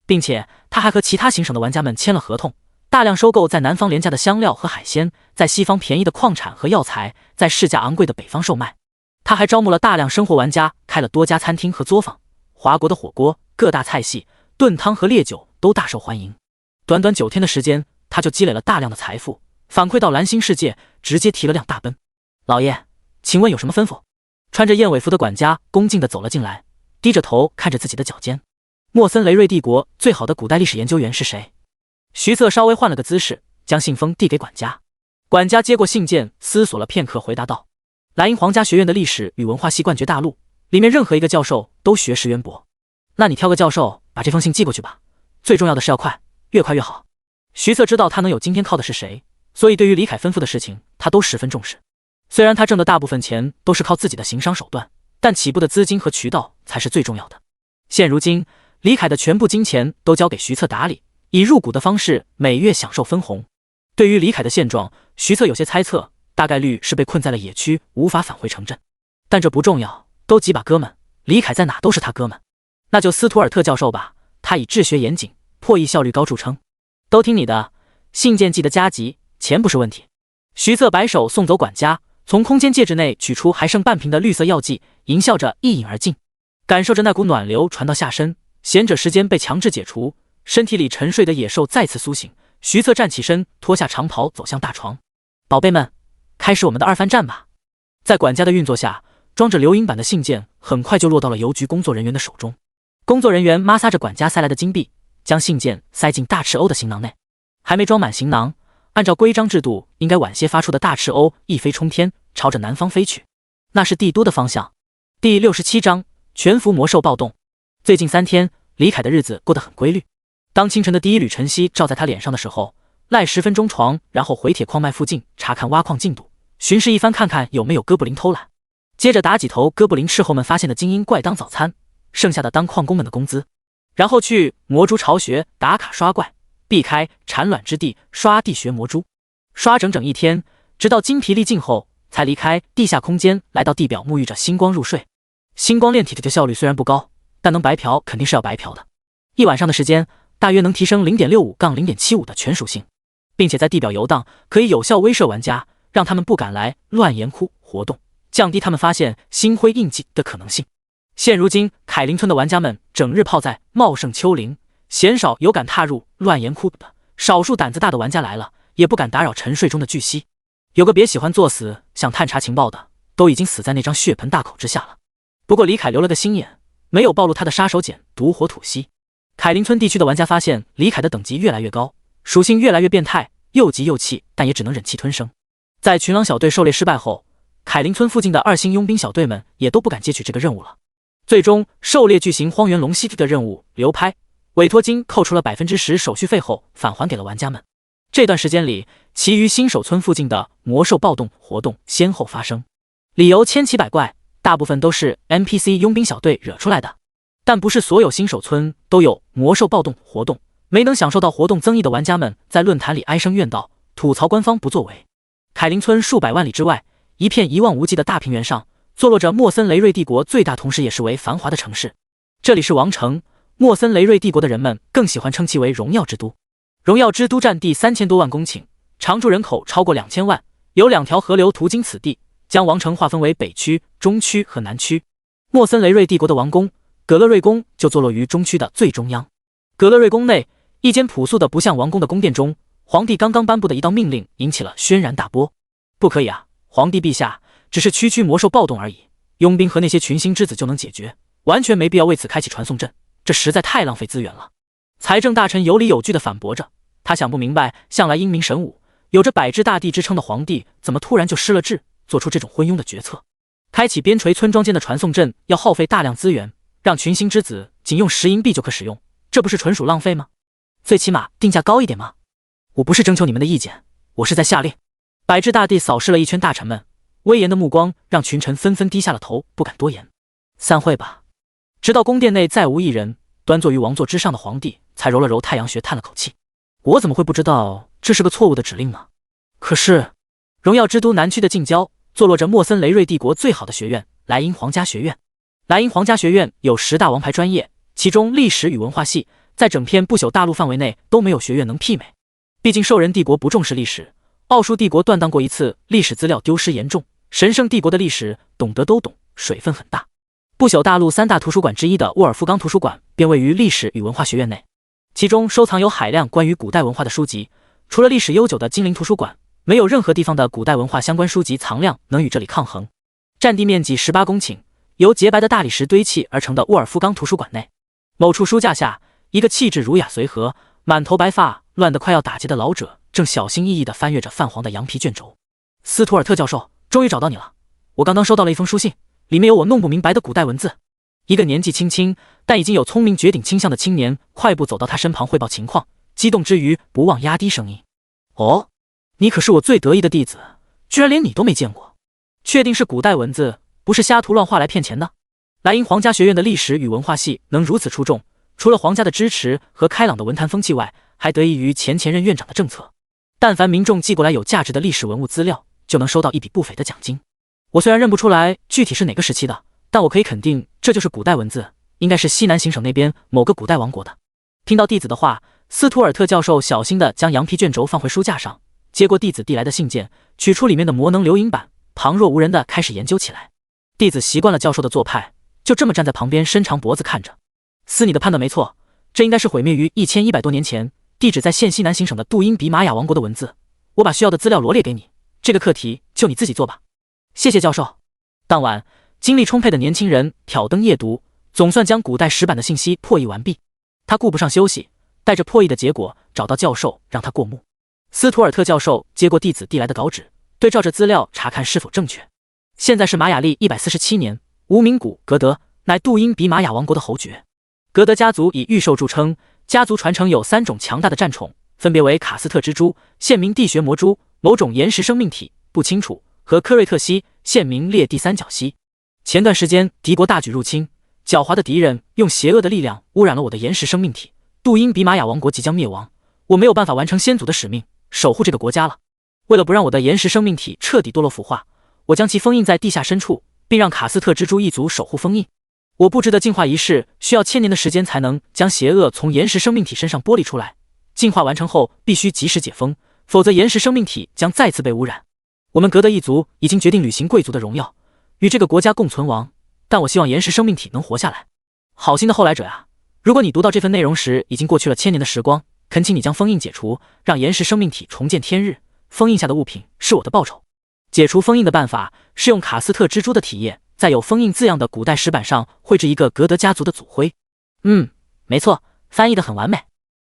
并且他还和其他行省的玩家们签了合同，大量收购在南方廉价的香料和海鲜，在西方便宜的矿产和药材，在市价昂贵的北方售卖。他还招募了大量生活玩家，开了多家餐厅和作坊，华国的火锅、各大菜系、炖汤和烈酒都大受欢迎。短短9天的时间，他就积累了大量的财富，反馈到蓝星世界，直接提了辆大奔。老爷，请问有什么吩咐？穿着燕尾服的管家恭敬地走了进来，低着头看着自己的脚尖。莫森雷瑞帝国最好的古代历史研究员是谁？徐策稍微换了个姿势，将信封递给管家。管家接过信件，思索了片刻，回答道：莱茵皇家学院的历史与文化系冠绝大陆，里面任何一个教授都学识渊博。那你挑个教授，把这封信寄过去吧。最重要的是要快，越快越好。徐策知道他能有今天靠的是谁，所以对于李凯吩咐的事情，他都十分重视。虽然他挣的大部分钱都是靠自己的行商手段，但起步的资金和渠道才是最重要的。现如今，李凯的全部金钱都交给徐策打理，以入股的方式每月享受分红。对于李凯的现状，徐策有些猜测，大概率是被困在了野区，无法返回城镇。但这不重要，都几把哥们，李凯在哪都是他哥们。那就斯图尔特教授吧，他以治学严谨、破译效率高著称。都听你的，信件寄得加急，钱不是问题。徐策摆手送走管家，从空间戒指内取出还剩半瓶的绿色药剂，淫笑着一饮而尽，感受着那股暖流传到下身。贤者时间被强制解除，身体里沉睡的野兽再次苏醒。徐策站起身，脱下长袍，走向大床。宝贝们，开始我们的2番战吧。在管家的运作下，装着留影板的信件很快就落到了邮局工作人员的手中。工作人员摩挲着管家塞来的金币，将信件塞进大赤鸥的行囊内。还没装满行囊，按照规章制度应该晚些发出的大赤鸥一飞冲天，朝着南方飞去，那是帝都的方向。第67章全服魔兽暴动。最近3天，李凯的日子过得很规律。当清晨的第一缕晨曦照在他脸上的时候，赖10分钟床，然后回铁矿脉附近查看挖矿进度，巡视一番看看有没有哥布林偷懒，接着打几头哥布林斥候们发现的精英怪当早餐，剩下的当矿工们的工资，然后去魔蛛巢穴打卡刷怪，避开产卵之地，刷地学魔珠，刷整整1天，直到精疲力尽后，才离开地下空间，来到地表沐浴着星光入睡。星光炼体的效率虽然不高，但能白嫖肯定是要白嫖的。1晚上的时间，大约能提升 0.65-0.75 的全属性，并且在地表游荡，可以有效威慑玩家，让他们不敢来乱岩窟活动，降低他们发现星辉印记的可能性。现如今，凯林村的玩家们整日泡在茂盛丘陵，鲜少有敢踏入乱岩窟的，少数胆子大的玩家来了，也不敢打扰沉睡中的巨蜥。有个别喜欢作死，想探查情报的，都已经死在那张血盆大口之下了。不过李凯留了个心眼，没有暴露他的杀手锏毒火土蜥。凯林村地区的玩家发现李凯的等级越来越高，属性越来越变态，又急又气，但也只能忍气吞声。在群狼小队狩猎失败后，凯林村附近的2星佣兵小队们也都不敢接取这个任务了。最终，狩猎巨型荒原龙蜥的任务流拍，委托金扣除了 10% 手续费后返还给了玩家们。这段时间里，其余新手村附近的魔兽暴动活动先后发生，理由千奇百怪，大部分都是 NPC 佣兵小队惹出来的。但不是所有新手村都有魔兽暴动活动，没能享受到活动增益的玩家们在论坛里哀声怨道，吐槽官方不作为。凯林村数百万里之外，一片一望无际的大平原上，坐落着莫森雷瑞帝国最大同时也是为繁华的城市。这里是王城，莫森雷瑞帝国的人们更喜欢称其为荣耀之都。荣耀之都占地3000多万公顷，常住人口超过2000万，有2条河流途经此地，将王城划分为北区、中区和南区。莫森雷瑞帝国的王宫格勒瑞宫就坐落于中区的最中央。格勒瑞宫内，一间朴素的不像王宫的宫殿中，皇帝刚刚颁布的一道命令引起了轩然大波。不可以啊，皇帝陛下，只是区魔兽暴动而已，佣兵和那些群星之子就能解决，完全没必要为此开启传送阵，这实在太浪费资源了。财政大臣有理有据地反驳着，他想不明白，向来英明神武，有着百智大帝之称的皇帝，怎么突然就失了智，做出这种昏庸的决策？开启边陲村庄间的传送阵要耗费大量资源，让群星之子仅用10银币就可使用，这不是纯属浪费吗？最起码定价高一点吗？我不是征求你们的意见，我是在下令。百智大帝扫视了一圈大臣们，威严的目光让群臣纷纷低下了头，不敢多言。散会吧。直到宫殿内再无一人，端坐于王座之上的皇帝才揉了揉太阳穴，叹了口气。我怎么会不知道这是个错误的指令呢？可是，荣耀之都南区的近郊，坐落着莫森雷瑞帝国最好的学院——莱茵皇家学院。莱茵皇家学院有10大王牌专业，其中历史与文化系在整片不朽大陆范围内都没有学院能媲美。毕竟兽人帝国不重视历史，奥数帝国断档过一次，历史资料丢失严重，神圣帝国的历史懂得都懂，水分很大。不朽大陆3大图书馆之一的沃尔夫冈图书馆便位于历史与文化学院内，其中收藏有海量关于古代文化的书籍，除了历史悠久的精灵图书馆，没有任何地方的古代文化相关书籍藏量能与这里抗衡。占地面积18公顷，由洁白的大理石堆砌而成的沃尔夫冈图书馆内，某处书架下，一个气质儒雅随和、满头白发、乱得快要打结的老者正小心翼翼地翻阅着泛黄的羊皮卷轴。斯图尔特教授，终于找到你了！我刚刚收到了一封书信，里面有我弄不明白的古代文字。一个年纪轻轻但已经有聪明绝顶倾向的青年快步走到他身旁汇报情况，激动之余不忘压低声音：“哦，你可是我最得意的弟子，居然连你都没见过，确定是古代文字，不是瞎涂乱画来骗钱的？”莱茵皇家学院的历史与文化系能如此出众，除了皇家的支持和开朗的文坛风气外，还得益于前任院长的政策。但凡民众寄过来有价值的历史文物资料，就能收到一笔不菲的奖金。我虽然认不出来具体是哪个时期的，但我可以肯定这就是古代文字，应该是西南行省那边某个古代王国的。听到弟子的话，斯图尔特教授小心地将羊皮卷轴放回书架上，接过弟子递来的信件，取出里面的魔能流影版，旁若无人地开始研究起来。弟子习惯了教授的做派，就这么站在旁边伸长脖子看着。斯，你的判断没错，这应该是毁灭于1100多年前，地址在现西南行省的杜因比玛雅王国的文字。我把需要的资料罗列给你，这个课题就你自己做吧。谢谢教授。当晚，精力充沛的年轻人挑灯夜读，总算将古代石板的信息破译完毕。他顾不上休息，带着破译的结果找到教授，让他过目。斯图尔特教授接过弟子递来的稿纸，对照着资料查看是否正确。现在是玛雅历147年，无名谷格德乃杜因比玛雅王国的侯爵。格德家族以御兽著称，家族传承有3种强大的战宠，分别为卡斯特之珠、现名地穴魔珠、某种岩石生命体不清楚和科瑞特蜥，现名裂地三角蜥。前段时间敌国大举入侵，狡猾的敌人用邪恶的力量污染了我的岩石生命体，杜因比玛雅王国即将灭亡。我没有办法完成先祖的使命，守护这个国家了。为了不让我的岩石生命体彻底堕落腐化，我将其封印在地下深处，并让卡斯特蜘蛛一族守护封印。我布置的净化仪式需要1000年的时间才能将邪恶从岩石生命体身上剥离出来。净化完成后必须及时解封，否则岩石生命体将再次被污染。我们格德一族已经决定履行贵族的荣耀，与这个国家共存亡，但我希望岩石生命体能活下来。好心的后来者啊，如果你读到这份内容时已经过去了1000年的时光，恳请你将封印解除，让岩石生命体重见天日。封印下的物品是我的报酬。解除封印的办法是用卡斯特蜘蛛的体液，在有封印字样的古代石板上绘制一个格德家族的祖徽。没错，翻译得很完美。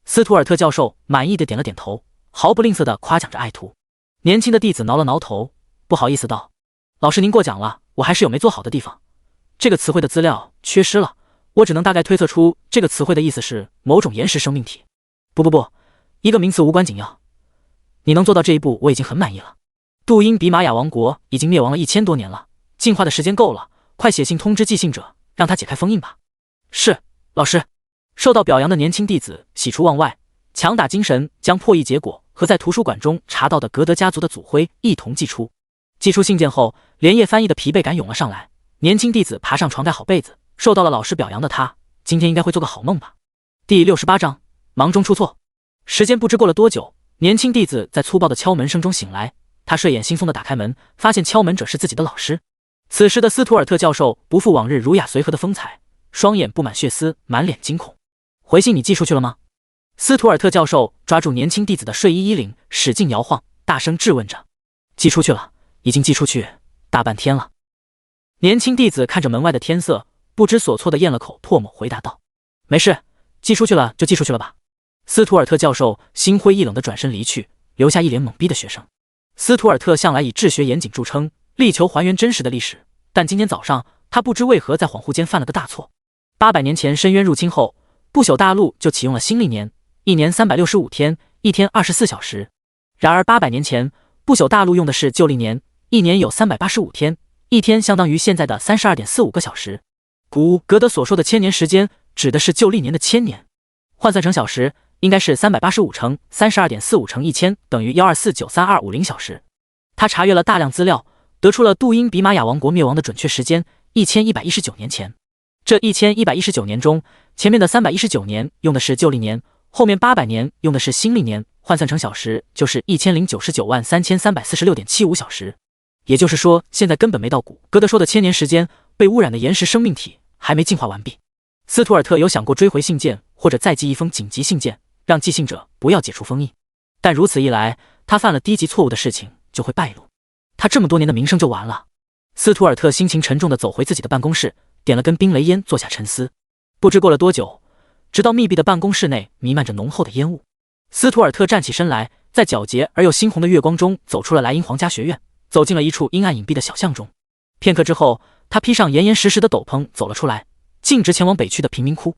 斯图尔特教授满意的点了点头，毫不吝啬地夸奖着爱徒。年轻的弟子挠了挠头，不好意思道：“老师您过奖了，我还是有没做好的地方。这个词汇的资料缺失了，我只能大概推测出这个词汇的意思是某种岩石生命体。不，一个名词无关紧要。你能做到这一步，我已经很满意了。杜因比玛雅王国已经灭亡了1000多年了，进化的时间够了，快写信通知寄信者，让他解开封印吧。”是，老师。受到表扬的年轻弟子喜出望外，强打精神将破译结果和在图书馆中查到的格德家族的祖徽一同寄出。寄出信件后，连夜翻译的疲惫感涌了上来。年轻弟子爬上床盖好被子，受到了老师表扬的他，今天应该会做个好梦吧。第68章，忙中出错。时间不知过了多久，年轻弟子在粗暴的敲门声中醒来，他睡眼惺忪地打开门，发现敲门者是自己的老师。此时的斯图尔特教授不复往日儒雅随和的风采，双眼布满血丝，满脸惊恐。回信你寄出去了吗？斯图尔特教授抓住年轻弟子的睡衣衣领，使劲摇晃，大声质问着。寄出去了，已经寄出去大半天了。年轻弟子看着门外的天色，不知所措地咽了口唾沫，回答道：“没事，寄出去了就寄出去了吧。”斯图尔特教授心灰意冷地转身离去，留下一脸懵逼的学生。斯图尔特向来以治学严谨著称，力求还原真实的历史，但今天早上他不知为何在恍惚间犯了个大错。800年前深渊入侵后，不朽大陆就启用了新历年，一年365天，一天24小时。然而800年前，不朽大陆用的是旧历年，一年有385天，一天相当于现在的32.45个小时。古格德所说的1000年时间，指的是旧历年的1000年，换算成小时，应该是385乘32.45乘1000等于124.93250小时。他查阅了大量资料，得出了杜因比玛雅王国灭亡的准确时间，1119年前。这1119年中，前面的319年用的是旧历年，后面800年用的是新历年，换算成小时就是10993346.75小时。也就是说，现在根本没到古格德说的1000年时间，被污染的岩石生命体还没进化完毕。斯图尔特有想过追回信件，或者再寄一封紧急信件，让寄信者不要解除封印，但如此一来，他犯了低级错误的事情就会败露，他这么多年的名声就完了。斯图尔特心情沉重地走回自己的办公室，点了根冰雷烟，坐下沉思。不知过了多久，直到密闭的办公室内弥漫着浓厚的烟雾，斯图尔特站起身来，在皎洁而又猩红的月光中走出了莱茵皇家学院，走进了一处阴暗隐蔽的小巷中。片刻之后，他披上严严实实的斗篷走了出来，径直前往北区的贫民窟。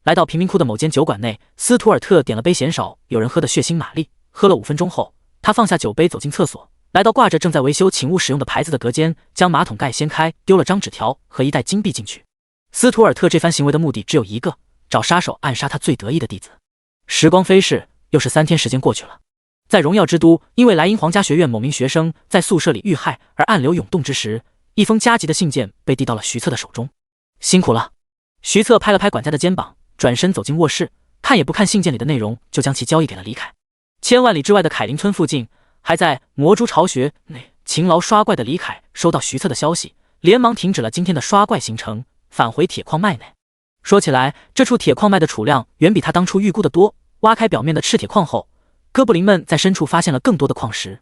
来到贫民窟的某间酒馆内，斯图尔特点了杯鲜少有人喝的血腥玛丽，喝了5分钟后，他放下酒杯走进厕所，来到挂着正在维修请勿使用的牌子的隔间，将马桶盖掀开，丢了张纸条和一袋金币进去。斯图尔特这番行为的目的只有一个，找杀手暗杀他最得意的弟子。时光飞逝，又是3天时间过去了。在荣耀之都，因为莱茵皇家学院某名学生在宿舍里遇害而暗流涌动之时，一封加急的信件被递到了徐策的手中。辛苦了。徐策拍了拍管家的肩膀，转身走进卧室，看也不看信件里的内容，就将其交易给了李凯。千万里之外的凯林村附近，还在魔珠巢穴内勤劳刷怪的李凯收到徐策的消息，连忙停止了今天的刷怪行程，返回铁矿脉内。说起来，这处铁矿脉的储量远比他当初预估的多。挖开表面的赤铁矿后，哥布林们在深处发现了更多的矿石。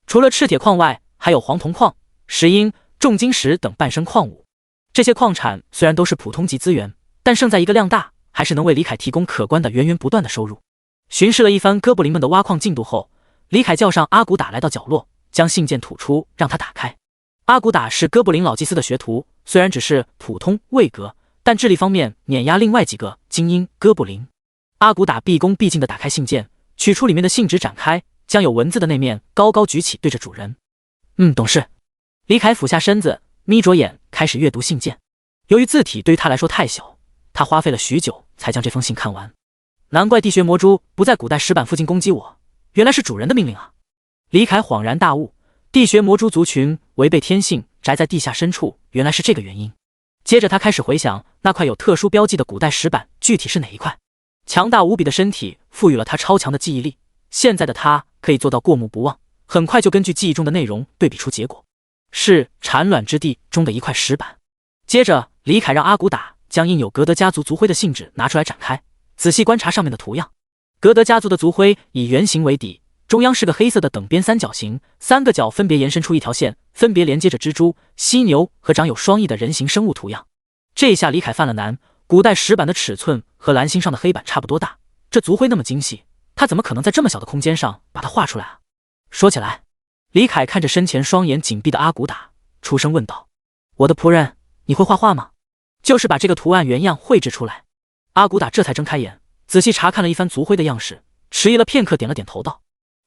除了赤铁矿外，还有黄铜矿、石英、重金石等半生矿物。这些矿产虽然都是普通级资源，但胜在一个量大，还是能为李凯提供可观的源源不断的收入。巡视了一番哥布林们的挖矿进度后，李凯叫上阿古达来到角落，将信件吐出，让他打开。阿古达是哥布林老祭司的学徒，虽然只是普通位格，但智力方面碾压另外几个精英哥布林。阿古达毕恭毕敬地打开信件，取出里面的信纸展开，将有文字的那面高高举起，对着主人。懂事。李凯俯下身子，眯着眼开始阅读信件。由于字体对于他来说太小，他花费了许久才将这封信看完。难怪地穴魔蛛不在古代石板附近攻击我，原来是主人的命令啊！李凯恍然大悟，地穴魔蛛族群违背天性，宅在地下深处，原来是这个原因。接着他开始回想那块有特殊标记的古代石板具体是哪一块。强大无比的身体赋予了他超强的记忆力，现在的他可以做到过目不忘，很快就根据记忆中的内容对比出结果，是产卵之地中的一块石板。接着李凯让阿骨打将印有格德家族族徽的信纸拿出来展开，仔细观察上面的图样。格德家族的族徽以圆形为底，中央是个黑色的等边三角形，3个角分别延伸出一条线，分别连接着蜘蛛、犀牛和长有双翼的人形生物图样。这一下李凯犯了难，古代石板的尺寸和蓝星上的黑板差不多大，这族徽那么精细，他怎么可能在这么小的空间上把它画出来啊？说起来，李凯看着身前双眼紧闭的阿骨打，出声问道：“我的仆人，你会画画吗？就是把这个图案原样绘制出来。”阿骨打这才睁开眼，仔细查看了一番族徽的样式，迟疑了片刻，点了点头道：“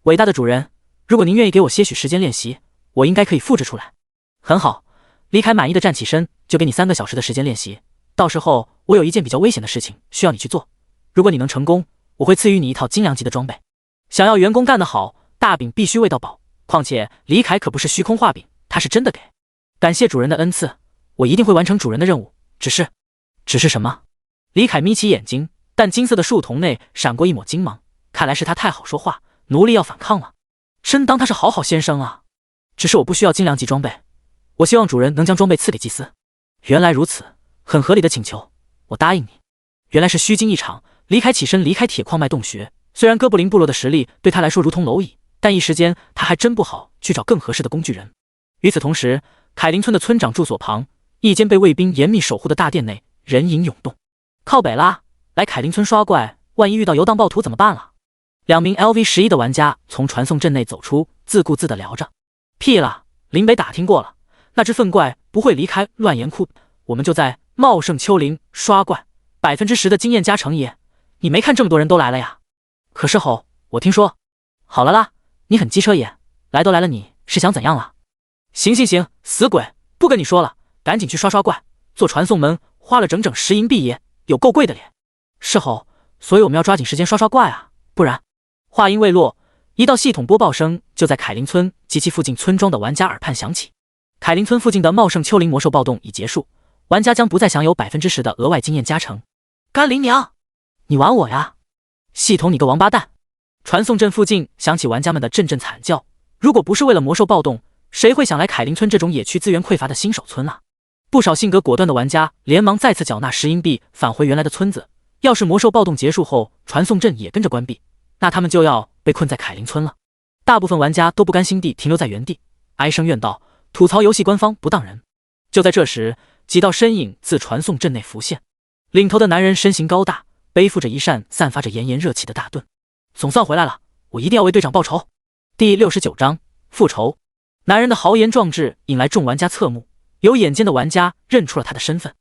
伟大的主人，如果您愿意给我些许时间练习，我应该可以复制出来。”很好，李凯满意的站起身，就给你3个小时的时间练习。到时候我有一件比较危险的事情需要你去做，如果你能成功，我会赐予你一套精良级的装备。想要员工干得好，大饼必须喂到饱。况且李凯可不是虚空画饼，他是真的给。感谢主人的恩赐，我一定会完成主人的任务。只是什么？李凯眯起眼睛，但金色的树瞳内闪过一抹金芒，看来是他太好说话，奴隶要反抗了。真当他是好好先生啊！只是我不需要精良级装备，我希望主人能将装备赐给祭司。原来如此，很合理的请求，我答应你。原来是虚惊一场，李凯起身离开铁矿脉洞穴。虽然哥布林部落的实力对他来说如同蝼蚁，但一时间他还真不好去找更合适的工具人。与此同时，凯林村的村长住所旁，一间被卫兵严密守护的大殿内，人影涌动。靠北啦，来凯林村刷怪，万一遇到游荡暴徒怎么办了？2名 LV11的玩家从传送阵内走出，自顾自地聊着。屁啦，林北打听过了，那只粪怪不会离开乱岩窟，我们就在茂盛丘陵刷怪，10%的经验加成也。你没看这么多人都来了呀？可是吼，我听说。好了啦，你很机车也，来都来了，你是想怎样了？行，死鬼，不跟你说了，赶紧去刷怪，做传送门花了整整10银币也，有够贵的咧。是吼，所以我们要抓紧时间刷怪啊，不然。话音未落，一道系统播报声就在凯林村及其附近村庄的玩家耳畔响起。凯林村附近的茂盛丘陵魔兽暴动已结束，玩家将不再享有10%的额外经验加成。干林娘，你玩我呀！系统你个王八蛋！传送阵附近响起玩家们的阵阵惨叫。如果不是为了魔兽暴动，谁会想来凯林村这种野区资源匮乏的新手村啊？不少性格果断的玩家连忙再次缴纳10银币返回原来的村子。要是魔兽暴动结束后传送阵也跟着关闭，那他们就要被困在凯林村了。大部分玩家都不甘心地停留在原地，哀声怨道，吐槽游戏官方不当人。就在这时，几道身影自传送阵内浮现，领头的男人身形高大，背负着一扇散发着炎炎热气的大盾。总算回来了，我一定要为队长报仇。第69章复仇。男人的豪言壮志引来众玩家侧目，有眼尖的玩家认出了他的身份，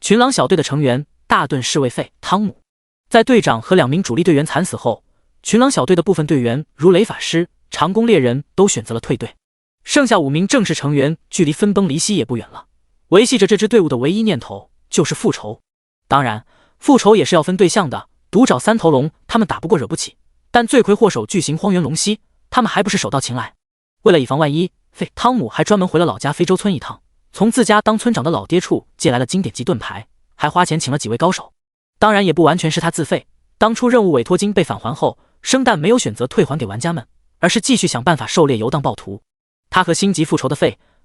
群狼小队的成员大盾侍卫费汤姆。在队长和2名主力队员惨死后，群狼小队的部分队员如雷法师、长弓猎人都选择了退队，剩下5名正式成员距离分崩离析也不远了。维系着这支队伍的唯一念头就是复仇。当然，复仇也是要分对象的，独爪3头龙他们打不过惹不起，但罪魁祸首巨型荒原龙蜥他们还不是手到擒来。为了以防万一，汤姆还专门回了老家非洲村一趟，从自家当村长的老爹处借来了经典级盾牌，还花钱请了几位高手。当然也不完全是他自费，当初任务委托金被返还后，生蛋没有选择退还给玩家们，而是继续想办法狩猎游荡暴徒。他和心急复仇的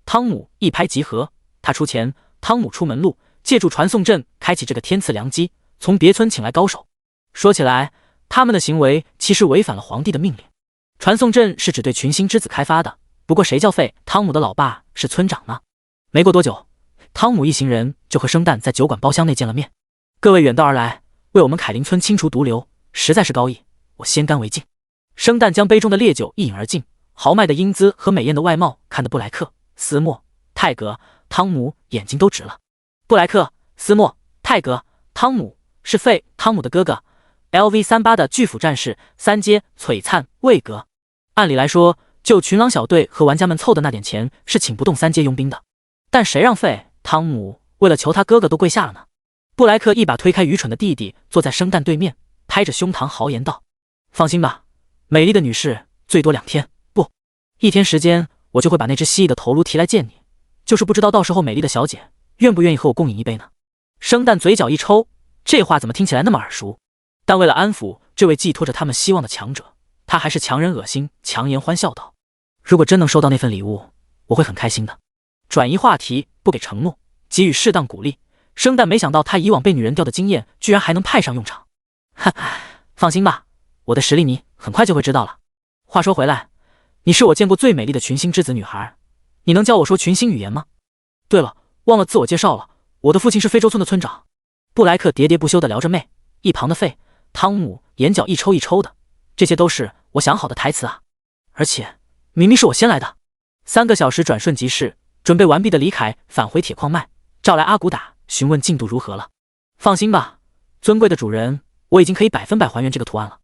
汤姆一拍即合，他出钱，汤姆出门路，借助传送阵开启这个天赐良机，从别村请来高手。说起来，他们的行为其实违反了皇帝的命令。传送阵是只对群星之子开发的，不过谁叫汤姆的老爸是村长呢？没过多久，汤姆一行人就和生蛋在酒馆包厢内见了面。各位远道而来，为我们凯林村清除毒瘤，实在是高义，我先干为敬。生蛋将杯中的烈酒一饮而尽，豪迈的英姿和美艳的外貌看得布莱克、斯莫、泰格、汤姆眼睛都直了。布莱克、斯莫、泰格、汤姆是汤姆的哥哥， LV38 的巨斧战士3阶璀璨魏格。按理来说，就群狼小队和玩家们凑的那点钱是请不动3阶佣兵的，但谁让汤姆为了求他哥哥都跪下了呢？布莱克一把推开愚蠢的弟弟，坐在生蛋对面，拍着胸膛豪言道：“放心吧，美丽的女士，最多2天，不，1天时间，我就会把那只蜥蜴的头颅提来见你。就是不知道到时候美丽的小姐愿不愿意和我共饮一杯呢？”生旦嘴角一抽，这话怎么听起来那么耳熟？但为了安抚这位寄托着他们希望的强者，他还是强忍恶心，强颜欢笑道：“如果真能收到那份礼物，我会很开心的。”转移话题，不给承诺，给予适当鼓励。生旦没想到他以往被女人钓的经验居然还能派上用场。哈，放心吧，我的实力你很快就会知道了。话说回来，你是我见过最美丽的群星之子女孩，你能教我说群星语言吗？对了，忘了自我介绍了，我的父亲是非洲村的村长。布莱克喋喋不休地聊着妹，一旁的费汤姆眼角一抽一抽的，这些都是我想好的台词啊，而且明明是我先来的。3个小时转瞬即逝，准备完毕的李凯返回铁矿脉，召来阿古达询问进度如何了。放心吧，尊贵的主人，我已经可以100%还原这个图案了。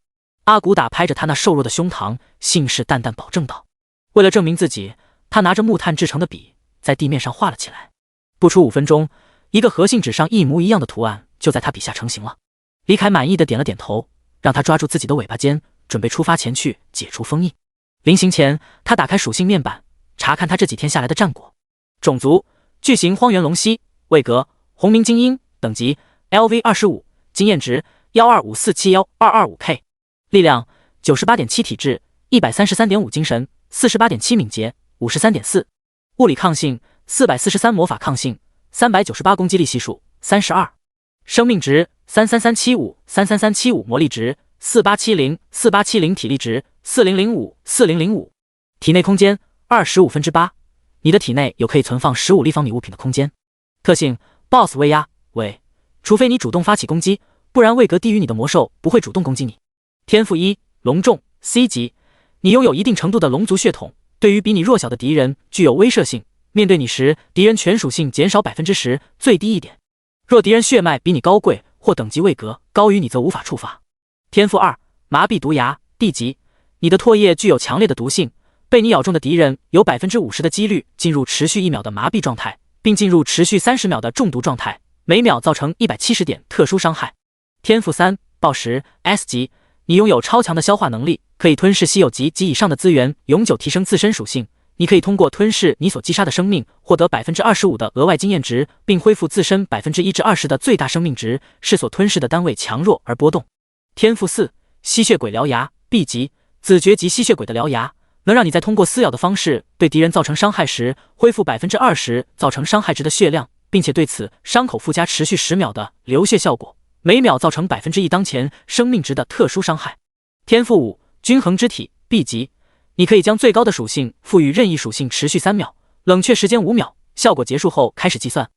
阿古达拍着他那瘦弱的胸膛，信誓旦旦保证道。为了证明自己，他拿着木炭制成的笔在地面上画了起来。不出5分钟，一个和信纸上一模一样的图案就在他笔下成型了。李凯满意的点了点头，让他抓住自己的尾巴尖，准备出发前去解除封印。临行前，他打开属性面板，查看他这几天下来的战果。种族：巨型荒原龙蜥，位格：红鸣精英，等级 LV25， 经验值 125471225K， 力量 98.7 体质 133.5 精神 48.7 敏捷 53.4， 物理抗性443，魔法抗性398，攻击力系数32，生命值33375 33375，魔力值4870 4870，体力值4005 4005，体内空间25%，你的体内有可以存放15立方米物品的空间。特性 BOSS 威压为，除非你主动发起攻击，不然位格低于你的魔兽不会主动攻击你。天赋1，龙重 C 级，你拥有一定程度的龙族血统，对于比你弱小的敌人具有威慑性，面对你时敌人全属性减少 10%， 最低1点。若敌人血脉比你高贵或等级位格高于你，则无法触发。天赋2，麻痹毒牙 D 级，你的唾液具有强烈的毒性，被你咬中的敌人有 50% 的几率进入持续1秒的麻痹状态，并进入持续30秒的中毒状态，每秒造成170点特殊伤害。天赋3，暴食 S 级，你拥有超强的消化能力，可以吞噬稀有级及以上的资源，永久提升自身属性。你可以通过吞噬你所击杀的生命，获得 25% 的额外经验值，并恢复自身 1%至20%的最大生命值，视所吞噬的单位强弱而波动。天赋4，吸血鬼獠牙 B 级，子爵级吸血鬼的獠牙能让你在通过撕咬的方式对敌人造成伤害时，恢复 20% 造成伤害值的血量，并且对此伤口附加持续10秒的流血效果，每秒造成 1% 当前生命值的特殊伤害。天赋5，均衡之体 B 级，你可以将最高的属性赋予任意属性，持续3秒，冷却时间5秒，效果结束后开始计算。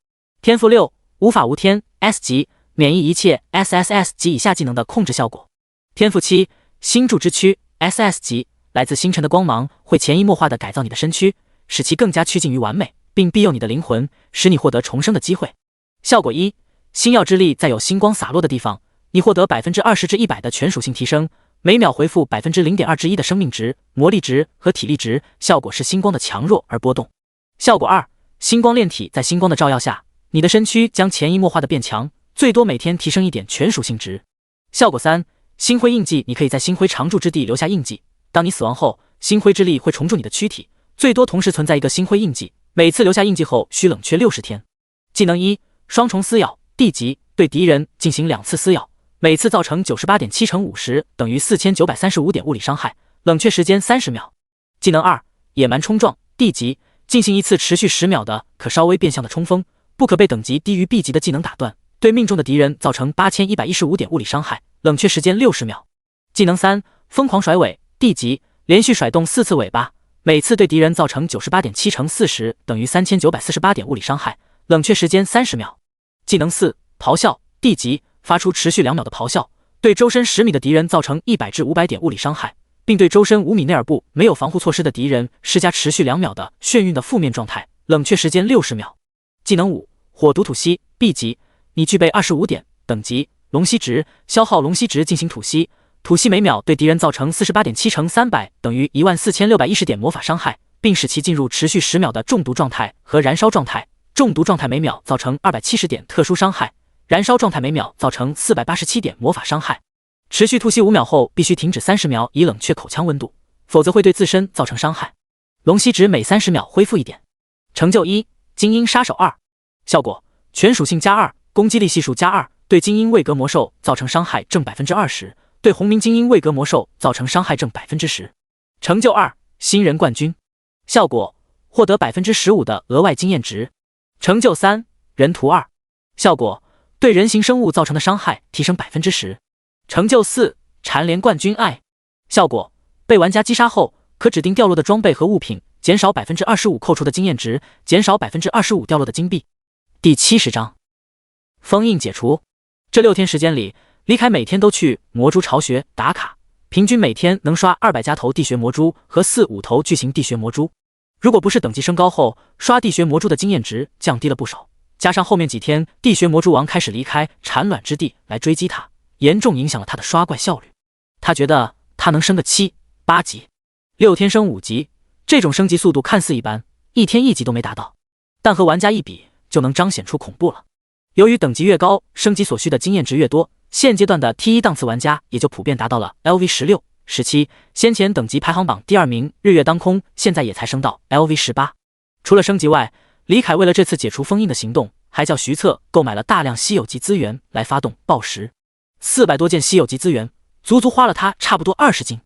天赋6，无法无天 S 级，免疫一切 SSS 级以下技能的控制效果。天赋7，星柱之躯 SS 级，来自星辰的光芒会潜移默化地改造你的身躯，使其更加趋近于完美，并庇佑你的灵魂，使你获得重生的机会。效果1，星耀之力，在有星光洒落的地方，你获得 20% 至100%的全属性提升，每秒回复 0.2% 至1的生命值、魔力值和体力值，效果是星光的强弱而波动。效果2，星光炼体，在星光的照耀下，你的身躯将潜移默化的变强，最多每天提升1点全属性值。效果3，星辉印记，你可以在星辉常驻之地留下印记，当你死亡后，星辉之力会重铸你的躯体，最多同时存在1个星辉印记，每次留下印记后需冷却60天。技能1，双重撕咬 D 级，对敌人进行2次撕咬，每次造成 98.7 乘50等于4935点物理伤害，冷却时间30秒。技能2，野蛮冲撞 D 级，进行1次持续10秒的可稍微变相的冲锋，不可被等级低于 B 级的技能打断，对命中的敌人造成8115点物理伤害，冷却时间60秒。技能3，疯狂甩尾 D 级，连续甩动4次尾巴，每次对敌人造成 98.7 乘40等于3948点物理伤害，冷却时间30秒。技能4，咆哮 D 级，发出持续2秒的咆哮，对周身10米的敌人造成100至500点物理伤害，并对周身5米内尔部没有防护措施的敌人施加持续2秒的眩晕的负面状态，冷却时间60秒。技能5，火毒吐息 B 级，你具备25点，等级龙息值，消耗龙息值进行吐息，吐息每秒对敌人造成 48.7 乘300等于14610点魔法伤害，并使其进入持续10秒的中毒状态和燃烧状态，中毒状态每秒造成270点特殊伤害，燃烧状态每秒造成487点魔法伤害。持续吐息5秒后必须停止30秒以冷却口腔温度，否则会对自身造成伤害。龙息值每30秒恢复1点。成就1：精英杀手2。效果：全属性+2，攻击力系数+2，对精英位格魔兽造成伤害正 20%， 对红名精英位格魔兽造成伤害正 10%。成就2：新人冠军。效果：获得 15% 的额外经验值。成就3：人图2。效果：对人形生物造成的伤害提升 10%。成就4：蝉联冠军爱。效果：被玩家击杀后，可指定掉落的装备和物品，减少 25% 扣除的经验值，减少 25% 掉落的金币。第70章封印解除。这6天时间里，李凯每天都去魔蛛巢穴打卡，平均每天能刷200加头地穴魔蛛和4、5头巨型地穴魔蛛。如果不是等级升高后刷地穴魔蛛的经验值降低了不少，加上后面几天地穴魔蛛王开始离开产卵之地来追击他，严重影响了他的刷怪效率。他觉得他能升个7、8级，6天升5级，这种升级速度看似一般，1天1级都没达到，但和玩家一比就能彰显出恐怖了。由于等级越高，升级所需的经验值越多，现阶段的 T1 档次玩家也就普遍达到了 LV16、17，先前等级排行榜第2名日月当空现在也才升到 LV18。除了升级外，李凯为了这次解除封印的行动，还叫徐策购买了大量稀有级资源来发动暴食，400多件稀有级资源，足足花了他差不多20斤。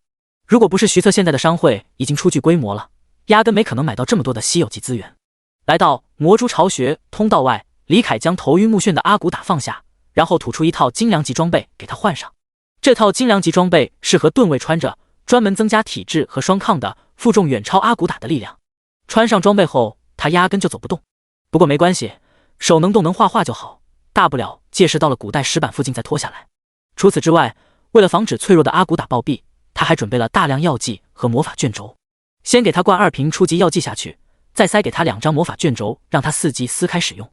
如果不是徐策现在的商会已经初具规模了，压根没可能买到这么多的稀有级资源。来到魔蛛巢穴通道外，李凯将头晕目眩的阿骨打放下，然后吐出一套精良级装备给他换上。这套精良级装备适合盾位穿着，专门增加体质和双抗的，负重远超阿骨打的力量。穿上装备后，他压根就走不动。不过没关系，手能动能画画就好，大不了届时到了古代石板附近再脱下来。除此之外，为了防止脆弱的阿骨打暴毙，他还准备了大量药剂和魔法卷轴。先给他灌2瓶初级药剂下去，再塞给他2张魔法卷轴，让他伺机撕开使用。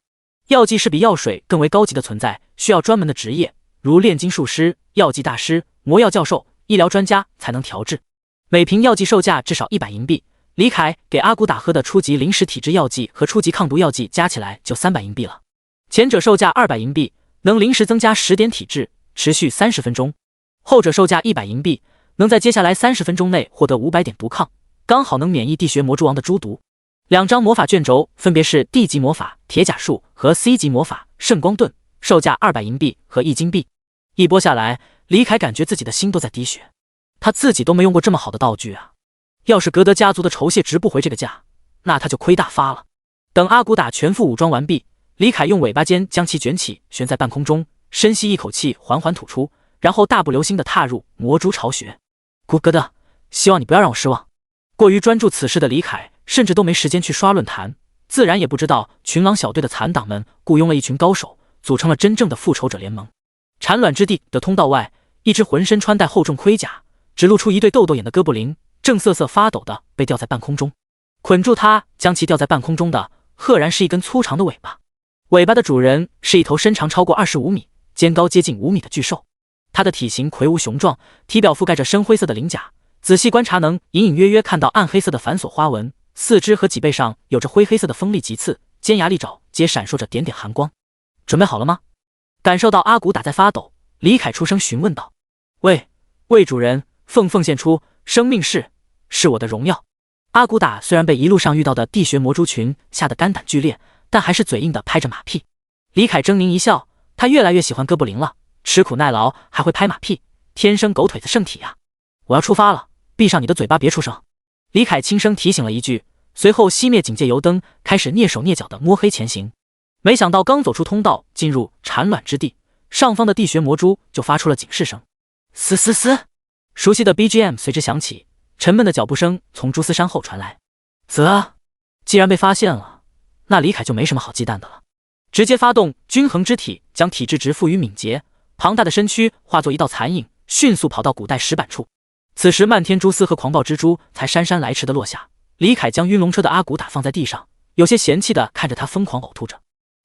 药剂是比药水更为高级的存在，需要专门的职业，如炼金术师、药剂大师、魔药教授、医疗专家才能调制。每瓶药剂售价至少100银币。李凯给阿骨打喝的初级临时体质药剂和初级抗毒药剂加起来就300银币了。前者售价200银币，能临时增加10点体质，持续30分钟；后者售价100银币，能在接下来30分钟内获得500点毒抗，刚好能免疫地穴魔蛛王的诸毒。2张魔法卷轴分别是 D 级魔法铁甲术和 C 级魔法圣光盾，售价200银币和1金币。一波下来，李凯感觉自己的心都在滴血，他自己都没用过这么好的道具啊！要是格德家族的酬谢值不回这个价，那他就亏大发了。等阿骨打全副武装完毕，李凯用尾巴尖将其卷起，悬在半空中，深吸一口气，缓缓吐出，然后大步流星地踏入魔蛛巢穴。格德，希望你不要让我失望。过于专注此事的李凯，甚至都没时间去刷论坛，自然也不知道群狼小队的残党们雇佣了一群高手，组成了真正的复仇者联盟。产卵之地的通道外，一只浑身穿戴厚重盔甲，只露出一对豆豆眼的哥布林，正瑟瑟发抖的被吊在半空中。捆住他将其吊在半空中的，赫然是一根粗长的尾巴。尾巴的主人是一头身长超过25米、肩高接近5米的巨兽。它的体型魁梧雄壮，体表覆盖着深灰色的鳞甲，仔细观察能隐隐约约看到暗黑色的繁琐花纹。四肢和脊背上有着灰黑色的锋利棘刺，尖牙利爪皆闪烁着点点寒光。准备好了吗？感受到阿骨打在发抖，李凯出声询问道：“喂主人，奉献出生命是我的荣耀。”阿骨打虽然被一路上遇到的地穴魔蛛群吓得肝胆俱裂，但还是嘴硬的拍着马屁。李凯狰狞一笑，他越来越喜欢哥布林了，吃苦耐劳还会拍马屁，天生狗腿子圣体呀！我要出发了，闭上你的嘴巴，别出声。李凯轻声提醒了一句，随后熄灭警戒油灯，开始蹑手蹑脚的摸黑前行。没想到刚走出通道，进入产卵之地，上方的地穴魔蛛就发出了警示声。嘶嘶嘶，熟悉的 BGM 随之响起，沉闷的脚步声从蛛丝山后传来。既然被发现了，那李凯就没什么好忌惮的了。直接发动均衡之体，将体质值赋予敏捷，庞大的身躯化作一道残影，迅速跑到古代石板处。此时漫天蛛丝和狂暴蜘蛛才姗姗来迟的落下。李凯将晕龙车的阿骨打放在地上，有些嫌弃的看着他疯狂呕吐着。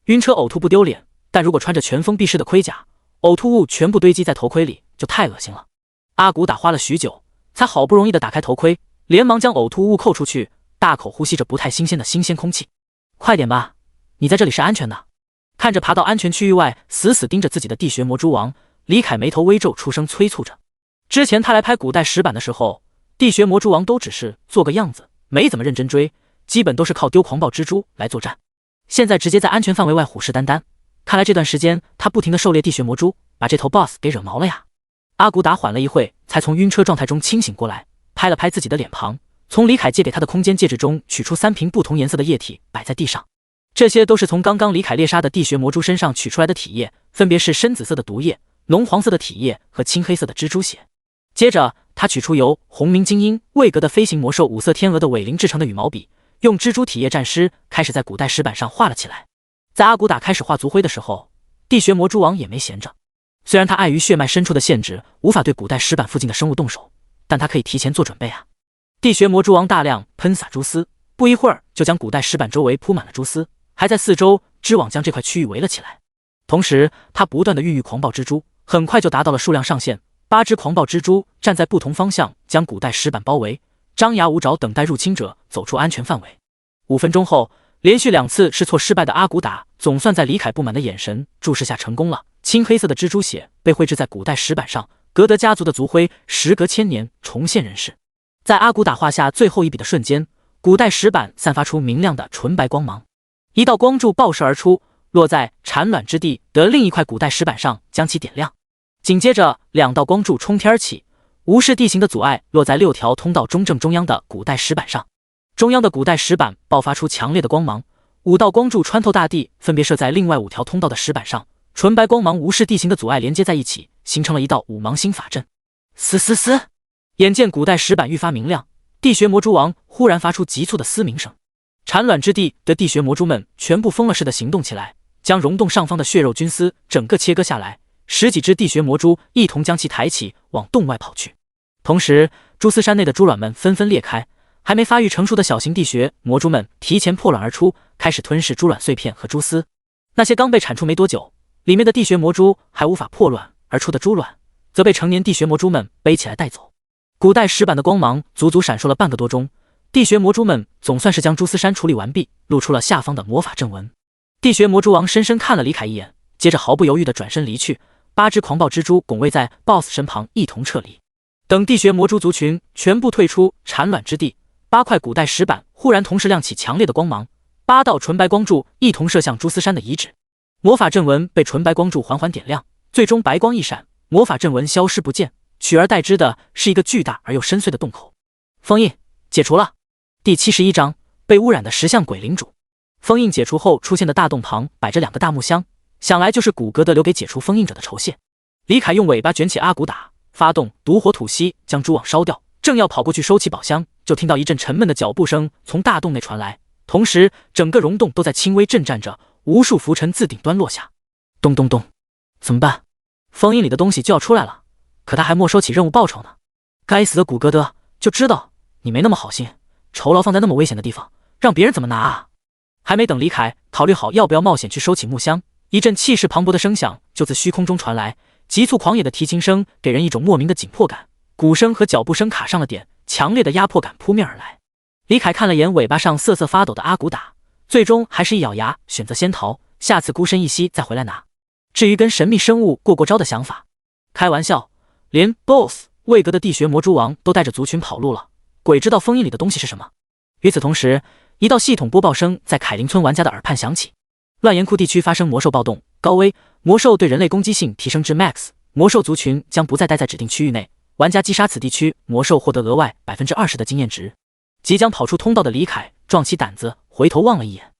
晕车呕吐不丢脸，但如果穿着全封闭式的盔甲，呕吐物全部堆积在头盔里就太恶心了。阿骨打花了许久才好不容易的打开头盔，连忙将呕吐物扣出去，大口呼吸着不太新鲜的新鲜空气。快点吧，你在这里是安全的。看着爬到安全区域外死死盯着自己的地穴魔蛛王，李凯眉头微皱，出声催促着。之前他来拍古代石板的时候，地穴魔蛛王都只是做个样子，没怎么认真追，基本都是靠丢狂暴蜘蛛来作战。现在直接在安全范围外虎视眈眈，看来这段时间他不停地狩猎地穴魔蛛，把这头 BOSS 给惹毛了呀。阿古达缓了一会，才从晕车状态中清醒过来，拍了拍自己的脸庞，从李凯借给他的空间戒指中取出3瓶不同颜色的液体，摆在地上。这些都是从刚刚李凯猎杀的地穴魔蛛身上取出来的体液，分别是深紫色的毒液、浓黄色的体液和青黑色的蜘蛛血。接着他取出由红明精英魏格的飞行魔兽五色天鹅的尾鳞制成的羽毛笔，用蜘蛛体液蘸湿，开始在古代石板上画了起来。在阿古达开始画族徽的时候，地穴魔蛛王也没闲着。虽然他碍于血脉深处的限制，无法对古代石板附近的生物动手，但他可以提前做准备啊。地穴魔蛛王大量喷洒蛛丝，不一会儿就将古代石板周围铺满了蛛丝，还在四周织网将这块区域围了起来。同时他不断的孕育狂暴蜘蛛，很快就达到了数量上限，8只狂暴蜘蛛站在不同方向将古代石板包围，张牙舞爪等待入侵者走出安全范围。5分钟后，连续2次试错失败的阿古达总算在李凯不满的眼神注视下成功了。青黑色的蜘蛛血被绘制在古代石板上，格德家族的族徽时隔1000年重现人世。在阿古达画下最后一笔的瞬间，古代石板散发出明亮的纯白光芒，一道光柱爆射而出，落在产卵之地的另一块古代石板上，将其点亮。紧接着2道光柱冲天而起，无视地形的阻碍，落在6条通道中正中央的古代石板上。中央的古代石板爆发出强烈的光芒，5道光柱穿透大地，分别射在另外5条通道的石板上，纯白光芒无视地形的阻碍，连接在一起，形成了一道5芒星法阵。嘶嘶嘶！眼见古代石板愈发明亮，地穴魔蛛王忽然发出急促的嘶鸣声。产卵之地的地穴魔蛛们全部疯了似的行动起来，将溶洞上方的血肉菌丝整个切割下来，10几只地穴魔蛛一同将其抬起，往洞外跑去。同时蛛丝山内的蛛卵们纷纷裂开，还没发育成熟的小型地穴魔蛛们提前破卵而出，开始吞噬蛛卵碎片和蛛丝。那些刚被产出没多久，里面的地穴魔蛛还无法破卵而出的蛛卵，则被成年地穴魔蛛们背起来带走。古代石板的光芒足足闪烁了半个多钟，地穴魔蛛们总算是将蛛丝山处理完毕，露出了下方的魔法阵纹。地穴魔蛛王深深看了李凯一眼，接着毫不犹豫地转身离去。8只狂暴蜘蛛拱卫在 BOSS 身旁，一同撤离。等地穴魔蛛族群全部退出产卵之地，8块古代石板忽然同时亮起强烈的光芒，8道纯白光柱一同射向蛛丝山的遗址。魔法阵纹被纯白光柱缓缓点亮，最终白光一闪，魔法阵纹消失不见，取而代之的是一个巨大而又深邃的洞口。封印解除了。第71章被污染的石像鬼领主。封印解除后出现的大洞旁摆着2个大木箱，想来就是古格德留给解除封印者的酬谢。李凯用尾巴卷起阿古达，发动毒火吐息将蛛网烧掉，正要跑过去收起宝箱，就听到一阵沉闷的脚步声从大洞内传来，同时整个溶洞都在轻微震颤着，无数浮尘自顶端落下。咚咚咚！怎么办？封印里的东西就要出来了，可他还没收起任务报酬呢。该死的古格德，就知道你没那么好心，酬劳放在那么危险的地方，让别人怎么拿啊？还没等李凯考虑好要不要冒险去收起木箱，一阵气势磅礴的声响就自虚空中传来，急促狂野的提琴声给人一种莫名的紧迫感，鼓声和脚步声卡上了点，强烈的压迫感扑面而来。李凯看了眼尾巴上瑟瑟发抖的阿古达，最终还是一咬牙选择先逃，下次孤身一息再回来拿。至于跟神秘生物过招的想法，开玩笑，连 BOSS 魏格的地穴魔蛛王都带着族群跑路了，鬼知道封印里的东西是什么。与此同时，一道系统播报声在凯林村玩家的耳畔响起：乱岩窟地区发生魔兽暴动，高危，魔兽对人类攻击性提升至 MAX， 魔兽族群将不再待在指定区域内，玩家击杀此地区魔兽获得额外 20% 的经验值。即将跑出通道的李凯壮起胆子回头望了一眼，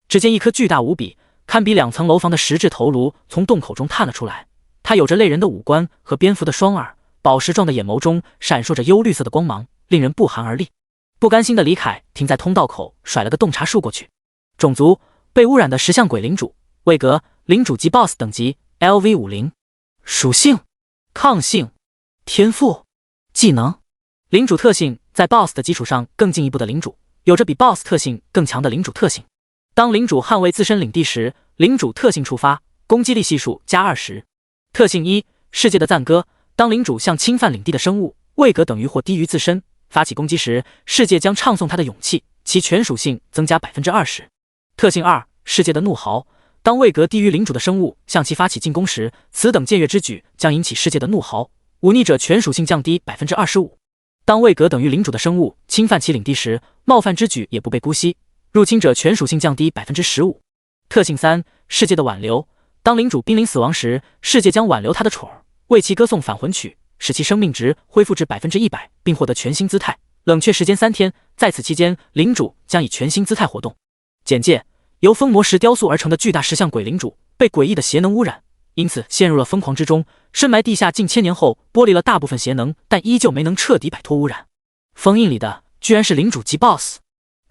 只见一颗巨大无比堪比2层楼房的石质头颅从洞口中探了出来，它有着类人的五官和蝙蝠的双耳，宝石状的眼眸中闪烁着幽绿色的光芒，令人不寒而栗。不甘心的李凯停在通道口，甩了个洞察术过去。种族：被污染的石像鬼领主，位格：领主级 BOSS 等级 LV50。属性：抗性。天赋：技能。领主特性：在 BOSS 的基础上更进一步的领主，有着比 BOSS 特性更强的领主特性。当领主捍卫自身领地时，领主特性触发，攻击力系数加20。特性1：世界的赞歌。当领主向侵犯领地的生物位格等于或低于自身发起攻击时，世界将唱诵他的勇气，其全属性增加 20%。特性2：世界的怒嚎。当位格低于领主的生物向其发起进攻时，此等僭越之举将引起世界的怒嚎，忤逆者全属性降低 25%。当位格等于领主的生物侵犯其领地时，冒犯之举也不被姑息，入侵者全属性降低 15%。特性3：世界的挽留。当领主濒临死亡时，世界将挽留他的宠儿，为其歌颂返魂曲，使其生命值恢复至 100%， 并获得全新姿态。冷却时间3天，在此期间，领主将以全新姿态活动。简介：由风魔石雕塑而成的巨大石像鬼领主被诡异的邪能污染，因此陷入了疯狂之中。深埋地下近千年后，剥离了大部分邪能，但依旧没能彻底摆脱污染。封印里的居然是领主级 BOSS。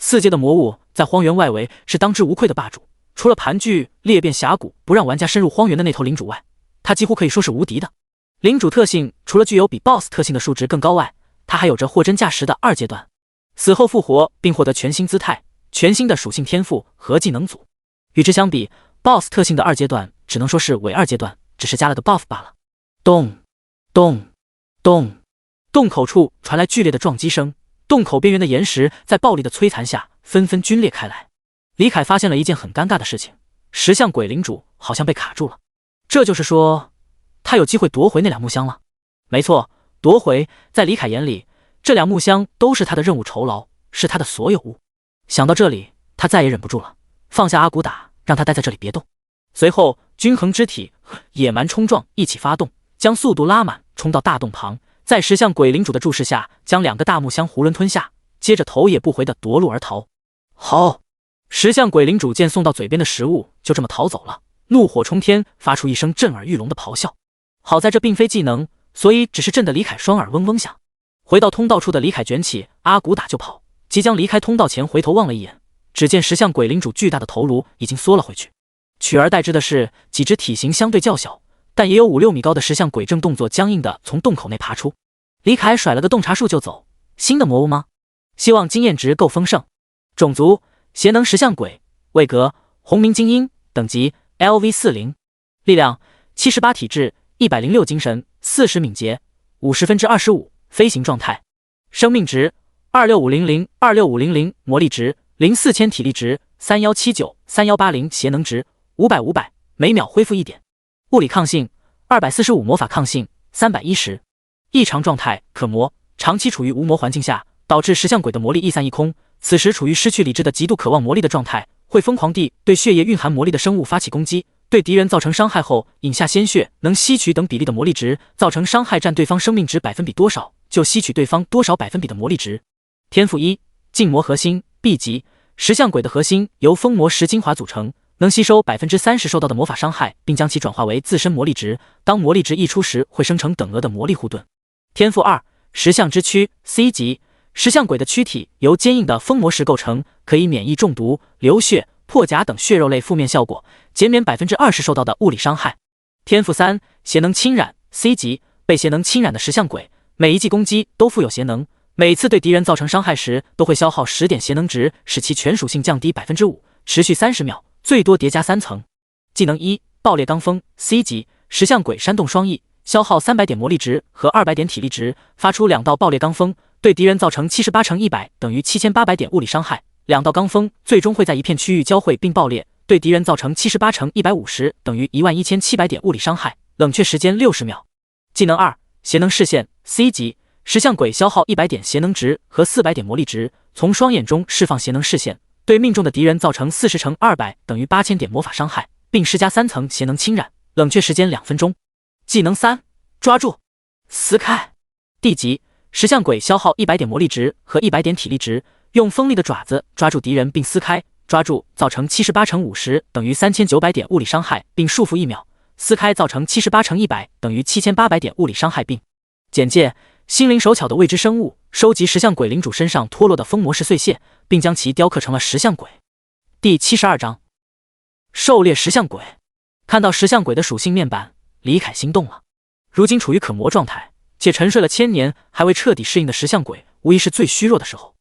4阶的魔物在荒原外围是当之无愧的霸主，除了盘踞裂变峡谷不让玩家深入荒原的那头领主外，他几乎可以说是无敌的。领主特性除了具有比 BOSS 特性的数值更高外，他还有着货真价实的2阶段，死后复活并获得全新姿态、全新的属性天赋和技能组。与之相比， BOSS 特性的2阶段只能说是伪2阶段，只是加了个 buff 罢了。咚咚咚，洞口处传来剧烈的撞击声，洞口边缘的岩石在暴力的摧残下纷纷皲裂开来。李凯发现了一件很尴尬的事情，石像鬼领主好像被卡住了。这就是说，他有机会夺回那2木箱了。没错，夺回，在李凯眼里，这2木箱都是他的任务酬劳，是他的所有物。想到这里，他再也忍不住了，放下阿古打，让他待在这里别动。随后，均衡肢体和野蛮冲撞一起发动，将速度拉满，冲到大洞旁，在石像鬼领主的注视下，将2个大木箱囫囵吞下，接着头也不回地夺路而逃。好！石像鬼领主见送到嘴边的食物就这么逃走了，怒火冲天，发出一声震耳欲聋的咆哮。好在这并非技能，所以只是震得李凯双耳嗡嗡响。回到通道处的李凯卷起阿古打就跑，即将离开通道前回头望了一眼，只见石像鬼领主巨大的头颅已经缩了回去，取而代之的是几只体型相对较小但也有5、6米高的石像鬼正动作僵硬地从洞口内爬出。李凯甩了个洞察术就走。新的魔物吗？希望经验值够丰盛。种族：邪能石像鬼，位格：红冥精英，等级 LV40， 力量78，体质106，精神40，敏捷50%25，飞行状态，生命值26500 26500，魔力值04000，体力值3179 3180，邪能值500，每秒恢复1点。物理抗性245，魔法抗性310。异常状态可魔，长期处于无魔环境下，导致石像鬼的魔力一散一空。此时处于失去理智的极度渴望魔力的状态，会疯狂地对血液蕴含魔力的生物发起攻击，对敌人造成伤害后饮下鲜血能吸取等比例的魔力值，造成伤害占对方生命值百分比多少，就吸取对方多少百分比的魔力值。天赋1：禁魔核心 B 级。石像鬼的核心由风魔石精华组成，能吸收 30% 受到的魔法伤害，并将其转化为自身魔力值。当魔力值溢出时，会生成等额的魔力护盾。天赋2：石像之躯 C 级。石像鬼的躯体由坚硬的风魔石构成，可以免疫中毒、流血、破甲等血肉类负面效果，减免 20% 受到的物理伤害。天赋3：邪能侵染 C 级。被邪能侵染的石像鬼，每一记攻击都附有邪能，每次对敌人造成伤害时，都会消耗10点邪能值，使其全属性降低 5%， 持续30秒，最多叠加3层。技能1：爆裂罡风 C 级。石像鬼扇动双翼，消耗300点魔力值和200点体力值，发出2道爆裂罡风，对敌人造成78乘100等于7800点物理伤害。2道罡风最终会在一片区域交汇并爆裂，对敌人造成78乘150等于11700点物理伤害。冷却时间60秒。技能2：邪能视线 C 级。石像鬼消耗100点邪能值和400点魔力值，从双眼中释放邪能视线，对命中的敌人造成40乘200等于8000点魔法伤害，并施加3层邪能侵染。冷却时间2分钟。技能3：抓住撕开 D 级。石像鬼消耗100点魔力值和100点体力值，用锋利的爪子抓住敌人并撕开，抓住造成78乘50等于3900点物理伤害，并束缚1秒。撕开造成78乘100等于7800点物理伤害并。简介：心灵手巧的未知生物收集石像鬼领主身上脱落的风魔石碎屑，并将其雕刻成了石像鬼。第72章狩猎石像鬼。看到石像鬼的属性面板，李凯心动了。如今处于可魔状态，且沉睡了1000年还未彻底适应的石像鬼，无疑是最虚弱的时候。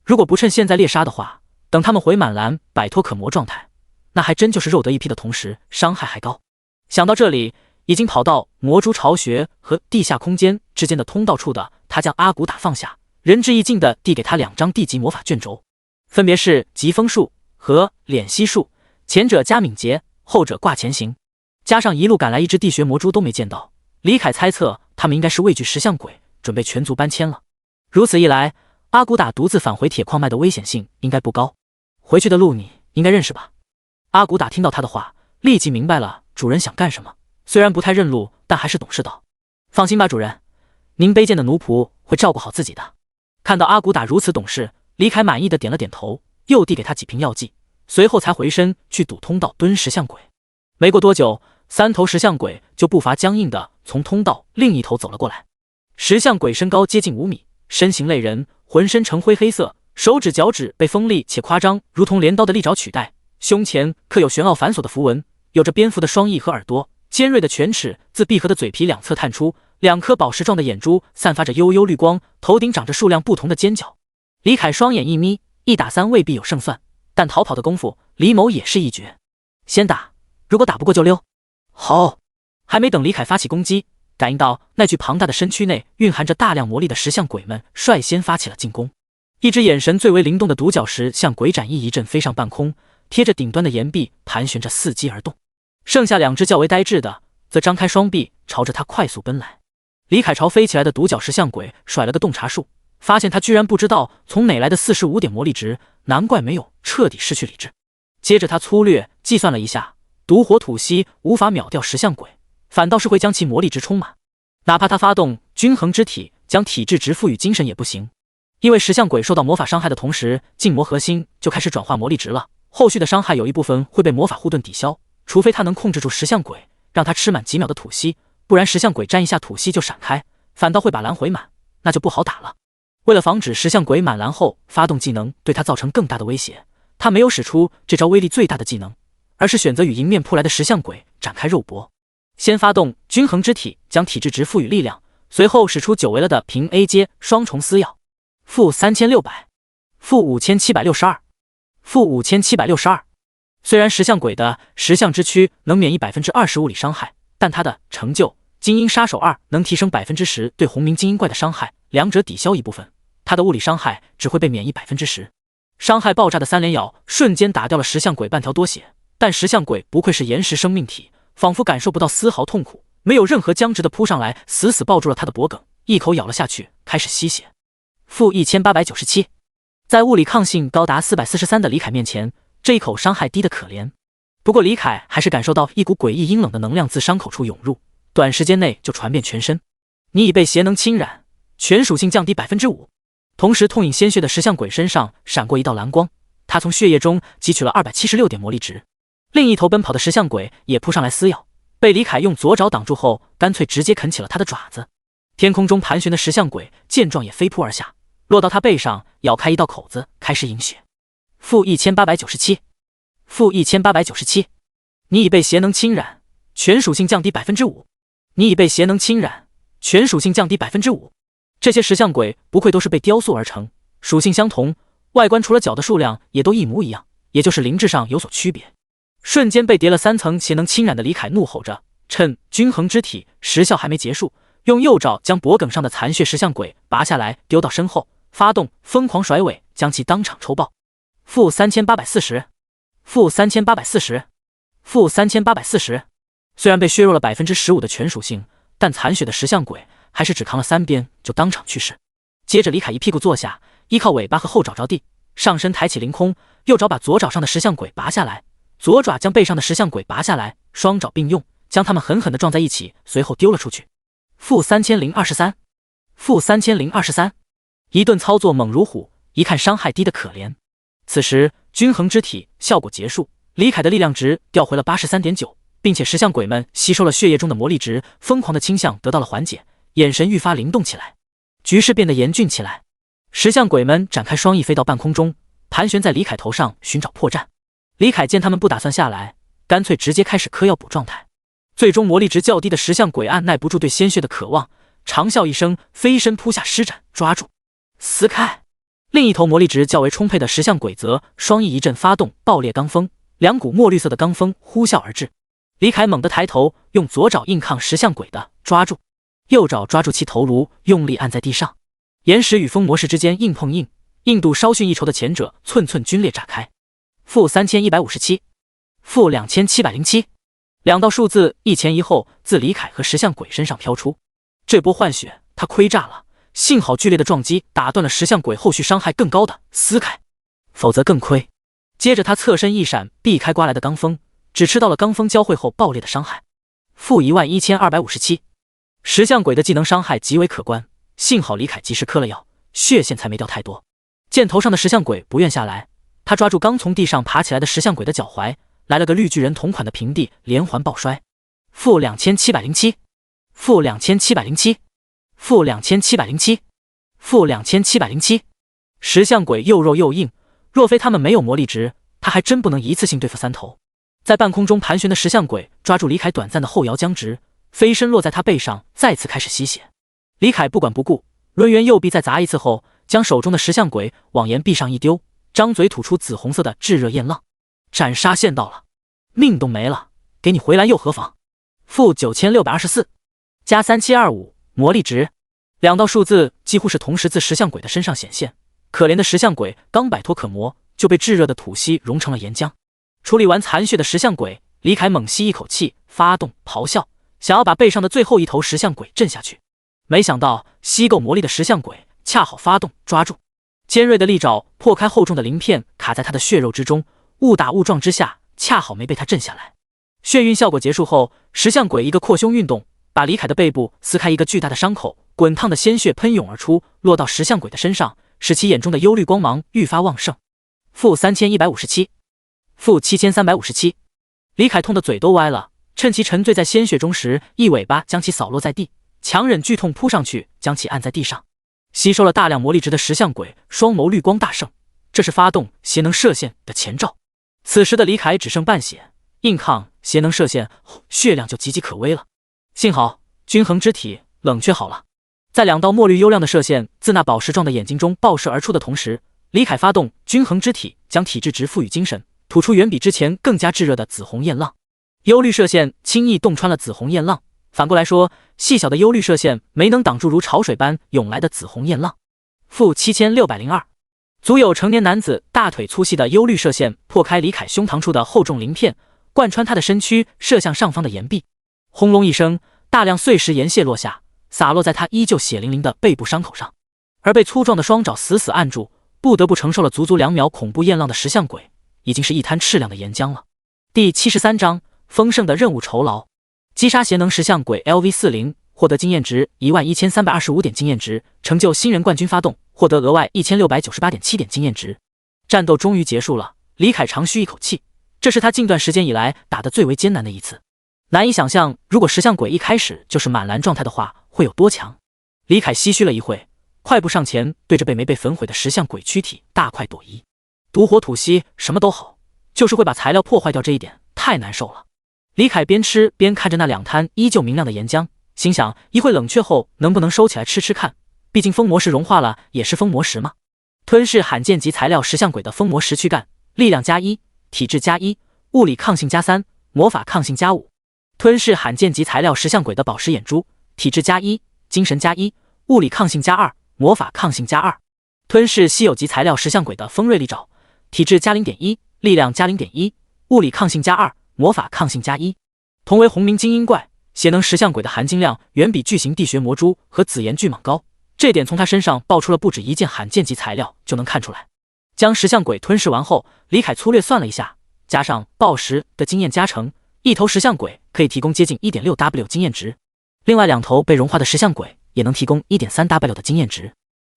如果不趁现在猎杀的话，等他们回满蓝摆脱可魔状态，那还真就是肉得一批的同时伤害还高。想到这里，已经跑到魔蛛巢穴和地下空间之间的通道处的他，将阿古打放下，仁至义尽地递给他2张地级魔法卷轴，分别是疾风术和敛息术，前者加敏捷，后者挂前行。加上一路赶来一只地穴魔蛛都没见到，李凯猜测他们应该是畏惧石像鬼，准备全族搬迁了。如此一来，阿骨打独自返回铁矿脉的危险性应该不高。回去的路你应该认识吧？阿骨打听到他的话，立即明白了主人想干什么。虽然不太认路，但还是懂事道：“放心吧，主人，您卑贱的奴仆会照顾好自己的。”看到阿骨打如此懂事，李凯满意的点了点头，又递给他几瓶药剂，随后才回身去堵通道蹲石像鬼。没过多久，3头石像鬼就步伐僵硬的从通道另一头走了过来。石像鬼身高接近5米，身形类人，浑身呈灰黑色，手指脚趾被锋利且夸张如同镰刀的利爪取代，胸前刻有玄奥繁琐的符文，有着蝙蝠的双翼和耳朵，尖锐的犬齿自闭合的嘴皮两侧探出，2颗宝石状的眼珠散发着幽幽绿光，头顶长着数量不同的尖角。李凯双眼一眯，1打3未必有胜算，但逃跑的功夫，李某也是一绝。先打，如果打不过就溜。好！还没等李凯发起攻击，感应到那具庞大的身躯内蕴含着大量魔力的石像鬼们率先发起了进攻。一只眼神最为灵动的独角石像鬼斩翼一阵飞上半空，贴着顶端的岩壁盘旋着伺机而动。剩下2只较为呆滞的则张开双臂朝着他快速奔来。李凯朝飞起来的独角石像鬼甩了个洞察术，发现他居然不知道从哪来的45点魔力值，难怪没有彻底失去理智。接着他粗略计算了一下，毒火吐息无法秒掉石像鬼，反倒是会将其魔力值充满。哪怕他发动均衡之体将体质值赋予精神也不行，因为石像鬼受到魔法伤害的同时，禁魔核心就开始转化魔力值了，后续的伤害有一部分会被魔法护盾抵消，除非他能控制住石像鬼，让他吃满几秒的吐息，不然石像鬼沾一下吐息就闪开，反倒会把蓝回满，那就不好打了。为了防止石像鬼满蓝后发动技能对他造成更大的威胁，他没有使出这招威力最大的技能，而是选择与迎面扑来的石像鬼展开肉搏。先发动均衡之体将体质值赋予力量，随后使出久违了的平 A 阶双重撕咬，负3600，负5762，负5762。虽然石像鬼的石像之躯能免疫 20% 物理伤害，但他的成就精英杀手2能提升 10% 对红鸣精英怪的伤害，两者抵消一部分，他的物理伤害只会被免疫 10%。伤害爆炸的3连咬瞬间打掉了石像鬼半条多血，但石像鬼不愧是岩石生命体，仿佛感受不到丝毫痛苦，没有任何僵直的扑上来，死死抱住了他的脖颈，一口咬了下去，开始吸血。负1897，在物理抗性高达443的李凯面前，这一口伤害低得可怜。不过李凯还是感受到一股诡异阴冷的能量自伤口处涌入，短时间内就传遍全身。你已被邪能侵染，全属性降低 5%。同时痛饮鲜血的石像鬼身上闪过一道蓝光，他从血液中汲取了276点魔力值。另一头奔跑的石像鬼也扑上来撕咬，被李凯用左爪挡住后，干脆直接啃起了他的爪子。天空中盘旋的石像鬼见状也飞扑而下，落到他背上，咬开一道口子，开始饮血。负1897，负1897，你已被邪能侵染，全属性降低 5%。你已被邪能侵染，全属性降低 5%。这些石像鬼不愧都是被雕塑而成，属性相同，外观除了角的数量也都一模一样，也就是灵智上有所区别。瞬间被叠了3层邪能侵染的李凯怒吼着，趁均衡之体时效还没结束，用右爪将脖颈上的残血石像鬼拔下来丢到身后，发动疯狂甩尾将其当场抽爆。负3840，负3840，负3840。虽然被削弱了 15% 的全属性，但残血的石像鬼还是只扛了3鞭就当场去世。接着李凯一屁股坐下，依靠尾巴和后爪着地，上身抬起凌空，右爪把左爪上的石像鬼拔下来，左爪将背上的石像鬼拔下来，双爪并用，将他们狠狠地撞在一起，随后丢了出去。负3023，负3023。一顿操作猛如虎，一看伤害低得可怜。此时均衡之体效果结束，李凯的力量值掉回了 83.9， 并且石像鬼们吸收了血液中的魔力值，疯狂的倾向得到了缓解，眼神愈发灵动起来，局势变得严峻起来。石像鬼们展开双翼飞到半空中，盘旋在李凯头上寻找破绽。李凯见他们不打算下来，干脆直接开始嗑药补状态。最终魔力值较低的石像鬼按耐不住对鲜血的渴望，长啸一声，飞身扑下施展，抓住撕开。另一头魔力值较为充沛的石像鬼则双翼一阵发动爆裂罡风，2股墨绿色的罡风呼啸而至。李凯猛地抬头，用左爪硬抗石像鬼的抓住，右爪抓住其头颅，用力按在地上。岩石与风模式之间硬碰硬，硬度稍逊一筹的前者寸寸皲裂炸开。负3157， -2707，两道数字一前一后自李凯和石像鬼身上飘出。这波换血他亏炸了，幸好剧烈的撞击打断了石像鬼后续伤害更高的撕开，否则更亏。接着他侧身一闪，避开刮来的罡风，只吃到了罡风交汇后爆裂的伤害。-11257，石像鬼的技能伤害极为可观，幸好李凯及时磕了药，血线才没掉太多。见头上的石像鬼不愿下来，他抓住刚从地上爬起来的石像鬼的脚踝，来了个绿巨人同款的平地连环抱摔。-2707， -2707， -2707， -2707，石像鬼又肉又硬，若非他们没有魔力值，他还真不能一次性对付3头。在半空中盘旋的石像鬼抓住李凯短暂的后摇僵直，飞身落在他背上，再次开始吸血。李凯不管不顾，抡圆右臂再砸一次后，将手中的石像鬼往岩壁上一丢，张嘴吐出紫红色的炙热焰浪。斩杀线到了，命都没了，给你回蓝又何妨？-9624，加3725魔力值。两道数字几乎是同时自石像鬼的身上显现，可怜的石像鬼刚摆脱可磨，就被炙热的吐息融成了岩浆。处理完残血的石像鬼，李凯猛吸一口气，发动咆哮，想要把背上的最后一头石像鬼震下去。没想到吸够魔力的石像鬼恰好发动抓住，尖锐的利爪破开厚重的鳞片，卡在他的血肉之中，误打误撞之下恰好没被他震下来。眩晕效果结束后，石像鬼一个扩胸运动，把李凯的背部撕开一个巨大的伤口，滚烫的鲜血喷涌而出，落到石像鬼的身上，使其眼中的忧虑光芒愈发旺盛。-3157， -7357，李凯痛得嘴都歪了，趁其沉醉在鲜血中时，一尾巴将其扫落在地，强忍剧痛扑上去，将其按在地上。吸收了大量魔力值的石像鬼双眸绿光大盛，这是发动邪能射线的前兆。此时的李凯只剩半血，硬抗邪能射线后血量就岌岌可危了。幸好均衡之体冷却好了，在两道墨绿幽亮的射线自那宝石状的眼睛中爆射而出的同时，李凯发动均衡之体，将体质值赋予精神，吐出远比之前更加炙热的紫红焰浪。幽绿射线轻易洞穿了紫红焰浪，反过来说，细小的幽绿射线没能挡住如潮水般涌来的紫红焰浪。-7602，足有成年男子大腿粗细的幽绿射线破开李凯胸膛处的厚重鳞片，贯穿他的身躯，射向上方的岩壁。轰隆一声，大量碎石岩屑落下，洒落在他依旧血淋淋的背部伤口上。而被粗壮的双爪死死按住，不得不承受了足足2秒恐怖焰浪的石像鬼，已经是一滩赤亮的岩浆了。第73章丰盛的任务酬劳。击杀邪能石像鬼 LV40， 获得经验值11325点经验值，成就新人冠军发动，获得额外1698.7点经验值。战斗终于结束了，李凯长吁一口气，这是他近段时间以来打得最为艰难的一次。难以想象，如果石像鬼一开始就是满蓝状态的话，会有多强。李凯唏嘘了一会，快步上前，对着被没被焚毁的石像鬼躯体大快朵颐。毒火吐息什么都好，就是会把材料破坏掉，这一点太难受了。李凯边吃边看着那2滩依旧明亮的岩浆，心想一会冷却后能不能收起来吃吃看，毕竟封魔石融化了也是封魔石嘛。吞噬罕见级材料石像鬼的封魔石躯干，力量+1，体质+1，物理抗性+3，魔法抗性+5。吞噬罕见级材料石像鬼的宝石眼珠，体质+1，精神+1，物理抗性+2，魔法抗性+2。吞噬稀有级材料石像鬼的锋锐利爪，体质+0.1，力量+0.1，物理抗性+2，魔法抗性+1。同为红名精英怪，邪能石像鬼的含金量远比巨型地穴魔蛛和紫炎巨蟒高，这点从他身上爆出了不止一件罕见级材料就能看出来。将石像鬼吞噬完后，李凯粗略算了一下，加上爆石的经验加成，一头石像鬼可以提供接近 1.6W 经验值，另外2头被融化的石像鬼也能提供 1.3W 的经验值。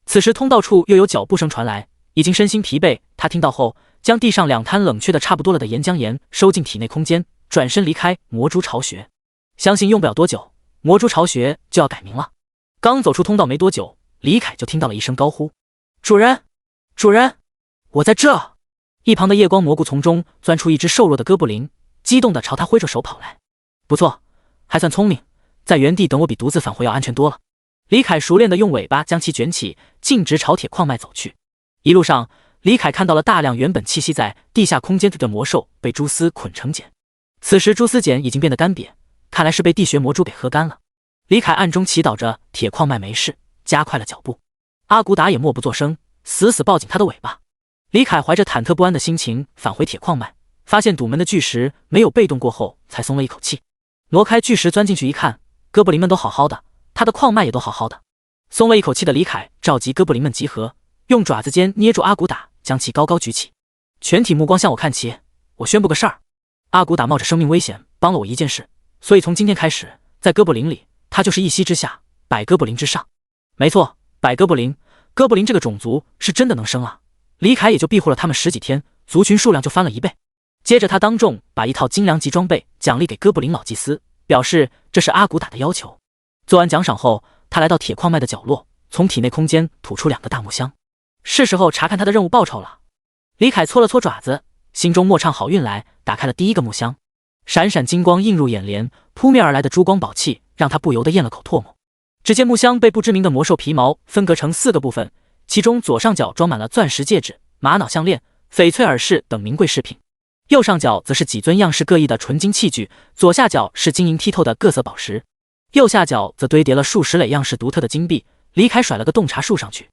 此时通道处又有脚步声传来，已经身心疲惫，他听到后将地上2滩冷却的差不多了的岩浆岩收进体内空间，转身离开魔蛛巢穴。相信用不了多久，魔蛛巢穴就要改名了。刚走出通道没多久，李凯就听到了一声高呼：“主人，主人，我在这！”一旁的夜光蘑菇丛中钻出一只瘦弱的哥布林，激动地朝他挥着手跑来。不错，还算聪明，在原地等我比独自返回要安全多了。李凯熟练地用尾巴将其卷起，径直朝铁矿脉走去。一路上，李凯看到了大量原本栖息在地下空间的魔兽被蛛丝捆成茧，此时蛛丝茧已经变得干瘪，看来是被地穴魔蛛给喝干了。李凯暗中祈祷着铁矿脉没事，加快了脚步。阿古达也默不作声，死死抱紧他的尾巴。李凯怀着忐忑不安的心情返回铁矿脉，发现堵门的巨石没有被动过后，才松了一口气。挪开巨石钻进去一看，哥布林们都好好的，他的矿脉也都好好的。松了一口气的李凯召集哥布林们集合，用爪子尖捏住阿骨打，将其高高举起。全体目光向我看齐，我宣布个事儿。阿骨打冒着生命危险帮了我一件事，所以从今天开始，在哥布林里，他就是一息之下，百哥布林之上。没错，百哥布林，哥布林这个种族是真的能生啊！李凯也就庇护了他们10几天，族群数量就翻了1倍。接着他当众把一套精良级装备奖励给哥布林老祭司，表示这是阿骨打的要求。做完奖赏后，他来到铁矿脉的角落，从体内空间吐出2个大木箱，是时候查看他的任务报酬了。李凯搓了搓爪子，心中默唱好运来，打开了第一个木箱，闪闪金光映入眼帘，扑面而来的珠光宝气让他不由得咽了口唾沫。只见木箱被不知名的魔兽皮毛分隔成4个部分，其中左上角装满了钻石戒指、玛瑙项链、翡翠耳饰等名贵饰品，右上角则是几尊样式各异的纯金器具，左下角是晶莹剔透的各色宝石，右下角则堆叠了数十垒样式独特的金币。李凯甩了个洞察术上去，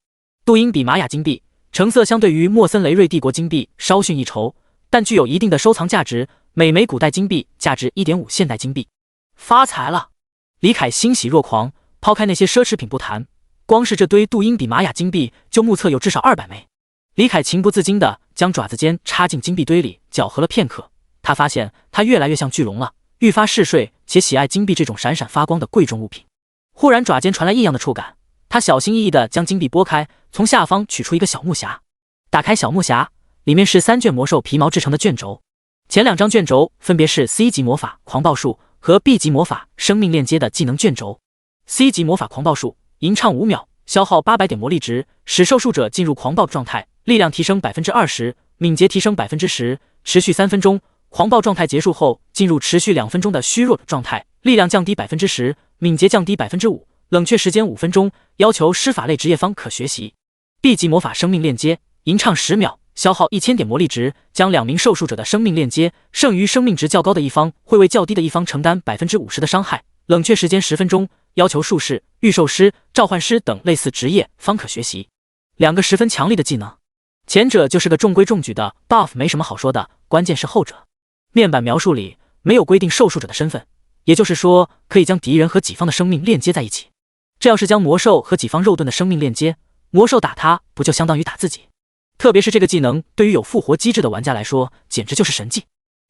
杜英比玛雅金币成色相对于莫森雷瑞帝国金币稍逊一筹，但具有一定的收藏价值，每枚古代金币价值 1.5 现代金币。发财了！李凯欣喜若狂，抛开那些奢侈品不谈，光是这堆杜英比玛雅金币就目测有至少200枚。李凯情不自禁地将爪子尖插进金币堆里，搅和了片刻，他发现他越来越像巨龙了，愈发嗜睡且喜爱金币这种闪闪发光的贵重物品。忽然爪尖传来异样的触感，他小心翼翼地将金币拨开，从下方取出一个小木匣。打开小木匣，里面是3卷魔兽皮毛制成的卷轴，前2张卷轴分别是 C 级魔法狂暴术和 B 级魔法生命链接的技能卷轴。C 级魔法狂暴术，吟唱5秒，消耗800点魔力值，使受术者进入狂暴状态，力量提升 20%， 敏捷提升 10%， 持续3分钟。狂暴状态结束后，进入持续2分钟的虚弱状态，力量降低 10%， 敏捷降低 5%， 冷却时间5分钟，要求施法类职业方可学习。B 级魔法生命链接，吟唱10秒，消耗1000点魔力值，将2名受术者的生命链接，剩余生命值较高的一方会为较低的一方承担 50% 的伤害，冷却时间10分钟，要求术士、御兽师、召唤师等类似职业方可学习。2个十分强力的技能，前者就是个中规中矩的 buff， 没什么好说的，关键是后者。面板描述里没有规定受术者的身份，也就是说可以将敌人和己方的生命链接在一起。这要是将魔兽和己方肉盾的生命链接，魔兽打他不就相当于打自己？特别是这个技能对于有复活机制的玩家来说，简直就是神技。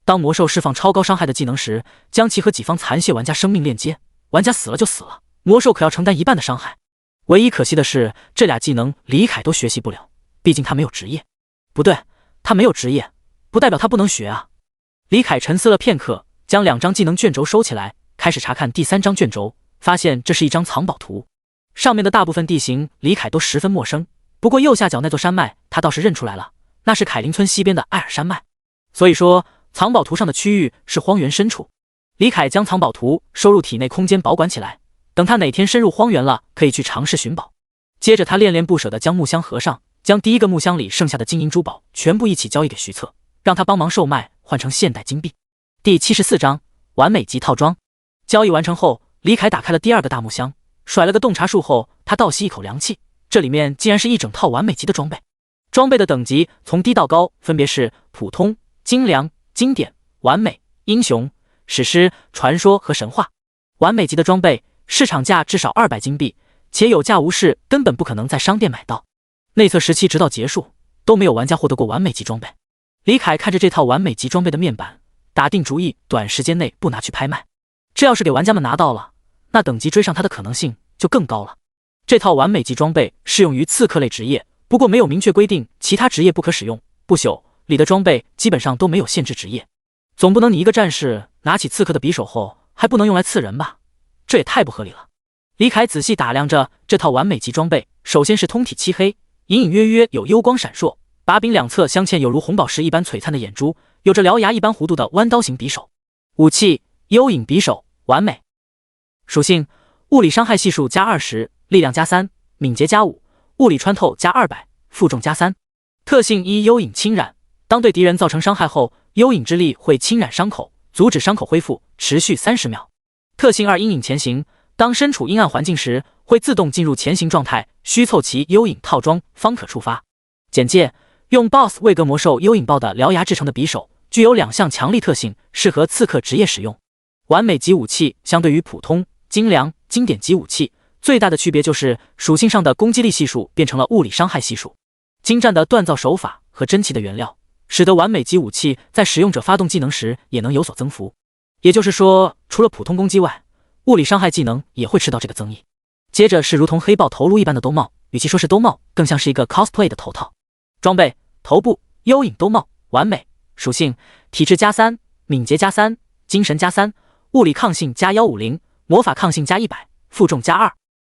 当魔兽释放超高伤害的技能时，将其和己方残血玩家生命链接，玩家死了就死了，魔兽可要承担1半的伤害。唯一可惜的是，这俩技能李凯都学习不了，毕竟他没有职业。不对，他没有职业，不代表他不能学啊。李凯沉思了片刻，将2张技能卷轴收起来，开始查看第3张卷轴，发现这是一张藏宝图。上面的大部分地形李凯都十分陌生，不过右下角那座山脉他倒是认出来了，那是凯林村西边的艾尔山脉。所以说藏宝图上的区域是荒原深处。李凯将藏宝图收入体内空间保管起来，等他哪天深入荒原了，可以去尝试寻宝。接着他恋恋不舍地将木箱合上，将第1个木箱里剩下的金银珠宝全部一起交易给徐策，让他帮忙售卖，换成现代金币。第74章完美级套装。交易完成后，李凯打开了第2个大木箱，甩了个洞察术后，他倒吸一口凉气，这里面竟然是一整套完美级的装备。装备的等级从低到高分别是普通、精良、经典、完美、英雄、史诗、传说和神话。完美级的装备市场价至少200金币，且有价无市，根本不可能在商店买到。内测时期直到结束都没有玩家获得过完美级装备。李凯看着这套完美级装备的面板，打定主意短时间内不拿去拍卖。这要是给玩家们拿到了，那等级追上他的可能性就更高了。这套完美级装备适用于刺客类职业，不过没有明确规定其他职业不可使用。不朽里的装备基本上都没有限制职业，总不能你一个战士拿起刺客的匕首后还不能用来刺人吧？这也太不合理了。李凯仔细打量着这套完美级装备，首先是通体漆黑，隐隐约约有幽光闪烁，把柄两侧镶嵌有如红宝石一般璀璨的眼珠，有着獠牙一般弧度的弯刀型匕首。武器幽影匕首，完美。属性物理伤害系数加20，力量加3，敏捷加5，物理穿透加200，负重加3。特性1幽影侵染，当对敌人造成伤害后，幽影之力会侵染伤口，阻止伤口恢复，持续30秒。特性2阴影前行，当身处阴暗环境时，会自动进入前行状态，需凑齐幽影套装方可触发。简介：用 BOSS 位格魔兽幽影豹的獠牙制成的匕首，具有2项强力特性，适合刺客职业使用。完美级武器相对于普通、精良、经典级武器，最大的区别就是属性上的攻击力系数变成了物理伤害系数。精湛的锻造手法和珍奇的原料，使得完美级武器在使用者发动技能时也能有所增幅。也就是说，除了普通攻击外，物理伤害技能也会吃到这个增益。接着是如同黑豹头颅一般的兜帽，与其说是兜帽，更像是一个 cosplay 的头套。装备：头部幽影兜帽，完美。属性：体质+3，敏捷+3，精神+3，物理抗性+150，魔法抗性+100，负重+2。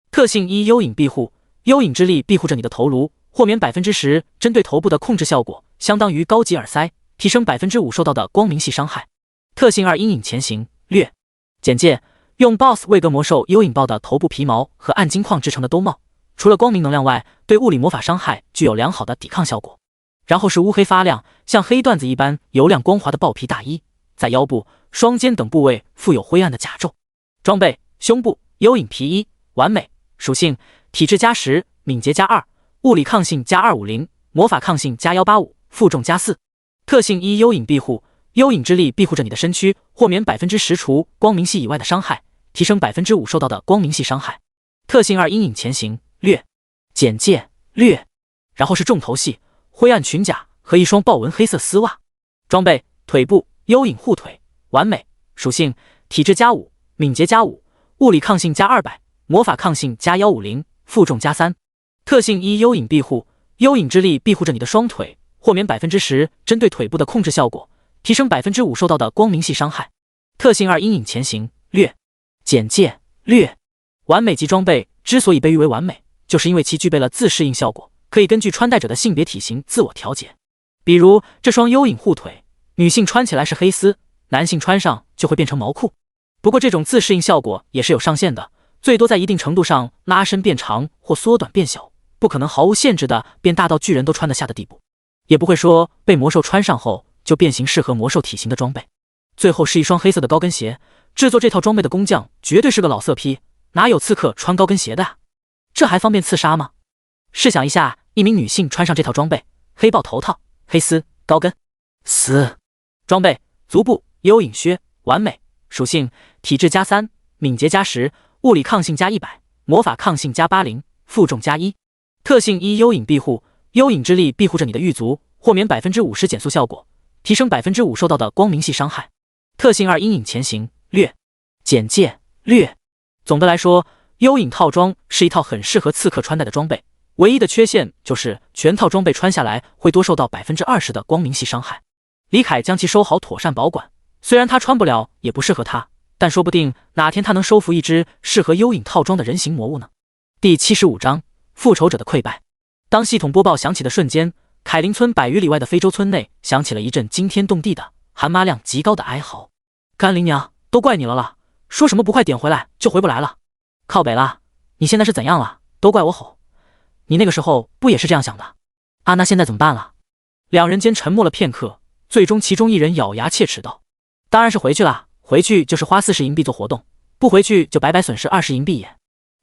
特性1：幽影庇护，幽影之力庇护着你的头颅，豁免 10% 针对头部的控制效果，相当于高级耳塞，提升 5% 受到的光明系伤害。特性2：阴影前行，略。简介：用 BOSS 魏格魔兽幽影豹的头部皮毛和暗金矿制成的兜帽，除了光明能量外，对物理魔法伤害具有良好的抵抗效果。然后是乌黑发亮，像黑缎子一般油亮光滑的豹皮大衣，在腰部、双肩等部位附有灰暗的甲胄。装备：胸部幽影皮衣，完美。属性：体质+10，敏捷+2，物理抗性+250，魔法抗性+185，负重+4。特性1：幽影庇护，幽影之力庇护着你的身躯，豁免 10% 除光明系以外的伤害，提升 5% 受到的光明系伤害。特性2：阴影前行，略。简介：略。然后是重头戏，灰暗裙甲和一双豹纹黑色丝袜。装备：腿部幽影护腿，完美。属性：体质+5，敏捷+5，物理抗性+200，魔法抗性+150，负重+3。特性1：幽影庇护，幽影之力庇护着你的双腿，豁免 10% 针对腿部的控制效果，提升 5% 受到的光明系伤害。特性2：阴影前行，略。简介：略。完美级装备之所以被誉为完美，就是因为其具备了自适应效果，可以根据穿戴者的性别体型自我调节。比如这双幽影护腿，女性穿起来是黑丝，男性穿上就会变成毛裤。不过这种自适应效果也是有上限的，最多在一定程度上拉伸变长或缩短变小，不可能毫无限制的变大到巨人都穿得下的地步，也不会说被魔兽穿上后就变形适合魔兽体型的装备。最后是一双黑色的高跟鞋，制作这套装备的工匠绝对是个老色批，哪有刺客穿高跟鞋的啊？这还方便刺杀吗？试想一下，一名女性穿上这套装备，黑豹头套、黑丝、高跟，死。装备：足部幽影靴，完美。属性：体质+3，敏捷+10，物理抗性+100，魔法抗性+80，负重+1。特性1：幽影庇护，幽影之力庇护着你的玉足，豁免 50% 减速效果，提升 5% 受到的光明系伤害。特性2：阴影前行，略。简介：略。总的来说，幽影套装是一套很适合刺客穿戴的装备，唯一的缺陷就是全套装备穿下来会多受到 20% 的光明系伤害。李凯将其收好妥善保管，虽然他穿不了也不适合他，但说不定哪天他能收服一只适合幽影套装的人形魔物呢。第75章复仇者的溃败。当系统播报响起的瞬间，凯林村100余里外的非洲村内响起了一阵惊天动地的含妈量极高的哀嚎。甘霖娘，都怪你了，说什么不快点回来就回不来了。靠北了，你现在是怎样了？都怪我吼，你那个时候不也是这样想的啊？那现在怎么办了？两人间沉默了片刻，最终其中一人咬牙切齿道：当然是回去了，回去就是花40银币做活动，不回去就白白损失20银币也。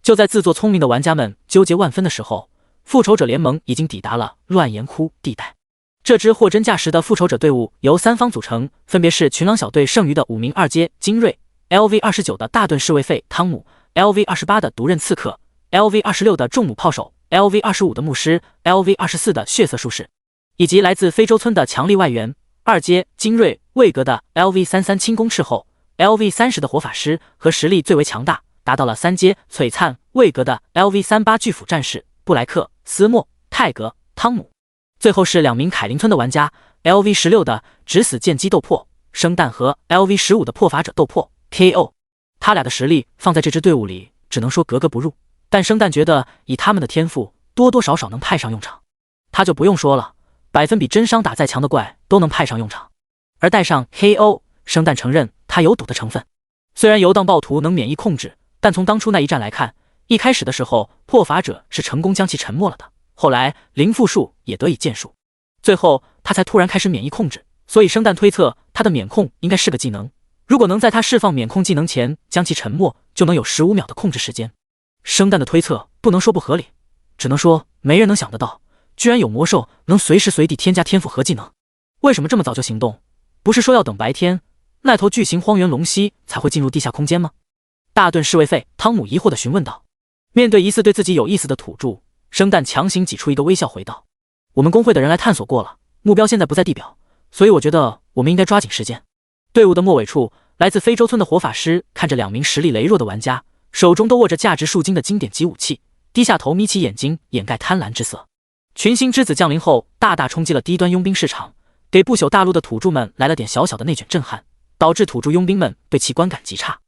就在自作聪明的玩家们纠结万分的时候，复仇者联盟已经抵达了乱岩窟地带。这支货真价实的复仇者队伍由3方组成，分别是群狼小队剩余的5名2阶精锐， LV29 的大盾侍卫费汤姆， LV28 的毒刃刺客， LV26 的重弩炮手， LV25 的牧师， LV24 的血色术士，以及来自非洲村的强力外援2阶精锐魏格的 LV33 轻功斥候， LV30 的火法师和实力最为强大达到了3阶璀璨魏格的 LV38 巨斧战士布莱克、斯莫、泰格、汤姆。最后是2名凯林村的玩家 LV16 的只死剑姬斗破生蛋和 LV15 的破法者斗破 KO。 他俩的实力放在这支队伍里只能说格格不入，但生蛋觉得以他们的天赋多多少少能派上用场。他就不用说了，百分比真伤打再强的怪都能派上用场。而带上 KO， 生蛋承认他有赌的成分。虽然游荡暴徒能免疫控制，但从当初那一战来看，一开始的时候破法者是成功将其沉默了的，后来零负数也得以见数，最后他才突然开始免疫控制，所以生蛋推测他的免控应该是个技能，如果能在他释放免控技能前将其沉默，就能有15秒的控制时间。生蛋的推测不能说不合理，只能说没人能想得到，居然有魔兽能随时随地添加天赋和技能。为什么这么早就行动？不是说要等白天，那头巨型荒原龙蜥才会进入地下空间吗？大盾侍卫费汤姆疑惑地询问道。面对疑似对自己有意思的土著，生蛋强行挤出一个微笑回道：我们工会的人来探索过了，目标现在不在地表，所以我觉得我们应该抓紧时间。队伍的末尾处，来自非洲村的火法师看着2名实力羸弱的玩家，手中都握着价值数金的经典级武器，低下头眯起眼睛掩盖贪婪之色。群星之子降临后，大大冲击了低端佣兵市场，给不朽大陆的土著们来了点小小的内卷震撼，导致土著佣兵们对其观感极差。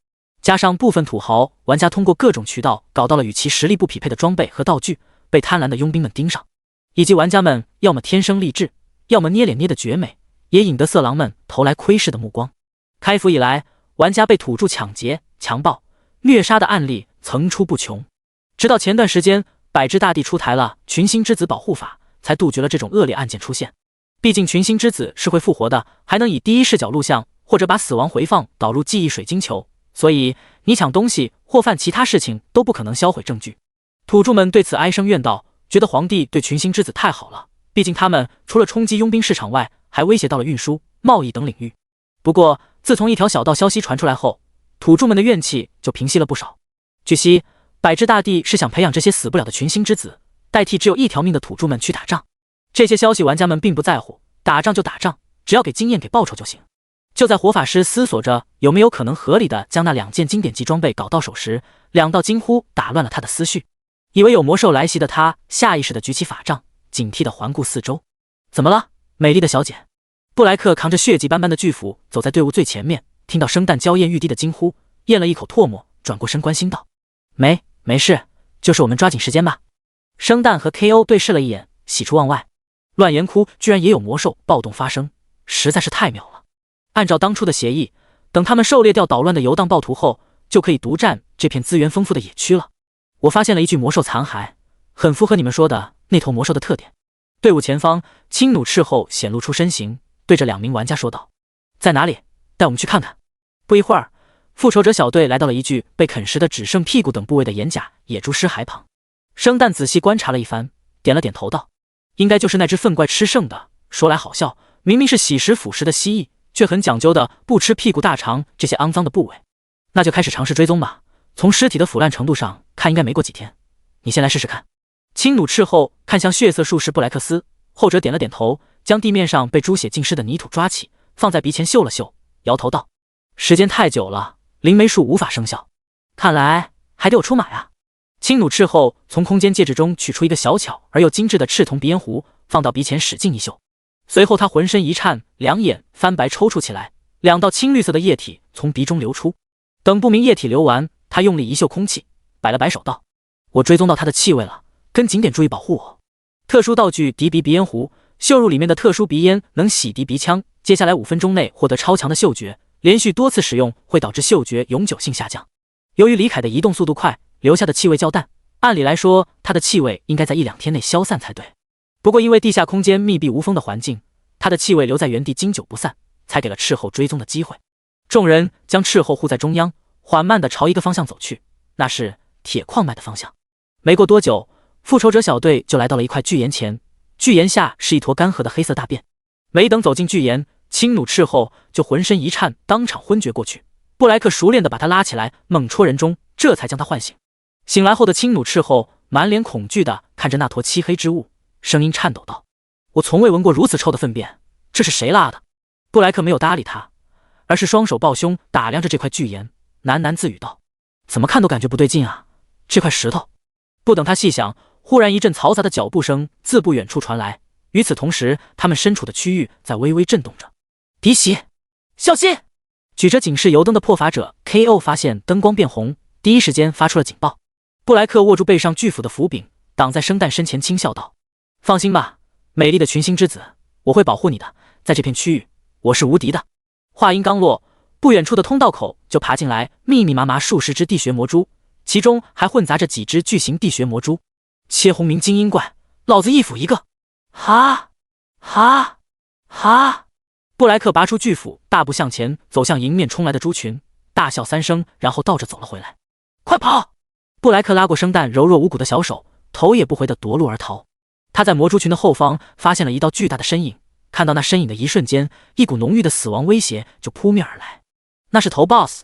加上部分土豪玩家通过各种渠道搞到了与其实力不匹配的装备和道具，被贪婪的佣兵们盯上，以及玩家们要么天生丽质，要么捏脸捏得绝美，也引得色狼们投来窥视的目光。开服以来，玩家被土著抢劫、强暴、虐杀的案例层出不穷，直到前段时间百之大帝出台了群星之子保护法，才杜绝了这种恶劣案件出现。毕竟群星之子是会复活的，还能以第一视角录像或者把死亡回放导入记忆水晶球，所以你抢东西或犯其他事情都不可能销毁证据。土著们对此哀声怨道，觉得皇帝对群星之子太好了，毕竟他们除了冲击佣兵市场外，还威胁到了运输、贸易等领域。不过自从一条小道消息传出来后，土著们的怨气就平息了不少。据悉，百之大帝是想培养这些死不了的群星之子，代替只有一条命的土著们去打仗。这些消息玩家们并不在乎，打仗就打仗，只要给经验给报酬就行。就在火法师思索着有没有可能合理的将那2件经典级装备搞到手时，2道惊呼打乱了他的思绪。以为有魔兽来袭的他下意识地举起法杖，警惕地环顾四周。怎么了，美丽的小姐？布莱克扛着血迹斑斑的巨斧走在队伍最前面，听到生蛋娇艳欲滴的惊呼，咽了一口唾沫，转过身关心道：没事，就是我们抓紧时间吧。生蛋和 KO 对视了一眼，喜出望外。乱岩窟居然也有魔兽暴动发生，实在是太妙了。按照当初的协议，等他们狩猎掉捣乱的游荡暴徒后，就可以独占这片资源丰富的野区了。我发现了一具魔兽残骸，很符合你们说的那头魔兽的特点。队伍前方，青弩斥候显露出身形，对着2名玩家说道：在哪里？带我们去看看。不一会儿，复仇者小队来到了一具被啃食的只剩屁股等部位的眼甲野猪尸骸旁。生蛋仔细观察了一番，点了点头道：应该就是那只粪怪吃剩的。说来好笑，明明是洗食腐食的蜥蜴，却很讲究的不吃屁股大肠这些肮脏的部位。那就开始尝试追踪吧，从尸体的腐烂程度上看，应该没过几天。你先来试试看。青弩斥候看向血色术士布莱克斯，后者点了点头，将地面上被猪血浸湿的泥土抓起，放在鼻前嗅了嗅，摇头道：时间太久了，灵媒术无法生效，看来还得我出马啊。青弩斥候从空间戒指中取出一个小巧而又精致的赤铜鼻烟壶，放到鼻前使劲一嗅，随后他浑身一颤，2眼翻白抽搐起来，2道青绿色的液体从鼻中流出。等不明液体流完，他用力一嗅空气，摆了摆手道：我追踪到他的气味了，跟紧点注意保护我。特殊道具敌鼻鼻烟壶，嗅入里面的特殊鼻烟能洗涤鼻腔，接下来5分钟内获得超强的嗅觉，连续多次使用会导致嗅觉永久性下降。由于李凯的移动速度快，留下的气味较淡，按理来说他的气味应该在1-2天内消散才对。不过因为地下空间密闭无风的环境，他的气味留在原地经久不散，才给了斥候追踪的机会。众人将斥候护在中央，缓慢地朝一个方向走去，那是铁矿脉的方向。没过多久，复仇者小队就来到了一块巨岩前，巨岩下是一坨干涸的黑色大便。没等走进巨岩，青弩斥候就浑身一颤，当场昏厥过去。布莱克熟练地把他拉起来，猛戳人中，这才将他唤醒。醒来后的青弩斥候满脸恐惧地看着那坨漆黑之物，声音颤抖道：我从未闻过如此臭的粪便，这是谁拉的？布莱克没有搭理他，而是双手抱胸打量着这块巨岩，喃喃自语道：怎么看都感觉不对劲啊，这块石头。不等他细想，忽然一阵嘈杂的脚步声自不远处传来，与此同时，他们身处的区域在微微震动着。敌袭，小心！举着警示油灯的破法者 KO 发现灯光变红，第一时间发出了警报。布莱克握住背上巨斧的斧柄，挡在生蛋身前，轻笑道：放心吧，美丽的群星之子，我会保护你的，在这片区域我是无敌的。话音刚落，不远处的通道口就爬进来密密麻麻数十只地穴魔蛛，其中还混杂着几只巨型地穴魔蛛。切红鸣精英怪，老子一斧一个！哈哈哈！布莱克拔出巨斧，大步向前，走向迎面冲来的猪群，大笑3声，然后倒着走了回来。快跑！布莱克拉过生蛋柔弱无骨的小手，头也不回地夺路而逃。他在魔蛛群的后方发现了一道巨大的身影，看到那身影的一瞬间，一股浓郁的死亡威胁就扑面而来。那是头 BOSS。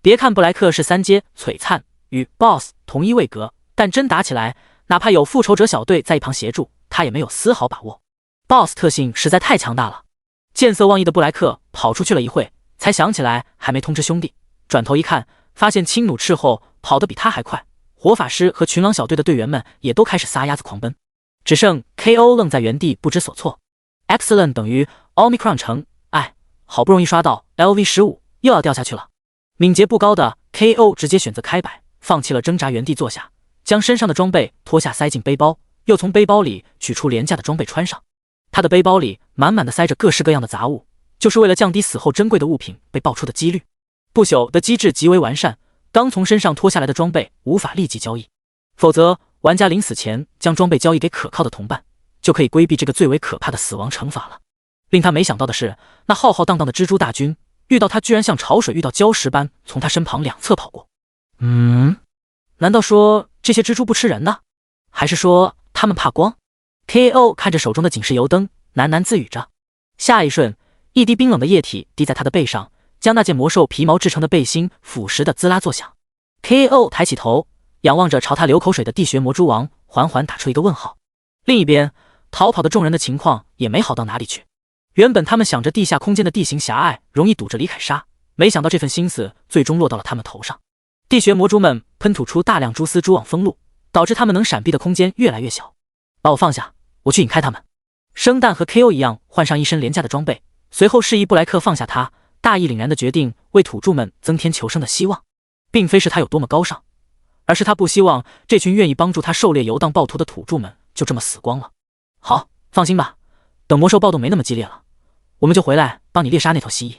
别看布莱克是3阶璀璨，与 BOSS 同一位格，但真打起来，哪怕有复仇者小队在一旁协助，他也没有丝毫把握。BOSS 特性实在太强大了。见色忘义的布莱克跑出去了一会，才想起来还没通知兄弟，转头一看，发现青弩斥后跑得比他还快，火法师和群狼小队的队员们也都开始撒丫子狂奔，只剩 KO 愣在原地不知所措。Excellent 等于 Omicron 乘，好不容易刷到 LV15， 又要掉下去了。敏捷不高的 KO 直接选择开摆，放弃了挣扎，原地坐下，将身上的装备脱下塞进背包，又从背包里取出廉价的装备穿上。他的背包里满满的塞着各式各样的杂物，就是为了降低死后珍贵的物品被爆出的几率。不朽的机制极为完善，刚从身上脱下来的装备无法立即交易，否则玩家临死前将装备交易给可靠的同伴，就可以规避这个最为可怕的死亡惩罚了。令他没想到的是，那浩浩荡荡的蜘蛛大军遇到他居然像潮水遇到礁石般从他身旁两侧跑过。难道说这些蜘蛛不吃人呢？还是说他们怕光？ KO 看着手中的警示油灯，喃喃自语着。下一瞬，一滴冰冷的液体滴在他的背上，将那件魔兽皮毛制成的背心腐蚀的滋啦作响。 KO 抬起头，仰望着朝他流口水的地穴魔蛛王，缓缓打出一个问号。另一边，逃跑的众人的情况也没好到哪里去。原本他们想着地下空间的地形狭隘，容易堵着李凯杀，没想到这份心思最终落到了他们头上。地穴魔蛛们喷吐出大量蛛丝蛛网封路，导致他们能闪避的空间越来越小。把我放下，我去引开他们。生蛋和 KO 一样换上一身廉价的装备，随后示意布莱克放下他，大义凛然的决定为土著们增添求生的希望。并非是他有多么高尚，而是他不希望这群愿意帮助他狩猎游荡暴徒的土著们就这么死光了。好，放心吧，等魔兽暴动没那么激烈了，我们就回来帮你猎杀那头蜥蜴。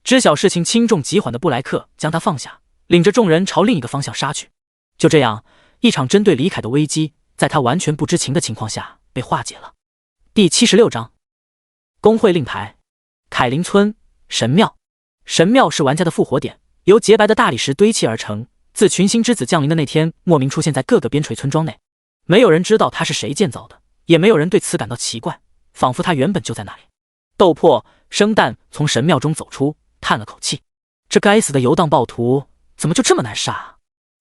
知晓事情轻重急缓的布莱克将他放下，领着众人朝另一个方向杀去。就这样，一场针对李凯的危机在他完全不知情的情况下被化解了。第76章工会令牌。凯林村神庙。神庙是玩家的复活点，由洁白的大理石堆砌而成，自群星之子降临的那天莫名出现在各个边陲村庄内，没有人知道它是谁建造的，也没有人对此感到奇怪，仿佛它原本就在那里。斗破生蛋从神庙中走出，叹了口气，这该死的游荡暴徒怎么就这么难杀啊？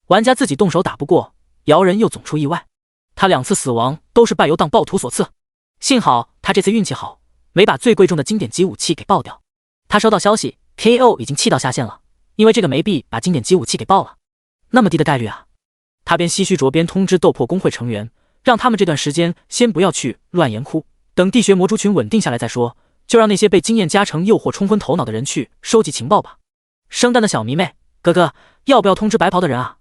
玩家自己动手打不过，姚人又总出意外，他2次死亡都是拜游荡暴徒所赐。幸好他这次运气好，没把最贵重的经典级武器给爆掉。他收到消息 KO 已经气到下线了，因为这个没币把经典级武器给爆了，那么低的概率啊！他边唏嘘着边通知斗破工会成员，让他们这段时间先不要去乱岩窟，等地穴魔蛛群稳定下来再说，就让那些被经验加成诱惑冲昏头脑的人去收集情报吧。生蛋的小迷妹，哥哥，要不要通知白袍的人啊？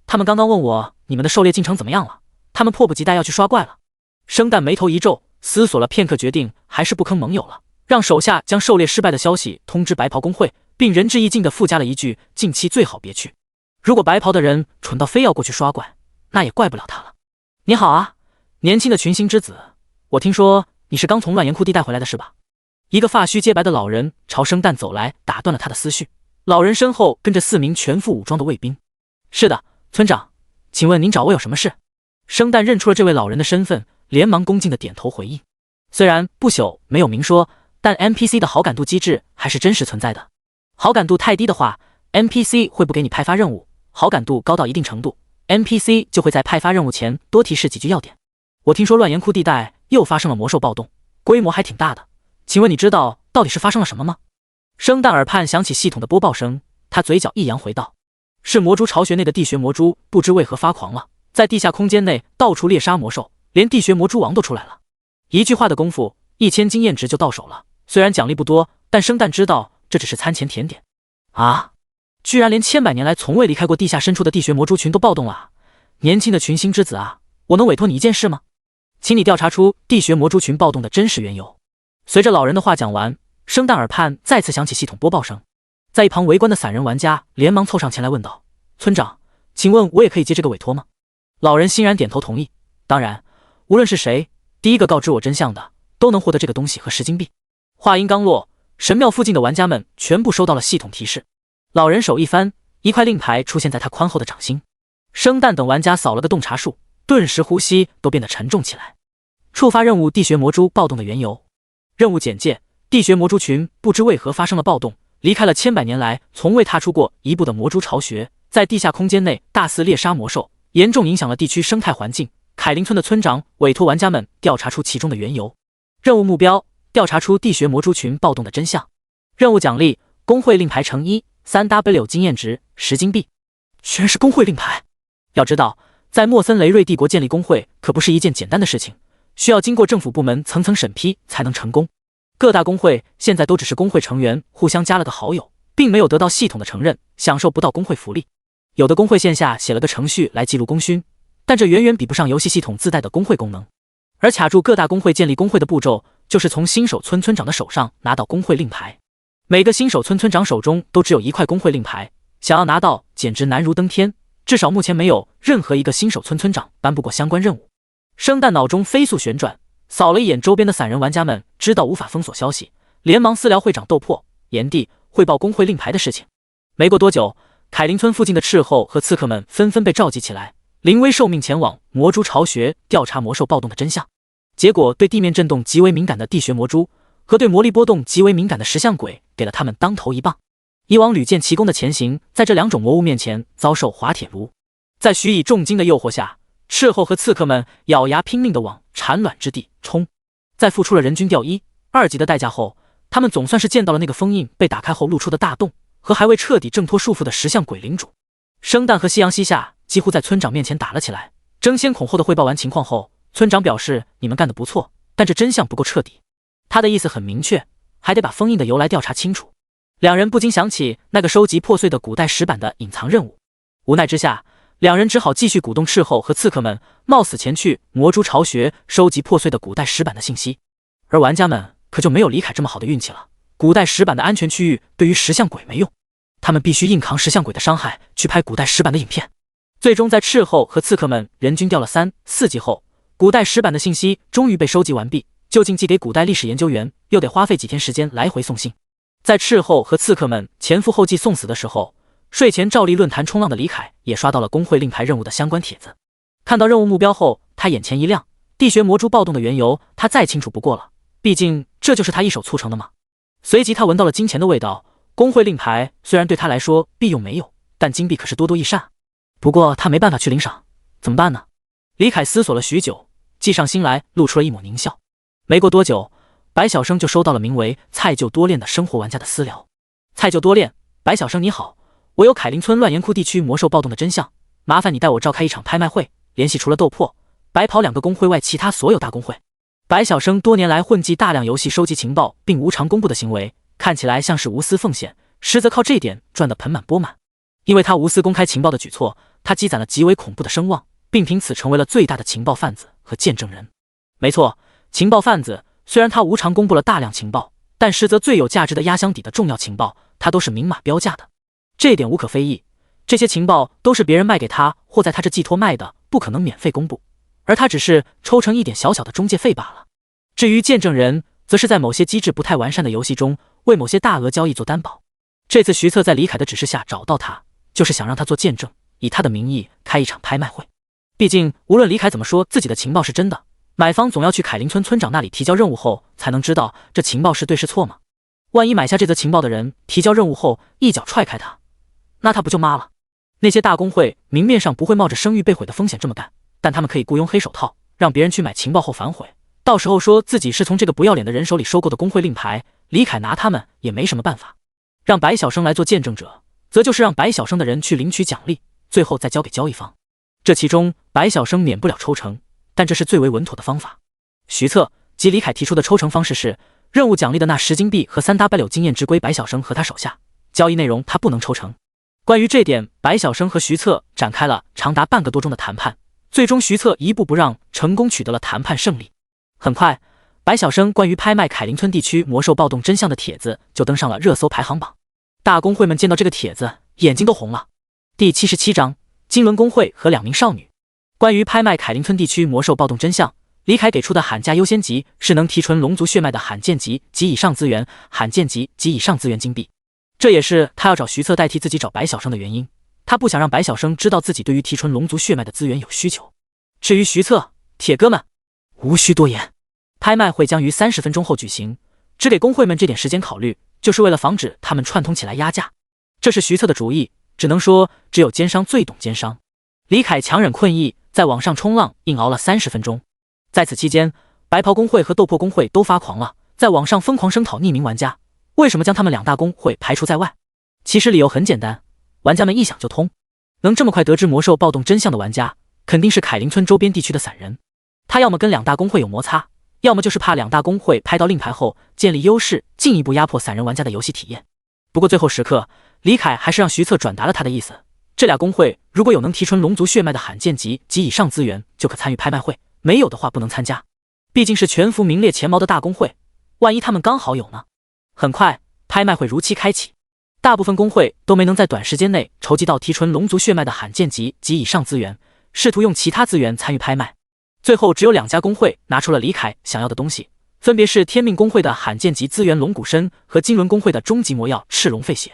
他们刚刚问我你们的狩猎进程怎么样了，他们迫不及待要去刷怪了。生蛋眉头一皱，思索了片刻，决定还是不坑盟友了，让手下将狩猎失败的消息通知白袍工会，并仁至义尽地附加了一句近期最好别去。如果白袍的人蠢到非要过去刷怪，那也怪不了他了。你好啊，年轻的群星之子，我听说你是刚从乱岩窟地带回来的是吧？一个发须洁白的老人朝生蛋走来，打断了他的思绪。老人身后跟着4名全副武装的卫兵。是的，村长，请问您找我有什么事？生蛋认出了这位老人的身份，连忙恭敬的点头回应。虽然不朽没有明说，但 NPC 的好感度机制还是真实存在的。好感度太低的话， NPC 会不给你派发任务，好感度高到一定程度， NPC 就会在派发任务前多提示几句要点。我听说乱岩窟地带又发生了魔兽暴动，规模还挺大的，请问你知道到底是发生了什么吗？生蛋耳畔响起系统的播报声，他嘴角一扬回道，是魔蛛巢穴内的地穴魔蛛不知为何发狂了，在地下空间内到处猎杀魔兽，连地穴魔蛛王都出来了。一句话的功夫，1000经验值就到手了，虽然奖励不多，但生蛋知道这只是餐前甜点啊！居然连千百年来从未离开过地下深处的地穴魔蛛群都暴动了啊！年轻的群星之子啊，我能委托你一件事吗？请你调查出地穴魔蛛群暴动的真实缘由。随着老人的话讲完，生蛋耳畔再次响起系统播报声，在一旁围观的散人玩家连忙凑上前来问道：村长，请问我也可以接这个委托吗？老人欣然点头同意，当然，无论是谁第一个告知我真相的，都能获得这个东西和10金币。话音刚落，神庙附近的玩家们全部收到了系统提示。老人手一翻，一块令牌出现在他宽厚的掌心。生蛋等玩家扫了个洞察术，顿时呼吸都变得沉重起来。触发任务：地穴魔蛛暴动的缘由。任务简介：地穴魔蛛群不知为何发生了暴动，离开了千百年来从未踏出过一步的魔蛛巢穴，在地下空间内大肆猎杀魔兽，严重影响了地区生态环境。凯林村的村长委托玩家们调查出其中的缘由。任务目标：调查出地穴魔蛛群暴动的真相。任务奖励：工会令牌乘1 3W 经验值10金币。居然是工会令牌！要知道，在莫森雷瑞帝国建立工会可不是一件简单的事情，需要经过政府部门层层审批才能成功。各大工会现在都只是工会成员互相加了个好友，并没有得到系统的承认，享受不到工会福利。有的工会线下写了个程序来记录功勋，但这远远比不上游戏系统自带的工会功能。而卡住各大工会建立工会的步骤，就是从新手村村长的手上拿到工会令牌。每个新手村村长手中都只有1块工会令牌，想要拿到简直难如登天，至少目前没有任何一个新手村村长颁布过相关任务。生旦脑中飞速旋转，扫了一眼周边的散人玩家们，知道无法封锁消息，连忙私聊会长斗破、炎帝汇报工会令牌的事情。没过多久，凯林村附近的斥候和刺客们纷纷被召集起来，临危受命前往魔蛛巢穴调查魔兽暴动的真相。结果对地面震动极为敏感的地穴魔蛛和对魔力波动极为敏感的石像鬼给了他们当头一棒。以往屡见奇功的前行，在这两种魔物面前遭受滑铁卢。在许以重金的诱惑下，斥候和刺客们咬牙拼命地往产卵之地冲。在付出了人均掉1、2级的代价后，他们总算是见到了那个封印被打开后露出的大洞和还未彻底挣脱束缚的石像鬼领主。生旦和夕阳西下几乎在村长面前打了起来，争先恐后的汇报完情况后，村长表示你们干得不错，但这真相不够彻底。他的意思很明确，还得把封印的由来调查清楚。两人不禁想起那个收集破碎的古代石板的隐藏任务，无奈之下，两人只好继续鼓动斥候和刺客们冒死前去魔蛛巢穴收集破碎的古代石板的信息。而玩家们可就没有李凯这么好的运气了，古代石板的安全区域对于石像鬼没用，他们必须硬扛石像鬼的伤害去拍古代石板的影片。最终在斥候和刺客们人均掉了3、4级后，古代石板的信息终于被收集完毕，就近寄给古代历史研究员，又得花费几天时间来回送信。在斥候和刺客们前赴后继送死的时候，睡前照例论坛冲浪的李凯也刷到了工会令牌任务的相关帖子。看到任务目标后，他眼前一亮，地穴魔蛛暴动的缘由他再清楚不过了，毕竟这就是他一手促成的嘛。随即他闻到了金钱的味道，工会令牌虽然对他来说必用没有，但金币可是多多益善。不过他没办法去领赏，怎么办呢？李凯思索了许久，计上心来，露出了一抹狞笑。没过多久，白小生就收到了名为蔡就多恋的生活玩家的私聊。蔡就多恋，白小生你好，我有凯林村乱岩窟地区魔兽暴动的真相，麻烦你带我召开一场拍卖会，联系除了斗破、白袍2个工会外其他所有大工会。白小生多年来混迹大量游戏收集情报并无偿公布的行为，看起来像是无私奉献，实则靠这点赚得盆满钵满。因为他无私公开情报的举措，他积攒了极为恐怖的声望，并凭此成为了最大的情报贩子和见证人。没错，情报贩子。虽然他无偿公布了大量情报，但实则最有价值的压箱底的重要情报，他都是明码标价的。这一点无可非议，这些情报都是别人卖给他或在他这寄托卖的，不可能免费公布，而他只是抽成一点小小的中介费罢了。至于见证人，则是在某些机制不太完善的游戏中，为某些大额交易做担保。这次徐策在李凯的指示下找到他，就是想让他做见证，以他的名义开一场拍卖会。毕竟无论李凯怎么说自己的情报是真的，买方总要去凯林村村长那里提交任务后，才能知道这情报是对是错吗？万一买下这则情报的人提交任务后一脚踹开他，那他不就妈了？那些大工会明面上不会冒着声誉被毁的风险这么干，但他们可以雇佣黑手套，让别人去买情报后反悔，到时候说自己是从这个不要脸的人手里收购的工会令牌，李凯拿他们也没什么办法。让白小生来做见证者，则就是让白小生的人去领取奖励，最后再交给交易方。这其中白小生免不了抽成，但这是最为稳妥的方法。徐策及李凯提出的抽成方式是，任务奖励的那10金币和3W经验值归白小生和他手下，交易内容他不能抽成。关于这点，白小生和徐策展开了长达半个多钟的谈判，最终徐策一步不让，成功取得了谈判胜利。很快，白小生关于拍卖凯林村地区魔兽暴动真相的帖子就登上了热搜排行榜。大工会们见到这个帖子，眼睛都红了。第77章金轮工会和2名少女。关于拍卖凯林村地区魔兽暴动真相，李凯给出的喊价优先级是能提纯龙族血脉的罕见级及以上资源，罕见级及以上资源金币。这也是他要找徐策代替自己找白小生的原因，他不想让白小生知道自己对于提纯龙族血脉的资源有需求。至于徐策，铁哥们，无需多言，拍卖会将于30分钟后举行，只给工会们这点时间考虑，就是为了防止他们串通起来压价。这是徐策的主意，只能说只有奸商最懂奸商。李凯强忍困意，在网上冲浪硬熬了30分钟。在此期间，白袍公会和斗破公会都发狂了，在网上疯狂声讨匿名玩家，为什么将他们2大公会排除在外？其实理由很简单，玩家们一想就通。能这么快得知魔兽暴动真相的玩家，肯定是凯林村周边地区的散人。他要么跟2大公会有摩擦，要么就是怕2大公会拍到令牌后建立优势，进一步压迫散人玩家的游戏体验。不过最后时刻，李凯还是让徐策转达了他的意思，这俩公会如果有能提纯龙族血脉的罕见级及以上资源，就可参与拍卖会，没有的话不能参加。毕竟是全服名列前茅的大公会，万一他们刚好有呢？很快，拍卖会如期开启，大部分公会都没能在短时间内筹集到提纯龙族血脉的罕见级及以上资源，试图用其他资源参与拍卖。最后只有2家公会拿出了李凯想要的东西，分别是天命公会的罕见级资源龙骨参和金轮公会的终极魔药赤龙沸血。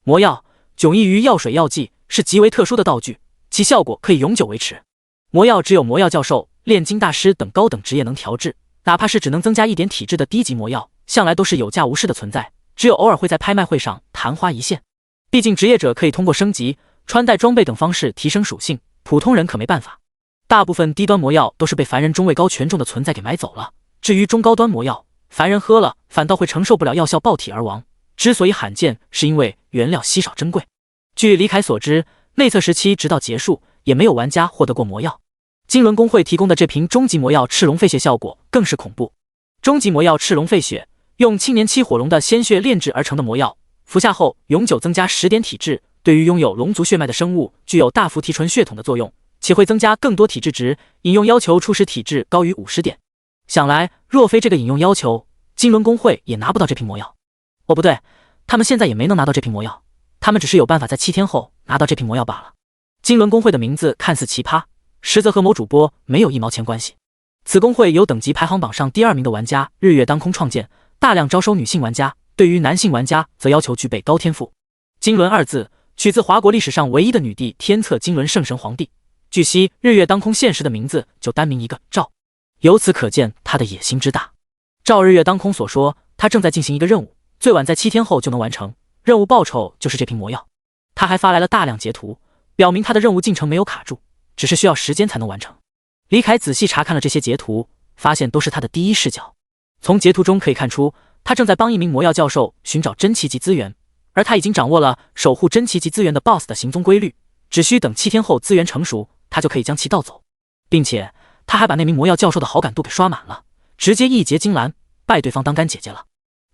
魔药迥异于药水药剂，是极为特殊的道具，其效果可以永久维持。魔药只有魔药教授、炼金大师等高等职业能调制，哪怕是只能增加1点体质的低级魔药，向来都是有价无市的存在，只有偶尔会在拍卖会上昙花一现。毕竟职业者可以通过升级、穿戴装备等方式提升属性，普通人可没办法。大部分低端魔药都是被凡人中位高权重的存在给买走了，至于中高端魔药，凡人喝了反倒会承受不了药效爆体而亡。之所以罕见，是因为原料稀少珍贵。据李凯所知，内测时期直到结束，也没有玩家获得过魔药。金轮公会提供的这瓶终极魔药赤龙沸血效果更是恐怖。终极魔药赤龙沸血，用青年期火龙的鲜血炼制而成的魔药，服下后永久增加10点体质，对于拥有龙族血脉的生物具有大幅提纯血统的作用，且会增加更多体质值，饮用要求初始体质高于50点。想来若非这个饮用要求，金轮公会也拿不到这瓶魔药。哦不对，他们现在也没能拿到这瓶魔药，他们只是有办法在7天后拿到这瓶魔药罢了。金轮公会的名字看似奇葩，实则和某主播没有1毛钱关系。此公会由等级排行榜上第2名的玩家日月当空创建，大量招收女性玩家，对于男性玩家则要求具备高天赋。金轮2字取自华国历史上唯一的女帝天策金轮圣神皇帝，据悉日月当空现实的名字就单名一个赵，由此可见他的野心之大。照日月当空所说，他正在进行一个任务，最晚在7天后就能完成，任务报酬就是这瓶魔药。他还发来了大量截图，表明他的任务进程没有卡住，只是需要时间才能完成。李凯仔细查看了这些截图，发现都是他的第一视角。从截图中可以看出，他正在帮一名魔药教授寻找真奇级资源，而他已经掌握了守护真奇级资源的 BOSS 的行踪规律，只需等7天后资源成熟，他就可以将其盗走。并且他还把那名魔药教授的好感度给刷满了，直接一结金兰，拜对方当干姐姐了。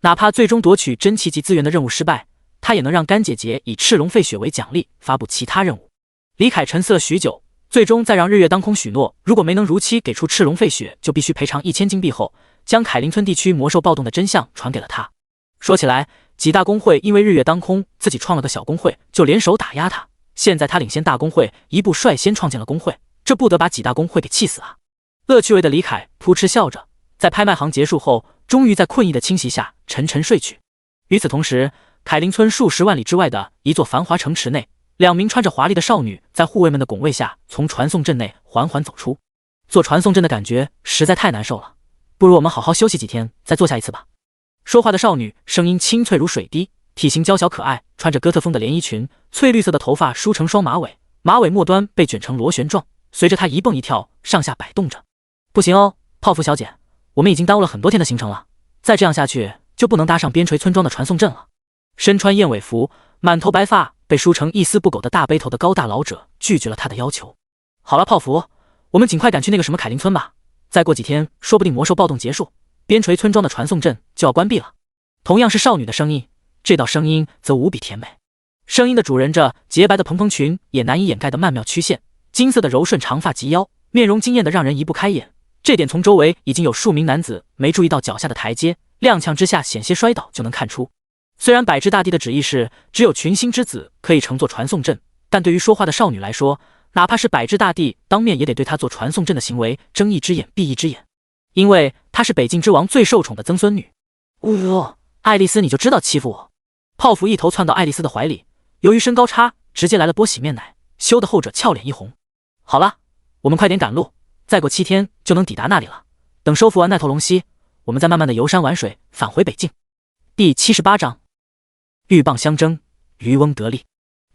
哪怕最终夺取真奇级资源的任务失败，他也能让干姐姐以赤龙沸血为奖励发布其他任务。李凯沉思了许久，最终在让日月当空许诺，如果没能如期给出赤龙沸血，就必须赔偿1000金币后，将凯林村地区魔兽暴动的真相传给了他。说起来，几大公会因为日月当空自己创了个小公会，就联手打压他。现在他领先大公会一步率先创建了公会，这不得把几大公会给气死啊！恶趣味的李凯扑哧笑着，在拍卖行结束后，终于在困意的侵袭下沉沉睡去。与此同时，凯林村数10万里之外的一座繁华城池内，2名穿着华丽的少女在护卫们的拱卫下从传送阵内缓缓走出。做传送阵的感觉实在太难受了，不如我们好好休息几天再做下一次吧。说话的少女声音清脆如水滴，体型娇小可爱，穿着哥特风的连衣裙，翠绿色的头发梳成双马尾，马尾末端被卷成螺旋状，随着她一蹦一跳上下摆动着。不行哦，泡芙小姐，我们已经耽误了很多天的行程了，再这样下去就不能搭上边陲村庄的传送阵了。身穿燕尾服，满头白发，被梳成一丝不苟的大背头的高大老者拒绝了他的要求。好了，泡芙，我们尽快赶去那个什么凯林村吧，再过几天说不定魔兽暴动结束，边陲村庄的传送阵就要关闭了。同样是少女的声音，这道声音则无比甜美。声音的主人着洁白的蓬蓬裙，也难以掩盖的曼妙曲线，金色的柔顺长发及腰，面容惊艳的让人移不开眼。这点从周围已经有数名男子没注意到脚下的台阶，踉跄之下险些摔倒就能看出。虽然百智大帝的旨意是只有群星之子可以乘坐传送阵，但对于说话的少女来说，哪怕是百智大帝当面也得对她做传送阵的行为睁一只眼闭一只眼，因为她是北境之王最受宠的曾孙女。爱丽丝，你就知道欺负我！泡芙一头窜到爱丽丝的怀里，由于身高差，直接来了波洗面奶，羞得后者俏脸一红。好了，我们快点赶路，再过7天就能抵达那里了。等收服完那头龙蜥，我们再慢慢的游山玩水，返回北境。第78章，鹬蚌相争，渔翁得利。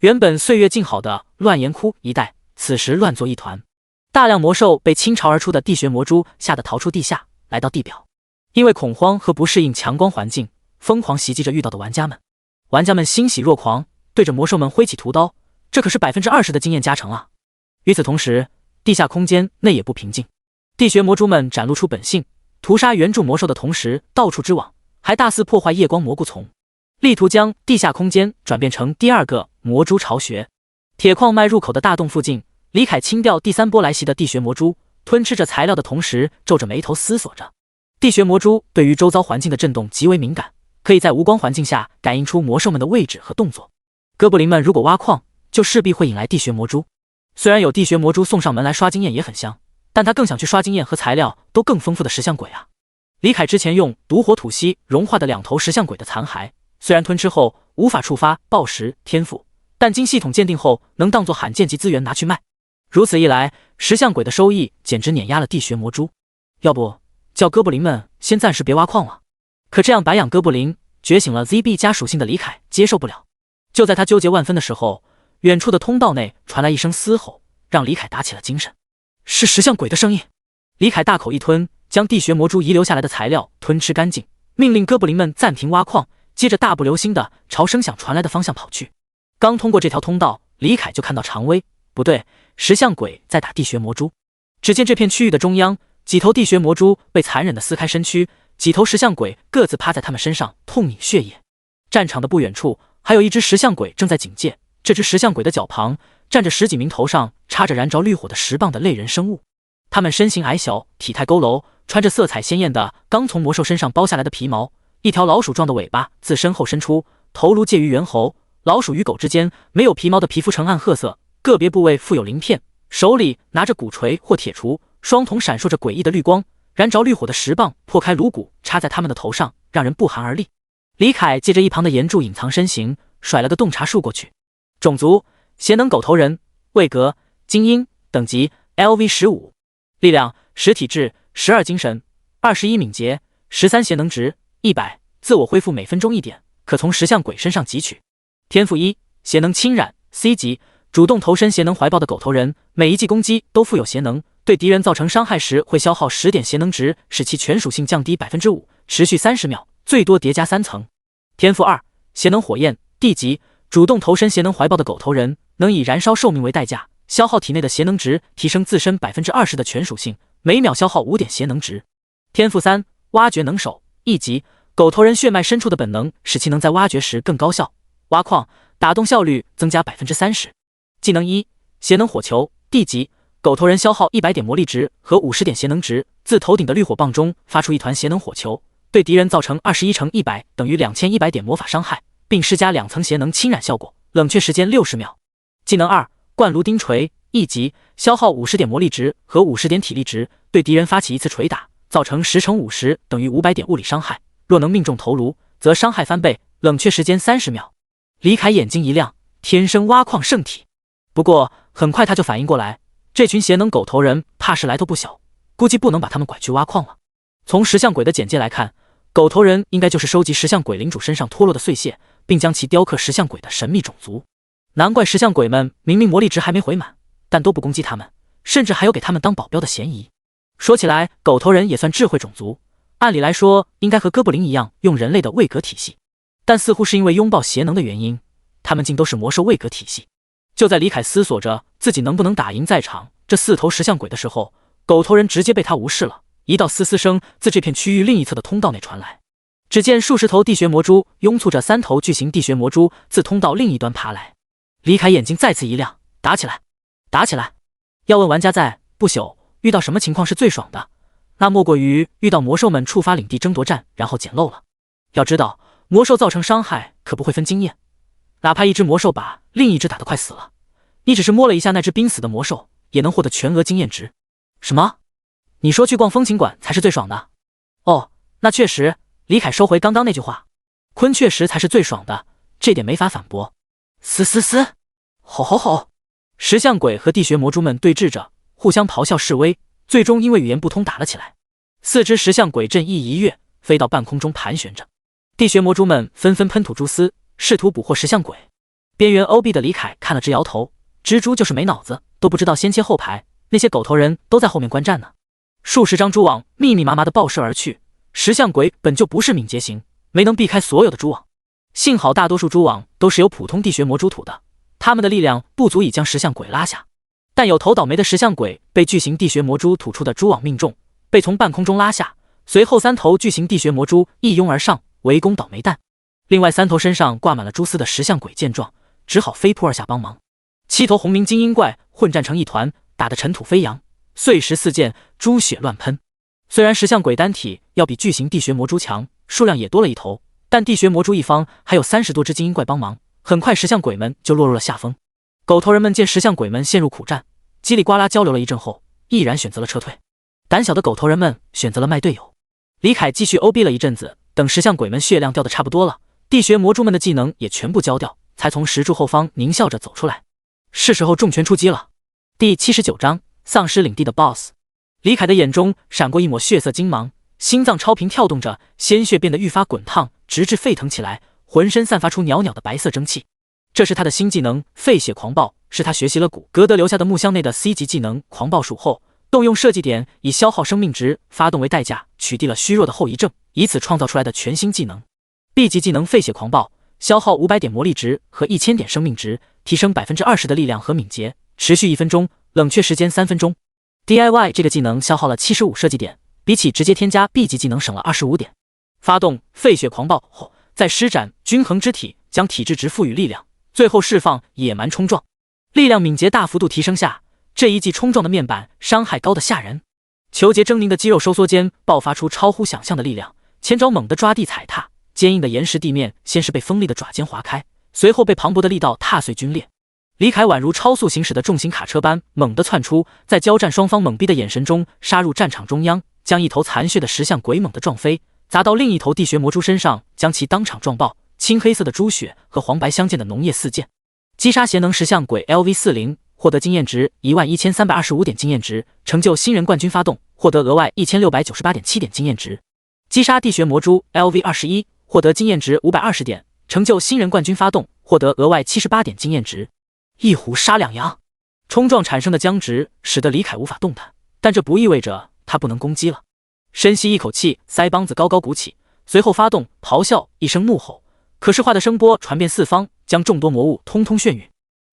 原本岁月静好的乱岩窟一带，此时乱作一团。大量魔兽被倾巢而出的地穴魔蛛吓得逃出地下，来到地表。因为恐慌和不适应强光环境，疯狂袭击着遇到的玩家们。玩家们欣喜若狂，对着魔兽们挥起屠刀，这可是20%的经验加成啊！与此同时，地下空间内也不平静。地穴魔蛛们展露出本性，屠杀原著魔兽的同时到处织网，还大肆破坏夜光蘑菇丛，力图将地下空间转变成第二个魔蛛巢穴。铁矿脉入口的大洞附近，李凯清掉第3波来袭的地穴魔蛛，吞吃着材料的同时皱着眉头思索着。地穴魔蛛对于周遭环境的震动极为敏感，可以在无光环境下感应出魔兽们的位置和动作。哥布林们如果挖矿，就势必会引来地穴魔蛛。虽然有地穴魔蛛送上门来刷经验也很香，但他更想去刷经验和材料都更丰富的石像鬼啊！李凯之前用毒火吐息融化的2头石像鬼的残骸，虽然吞吃后无法触发暴食天赋，但经系统鉴定后能当作罕见级资源拿去卖。如此一来，石像鬼的收益简直碾压了地穴魔蛛。要不叫哥布林们先暂时别挖矿了。可这样白养哥布林，觉醒了 ZB 加属性的李凯接受不了。就在他纠结万分的时候，远处的通道内传来一声嘶吼，让李凯打起了精神。是石像鬼的声音。李凯大口一吞，将地穴魔蛛遗留下来的材料吞吃干净，命令哥布林们暂停挖矿，接着大步流星的朝声响传来的方向跑去。刚通过这条通道，李凯就看到常威，不对，石像鬼在打地穴魔蛛。只见这片区域的中央，几头地穴魔蛛被残忍地撕开身躯，几头石像鬼各自趴在他们身上痛饮血液。战场的不远处还有一只石像鬼正在警戒，这只石像鬼的脚旁站着10几名头上插着燃着绿火的石棒的类人生物。他们身形矮小，体态佝偻，穿着色彩鲜艳的刚从魔兽身上剥下来的皮毛，一条老鼠状的尾巴自身后伸出，头颅介于猿猴、老鼠与狗之间，没有皮毛的皮肤呈暗褐色，个别部位附有鳞片，手里拿着鼓槌或铁锄，双瞳闪烁着诡异的绿光，燃着绿火的石棒破开颅骨插在他们的头上，让人不寒而栗。李凯借着一旁的岩柱隐藏身形，甩了个洞察术过去。种族：邪能狗头人，位格：精英，等级 LV15， 力量：10体质，12精神，21敏捷，13邪能值，100，自我恢复每分钟1点，可从石像鬼身上汲取。天赋1：邪能侵染 C 级，主动投身邪能怀抱的狗头人，每一记攻击都附有邪能，对敌人造成伤害时会消耗10点邪能值，使其全属性降低 5%， 持续30秒，最多叠加3层。天赋2：邪能火焰 D 级，主动投身邪能怀抱的狗头人，能以燃烧寿命为代价，消耗体内的邪能值，提升自身 20% 的全属性，每秒消耗5点邪能值。天赋3：挖掘能手 E 级，狗头人血脉深处的本能使其能在挖掘时更高效，挖矿打洞效率增加 30%。技能1：邪能火球 D 级，狗头人消耗100点魔力值和50点邪能值，自头顶的绿火棒中发出一团邪能火球，对敌人造成21乘100等于2100点魔法伤害，并施加2层邪能侵染效果，冷却时间60秒。技能2：灌炉钉锤 E 级，消耗50点魔力值和50点体力值，对敌人发起一次锤打，造成10乘50等于500点物理伤害，若能命中头颅，则伤害翻倍，冷却时间30秒。李凯眼睛一亮，天生挖矿圣体。不过很快他就反应过来，这群邪能狗头人怕是来头不小，估计不能把他们拐去挖矿了。从石像鬼的简介来看，狗头人应该就是收集石像鬼领主身上脱落的碎屑，并将其雕刻石像鬼的神秘种族。难怪石像鬼们明明魔力值还没回满，但都不攻击他们，甚至还有给他们当保镖的嫌疑。说起来，狗头人也算智慧种族，按理来说应该和哥布林一样用人类的位格体系，但似乎是因为拥抱邪能的原因，他们竟都是魔兽位格体系。就在李凯思索着自己能不能打赢在场这4头石像鬼的时候，狗头人直接被他无视了，一道嘶嘶声自这片区域另一侧的通道内传来。只见数十头地穴魔蛛拥簇着3头巨型地穴魔蛛自通道另一端爬来。李凯眼睛再次一亮，打起来，打起来！要问玩家在不朽遇到什么情况是最爽的，那莫过于遇到魔兽们触发领地争夺战，然后捡漏了。要知道，魔兽造成伤害可不会分经验，哪怕一只魔兽把另一只打得快死了，你只是摸了一下那只濒死的魔兽，也能获得全额经验值。什么？你说去逛风情馆才是最爽的？哦，那确实。李凯收回刚刚那句话，昆确实才是最爽的，这点没法反驳。嘶嘶嘶，吼吼吼！石像鬼和地穴魔蛛们对峙着，互相咆哮示威，最终因为语言不通打了起来。4只石像鬼阵翼一跃，飞到半空中盘旋着。地穴魔蛛们纷纷喷吐蛛丝，试图捕获石像鬼。边缘 OB 的李凯看了直摇头，蜘蛛就是没脑子，都不知道先切后排，那些狗头人都在后面观战呢。数十张蛛网密密麻麻地爆射而去，石像鬼本就不是敏捷型，没能避开所有的蛛网。幸好大多数蛛网都是由普通地穴魔蛛吐的，他们的力量不足以将石像鬼拉下。但有头倒霉的石像鬼被巨型地穴魔蛛吐出的蛛网命中，被从半空中拉下，随后3头巨型地穴魔蛛一拥而上，围攻倒霉蛋。另外3头身上挂满了蛛丝的石像鬼见状，只好飞扑而下帮忙。7头红鸣精英怪混战成一团，打得尘土飞扬，碎石四溅，猪血乱喷。虽然石像鬼单体要比巨型地穴魔蛛强，数量也多了1头，但地穴魔蛛一方还有30多只精英怪帮忙，很快石像鬼们就落入了下风。狗头人们见石像鬼们陷入苦战，叽里呱啦交流了一阵后，毅然选择了撤退。胆小的狗头人们选择了卖队友。李凯继续 OB 了一阵子，等石像鬼们血量掉的差不多了，地穴魔蛛们的技能也全部交掉，才从石柱后方狞笑着走出来。是时候重拳出击了。第79章丧尸领地的 BOSS。 李凯的眼中闪过一抹血色金芒，心脏超频跳动着，鲜血变得愈发滚烫，直至沸腾起来，浑身散发出袅袅的白色蒸汽。这是他的新技能沸血狂暴，是他学习了古格德留下的木箱内的 C 级技能狂暴术后，动用设计点以消耗生命值发动为代价，取缔了虚弱的后遗症，以此创造出来的全新技能。 B 级技能沸血狂暴，消耗500点魔力值和1000点生命值，提升20%的力量和敏捷，持续1分钟，冷却时间3分钟。 DIY 这个技能消耗了75设计点，比起直接添加 B 级技能省了25点。发动沸血狂暴后，再施展均衡之体，将体质值赋予力量，最后释放野蛮冲撞，力量敏捷大幅度提升下，这一记冲撞的面板伤害高的吓人。裘杰狰狞的肌肉收缩间爆发出超乎想象的力量，前爪猛地抓地踩踏，坚硬的岩石地面先是被锋利的爪尖划开，随后被磅礴的力道踏碎皲裂。李凯宛如超速行驶的重型卡车般猛地窜出，在交战双方懵逼的眼神中杀入战场中央，将一头残血的石像鬼猛地撞飞，砸到另一头地穴魔蛛身上，将其当场撞爆。青黑色的猪血和黄白相间的浓液四溅。击杀贤能石像鬼 LV40， 获得经验值11325点经验值，成就新人冠军发动，获得额外1698.7点经验值。击杀地穴魔蛛 LV21， 获得经验值520点，成就新人冠军发动，获得额外78点经验值。一虎杀两羊，冲撞产生的僵直使得李凯无法动弹，但这不意味着他不能攻击了。深吸一口气，腮帮子高高鼓起，随后发动咆哮一声怒吼，可视化的声波传遍四方，将众多魔物通通眩晕。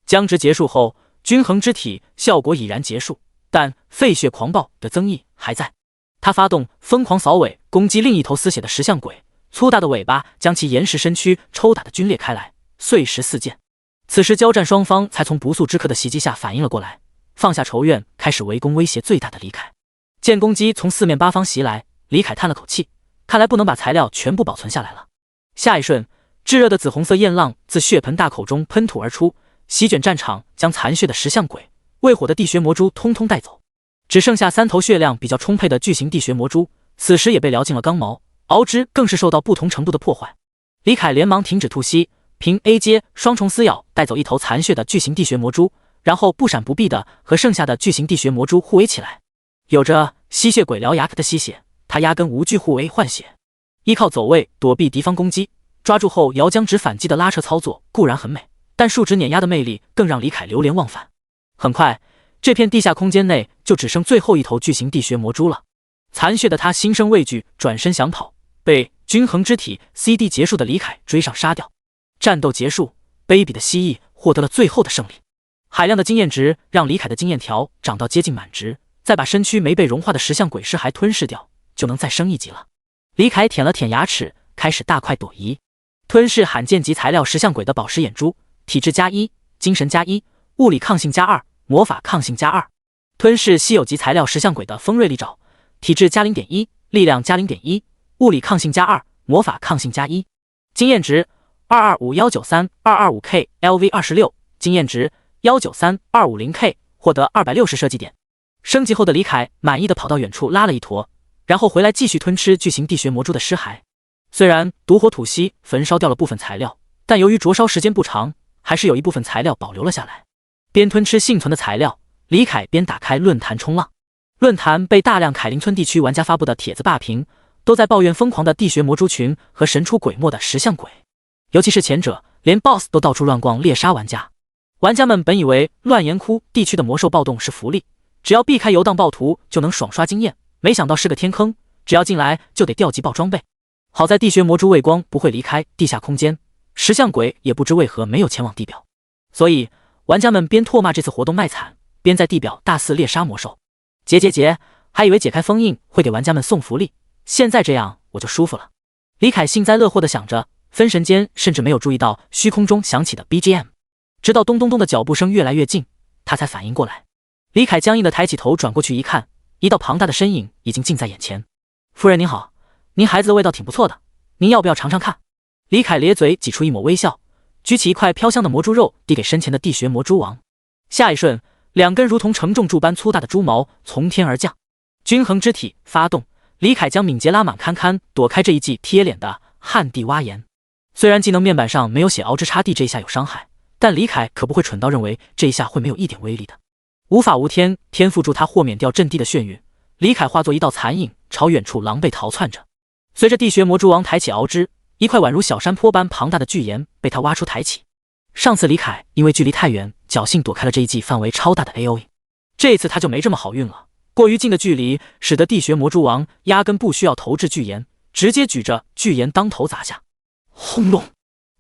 僵直结束后，均衡之体效果已然结束，但沸血狂暴的增益还在。他发动疯狂扫尾，攻击另一头撕血的石像鬼，粗大的尾巴将其岩石身躯抽打得皲裂开来，碎石四溅。此时交战双方才从不速之客的袭击下反应了过来，放下仇怨，开始围攻威胁最大的李凯。见攻击从四面八方袭来，李凯叹了口气，看来不能把材料全部保存下来了。下一瞬，炙热的紫红色焰浪自血盆大口中喷吐而出，席卷战场，将残血的石像鬼、未火的地穴魔蛛通通带走。只剩下3头血量比较充沛的巨型地穴魔蛛，此时也被燎进了钢毛，螯肢更是受到不同程度的破坏。李凯连忙停止吐息，凭 A 阶双重撕咬带走一头残血的巨型地穴魔蛛，然后不闪不避的和剩下的巨型地穴魔蛛互围起来。有着吸血鬼獠牙的吸血，他压根无惧互围换血，依靠走位躲避敌方攻击，抓住后摇僵直反击的拉扯操作固然很美，但数值碾压的魅力更让李凯流连忘返。很快，这片地下空间内就只剩最后一头巨型地穴魔蛛了。残血的他心生畏惧，转身想跑，被均衡之体 CD 结束的李凯追上杀掉。战斗结束，卑鄙的蜥蜴获得了最后的胜利。海量的经验值让李凯的经验条涨到接近满值，再把身躯没被融化的石像鬼尸骸吞噬掉，就能再升一级了。李凯舔了舔牙齿，开始大快朵颐。吞噬罕见级材料石像鬼的宝石眼珠，体质+1，精神+1，物理抗性+2，魔法抗性+2。吞噬稀有级材料石像鬼的锋锐利爪，体质+0.1，力量+0.1，物理抗性+2，魔法抗性+1。经验值2251932225K LV26，经验值193250K，获得260设计点。升级后的李凯满意的跑到远处拉了一坨，然后回来继续吞吃巨型地穴魔蛛的尸骸。虽然毒火吐息焚烧掉了部分材料，但由于灼烧时间不长，还是有一部分材料保留了下来。边吞吃幸存的材料，李凯边打开论坛冲浪。论坛被大量凯林村地区玩家发布的帖子霸屏，都在抱怨疯狂的地穴魔蛛群和神出鬼没的石像鬼，尤其是前者，连 BOSS 都到处乱逛猎杀玩家。玩家们本以为乱岩窟地区的魔兽暴动是福利，只要避开游荡暴徒就能爽刷经验，没想到是个天坑，只要进来就得掉级爆装备。好在地穴魔蛛畏光不会离开地下空间，石像鬼也不知为何没有前往地表，所以玩家们边唾骂这次活动卖惨，边在地表大肆猎杀魔兽。结，还以为解开封印会给玩家们送福利，现在这样我就舒服了。李凯幸灾乐祸地想着，分神间甚至没有注意到虚空中响起的 BGM， 直到咚咚咚的脚步声越来越近，他才反应过来。李凯僵硬地抬起头转过去一看，一道庞大的身影已经近在眼前。夫人您好，您孩子的味道挺不错的，您要不要尝尝看？李凯咧嘴挤出一抹微笑，举起一块飘香的魔蛛肉递给身前的地穴魔蛛王。下一瞬，2根如同承重柱般粗大的蛛毛从天而降，均衡之体发动，李凯将敏捷拉满堪堪躲开这一记贴脸的旱地挖岩。虽然技能面板上没有写熬之叉地这一下有伤害，但李凯可不会蠢到认为这一下会没有一点威力的。无法无天，天赋助他豁免掉阵地的眩晕，李凯化作一道残影朝远处狼狈逃窜着。随着地穴魔蛛王抬起熬之，一块宛如小山坡般庞大的巨岩被他挖出抬起。上次李凯因为距离太远，侥幸躲开了这一记范围超大的 AOE， 这一次他就没这么好运了。过于近的距离使得地穴魔蛛王压根不需要投掷巨岩，直接举着巨岩当头砸下。轰隆！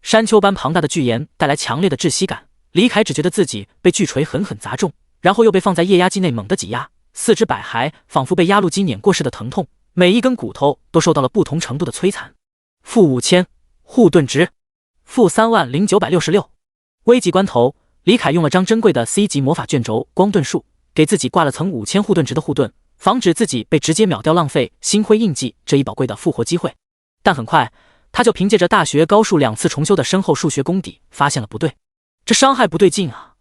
山丘般庞大的巨岩带来强烈的窒息感，李凯只觉得自己被巨锤狠狠砸中，然后又被放在液压机内猛地挤压，四肢百骸仿佛被压路机碾过似的疼痛，每一根骨头都受到了不同程度的摧残。负5000护盾值，负30966。危急关头，李凯用了张珍贵的 C 级魔法卷轴光盾术，给自己挂了层5000护盾值的护盾，防止自己被直接秒掉，浪费星辉印记这一宝贵的复活机会。但很快他就凭借着大学高数2次重修的深厚数学功底发现了不对，这伤害不对劲啊！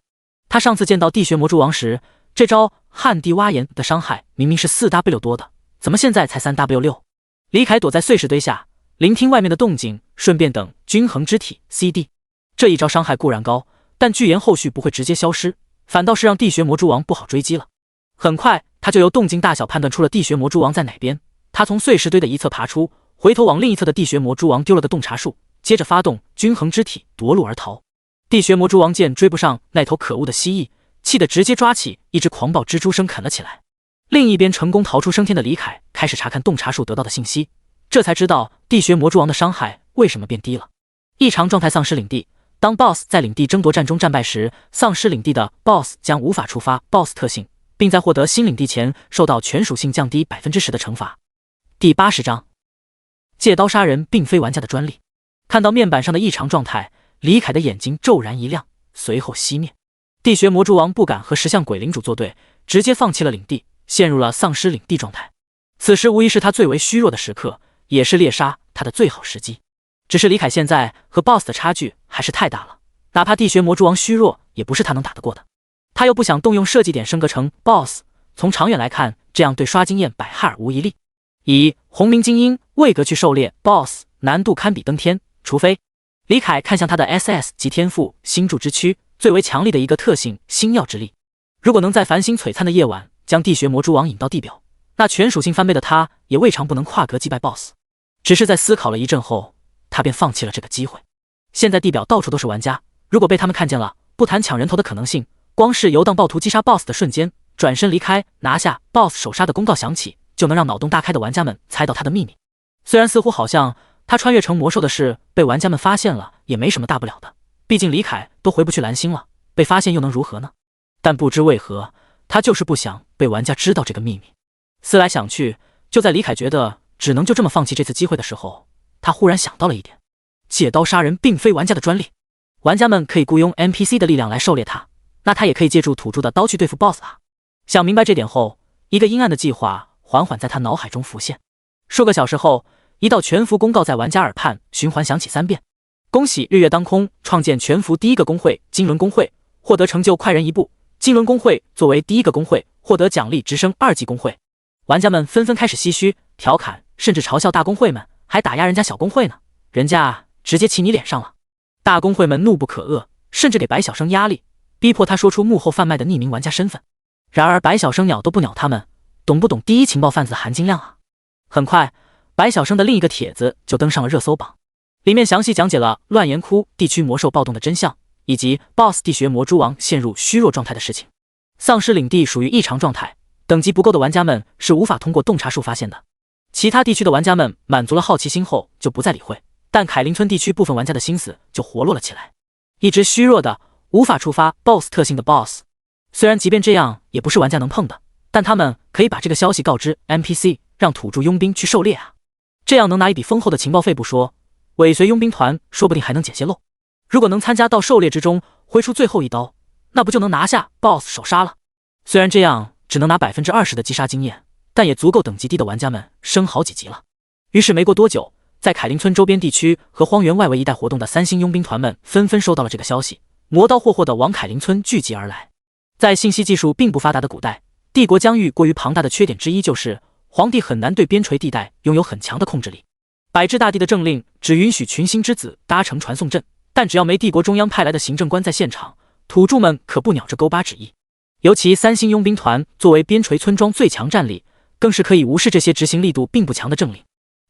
他上次见到地穴魔蛛王时，这招旱地挖岩的伤害明明是 4W 多的，怎么现在才 3W6？ 李凯躲在碎石堆下，聆听外面的动静，顺便等均衡之体 CD。 这一招伤害固然高，但巨岩后续不会直接消失，反倒是让地穴魔蛛王不好追击了。很快他就由动静大小判断出了地穴魔蛛王在哪边，他从碎石堆的一侧爬出，回头往另一侧的地穴魔蛛王丢了个洞察术，接着发动均衡之体夺路而逃。地穴魔蛛王见追不上那头可恶的蜥蜴，气得直接抓起一只狂暴蜘蛛生啃了起来。另一边成功逃出升天的李凯开始查看洞察术得到的信息，这才知道地穴魔蛛王的伤害为什么变低了。异常状态丧失领地，当 BOSS 在领地争夺战中战败时，丧失领地的 BOSS 将无法触发 BOSS 特性，并在获得新领地前受到全属性降低 10% 的惩罚。第80章，借刀杀人并非玩家的专利。看到面板上的异常状态，李凯的眼睛骤然一亮，随后熄灭。地穴魔蛛王不敢和石像鬼领主作对，直接放弃了领地，陷入了丧失领地状态。此时无疑是他最为虚弱的时刻，也是猎杀他的最好时机。只是李凯现在和 BOSS 的差距还是太大了，哪怕地穴魔蛛王虚弱，也不是他能打得过的。他又不想动用设计点升格成 BOSS， 从长远来看，这样对刷经验百害而无一利。以红明精英位格去狩猎 BOSS， 难度堪比登天，除非……李凯看向他的 SS 级天赋星柱之躯，最为强力的一个特性星耀之力。如果能在繁星璀璨的夜晚将地穴魔蛛王引到地表，那全属性翻倍的他也未尝不能跨格击败 BOSS。 只是在思考了一阵后，他便放弃了这个机会。现在地表到处都是玩家，如果被他们看见了，不谈抢人头的可能性，光是游荡暴徒击杀 BOSS 的瞬间，转身离开拿下 BOSS 首杀的公告响起，就能让脑洞大开的玩家们猜到他的秘密。虽然似乎好像他穿越成魔兽的事被玩家们发现了也没什么大不了的，毕竟李凯都回不去蓝星了，被发现又能如何呢？但不知为何，他就是不想被玩家知道这个秘密。思来想去，就在李凯觉得只能就这么放弃这次机会的时候，他忽然想到了一点，借刀杀人并非玩家的专利，玩家们可以雇佣 NPC 的力量来狩猎他，那他也可以借助土著的刀去对付 BOSS 啊。想明白这点后，一个阴暗的计划缓缓在他脑海中浮现。数个小时后，一道全服公告在玩家耳畔循环响起3遍：恭喜日月当空创建全服第一个公会金轮公会，获得成就快人一步。金轮公会作为第一个公会，获得奖励直升2级公会。玩家们纷纷开始唏嘘、调侃，甚至嘲笑大公会们还打压人家小公会呢，人家直接骑你脸上了。大公会们怒不可遏，甚至给白小生压力，逼迫他说出幕后贩卖的匿名玩家身份。然而白小生鸟都不鸟他们，懂不懂第一情报贩子的含金量啊？很快，白晓生的另一个帖子就登上了热搜榜，里面详细讲解了乱岩窟地区魔兽暴动的真相，以及 BOSS 地穴魔蛛王陷入虚弱状态的事情。丧尸领地属于异常状态，等级不够的玩家们是无法通过洞察术发现的。其他地区的玩家们满足了好奇心后就不再理会，但凯林村地区部分玩家的心思就活络了起来。一只虚弱的无法触发 BOSS 特性的 BOSS， 虽然即便这样也不是玩家能碰的，但他们可以把这个消息告知 NPC， 让土著佣兵去狩猎啊，这样能拿一笔丰厚的情报费不说，尾随佣兵团说不定还能捡些漏。如果能参加到狩猎之中挥出最后一刀，那不就能拿下 BOSS 首杀了？虽然这样只能拿 20% 的击杀经验，但也足够等级低的玩家们升好几级了。于是没过多久，在凯林村周边地区和荒原外围一带活动的3星佣兵团们纷纷收到了这个消息，磨刀霍霍地往凯林村聚集而来。在信息技术并不发达的古代，帝国疆域过于庞大的缺点之一就是皇帝很难对边陲地带拥有很强的控制力。百治大帝的政令只允许群星之子搭乘传送阵，但只要没帝国中央派来的行政官在现场，土著们可不鸟这勾八旨意。尤其3星佣兵团作为边陲村庄最强战力，更是可以无视这些执行力度并不强的政令。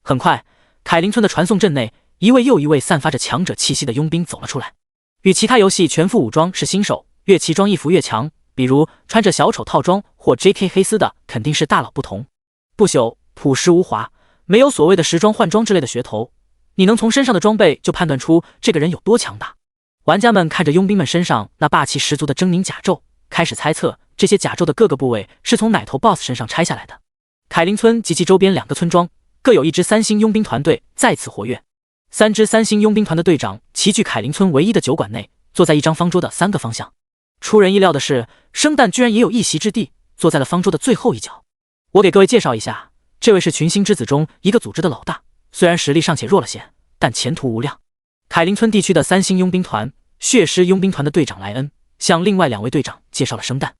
很快，凯林村的传送阵内，一位又一位散发着强者气息的佣兵走了出来。与其他游戏全副武装是新手，越奇装异服越强，比如穿着小丑套装或 JK 黑丝的肯定是大佬不同。不朽、朴实无华，没有所谓的时装换装之类的噱头，你能从身上的装备就判断出这个人有多强大。玩家们看着佣兵们身上那霸气十足的狰狞甲胄，开始猜测这些甲胄的各个部位是从哪头 BOSS 身上拆下来的。凯林村及其周边2个村庄各有一支3星佣兵团队再次活跃，3支3星佣兵团的队长齐聚凯林村唯一的酒馆内，坐在一张方桌的3个方向。出人意料的是，生旦居然也有一席之地，坐在了方桌的最后一角。我给各位介绍一下，这位是群星之子中一个组织的老大，虽然实力尚且弱了些，但前途无量。凯林村地区的3星佣兵团血狮佣兵团的队长莱恩向另外2位队长介绍了生旦。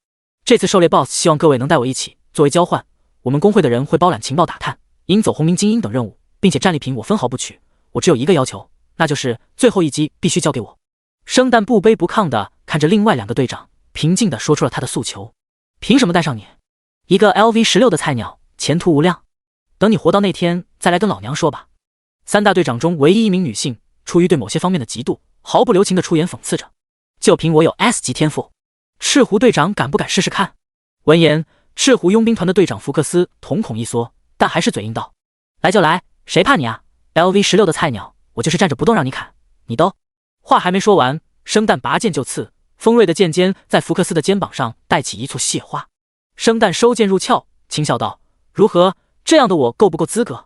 这次狩猎 BOSS 希望各位能带我一起，作为交换，我们工会的人会包揽情报打探、赢走红名精英等任务，并且战利品我分毫不取。我只有一个要求，那就是最后一击必须交给我。生旦不卑不亢地看着另外2个队长，平静地说出了他的诉求。凭什么带上你？一个 LV16 的菜鸟，前途无量。等你活到那天再来跟老娘说吧。3大队长中唯一一名女性，出于对某些方面的嫉妒，毫不留情地出言讽刺着。就凭我有 S 级天赋，赤狐队长敢不敢试试看？闻言，赤狐佣兵团的队长福克斯瞳孔一缩，但还是嘴硬道：来就来，谁怕你啊 ？LV16 的菜鸟，我就是站着不动让你砍，你都……话还没说完，生旦拔剑就刺，锋锐的剑尖在福克斯的肩膀上带起一簇血花。生旦收剑入鞘，轻笑道：如何？这样的我够不够资格？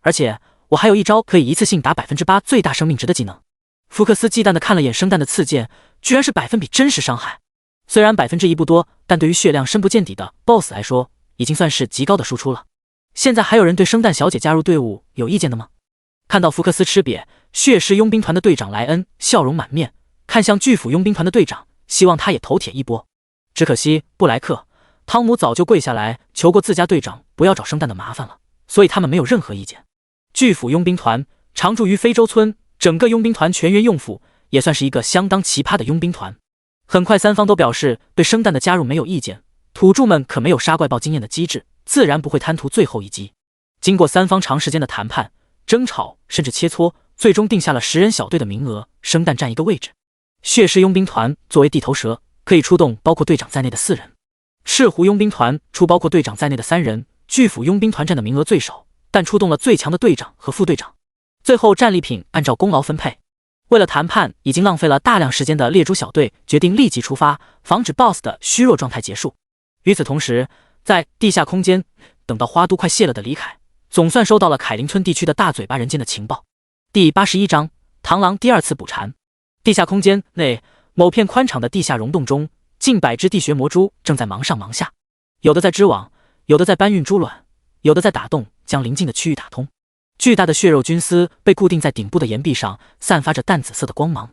而且我还有一招可以一次性打 8% 最大生命值的技能。福克斯忌惮地看了眼生旦的刺剑，居然是100%真实伤害。虽然1%不多，但对于血量深不见底的 BOSS 来说，已经算是极高的输出了。现在还有人对生旦小姐加入队伍有意见的吗？看到福克斯吃瘪，血狮佣兵团的队长莱恩笑容满面，看向巨斧佣兵团的队长，希望他也头铁一波。只可惜布莱克、汤姆早就跪下来求过自家队长不要找生旦的麻烦了，所以他们没有任何意见。巨斧佣兵团常驻于非洲村，整个佣兵团全员用斧，也算是一个相当奇葩的佣兵团。很快3方都表示对生旦的加入没有意见，土著们可没有杀怪豹经验的机智，自然不会贪图最后一击。经过3方长时间的谈判、争吵甚至切磋，最终定下了10人小队的名额，生旦占一个位置。血狮佣兵团作为地头蛇，可以出动包括队长在内的4人。赤狐佣兵团出包括队长在内的3人，巨斧佣兵团占的名额最少，但出动了最强的队长和副队长。最后战利品按照功劳分配。为了谈判已经浪费了大量时间的猎猪小队决定立即出发，防止 BOSS 的虚弱状态结束。与此同时，在地下空间，等到花都快谢了的李凯，总算收到了凯林村地区的大嘴巴人间的情报。第81章，螳螂第2次捕蝉。地下空间内，某片宽敞的地下溶洞中，近100只地穴魔蛛正在忙上忙下，有的在织网，有的在搬运猪卵，有的在打洞将邻近的区域打通。巨大的血肉菌丝被固定在顶部的岩壁上，散发着淡紫色的光芒。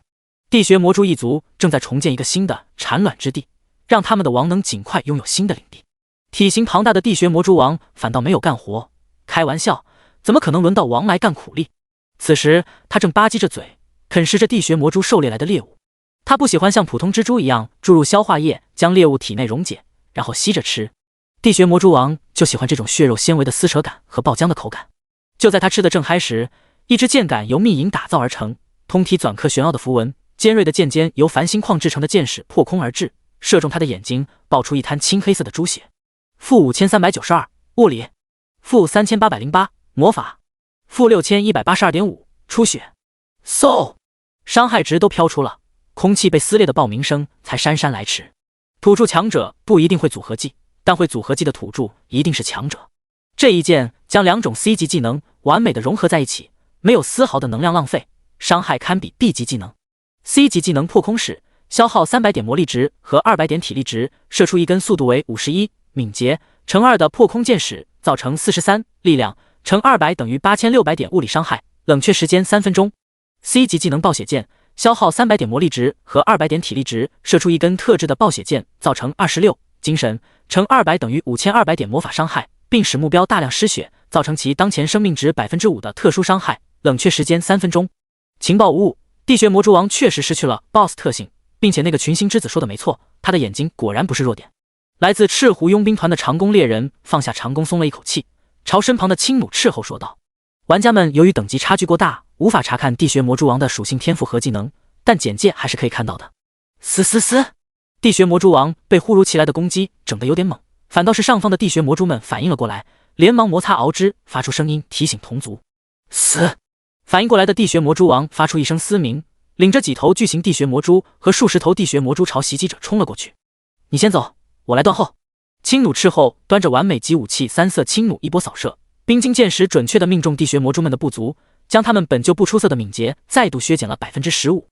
地穴魔蛛一族正在重建一个新的产卵之地，让他们的王能尽快拥有新的领地。体型庞大的地穴魔蛛王反倒没有干活，开玩笑，怎么可能轮到王来干苦力？此时他正吧唧着嘴，啃食着地穴魔蛛狩猎来的猎物。他不喜欢像普通蜘蛛一样注入消化液，将猎物体内溶解，然后吸着吃。地穴魔蛛王就喜欢这种血肉纤维的撕扯感和爆浆的口感。就在他吃得正嗨时，一支箭杆由密银打造而成，通体纂刻玄奥的符文，尖锐的剑尖由繁星矿制成的箭矢破空而至，射中他的眼睛，爆出一滩青黑色的猪血。负5392物理，负3808魔法，负6182.5出血。嗖，伤害值都飘出了，空气被撕裂的爆鸣声才姗姗来迟。土著强者不一定会组合技，但会组合技的土著一定是强者。这一剑将2种 C 级技能完美的融合在一起，没有丝毫的能量浪费，伤害堪比 B 级技能。C 级技能破空矢，消耗300点魔力值和200点体力值，射出一根速度为51、敏捷乘2的破空箭矢，造成43力量乘200等于8600点物理伤害，冷却时间3分钟。C 级技能暴血剑，消耗300点魔力值和200点体力值，射出一根特制的暴血剑，造成26精神乘200等于5200点魔法伤害，并使目标大量失血，造成其当前生命值 5% 的特殊伤害，冷却时间3分钟。情报无误，地穴魔蛛王确实失去了 BOSS 特性，并且那个群星之子说的没错，他的眼睛果然不是弱点。来自赤狐佣兵团的长弓猎人放下长弓松了一口气，朝身旁的青弩斥候说道：玩家们由于等级差距过大，无法查看地穴魔蛛王的属性天赋和技能，但简介还是可以看到的。地穴魔蛛王被忽如其来的攻击整得有点猛，反倒是上方的地穴魔蛛们反应了过来，连忙摩擦螯肢，发出声音提醒同族。死！反应过来的地穴魔蛛王发出一声嘶鸣，领着几头巨型地穴魔蛛和数十头地穴魔蛛朝袭击者冲了过去。你先走，我来断后。青弩斥候端着完美级武器3色青弩一波扫射，冰晶箭矢准确地命中地穴魔蛛们的不足，将他们本就不出色的敏捷再度削减了 15%。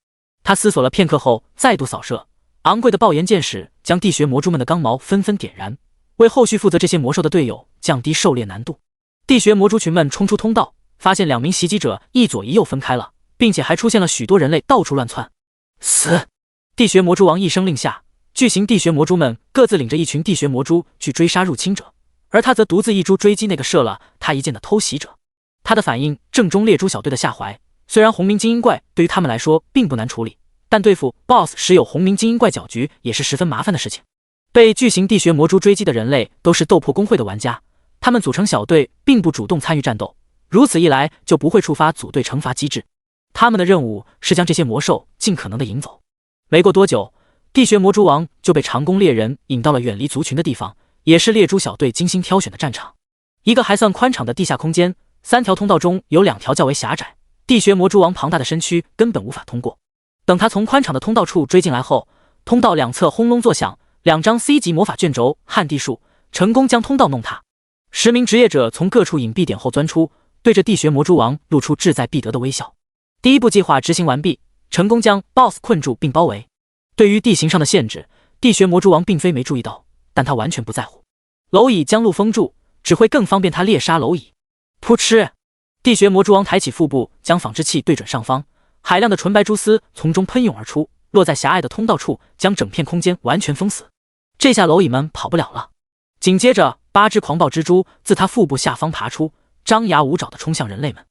他思索了片刻后再度扫射，昂贵的爆炎箭矢将地穴魔蛛们的刚毛纷纷点燃，为后续负责这些魔兽的队友降低狩猎难度。地穴魔蛛群们冲出通道，发现2名袭击者一左一右分开了，并且还出现了许多人类到处乱窜。死！地穴魔蛛王一声令下，巨型地穴魔蛛们各自领着一群地穴魔蛛去追杀入侵者，而他则独自一株追击那个射了他一箭的偷袭者。他的反应正中猎蛛小队的下怀，虽然红鸣精英怪对于他们来说并不难处理，但对付 BOSS 时有红鸣精英怪搅局也是十分麻烦的事情。被巨型地穴魔蛛追击的人类都是斗破工会的玩家，他们组成小队并不主动参与战斗，如此一来就不会触发组队惩罚机制。他们的任务是将这些魔兽尽可能的引走。没过多久，地穴魔蛛王就被长弓猎人引到了远离族群的地方，也是猎蛛小队精心挑选的战场。一个还算宽敞的地下空间，3条通道中有2条较为狭窄，地穴魔蛛王庞大的身躯根本无法通过。等他从宽敞的通道处追进来后，通道两侧轰隆作响，2张 C 级魔法卷轴旱地术成功将通道弄塌。10名职业者从各处隐蔽点后钻出，对着地穴魔蛛王露出志在必得的微笑。第一步计划执行完毕，成功将 BOSS 困住并包围。对于地形上的限制，地穴魔蛛王并非没注意到，但他完全不在乎。蝼蚁将路封住，只会更方便他猎杀蝼蚁。噗嗤！地穴魔蛛王抬起腹部，将纺织器对准上方，海量的纯白蛛丝从中喷涌而出，落在狭隘的通道处，将整片空间完全封死。这下蝼蚁们跑不了了。紧接着，8只狂暴蜘蛛自他腹部下方爬出，张牙舞爪地冲向人类们。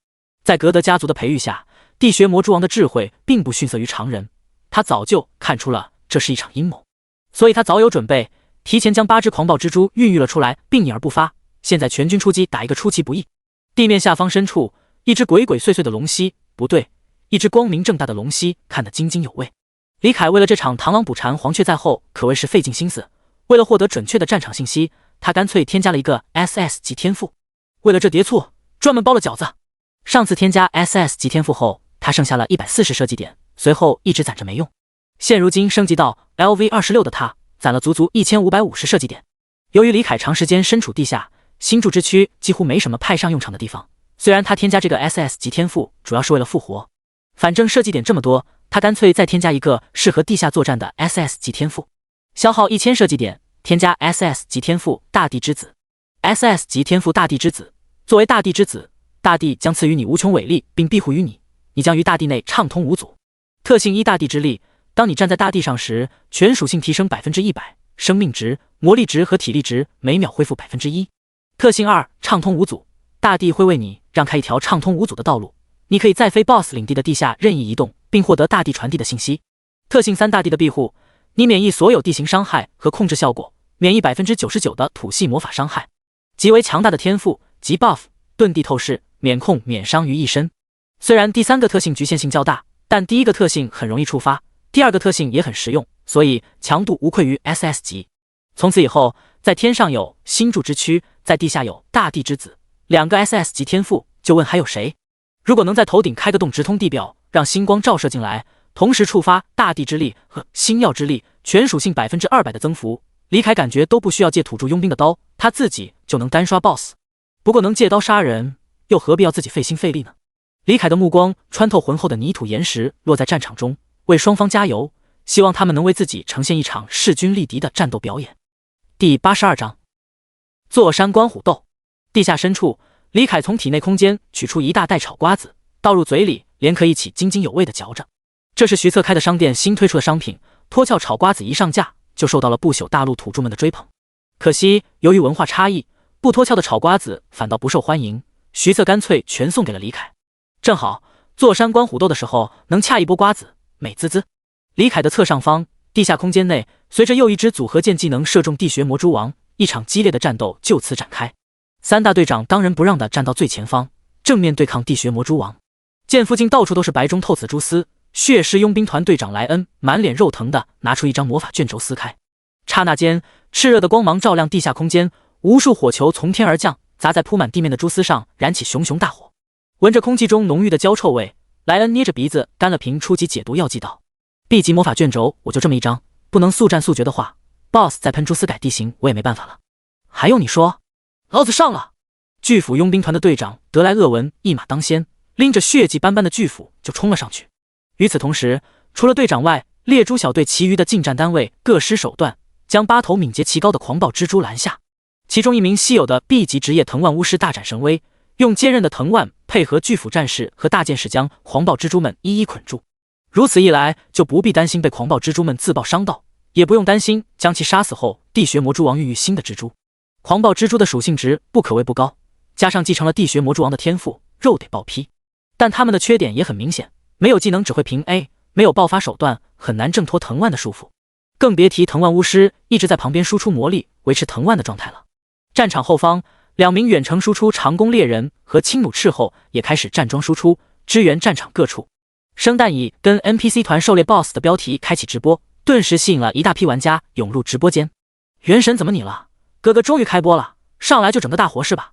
在格德家族的培育下，地穴魔蛛王的智慧并不逊色于常人，他早就看出了这是一场阴谋，所以他早有准备，提前将8只狂暴蜘蛛孕育了出来，并隐而不发。现在全军出击，打一个出其不意。地面下方深处，一只鬼鬼祟祟的龙蜥，不对，一只光明正大的龙蜥，看得津津有味。李凯为了这场螳螂捕蝉，黄雀在后，可谓是费尽心思。为了获得准确的战场信息，他干脆添加了一个 SS 级天赋。为了这叠醋，专门包了饺子。上次添加 SS 级天赋后，他剩下了140设计点，随后一直攒着没用。现如今升级到 LV26 的他，攒了足足1550设计点。由于李凯长时间身处地下，星柱之躯几乎没什么派上用场的地方，虽然他添加这个 SS 级天赋主要是为了复活，反正设计点这么多，他干脆再添加一个适合地下作战的 SS 级天赋。消耗1000设计点，添加 SS 级天赋大地之子。SS 级天赋大地之子，作为大地之子，大地将赐予你无穷伟力并庇护于你，你将于大地内畅通无阻。特性1大地之力，当你站在大地上时，全属性提升 100%， 生命值、魔力值和体力值每秒恢复 1%。特性2畅通无阻，大地会为你让开一条畅通无阻的道路，你可以在非 BOSS 领地的地下任意移动，并获得大地传递的信息。特性3大地的庇护，你免疫所有地形伤害和控制效果，免疫 99% 的土系魔法伤害。极为强大的天赋及 buff，遁地透视，免控免伤于一身。虽然第三个特性局限性较大，但第一个特性很容易触发，第二个特性也很实用，所以强度无愧于 SS 级。从此以后，在天上有星柱之躯，在地下有大地之子，两个 SS 级天赋，就问还有谁？如果能在头顶开个洞直通地表，让星光照射进来，同时触发大地之力和星耀之力，全属性200%的增幅，李凯感觉都不需要借土著佣兵的刀，他自己就能单刷 BOSS。不过能借刀杀人，又何必要自己费心费力呢？李凯的目光穿透浑厚的泥土岩石，落在战场中，为双方加油，希望他们能为自己呈现一场势均力敌的战斗表演。第82章，坐山观虎斗。地下深处，李凯从体内空间取出一大袋炒瓜子，倒入嘴里，连壳一起津津有味地嚼着。这是徐策开的商店新推出的商品，脱壳炒瓜子一上架就受到了不朽大陆土著们的追捧。可惜由于文化差异，不脱壳的炒瓜子反倒不受欢迎，徐策干脆全送给了李凯。正好坐山观虎斗的时候能掐一波瓜子，美滋滋。李凯的侧上方地下空间内，随着又一支组合剑技能射中地穴魔蛛王，一场激烈的战斗就此展开。三大队长当仁不让地站到最前方，正面对抗地穴魔蛛王。剑附近到处都是白中透紫蛛丝，血尸佣兵团队长莱恩满脸肉疼地拿出一张魔法卷轴撕开，刹那间炽热的光芒照亮地下空间，无数火球从天而降，砸在铺满地面的蛛丝上，燃起熊熊大火。闻着空气中浓郁的焦臭味，莱恩捏着鼻子干了瓶初级解毒药剂道：“B 级魔法卷轴我就这么一张，不能速战速决的话 ，BOSS 再喷蛛丝改地形我也没办法了。还用你说？老子上了！”巨斧佣兵团的队长德莱厄文一马当先，拎着血迹斑斑的巨斧就冲了上去。与此同时，除了队长外，猎蛛小队其余的近战单位各施手段，将8头敏捷奇高的狂暴蜘蛛拦下。其中一名稀有的 B 级职业藤蔓巫师大展神威，用坚韧的藤蔓配合巨斧战士和大剑士将狂暴蜘蛛们一一捆住。如此一来，就不必担心被狂暴蜘蛛们自爆伤到，也不用担心将其杀死后地穴魔蛛王孕育新的蜘蛛。狂暴蜘蛛的属性值不可谓不高，加上继承了地穴魔蛛王的天赋，肉得爆批。但他们的缺点也很明显，没有技能只会平 A， 没有爆发手段，很难挣脱藤蔓的束缚。更别提藤蔓巫师一直在旁边输出魔力，维持藤蔓的状态了。战场后方，两名远程输出长弓猎人和轻弩斥候也开始站桩输出，支援战场各处。生蛋以跟 NPC 团狩猎 BOSS 的标题开启直播，顿时吸引了一大批玩家涌入直播间。元神怎么你了？哥哥终于开播了，上来就整个大活是吧？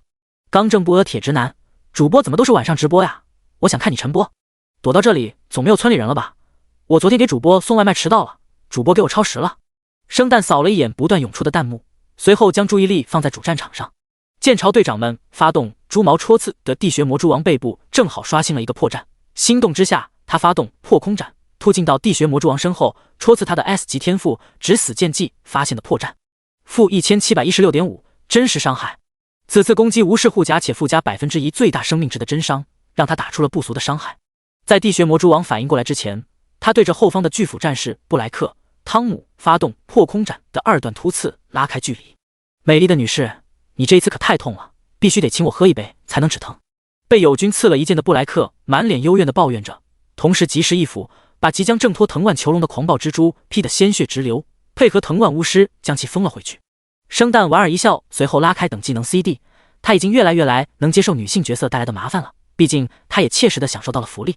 刚正不阿铁直男，主播怎么都是晚上直播呀？我想看你晨播。躲到这里总没有村里人了吧？我昨天给主播送外卖迟到了，主播给我超时了。生蛋扫了一眼不断涌出的弹幕，随后将注意力放在主战场上。剑潮队长们发动猪毛戳刺的地穴魔蛛王背部正好刷新了一个破绽，心动之下，他发动破空斩，突进到地穴魔蛛王身后，戳刺他的 S 级天赋止死剑技发现的破绽，负 1716.5 真实伤害。此次攻击无视护甲且附加1%最大生命值的真伤，让他打出了不俗的伤害。在地穴魔蛛王反应过来之前，他对着后方的巨斧战士布莱克、汤姆发动破空斩的2段突刺，拉开距离。美丽的女士，你这一次可太痛了，必须得请我喝一杯才能止疼。被友军刺了一剑的布莱克满脸幽怨地抱怨着，同时及时一斧把即将挣脱藤蔓囚笼的狂暴蜘蛛劈得鲜血直流，配合藤蔓巫师将其封了回去。生蛋莞尔一笑，随后拉开等技能 CD。他已经越来能接受女性角色带来的麻烦了，毕竟他也切实地享受到了福利。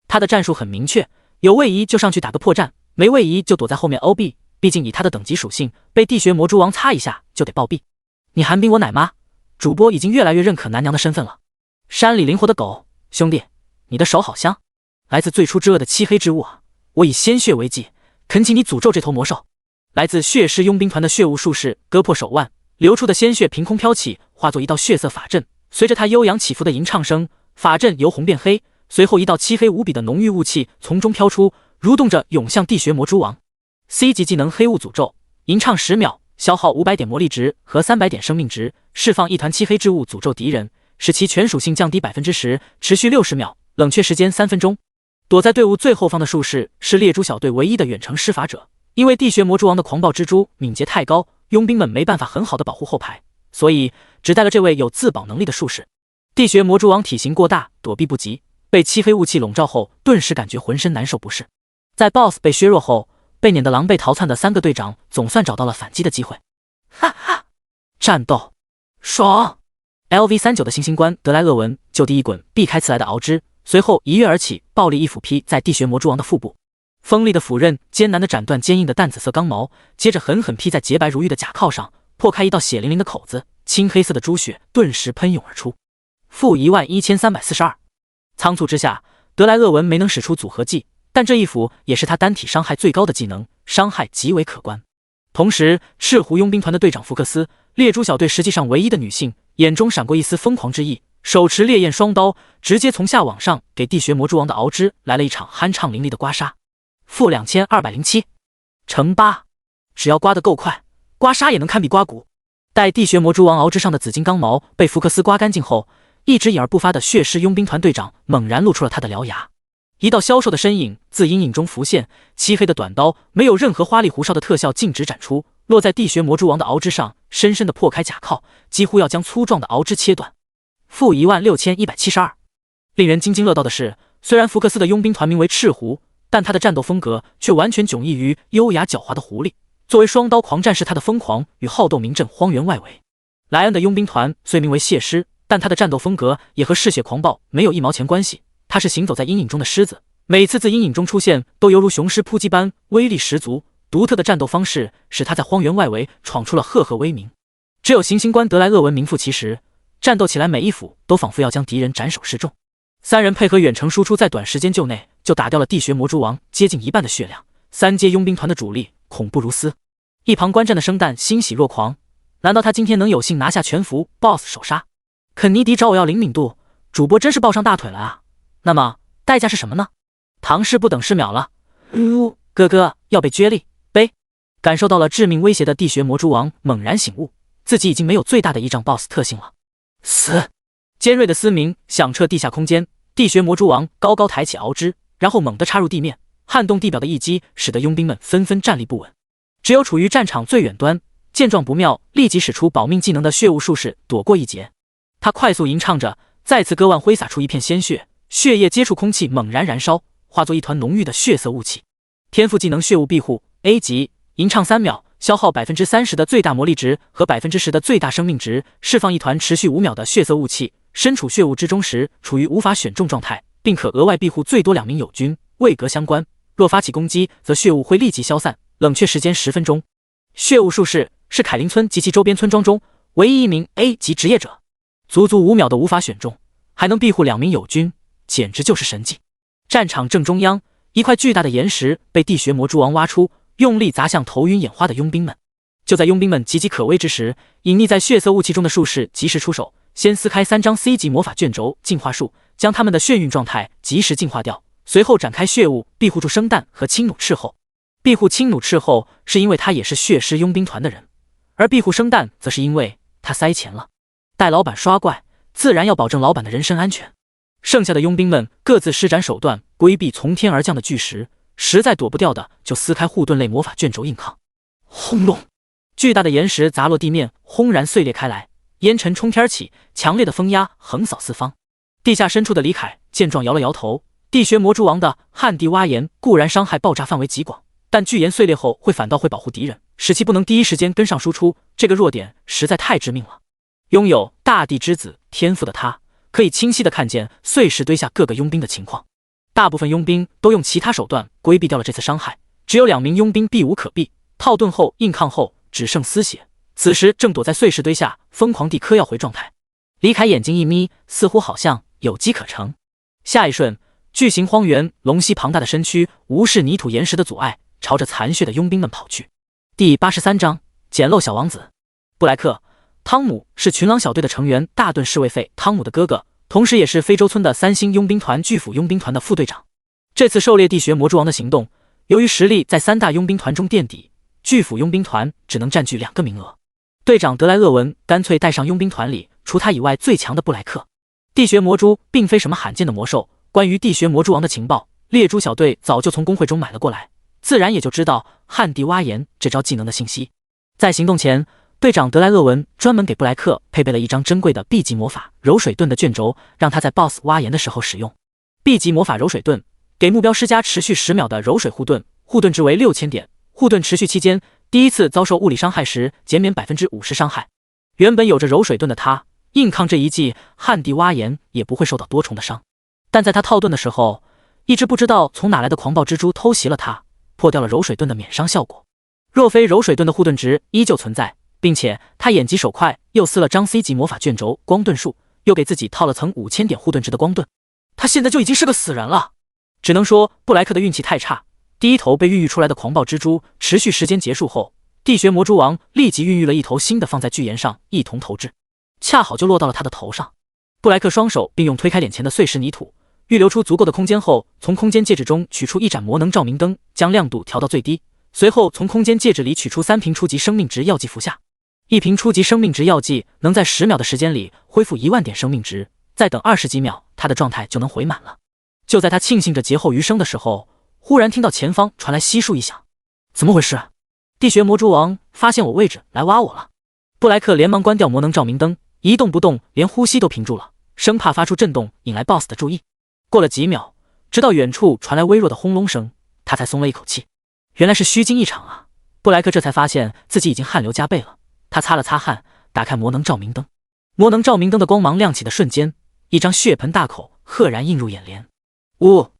他的战术很明确，有位移就上去打个破绽，没位移就躲在后面 OB， 毕竟以他的等级属性，被地穴魔蛛王擦一下就得暴毙。你寒冰我奶妈，主播已经越来越认可男娘的身份了。山里灵活的狗，兄弟，你的手好香，来自最初之恶的漆黑之物啊！我以鲜血为祭，恳请你诅咒这头魔兽。来自血尸佣兵团的血雾术士割破手腕，流出的鲜血凭空飘起，化作一道血色法阵。随着他悠扬起伏的吟唱声，法阵由红变黑，随后一道漆黑无比的浓郁雾气从中飘出，蠕动着涌向地穴魔蛛王。C 级技能黑雾诅咒，吟唱10秒，消耗500点魔力值和300点生命值，释放一团漆黑之雾诅咒敌人，使其全属性降低 10%， 持续60秒，冷却时间3分钟。躲在队伍最后方的术士是猎蛛小队唯一的远程施法者，因为地穴魔蛛王的狂暴蜘蛛敏捷太高，佣兵们没办法很好的保护后排，所以只带了这位有自保能力的术士。地穴魔蛛王体型过大，躲避不及，被漆黑雾气笼罩后，顿时感觉浑身难受不适。在 BOSS 被削弱后，被撵得狼狈逃窜的3个队长总算找到了反击的机会。哈哈，战斗爽！ LV39的新星官德莱厄文就地一滚避开刺来的敖之，随后一跃而起，暴力一斧劈在地穴魔蛛王的腹部，锋利的斧刃艰难地斩断坚硬的淡紫色钢毛，接着狠狠劈在洁白如玉的甲靠上，破开一道血淋淋的口子，青黑色的猪血顿时喷涌而出。负11342。仓促之下，德莱厄文没能使出组合技，但这一斧也是他单体伤害最高的技能，伤害极为可观。同时，赤狐佣兵团的队长福克斯，猎猪小队实际上唯一的女性，眼中闪过一丝疯狂之意，手持烈焰双刀，直接从下往上给地穴魔蛛王的敖之来了一场酣畅淋漓的刮痧。负2207。乘8。只要刮得够快，刮痧也能堪比刮骨。待地穴魔蛛王敖之上的紫金刚毛被福克斯刮干净后，一直隐而不发的血狮佣兵团队长猛然露出了他的獠牙，一道消瘦的身影自阴影中浮现，漆黑的短刀没有任何花里胡哨的特效径直斩出，落在地穴魔蛛王的敖之上，深深的破开甲靠，几乎要将粗壮的敖之切断。负16172。令人津津乐道的是，虽然福克斯的佣兵团名为赤狐，但他的战斗风格却完全迥异于优雅狡猾的狐狸。作为双刀狂战士，他的疯狂与好斗名震荒原外围。莱恩的佣兵团虽名为血狮，但他的战斗风格也和嗜血狂暴没有一毛钱关系。他是行走在阴影中的狮子，每次自阴影中出现，都犹如雄狮扑击般威力十足。独特的战斗方式使他在荒原外围闯出了赫赫威名。只有行星官德莱厄文名副其实，战斗起来每一斧都仿佛要将敌人斩首示众。三人配合远程输出，在短时间内就打掉了地穴魔蛛王接近一半的血量。三阶佣兵团的主力恐怖如斯。一旁观战的生旦欣喜若狂，难道他今天能有幸拿下全服 BOSS 首杀？肯尼迪找我要灵敏度，主播真是抱上大腿了啊！那么代价是什么呢？唐氏不等10秒了。哥哥要被撅力背。感受到了致命威胁的地穴魔蛛王猛然醒悟，自己已经没有最大的依仗 BOSS 特性了。死！尖锐的嘶鸣响彻地下空间，地穴魔蛛王高高抬起敖之，然后猛地插入地面，撼动地表的一击使得佣兵们纷纷站立不稳。只有处于战场最远端，见状不妙，立即使出保命技能的血雾术士躲过一劫。他快速吟唱着，再次割腕挥洒出一片鲜血，血液接触空气猛然燃烧，化作一团浓郁的血色雾气。天赋技能血雾庇护 A 级，吟唱3秒，消耗 30% 的最大魔力值和 10% 的最大生命值，释放一团持续5秒的血色雾气。身处血雾之中时，处于无法选中状态，并可额外庇护最多2名友军，位格相关。若发起攻击，则血雾会立即消散，冷却时间10分钟。血雾术士是凯林村及其周边村庄中唯一一名 A 级职业者，足足5秒的无法选中，还能庇护2名友军，简直就是神迹。战场正中央，一块巨大的岩石被地穴魔蛛王挖出，用力砸向头晕眼花的佣兵们。就在佣兵们岌岌可危之时，隐匿在血色雾气中的术士及时出手，先撕开3张 C 级魔法卷轴净化术，将他们的眩晕状态及时净化掉，随后展开血雾庇护住生旦和青弩斥候。庇护青弩斥候是因为他也是血狮佣兵团的人，而庇护生旦则是因为他塞钱了。带老板刷怪，自然要保证老板的人身安全。剩下的佣兵们各自施展手段规避从天而降的巨石，实在躲不掉的就撕开护盾类魔法卷轴硬抗。轰隆！巨大的岩石砸落地面，轰然碎裂开来，烟尘冲天起，强烈的风压横扫四方。地下深处的李凯见状摇了摇头，地穴魔蛛王的旱地挖岩固然伤害爆炸范围极广，但巨岩碎裂后反倒会保护敌人，使其不能第一时间跟上输出，这个弱点实在太致命了。拥有大地之子天赋的他，可以清晰地看见碎石堆下各个佣兵的情况。大部分佣兵都用其他手段规避掉了这次伤害，只有2名佣兵避无可避，套盾后硬抗后只剩丝血，此时正躲在碎石堆下疯狂地嗑药回状态。李凯眼睛一眯，似乎好像有机可乘。下一瞬，巨型荒原龙息庞大的身躯无视泥土岩石的阻碍，朝着残血的佣兵们跑去。第83章简陋小王子。布莱克汤姆是群狼小队的成员，大盾侍卫费汤姆的哥哥，同时也是非洲村的3星佣兵团巨斧佣兵团的副队长。这次狩猎地穴魔蛛王的行动，由于实力在3大佣兵团中垫底，巨斧佣兵团只能占据2个名额。队长德莱厄文干脆带上佣兵团里除他以外最强的布莱克。地穴魔蛛并非什么罕见的魔兽，关于地穴魔蛛王的情报，猎猪小队早就从工会中买了过来，自然也就知道旱地挖岩这招技能的信息。在行动前，队长德莱厄文专门给布莱克配备了一张珍贵的 B 级魔法柔水盾的卷轴，让他在 BOSS 挖岩的时候使用。B 级魔法柔水盾给目标施加持续10秒的柔水护盾，护盾值为6000点，护盾持续期间，第一次遭受物理伤害时减免 50% 伤害。原本有着柔水盾的他，硬抗这一记旱地蛙炎也不会受到多重的伤。但在他套盾的时候，一只不知道从哪来的狂暴蜘蛛偷袭了他，破掉了柔水盾的免伤效果。若非柔水盾的护盾值依旧存在，并且他眼疾手快，又撕了张 C 级魔法卷轴光盾术，又给自己套了层5000点护盾值的光盾，他现在就已经是个死人了。只能说布莱克的运气太差，第一头被孕育出来的狂暴蜘蛛持续时间结束后，地穴魔蛛王立即孕育了一头新的放在巨岩上一同投掷，恰好就落到了他的头上。布莱克双手并用推开脸前的碎石泥土，预留出足够的空间后，从空间戒指中取出一盏魔能照明灯，将亮度调到最低，随后从空间戒指里取出3瓶初级生命值药剂服下。一瓶初级生命值药剂能在10秒的时间里恢复10000点生命值，再等20几秒，他的状态就能回满了。就在他庆幸着劫后余生的时候，忽然听到前方传来悉数一响。怎么回事？地穴魔蛛王发现我位置来挖我了。布莱克连忙关掉魔能照明灯，一动不动，连呼吸都屏住了，生怕发出震动引来 BOSS 的注意。过了几秒，直到远处传来微弱的轰隆声，他才松了一口气。原来是虚惊一场啊！布莱克这才发现自己已经汗流浃背了。他擦了擦汗，打开魔能照明灯。魔能照明灯的光芒亮起的瞬间，一张血盆大口赫然映入眼帘。呜！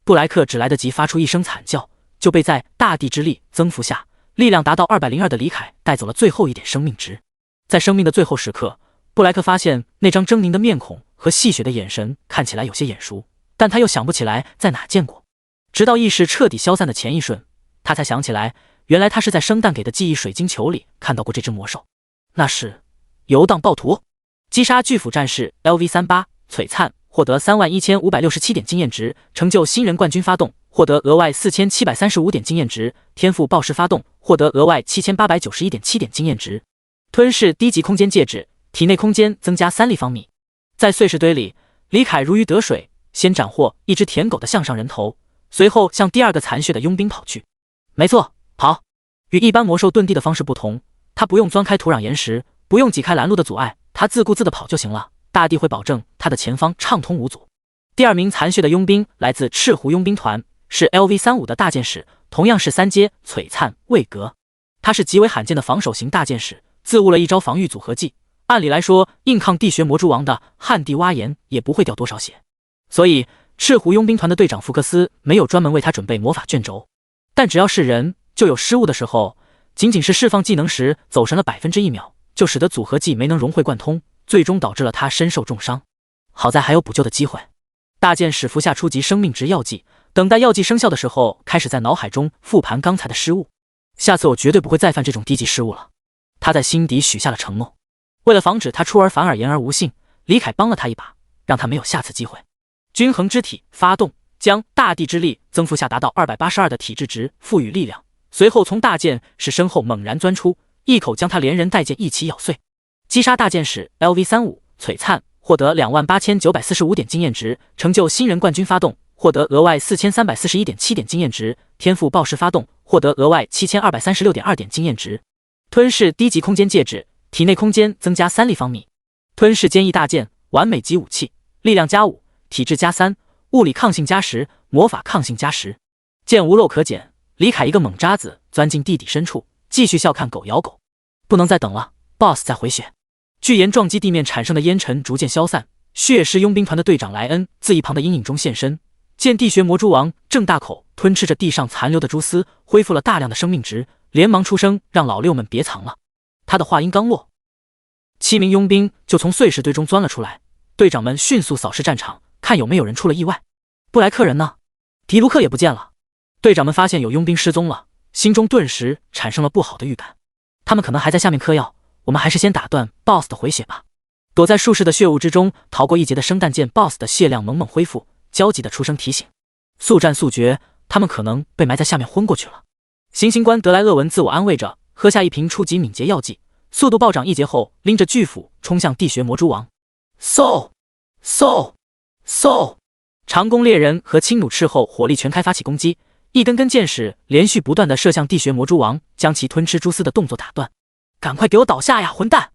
布莱克只来得及发出一声惨叫，就被在大地之力增幅下，力量达到202的李凯带走了最后一点生命值。在生命的最后时刻，布莱克发现那张狰狞的面孔和戏谑的眼神看起来有些眼熟，但他又想不起来在哪见过。直到意识彻底消散的前一瞬，他才想起来，原来他是在生蛋给的记忆水晶球里看到过这只魔兽。那是游荡暴徒。击杀巨斧战士 LV38 璀璨，获得31567点经验值，成就新人冠军发动，获得额外4735点经验值，天赋暴食发动，获得额外7891.7点经验值。吞噬低级空间戒指，体内空间增加3立方米。在碎石堆里，李凯如鱼得水，先斩获一只舔狗的向上人头，随后向第二个残血的佣兵跑去。没错，跑。与一般魔兽遁地的方式不同，他不用钻开土壤岩石，不用挤开拦路的阻碍，他自顾自的跑就行了，大地会保证他的前方畅通无阻。第二名残血的佣兵来自赤狐佣兵团，是 LV35 的大剑士，同样是3阶璀璨魏格。他是极为罕见的防守型大剑士，自悟了一招防御组合技，按理来说硬抗地穴魔蛛王的旱地蛙炎也不会掉多少血，所以赤狐佣兵团的队长福克斯没有专门为他准备魔法卷轴。但只要是人，就有失误的时候，仅仅是释放技能时走神了1%秒，就使得组合技没能融会贯通，最终导致了他身受重伤。好在还有补救的机会。大剑士服下初级生命值药剂，等待药剂生效的时候，开始在脑海中复盘刚才的失误。下次我绝对不会再犯这种低级失误了。他在心底许下了承诺。为了防止他出尔反尔言而无信，李凯帮了他一把，让他没有下次机会。均衡之体发动，将大地之力增幅下达到282的体质值赋予力量，随后从大剑士身后猛然钻出，一口将他连人带剑一起咬碎。击杀大剑士 LV35 璀璨，获得28945点经验值，成就新人冠军发动，获得额外4341.7点经验值，天赋暴食发动，获得额外7236.2点经验值。吞噬低级空间戒指，体内空间增加3立方米。吞噬坚毅大剑，完美级武器，力量+5，体质+3，物理抗性+10，魔法抗性+10。剑无漏可捡，李凯一个猛渣子钻进地底深处，继续笑看狗咬狗。不能再等了 ，BOSS 在回血。巨岩撞击地面产生的烟尘逐渐消散，血尸佣兵团的队长莱恩自一旁的阴影中现身，见地穴魔蛛王正大口吞吃着地上残留的蛛丝，恢复了大量的生命值，连忙出声让老六们别藏了。他的话音刚落，7名佣兵就从碎石堆中钻了出来，队长们迅速扫视战场，看有没有人出了意外。布莱克人呢？迪卢克也不见了。队长们发现有佣兵失踪了，心中顿时产生了不好的预感。他们可能还在下面嗑药，我们还是先打断 BOSS 的回血吧。躲在术士的血雾之中逃过一劫的生蛋剑 BOSS 的血量猛猛恢复，焦急的出声提醒：速战速决，他们可能被埋在下面昏过去了。行刑官德莱厄文自我安慰着，喝下一瓶初级敏捷药剂，速度暴涨一截后，拎着巨斧冲向地穴魔蛛王。嗖！长弓猎人和轻弩斥候火力全开发起攻击，一根根箭矢连续不断地射向地穴魔蛛王，将其吞吃蛛丝的动作打断。赶快给我倒下呀，混蛋！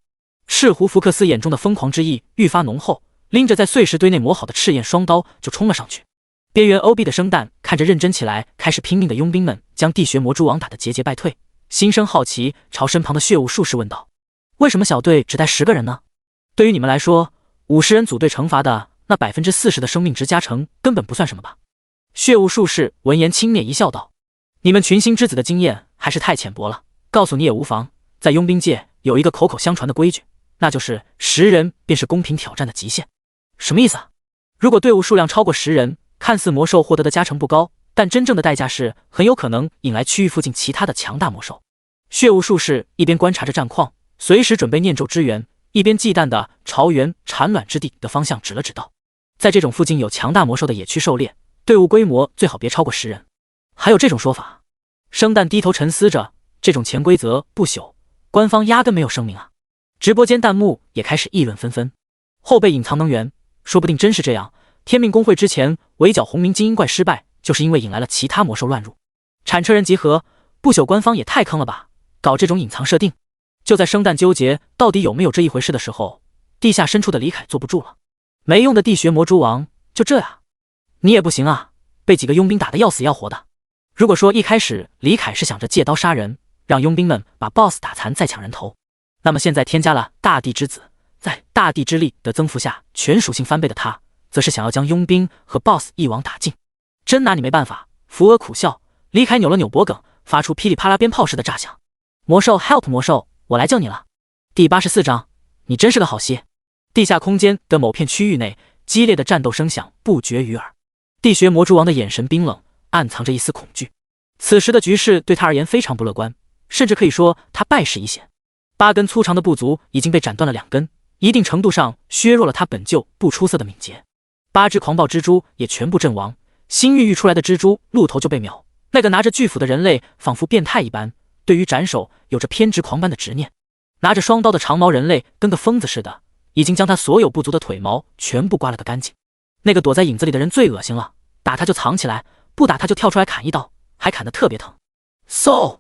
赤狐福克斯眼中的疯狂之意愈发浓厚，拎着在碎石堆内磨好的赤焰双刀就冲了上去。边缘 OB 的生蛋看着认真起来开始拼命的佣兵们将地穴魔蛛王打得节节败退，心生好奇，朝身旁的血雾术士问道：为什么小队只带10个人呢？对于你们来说，50人组队惩罚的那40%的生命值加成根本不算什么吧？血雾术士闻言轻蔑一笑道：“你们群星之子的经验还是太浅薄了，告诉你也无妨。在佣兵界有一个口口相传的规矩，那就是10人便是公平挑战的极限。什么意思啊？如果队伍数量超过10人，看似魔兽获得的加成不高，但真正的代价是很有可能引来区域附近其他的强大魔兽。”血雾术士一边观察着战况，随时准备念咒支援，一边忌惮地朝原产卵之地的方向指了指道：“在这种附近有强大魔兽的野区狩猎，队伍规模最好别超过10人。还有这种说法？”生蛋低头沉思着，这种潜规则不朽，官方压根没有声明啊。直播间弹幕也开始议论纷纷。后备隐藏能源，说不定真是这样。天命公会之前围剿红冥精英怪失败，就是因为引来了其他魔兽乱入。铲车人集合，不朽官方也太坑了吧，搞这种隐藏设定。就在生蛋纠结到底有没有这一回事的时候，地下深处的李凯坐不住了。没用的地穴魔蛛王，就这样？你也不行啊，被几个佣兵打得要死要活的。如果说一开始李凯是想着借刀杀人，让佣兵们把 BOSS 打残再抢人头，那么现在添加了大地之子，在大地之力的增幅下全属性翻倍的他，则是想要将佣兵和 BOSS 一网打尽。真拿你没办法。扶额苦笑，李凯扭了扭脖颈，发出噼里啪啦鞭炮似的炸响。魔兽 help 魔兽，我来救你了。第84章，你真是个好戏。地下空间的某片区域内，激烈的战斗声响不绝于耳。地穴魔蛛王的眼神冰冷，暗藏着一丝恐惧。此时的局势对他而言非常不乐观，甚至可以说他败势已显。8根粗长的部族已经被斩断了2根，一定程度上削弱了他本就不出色的敏捷。8只狂暴蜘蛛也全部阵亡，新孕育出来的蜘蛛露头就被秒。那个拿着巨斧的人类仿佛变态一般，对于斩首有着偏执狂般的执念。拿着双刀的长毛人类跟个疯子似的，已经将他所有部族的腿毛全部刮了个干净。那个躲在影子里的人最恶心了，打他就藏起来，不打他就跳出来砍一刀，还砍得特别疼。嗖！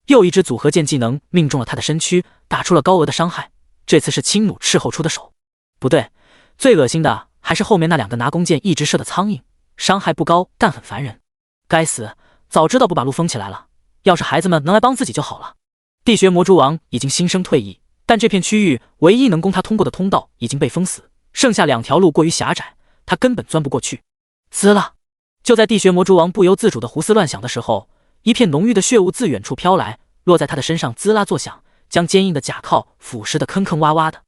又一支组合剑技能命中了他的身躯，打出了高额的伤害。这次是青弩斥候出的手。不对，最恶心的还是后面那2个拿弓箭一直射的苍蝇，伤害不高，但很烦人。该死，早知道不把路封起来了，要是孩子们能来帮自己就好了。地穴魔蛛王已经心生退意，但这片区域唯一能供他通过的通道已经被封死，剩下2条路过于狭窄，他根本钻不过去。滋啦！就在地穴魔蛛王不由自主的胡思乱想的时候，一片浓郁的血雾自远处飘来，落在他的身上滋啦作响，将坚硬的甲壳腐蚀得坑坑洼洼的。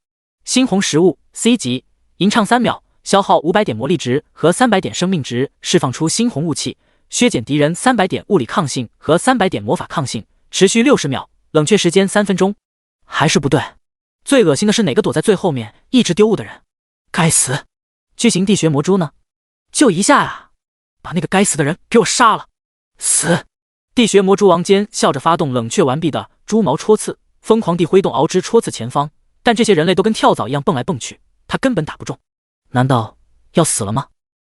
猩红食物 C 级，吟唱3秒，消耗500点魔力值和300点生命值，释放出猩红雾气，削减敌人300点物理抗性和300点魔法抗性，持续60秒，冷却时间3分钟。还是不对，最恶心的是哪个躲在最后面一直丢物的人？该死！巨型地穴魔蛛呢？就一下啊！把那个该死的人给我杀了！死！地穴魔蛛王尖笑着发动冷却完毕的猪毛戳刺，疯狂地挥动敖枝戳刺前方，但这些人类都跟跳蚤一样蹦来蹦去，他根本打不中。难道要死了吗？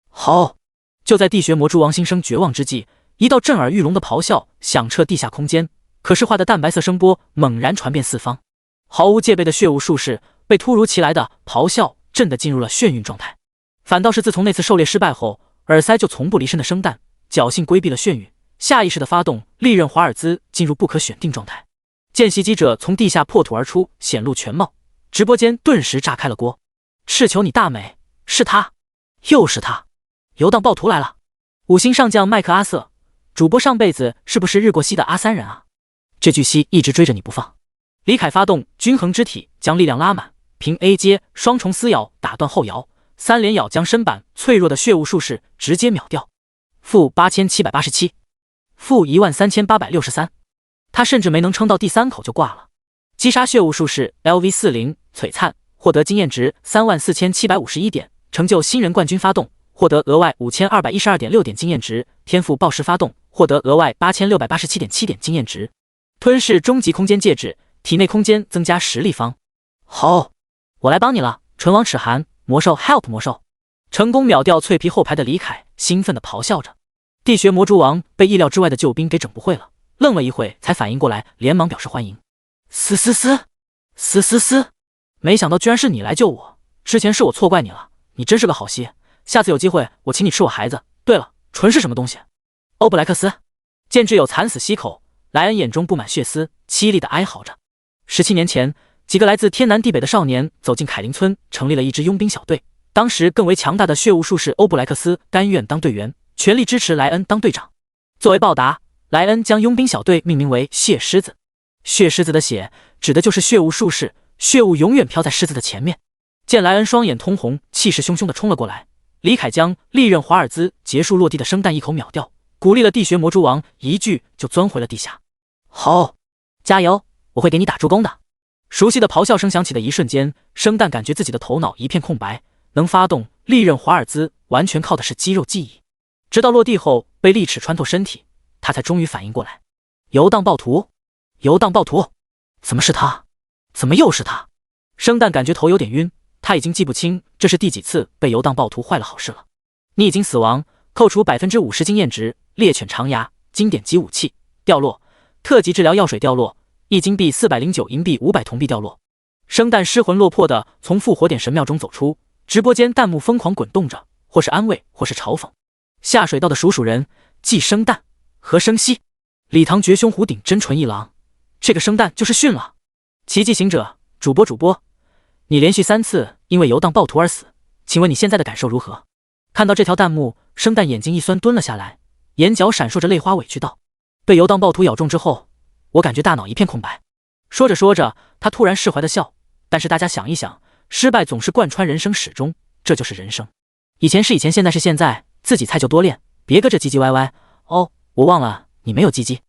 好！就在地穴魔蛛王心生绝望之际，一道震耳欲聋的咆哮响彻地下空间，可视化的蛋白色声波猛然传遍四方。毫无戒备的血雾术士被突如其来的咆哮震得进入了眩晕状态，反倒是自从那次狩猎失败后，耳塞就从不离身的生蛋侥幸规避了眩晕，下意识地发动利刃华尔兹进入不可选定状态。见袭击者从地下破土而出，显露全貌，直播间顿时炸开了锅。赤求你大美，是他，又是他，游荡暴徒来了！5星上将麦克阿瑟，主播上辈子是不是日过西的阿三人啊？这巨蜥一直追着你不放。李凯发动均衡肢体，将力量拉满，凭 A 阶双重撕咬打断后摇，3连咬将身板脆弱的血雾术士直接秒掉。负8787，负13863，他甚至没能撑到第3口就挂了。击杀血雾术士 LV40 璀璨，获得经验值34751点，成就新人冠军发动，获得额外5212.6点经验值，天赋暴食发动，获得额外8687.7点经验值。吞噬终极空间戒指，体内空间增加10立方。好，我来帮你了，唇王齿寒，魔兽 help 魔兽。成功秒掉脆皮后排的李凯兴奋地咆哮着。地穴魔蛛王被意料之外的救兵给整不会了，愣了一会才反应过来，连忙表示欢迎。嘶嘶嘶嘶嘶嘶，没想到居然是你来救我，之前是我错怪你了，你真是个好戏，下次有机会我请你吃我孩子。对了，唇是什么东西？欧布莱克斯。见挚友惨死溪口，莱恩眼中布满血丝，凄厉地哀嚎着。17年前，几个来自天南地北的少年走进凯林村，成立了一支佣兵小队。当时更为强大的血雾术士欧布莱克斯甘愿当队员，全力支持莱恩当队长。作为报答，莱恩将佣兵小队命名为血狮子。血狮子的血指的就是血雾术士，血雾永远飘在狮子的前面。见莱恩双眼通红，气势汹汹地冲了过来，李凯将利刃华尔兹结束落地的生弹一口秒掉，鼓励了地穴魔蛛王，一句就钻回了地下。好，加油，我会给你打助攻的。熟悉的咆哮声响起的一瞬间，生弹感觉自己的头脑一片空白，能发动利刃华尔兹完全靠的是肌肉记忆。直到落地后被利齿穿透身体，他才终于反应过来。游荡暴徒，游荡暴徒，怎么是他？怎么又是他？生弹感觉头有点晕，他已经记不清这是第几次被游荡暴徒坏了好事了。你已经死亡，扣除 50% 经验值。猎犬长牙，经典级武器掉落，特级治疗药水掉落，一金币409银币500铜币掉落。生弹失魂落魄的从复活点神庙中走出，直播间弹幕疯狂滚动着，或是安慰，或是嘲讽。下水道的鼠人，既生弹和生息，礼堂绝胸虎顶真纯一郎，这个生弹就是逊了。奇迹行者，主播，你连续3次因为游荡暴徒而死，请问你现在的感受如何？看到这条弹幕，生弹眼睛一酸蹲了下来，眼角闪烁着泪花，委屈道：被游荡暴徒咬中之后，我感觉大脑一片空白。说着说着，他突然释怀的笑，但是大家想一想，失败总是贯穿人生始终，这就是人生。以前是以前，现在是现在，自己菜就多练，别搁这唧唧歪歪。哦，我忘了你没有唧唧。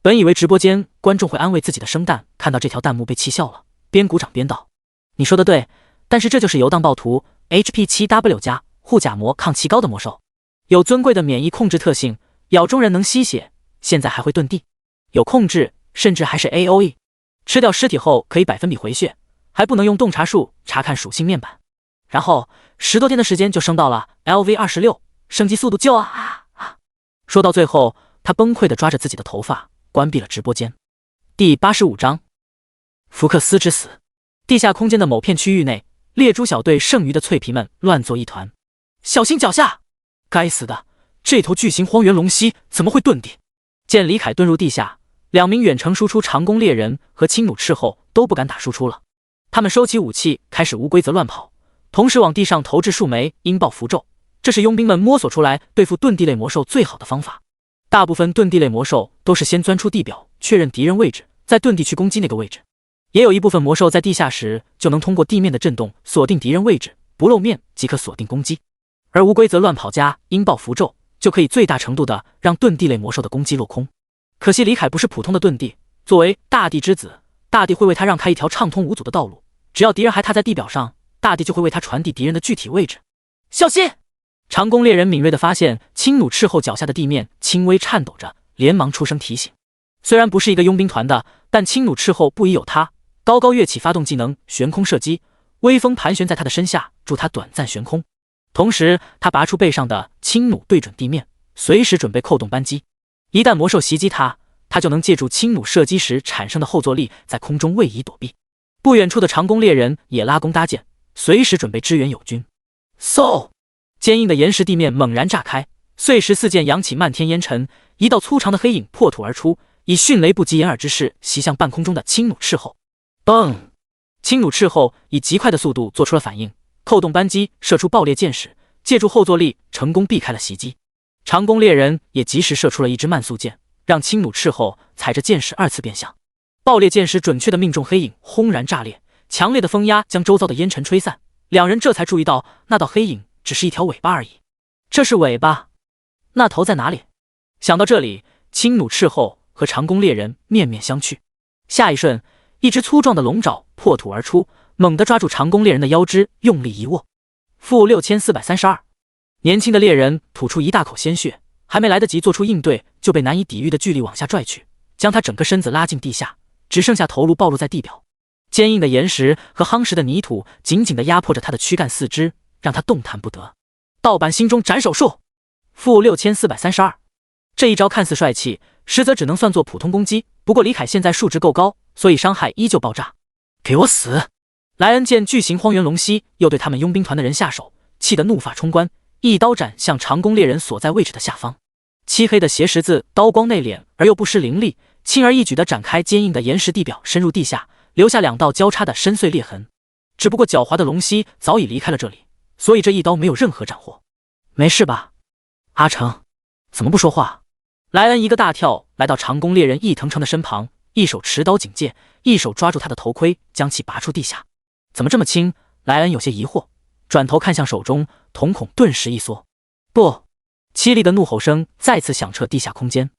本以为直播间观众会安慰自己的生弹，看到这条弹幕被气笑了，边鼓掌边道：你说的对，但是这就是游荡暴徒 HP 7W 加护甲膜抗气高的魔兽，有尊贵的免疫控制特性，咬中人能吸血，现在还会遁地，有控制，甚至还是 AOE。 吃掉尸体后可以100%回血，还不能用洞察术查看属性面板，然后10多天的时间就升到了 LV26， 升级速度就说到最后，他崩溃地抓着自己的头发，关闭了直播间。第85章福克斯之死。地下空间的某片区域内，猎猪小队剩余的脆皮们乱作一团。小心脚下！该死的，这头巨型荒原龙蜥怎么会遁地？见李凯遁入地下，2名远程输出长弓猎人和轻弩斥候都不敢打输出了。他们收起武器，开始无规则乱跑，同时往地上投掷数枚音爆符咒。这是佣兵们摸索出来对付遁地类魔兽最好的方法。大部分遁地类魔兽都是先钻出地表，确认敌人位置，再遁地去攻击那个位置。也有一部分魔兽在地下时就能通过地面的震动锁定敌人位置，不露面即可锁定攻击。而无规则乱跑加音爆符咒，就可以最大程度的让遁地类魔兽的攻击落空。可惜李凯不是普通的遁地，作为大地之子，大地会为他让开一条畅通无阻的道路。只要敌人还踏在地表上，大地就会为他传递敌人的具体位置。小心！长弓猎人敏锐地发现轻弩斥候脚下的地面轻微颤抖着，连忙出声提醒。虽然不是一个佣兵团的，但轻弩斥候不疑有他，高高跃起发动技能悬空射击，微风盘旋在他的身下，助他短暂悬空。同时他拔出背上的轻弩对准地面，随时准备扣动扳机。一旦魔兽袭击他，他就能借助轻弩射击时产生的后坐力在空中位移躲避。不远处的长弓猎人也拉弓搭箭，随时准备支援友军。嗖！坚硬的岩石地面猛然炸开，碎石四溅，扬起漫天烟尘，一道粗长的黑影破土而出，以迅雷不及掩耳之势袭向半空中的轻弩斥候。蹦！轻弩斥候以极快的速度做出了反应，扣动扳机射出爆裂箭矢，借助后坐力成功避开了袭击。长弓猎人也及时射出了一支慢速箭，让轻弩斥候踩着箭矢2次变向。爆裂箭矢准确地命中黑影，轰然炸裂，强烈的风压将周遭的烟尘吹散。两人这才注意到那道黑影只是一条尾巴而已。这是尾巴？那头在哪里？想到这里，轻弩斥候和长弓猎人面面相觑。下一瞬，一只粗壮的龙爪破土而出，猛地抓住长弓猎人的腰肢，用力一握。负6432。年轻的猎人吐出一大口鲜血，还没来得及做出应对，就被难以抵御的巨力往下拽去，将他整个身子拉进地下，只剩下头颅暴露在地表。坚硬的岩石和夯实的泥土紧紧地压迫着他的躯干四肢，让他动弹不得。盗版心中斩首术，负6432。这一招看似帅气，实则只能算作普通攻击。不过李凯现在数值够高，所以伤害依旧爆炸。给我死！莱恩见巨型荒原龙蜥又对他们佣兵团的人下手，气得怒发冲冠，一刀斩向长弓猎人所在位置的下方。漆黑的斜十字刀光内敛而又不失凌厉，轻而易举地展开坚硬的岩石地表，深入地下，留下2道交叉的深邃裂痕。只不过狡猾的龙息早已离开了这里，所以这一刀没有任何斩获。没事吧，阿成？怎么不说话？莱恩一个大跳来到长弓猎人易藤成的身旁，一手持刀警戒，一手抓住他的头盔，将其拔出地下。怎么这么轻？莱恩有些疑惑，转头看向手中，瞳孔顿时一缩。不！凄厉的怒吼声再次响彻地下空间。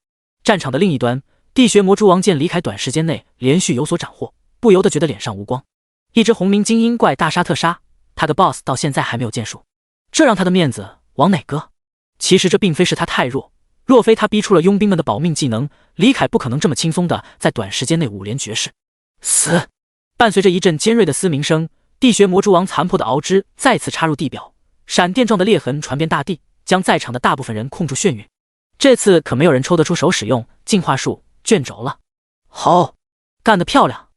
战场的另一端，地穴魔蛛王见李凯短时间内连续有所斩获，不由得觉得脸上无光。一只红鸣精英怪大杀特杀，他的 BOSS 到现在还没有建树，这让他的面子往哪搁？其实这并非是他太弱，若非他逼出了佣兵们的保命技能，李凯不可能这么轻松的在短时间内5连绝世。死！伴随着一阵尖锐的嘶鸣声，地穴魔蛛王残破的螯肢再次插入地表，闪电状的裂痕传遍大地，将在场的大部分人控住眩晕。这次可没有人抽得出手使用进化术卷轴了。好，干得漂亮！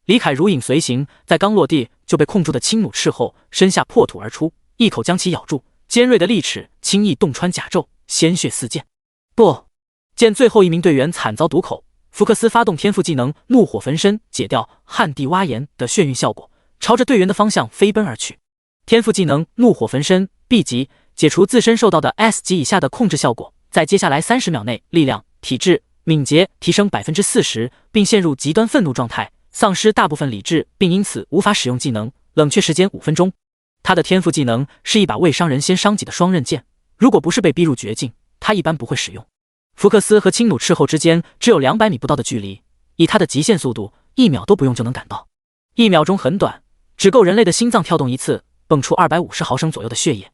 李凯如影随形，在刚落地就被控住的青弩斥候身下破土而出，一口将其咬住，尖锐的利齿轻易洞穿甲胄，鲜血四溅。不！见最后一名队员惨遭毒口，福克斯发动天赋技能怒火焚身，解掉旱地挖岩的眩晕效果，朝着队员的方向飞奔而去。天赋技能怒火焚身 B 级，解除自身受到的 S 级以下的控制效果，在接下来30秒内，力量、体质、敏捷提升 40%， 并陷入极端愤怒状态，丧失大部分理智，并因此无法使用技能，冷却时间5分钟。他的天赋技能是一把未伤人先伤己的双刃剑，如果不是被逼入绝境，他一般不会使用。福克斯和青弩斥候之间只有200米不到的距离，以他的极限速度，1秒都不用就能赶到。1秒钟很短，只够人类的心脏跳动一次，蹦出250毫升左右的血液。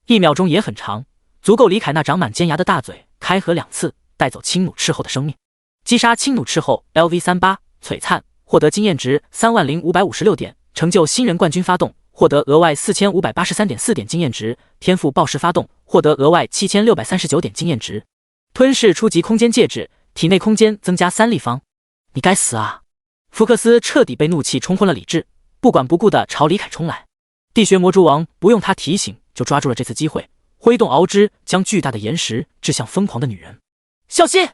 1秒钟也很长，足够李凯那长满尖牙的大嘴开合2次，带走青弩斥候的生命。击杀青弩斥候 LV38 璀璨，获得经验值30556点，成就新人冠军发动，获得额外4583.4点经验值，天赋暴食发动，获得额外7639点经验值。吞噬初级空间戒指，体内空间增加3立方。你该死啊！福克斯彻底被怒气冲昏了理智，不管不顾地朝李凯冲来。地穴魔蛛王不用他提醒就抓住了这次机会，挥动螯肢将巨大的岩石掷向疯狂的女人。小心！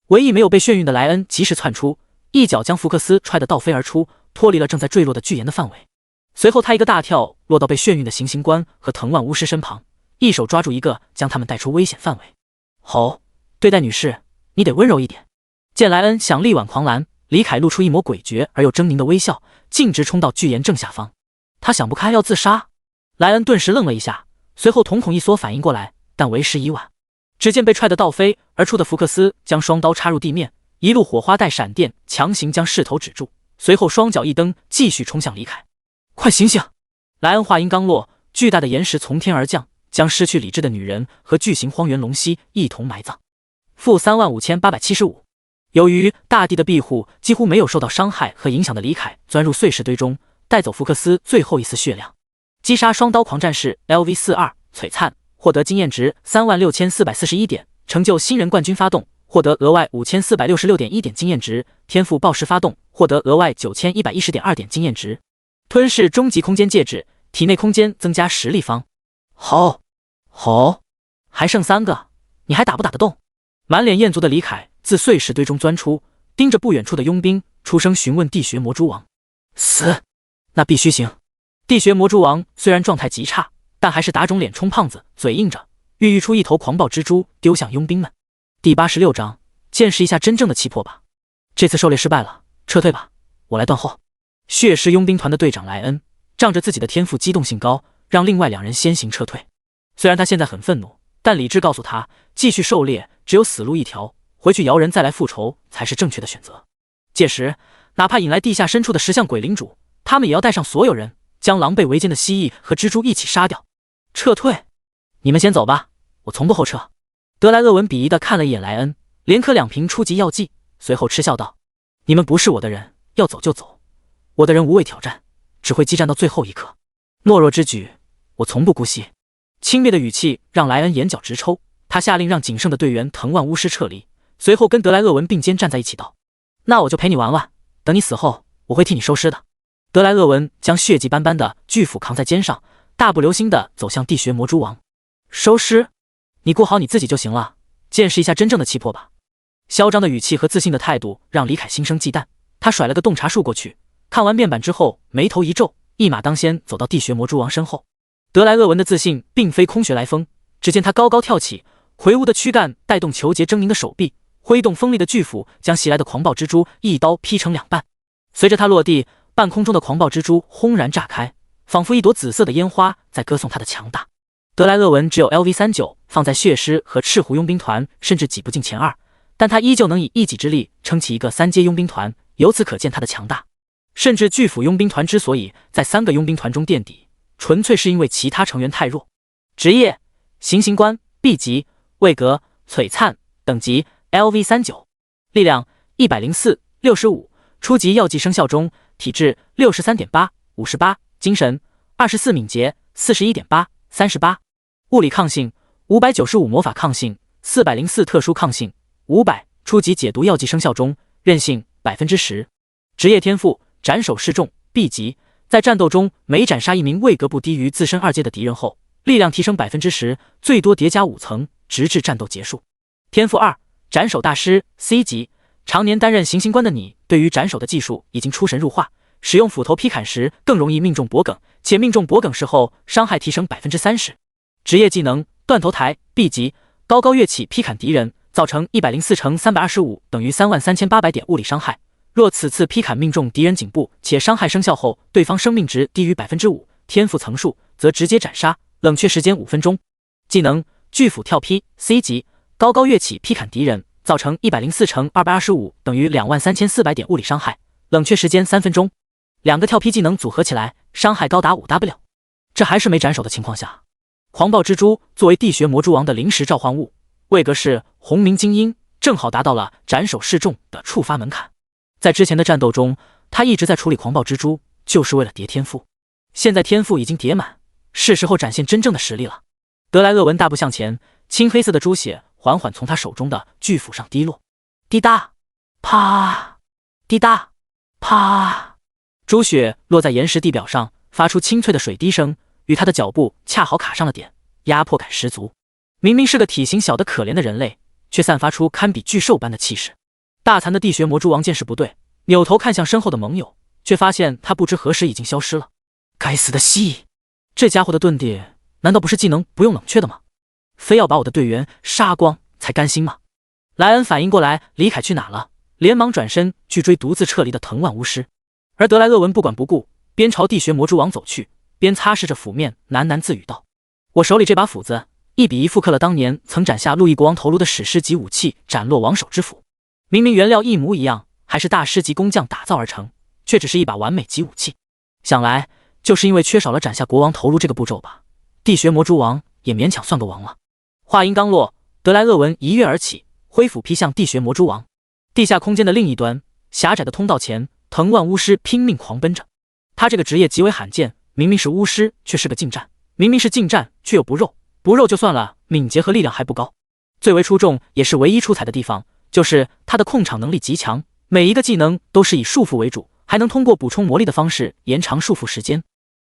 唯一没有被眩晕的莱恩及时窜出，一脚将福克斯踹得倒飞而出，脱离了正在坠落的巨岩的范围。随后他一个大跳落到被眩晕的行刑官和藤蔓巫师身旁，一手抓住一个将他们带出危险范围。吼！对待女士，你得温柔一点。见莱恩想力挽狂澜，李凯露出一抹诡谲而又狰狞的微笑，径直冲到巨岩正下方。他想不开要自杀。莱恩顿时愣了一下，随后瞳孔一缩反应过来，但为时已晚。只见被踹得倒飞而出的福克斯将双刀插入地面，一路火花带闪电，强行将势头止住，随后双脚一蹬，继续冲向李凯。快醒醒！莱恩话音刚落，巨大的岩石从天而降，将失去理智的女人和巨型荒原龙蜥一同埋葬。-35875。由于大地的庇护，几乎没有受到伤害和影响的李凯钻入碎石堆中，带走福克斯最后一丝血量。击杀双刀狂战士 LV42 璀璨，获得经验值36441点，成就新人冠军发动，获得额外5466.1点经验值，天赋暴食发动，获得额外9110.2点经验值。吞噬终极空间戒指，体内空间增加10立方。好，还剩3个，你还打不打得动？满脸艳足的李凯自碎石堆中钻出，盯着不远处的佣兵，出声询问地穴魔蛛王：“死？那必须行。”地穴魔蛛王虽然状态极差，但还是打肿脸充胖子，嘴硬着，孕育出一头狂暴蜘蛛，丢向佣兵们。第86章，见识一下真正的气魄吧。这次狩猎失败了，撤退吧，我来断后。血尸佣兵团的队长莱恩仗着自己的天赋机动性高，让另外2人先行撤退。虽然他现在很愤怒，但理智告诉他，继续狩猎只有死路一条，回去摇人再来复仇才是正确的选择。届时，哪怕引来地下深处的10项鬼领主，他们也要带上所有人，将狼狈为奸的蜥蜴和蜘蛛一起杀掉。撤退！你们先走吧，我从不后撤。德莱厄文鄙夷地看了一眼莱恩，连磕2瓶初级药剂，随后嗤笑道：“你们不是我的人，要走就走。我的人无畏挑战，只会激战到最后一刻。懦弱之举，我从不姑息。”轻蔑的语气让莱恩眼角直抽，他下令让仅剩的队员藤蔓巫师撤离，随后跟德莱厄文并肩站在一起道：“那我就陪你玩玩，等你死后，我会替你收尸的。”德莱厄文将血迹斑斑的巨斧扛在肩上，大步流星地走向地穴魔蛛王。收尸？你顾好你自己就行了，见识一下真正的气魄吧。嚣张的语气和自信的态度让李凯心生忌惮，他甩了个洞察术过去，看完面板之后，眉头一皱，一马当先走到地穴魔蛛王身后。德莱厄文的自信并非空穴来风，只见他高高跳起，魁梧的躯干带动虬结狰狞的手臂，挥动锋利的巨斧，将袭来的狂暴蜘蛛一刀劈成两半。随着他落地，半空中的狂暴蜘蛛轰然炸开，仿佛一朵紫色的烟花在歌颂他的强大。德莱厄文只有 LV39， 放在血狮和赤狐佣兵团甚至挤不进前2，但他依旧能以一己之力撑起一个3阶佣兵团，由此可见他的强大。甚至巨斧佣兵团之所以在3个佣兵团中垫底，纯粹是因为其他成员太弱。职业：行刑官 B 级，位格：璀璨，等级 LV39， 力量104、65，初级药剂生效中，体质 63.8、58，精神24，敏捷 41.8、38，物理抗性595，魔法抗性404，特殊抗性500，初级解毒药剂生效中，韧性 10%。职业天赋：斩首示众 B 级，在战斗中每斩杀一名位格不低于自身2阶的敌人后，力量提升 10%， 最多叠加5层，直至战斗结束。天赋2：斩首大师 C 级，常年担任行刑官的你，对于斩首的技术已经出神入化，使用斧头劈砍时更容易命中脖梗，且命中脖梗时后伤害提升 30%。职业技能：断头台 B 级，高高跃起劈砍敌人，造成104乘325等于33800点物理伤害。若此次劈砍命中敌人颈部，且伤害生效后对方生命值低于 5%， 天赋层数，则直接斩杀，冷却时间5分钟。技能：巨斧跳劈 C 级，高高跃起劈砍敌人，造成104乘225等于23400点物理伤害，冷却时间3分钟。2个跳劈技能组合起来，伤害高达 5W。 这还是没斩首的情况下。狂暴蜘蛛作为地穴魔蛛王的临时召唤物，位格是红鸣精英，正好达到了斩首示众的触发门槛。在之前的战斗中，他一直在处理狂暴蜘蛛，就是为了叠天赋。现在天赋已经叠满，是时候展现真正的实力了。德莱厄文大步向前，青黑色的猪血缓缓从他手中的巨斧上滴落，滴答，啪，滴答，啪，猪血落在岩石地表上，发出清脆的水滴声，与他的脚步恰好卡上了点，压迫感十足。明明是个体型小得可怜的人类，却散发出堪比巨兽般的气势。大残的地穴魔蛛王见势不对，扭头看向身后的盟友，却发现他不知何时已经消失了。该死的蜥蜴，这家伙的遁地难道不是技能不用冷却的吗？非要把我的队员杀光才甘心吗？莱恩反应过来李凯去哪了，连忙转身去追独自撤离的藤蔓巫师。而德莱厄文不管不顾，边朝地穴魔蛛王走去，边擦拭着斧面，喃喃自语道：我手里这把斧子1比1复刻了当年曾斩下路易国王头颅的史诗级武器斩落王手之斧。明明原料一模一样，还是大师级工匠打造而成，却只是一把完美级武器。想来就是因为缺少了斩下国王头颅这个步骤吧，地穴魔蛛王也勉强算个王了。话音刚落，德莱厄文一跃而起，挥斧劈向地穴魔蛛王。地下空间的另一端，狭窄的通道前，藤蔓巫师拼命狂奔着。他这个职业极为罕见，明明是巫师，却是个近战；明明是近战，却又不肉。不肉就算了，敏捷和力量还不高。最为出众，也是唯一出彩的地方，就是他的控场能力极强，每一个技能都是以束缚为主，还能通过补充魔力的方式延长束缚时间。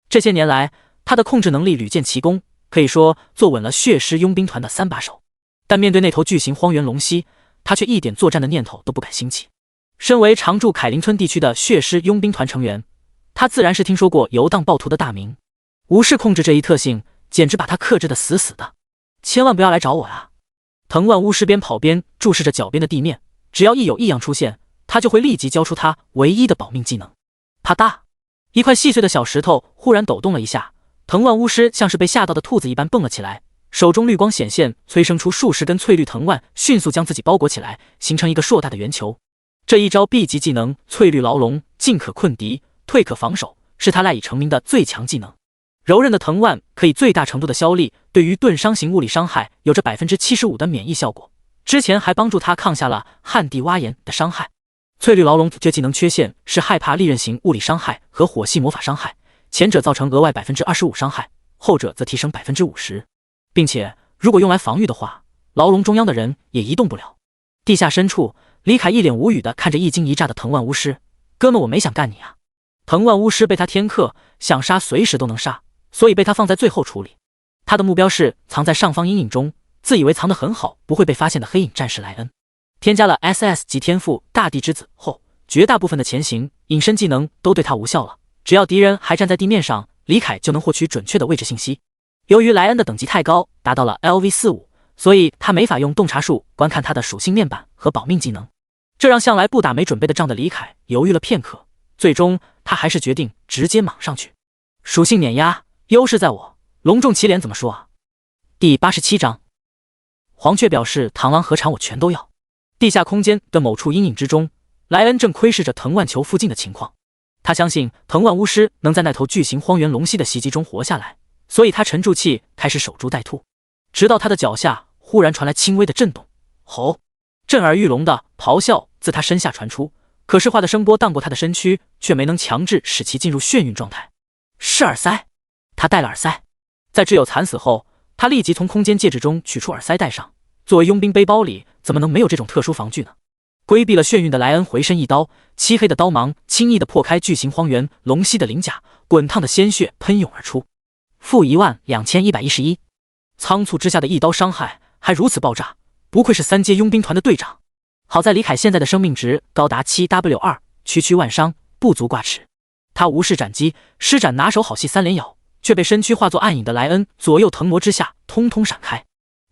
这些年来，他的控制能力屡见奇功，可以说坐稳了血狮佣兵团的3把手。但面对那头巨型荒原龙蜥，他却一点作战的念头都不敢兴起。身为常驻凯林村地区的血狮佣兵团成员，他自然是听说过游荡暴徒的大名。无视控制这一特性，简直把他克制得死死的。千万不要来找我啊！藤蔓巫师边跑边注视着脚边的地面，只要一有异样出现，他就会立即交出他唯一的保命技能。啪嗒，一块细碎的小石头忽然抖动了一下，藤蔓巫师像是被吓到的兔子一般蹦了起来，手中绿光显现，催生出数十根翠绿藤蔓，迅速将自己包裹起来，形成一个硕大的圆球。这一招 B 级技能翠绿牢笼，进可困敌，退可防守，是他赖以成名的最强技能。柔韧的藤蔓可以最大程度的消力，对于钝伤型物理伤害有着 75% 的免疫效果，之前还帮助他抗下了旱地挖岩的伤害。翠绿牢笼这技能缺陷是害怕利刃型物理伤害和火系魔法伤害，前者造成额外 25% 伤害，后者则提升 50%， 并且如果用来防御的话，牢笼中央的人也移动不了。地下深处，李凯一脸无语地看着一惊一乍的藤蔓巫师，哥们，我没想干你啊！藤蔓巫师被他天克，想杀随时都能杀，所以被他放在最后处理。他的目标是藏在上方阴影中，自以为藏得很好，不会被发现的黑影战士莱恩。添加了 SS 级天赋大地之子后，绝大部分的前行隐身技能都对他无效了，只要敌人还站在地面上，李凯就能获取准确的位置信息。由于莱恩的等级太高，达到了 LV45，所以他没法用洞察术观看他的属性面板和保命技能，这让向来不打没准备的仗的李凯犹豫了片刻，最终他还是决定直接莽上去。属性碾压，优势在我，隆重其脸怎么说啊？第87章，黄雀表示螳螂何尝我全都要。地下空间的某处阴影之中，莱恩正窥视着藤万球附近的情况。他相信藤万巫师能在那头巨型荒原龙蜥的袭击中活下来，所以他沉住气开始守株待兔，直到他的脚下忽然传来轻微的震动，吼！震耳欲聋的咆哮自他身下传出，可视化的声波荡过他的身躯，却没能强制使其进入眩晕状态。是耳塞，他戴了耳塞。在挚友惨死后，他立即从空间戒指中取出耳塞戴上，作为佣兵背包里怎么能没有这种特殊防具呢？规避了眩晕的莱恩回身一刀，漆黑的刀芒轻易地破开巨型荒原龙蜥的鳞甲，滚烫的鲜血喷涌而出。-12111，仓促之下的一刀伤害还如此爆炸，不愧是3阶佣兵团的队长。好在李凯现在的生命值高达 7W2， 区区万伤不足挂齿。他无视斩击，施展拿手好戏3连咬，却被身躯化作暗影的莱恩左右腾挪之下通通闪开。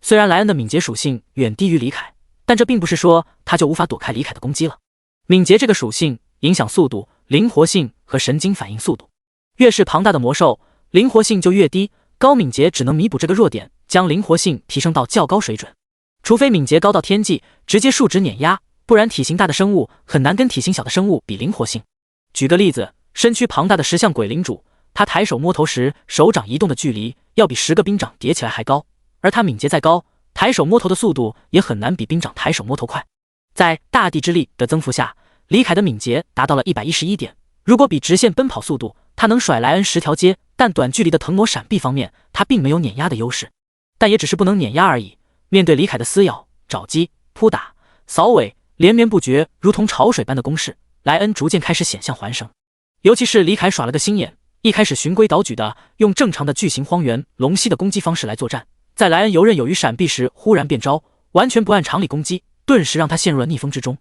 虽然莱恩的敏捷属性远低于李凯，但这并不是说他就无法躲开李凯的攻击了。敏捷这个属性影响速度、灵活性和神经反应速度，越是庞大的魔兽，灵活性就越低，高敏捷只能弥补这个弱点，将灵活性提升到较高水准。除非敏捷高到天际，直接数值碾压，不然体型大的生物很难跟体型小的生物比灵活性。举个例子，身躯庞大的石像鬼领主，他抬手摸头时手掌移动的距离要比10个兵长叠起来还高，而他敏捷再高，抬手摸头的速度也很难比兵长抬手摸头快。在大地之力的增幅下，李凯的敏捷达到了111点，如果比直线奔跑速度，他能甩莱恩10条街，但短距离的腾挪闪避方面，他并没有碾压的优势，但也只是不能碾压而已。面对李凯的撕咬、爪击、扑打、扫尾连绵不绝，如同潮水般的攻势，莱恩逐渐开始险象环生。尤其是李凯耍了个心眼，一开始循规蹈矩的用正常的巨型荒原龙蜥的攻击方式来作战，在莱恩游刃有余闪避时忽然变招，完全不按常理攻击，顿时让他陷入了逆风之中。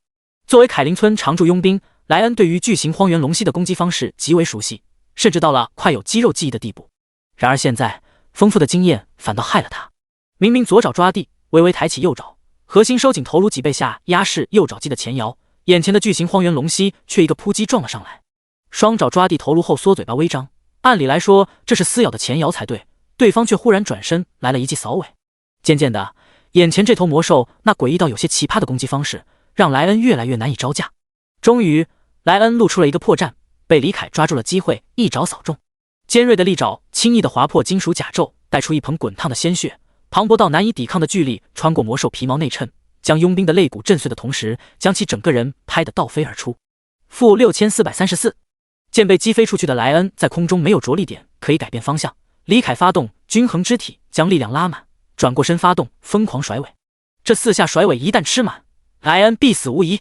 作为凯林村常驻佣兵，莱恩对于巨型荒原龙蜥的攻击方式极为熟悉，甚至到了快有肌肉记忆的地步。然而现在丰富的经验反倒害了他。明明左爪抓地，微微抬起右爪，核心收紧头颅脊背下压势右爪击的前摇，眼前的巨型荒原龙蜥却一个扑击撞了上来。双爪抓地头颅后缩嘴巴微张，按理来说这是撕咬的前摇才对，对方却忽然转身来了一记扫尾。渐渐的，眼前这头魔兽那诡异到有些奇葩的攻击方式，让莱恩越来越难以招架。终于，莱恩露出了一个破绽，被李凯抓住了机会，一爪扫中。尖锐的利爪轻易地划破金属甲胄，带出一盆滚烫的鲜血，磅礴到难以抵抗的巨力穿过魔兽皮毛内衬，将佣兵的肋骨震碎的同时，将其整个人拍得倒飞而出。-6434，剑被击飞出去的莱恩在空中没有着力点可以改变方向，李凯发动均衡肢体，将力量拉满，转过身发动疯狂甩尾。这4下甩尾一旦吃满，莱恩必死无疑。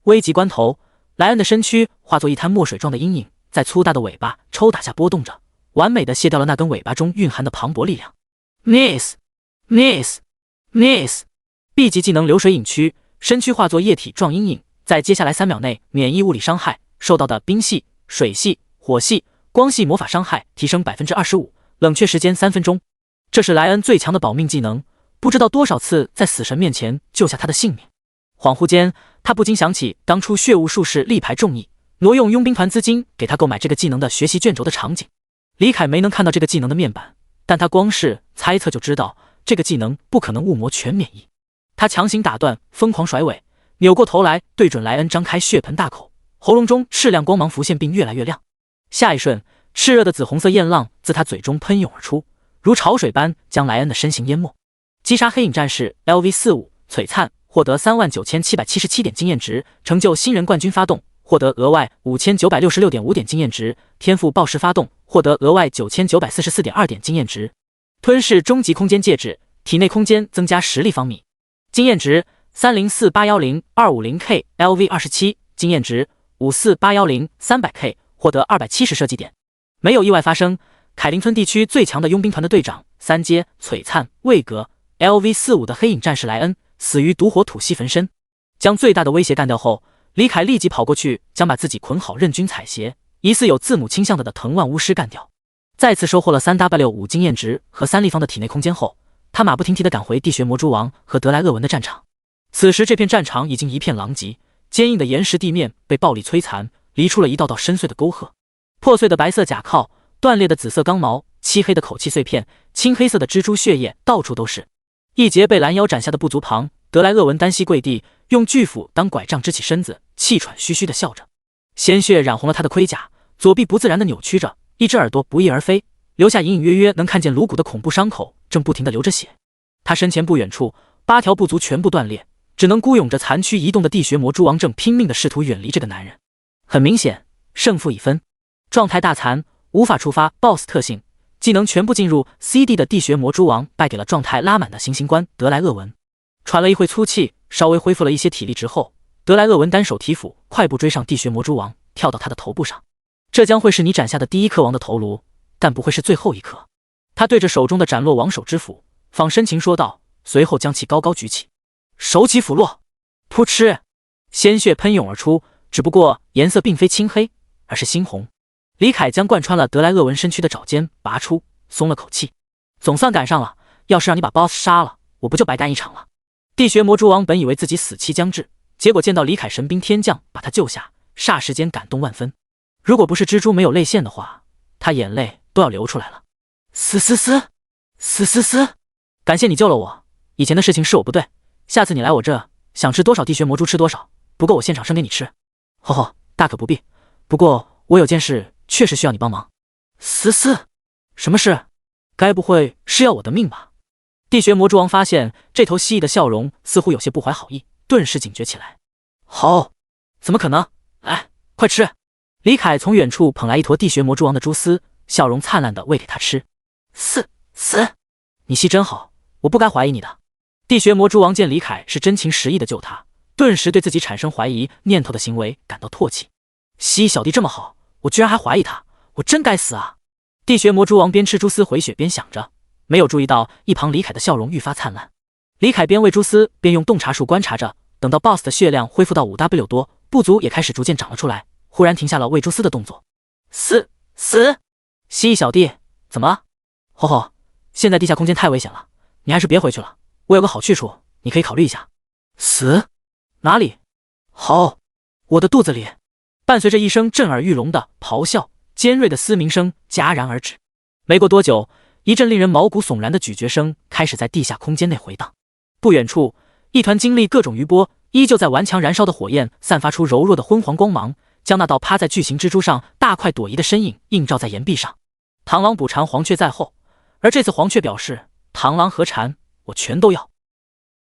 危急关头，莱恩的身躯化作一滩墨水状的阴影，在粗大的尾巴抽打下波动着，完美的卸掉了那根尾巴中蕴含的磅礴力量。Nice， B 级技能流水隐躯，身躯化作液体状阴影，在接下来3秒内免疫物理伤害，受到的冰系、水系、火系、光系魔法伤害提升 25%， 冷却时间3分钟。这是莱恩最强的保命技能，不知道多少次在死神面前救下他的性命。恍惚间，他不禁想起当初血雾术士力排众议，挪用佣兵团资金给他购买这个技能的学习卷轴的场景。李凯没能看到这个技能的面板，但他光是猜测就知道这个技能不可能雾魔全免疫。他强行打断疯狂甩尾，扭过头来对准莱恩张开血盆大口，喉咙中赤亮光芒浮现并越来越亮。下一瞬，炽热的紫红色焰浪自他嘴中喷涌而出，如潮水般将莱恩的身形淹没。击杀黑影战士 LV45 璀璨，获得39777点经验值，成就新人冠军发动，获得额外5966.5点经验值，天赋暴食发动，获得额外9944.2点经验值。吞噬终极空间戒指，体内空间增加10立方米。经验值304810-250K LV27， 经验值54810-300K， 获得270设计点。没有意外发生，凯林村地区最强的佣兵团的队长3阶璀璨位格 LV45 的黑影战士莱恩死于毒火土系焚身。将最大的威胁干掉后，李凯立即跑过去，将把自己捆好任君采撷、疑似有字母倾向的藤万巫师干掉。再次收获了 3W5 经验值和3立方的体内空间后，他马不停蹄地赶回地穴魔蛛王和德莱厄文的战场。此时这片战场已经一片狼藉，坚硬的岩石地面被暴力摧残，犁出了一道道深邃的沟壑。破碎的白色甲壳，断裂的紫色钢毛，漆黑的口气碎片，青黑色的蜘蛛血液到处都是。一截被拦腰斩下的部族旁，德莱厄文单膝跪地，用巨斧当拐杖支起身子，气喘吁吁地笑着。鲜血染红了他的盔甲，左臂不自然地扭曲着，一只耳朵不翼而飞，留下隐隐约约能看见颅骨的恐怖伤口，正不停地流着血。他身前不远处，8条部族全部断裂，只能孤勇着残躯移动的地穴魔蛛王正拼命地试图远离这个男人。很明显，胜负已分，状态大残，无法触发 BOSS 特性，技能全部进入 CD 的地穴魔蛛王败给了状态拉满的行刑官德莱厄文。喘了一会粗气，稍微恢复了一些体力之后，德莱厄文单手提斧，快步追上地穴魔蛛王，跳到他的头部上。这将会是你斩下的第一颗王的头颅，但不会是最后一颗。他对着手中的斩落王手之斧仿深情说道，随后将其高高举起，手起斧落，噗嗤，鲜血喷涌而出，只不过颜色并非青黑，而是猩红。李凯将贯穿了德莱厄文身躯的爪尖拔出，松了口气，总算赶上了，要是让你把 BOSS 杀了，我不就白干一场了。地穴魔蛛王本以为自己死期将至，结果见到李凯神兵天降把他救下，霎时间感动万分。如果不是蜘蛛没有泪腺的话，他眼泪都要流出来了。嘶嘶嘶，嘶嘶嘶，感谢你救了我，以前的事情是我不对，下次你来我这，想吃多少地穴魔蛛吃多少，不够我现场生给你吃。吼吼，大可不必，不过我有件事确实需要你帮忙。嘶嘶，什么事？该不会是要我的命吧？地穴魔蛛王发现这头蜥蜴的笑容似乎有些不怀好意，顿时警觉起来。好，怎么可能？来，快吃！李凯从远处捧来一坨地穴魔蛛王的蛛丝，笑容灿烂地喂给他吃。嘶，你戏真好，我不该怀疑你的。地穴魔蛛王见李凯是真情实意地救他，顿时对自己产生怀疑念头的行为感到唾弃。蜥蜴小弟这么好，我居然还怀疑他，我真该死啊！地穴魔蛛王边吃蛛丝回血边想着，没有注意到一旁李凯的笑容愈发灿烂。李凯边喂蛛丝边用洞察术观察着，等到 BOSS 的血量恢复到 5W 多，部族也开始逐渐长了出来，忽然停下了喂蛛丝的动作。死！蜥蜴小弟，怎么了？吼吼，现在地下空间太危险了，你还是别回去了，我有个好去处，你可以考虑一下。死？哪里？好，我的肚子里。伴随着一声震耳欲聋的咆哮，尖锐的嘶鸣声戛然而止。没过多久，一阵令人毛骨悚然的咀嚼声开始在地下空间内回荡。不远处，一团经历各种余波，依旧在顽强燃烧的火焰散发出柔弱的昏黄光芒，将那道趴在巨型蜘蛛上大快朵颐的身影映照在岩壁上。螳螂捕蝉，黄雀在后，而这次黄雀表示，螳螂和蝉我全都要。